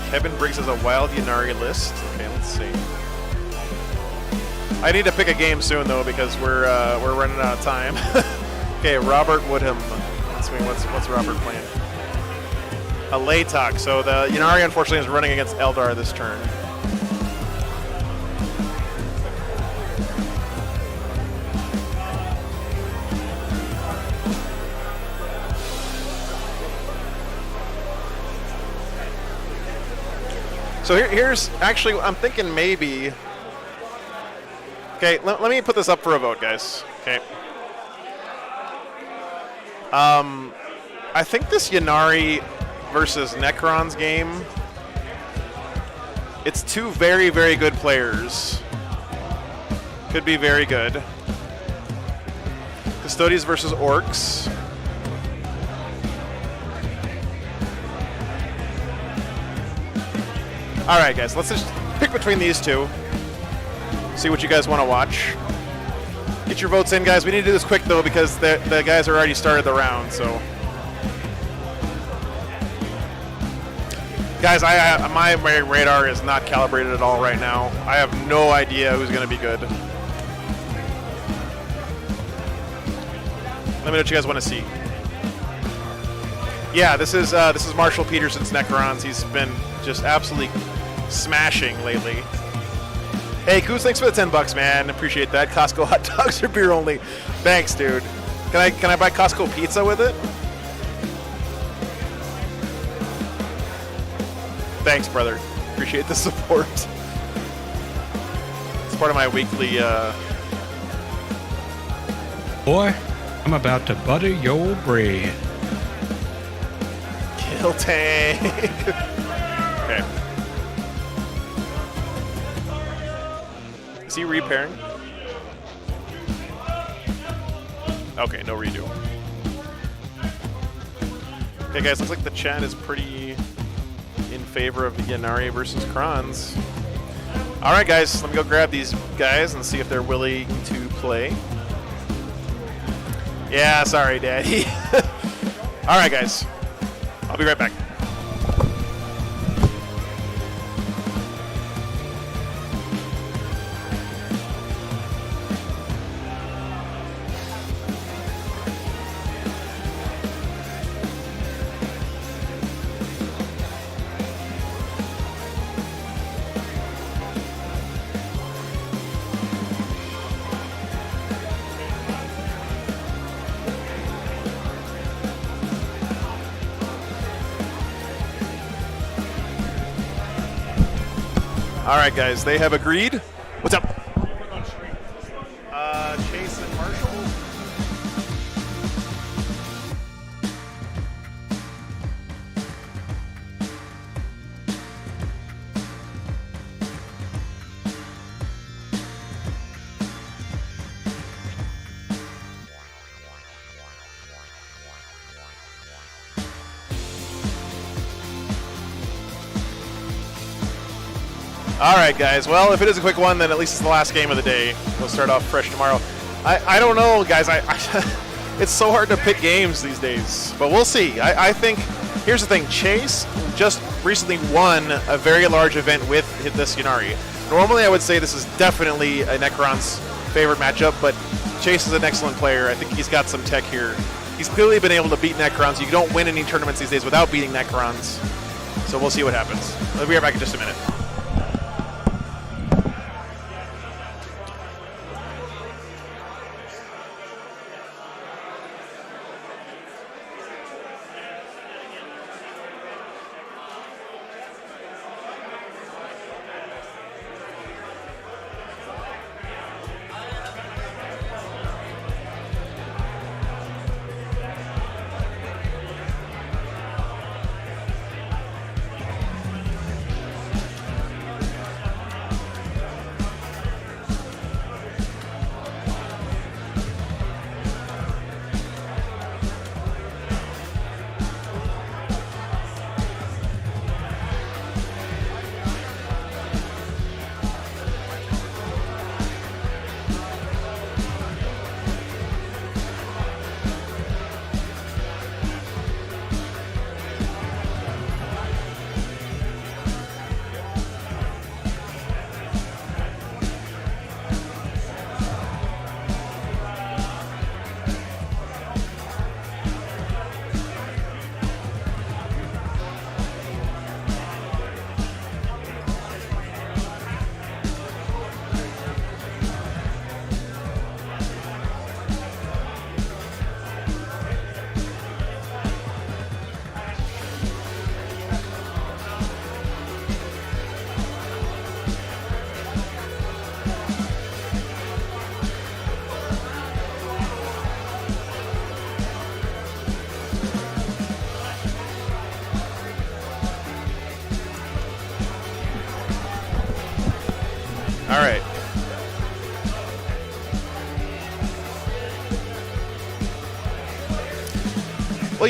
S1: Kevin Briggs has a wild Ynnari list. Okay, let's see. I need to pick a game soon though because we're running out of time. Okay, Robert Woodham. Let's see, what's Robert playing? A Laytok. So the Ynnari unfortunately is running against Eldar this turn. So here's actually, I'm thinking maybe. Okay, let me put this up for a vote, guys. Okay. I think this Ynnari versus Necrons game, it's two very, very good players. Could be very good. Custodes versus Orcs. All right, guys, let's just pick between these two. See what you guys want to watch. Get your votes in, guys. We need to do this quick, though, because the guys are already started the round, so. Guys, my radar is not calibrated at all right now. I have no idea who's going to be good. Let me know what you guys want to see. Yeah, this is Marshall Peterson's Necrons. He's been just absolutely smashing lately. Hey, Coos, thanks for the $10, man. Appreciate that. Costco hot dogs are beer only. Thanks, dude. Can I buy Costco pizza with it? Thanks, brother. Appreciate the support. It's part of my weekly.
S3: Boy, I'm about to butter your bread.
S1: Kill tank. Okay. Is he repairing? Okay, no redo. Okay, guys, looks like the chat is pretty in favor of the Ynnari versus Krons. All right, guys, let me go grab these guys and see if they're willing to play. Yeah, sorry, Daddy. All right, guys. I'll be right back. All right, guys, they have agreed. What's up? Chase and Marshall. All right, guys. Well, if it is a quick one, then at least it's the last game of the day. We'll start off fresh tomorrow. I don't know, guys. It's so hard to pick games these days, but we'll see. I think, here's the thing. Chase just recently won a very large event with this Ynnari. Normally, I would say this is definitely a Necron's favorite matchup, but Chase is an excellent player. I think he's got some tech here. He's clearly been able to beat Necrons. You don't win any tournaments these days without beating Necrons. So we'll see what happens. We'll be right back in just a minute.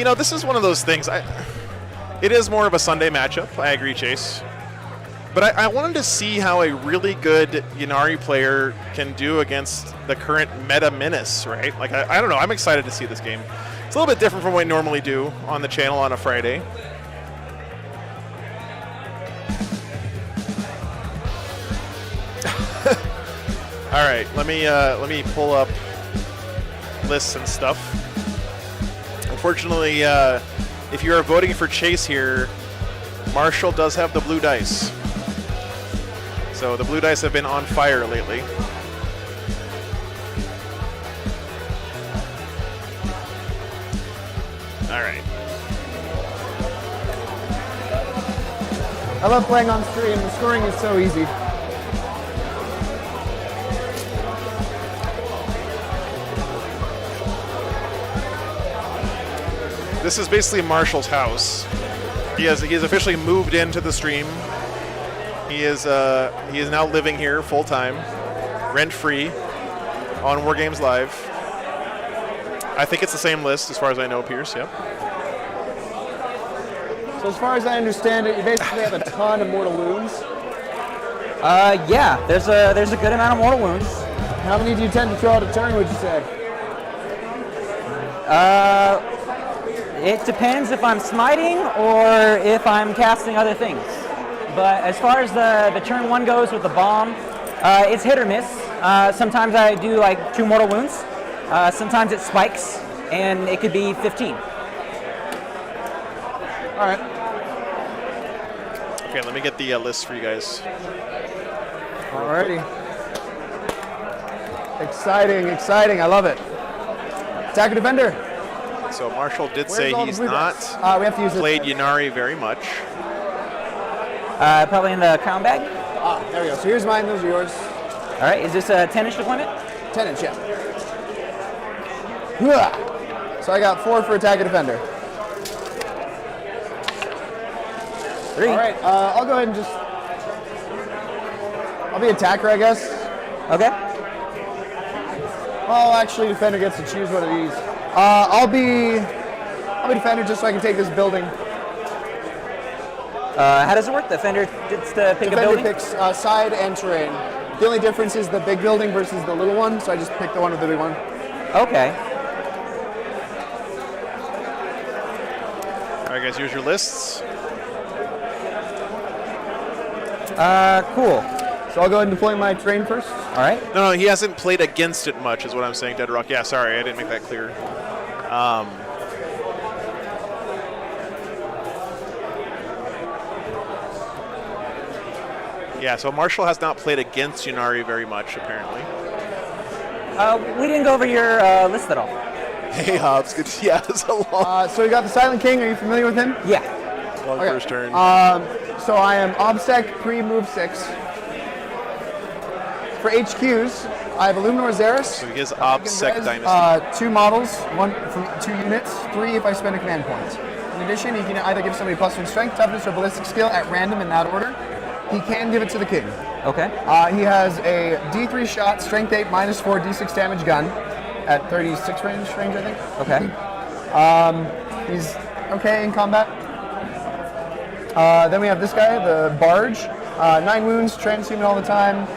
S1: Well, this is one of those things. It is more of a Sunday matchup. I agree, Chase. But I wanted to see how a really good Ynnari player can do against the current meta menace, right? Like, I don't know. I'm excited to see this game. It's a little bit different from what we normally do on the channel on a Friday. All right, let me pull up lists and stuff. Unfortunately, if you are voting for Chase here, Marshall does have the blue dice. So the blue dice have been on fire lately. All right.
S17: I love playing on stream. The scoring is so easy.
S1: This is basically Marshall's house. He has officially moved into the stream. He is now living here full time, rent free, on War Games Live. I think it's the same list as far as I know, Pierce. Yep.
S17: So as far as I understand it, you basically have a ton of mortal wounds.
S20: Yeah, there's a good amount of mortal wounds.
S17: How many do you tend to throw out a turn, would you say?
S20: It depends if I'm smiting or if I'm casting other things. But as far as the turn 1 goes with the bomb, it's hit or miss. Sometimes I do like 2 mortal wounds. Sometimes it spikes, and it could be 15.
S17: All right.
S1: Okay, let me get the list for you guys.
S17: Alrighty. Exciting, exciting. I love it. Attacker defender.
S1: So Marshall did
S17: Where's
S1: say
S17: all the
S1: he's
S17: blue
S1: not
S17: dice? We have to use
S1: played Ynnari very much.
S20: Probably in the crown bag.
S17: There we go. So here's mine, those are yours.
S20: All right, is this a 10-inch deployment?
S17: 10-inch, yeah. So I got 4 for attacker defender.
S20: 3.
S17: All right, I'll go ahead and I'll be attacker, I guess.
S20: Okay.
S17: Well, actually, defender gets to choose one of these. I'll be defender just so I can take this building.
S20: How does it work? The defender gets to pick a building?
S17: Defender picks side and terrain. The only difference is the big building versus the little one, so I just picked the one with the big one.
S20: Okay.
S1: All right, guys, here's your lists.
S20: Cool.
S17: So I'll go ahead and deploy my terrain first.
S20: All right.
S1: No, he hasn't played against it much, is what I'm saying, Dead Rock. Yeah, sorry, I didn't make that clear. Yeah, so Marshall has not played against Ynnari very much, apparently.
S20: We didn't go over your list at all.
S1: Hey, Hobbs, good to see you. So long.
S17: So you got the Silent King. Are you familiar with him?
S20: Yeah.
S1: Long first turn.
S17: So I am Obsec pre-move 6. For HQs, I have Illuminor Xeris.
S1: So he is Obsec Dynasty.
S17: 2 models, 1 from 2 units, 3 if I spend a command point. In addition, he can either give somebody +1 strength, toughness, or ballistic skill at random in that order. He can give it to the king.
S20: Okay.
S17: He has a D3 shot, strength 8, -4, D6 damage gun at 36 range, I think.
S20: Okay.
S17: He's okay in combat. Then we have this guy, the Barge. 9 wounds, transhuman all the time.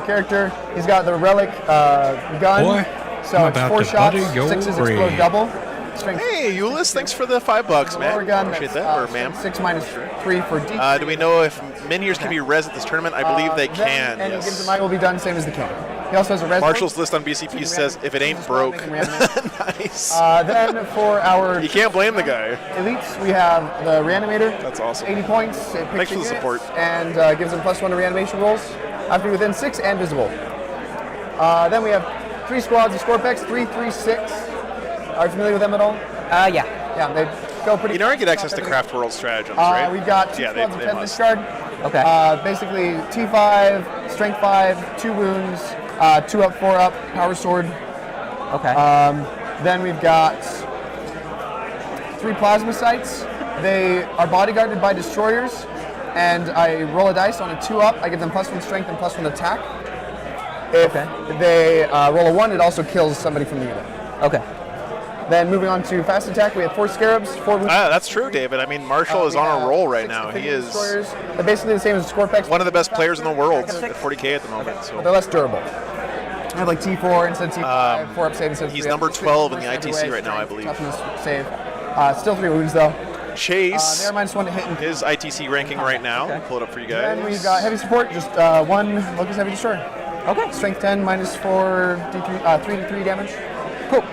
S17: Character, he's got the relic gun.
S3: Boy,
S17: so
S3: I'm
S17: it's
S3: about
S17: 4
S3: to
S17: shots,
S3: butter your
S17: 6s
S3: brain.
S17: explode double. Strength
S1: Hey, Eulis, thanks for the $5, man.
S17: lower gun,
S1: Appreciate
S17: that's,
S1: that, or ma'am.
S17: 6 -3 for D.
S1: Do we know if minions can be res at this tournament? I believe they can,
S17: And
S1: yes.
S17: he gives the might will be done, same as the king. He also has a res.
S1: Marshall's list on BCP says, if it ain't broke. Nice.
S17: Then for our
S1: You can't blame the guy.
S17: elites, we have the Reanimator.
S1: That's awesome.
S17: 80 points. It picks
S1: Thanks for the
S17: units
S1: support.
S17: And gives them +1 to reanimation rolls. Have to be within 6 and visible. Then we have 3 squads of Scorpex, 3, 3, 6. Are you familiar with them at all?
S20: Yeah.
S17: Yeah, they go pretty.
S1: Ynnari get access to Craft World stratagems, right?
S17: We've got 2
S1: yeah,
S17: squads of
S1: they
S17: 10
S1: must.
S17: discard.
S20: Okay.
S17: Basically, T5, Strength 5, 2 wounds, 2 up, 4 up, Power Sword.
S20: Okay.
S17: Then we've got 3 plasma sights. They are bodyguarded by destroyers, and I roll a dice on a 2 up. I give them +1 strength and +1 attack. If they roll a 1, it also kills somebody from the unit.
S20: Okay.
S17: Then moving on to fast attack, we have 4 scarabs, 4 wounds.
S1: That's true, David. I mean, Marshall is on a roll right now. He is
S17: they're basically the same as Scorpex.
S1: one of the best players in the world at 40k at the moment. So.
S17: But they're less durable. I have like T4 instead of T5, 4 up save instead of 3
S1: He's
S17: up.
S1: number 12 in the ITC right now, I believe.
S17: Toughness save. Still 3 wounds though.
S1: Chase,
S17: they're -1 to hit.
S1: His ITC ranking right now. Pull it up for you guys.
S17: Then we've got heavy support, just 1 Locust Heavy Destroyer.
S20: Okay.
S17: Strength 10, -4, D3, 3 to 3 damage. Cool.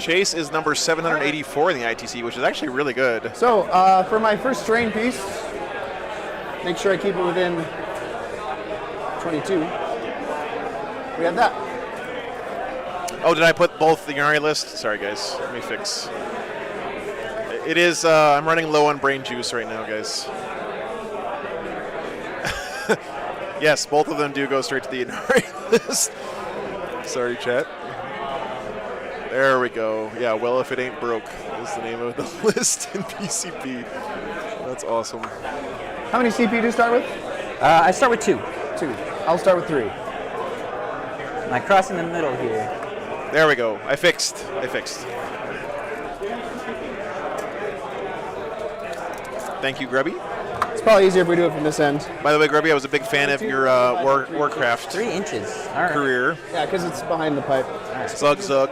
S1: Chase is number 784 in the ITC, which is actually really good.
S17: So, for my first terrain piece, make sure I keep it within 22. We have that.
S1: Oh, did I put both the Ynnari list? Sorry, guys. Let me fix. It is, I'm running low on brain juice right now, guys. Yes, both of them do go straight to the Ynnari list. Sorry, chat. There we go. Yeah, well, if it ain't broke is the name of the list in PCP. That's awesome.
S17: How many CP do you start with?
S20: I start with 2.
S17: 2. I'll start with 3.
S20: And I cross in the middle here.
S1: There we go. I fixed. Thank you, Grubby.
S17: It's probably easier if we do it from this end.
S1: By the way, Grubby, I was a big fan of your Warcraft
S20: 3 inches. All right.
S1: career.
S17: Yeah, because it's behind the pipe.
S1: Zug Zug.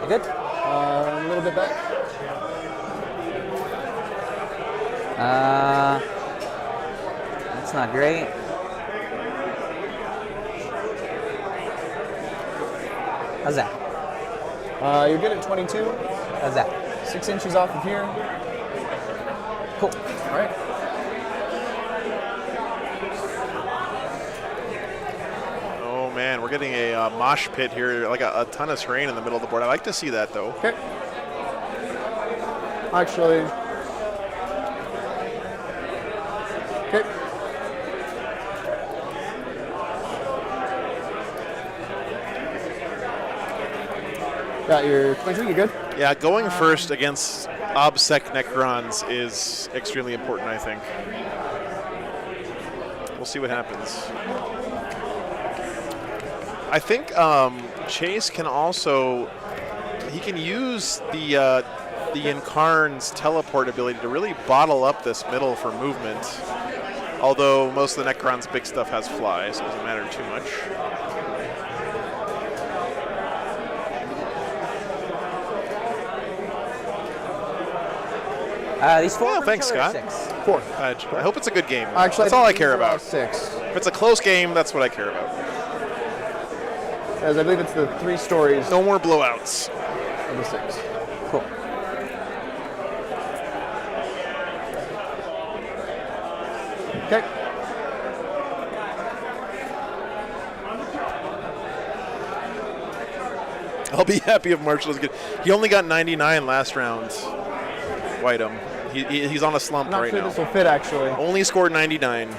S20: You good?
S17: A little bit back.
S20: That's not great. How's that?
S17: You're good at 22.
S20: How's that?
S17: 6 inches off of here.
S20: Cool.
S17: All right.
S1: Oh man, we're getting a mosh pit here, like a ton of terrain in the middle of the board. I like to see that though.
S17: Okay. Actually. Okay. Got your 22, you good?
S1: Yeah, going first against OBSEC Necrons is extremely important, I think. We'll see what happens. I think Chase can also, he can use the Incarn's teleport ability to really bottle up this middle for movement. Although most of the Necron's big stuff has fly, so it doesn't matter too much.
S20: These 4.
S1: Oh, thanks, Scott.
S20: 6.
S17: 4.
S1: I hope it's a good game.
S17: Actually,
S1: that's all I care about.
S17: 6.
S1: If it's a close game, that's what I care about.
S17: As I believe it's the 3 stories.
S1: No more blowouts.
S17: Of the 6.
S20: Cool.
S17: Okay.
S1: I'll be happy if Marshall is good. He only got 99 last round. Whiteham. He's on a slump
S17: Not
S1: right
S17: sure
S1: now.
S17: this will fit actually.
S1: Only scored 99.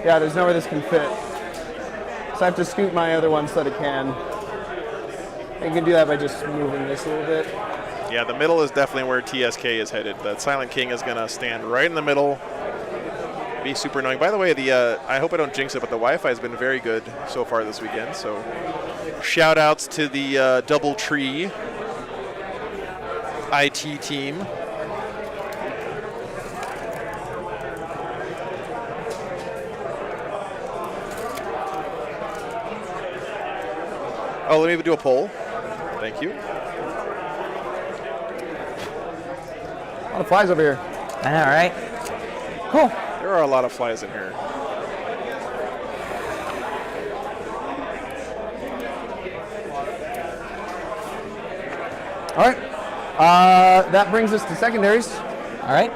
S17: Yeah, there's nowhere this can fit. So I have to scoot my other one so that it can. And you can do that by just moving this a little bit.
S1: Yeah, the middle is definitely where TSK is headed. That Silent King is going to stand right in the middle. Be super annoying. By the way, I hope I don't jinx it, but the Wi-Fi has been very good so far this weekend. So shout outs to the Double Tree IT team. Oh, let me do a poll. Thank you.
S17: A lot of flies over here.
S20: I know, right? Cool.
S1: There are a lot of flies in here.
S17: All right. That brings us to secondaries.
S20: All right.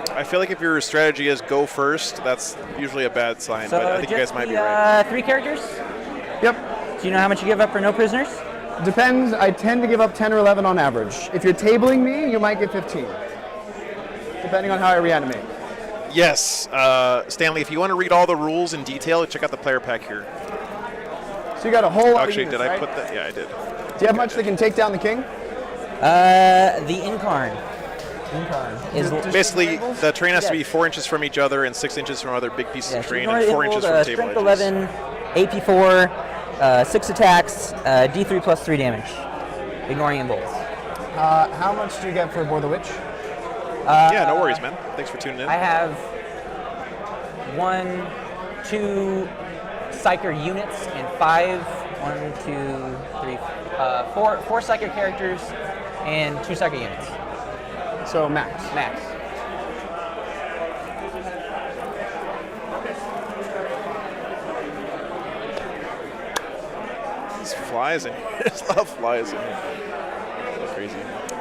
S1: I feel like if your strategy is go first, that's usually a bad sign,
S20: So
S1: but I think you guys
S20: just
S1: might
S20: the,
S1: be right.
S20: 3 characters?
S17: Yep.
S20: Do you know how much you give up for no prisoners?
S17: Depends. I tend to give up 10 or 11 on average. If you're tabling me, you might get 15. Depending on how I reanimate.
S1: Yes. Stanley, if you want to read all the rules in detail, check out the player pack here.
S17: So you got a whole lot
S1: Actually,
S17: of
S1: did
S17: units,
S1: I
S17: right?
S1: put that? Yeah, I did.
S17: Do you have much that can take down the king?
S20: The Incarn. Is
S1: basically the terrain has to be 4 inches from each other and 6 inches from other big pieces of terrain
S20: ignore
S1: and
S20: the
S1: 4 inches from table
S20: Strength
S1: edges.
S20: 11, AP 4, 6 attacks, D3 plus 3 damage, ignoring involves.
S17: How much do you get for Bore the Witch?
S1: Yeah, no worries, man. Thanks for tuning in.
S20: I have 1, 2 Psyker units and 5, 1, 2, 3, 4 Psyker characters and 2 Psyker units.
S17: So max.
S20: Max.
S1: There's flies in here. There's a lot of flies in here. That's crazy.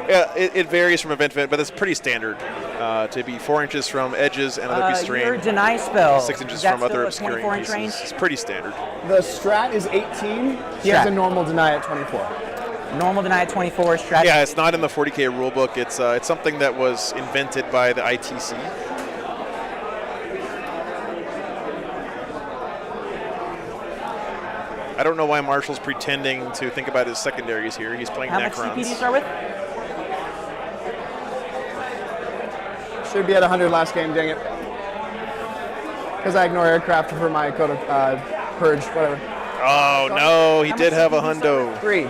S1: Yeah, it varies from event to event, but it's pretty standard to be 4 inches from edges and other pieces of terrain.
S20: Your deny spell.
S1: 6 inches
S20: is that
S1: from other
S20: still a
S1: obscuring
S20: 24-inch
S1: pieces.
S20: range?
S1: It's pretty standard.
S17: The strat is 18. He has a normal deny at 24.
S20: Normal deny at 24. Strat.
S1: Yeah, it's not in the 40k rulebook. It's something that was invented by the ITC. I don't know why Marshall's pretending to think about his secondaries here. He's playing Necrons.
S20: How much CP do you start with?
S17: Should be at 100 last game, dang it. Because I ignore aircraft for my code of purge, whatever.
S1: Oh, no, he did have a hundo.
S17: 3.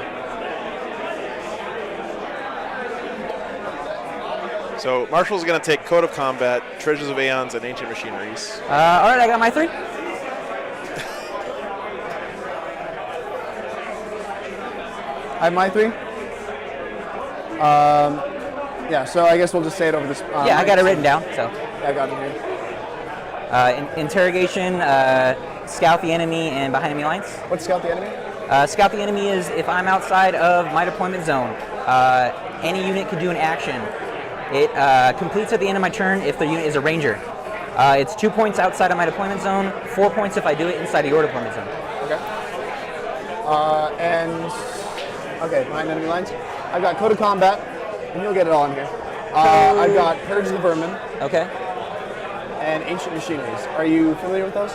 S1: So Marshall's going to take Code of Combat, Treasures of Aeons, and Ancient Machineries.
S20: All right, I got my 3.
S17: I have my 3. Yeah, so I guess we'll just say it over this.
S20: Yeah, I got it written down. So
S17: I got it here.
S20: Interrogation, scout the enemy, and behind enemy lines.
S17: What's scout the enemy?
S20: Scout the enemy is if I'm outside of my deployment zone. Any unit can do an action. It completes at the end of my turn if the unit is a ranger. It's 2 points outside of my deployment zone, 4 points if I do it inside of your deployment zone.
S17: Okay. Okay, behind enemy lines. I've got Code of Combat, and you'll get it all in here. I've got Purge the Vermin.
S20: Okay.
S17: And Ancient Machineries. Are you familiar with those?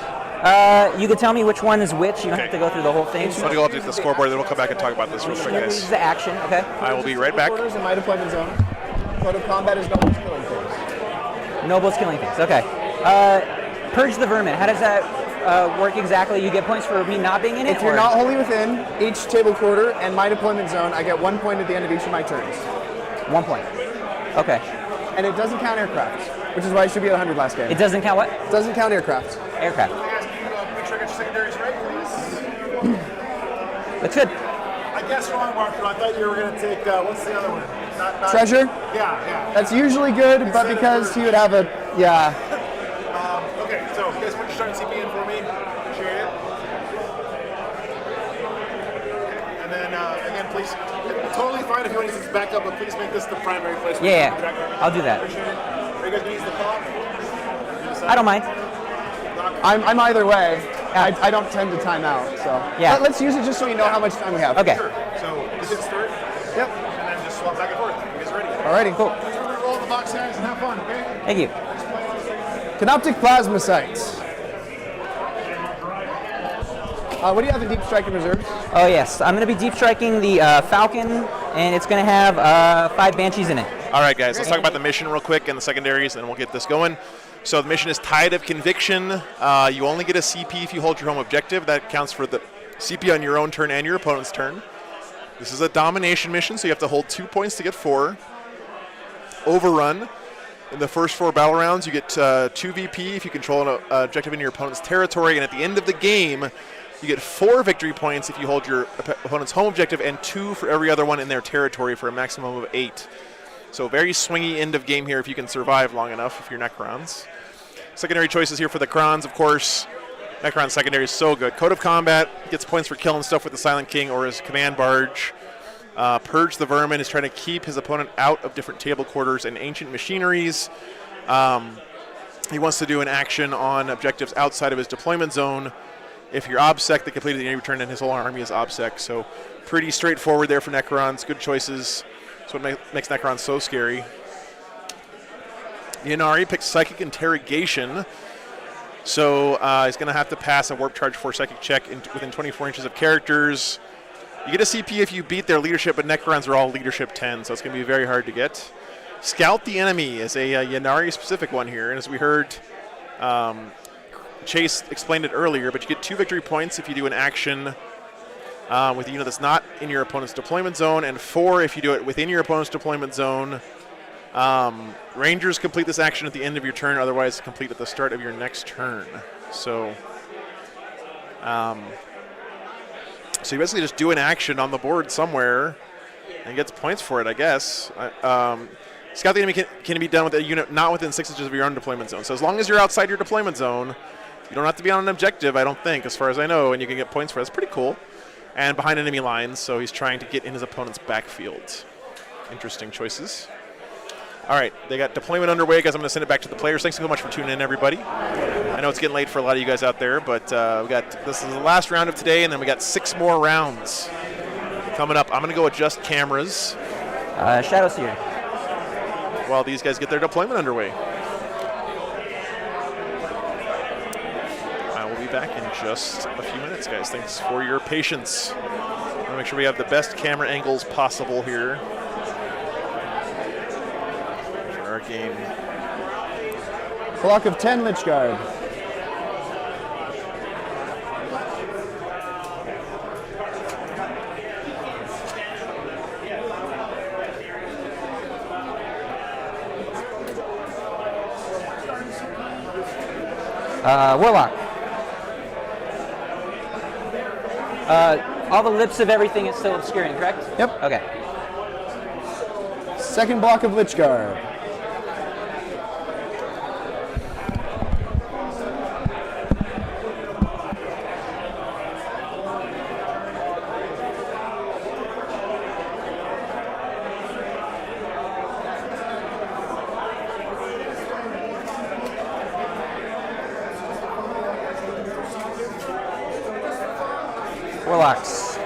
S20: You can tell me which one is which. You don't have to go through the whole thing.
S1: I'm going to go up to the scoreboard, then we'll come back and talk about this real quick,
S20: This is
S1: guys.
S20: the action, okay?
S1: I will be right back.
S17: Quarters in my deployment zone. Code of Combat is Nobles Killing Things.
S20: Nobles killing things, okay. Purge the Vermin, how does that work exactly? You get points for me not being in it?
S17: If you're not wholly within each table quarter and my deployment zone, I get 1 point at the end of each of my turns.
S20: 1 point. Okay.
S17: And it doesn't count aircraft, which is why I should be at 100 last game.
S20: It doesn't count what?
S17: It doesn't count aircraft.
S20: Aircraft.
S2: Make sure I get your secondaries right, please.
S20: Looks good.
S2: I guessed wrong, Marshall. I thought you were going to take, what's the other one? Not
S17: Treasure?
S2: Yeah.
S17: That's usually good, but because he would have a, yeah.
S2: Okay, so you guys put your starting CP in for me. Appreciate it. And then, again, please, totally fine if you want to use this backup, but please make this the primary place.
S20: Yeah, I'll do that.
S2: Appreciate it. Are you guys going to use the clock?
S20: I don't mind.
S17: I'm either way. I don't tend to time out, so.
S20: Yeah.
S17: Let's use it just so we know how much time we have.
S20: Okay.
S2: Sure. So, you can start.
S17: Yep.
S2: And then just swap back and forth. You guys ready?
S17: Alrighty, cool.
S2: Let's roll the box, guys, and have fun, okay?
S20: Thank you.
S17: Canoptic Plasma Sights. What do you have in Deep Strike in reserves?
S20: Oh yes, I'm going to be deep striking the Falcon, and it's going to have 5 Banshees in it.
S1: All right, guys, let's talk about the mission real quick and the secondaries, and we'll get this going. So the mission is Tide of Conviction. You only get a CP if you hold your home objective. That counts for the CP on your own turn and your opponent's turn. This is a domination mission, so you have to hold 2 points to get 4. Overrun. In the first 4 battle rounds, you get 2 VP if you control an objective in your opponent's territory, and at the end of the game, you get 4 victory points if you hold your opponent's home objective, and 2 for every other one in their territory for a maximum of 8. So very swingy end of game here if you can survive long enough if you're Necrons. Secondary choices here for the Crons, of course. Necron secondary is so good. Code of Combat gets points for killing stuff with the Silent King or his command barge. Purge the Vermin is trying to keep his opponent out of different table quarters and Ancient Machineries. He wants to do an action on objectives outside of his deployment zone. If you're OBSEC, they completed the enemy return and his whole army is OBSEC. So pretty straightforward there for Necrons. Good choices. That's what makes Necrons so scary. Ynnari picks Psychic Interrogation. So he's going to have to pass a Warp Charge 4 Psychic check within 24 inches of characters. You get a CP if you beat their leadership, but Necrons are all leadership 10, so it's going to be very hard to get. Scout the Enemy is a Ynnari specific one here, and as we heard, Chase explained it earlier, but you get 2 victory points if you do an action with a unit that's not in your opponent's deployment zone, and 4 if you do it within your opponent's deployment zone. Rangers complete this action at the end of your turn, otherwise complete at the start of your next turn. So, so you basically just do an action on the board somewhere and gets points for it, I guess. Scout the Enemy can be done with a unit not within 6 inches of your own deployment zone. So as long as you're outside your deployment zone, you don't have to be on an objective, I don't think, as far as I know, and you can get points for it. That's pretty cool. And behind enemy lines, so he's trying to get in his opponent's backfield. Interesting choices. All right, they got deployment underway, guys. I'm going to send it back to the players. Thanks so much for tuning in, everybody. I know it's getting late for a lot of you guys out there, but this is the last round of today, and then we got 6 more rounds coming up. I'm going to go adjust cameras.
S20: Shadowseer.
S1: While these guys get their deployment underway. I will be back in just a few minutes, guys. Thanks for your patience. I want to make sure we have the best camera angles possible here for our game.
S17: Block of 10 Lich Guard.
S20: Warlock. All the lips of everything is still obscuring, correct?
S17: Yep.
S20: Okay.
S17: Second block of Lich Guard.
S20: Warlocks.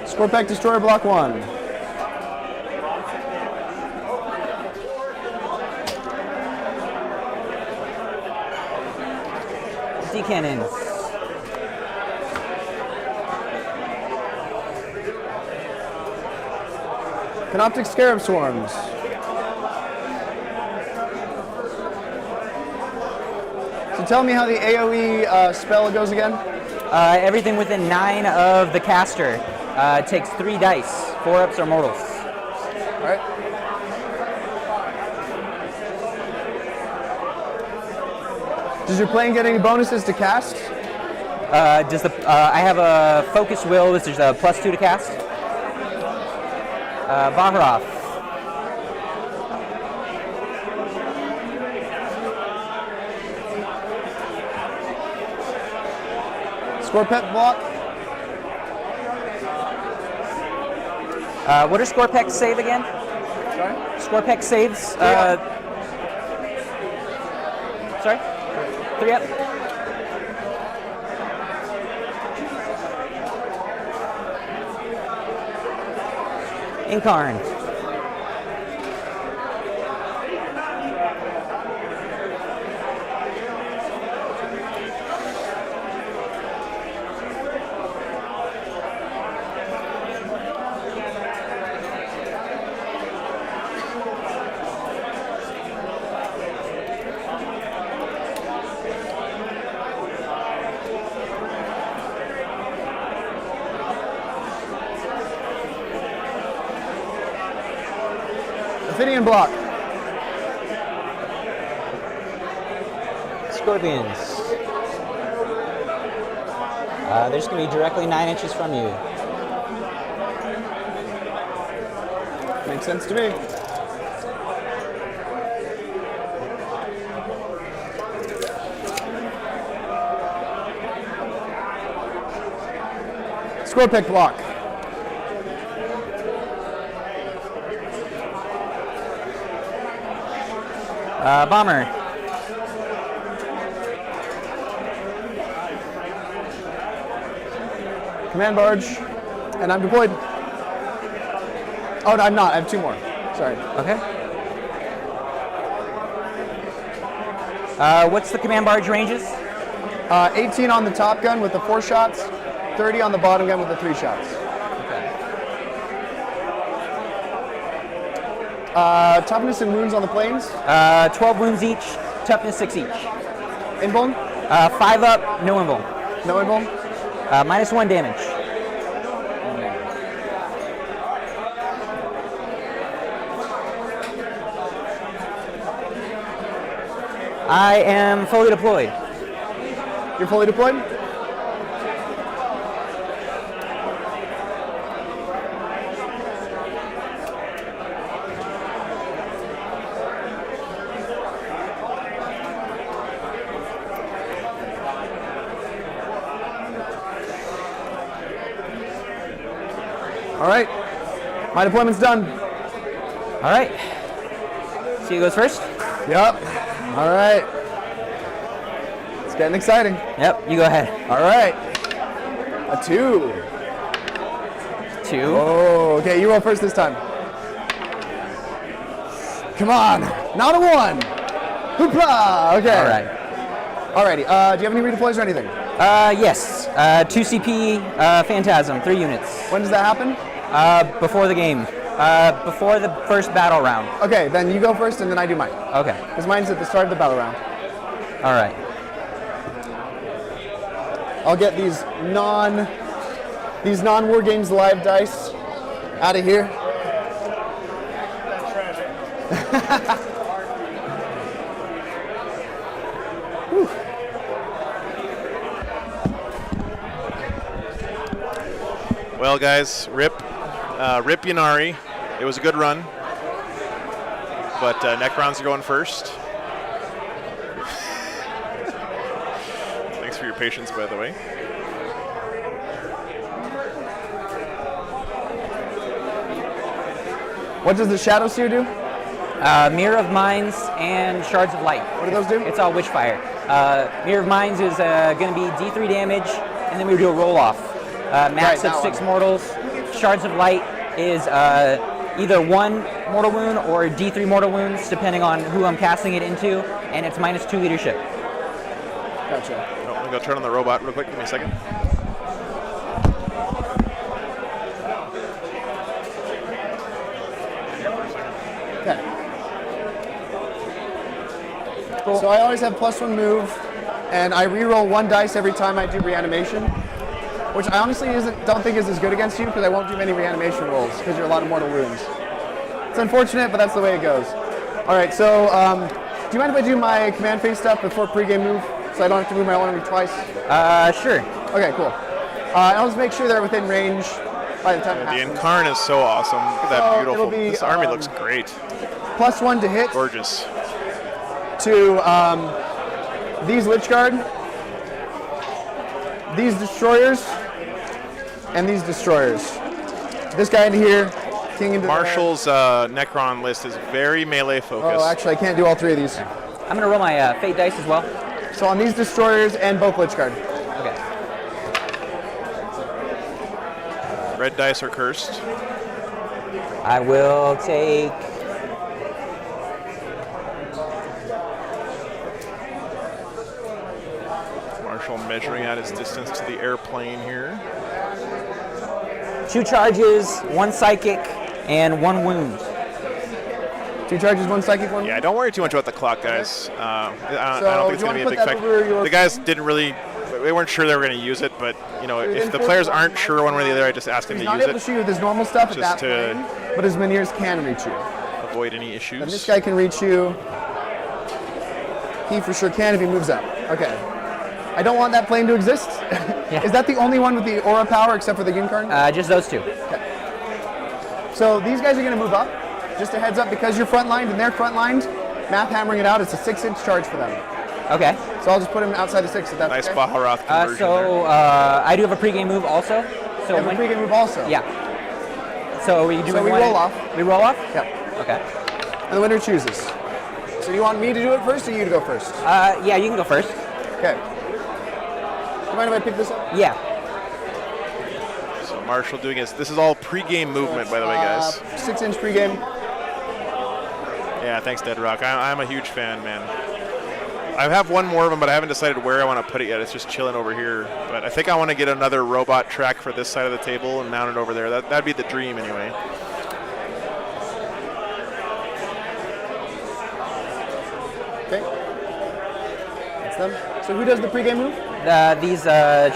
S17: Scorpack Destroyer block 1.
S20: D-cannons.
S17: Canoptic Scarab Swarms. So tell me how the AoE spell goes again.
S20: Everything within 9 of the caster takes 3 dice, 4-ups or mortals.
S17: All right. Does your plane get any bonuses to cast?
S20: I have a Focus Will, which is a +2 to cast. Baharov.
S17: Scorpet block.
S20: What are Scorpec save again?
S17: Sorry?
S20: Scorpec saves. Sorry? 3-up. Incarn.
S17: Ophidian block.
S20: Scorpions. They're just going to be directly 9 inches from you.
S17: Makes sense to me. Scorpick block.
S20: Bomber.
S17: Command barge. And I'm deployed. Oh, no, I'm not. I have 2 more. Sorry.
S20: Okay. What's the command barge ranges?
S17: 18 on the top gun with the 4 shots, 30 on the bottom gun with the 3 shots. Toughness and wounds on the planes?
S20: 12 wounds each, toughness 6 each.
S17: Invuln?
S20: 5 up, no invuln.
S17: No invuln?
S20: -1 damage. I am fully deployed.
S17: You're fully deployed? All right. My deployment's done.
S20: All right. So you goes first?
S17: Yep. All right. It's getting exciting.
S20: Yep, you go ahead.
S17: All right. A 2.
S20: 2.
S17: Oh, okay, you roll first this time. Come on. Not a 1. Hoopla. Okay.
S20: All right.
S17: Alrighty. Do you have any redeploys or anything?
S20: Yes. 2 CP, Phantasm, 3 units.
S17: When does that happen?
S20: Before the game. Before the first battle round.
S17: Okay, then you go first and then I do mine.
S20: Okay.
S17: Because mine's at the start of the battle round.
S20: All right.
S17: I'll get these non-War Games live dice out of here.
S1: Well, guys, rip Ynnari. It was a good run, but Necrons are going first. Thanks for your patience, by the way.
S17: What does the Shadow Seer do?
S20: Mirror of Minds and Shards of Light.
S17: What do those do?
S20: It's all Witchfire. Mirror of Minds is going to be D3 damage, and then we do a roll-off. Max of 6 mortals. Shards of Light is either 1 mortal wound or D3 mortal wounds, depending on who I'm casting it into, and it's -2 leadership.
S17: Gotcha.
S1: Oh, I'm going to go turn on the robot real quick. Give me a second.
S17: Okay. Cool. So I always have +1 move, and I reroll 1 dice every time I do reanimation, which I honestly don't think is as good against you because I won't do many reanimation rolls because you're a lot of mortal wounds. It's unfortunate, but that's the way it goes. All right, so do you mind if I do my command phase stuff before pregame move so I don't have to move my army twice?
S20: Sure.
S17: Okay, cool. I'll just make sure they're within range by the time it
S1: The
S17: happens.
S1: Incarn is so awesome. Look at that
S17: So
S1: beautiful.
S17: it'll be,
S1: This army looks great.
S17: +1 to hit.
S1: Gorgeous.
S17: To these Lich Guard, these Destroyers, and these Destroyers. This guy into here, King into
S1: Marshall's Necron list is very melee focused.
S17: Oh, actually, I can't do all 3 of these.
S20: I'm going to roll my Fate dice as well.
S17: So on these Destroyers and both Lich Guard.
S20: Okay.
S1: Red dice are cursed.
S20: I will take...
S1: Marshall measuring out his distance to the airplane here.
S20: 2 charges, 1 psychic, and 1 wound.
S17: 2 charges, 1 psychic, 1 wound?
S1: Yeah, don't worry too much about the clock, guys. I don't think it's going to be a big
S17: that over
S1: factor. The guys didn't really, they weren't sure they were going to use it, but you know, if the players aren't sure one way or the other, I just ask them to use it.
S17: He's not able to shoot with his normal stuff at
S1: just
S17: that plane, but his Minears can reach you.
S1: Avoid any issues.
S17: And this guy can reach you. He for sure can if he moves up. Okay. I don't want that plane to exist.
S20: Yeah.
S17: Is that the only one with the aura power except for the Ynnari?
S20: Just those 2.
S17: Okay. So these guys are going to move up. Just a heads up, because you're front lined and they're front lined, math hammering it out, it's a 6-inch charge for them.
S20: Okay.
S17: So I'll just put him outside the 6 if that's
S1: nice
S17: okay.
S1: Baharath conversion
S20: So I do have a pregame move also. So
S17: you have a pregame move also?
S20: Yeah. So we do.
S17: So we roll off.
S20: We roll off?
S17: Yep.
S20: Okay.
S17: And the winner chooses. So you want me to do it first or you to go first?
S20: Yeah, you can go first.
S17: Okay. Do you mind if I pick this up?
S20: Yeah.
S1: So Marshall doing his. This is all pre-game movement, by the way, guys.
S17: 6-inch pre-game.
S1: Yeah, thanks, Dead Rock. I'm a huge fan, man. I have one more of them, but I haven't decided where I want to put it yet. It's just chilling over here. But I think I want to get another robot track for this side of the table and mount it over there. That'd be the dream, anyway.
S17: Okay. That's them. So who does the pregame move?
S20: These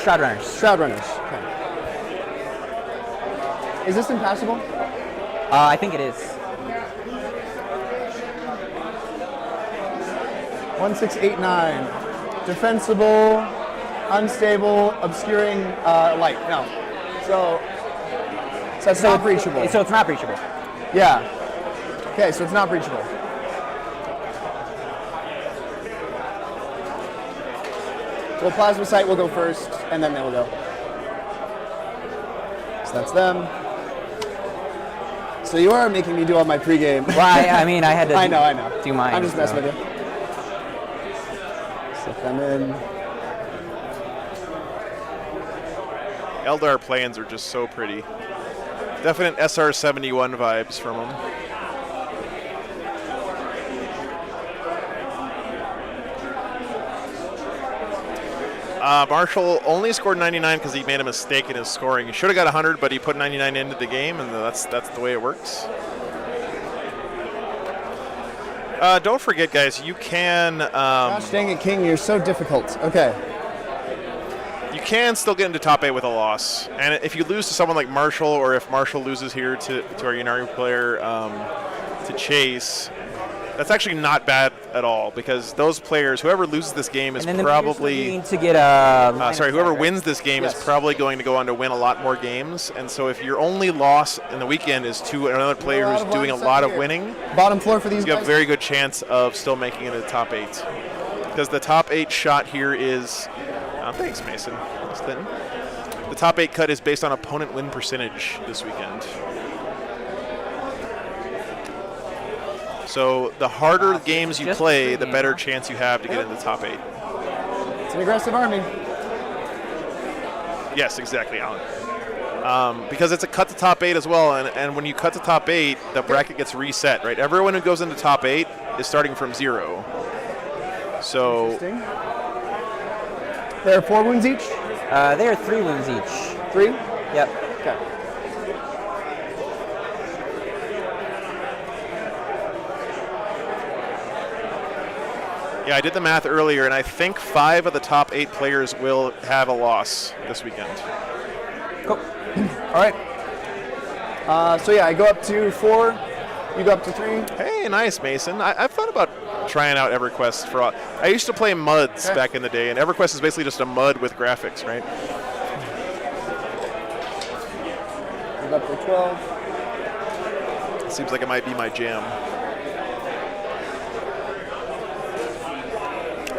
S20: Shroud Runners.
S17: Shroud Runners. Okay. Is this impassable?
S20: I think it is.
S17: 1689. Defensible, unstable, obscuring light. No. So it's not breachable.
S20: So it's not breachable.
S17: Yeah. Okay, so it's not breachable. Well, Plasma Sight will go first, and then they will go. So that's them. So you are making me do all my pregame.
S20: Well, I mean, I had to.
S17: I know.
S20: Do mine.
S17: I'm just messing with you. Set them in.
S1: Eldar plans are just so pretty. Definite SR-71 vibes from them. Marshall only scored 99 because he made a mistake in his scoring. He should have got 100, but he put 99 into the game, and that's the way it works. Don't forget, guys, you can...
S17: Gosh dang it, King, you're so difficult. Okay.
S1: You can still get into top 8 with a loss. And if you lose to someone like Marshall, or if Marshall loses here to our Ynnari player, to Chase, that's actually not bad at all, because those players, whoever loses this game is probably...
S20: to get
S1: whoever wins this game is probably going to go on to win a lot more games. And so if your only loss in the weekend is to another player who's doing a lot of winning,
S17: bottom floor for these
S1: you have a very good chance of still making it to the top 8. Because the top 8 shot here is... thanks, Mason. The top 8 cut is based on opponent win percentage this weekend. So the harder games you play, the better chance you have to get in the top 8.
S17: It's an aggressive army.
S1: Yes, exactly, Alan. Because it's a cut to top 8 as well, and when you cut to top 8, the bracket gets reset, right? Everyone who goes into top 8 is starting from 0. So
S17: interesting. There are 4 wounds each?
S20: They are 3 wounds each.
S17: 3?
S20: Yep.
S17: Okay.
S1: yeah, I did the math earlier, and I think 5 of the top 8 players will have a loss this weekend.
S17: Cool. All right. So yeah, I go up to 4. You go up to 3.
S1: Hey, nice, Mason. I've thought about trying out EverQuest for. I used to play MUDs back in the day, and EverQuest is basically just a MUD with graphics, right?
S17: Move up to 12.
S1: Seems like it might be my jam.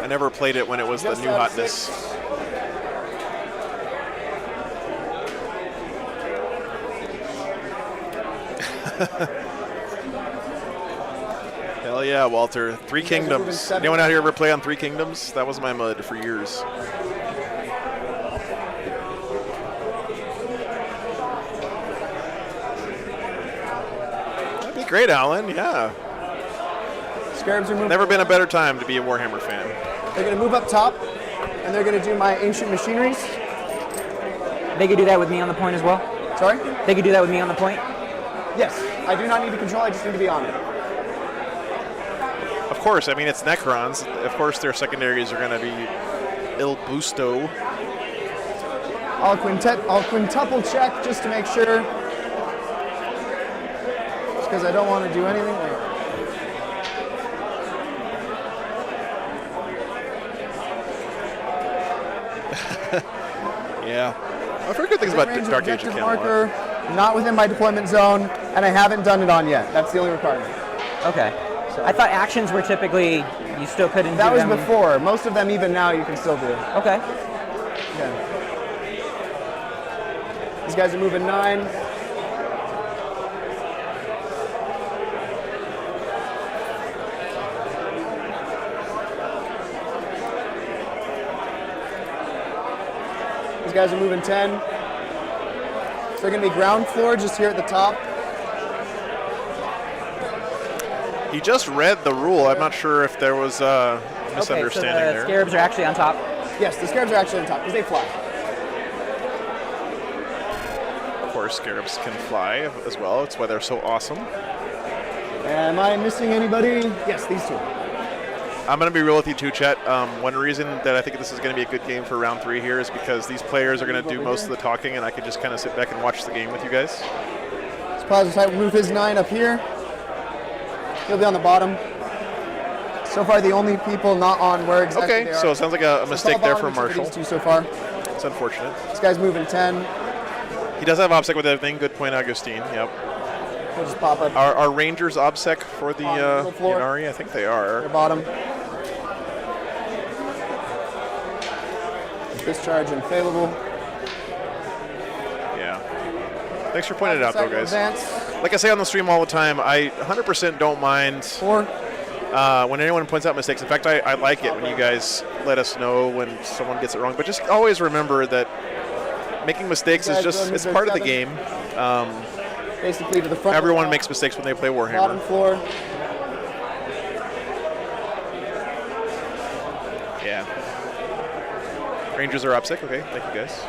S1: I never played it when it was the new hotness. Hell yeah, Walter. 3 Kingdoms. Anyone out here ever play on 3 Kingdoms? That was my MUD for years. That'd be great, Alan. Yeah.
S17: Scarabs are moving.
S1: Never been a better time to be a Warhammer fan.
S17: They're going to move up top, and they're going to do my ancient machineries.
S20: They could do that with me on the point as well?
S17: Sorry?
S20: They could do that with me on the point?
S17: Yes. I do not need to control, I just need to be on it.
S1: Of course, I mean, it's Necrons. Of course, their secondaries are going to be Il Busto.
S17: I'll quintuple check just to make sure. Just because I don't want to do anything weird.
S1: Yeah. I've heard good things about Dark Age of Camelot.
S17: Marker, not within my deployment zone, and I haven't done it on yet. That's the only requirement.
S20: Okay. So I thought actions were typically, you still couldn't do them.
S17: That was before. Most of them, even now, you can still do.
S20: Okay.
S17: Okay. These guys are moving 9. These guys are moving 10. So they're going to be ground floor just here at the top.
S1: He just read the rule. I'm not sure if there was a misunderstanding
S20: okay, so the
S1: there.
S20: Scarabs are actually on top?
S17: Yes, the Scarabs are actually on top because they fly.
S1: Of course, Scarabs can fly as well. It's why they're so awesome.
S17: Am I missing anybody? Yes, these two.
S1: I'm going to be real with you too, Chet. One reason that I think this is going to be a good game for round 3 here is because these players are going to do most of the talking, and I can just kind of sit back and watch the game with you guys.
S17: This plasma type will move his 9 up here. He'll be on the bottom. So far, the only people not on where exactly they are.
S1: Okay, so it sounds like a mistake there for Marshall.
S17: These two so far.
S1: It's unfortunate.
S17: This guy's moving 10.
S1: He does have OBSEC with everything. Good point, Augustine. Yep.
S17: We'll just pop up.
S1: Are Rangers OBSEC for the Ynnari? I think they are.
S17: Their bottom. Discharge unfavorable.
S1: Yeah. Thanks for pointing it out, though, guys.
S17: Advance.
S1: Like I say on the stream all the time, I 100% don't mind when anyone points out mistakes. In fact, I like it when you guys let us know when someone gets it wrong. But just always remember that making mistakes is just, it's part of the game.
S17: Basically to the front.
S1: Everyone makes mistakes when they play Warhammer.
S17: Bottom floor.
S1: Yeah. Rangers are OBSEC. Okay, thank you guys.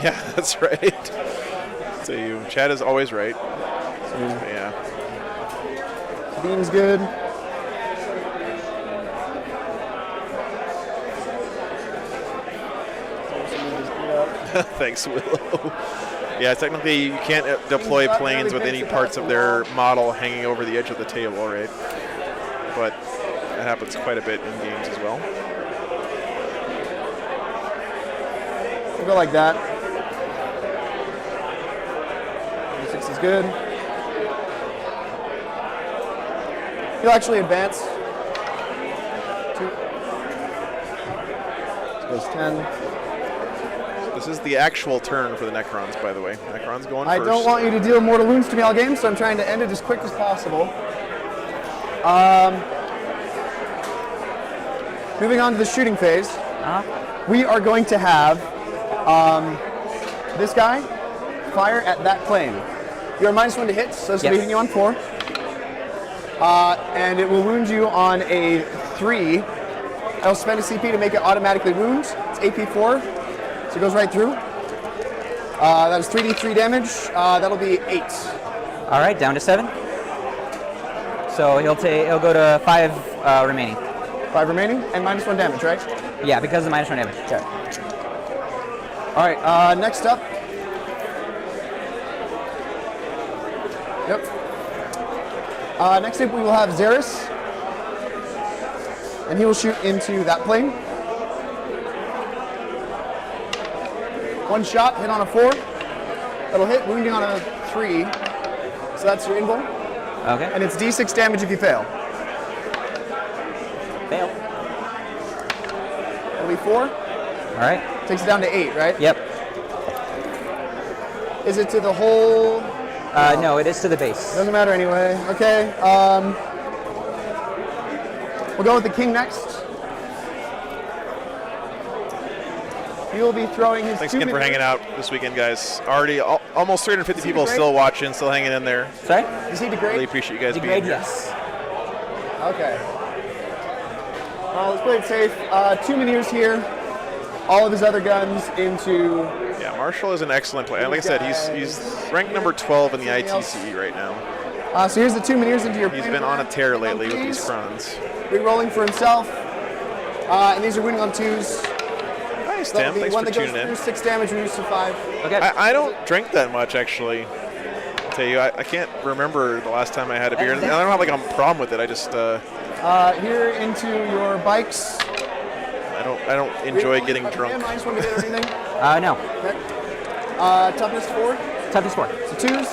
S1: Yeah, that's right. So you, Chad is always right. Yeah.
S17: Beam's good.
S1: Thanks, Willow. Yeah, technically you can't deploy planes with any parts of their model hanging over the edge of the table, right? But that happens quite a bit in games as well.
S17: We'll go like that. 6 is good. He'll actually advance. 2. This goes 10.
S1: This is the actual turn for the Necrons, by the way. Necrons going
S17: I
S1: first.
S17: don't want you to deal mortal wounds to me all game, so I'm trying to end it as quick as possible. Moving on to the shooting phase, we are going to have this guy fire at that plane. You are -1 to hit, so it's leaving you on 4. And it will wound you on a 3. I'll spend a CP to make it automatically wound. It's AP 4. So it goes right through. That is 3d3 damage. That'll be 8.
S20: All right, down to 7. So he'll go to 5 remaining.
S17: 5 remaining and -1 damage, right?
S20: Yeah, because of the -1 damage.
S17: Okay. All right. Next up. Yep. Next up we will have Xeris, and he will shoot into that plane. 1 shot, hit on a 4. That'll hit, wounding on a 3. So that's your invul.
S20: Okay.
S17: And it's D6 damage if you fail.
S20: Fail.
S17: That'll be 4.
S20: All right.
S17: Takes it down to 8, right?
S20: Yep.
S17: Is it to the whole?
S20: No, it is to the base.
S17: Doesn't matter anyway. Okay. We'll go with the king next. He will be throwing his.
S1: Thanks again for hanging out this weekend, guys. Already almost 350 people still watching, still hanging in there.
S20: Sorry?
S17: Does he degrade?
S1: Really appreciate you guys being
S20: Degrade,
S1: here.
S20: yes.
S17: Okay. Let's play it safe. 2 Minears here. All of his other guns into.
S1: Yeah, Marshall is an excellent player. Like I said, he's ranked number 12 in the ITC right now.
S17: So here's the 2 Minears into your.
S1: He's been on a tear lately with these Crons.
S17: Re-rolling for himself. And these are winning on 2s.
S1: Nice,
S17: So
S1: Tim. Thanks for tuning in.
S17: 6 damage, reduced to 5.
S20: Okay.
S1: I don't drink that much, actually. I'll tell you, I can't remember the last time I had a beer. And I don't have like a problem with it. I just.
S17: Here into your bikes.
S1: I don't enjoy getting drunk.
S17: -1 to hit or anything?
S20: No.
S17: Okay. Toughness 4.
S20: Toughness 4.
S17: So 2s.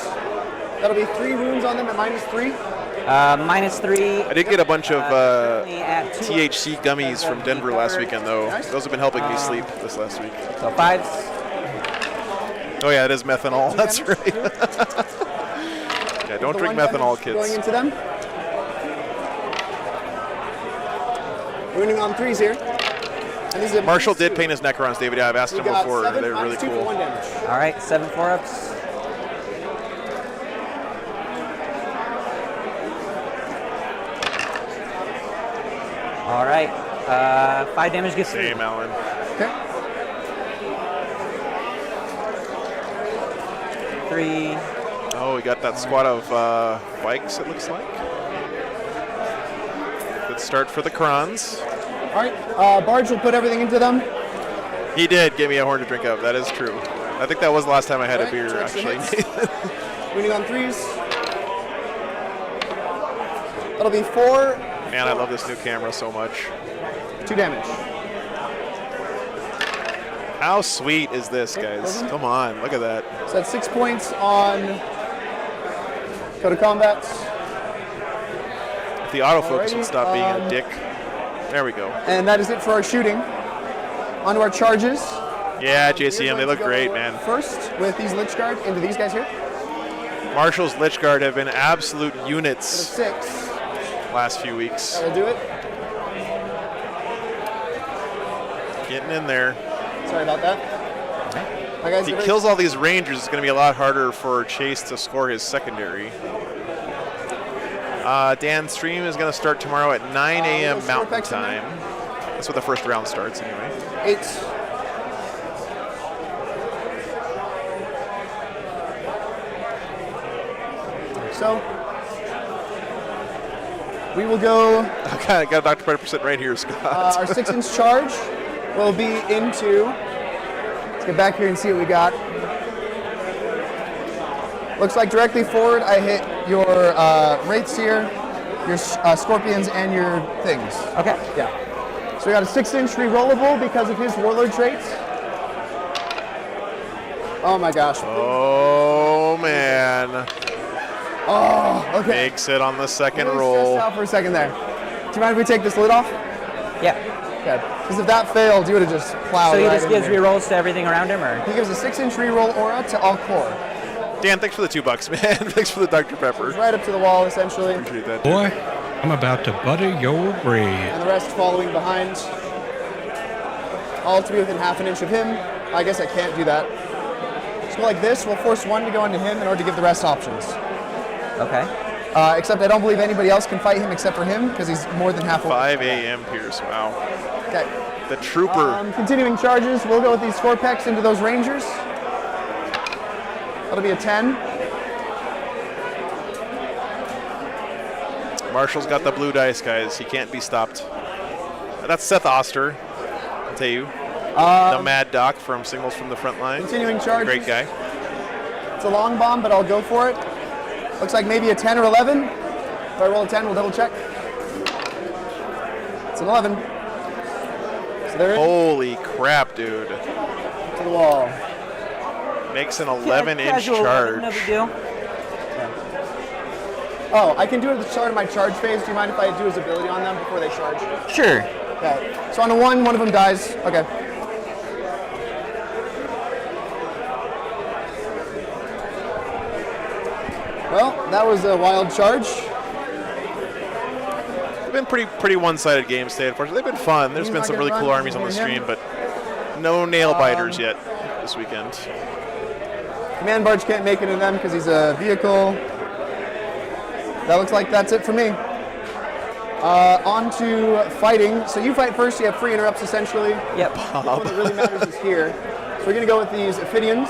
S17: That'll be 3 wounds on them at -3.
S20: -3.
S1: I did get a bunch of THC gummies from Denver last weekend, though. Those have been helping me sleep this last week.
S20: So 5s.
S1: Oh yeah, it is methanol. That's right. Yeah, don't drink methanol, kids.
S17: Going into them. Wounding on 3s here.
S1: Marshall did paint his Necrons, David. Yeah, I've asked him before.
S17: Seven,
S1: They're really cool.
S20: All right, 7 4-ups. All right, 5 damage gets
S1: Same, Alan.
S17: Okay.
S20: 3.
S1: Oh, we got that squad of bikes, it looks like. Good start for the Crons.
S17: All right, Barge will put everything into them.
S1: He did give me a horn to drink of. That is true. I think that was the last time I had a beer, actually.
S17: Winning on 3s. That'll be 4.
S1: Man, I love this new camera so much.
S17: 2 damage.
S1: How sweet is this, guys? Come on, look at that.
S17: So that's 6 points on Code of Combat.
S1: If the autofocus would stop being a dick. There we go.
S17: And that is it for our shooting. On to our charges.
S1: Yeah, JCM, they look great, man.
S17: First, with these Lich Guard into these guys here.
S1: Marshall's Lich Guard have been absolute units
S17: 6.
S1: Last few weeks.
S17: That'll do it.
S1: Getting in there.
S17: Sorry about that.
S1: If he kills all these Rangers, it's going to be a lot harder for Chase to score his secondary. Dan's stream is going to start tomorrow at 9 a.m. Mountain Time. That's when the first round starts, anyway.
S17: 8. So, we will go.
S1: Okay, I got Dr. Predator right here, Scott.
S17: Our 6-inch charge will be into. Let's get back here and see what we got. Looks like directly forward, I hit your Wraiths here, your Scorpions, and your things.
S20: Okay.
S17: Yeah. So we got a 6-inch rerollable because of his Warlord traits. Oh my gosh.
S1: Oh man.
S17: Oh, okay.
S1: Makes it on the second
S17: really
S1: roll.
S17: Stressed out for a second there. Do you mind if we take this lid off?
S20: Yeah.
S17: Okay. Because if that failed, you would have just plowed.
S20: So he
S17: right
S20: just
S17: in
S20: gives
S17: there.
S20: rerolls to everything around him, or?
S17: He gives a 6-inch reroll aura to all core.
S1: Dan, thanks for the $2, man. Thanks for the Dr. Pepper.
S17: It's right up to the wall, essentially.
S1: Appreciate that.
S3: Boy, I'm about to butter your bread.
S17: And the rest following behind. All to be within half an inch of him. I guess I can't do that. Just go like this. We'll force 1 to go into him in order to give the rest options.
S20: Okay.
S17: Except I don't believe anybody else can fight him except for him because he's more than half.
S1: 5 a.m. Pierce. Wow.
S17: Okay.
S1: The trooper.
S17: Continuing charges. We'll go with these Scorpex into those Rangers. That'll be a 10.
S1: Marshall's got the blue dice, guys. He can't be stopped. That's Seth Oster. I'll tell you. The Mad Doc from Signals from the Front Line.
S17: Continuing charges.
S1: Great guy.
S17: It's a long bomb, but I'll go for it. Looks like maybe a 10 or 11. If I roll a 10, we'll double check. It's an 11. So there it is.
S1: Holy crap, dude.
S17: To the wall.
S1: Makes an 11-inch charge.
S20: No big deal.
S17: Oh, I can do it at the start of my charge phase. Do you mind if I do his ability on them before they charge?
S20: Sure.
S17: Okay. So on a 1, one of them dies. Okay. Well, that was a wild charge.
S1: They've been pretty one-sided games today, unfortunately. They've been fun. There's been some really cool armies on the stream, but no nail biters yet this weekend.
S17: Command Barge can't make it into them because he's a vehicle. That looks like that's it for me. On to fighting. So you fight first. You have free interrupts, essentially.
S20: Yep.
S17: The one that really matters is here. So we're going to go with these Ophidians.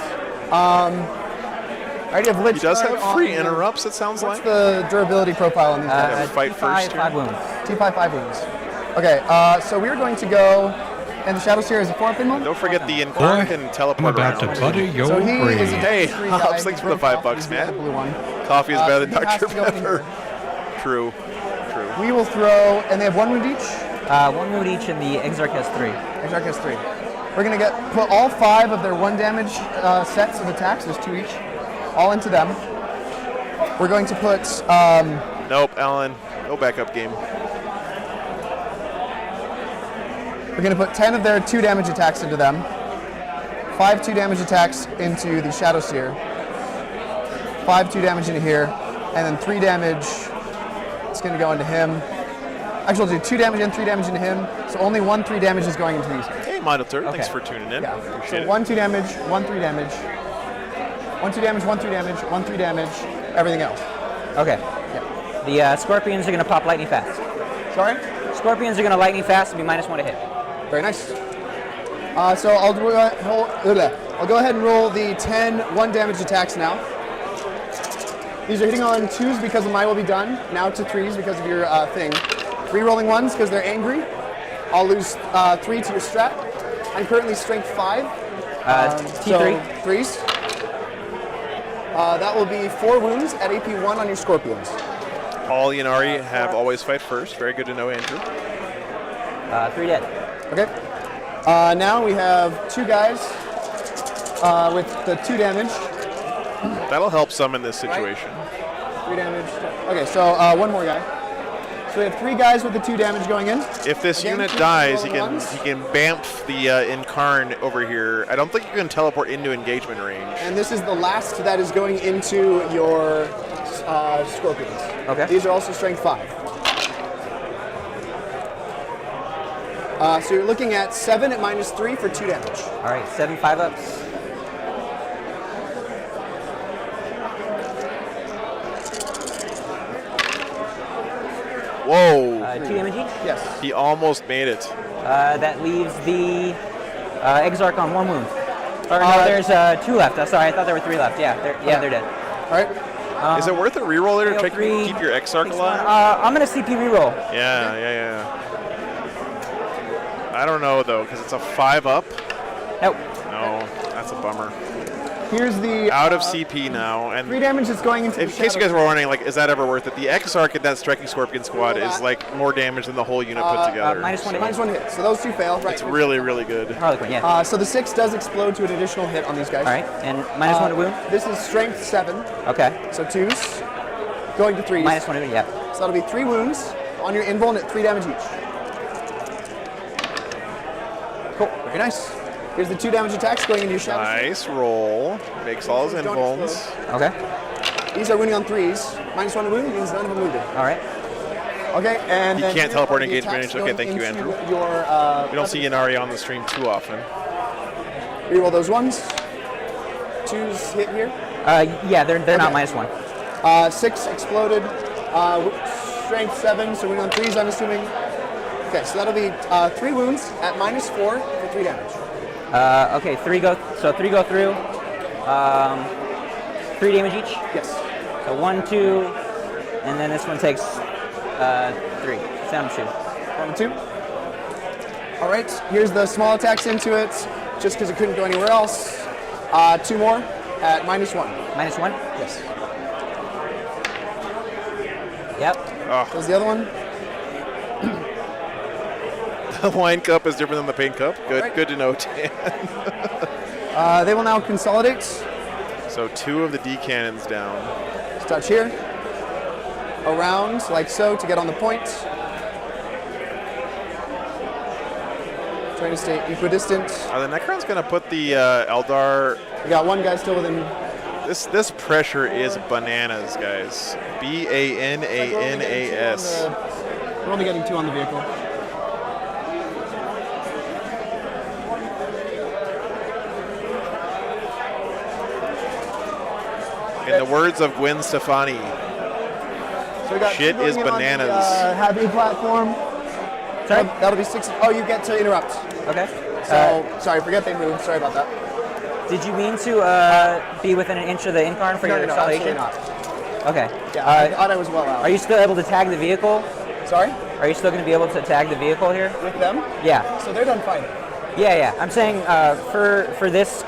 S17: I already have Lich
S1: He does
S17: Guard
S1: have free
S17: on
S1: interrupts, it sounds
S17: What's
S1: like.
S17: the durability profile on these guys?
S1: Fight first.
S20: 5 wounds.
S17: T5, 5 wounds. Okay, so we're going to go, and the Shadow Seer is a 4-up inland?
S1: Don't forget the Incarn can teleport
S3: I'm about
S1: around.
S3: to butter your
S17: So he
S3: bread.
S17: is a
S1: Hey,
S17: D3
S1: Hobbs,
S17: guy.
S1: thanks for the $5, man.
S17: Blue one.
S1: Coffee is better than
S17: so he has
S1: Dr.
S17: to go in
S1: Pepper. True.
S17: We will throw, and they have 1 wound each?
S20: 1 wound each, and the Exarch has 3.
S17: Exarch has 3. We're going to put all 5 of their 1 damage sets of attacks, there's 2 each, all into them. We're going to put...
S1: Nope, Alan. No backup game.
S17: We're going to put 10 of their 2 damage attacks into them. 5 2 damage attacks into the Shadow Seer. 5 2 damage into here. And then 3 damage, it's going to go into him. Actually, I'll do 2 damage and 3 damage into him. So only 1 3 damage is going into these guys.
S1: Hey, Monitor,
S17: Okay.
S1: thanks for tuning in.
S17: Yeah.
S1: Appreciate
S17: So
S1: it.
S17: 1 2 damage, 1 3 damage, 1 2 damage, 1 3 damage, 1 3 damage, everything else.
S20: Okay. The scorpions are going to pop lightning fast.
S17: Sorry?
S20: Scorpions are going to lightning fast and be -1 to hit.
S17: Very nice. So I'll go ahead and roll the 10 1 damage attacks now. These are hitting on 2s because of my will be done. Now to 3s because of your thing. Re-rolling 1s because they're angry. I'll lose 3 to your strat. I'm currently strength 5.
S20: T3.
S17: So 3s. That will be 4 wounds at AP 1 on your scorpions.
S1: All Ynnari have always fight first. Very good to know, Andrew.
S20: 3 dead.
S17: Okay. Now we have 2 guys with the 2 damage.
S1: That'll help some in this situation.
S17: 3 damage. Okay, so 1 more guy. So we have 3 guys with the 2 damage going in.
S1: If this
S17: Again,
S1: unit
S17: 2
S1: dies, he
S17: rolling
S1: can
S17: ones.
S1: bamf the Incarn over here. I don't think you can teleport into engagement range.
S17: And this is the last that is going into your scorpions.
S20: Okay.
S17: These are also strength 5. So you're looking at 7 at -3 for 2 damage.
S20: All right, 7 5-ups.
S1: Whoa.
S20: 2 damage each?
S17: Yes.
S1: He almost made it.
S20: That leaves the Exarch on 1 wound. Or no, there's 2 left. Sorry, I thought there were 3 left. Yeah, they're dead.
S17: All right.
S1: Is it worth a reroll there to keep your Exarch alive?
S20: I'm going to CP reroll.
S1: Yeah. I don't know, though, because it's a 5-up.
S20: Nope.
S1: No, that's a bummer.
S17: Here's the
S1: out of CP now, and
S17: 3 damage is going into.
S1: In case you guys were wondering, like, is that ever worth it? The Exarch in that striking scorpion squad is like more damage than the whole unit put together.
S17: -1 hit. So those 2 fail. Right.
S1: It's really, really good.
S20: Harlequin, yeah.
S17: So the 6 does explode to an additional hit on these guys.
S20: All right, and -1 to wound.
S17: This is strength 7.
S20: Okay.
S17: So 2s going to 3s.
S20: -1 to wound, yeah.
S17: So that'll be 3 wounds on your invuln at 3 damage each. Cool. Very nice. Here's the 2 damage attacks going into your shadow.
S1: Nice roll. Makes all his invulns.
S20: Okay.
S17: These are wounding on 3s. -1 to wound means none of them wounded.
S20: All right.
S17: Okay, and
S1: You
S17: then
S1: can't teleport
S17: the
S1: engagement
S17: attacks
S1: range. Okay,
S17: going
S1: thank you,
S17: into
S1: Andrew.
S17: Your,
S1: We don't see Ynnari on the stream too often.
S17: reroll those 1s. 2s hit here.
S20: Yeah, they're not -1.
S17: 6 exploded. Strength 7, so wounding on 3s, I'm assuming. Okay, so that'll be 3 wounds at -4 for 3 damage.
S20: Okay, 3 go through. 3 damage each?
S17: Yes.
S20: So 1, 2, and then this one takes 3. Sound 2.
S17: 1, 2. All right, here's the small attacks into it, just because it couldn't go anywhere else. 2 more at -1.
S20: -1?
S17: Yes.
S20: Yep.
S17: There's the other one.
S1: The wine cup is different than the paint cup. Good,
S17: Right.
S1: good to know, Dan.
S17: They will now consolidate.
S1: So 2 of the D cannons down.
S17: Touch here. Around, like so, to get on the point. Trying to stay equidistant.
S1: Are the Necrons going to put the Eldar?
S17: We got 1 guy still within.
S1: This pressure is bananas, guys. BANANAS.
S17: We're only getting 2 on the vehicle.
S1: In the words of Gwen Stefani,
S17: So we got
S1: shit
S17: 2
S1: is
S17: going in on
S1: bananas.
S17: the happy platform.
S20: Sorry?
S17: That'll be 6. Oh, you get to interrupt.
S20: Okay.
S17: So, sorry, forget they moved. Sorry about that.
S20: Did you mean to be within an inch of the Incarn for your
S17: absolutely
S20: installation?
S17: not.
S20: Okay.
S17: Yeah, I thought I was well out.
S20: Are you still able to tag the vehicle?
S17: Sorry?
S20: Are you still going to be able to tag the vehicle here?
S17: With them?
S20: Yeah.
S17: So they're done fighting.
S20: Yeah. I'm saying for this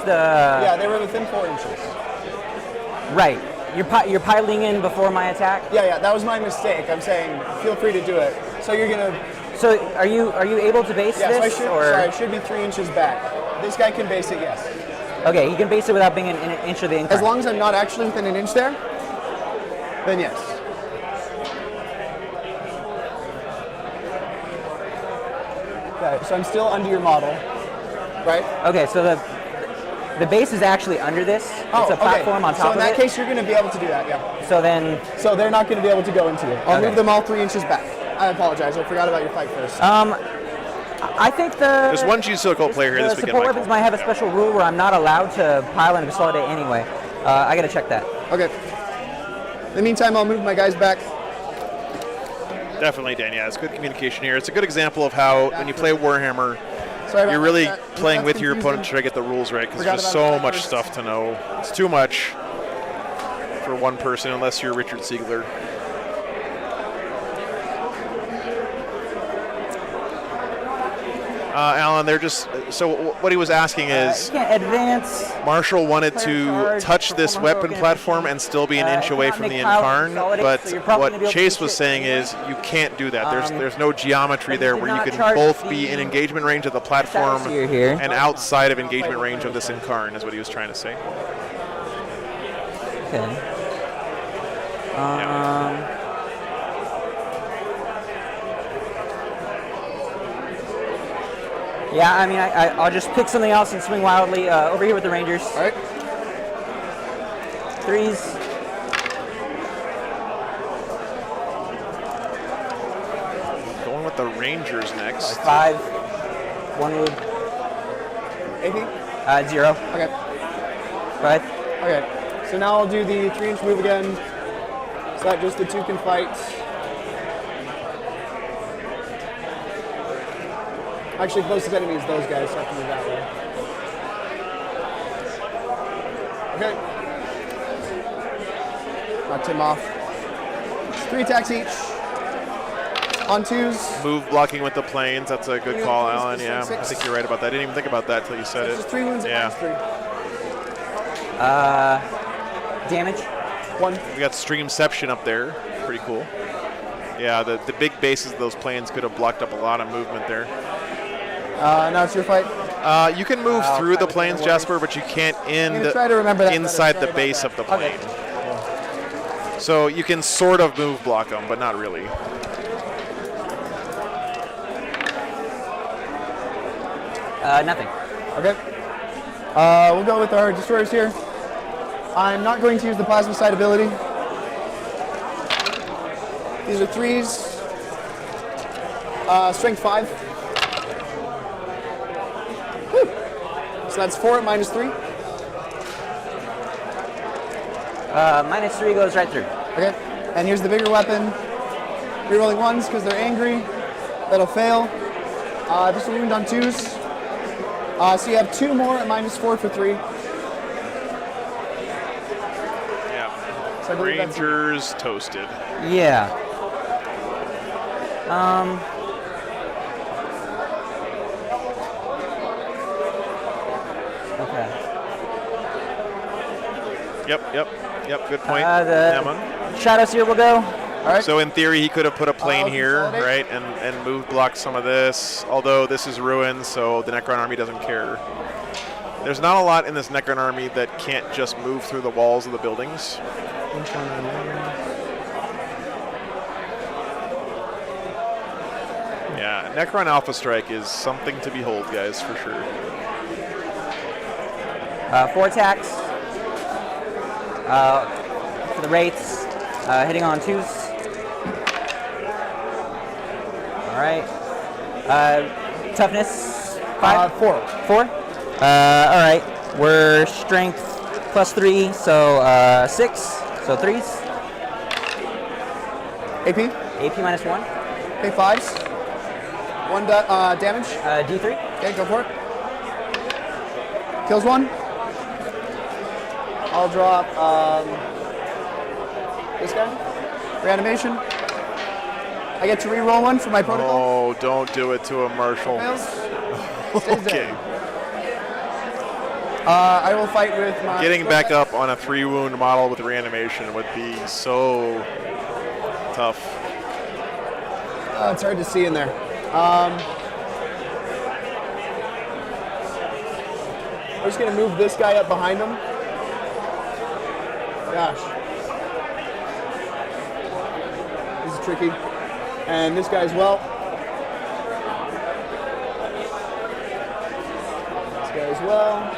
S17: Yeah, they were within 4 inches.
S20: Right. You're piling in before my attack.
S17: Yeah, that was my mistake. I'm saying feel free to do it. So you're gonna.
S20: So are you able to base
S17: Yeah,
S20: this?
S17: so I should be 3 inches back. This guy can base it, yes.
S20: Okay, he can base it without being in an inch of the Incarn.
S17: As long as I'm not actually within an inch there, then yes. Okay, so I'm still under your model, right?
S20: Okay, so the base is actually under this. It's a platform on top of it.
S17: So in that case, you're going to be able to do that, yeah.
S20: So then...
S17: So they're not going to be able to go into it. I'll move them all 3 inches back. I apologize. I forgot about your fight first.
S20: I think
S1: There's one G-Circle player here this
S20: the
S1: weekend,
S20: support
S1: Michael.
S20: weapons might have a special rule where I'm not allowed to pile and consolidate anyway. I gotta check that.
S17: Okay. In the meantime, I'll move my guys back.
S1: Definitely, Dan. Yeah, it's good communication here. It's a good example of how when you play Warhammer,
S17: Sorry about
S1: you're really
S17: that.
S1: playing
S17: That's
S1: with your
S17: confusing.
S1: opponent to try to get the rules right, because
S17: Forgot
S1: there's just
S17: about
S1: so
S17: the
S1: much
S17: first.
S1: stuff to know. It's too much for one person, unless you're Richard Siegler. Alan, they're just so what he was asking is,
S20: You can't advance.
S1: Marshall wanted to
S20: charge,
S1: touch this
S20: perform a
S1: weapon
S20: heroic
S1: platform and still be an inch away
S20: cannot
S1: from the
S20: make piles
S1: Incarn,
S20: consolidate,
S1: but
S20: so you're probably gonna be
S1: what
S20: able to
S1: Chase
S20: do
S1: was
S20: shit
S1: saying is you can't do that. There's no geometry
S20: but
S1: there
S20: you
S1: where you
S20: cannot
S1: can
S20: charge
S1: both be
S20: the
S1: in engagement range of the platform
S20: Stratosphere here.
S1: and outside of engagement range of this Incarn, is what he was trying to say.
S20: Okay. Yeah, I mean, I'll just pick something else and swing wildly over here with the Rangers. All
S17: right.
S20: 3s.
S1: Going with the Rangers next.
S20: 5. 1 wood.
S17: AP?
S20: 0.
S17: Okay.
S20: 5.
S17: Okay. So now I'll do the 3-inch move again. So that just the 2 can fight. Actually, closest enemy is those guys, so I can move that way. Okay. Knocked him off. It's 3 attacks each. On 2s.
S1: Move blocking with the planes. That's a good call, Alan. Yeah, I think you're right about that. I didn't even think about that till you said it.
S17: Just 3 wounds
S1: Yeah.
S17: and 3.
S20: Damage.
S17: 1.
S1: We got Streamception up there. Pretty cool. Yeah, the big bases of those planes could have blocked up a lot of movement there.
S17: Now it's your fight.
S1: You can move through the planes, Jasper, but you can't
S17: try to remember that
S1: inside
S17: better.
S1: the
S17: Sorry
S1: base
S17: about
S1: of the
S17: that.
S1: plane. So you can sort of move block them, but not really.
S20: Nothing.
S17: Okay. We'll go with our destroyers here. I'm not going to use the plasma side ability. These are 3s. Strength 5. Whew. So that's 4 at -3.
S20: -3 goes right through.
S17: Okay. And here's the bigger weapon. Rerolling 1s because they're angry. That'll fail. Just a wound on 2s. So you have 2 more at -4 for 3.
S1: Yeah.
S17: So I believe that's-
S1: Rangers toasted.
S20: Yeah. Okay.
S1: Yep. Good point.
S20: The
S1: Emma.
S20: Shadow Seer will go.
S1: So in theory, he could have put a plane here, right, and move block some of this. Although this is ruined, so the Necron army doesn't care. There's not a lot in this Necron army that can't just move through the walls of the buildings. Yeah, Necron Alpha Strike is something to behold, guys, for sure.
S20: 4 attacks. For the Wraiths, hitting on 2s. All right. Toughness 5.
S17: 4.
S20: 4. All right. We're strength +3, so 6. So 3s.
S17: AP?
S20: AP -1.
S17: Okay, 5s. 1 damage.
S20: D3.
S17: Okay, go for it. Kills 1. I'll drop this guy. Reanimation. I get to re-roll 1 for my protocol.
S1: Oh, don't do it to a Marshall. Okay.
S17: I will fight with my...
S1: Getting back up on a 3-wound model with reanimation would be so tough.
S17: It's hard to see in there. I'm just going to move this guy up behind him. Gosh. This is tricky. And this guy as well. This guy as well.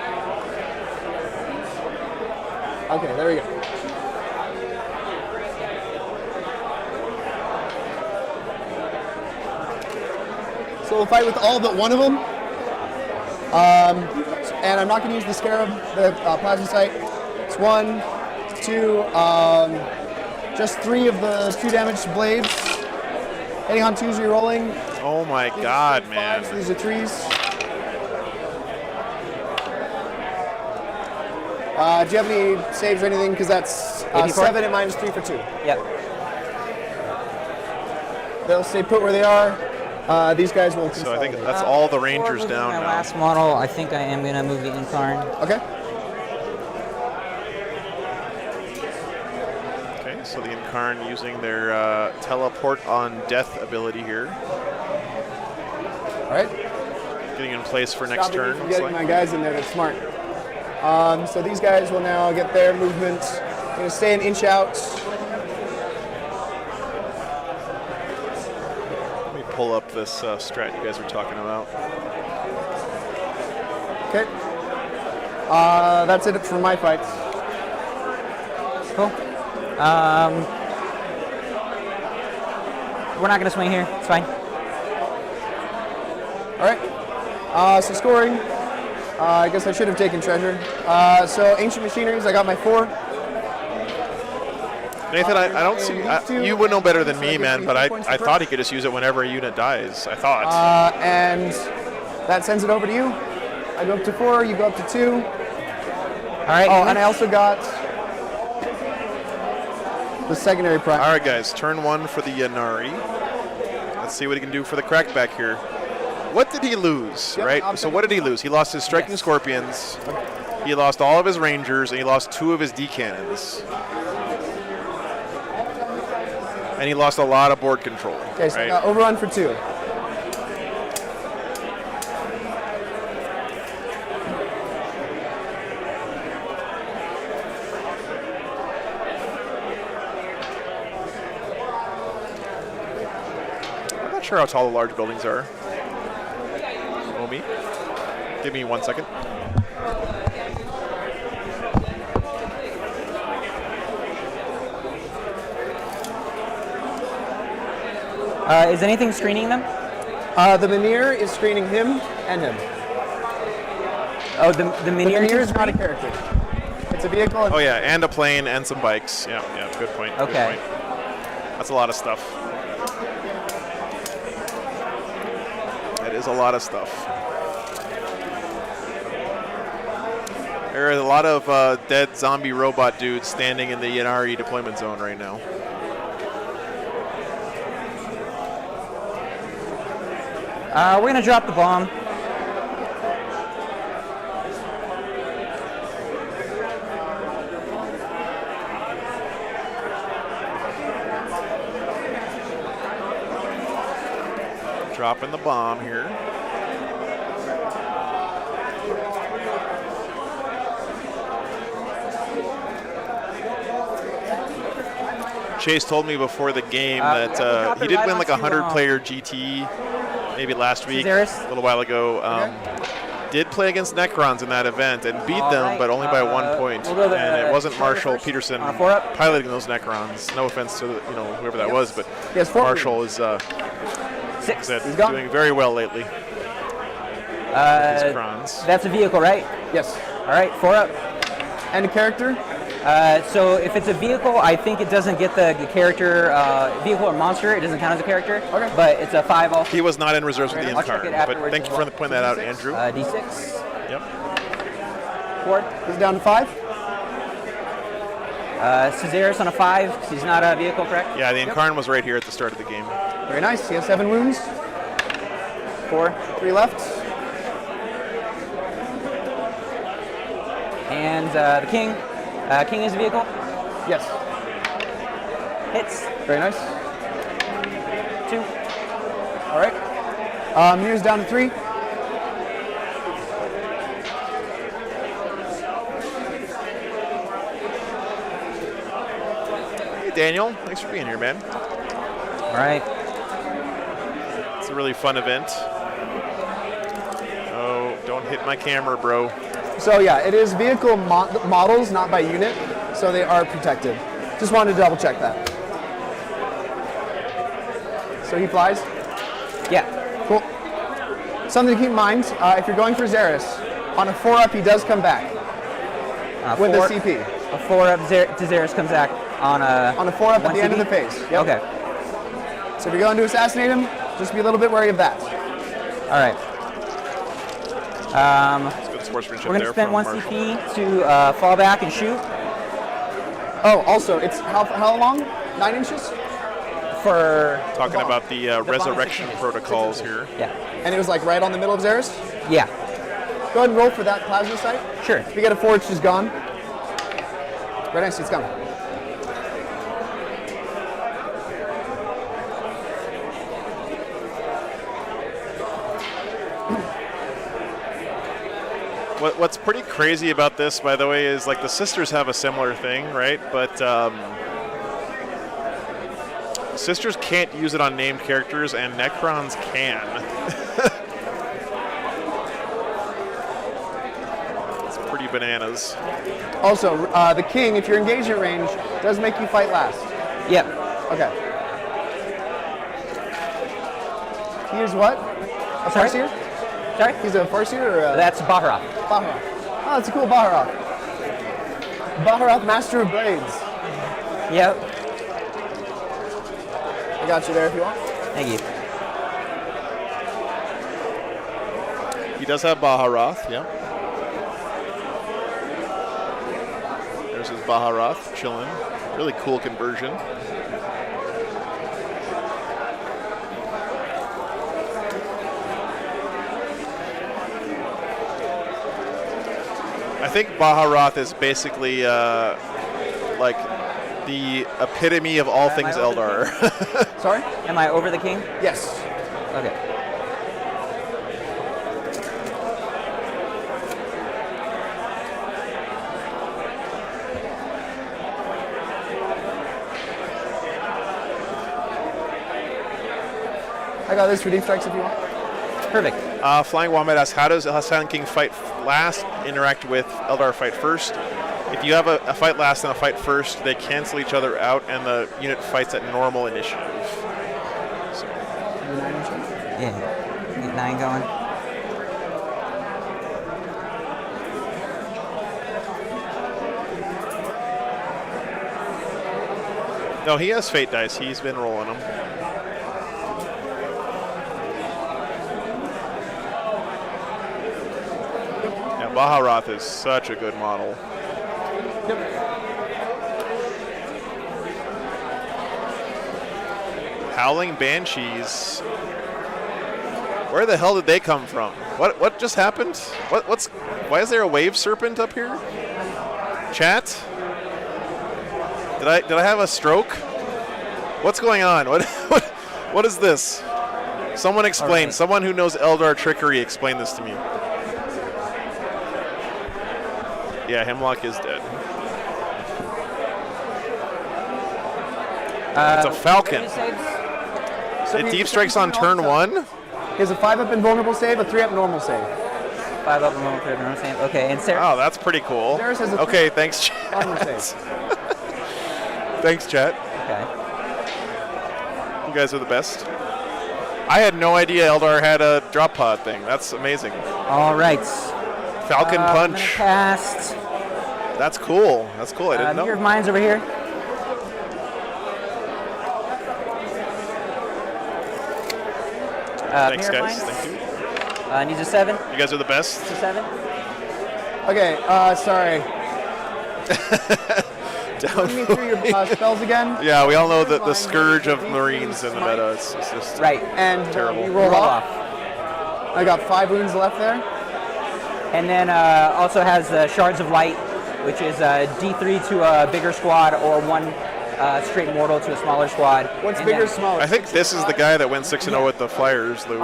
S17: Okay, there we go. So we'll fight with all but one of them. And I'm not going to use the Scarab, the Plasma Sight. It's 1, 2, just 3 of the 2 damage blades. Hitting on 2s, re-rolling.
S1: Oh my god, man.
S17: So these are 3s. Do you have any saves or anything? Because that's 7 and minus 3 for 2.
S20: Yep.
S17: They'll stay put where they are. These guys will
S1: So I think that's all the Rangers down
S20: my
S1: now.
S20: last model, I think I am going to move the Incarn.
S17: Okay.
S1: Okay, so the Incarn using their teleport on death ability here.
S17: All right.
S1: Getting in place for next
S17: Stopping me
S1: turn.
S17: from
S1: looks
S17: getting
S1: like.
S17: my guys in there that's smart. So these guys will now get their movement. Going to stay an inch out.
S1: Let me pull up this strat you guys were talking about.
S17: Okay. That's it for my fights.
S20: Cool. We're not going to swing here. It's fine.
S17: All right. So scoring. I guess I should have taken treasure. So ancient machineries, I got my 4.
S1: Nathan, I don't see. You would know better than me, man, but I thought he could just use it whenever a unit dies. I thought.
S17: And that sends it over to you. I go up to 4, you go up to 2.
S20: All right.
S17: Oh, and I also got the secondary prime.
S1: All right, guys, turn 1 for the Ynnari. Let's see what he can do for the crackback here. What did he lose, right? So what did he lose? He lost his striking scorpions. He lost all of his rangers, and he lost 2 of his D-cannons. And he lost a lot of board control.
S17: Okay, so
S1: right?
S17: overrun for 2.
S1: I'm not sure how tall the large buildings are. Omi, give me 1 second.
S20: Is anything screening them?
S17: The Menhir is screening him and him.
S20: Oh, the Menhir
S17: is not a character. It's a vehicle.
S1: Oh yeah, and a plane and some bikes. Yeah, good point.
S20: Okay.
S1: Good point. That's a lot of stuff. That is a lot of stuff. There are a lot of dead zombie robot dudes standing in the Ynnari deployment zone right now.
S20: We're going to drop the bomb.
S1: Dropping the bomb here. Chase told me before the game that he did win like a 100-player GT maybe last week, a little while ago. Did play against Necrons in that event and beat them, but only by 1 point. And it wasn't Marshall Peterson piloting those Necrons. No offense to whoever that was, but Marshall is doing very well lately.
S20: That's a vehicle, right?
S17: Yes.
S20: All right, 4 up.
S17: And a character?
S20: So if it's a vehicle, I think it doesn't get the character, vehicle or monster. It doesn't count as a character. Okay. But it's a 5 also.
S1: He was not in reserves with the Incarn. But thank you for pointing that out, Andrew.
S20: D6.
S1: Yep.
S17: 4. He's down to 5.
S20: Caesaris on a 5 because he's not a vehicle, correct?
S1: Yeah, the Incarn was right here at the start of the game.
S17: Very nice. He has 7 wounds.
S20: 4.
S17: 3 left.
S20: And the king. King is a vehicle?
S17: Yes.
S20: Hits.
S17: Very nice.
S20: 2.
S17: All right. Mir's down to 3.
S1: Hey, Daniel. Thanks for being here, man.
S20: All right.
S1: It's a really fun event. Oh, don't hit my camera, bro.
S17: So yeah, it is vehicle models, not by unit, so they are protected. Just wanted to double check that. So he flies?
S20: Yeah.
S17: Cool. Something to keep in mind, if you're going for Xeris, on a 4-up he does come back with the CP.
S20: A 4-up to Xeris comes back on a
S17: 4-up at the end of the phase. Yep.
S20: Okay.
S17: So if you're going to assassinate him, just be a little bit wary of that.
S20: All right.
S1: Good sportsmanship
S20: We're going to
S1: there
S20: spend
S1: from
S20: 1
S1: Marshall.
S20: CP to fall back and shoot.
S17: Oh, also, it's how long? 9 inches?
S20: For
S1: Talking about the resurrection protocols here.
S20: Yeah.
S17: And it was like right on the middle of Xeris?
S20: Yeah.
S17: Go ahead and roll for that plasma sight.
S20: Sure.
S17: If you get a 4, it's just gone. Right next to it's coming.
S1: What's pretty crazy about this, by the way, is like the sisters have a similar thing, right? But sisters can't use it on named characters, and Necrons can. It's pretty bananas.
S17: Also, the king, if you're engaged at range, does make you fight last.
S20: Yep.
S17: Okay. He is what? A
S20: Sorry?
S17: Farseer?
S20: Sorry?
S17: He's a Farseer or a...
S20: That's Baharroth.
S17: Baharroth. Oh, that's a cool Baharroth. Baharroth, Master of Blades.
S20: Yep.
S17: I got you there if you want.
S20: Thank you.
S1: He does have Baharroth, yeah. There's his Baharroth chilling. Really cool conversion. I think Baharroth is basically like the epitome of all things Eldar.
S17: Sorry?
S20: Am I over the king?
S17: Yes.
S20: Okay.
S17: I got this for deep strikes if you want.
S20: Perfect.
S1: Flying Wombat asks, how does Silent King fight last interact with Eldar fight first? If you have a fight last and a fight first, they cancel each other out, and the unit fights at normal initiative. So.
S20: Yeah. Get 9 going.
S1: No, he has fate dice. He's been rolling them. Yeah, Baharroth is such a good model. Howling Banshees. Where the hell did they come from? What just happened? Why is there a wave serpent up here? Chat? Did I have a stroke? What's going on? What is this? Someone explain. Right. Someone who knows Eldar trickery, explain this to me. Yeah, Hemlock is dead. It's a falcon.
S17: So
S1: it deep strikes on turn 1.
S17: He has a 5-up invulnerable save, a 3-up normal save.
S20: 5-up invulnerable normal save. Okay, and Sarah.
S1: Oh, that's pretty cool.
S17: Sarah's has a
S1: okay, thanks, chat. Thanks, chat.
S20: Okay.
S1: You guys are the best. I had no idea Eldar had a drop pod thing. That's amazing.
S20: All right.
S1: Falcon Punch.
S20: Cast.
S1: That's cool. That's cool. I didn't know.
S20: Mirror of Minds over here.
S1: Thanks, guys. Thank you.
S20: Needs a 7.
S1: You guys are the best.
S20: Needs a 7.
S17: Okay, sorry. Run me through your spells again.
S1: Yeah, we all know that the scourge of Marines in the meta is just
S20: right.
S17: And
S1: terrible.
S17: You roll off. I got 5 wounds left there.
S20: And then also has Shards of Light, which is D3 to a bigger squad or 1 straight mortal to a smaller squad.
S17: What's bigger, smaller?
S1: I think this is the guy that went 6-0 with the Flyers, Lou.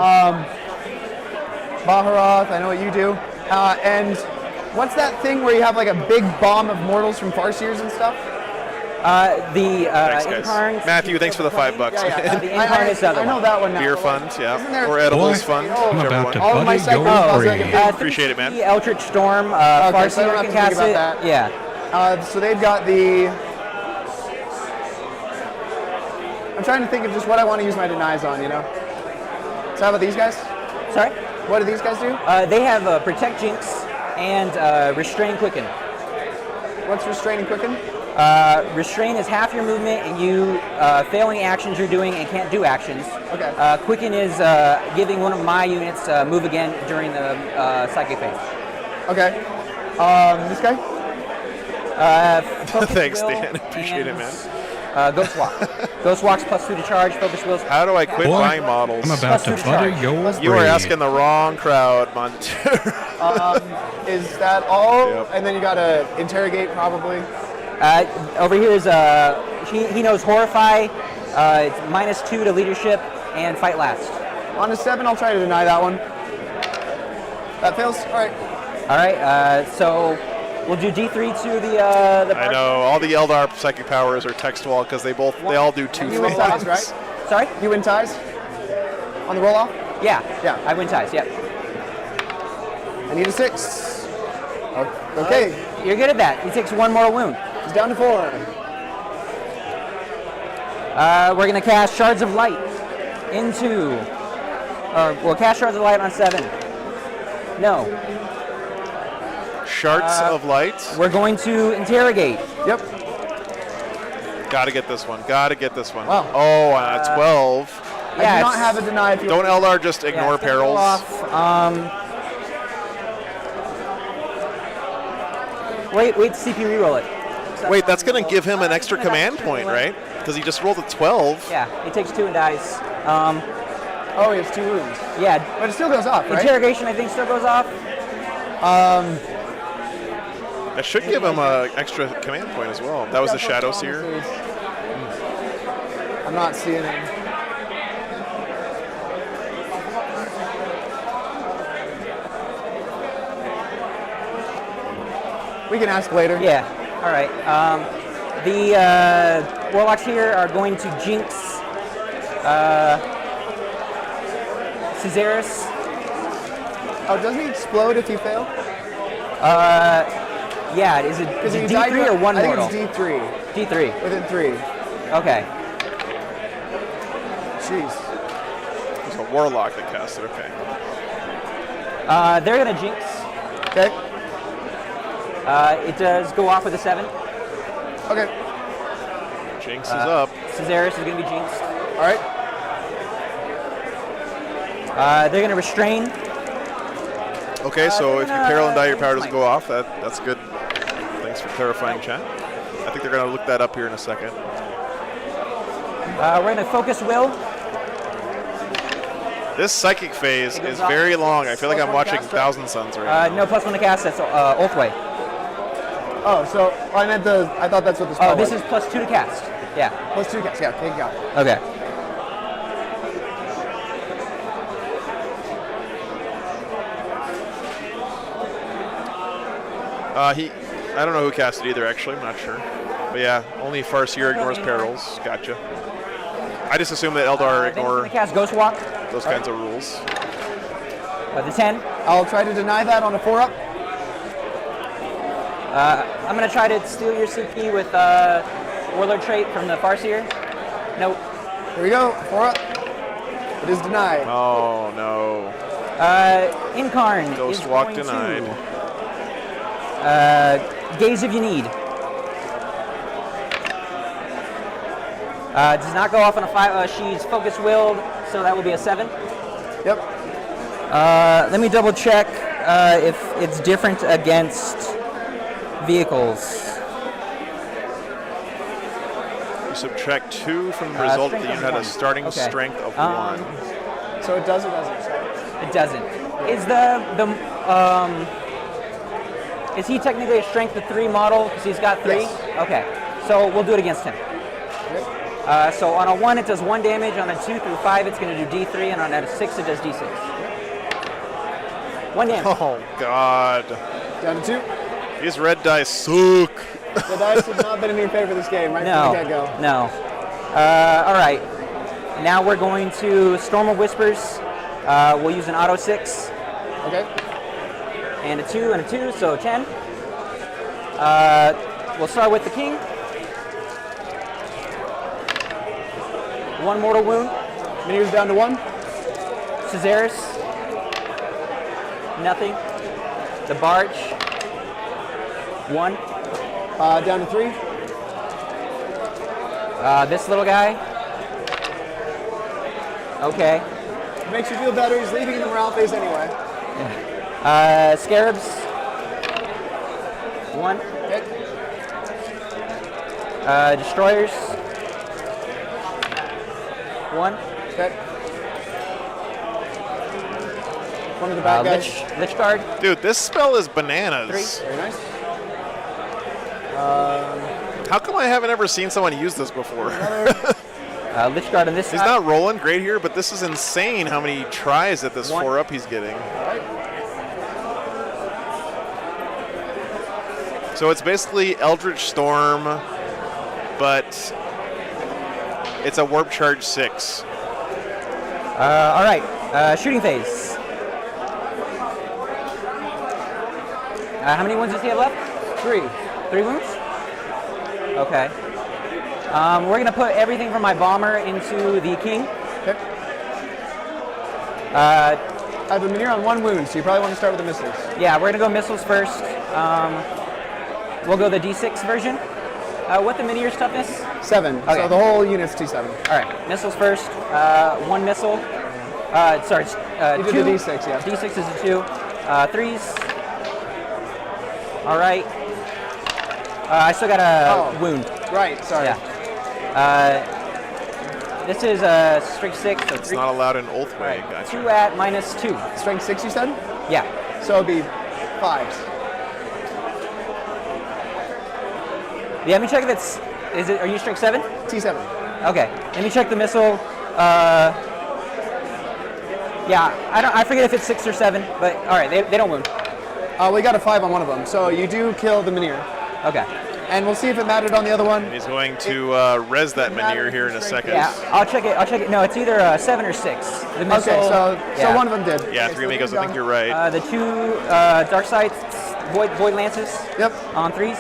S17: Baharroth, I know what you do. And what's that thing where you have like a big bomb of mortals from Farseers and stuff?
S1: Thanks, Incarn. Matthew, thanks for the $5.
S17: Yeah. The Incarn is the other one. I know that one now.
S1: Beer fund, yeah. Or edibles fund.
S3: I'm about to
S17: all my
S3: buddy your brain.
S1: Appreciate it, man.
S20: Eldritch Storm,
S17: okay, so I don't have
S20: Farseer
S17: to
S20: can cast
S17: think
S20: it.
S17: about that.
S20: Yeah.
S17: So they've got the... I'm trying to think of just what I want to use my denies on, you know? So how about these guys?
S20: Sorry?
S17: What do these guys do?
S20: They have Protect Jinx and Restrain Quicken.
S17: What's Restrain and Quicken?
S20: Restrain is half your movement, and you failing actions you're doing and can't do actions.
S17: Okay.
S20: Quicken is giving one of my units move again during the psychic phase.
S17: Okay. This guy?
S1: Thanks, Dan. Appreciate it, man.
S20: Ghost Walk. Ghost Walk's +2 to charge, focus wheels.
S1: How do I quit buying models?
S3: I'm about to butter your
S1: You are
S3: brain.
S1: asking the wrong crowd, Montour.
S17: Is that all? Yep. And then you got to interrogate, probably.
S20: Over here is he knows Horrify. It's -2 to leadership and fight last.
S17: On a 7, I'll try to deny that one. That fails. All right.
S20: All right. So we'll do D3 to the.
S1: I know all the Eldar psychic powers are text wall because they all do 2
S17: You
S1: things.
S17: win ties, right?
S20: Sorry?
S17: You win ties? On the roll off?
S20: Yeah.
S17: Yeah.
S20: I win ties. Yep.
S17: I need a 6. Okay.
S20: You're good at that. He takes 1 mortal wound.
S17: He's down to 4.
S20: We're gonna cast Shards of Light into. We'll cast Shards of Light on 7. No.
S1: Shards of Light.
S20: We're going to interrogate.
S17: Yep.
S1: Gotta get this one. Gotta get this one.
S17: Wow.
S1: Oh, 12.
S17: I do not have a deny. If you
S1: Don't Eldar just ignore perils?
S20: Wait, CP reroll it.
S1: Wait, that's going to give him an extra command point, right? Because he just rolled a 12.
S20: Yeah, he takes 2 and dies.
S17: Oh, he has 2 wounds.
S20: Yeah.
S17: But it still goes off, right?
S20: Interrogation, I think, still goes off.
S1: That should give him an extra command point as well. That was the Shadow Seer.
S17: I'm not seeing him. We can ask later.
S20: Yeah. All right. The Warlocks here are going to Jinx Caesaris.
S17: Oh, doesn't he explode if you fail?
S20: Yeah. Is it D3 or 1 mortal?
S17: I think it's D3.
S20: D3.
S17: Within 3.
S20: Okay.
S17: Jeez.
S1: It's a Warlock that cast it. Okay.
S20: They're gonna Jinx.
S17: Okay.
S20: It does go off with a 7.
S17: Okay.
S1: Jinx is up.
S20: Caesaris is going to be jinxed.
S17: All right.
S20: They're going to restrain.
S1: Okay, so if you peril and die, your power doesn't go off. That's good. Thanks for clarifying, chat. I think they're going to look that up here in a second.
S20: We're going to focus will.
S1: This psychic phase is very long. I feel like I'm watching Thousand Suns right now.
S20: No +1 to cast. That's Ulthway.
S17: Oh, so I meant I thought that's what the spell
S20: Oh, this
S17: was.
S20: is +2 to cast. Yeah.
S17: +2 to cast. Yeah, okay, got it.
S20: Okay.
S1: I don't know who cast it either, actually. I'm not sure. But yeah, only Farseer ignores perils. Gotcha. I just assume that Eldar ignore
S20: cast Ghost Walk.
S1: those kinds of rules.
S20: The 10.
S17: I'll try to deny that on a 4-up.
S20: I'm going to try to steal your CP with Warlord trait from the Farseer. Nope.
S17: Here we go. 4-up. It is denied.
S1: Oh, no.
S20: Incarn
S1: Ghost
S20: is
S1: Walk
S20: going
S1: denied.
S20: To, gaze if you need. Does not go off on a 5. She's focus willed, so that will be a 7.
S17: Yep.
S20: Let me double check if it's different against vehicles.
S1: You subtract 2 from the result that you had a starting strength of 1.
S17: So it does or doesn't?
S20: It doesn't. Is is he technically a strength of 3 model because he's got 3?
S17: Yes.
S20: Okay. So we'll do it against him.
S17: Okay.
S20: So on a 1 it does 1 damage, on a 2 through 5 it's going to do D3, and on a 6 it does D6. 1 damage.
S1: Oh, God.
S17: Down to 2.
S1: These red dice suck.
S17: The dice have not been in your favor this game, right
S20: No.
S17: from the get-go.
S20: No. All right. Now we're going to Storm of Whispers. We'll use an auto 6.
S17: Okay.
S20: And a 2 and a 2, so 10. We'll start with the king. 1 mortal wound.
S17: Meteor's down to 1.
S20: Caesaris. Nothing. The barge. 1.
S17: Down to 3.
S20: This little guy. Okay.
S17: Makes you feel better. He's leaving in the morale phase anyway.
S20: Scarabs. 1.
S17: Okay.
S20: Destroyers. 1.
S17: Okay. One of the bad guys.
S20: Lich Guard.
S1: Dude, this spell is bananas.
S20: 3.
S17: Very nice.
S1: How come I haven't ever seen someone use this before?
S20: Lich Guard on this
S1: He's
S20: side.
S1: not rolling great here, but this is insane how many tries at this 4-up he's getting. So it's basically Eldritch Storm, but it's a Warp Charge 6.
S20: All right. Shooting phase. How many wounds does he have left?
S17: 3.
S20: 3 wounds? Okay. We're going to put everything from my bomber into the king.
S17: Okay. I have a Minier on 1 wound, so you probably want to start with the missiles.
S20: Yeah, we're going to go missiles first. We'll go the D6 version. What the Minier's toughness?
S17: 7.
S20: Okay.
S17: So the whole unit's T7.
S20: All right, missiles first. 1 missile. Sorry,
S17: You
S20: 2.
S17: did the D6, yeah.
S20: D6 is a 2. 3s. All right. I still got a wound.
S17: Right, sorry.
S20: Yeah. This is a strength 6. So
S1: It's not allowed in Oathway.
S20: Right.
S1: Gotcha.
S20: 2 at -2.
S17: Strength 6, you said?
S20: Yeah.
S17: So it'd be 5s.
S20: Yeah, let me check if it's. Are you strength 7?
S17: T7.
S20: Okay. Let me check the missile. Yeah, I forget if it's 6 or 7, but all right, they don't wound.
S17: We got a 5 on one of them, so you do kill the Minier.
S20: Okay.
S17: And we'll see if it mattered on the other one.
S1: He's going to res that Minier here in a second.
S20: Yeah, I'll check it. No, it's either 7 or 6. The missile.
S17: Okay, so one of them did.
S1: Yeah,
S17: Okay,
S1: 3
S17: so
S1: amigos. I think you're right.
S20: The 2 dark side void lances.
S17: Yep.
S20: On 3s.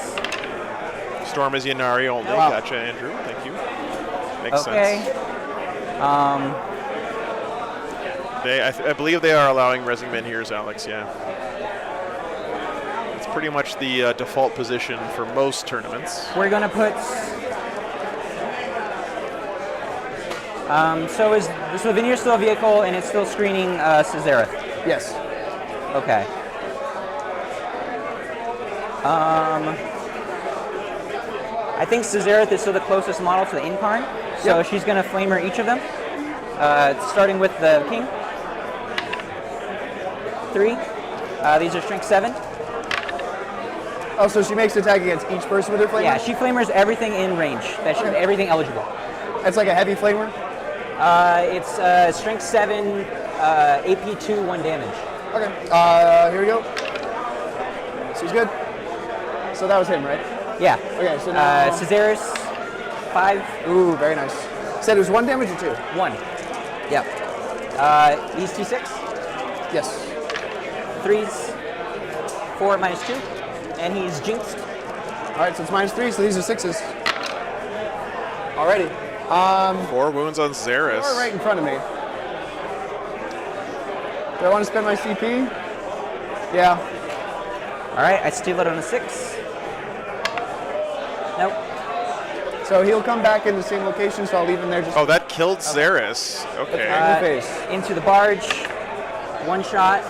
S1: Storm is Ynnari only.
S17: Wow.
S1: Gotcha, Andrew. Thank you. Makes
S20: Okay.
S1: sense. I believe they are allowing resing Miniers, Alex. Yeah. It's pretty much the default position for most tournaments.
S20: We're gonna put. So is the Veneer still a vehicle and it's still screening Cesareth?
S17: Yes.
S20: Okay. I think Cesareth is still the closest model to the Incarn, so she's gonna flamer each of them. Starting with the king. 3. These are strength 7.
S17: Oh, so she makes an attack against each person with her flamer?
S20: Yeah, she flamers everything in range. Everything eligible.
S17: It's like a heavy flamer?
S20: It's strength 7, AP 2, 1 damage.
S17: Okay, here we go. She's good. So that was him, right?
S20: Yeah.
S17: Okay, so now...
S20: Caesaris, 5.
S17: Ooh, very nice. Said it was 1 damage or 2?
S20: 1. Yep. He's T6?
S17: Yes.
S20: 3s, 4 at -2. And he's jinxed.
S17: All right, so it's -3, so these are 6s. Alrighty.
S1: 4 wounds on Xeris.
S17: You're right in front of me. Do I want to spend my CP? Yeah.
S20: All right, I steal it on a 6. Nope.
S17: So he'll come back in the same location, so I'll leave him there just...
S1: Oh, that killed Xeris. Okay.
S20: Into the barge. 1 shot.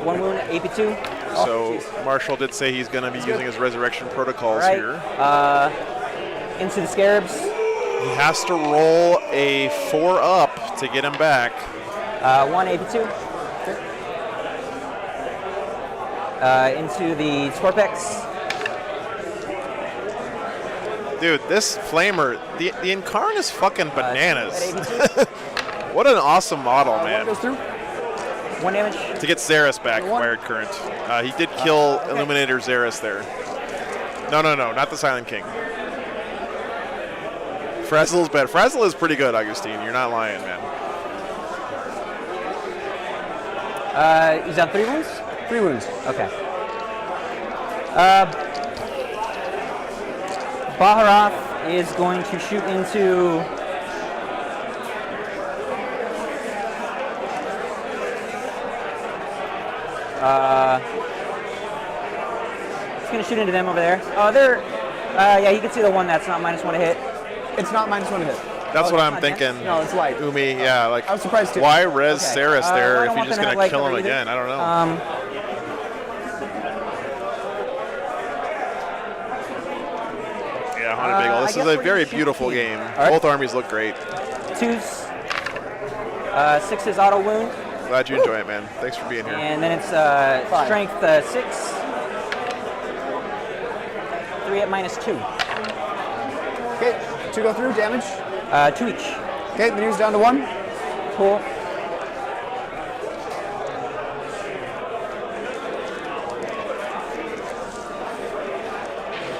S20: 1 wound at AP2.
S1: So Marshall did say he's going to be using his resurrection protocols
S20: All right.
S1: here.
S20: Into the scarabs.
S1: He has to roll a 4-up to get him back.
S20: 1 AP2. Into the Scorpex.
S1: Dude, this flamer, the Incarn is fucking bananas. What an awesome model, man.
S17: Goes through.
S20: 1 damage.
S1: To get Xeris back, Wired Current. He did kill Illuminator Xeris there. No, not the Silent King. Frazzle's bad. Frazzle is pretty good, Augustine. You're not lying, man.
S20: He's on 3 wounds?
S17: 3 wounds.
S20: Okay. Baharath is going to shoot into... It's gonna shoot into them over there. Oh, they're. Yeah, you can see the one that's not -1 to hit.
S17: It's not -1 to hit.
S1: That's what I'm thinking.
S17: No, it's light.
S1: Umi, yeah, like
S17: I was surprised too.
S1: why res Saris there
S20: I
S1: if
S20: don't
S1: you're
S20: want
S1: just
S20: them to
S1: gonna
S20: like
S1: kill him
S20: cover either.
S1: again? I don't know. Yeah, Haunted Bagel. This is a very beautiful game. Both armies look great.
S20: 2s, 6s auto wound.
S1: Glad you enjoy it, man. Thanks for being here.
S20: And then it's strength 6. 3 at -2.
S17: Okay, 2 go through, damage?
S20: 2 each.
S17: Okay, the news down to 1.
S20: Cool.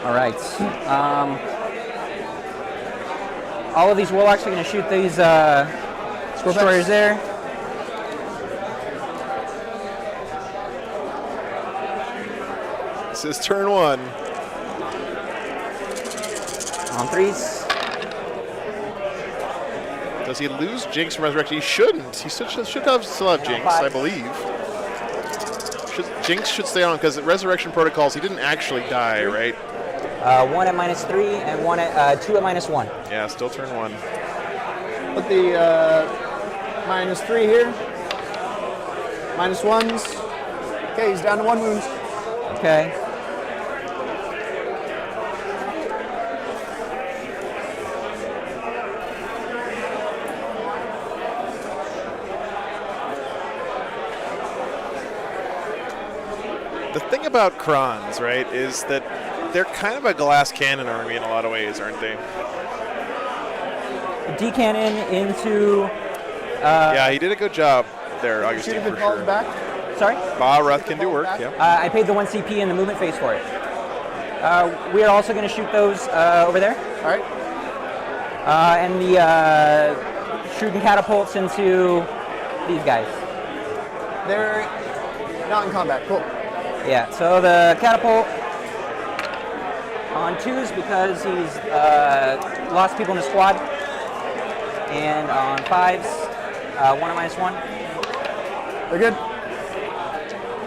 S20: All right. All of these warlocks are going to shoot these destroyers there.
S1: This is turn 1.
S20: On 3s.
S1: Does he lose Jinx from Resurrection? He shouldn't. He still have Jinx, I believe. Jinx should stay on because Resurrection Protocols, he didn't actually die, right?
S20: 1 at -3 and 2 at -1.
S1: Yeah, still turn 1.
S17: Put the -3 here. -1s. Okay, he's down to 1 wound.
S20: Okay.
S1: The thing about Krons, right, is that they're kind of a glass cannon army in a lot of ways, aren't they?
S20: D-cannon into...
S1: yeah, he did a good job there, Augustine, for sure.
S17: Back.
S20: Sorry?
S1: Ruth can do work, yeah.
S20: I paid the 1 CP in the movement phase for it. We are also going to shoot those over there.
S17: All right.
S20: And the shooting catapults into these guys.
S17: They're not in combat. Cool.
S20: Yeah, so the catapult on 2s because he's lost people in his squad. And on 5s, 1 at -1.
S17: They're good.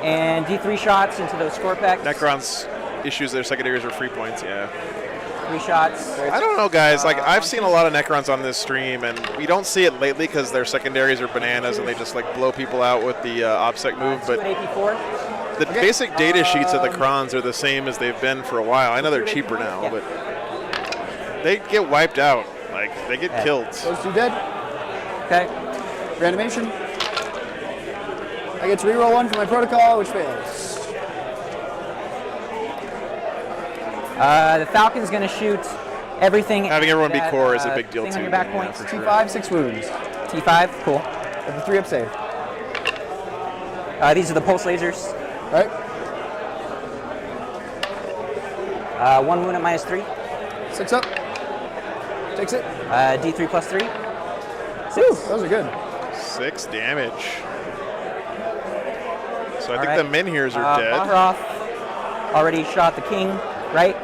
S20: And D3 shots into those score packs.
S1: Necrons issues their secondaries are free points, yeah.
S20: 3 shots.
S1: I don't know, guys. Like, I've seen a lot of Necrons on this stream, and we don't see it lately because their secondaries are bananas and they just, like, blow people out with the OPSEC move. But
S20: AP4.
S1: the basic data sheets of the Krons are the same as they've been for a while. I know they're cheaper now, but they get wiped out. Like, they get killed.
S17: Those 2 dead.
S20: Okay.
S17: Reanimation. I get to reroll 1 for my protocol, which fails.
S20: The Falcon's going to shoot everything.
S1: Having everyone be
S20: that,
S1: core is a big deal,
S20: thing
S1: too.
S20: On your back points.
S1: For sure.
S17: T5, 6 wounds.
S20: T5, cool.
S17: With the 3 up save.
S20: These are the pulse lasers.
S17: All right.
S20: 1 wound at -3.
S17: 6 up. Takes it.
S20: D3 +3. 6.
S17: Woo, those are good.
S1: 6 damage. So I think the Menhirs are dead.
S20: Bahroth already shot the king, right?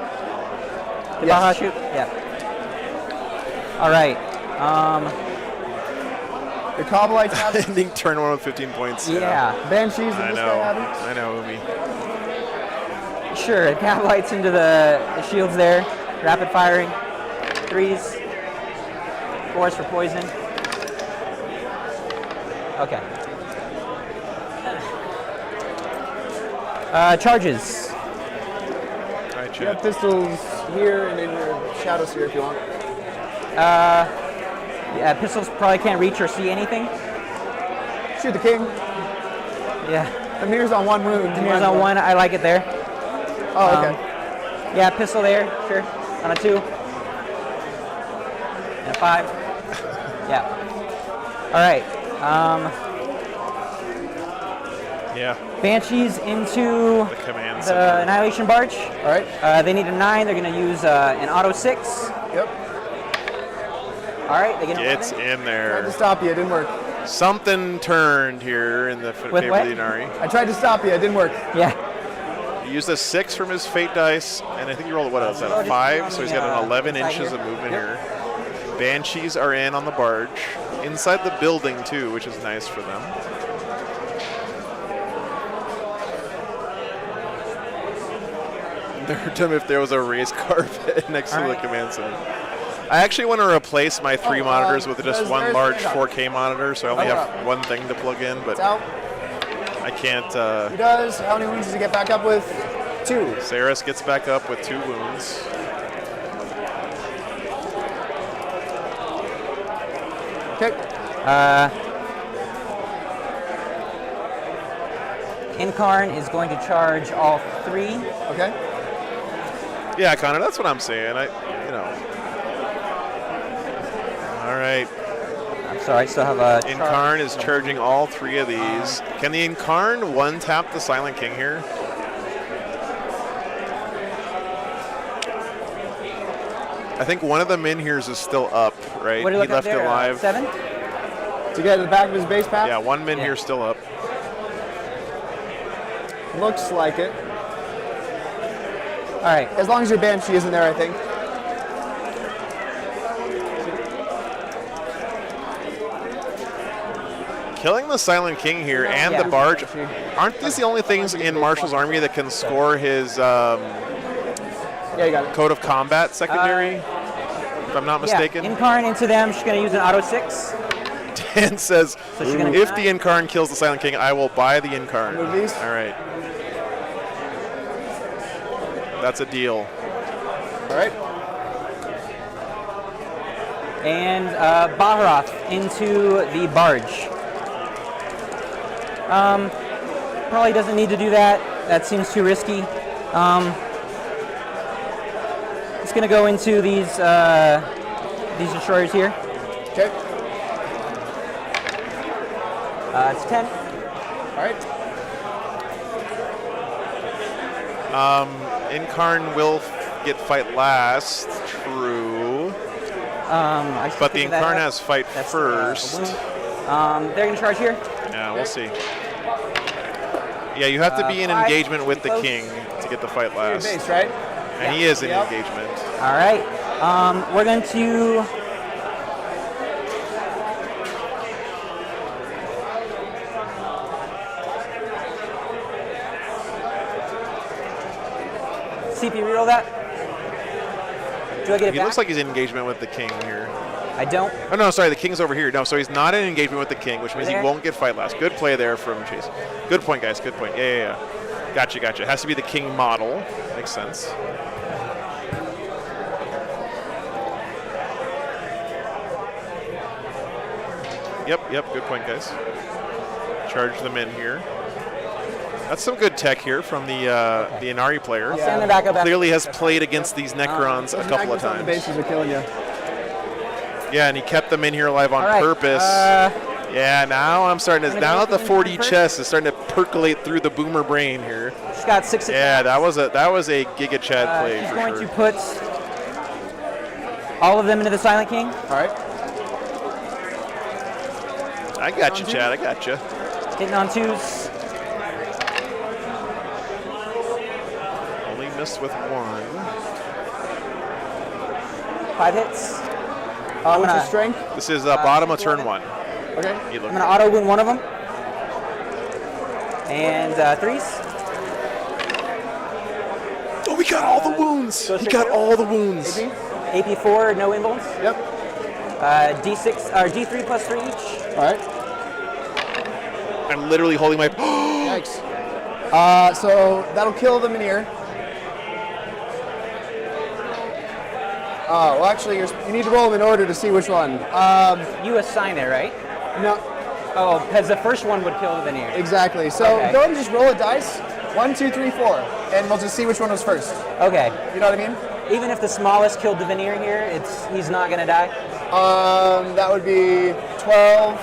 S20: Did Bahroth shoot? Yeah. All right.
S17: The Cobbleites have
S1: Ending turn 1 with 15 points.
S20: Yeah.
S17: Banshees and
S1: I
S17: this
S1: know.
S17: guy have it.
S1: I know, Umi.
S20: Sure. Cav into the shields there. Rapid firing. 3s. 4s for poison. Okay. Charges.
S1: All right,
S17: You have pistols here and in your shadow sphere if you want.
S20: Yeah, pistols probably can't reach or see anything.
S17: Shoot the king.
S20: Yeah.
S17: Amir's on 1 wound.
S20: Amir's on 1. I like it there.
S17: Oh, okay.
S20: Yeah, pistol there. Sure. On a 2. And a 5. Yeah. All right.
S1: Yeah.
S20: Banshees into
S1: the command
S20: the
S1: center.
S20: Annihilation Barge.
S17: All right.
S20: They need a 9. They're going to use an auto 6.
S17: Yep.
S20: All right. They get
S1: Gets in there.
S17: Tried to stop you. It didn't work.
S1: Something turned here in the favor of the Ynnari.
S17: I tried to stop you. It didn't work.
S20: Yeah.
S1: He used a 6 from his fate dice, and I think he rolled, what else, a 5? So he's got an 11 inches of movement here. Banshees are in on the barge. Inside the building, too, which is nice for them. wondered if there was a raised carpet next to the command center. I actually want to replace my 3 monitors with just one large 4K monitor, so I only have one thing to plug in, but I can't.
S17: He does. How many wounds does he get back up with? 2.
S1: Saris gets back up with 2 wounds.
S17: Okay.
S20: Incarn is going to charge all 3.
S17: Okay.
S1: Yeah, Connor, that's what I'm saying. All right.
S20: I'm sorry, I still have a.
S1: Incarn is charging all 3 of these. Can the Incarn one-tap the Silent King here? I think one of the Minhirs is still up, right?
S20: What did you
S1: He
S20: look up
S1: left it
S20: there?
S1: alive.
S20: 7?
S17: To get to the back of his base path?
S1: Yeah, one Minhir still up.
S17: Looks like it.
S20: All right.
S17: As long as your Banshee isn't there, I think.
S1: Killing the Silent King here and the Barge. Aren't these the only things in Marshall's army that can score his
S17: you got it.
S1: Code of Combat secondary? If I'm not mistaken.
S20: Yeah, Incarn into them. She's going to use an auto 6.
S1: Dan says, if the Incarn kills the Silent King, I will buy the Incarn.
S17: Move these.
S1: All right. That's a deal.
S17: All right.
S20: And Baharoth into the Barge. Probably doesn't need to do that. That seems too risky. It's going to go into these destroyers here.
S17: Okay.
S20: It's 10.
S17: All right.
S1: Incarn will get fight last. True. But the Incarn has fight first.
S20: They're going to charge here.
S1: Yeah, we'll see. Yeah, you have to be in engagement with the king to get the fight last.
S17: Base, right?
S1: And he is in engagement.
S20: All right. We're going to. See if you reroll that. Do I get it
S1: He
S20: back?
S1: looks like he's in engagement with the king here.
S20: I don't.
S1: Oh, no, sorry, the king's over here. No, so he's not in engagement with the king, which means he won't get fight last. Good play there from Chase. Good point, guys. Good point. Yeah. Gotcha. It has to be the king model. Makes sense. Yep. Good point, guys. Charge them in here. That's some good tech here from the Ynnari player.
S20: Stand back up.
S1: Clearly has played against these Necrons a couple of times.
S17: The bases are killing you.
S1: Yeah, and he kept them in here alive on purpose. Yeah, now I'm starting to. Now the 4D chess is starting to percolate through the boomer brain here.
S20: She's got 6 attacks.
S1: Yeah, that was a Giga Chad play.
S20: She's going to put all of them into the Silent King.
S17: All right.
S1: I got you, Chad. I got you.
S20: Hitting on 2s.
S1: Only missed with 1.
S20: 5 hits.
S17: What's his strength?
S1: This is bottom of turn 1.
S17: Okay.
S20: I'm going to auto wound one of them. And 3s.
S1: Oh, we got all the wounds. He got all the wounds.
S20: AP 4, no invulns.
S17: Yep.
S20: D6 or D3 plus 3 each.
S17: All right.
S1: I'm literally holding my.
S17: Yikes. So that'll kill the Minir. Well, actually, you need to roll them in order to see which one.
S20: You assign it, right?
S17: No.
S20: Oh, because the first one would kill the veneer.
S17: Exactly. So go ahead and just roll a dice. 1, 2, 3, 4, and we'll just see which one was first.
S20: Okay.
S17: You know what I mean?
S20: Even if the smallest killed the veneer here, he's not gonna die.
S17: That would be 12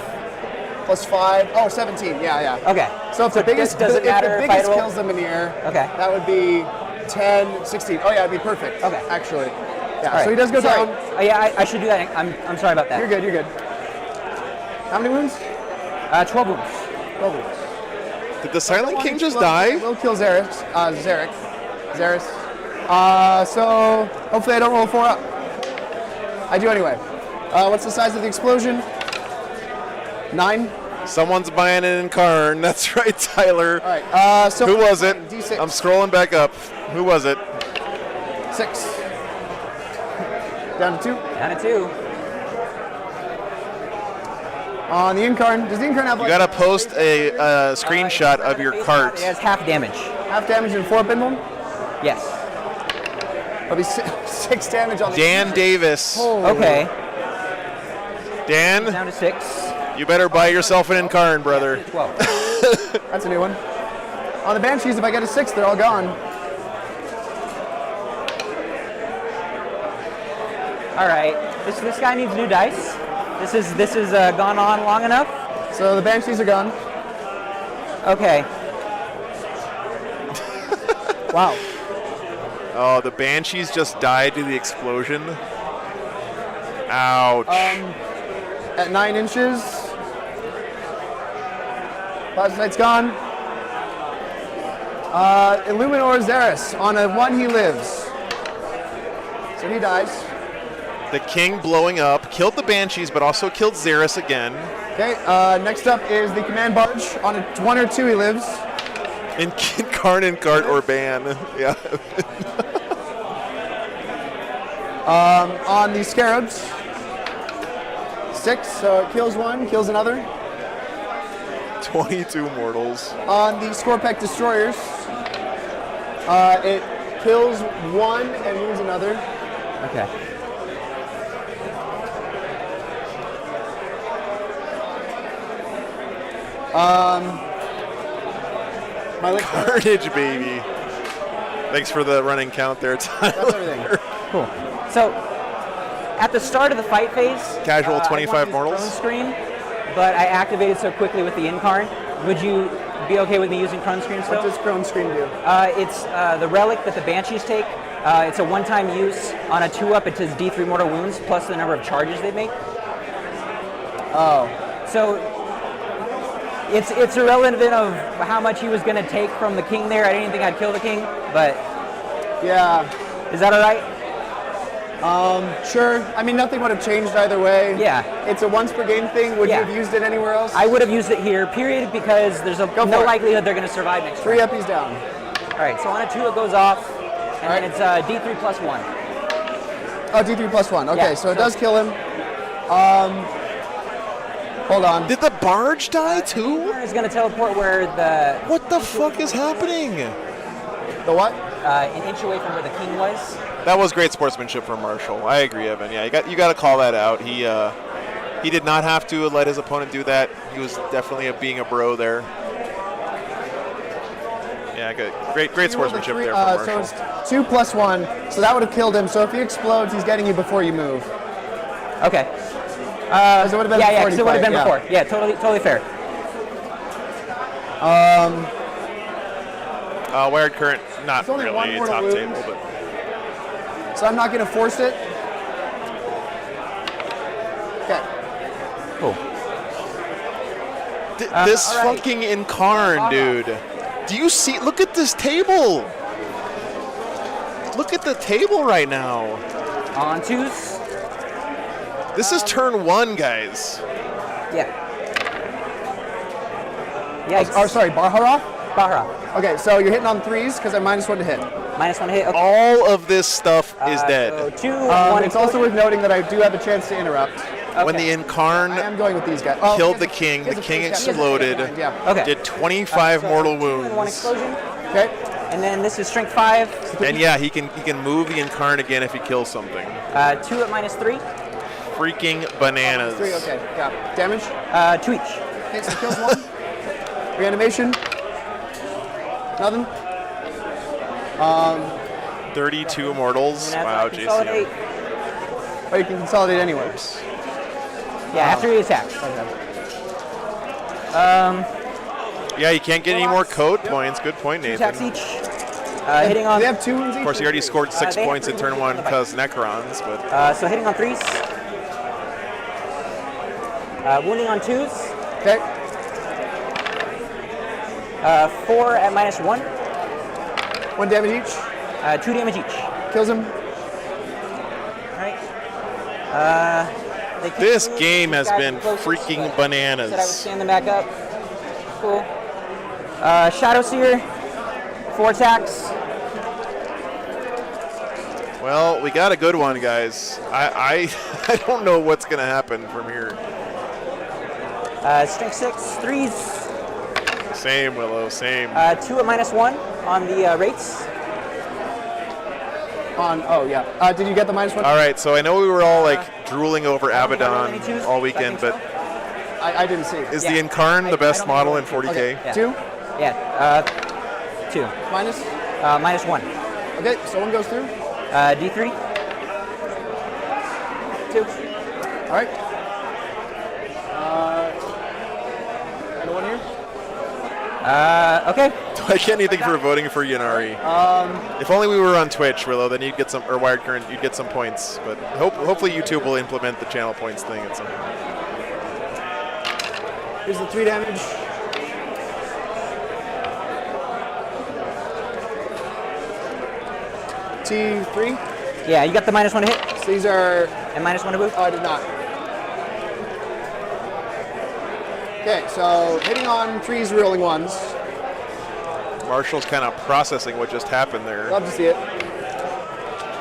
S17: plus 5. Oh, 17. Yeah.
S20: Okay.
S17: So if the biggest
S20: doesn't matter
S17: if the biggest kills the veneer,
S20: okay,
S17: that would be 10, 16. Oh yeah, it'd be perfect.
S20: Okay.
S17: Actually. Yeah.
S20: Right.
S17: So he does go down.
S20: Oh, yeah, I should do that. I'm sorry about that.
S17: You're good. How many wounds?
S20: 12 wounds.
S17: 12 wounds.
S1: Did the Silent King just die?
S17: We'll kill Zarek. Zaris. So hopefully I don't roll 4 up. I do anyway. What's the size of the explosion? 9.
S1: Someone's buying it in Karn. That's right, Tyler.
S17: All right. So
S1: who was it?
S17: D6.
S1: I'm scrolling back up. Who was it?
S17: 6. Down to 2.
S20: Down to 2.
S17: On the Incarn, does the Incarn have
S1: You gotta post a screenshot of your cart.
S20: It has half damage.
S17: Half damage and 4 pinball?
S20: Yes.
S17: That'll be 6 damage on the
S1: Dan Davis.
S20: Okay.
S1: Dan,
S20: down to 6.
S1: You better buy yourself an Incarn, brother.
S20: 12.
S17: That's a new one. On the Banshees, if I get a 6, they're all gone.
S20: All right. This guy needs new dice. This is gone on long enough.
S17: So the Banshees are gone.
S20: Okay. Wow.
S1: Oh, the Banshees just died to the explosion. Ouch.
S17: At 9 inches. Plasma Knight's gone. Illuminor Xeris. On a 1, he lives. So he dies.
S1: The King blowing up, killed the Banshees, but also killed Xeris again.
S17: Okay, next up is the Command Barge. On a 1 or 2, he lives.
S1: Incarn, Incart, or Ban. Yeah.
S17: On the Scarabs. 6, so it kills 1, kills another.
S1: 22 mortals.
S17: On the Scorpec Destroyers, it kills 1 and wounds another.
S20: Okay.
S1: Carnage, baby. Thanks for the running count there, Tyler.
S17: That's everything.
S20: Cool. So, at the start of the fight phase,
S1: casual 25
S20: I
S1: mortals.
S20: Crone Scream, but I activated so quickly with the Incarn. Would you be okay with me using Crone Scream still?
S17: What does Crone Scream do?
S20: It's the relic that the Banshees take. It's a one-time use. On a 2-up, it does D3 mortal wounds plus the number of charges they make.
S17: Oh.
S20: So it's irrelevant of how much he was going to take from the King there. I didn't think I'd kill the King, but
S17: yeah.
S20: Is that all right?
S17: Sure. I mean, nothing would have changed either way.
S20: Yeah.
S17: It's a once per game thing. Would you have used it anywhere else?
S20: I would have used it here, period, because there's no likelihood they're going to survive next
S17: 3
S20: turn.
S17: uppies down.
S20: All right, so on a 2 it goes off, and then it's D3 plus 1.
S17: Oh, D3 plus 1. Okay,
S20: Yeah,
S17: so it does kill him. Hold on.
S1: Did the barge die too?
S20: Is going to teleport where the...
S1: What the fuck is happening?
S17: The what?
S20: An inch away from where the King was.
S1: That was great sportsmanship from Marshall. I agree, Evan. Yeah, you got to call that out. He did not have to let his opponent do that. He was definitely being a bro there. Yeah, good. Great sportsmanship there from Marshall.
S17: So it's 2 plus 1, so that would have killed him. So if he explodes, he's getting you before you move.
S20: Okay.
S17: Because it would have been before
S20: it would have been before. Yeah, totally fair.
S1: Wired Current, not
S17: It's only
S1: really
S17: one
S1: a
S17: mortal
S1: top
S17: wound.
S1: table, but
S17: So I'm not going to force it. Okay.
S20: Cool.
S1: This fucking Incarn, dude. Do you see? Look at this table. Look at the table right now.
S20: On 2s.
S1: This is turn 1, guys.
S20: Yeah. Yeah.
S17: Oh, sorry, Bahara?
S20: Bahara.
S17: Okay, so you're hitting on 3s because I'm -1 to hit.
S20: -1 hit. Okay.
S1: All of this stuff is dead.
S20: So 2, 1.
S17: It's also worth noting that I do have a chance to interrupt.
S1: When the Incarn
S17: I am going with these guys.
S1: killed the King exploded.
S17: Yeah.
S20: Okay.
S1: Did 25 mortal
S20: 2 and 1
S1: wounds.
S20: explosion.
S17: Okay.
S20: And then this is strength 5.
S1: And yeah, he can move the Incarn again if he kills something.
S20: 2 at -3.
S1: Freaking bananas.
S17: 3, okay. Yeah. Damage?
S20: 2 each.
S17: Okay, so kills 1. Reanimation. Nothing.
S1: 32 mortals.
S20: And
S1: Wow,
S20: that's consolidate.
S17: Oh, you can consolidate anywhere.
S20: Yeah, after he attacks.
S1: Yeah, you can't get any more code points. Good point,
S20: 2 attacks
S1: Nathan.
S20: each. Hitting on.
S17: They have 2 wounds each?
S1: Of course, he already scored 6
S20: they have
S1: points in
S20: 3
S1: turn 1 because Necrons, but
S20: So hitting on 3s. Wounding on 2s.
S17: Okay.
S20: 4 at -1.
S17: 1 damage each.
S20: 2 damage each.
S17: Kills him.
S20: Alright.
S1: this game has
S20: guys
S1: been
S20: are closest,
S1: freaking
S20: but said I would
S1: bananas.
S20: stand them back up. Cool. Shadow Seer. 4 attacks.
S1: Well, we got a good one, guys. I don't know what's going to happen from here.
S20: Strength 6, 3s.
S1: Same, Willow, same.
S20: 2 at -1 on the rates.
S17: Oh, yeah. Did you get the -1?
S1: All right, so I know we were all like drooling over Abaddon all weekend, but
S17: I didn't see.
S1: is the Incarn the best model in 40K?
S17: Okay.
S20: Yeah.
S17: 2?
S20: Yeah, 2.
S17: Minus?
S20: -1.
S17: Okay, so one goes through.
S20: D3. 2.
S17: All right. And one here?
S20: Okay.
S1: Do I get anything for voting for Ynnari? If only we were on Twitch, Willow, then you'd get some, or Wired Current, you'd get some points. But hopefully YouTube will implement the channel points thing at some point.
S17: Here's the 3 damage. T3?
S20: Yeah, you got the -1 to hit.
S17: Caesar.
S20: And -1 to move?
S17: Oh, I did not. Okay, so hitting on 3s, rolling 1s.
S1: Marshall's kind of processing what just happened there.
S17: Love to see it.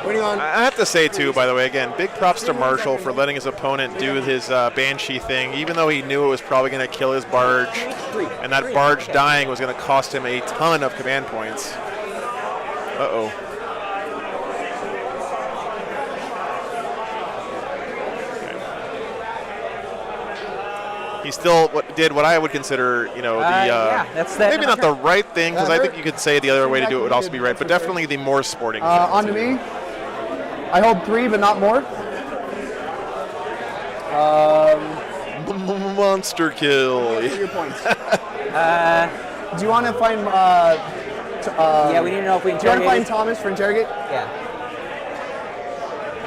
S17: Waiting on.
S1: I have to say, too, by the way, again, big props to Marshall for letting his opponent do his Banshee thing, even though he knew it was probably going to kill his barge, and that barge dying was going to cost him a ton of command points. Uh-oh. He still did what I would consider, you know, maybe not the right thing, because I think you could say the other way to do it would also be right, but definitely the more sporting thing.
S17: On to me. I hold 3, but not more.
S1: Monster kill.
S17: Your points. Do you want to find?
S20: Yeah, we need to know if we interrogate.
S17: Do you want to find Thomas for interrogate?
S20: Yeah.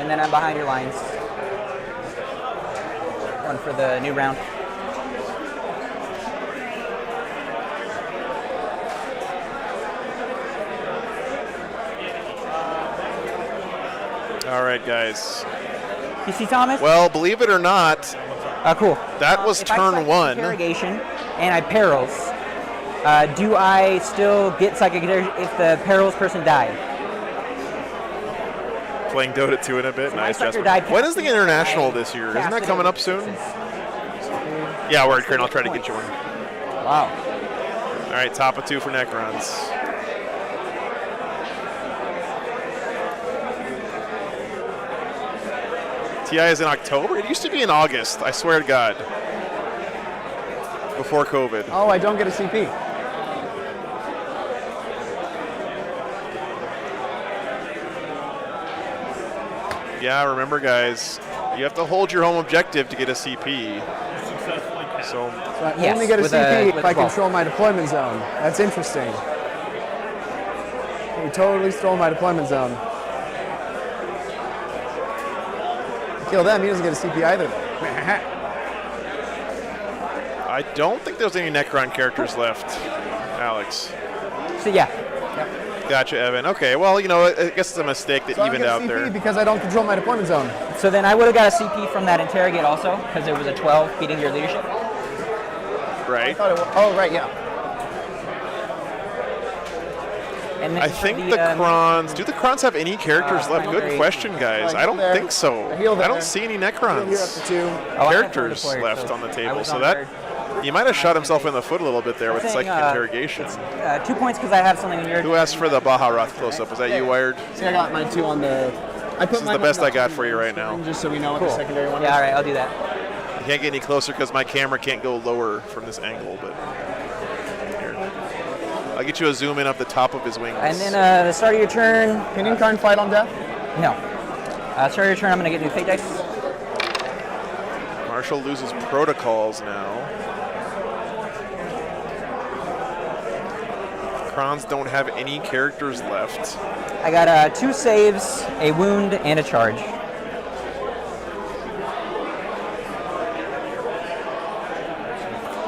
S20: And then I'm behind your lines. One for the new round.
S1: All right, guys.
S20: You see Thomas?
S1: Well, believe it or not,
S20: cool.
S1: That was turn 1.
S20: Interrogation, and I perils. Do I still get psychic if the perils person died?
S1: Playing Dota 2 in a bit.
S20: So
S1: nice,
S20: my sucker
S1: Jasper.
S20: died
S1: When is the International this year? Isn't that coming up soon? Yeah, Word Current. I'll try to get you one.
S20: Wow.
S1: All right, top of 2 for Necrons. TI is in October? It used to be in August, I swear to God. Before COVID.
S17: Oh, I don't get a CP.
S1: Yeah, remember, guys, you have to hold your home objective to get a CP. So
S17: I only get a CP if I control my deployment zone. That's interesting. You totally stole my deployment zone. Kill them, he doesn't get a CP either.
S1: I don't think there's any Necron characters left, Alex.
S20: So yeah.
S1: Gotcha, Evan. Okay, well, you know, I guess it's a mistake that evened out there.
S17: Because I don't control my deployment zone.
S20: So then I would have got a CP from that interrogate also, because it was a 12 beating your leadership.
S1: Right.
S17: Oh, right, yeah.
S20: And then
S1: I think the Crons. Do the Crons have any characters left? Good question, guys. I don't think so. I don't see any Necrons characters left on the table. So that he might have shot himself in the foot a little bit there with psychic interrogation.
S20: 2 points because I have something in your.
S1: Who asked for the Baharath close-up? Was that you, Wired?
S17: See, I got mine too on the.
S1: This is the best I got for you right now.
S17: Just so we know what the secondary one is.
S20: Yeah, all right, I'll do that.
S1: You can't get any closer because my camera can't go lower from this angle, but here. I'll get you a zoom in up the top of his wings.
S20: And then the start of your turn.
S17: Can Incarn fight on death?
S20: No. Start of your turn, I'm going to get new fate dice.
S1: Marshall loses protocols now. Crons don't have any characters left.
S20: I got 2 saves, a wound, and a charge.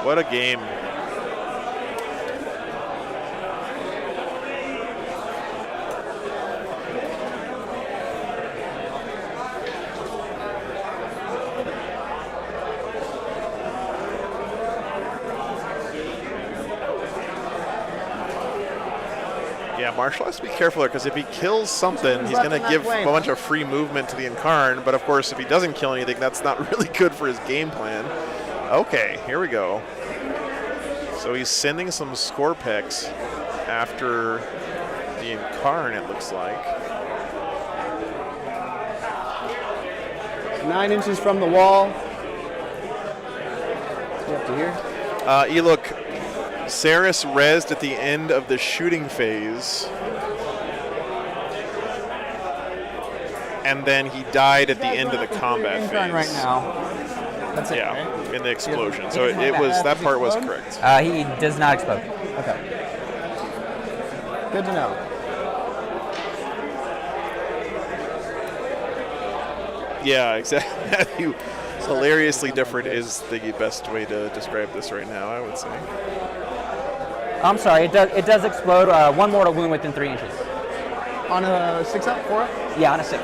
S1: What a game. Yeah, Marshall has to be careful there because if he kills something, he's going to give a bunch of free movement to the Incarn. But of course, if he doesn't kill anything, that's not really good for his game plan. Okay, here we go. So he's sending some Scorpex after the Incarn, it looks like.
S17: 9 inches from the wall. Up to here.
S1: Look, Saris rezzed at the end of the shooting phase. And then he died at the end of the combat phase.
S17: Right now. That's it,
S1: yeah,
S17: right?
S1: in the explosion. So it was that part was correct.
S20: He does not explode.
S17: Okay. Good to know.
S1: Yeah, exactly. Hilariously different is the best way to describe this right now, I would say.
S20: I'm sorry, it does explode 1 mortal wound within 3 inches.
S17: On a 6-up, 4-up?
S20: Yeah, on a 6.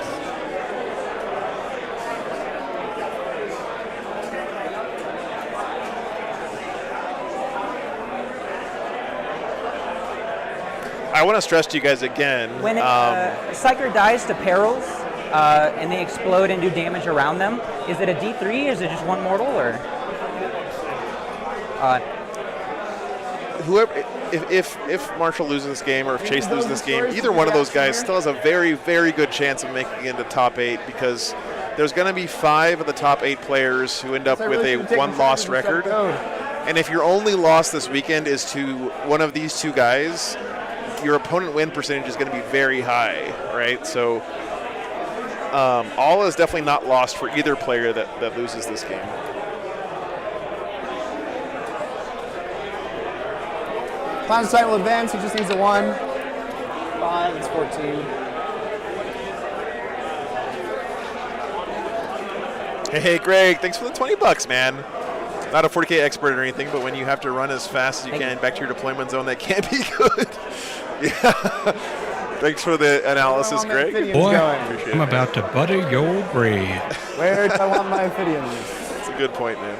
S1: I want to stress to you guys again.
S20: When Psyker dies to perils and they explode and do damage around them, is it a D3 or is it just 1 mortal? Or
S1: whoever, if Marshall loses this game or if Chase loses this game, either one of those guys still has a very, very good chance of making it into top 8 because there's going to be 5 of the top 8 players who end up with a 1-loss record. And if your only loss this weekend is to one of these 2 guys, your opponent win percentage is going to be very high, right? So all is definitely not lost for either player that loses this game.
S17: Clown Sight will advance. He just needs a 1. 5, it's 14.
S1: Hey, Greg, thanks for the $20, man. Not a 40k expert or anything, but when you have to run as fast as you can back to your deployment zone, that can't be good. Yeah. Thanks for the analysis, Greg.
S3: Boy, I'm about to butter your bread.
S17: Where do I want my Amphibians?
S1: That's a good point, man.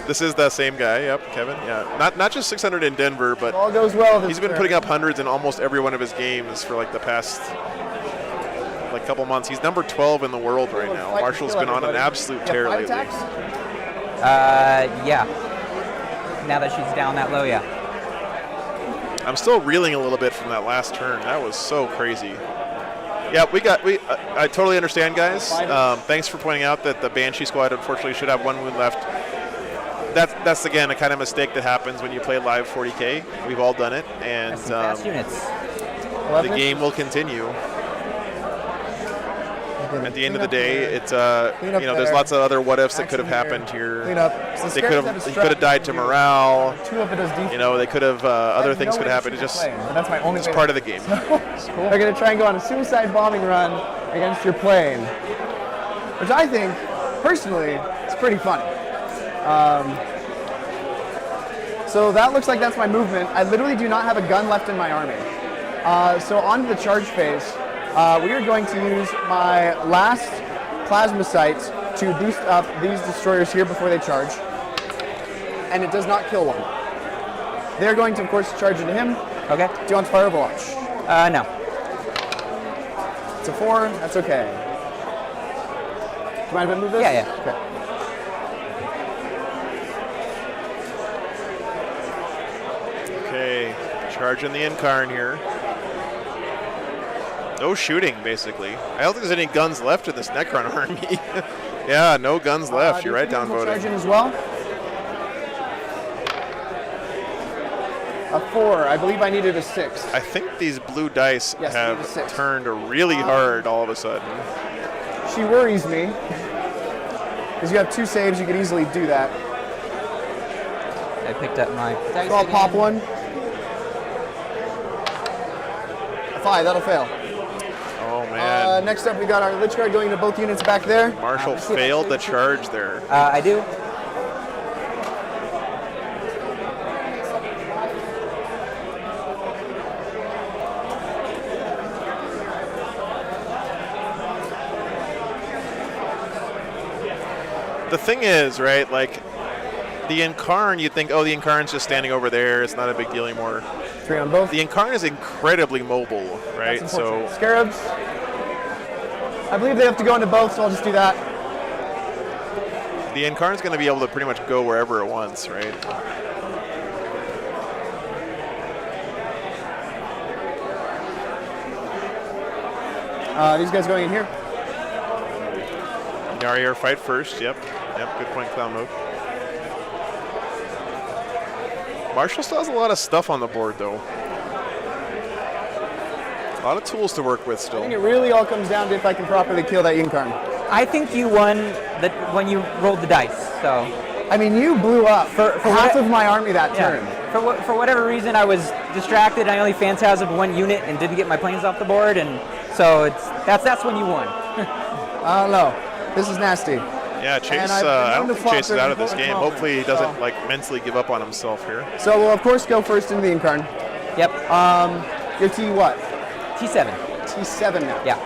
S1: This is the same guy, yep, Kevin. Yeah, not just 600 in Denver, but
S17: all goes well.
S1: He's been putting up hundreds in almost every one of his games for like the past couple months. He's number 12 in the world right now. Marshall's been on an absolute tear lately.
S20: Yeah. Now that she's down that low, yeah.
S1: I'm still reeling a little bit from that last turn. That was so crazy. Yeah, I totally understand, guys. Thanks for pointing out that the Banshee squad unfortunately should have 1 wound left. That's again a kind of mistake that happens when you play live 40k. We've all done it, and
S20: fast units.
S1: The game will continue. At the end of the day, it's there's lots of other what ifs that could have happened here. They could have died to morale. They could have other things could happen. It's just
S17: that's my only.
S1: It's part of the game.
S17: They're going to try and go on a suicide bombing run against your plane, which I think personally is pretty funny. So that looks like that's my movement. I literally do not have a gun left in my army. So on to the charge phase. We are going to use my last plasma sight to boost up these destroyers here before they charge. And it does not kill one. They're going to, of course, charge into him.
S20: Okay.
S17: Do you want Fire Overwatch?
S20: No.
S17: It's a 4. That's okay. Do you mind if I move this?
S20: Yeah.
S1: Okay. Charging the Incarn here. No shooting, basically. I don't think there's any guns left in this Necron army. Yeah, no guns left. You're right, downvoting.
S17: Charging as well. A 4. I believe I needed a 6.
S1: I think these blue dice have turned really hard all of a sudden.
S17: She worries me. Because you have 2 saves, you could easily do that.
S20: I picked up my dice.
S17: So I'll pop 1. A 5, that'll fail.
S1: Oh, man.
S17: Next up, we got our Lich Guard going to both units back there.
S1: Marshall failed the charge there.
S20: I do.
S1: The thing is, right, like, The Incarn, you'd think, oh, the Incarn's just standing over there. It's not a big deal anymore.
S17: 3 on both.
S1: The Incarn is incredibly mobile, right? So
S17: Scarabs. I believe they have to go into both, so I'll just do that.
S1: the Incarn's going to be able to pretty much go wherever it wants, right?
S17: These guys going in here.
S1: Ynnari fight first. Yep. Good point, Clown Mode. Marshall still has a lot of stuff on the board, though. A lot of tools to work with still.
S17: I think it really all comes down to if I can properly kill that Incarn.
S20: I think you won when you rolled the dice. So,
S17: I mean, you blew up for half of my army that turn.
S20: For whatever reason, I was distracted. I only phantasmed 1 unit and didn't get my planes off the board, and so that's when you won.
S17: I don't know. This is nasty.
S1: Yeah, Chase. I don't think Chase is out of this game. Hopefully, he doesn't like mentally give up on himself here.
S17: So we'll of course go first into the Incarn.
S20: Yep.
S17: Your T what?
S20: T7.
S17: T7 now.
S20: Yeah.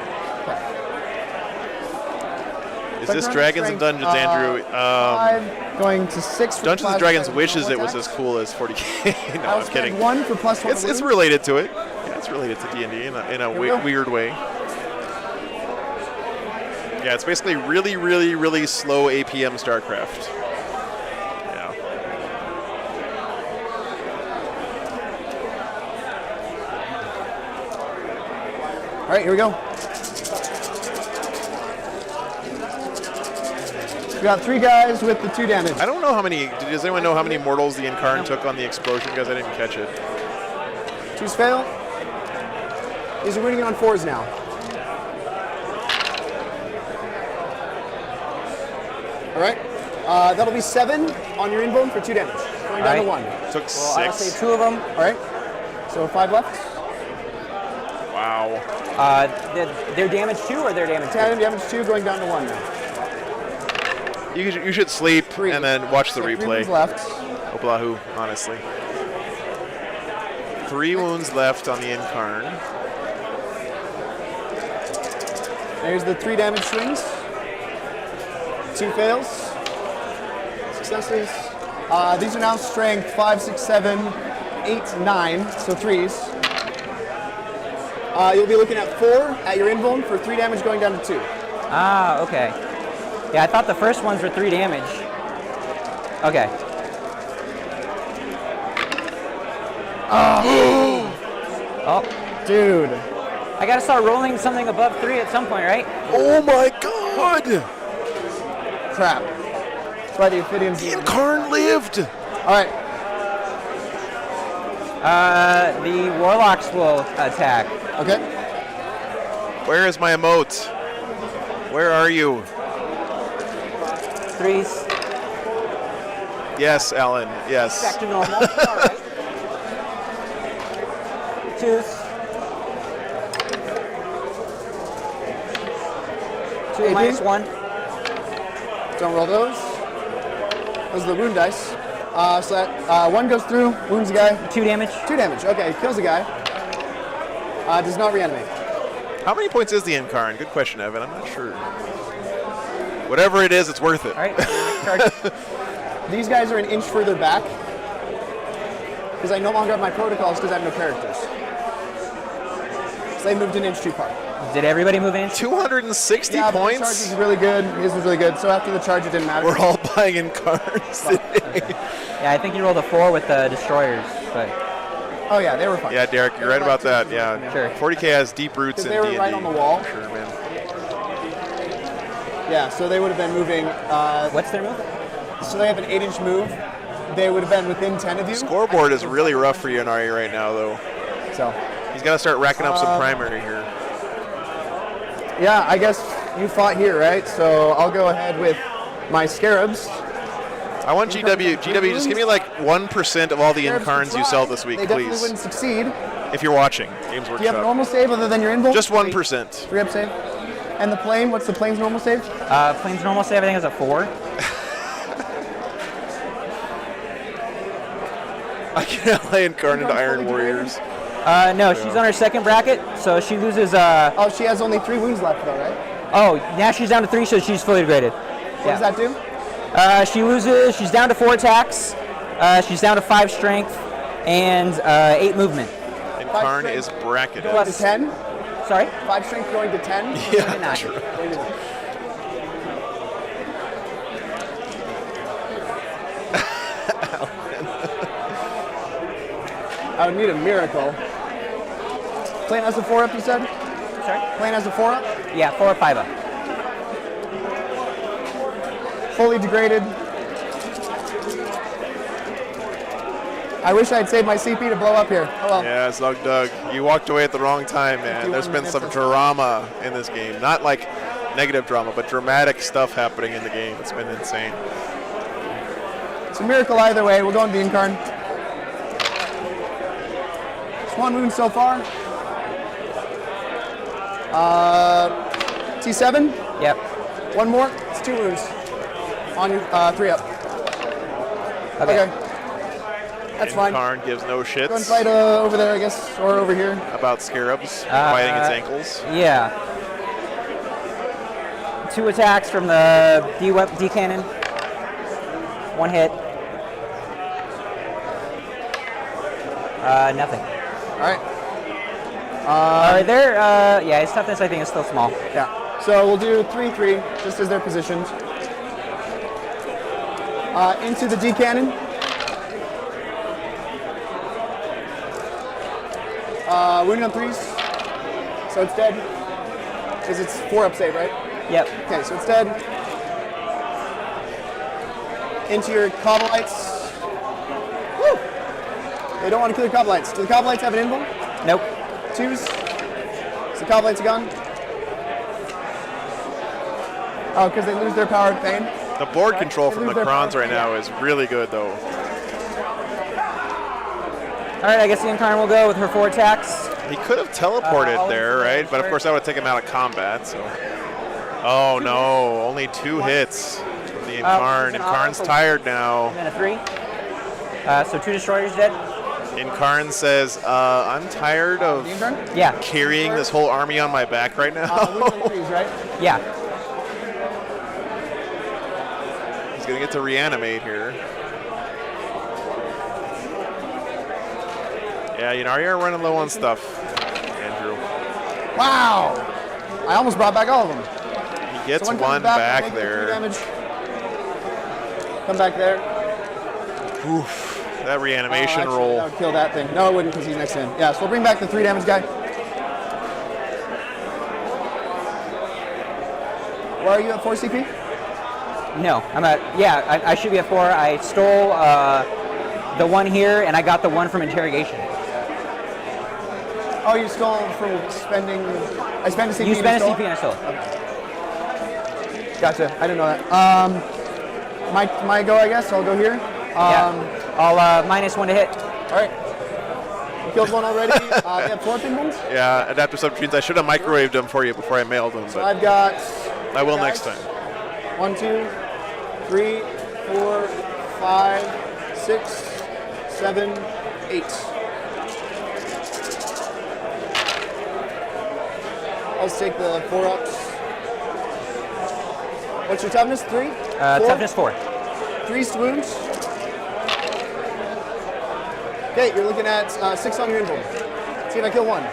S1: Is this Dragons and Dungeons, Andrew?
S17: 5 going to 6. For
S1: Dungeons and Dragons wishes it was as cool as 40k. No, I'm kidding.
S17: 1 for +1.
S1: It's related to it. Yeah, it's related to D&D in a weird way. Yeah, it's basically really, really, really slow APM StarCraft. Yeah.
S17: All right, here we go. We got 3 guys with the 2 damage.
S1: I don't know how many. Does anyone know how many mortals the Incarn took on the explosion? Because I didn't catch it.
S17: 2s fail. These are winning on 4s now. All right. That'll be 7 on your invuln for 2 damage. Going down to 1.
S1: Took 6.
S17: I'll say 2 of them. All right. So 5 left.
S1: Wow.
S20: Their damage 2 or their damage
S17: 10 damage 2, going down to 1 now.
S1: You should sleep
S17: 3.
S1: and then watch the
S17: So 3
S1: replay.
S17: wounds left.
S1: Oblahu, honestly. 3 wounds left on the Incarn.
S17: There's the 3 damage swings. 2 fails. Successes. These are now strength 5, 6, 7, 8, 9. So 3s. You'll be looking at 4 at your invuln for 3 damage, going down to 2.
S20: Ah, okay. Yeah, I thought the first ones were 3 damage. Okay. Oh,
S17: dude.
S20: I gotta start rolling something above 3 at some point, right?
S1: Oh my god!
S17: Crap. That's why the Ophidians...
S1: The Incarn lived!
S17: Alright.
S20: The Warlocks will attack.
S17: Okay.
S1: Where is my emote? Where are you?
S20: 3s.
S1: Yes, Alan. Yes.
S20: Back to normal. All right. 2s. 2
S17: AP?
S20: minus 1.
S17: Don't roll those. Those are the wound dice. So that 1 goes through, wounds a guy.
S20: 2 damage.
S17: 2 damage. Okay, kills a guy. Does not reanimate.
S1: How many points is the Incarn? Good question, Evan. I'm not sure. Whatever it is, it's worth it.
S20: All right.
S17: These guys are an inch further back because I no longer have my protocols because I have no characters. So they moved an inch too far.
S20: Did everybody move in?
S1: 260
S17: yeah,
S1: points?
S17: The charge is really good. His was really good. So after the charge, it didn't matter.
S1: We're all buying Incarns today.
S20: Yeah, I think you rolled a 4 with the destroyers, but.
S17: Oh yeah, they were fine.
S1: Yeah, Derek, you're right about that. Yeah,
S20: sure.
S1: 40k has deep roots in
S17: they were
S1: D&D.
S17: right on the wall.
S1: Sure, man.
S17: Yeah, so they would have been moving.
S20: What's their move?
S17: So they have an 8-inch move. They would have been within 10 of you.
S1: Scoreboard is really rough for Ynnari right now, though.
S17: So
S1: he's got to start racking up some primary here.
S17: Yeah, I guess you fought here, right? So I'll go ahead with my Scarabs.
S1: I want GW. GW, just give me like 1% of all the Incarns you sell this week,
S17: they
S1: please.
S17: They definitely wouldn't succeed.
S1: If you're watching Games Workshop.
S17: Do you have a normal save other than your invuln?
S1: Just 1%.
S17: 3-up save. And the plane, what's the plane's normal save?
S20: Plane's normal save, I think, is a 4.
S1: I can't lay Incarn into Iron Warriors.
S20: No, she's on her second bracket, so she loses.
S17: Oh, she has only 3 wounds left, though, right?
S20: Oh, now she's down to 3, so she's fully degraded.
S17: What does that do?
S20: She loses. She's down to 4 attacks. She's down to 5 strength and 8 movement.
S1: Incarn is bracketed.
S17: Going to 10?
S20: Sorry?
S17: 5 strength going to 10?
S1: Yeah,
S20: true.
S17: I would need a miracle. Plane has a 4-up, you said?
S20: Sorry?
S17: Plane has a 4-up?
S20: Yeah, 4 or 5-up.
S17: Fully degraded. I wish I had saved my CP to blow up here. Oh well.
S1: Yeah, Zug Doug. You walked away at the wrong time, man. There's been some drama in this game. Not like negative drama, but dramatic stuff happening in the game. It's been insane.
S17: It's a miracle either way. We're going to the Incarn. It's 1 wound so far. T7?
S20: Yep.
S17: 1 more? It's 2 wounds. On your 3-up. Okay. That's fine.
S1: Incarn gives no shits.
S17: Go and fight over there, I guess, or over here.
S1: About Scarabs biting its ankles.
S20: Yeah. 2 attacks from the D cannon. 1 hit. Nothing.
S17: All right.
S20: Yeah, his toughness I think is still small.
S17: Yeah. So we'll do 3-3, just as they're positioned. Into the D cannon. Wounded on 3s. So it's dead. Because it's 4-up save, right?
S20: Yep.
S17: Okay, so it's dead. Into your Cobblites. Woo! They don't want to kill your Cobblites. Do the Cobblites have an invul?
S20: Nope.
S17: 2s. So the Cobblites are gone. Oh, because they lose their power of pain.
S1: The board control from the Necrons right now is really good, though.
S20: All right, I guess the Incarn will go with her 4 attacks.
S1: He could have teleported there, right? But of course that would take him out of combat. So. Oh no, only 2 hits from the Incarn. Incarn's tired now.
S20: And then a 3. So 2 destroyers dead.
S1: Incarn says, I'm tired of carrying this whole army on my back right now.
S17: Right?
S20: Yeah.
S1: He's going to get to reanimate here. Yeah, Ynnari are running low on stuff, Andrew.
S17: Wow! I almost brought back all of them.
S1: He gets so one back there.
S17: Damage. Come back there.
S1: Oof, that reanimation roll.
S17: That would kill that thing. No, it wouldn't because he's next to him. Yeah, so we'll bring back the 3 damage guy. Where are you at 4 CP?
S20: No, I'm at, I should be at 4. I stole the 1 here, and I got the 1 from interrogation.
S17: Oh, you stole from spending. I spent a CP.
S20: You spent a CP and I stole it.
S17: Okay. Gotcha. I didn't know that. My go, I guess. I'll go here.
S20: I'll -1 to hit.
S17: All right. You killed 1 already. You have 4 pin ones?
S1: Yeah, adaptive submachines. I should have microwaved them for you before I mailed them.
S17: So
S1: but
S17: I've got.
S1: I will next time.
S17: 1, 2, 3, 4, 5, 6, 7, 8. Let's take the 4-ups. What's your toughness? 3?
S20: Toughness 4.
S17: 3 wounds. Okay, you're looking at 6 on your invul. See if I kill 1.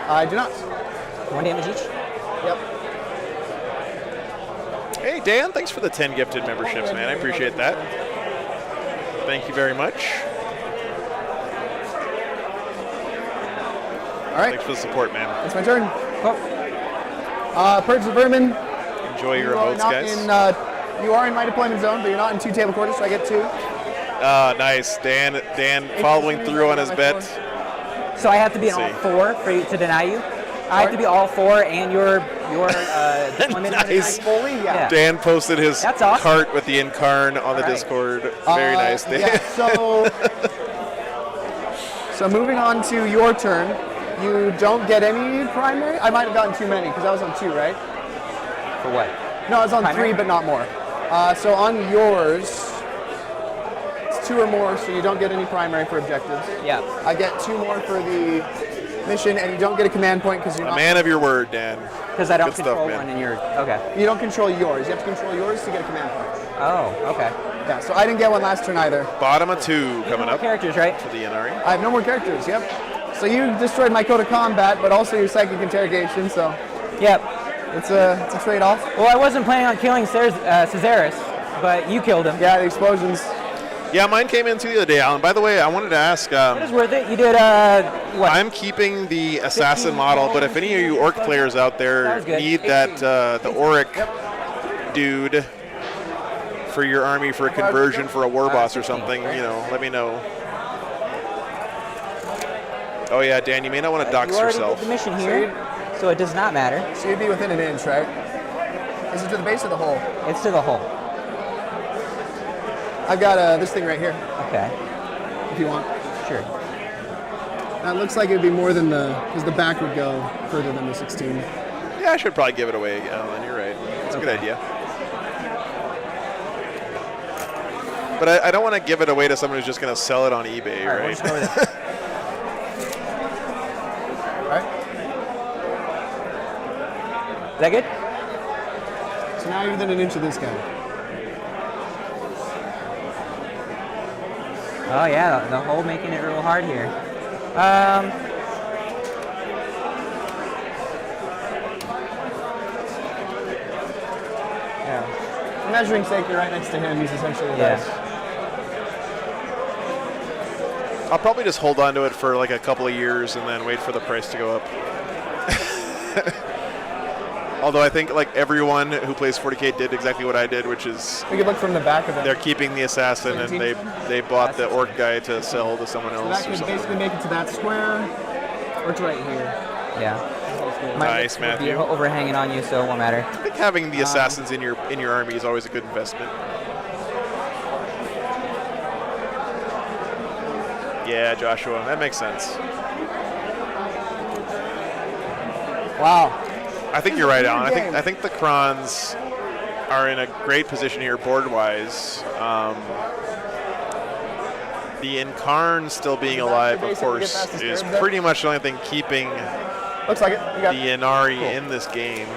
S17: I do not.
S20: 1 damage each?
S17: Yep.
S1: Hey, Dan, thanks for the 10 gifted memberships, man. I appreciate that. Thank you very much.
S17: All right.
S1: Thanks for the support, man.
S17: It's my turn. Purge the vermin.
S1: Enjoy your emotes, guys.
S17: You are in my deployment zone, but you're not in 2 table quarters, so I get 2.
S1: Nice. Dan following through on his bet.
S20: So I have to be in all 4 for you to deny you? I have to be all 4 and your deployment
S1: nice.
S17: Fully? Yeah.
S1: Dan posted his
S20: awesome.
S1: cart with the Incarn on the Discord. Very nice, Dan.
S17: Yeah, so moving on to your turn, you don't get any primary? I might have gotten too many because I was on 2, right?
S20: For what?
S17: No, I was on
S20: primary?
S17: 3, but not more. So on yours, it's 2 or more, so you don't get any primary for objectives.
S20: Yeah.
S17: I get 2 more for the mission, and you don't get a command point because you're not.
S1: A man of your word, Dan.
S20: Because I don't
S1: Good stuff,
S20: control
S1: man.
S20: one in your. Okay.
S17: You don't control yours. You have to control yours to get a command point.
S20: Oh, okay.
S17: Yeah, so I didn't get one last turn either.
S1: Bottom of 2 coming up.
S20: Characters, right?
S1: For the Ynnari.
S17: I have no more characters, yep. So you destroyed my code of combat, but also your psychic interrogation, so.
S20: Yep.
S17: It's a trade-off.
S20: Well, I wasn't planning on killing Caesaris, but you killed him.
S17: Yeah, the explosions.
S1: Yeah, mine came in too the other day, Alan. By the way, I wanted to ask.
S20: It was worth it. You did, what?
S1: I'm keeping the assassin model, but if any of you orc players out there need that the auric dude for your army for a conversion for a war boss or something, you know, let me know. Oh yeah, Dan, you may not want to dox
S20: you already
S1: yourself.
S20: did the mission here, so it does not matter.
S17: So you'd be within an inch, right? Is it to the base of the hole?
S20: It's to the hole.
S17: I've got this thing right here.
S20: Okay.
S17: If you want.
S20: Sure.
S17: That looks like it would be more than because the back would go further than the 16.
S1: Yeah, I should probably give it away, Alan. You're right. It's a good idea. But I don't want to give it away to someone who's just going to sell it on eBay,
S20: All right?
S1: right?
S20: We'll just go with it. Is that good?
S17: So now you're within an inch of this guy.
S20: Oh yeah, the hole making it real hard here.
S17: Yeah. Measuring stake, you're right next to him. He's essentially the dice.
S1: I'll probably just hold on to it for like a couple of years and then wait for the price to go up. Although I think like everyone who plays 40k did exactly what I did, which is
S17: we could look from the back of it.
S1: They're keeping the assassin and they bought the orc guy to sell to someone
S17: So
S1: else.
S17: that
S1: or
S17: could
S1: something.
S17: basically make it to that square, or to right here.
S20: Yeah.
S1: Nice,
S20: Might be
S1: Matthew.
S20: overhanging on you, so it won't matter.
S1: I think having the assassins in your army is always a good investment. Yeah, Joshua, that makes sense.
S17: Wow.
S1: I think you're right, Alan. I think the Necrons are in a great position here board-wise. The Incarn still being alive, of course, is pretty much the only thing keeping
S17: Looks like it.
S1: the Ynnari in this game.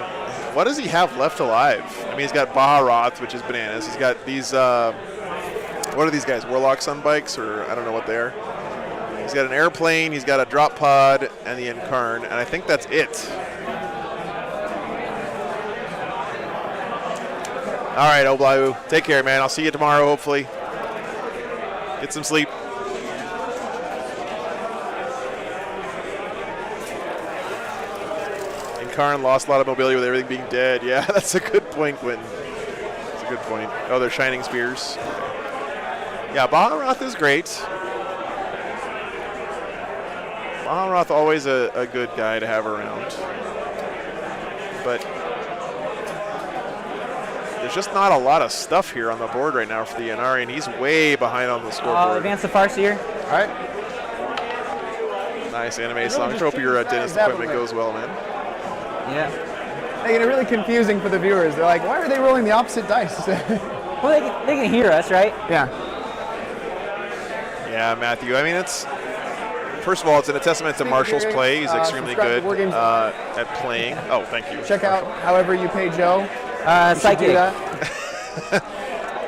S1: What does he have left alive? I mean, he's got Baharoth, which is bananas. He's got these, what are these guys, Warlock Sunbikes, or I don't know what they are. He's got an airplane, he's got a drop pod, and the Incarn, and I think that's it. All right, Oblahu, take care, man. I'll see you tomorrow, hopefully. Get some sleep. Incarn lost a lot of mobility with everything being dead. Yeah, that's a good point, Quentin. That's a good point. Oh, they're Shining Spears. Yeah, Baharoth is great. Baharoth always a good guy to have around. But there's just not a lot of stuff here on the board right now for the Ynnari, and he's way behind on the scoreboard.
S20: I'll advance the Farseer.
S17: All right.
S1: Nice anime song. I hope your dentist appointment goes well, man.
S20: Yeah.
S17: Making it really confusing for the viewers. They're like, why are they rolling the opposite dice?
S20: Well, they can hear us, right?
S17: Yeah.
S1: Yeah, Matthew. I mean, it's first of all, it's a testament to Marshall's play. He's extremely
S17: subscribe
S1: good
S17: to Wargames.
S1: at playing. Oh, thank you.
S17: Check out however you pay Joe. You should
S20: Psychic.
S17: do that.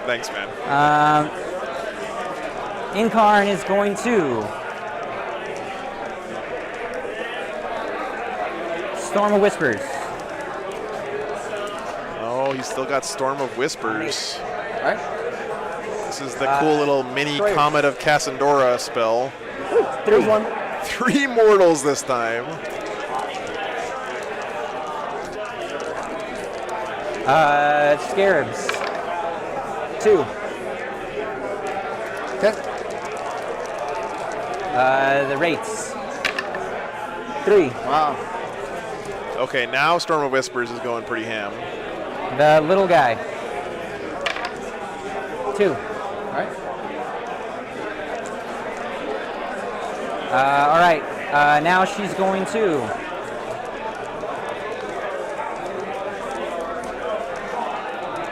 S1: Thanks, man.
S20: Incarn is going to Storm of Whispers.
S1: Oh, he's still got Storm of Whispers.
S17: All right.
S1: This is the cool little mini Comet of Cassandora spell.
S17: There's one.
S1: 3 mortals this time.
S20: Scarabs. 2.
S17: Okay.
S20: The Wraiths. 3.
S17: Wow.
S1: Okay, now Storm of Whispers is going pretty ham.
S20: The little guy. 2.
S17: All right.
S20: All right. Now she's going to.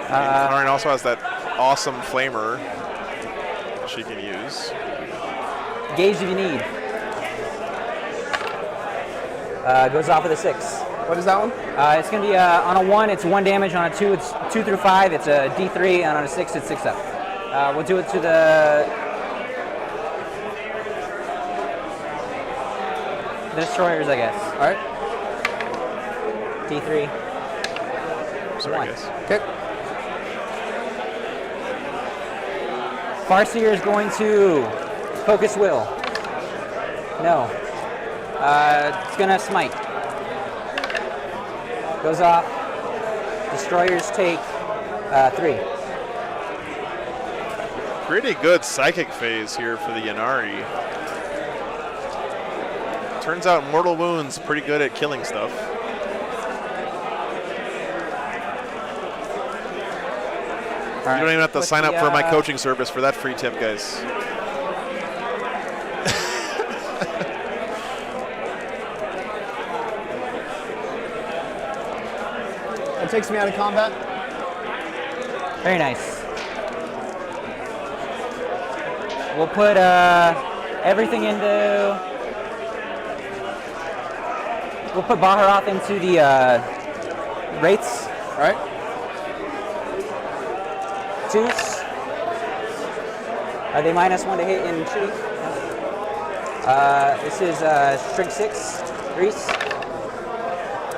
S1: Karen also has that awesome flamer that she can use.
S20: Gauge if you need. Goes off with a 6.
S17: What is that one?
S20: It's going to be on a 1, it's 1 damage. On a 2, it's 2 through 5, it's a D3, and on a 6, it's 6 up. We'll do it to the destroyers, I guess.
S17: All right.
S20: D3.
S1: Sorry,
S20: 1.
S1: guys.
S17: Okay.
S20: Farseer is going to focus will. No. It's going to smite. Goes off. Destroyers take 3.
S1: Pretty good psychic phase here for the Ynnari. Turns out Mortal Wound's pretty good at killing stuff. You don't even have to sign up for my coaching service for that free tip, guys.
S17: That takes me out of combat.
S20: Very nice. We'll put everything into. We'll put Baharoth into the Wraiths.
S17: All right.
S20: 2s. Are they -1 to hit in treaty? This is Strength 6. Reese.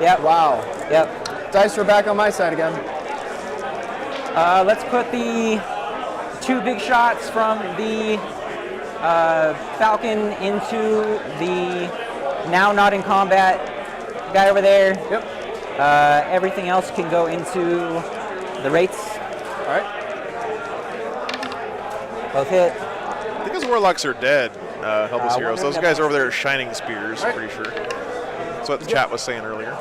S20: Yep.
S17: Wow.
S20: Yep.
S17: Dice are back on my side again.
S20: Let's put the 2 big shots from the Falcon into the now not in combat guy over there.
S17: Yep.
S20: Everything else can go into the Wraiths.
S17: All right.
S20: Both hit.
S1: I think his Warlocks are dead, Helpless Heroes. Those guys are over there shining spears,
S17: Right.
S1: pretty sure. That's what the chat was saying earlier.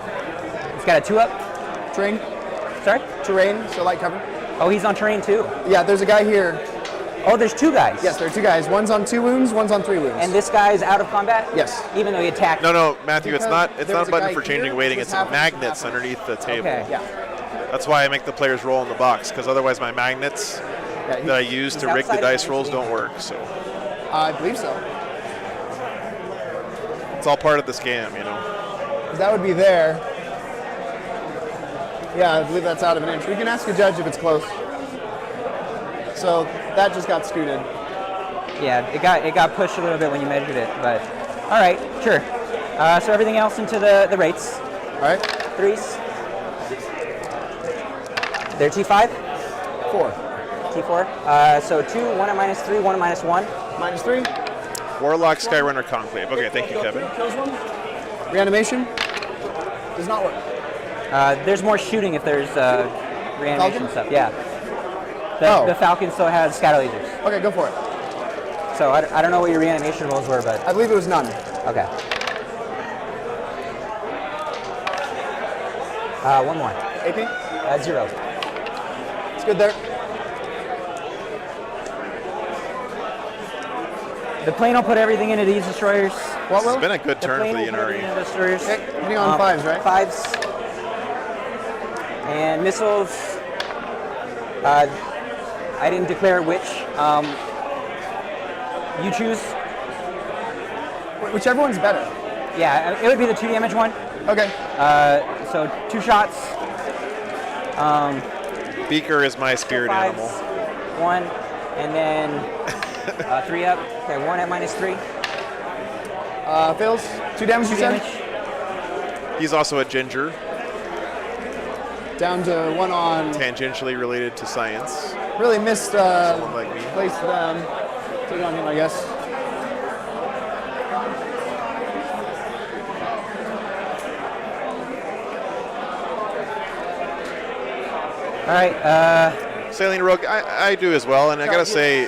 S20: He's got a 2 up.
S17: Terrain.
S20: Sorry?
S17: Terrain, so light cover.
S20: Oh, he's on terrain too.
S17: Yeah, there's a guy here.
S20: Oh, there's 2 guys.
S17: Yes, there are 2 guys. One's on 2 wounds, one's on 3 wounds.
S20: And this guy's out of combat?
S17: Yes.
S20: Even though he attacked.
S1: No, Matthew,
S17: Because
S1: it's not
S17: there
S1: a
S17: was a
S1: button
S17: guy
S1: for changing
S17: here,
S1: weighting.
S17: this
S1: It's
S17: happens,
S1: magnets
S17: this happens.
S1: underneath the table.
S20: Okay.
S17: Yeah.
S1: That's why I make the players roll in the box, because otherwise my magnets that I use to rig the
S20: outside
S1: dice
S20: of
S1: rolls don't work. So
S17: I believe so.
S1: it's all part of the scam, you know.
S17: That would be there. Yeah, I believe that's out of an inch. We can ask a judge if it's close. So that just got scooted.
S20: Yeah, it got pushed a little bit when you measured it, but all right, sure. So everything else into the Wraiths.
S17: All right.
S20: 3s. They're T5.
S17: 4.
S20: T4. So 2, 1 at -3, 1 at -1.
S17: -3.
S1: Warlock, Skyrunner, Conclave. Okay, thank you, Kevin.
S17: Kills one. Reanimation. Does not work.
S20: There's more shooting if there's reanimation
S17: Falcon?
S20: stuff. Yeah. The Falcon still has scatter lasers.
S17: Okay, go for it.
S20: So I don't know what your reanimation rolls were, but
S17: I believe it was none.
S20: okay. One more.
S17: AP?
S20: 0.
S17: It's good there.
S20: The plane will put everything into these destroyers.
S17: What will?
S1: It's been a good turn for the
S20: Ynnari.
S1: Ynnari.
S20: Destroyers.
S17: Okay, hitting on 5s, right?
S20: 5s. And missiles. I didn't declare which. You choose.
S17: Whichever one's better.
S20: Yeah, it would be the 2 damage one.
S17: Okay.
S20: So 2 shots.
S1: Beaker is my spirit animal.
S20: 1, and then 3 up. Okay, 1 at -3.
S17: Fails. 2 damage, you said?
S1: He's also a ginger.
S17: Down to 1 on.
S1: Tangentially related to science.
S17: Really missed
S1: Someone like me.
S17: place take on him, I guess.
S20: All right.
S1: Saline Rogue, I do as well, and I gotta say,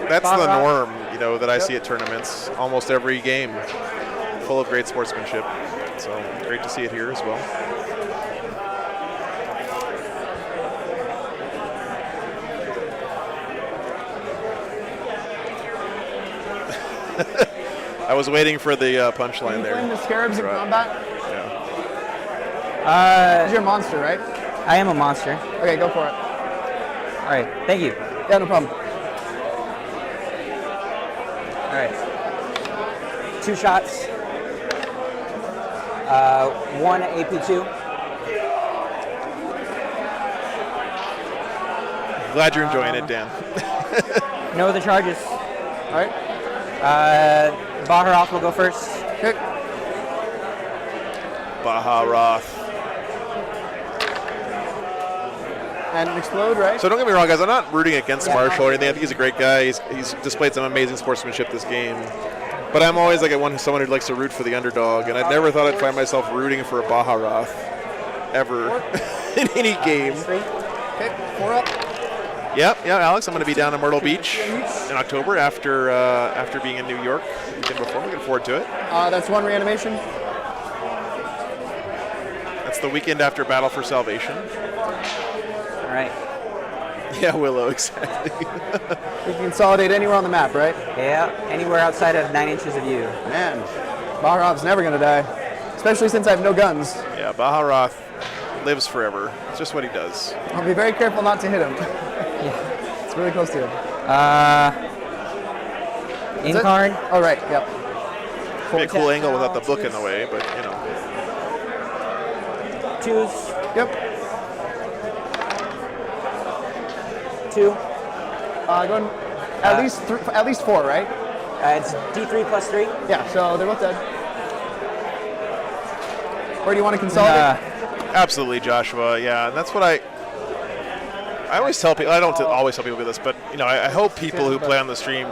S1: that's the norm, you know, that I see at tournaments. Almost every game, full of great sportsmanship. So great to see it here as well. I was waiting for the punchline there.
S17: Playing the Scarabs in combat?
S20: Yeah.
S17: You're a monster, right?
S20: I am a monster.
S17: Okay, go for it.
S20: All right, thank you.
S17: Yeah, no problem.
S20: All right. 2 shots. 1 AP2.
S1: Glad you're enjoying it, Dan.
S20: No other charges.
S17: All right.
S20: Baharoth will go first.
S17: Okay.
S1: Baharoth.
S17: And explode, right?
S1: So don't get me wrong, guys. I'm not rooting against Marshall or anything. I think he's a great guy. He's displayed some amazing sportsmanship this game. But I'm always like someone who likes to root for the underdog, and I never thought I'd find myself rooting for a Baharoth ever in any game.
S17: Okay, 4 up.
S1: Yep, Alex. I'm going to be down in Myrtle Beach in October after being in New York the weekend before. Looking forward to it.
S17: That's 1 reanimation.
S1: That's the weekend after Battle for Salvation.
S20: All right.
S1: Yeah, Willow, exactly.
S17: We can consolidate anywhere on the map, right?
S20: Yeah, anywhere outside of 9 inches of you.
S17: Man, Baharoth's never going to die, especially since I have no guns.
S1: Yeah, Baharoth lives forever. It's just what he does.
S17: I'll be very careful not to hit him. Yeah. It's really close to him.
S20: Incarn?
S17: Oh, right, yep.
S1: Be a cool angle without the book in the way, but you know.
S20: 2s.
S17: Yep.
S20: 2.
S17: Going at least 4, right?
S20: It's D3 plus 3.
S17: Yeah, so they're both dead. Or do you want to consolidate?
S1: Absolutely, Joshua. Yeah, and that's what I always tell people. I don't always tell people this, but you know, I hope people who play on the stream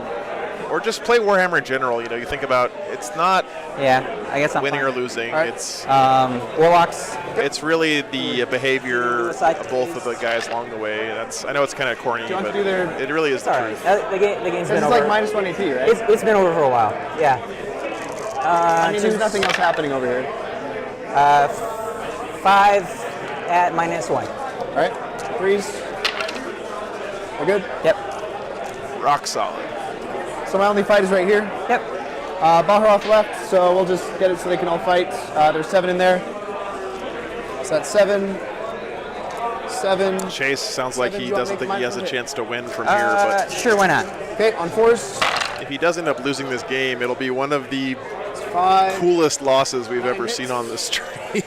S1: or just play Warhammer in general. You know, you think about it's not.
S20: Yeah, I guess I'm
S1: winning
S20: fine.
S1: or losing.
S20: Right.
S1: It's
S20: Warlocks.
S1: It's really the behavior of both of the guys along the way. I know it's kind of corny, but it really is the truth.
S20: The game's been
S17: This is
S20: over.
S17: like -1 AP, right?
S20: It's been over for a while. Yeah.
S17: I mean, there's nothing else happening over here.
S20: 5 at -1.
S17: All right. 3s. We're good?
S20: Yep.
S1: Rock solid.
S17: So my only fight is right here?
S20: Yep.
S17: Baharoth left, so we'll just get it so they can all fight. There's 7 in there. So that's 7. 7.
S1: Chase sounds like he doesn't think he has a chance to win from here, but
S20: sure, why not?
S17: Okay, on 4s.
S1: If he does end up losing this game, it'll be one of the
S17: 5.
S1: coolest losses we've ever seen on the stream.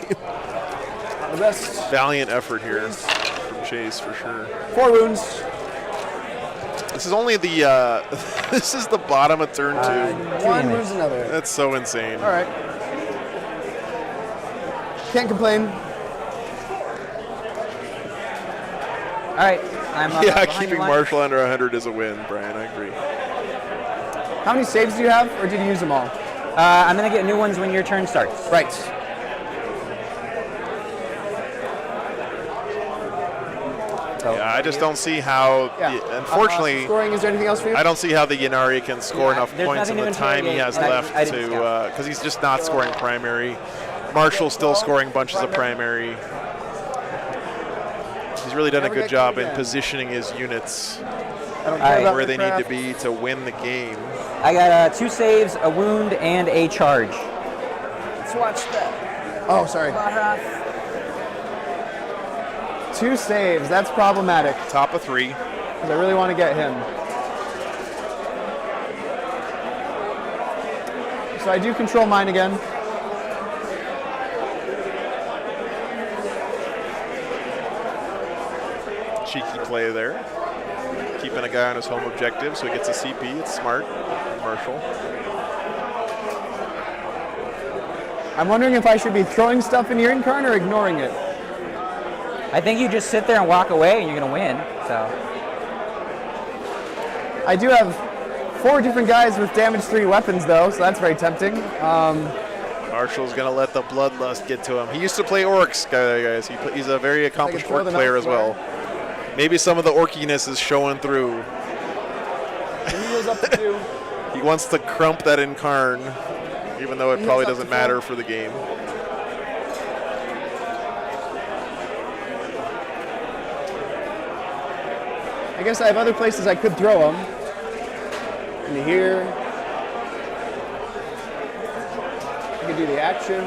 S17: The rest.
S1: Valiant effort here from Chase for sure.
S17: 4 wounds.
S1: This is only the this is the bottom of turn 2.
S17: 1 lose another.
S1: That's so insane.
S17: All right. Can't complain.
S20: All right. I'm
S1: yeah, keeping Marshall under 100 is a win, Brian. I agree.
S17: How many saves do you have, or did you use them all?
S20: I'm gonna get new ones when your turn starts.
S17: Right.
S1: Yeah, I just don't see how. Unfortunately,
S17: scoring. Is there anything else for you?
S1: I don't see how the Ynnari can score enough
S20: there's
S1: points in
S20: nothing
S1: the
S20: to
S1: time he has
S20: interrogate,
S1: left to, because he's just not scoring primary. Marshall's still scoring bunches of primary. He's really done a good job in positioning his units where they need to be to win the game.
S20: I got 2 saves, a wound, and a charge.
S17: Let's watch that. Oh, sorry. 2 saves. That's problematic.
S1: Top of 3.
S17: Because I really want to get him. So I do control mine again.
S1: Cheeky play there. Keeping a guy on his home objective so he gets a CP. It's smart. Marshall.
S17: I'm wondering if I should be throwing stuff in your Incarn or ignoring it.
S20: I think you just sit there and walk away and you're going to win. So
S17: I do have 4 different guys with damage 3 weapons, though, so that's very tempting.
S1: Marshall's going to let the bloodlust get to him. He used to play orcs, guys. He's a very accomplished orc player as well. Maybe some of the orkiness is showing through.
S17: He heals up to 2.
S1: He wants to crump that Incarn, even though it probably doesn't matter for the game.
S17: I guess I have other places I could throw them. Into here. I could do the action.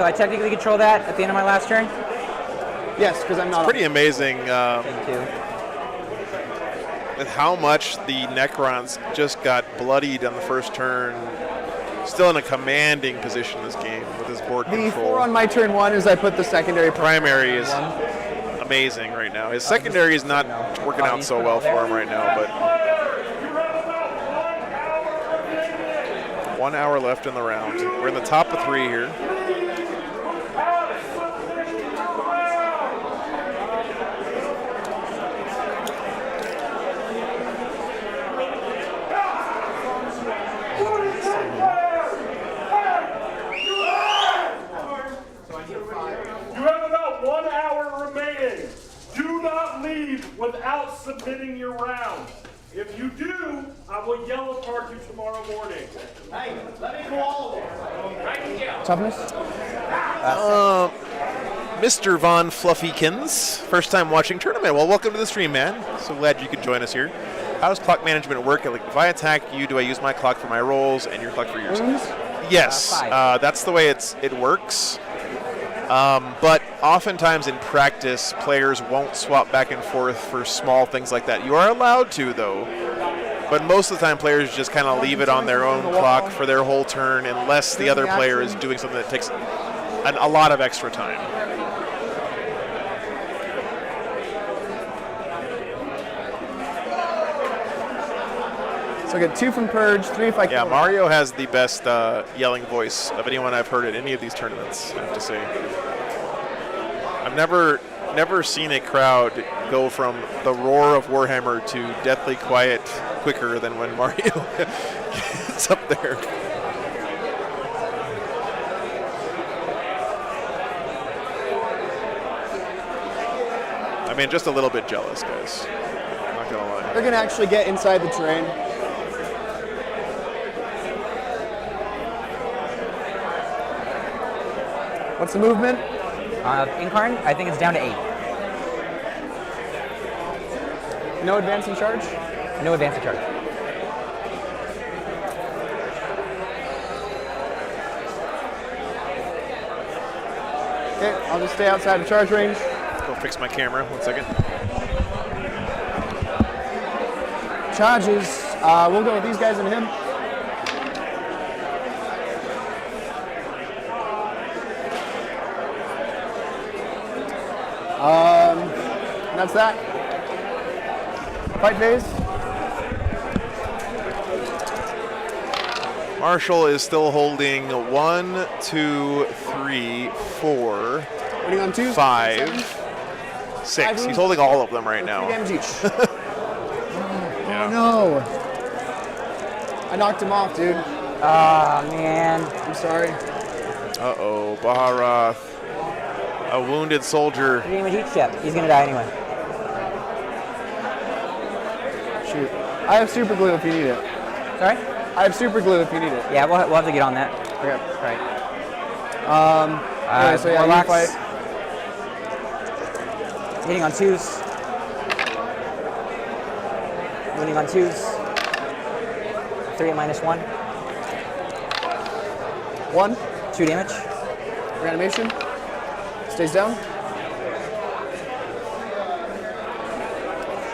S20: I technically control that at the end of my last turn?
S17: Yes, because I'm not.
S1: Pretty amazing with how much the Necrons just got bloodied on the first turn. Still in a commanding position this game with his board
S17: The
S1: control.
S17: 4 on my turn 1 is I put the secondary
S1: primary is amazing right now. His secondary is not working out so well for him right now, but 1 hour left in the round. We're in the top of 3 here.
S7: You have about 1 hour remaining. Do not leave without submitting your round. If you do, I will yell apart you tomorrow morning. Hey, let me go all over.
S17: Toughness?
S1: Mr. Von Fluffykins, first time watching tournament. Well, welcome to the stream, man. So glad you could join us here. How does clock management work? Like, if I attack you, do I use my clock for my rolls and your clock for yours? Yes, that's the way it works. But oftentimes in practice, players won't swap back and forth for small things like that. You are allowed to, though. But most of the time, players just kind of leave it on their own clock for their whole turn unless the other player is doing something that takes a lot of extra time.
S17: So I get 2 from Purge, 3 if I kill.
S1: Yeah, Mario has the best yelling voice of anyone I've heard at any of these tournaments, I have to say. I've never seen a crowd go from the roar of Warhammer to deathly quiet quicker than when Mario gets up there. I mean, just a little bit jealous, guys. I'm not gonna lie.
S17: They're going to actually get inside the terrain. What's the movement?
S20: Incarn, I think it's down to 8.
S17: No advance in charge?
S20: No advance in charge.
S17: Okay, I'll just stay outside the charge range.
S1: Go fix my camera, 1 second.
S17: Charges. We'll go with these guys and him. And that's that. Fight phase.
S1: Marshall is still holding 1, 2, 3, 4,
S17: Waiting on 2,
S1: 5, 6. He's holding all of them right now.
S17: 3 damage each. Oh no. I knocked him off, dude.
S20: Ah, man.
S17: I'm sorry.
S1: Uh-oh, Baharath. A wounded soldier.
S20: 3 damage each? Yep, he's gonna die anyway.
S17: Shoot. I have super glue if you need it.
S20: Sorry?
S17: I have super glue if you need it.
S20: Yeah, we'll have to get on that.
S17: Okay.
S20: Right.
S17: Okay, so yeah, you fight.
S20: Hitting on 2s. Winning on 2s. 3 at -1.
S17: 1.
S20: 2 damage.
S17: Reanimation. Stays down.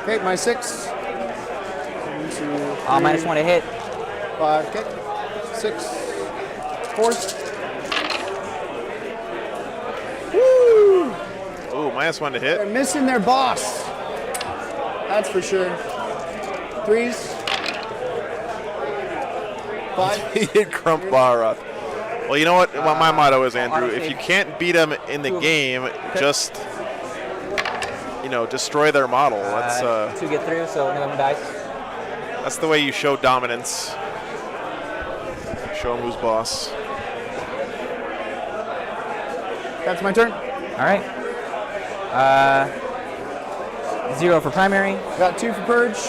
S17: Okay, -6. 1, 2, 3,
S20: -1 to hit.
S17: 5, okay. 6. 4. Woo!
S1: Ooh, -1 to hit.
S17: They're missing their boss. That's for sure. 3s. 5.
S1: He hit Crump Baharath. Well, you know what my motto is, Andrew? If you can't beat them in the game, just, destroy their model. That's
S20: 2 get through, so another one dies.
S1: That's the way you show dominance. Show him who's boss.
S17: That's my turn.
S20: All right. 0 for primary.
S17: Got 2 for purge.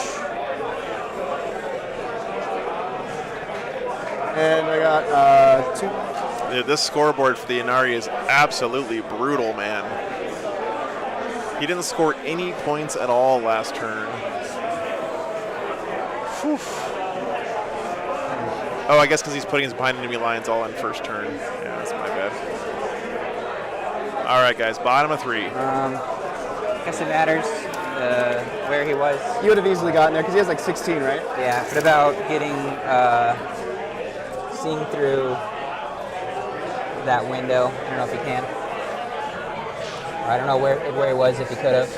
S17: And I got 2.
S1: Yeah, this scoreboard for the Ynnari is absolutely brutal, man. He didn't score any points at all last turn. Whew. Oh, I guess because he's putting his behind enemy lines all on first turn. Yeah, that's my bad. All right, guys, bottom of 3.
S20: Guess it matters where he was.
S17: You would have easily gotten there because he has like 16, right?
S20: Yeah, what about getting, seeing through that window? I don't know if he can. Or I don't know where he was if he could have.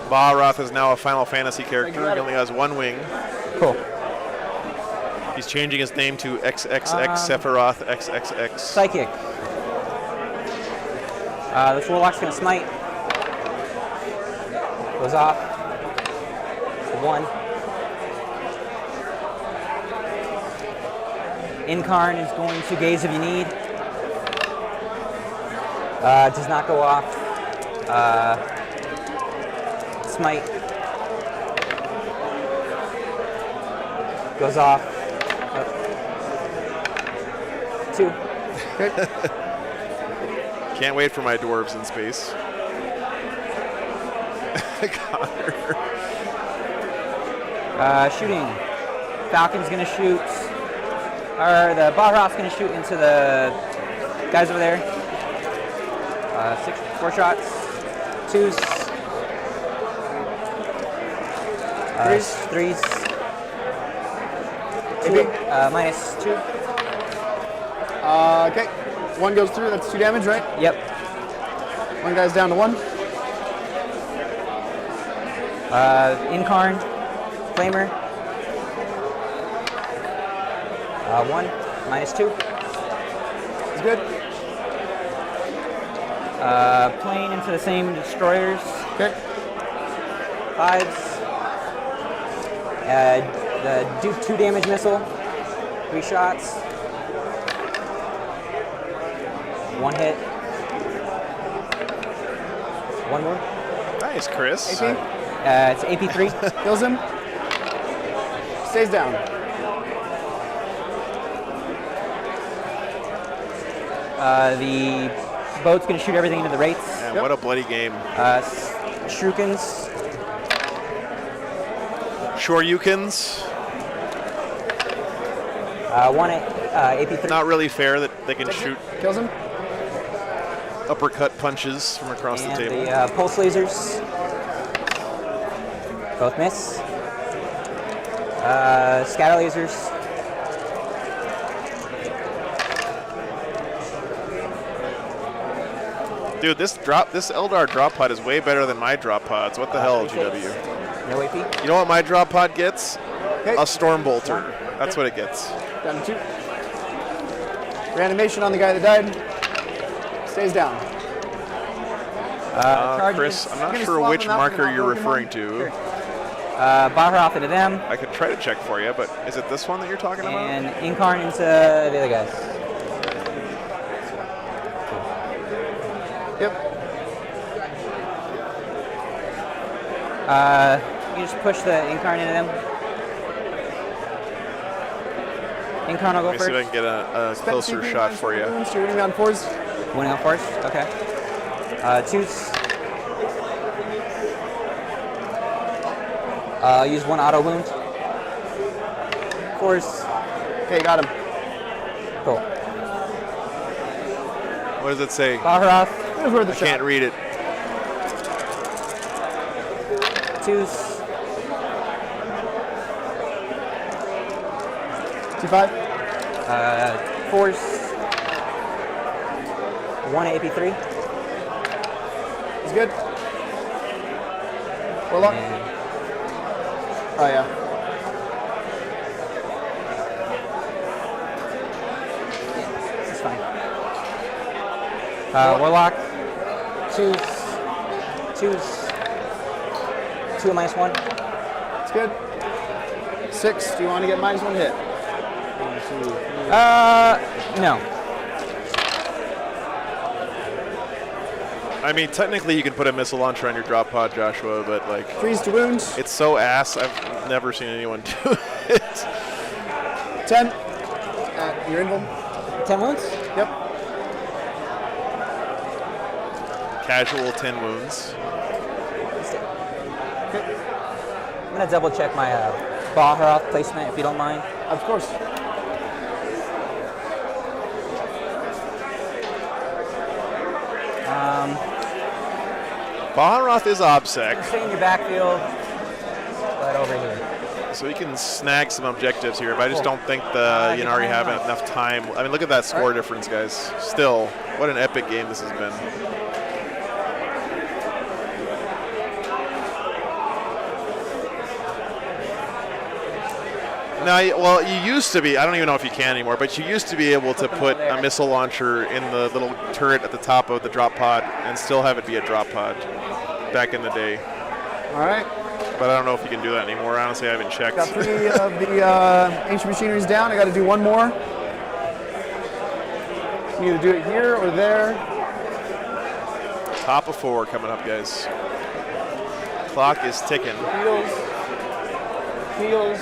S1: Baharoth is now a Final Fantasy character. He only has 1 wing.
S20: Cool.
S1: He's changing his name to XXX Sephiroth XXX.
S20: Psychic. This Warlock's going to smite. Goes off. 1. Incarn is going to Gaze if you need. Does not go off. Smite. Goes off. 2.
S1: Can't wait for my dwarves in space.
S20: Shooting. Falcon's gonna shoot, or the Baharoth's gonna shoot into the guys over there. 4 shots. 2s. 3s. -2.
S17: Okay. 1 goes through. That's 2 damage, right?
S20: Yep.
S17: 1 guy's down to 1.
S20: Incarn. Flamer. 1. -2.
S17: It's good.
S20: Plane into the same destroyers.
S17: Okay.
S20: 5s. The do 2 damage missile. 3 shots. 1 hit. 1 wound.
S1: Nice, Chris.
S17: AP?
S20: It's AP3.
S17: Kills him. Stays down.
S20: The boat's going to shoot everything into the wraiths.
S1: Man, what a bloody game.
S20: Shurikens.
S1: Shoryukens.
S20: 1 AP3.
S1: Not really fair that they can shoot.
S17: Kills him.
S1: Uppercut punches from across the table.
S20: The pulse lasers. Both miss. Scatter lasers.
S1: Dude, this Eldar drop pod is way better than my drop pods. What the hell, GW?
S20: No AP.
S1: You know what my drop pod gets?
S17: Okay.
S1: A Stormbolter. That's what it gets.
S17: Down to 2. Reanimation on the guy that died. Stays down.
S1: Chris, I'm not sure which marker you're referring to.
S20: Baharoth into them.
S1: I could try to check for you, but is it this one that you're talking about?
S20: And Incarn into the other guys.
S17: Yep.
S20: You just push the Incarn into them. Incarn will go
S1: Let me see if I can get a closer shot for you.
S17: So you're winning on 4s?
S20: Winning on 4s? Okay. 2s. Use 1 auto wound. 4s.
S17: Okay, got him.
S20: Cool.
S1: What does it say?
S20: Baharoth.
S17: Here's where the
S1: I can't read it.
S20: 2s.
S17: 2-5.
S20: 4s. 1 AP3.
S17: He's good. Warlock. Oh, yeah.
S20: This is fine. Warlock. 2s. 2 -1.
S17: It's good. 6. Do you want to get -1 hit? 1, 2, 3.
S20: No.
S1: I mean, technically you can put a missile launcher on your drop pod, Joshua, but like...
S17: 3s to wounds.
S1: It's so ass, I've never seen anyone do it.
S17: 10. You're in
S20: 10 wounds?
S17: Yep.
S1: Casual 10 wounds.
S20: I'm going to double check my Baharoth placement if you don't mind.
S17: Of course.
S1: Bahamroth is OBSEC.
S20: Stay in your backfield, right over here.
S1: So he can snag some objectives here, but I just don't think the Ynnari have enough time. I mean, look at that score difference, guys. Still, what an epic game this has been. Now, well, you used to be, I don't even know if you can anymore, but you used to be able to put a missile launcher in the little turret at the top of the drop pod and still have it be a drop pod back in the day.
S17: All right.
S1: But I don't know if you can do that anymore. Honestly, I haven't checked.
S17: Got 3 of the ancient machineries down. I got to do 1 more. You either do it here or there.
S1: Top of 4 coming up, guys. Clock is ticking.
S17: Heals.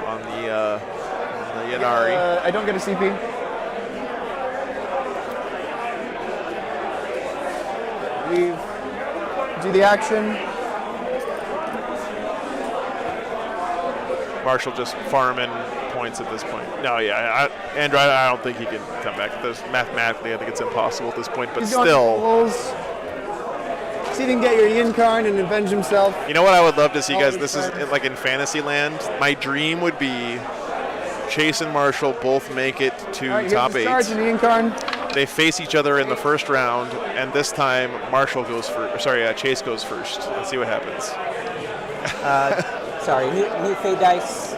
S1: On the Ynnari.
S17: I don't get a CP. Leave. Do the action.
S1: Marshall just farming points at this point. No, yeah, Andrew, I don't think he can come back. Mathematically, I think it's impossible at this point, but still.
S17: See if you can get your Ynnari and avenge himself.
S1: You know what I would love to see, guys? This is like in Fantasyland. My dream would be Chase and Marshall both make it to top 8.
S17: Charge and Ynnari.
S1: They face each other in the first round, and this time Marshall goes first. Sorry, Chase goes first. Let's see what happens.
S20: Sorry, new fade dice.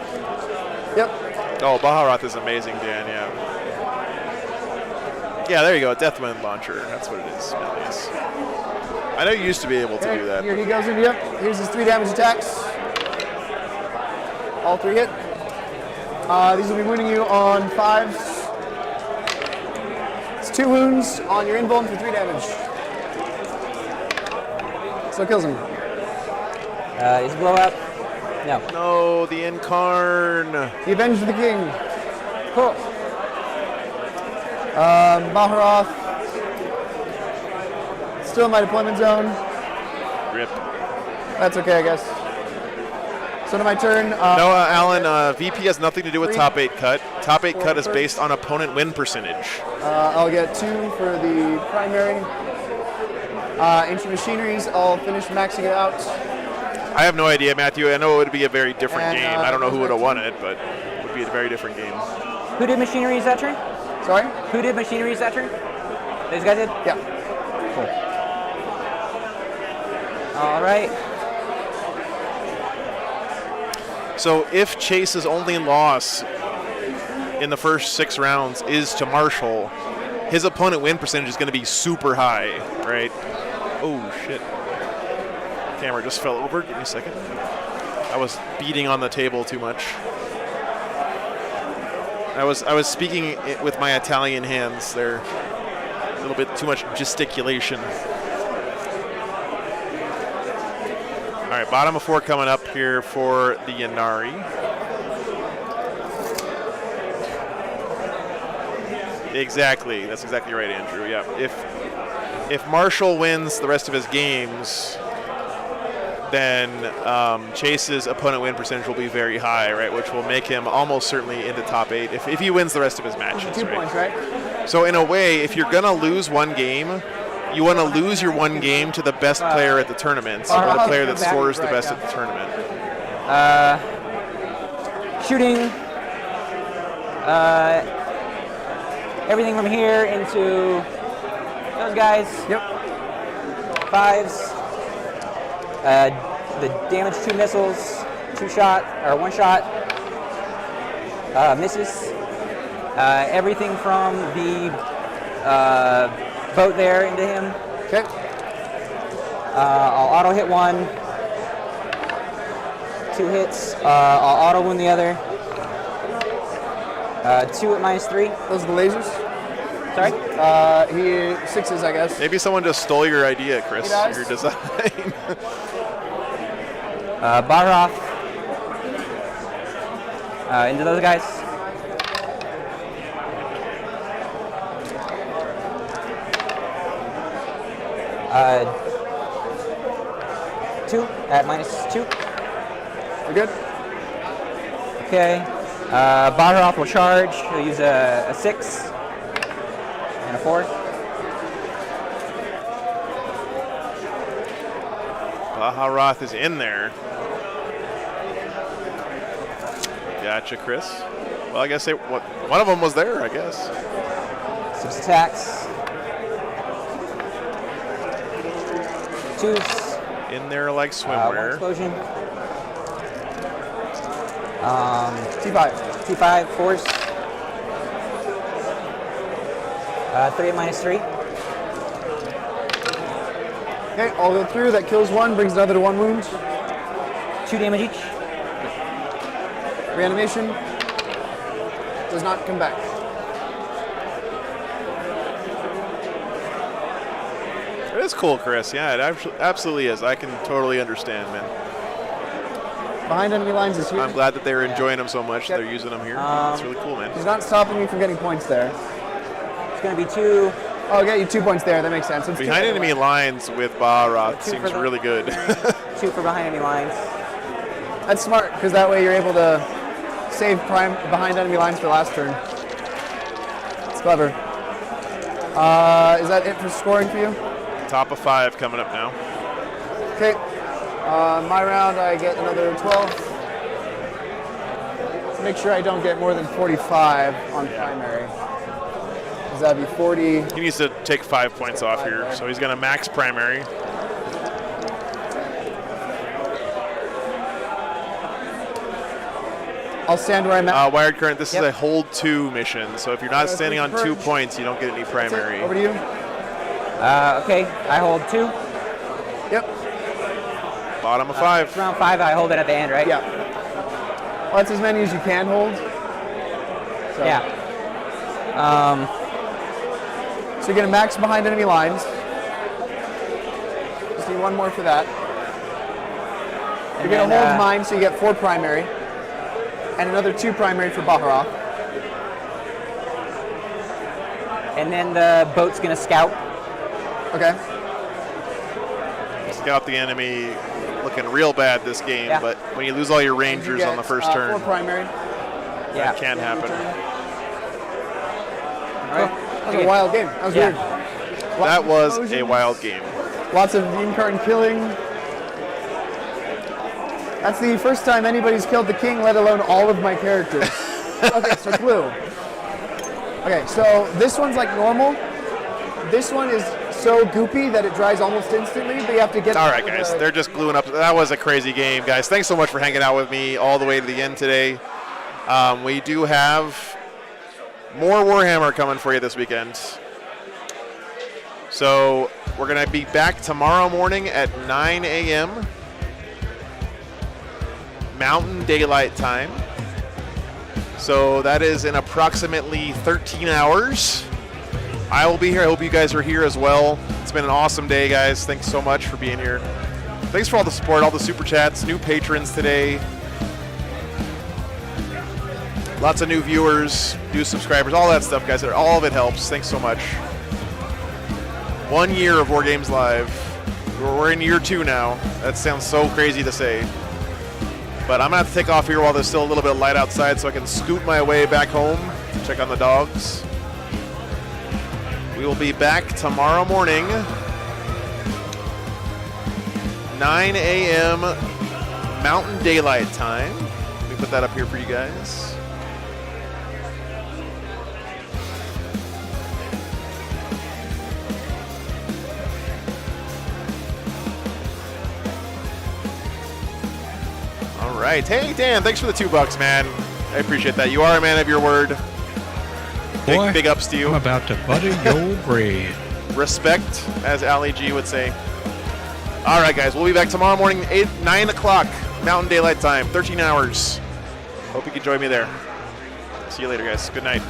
S17: Yep.
S1: Oh, Bahamroth is amazing, Dan, yeah. Yeah, there you go, Deathwind Launcher. That's what it is. Nice. I know you used to be able to do that.
S17: Here he goes, yep. Here's his 3 damage attacks. All 3 hit. These will be wounding you on 5s. It's 2 wounds on your invuln for 3 damage. So it kills him.
S20: Is blow up? No.
S1: No, the Incarn.
S17: The Avenge of the King. Cool. Bahamroth. Still in my deployment zone.
S1: Rip.
S17: That's okay, I guess. So to my turn.
S1: No, Alan, VP has nothing to do with top 8 cut. Top 8 cut is based on opponent win percentage.
S17: I'll get 2 for the primary. Ancient machineries, I'll finish maxing it out.
S1: I have no idea, Matthew. I know it would be a very different game. I don't know who would have won it, but it would be a very different game.
S20: Who did machineries that turn?
S17: Sorry?
S20: Who did machineries that turn? These guys did?
S17: Yeah.
S20: Cool. All right.
S1: So if Chase's only loss in the first 6 rounds is to Marshall, his opponent win percentage is going to be super high, right? Oh, shit. Camera just fell over. Give me a second. I was beating on the table too much. I was speaking with my Italian hands there. A little bit too much gesticulation. All right, bottom of 4 coming up here for the Ynnari. Exactly. That's exactly right, Andrew. Yeah. If Marshall wins the rest of his games, then Chase's opponent win percentage will be very high, right? Which will make him almost certainly into top 8 if he wins the rest of his matches.
S17: 2
S1: right?
S17: points, right?
S1: So in a way, if you're gonna lose one game, you want to lose your one game to the best player at the tournament, or the player that scores the best at the tournament.
S20: Shooting everything from here into those guys.
S17: Yep.
S20: 5s. The damage 2 missiles, 1 shot. Misses. Everything from the boat there into him.
S17: Okay.
S20: I'll auto hit 1. 2 hits. I'll auto wound the other. 2 at -3.
S17: Those are the lasers.
S20: Sorry?
S17: He 6s, I guess.
S1: Maybe someone just stole your idea, Chris. Your design.
S20: Bahamroth. Into those guys. Two at -2.
S17: We're good.
S20: Okay. Bahamroth will charge. He'll use a 6 and a 4.
S1: Baharoth is in there. Gotcha, Chris. Well, I guess one of them was there, I guess.
S20: 6 attacks. 2s.
S1: In there like swimwear.
S20: Explosion.
S17: T5.
S20: T5, force. 3 at -3.
S17: Okay, I'll go through. That kills 1, brings another to 1 wound.
S20: 2 damage each.
S17: Reanimation. Does not come back.
S1: It is cool, Chris. Yeah, it absolutely is. I can totally understand, man.
S17: Behind enemy lines is here.
S1: I'm glad that they're enjoying them so much. They're using them here. It's really cool, man.
S17: He's not stopping me from getting points there.
S20: It's going to be 2.
S17: Oh, I'll get you 2 points there. That makes sense. It's
S1: behind enemy lines with Baharoth seems really good.
S20: 2 for behind enemy lines.
S17: That's smart, because that way you're able to save prime behind enemy lines for last turn. It's clever. Is that it for scoring for you?
S1: Top of 5 coming up now.
S17: Okay. My round, I get another 12. So make sure I don't get more than 45 on primary. Because that'd be 40.
S1: He needs to take 5 points off here, so he's going to max primary.
S17: I'll stand where I'm at.
S1: Wired Current, this is a hold 2 mission, so if you're not standing on 2 points, you don't get any primary.
S17: Over to you.
S20: Okay, I hold 2.
S17: Yep.
S1: Bottom of 5.
S20: Round 5, I hold it at the end, right?
S17: Yeah. Well, that's as many as you can hold. So.
S20: Yeah.
S17: So you're going to max behind enemy lines. Just need 1 more for that. You're going to hold mine, so you get 4 primary. And another 2 primary for Baharoth.
S20: And then the boat's going to scout.
S17: Okay.
S1: Scout the enemy, looking real bad this game, but when you lose all your rangers on the first turn,
S17: 4 primary.
S1: That can happen.
S17: All right. That was a wild game. That was weird.
S1: That was a wild game.
S17: Lots of incarnate killing. That's the first time anybody's killed the king, let alone all of my characters. Okay, so clue. Okay, so this one's like normal. This one is so goopy that it dries almost instantly, but you have to get...
S1: All right, guys, they're just gluing up. That was a crazy game, guys. Thanks so much for hanging out with me all the way to the end today. We do have more Warhammer coming for you this weekend. So we're going to be back tomorrow morning at 9 a.m. Mountain Daylight Time. So that is in approximately 13 hours. I will be here. I hope you guys are here as well. It's been an awesome day, guys. Thanks so much for being here. Thanks for all the support, all the super chats, new patrons today. Lots of new viewers, new subscribers, all that stuff, guys. All of it helps. Thanks so much. 1 year of War Games Live. We're in year 2 now. That sounds so crazy to say. But I'm going to have to take off here while there's still a little bit of light outside so I can scoot my way back home, check on the dogs. We will be back tomorrow morning, 9 a.m. Mountain Daylight Time. Let me put that up here for you guys. All right. Hey, Dan, thanks for the $2, man. I appreciate that. You are a man of your word.
S3: Boy,
S1: big ups to you.
S3: I'm about to butter your bread.
S1: Respect, as Ali G would say. All right, guys. We'll be back tomorrow morning, 9 o'clock, Mountain Daylight Time, 13 hours. Hope you can join me there. See you later, guys. Good night.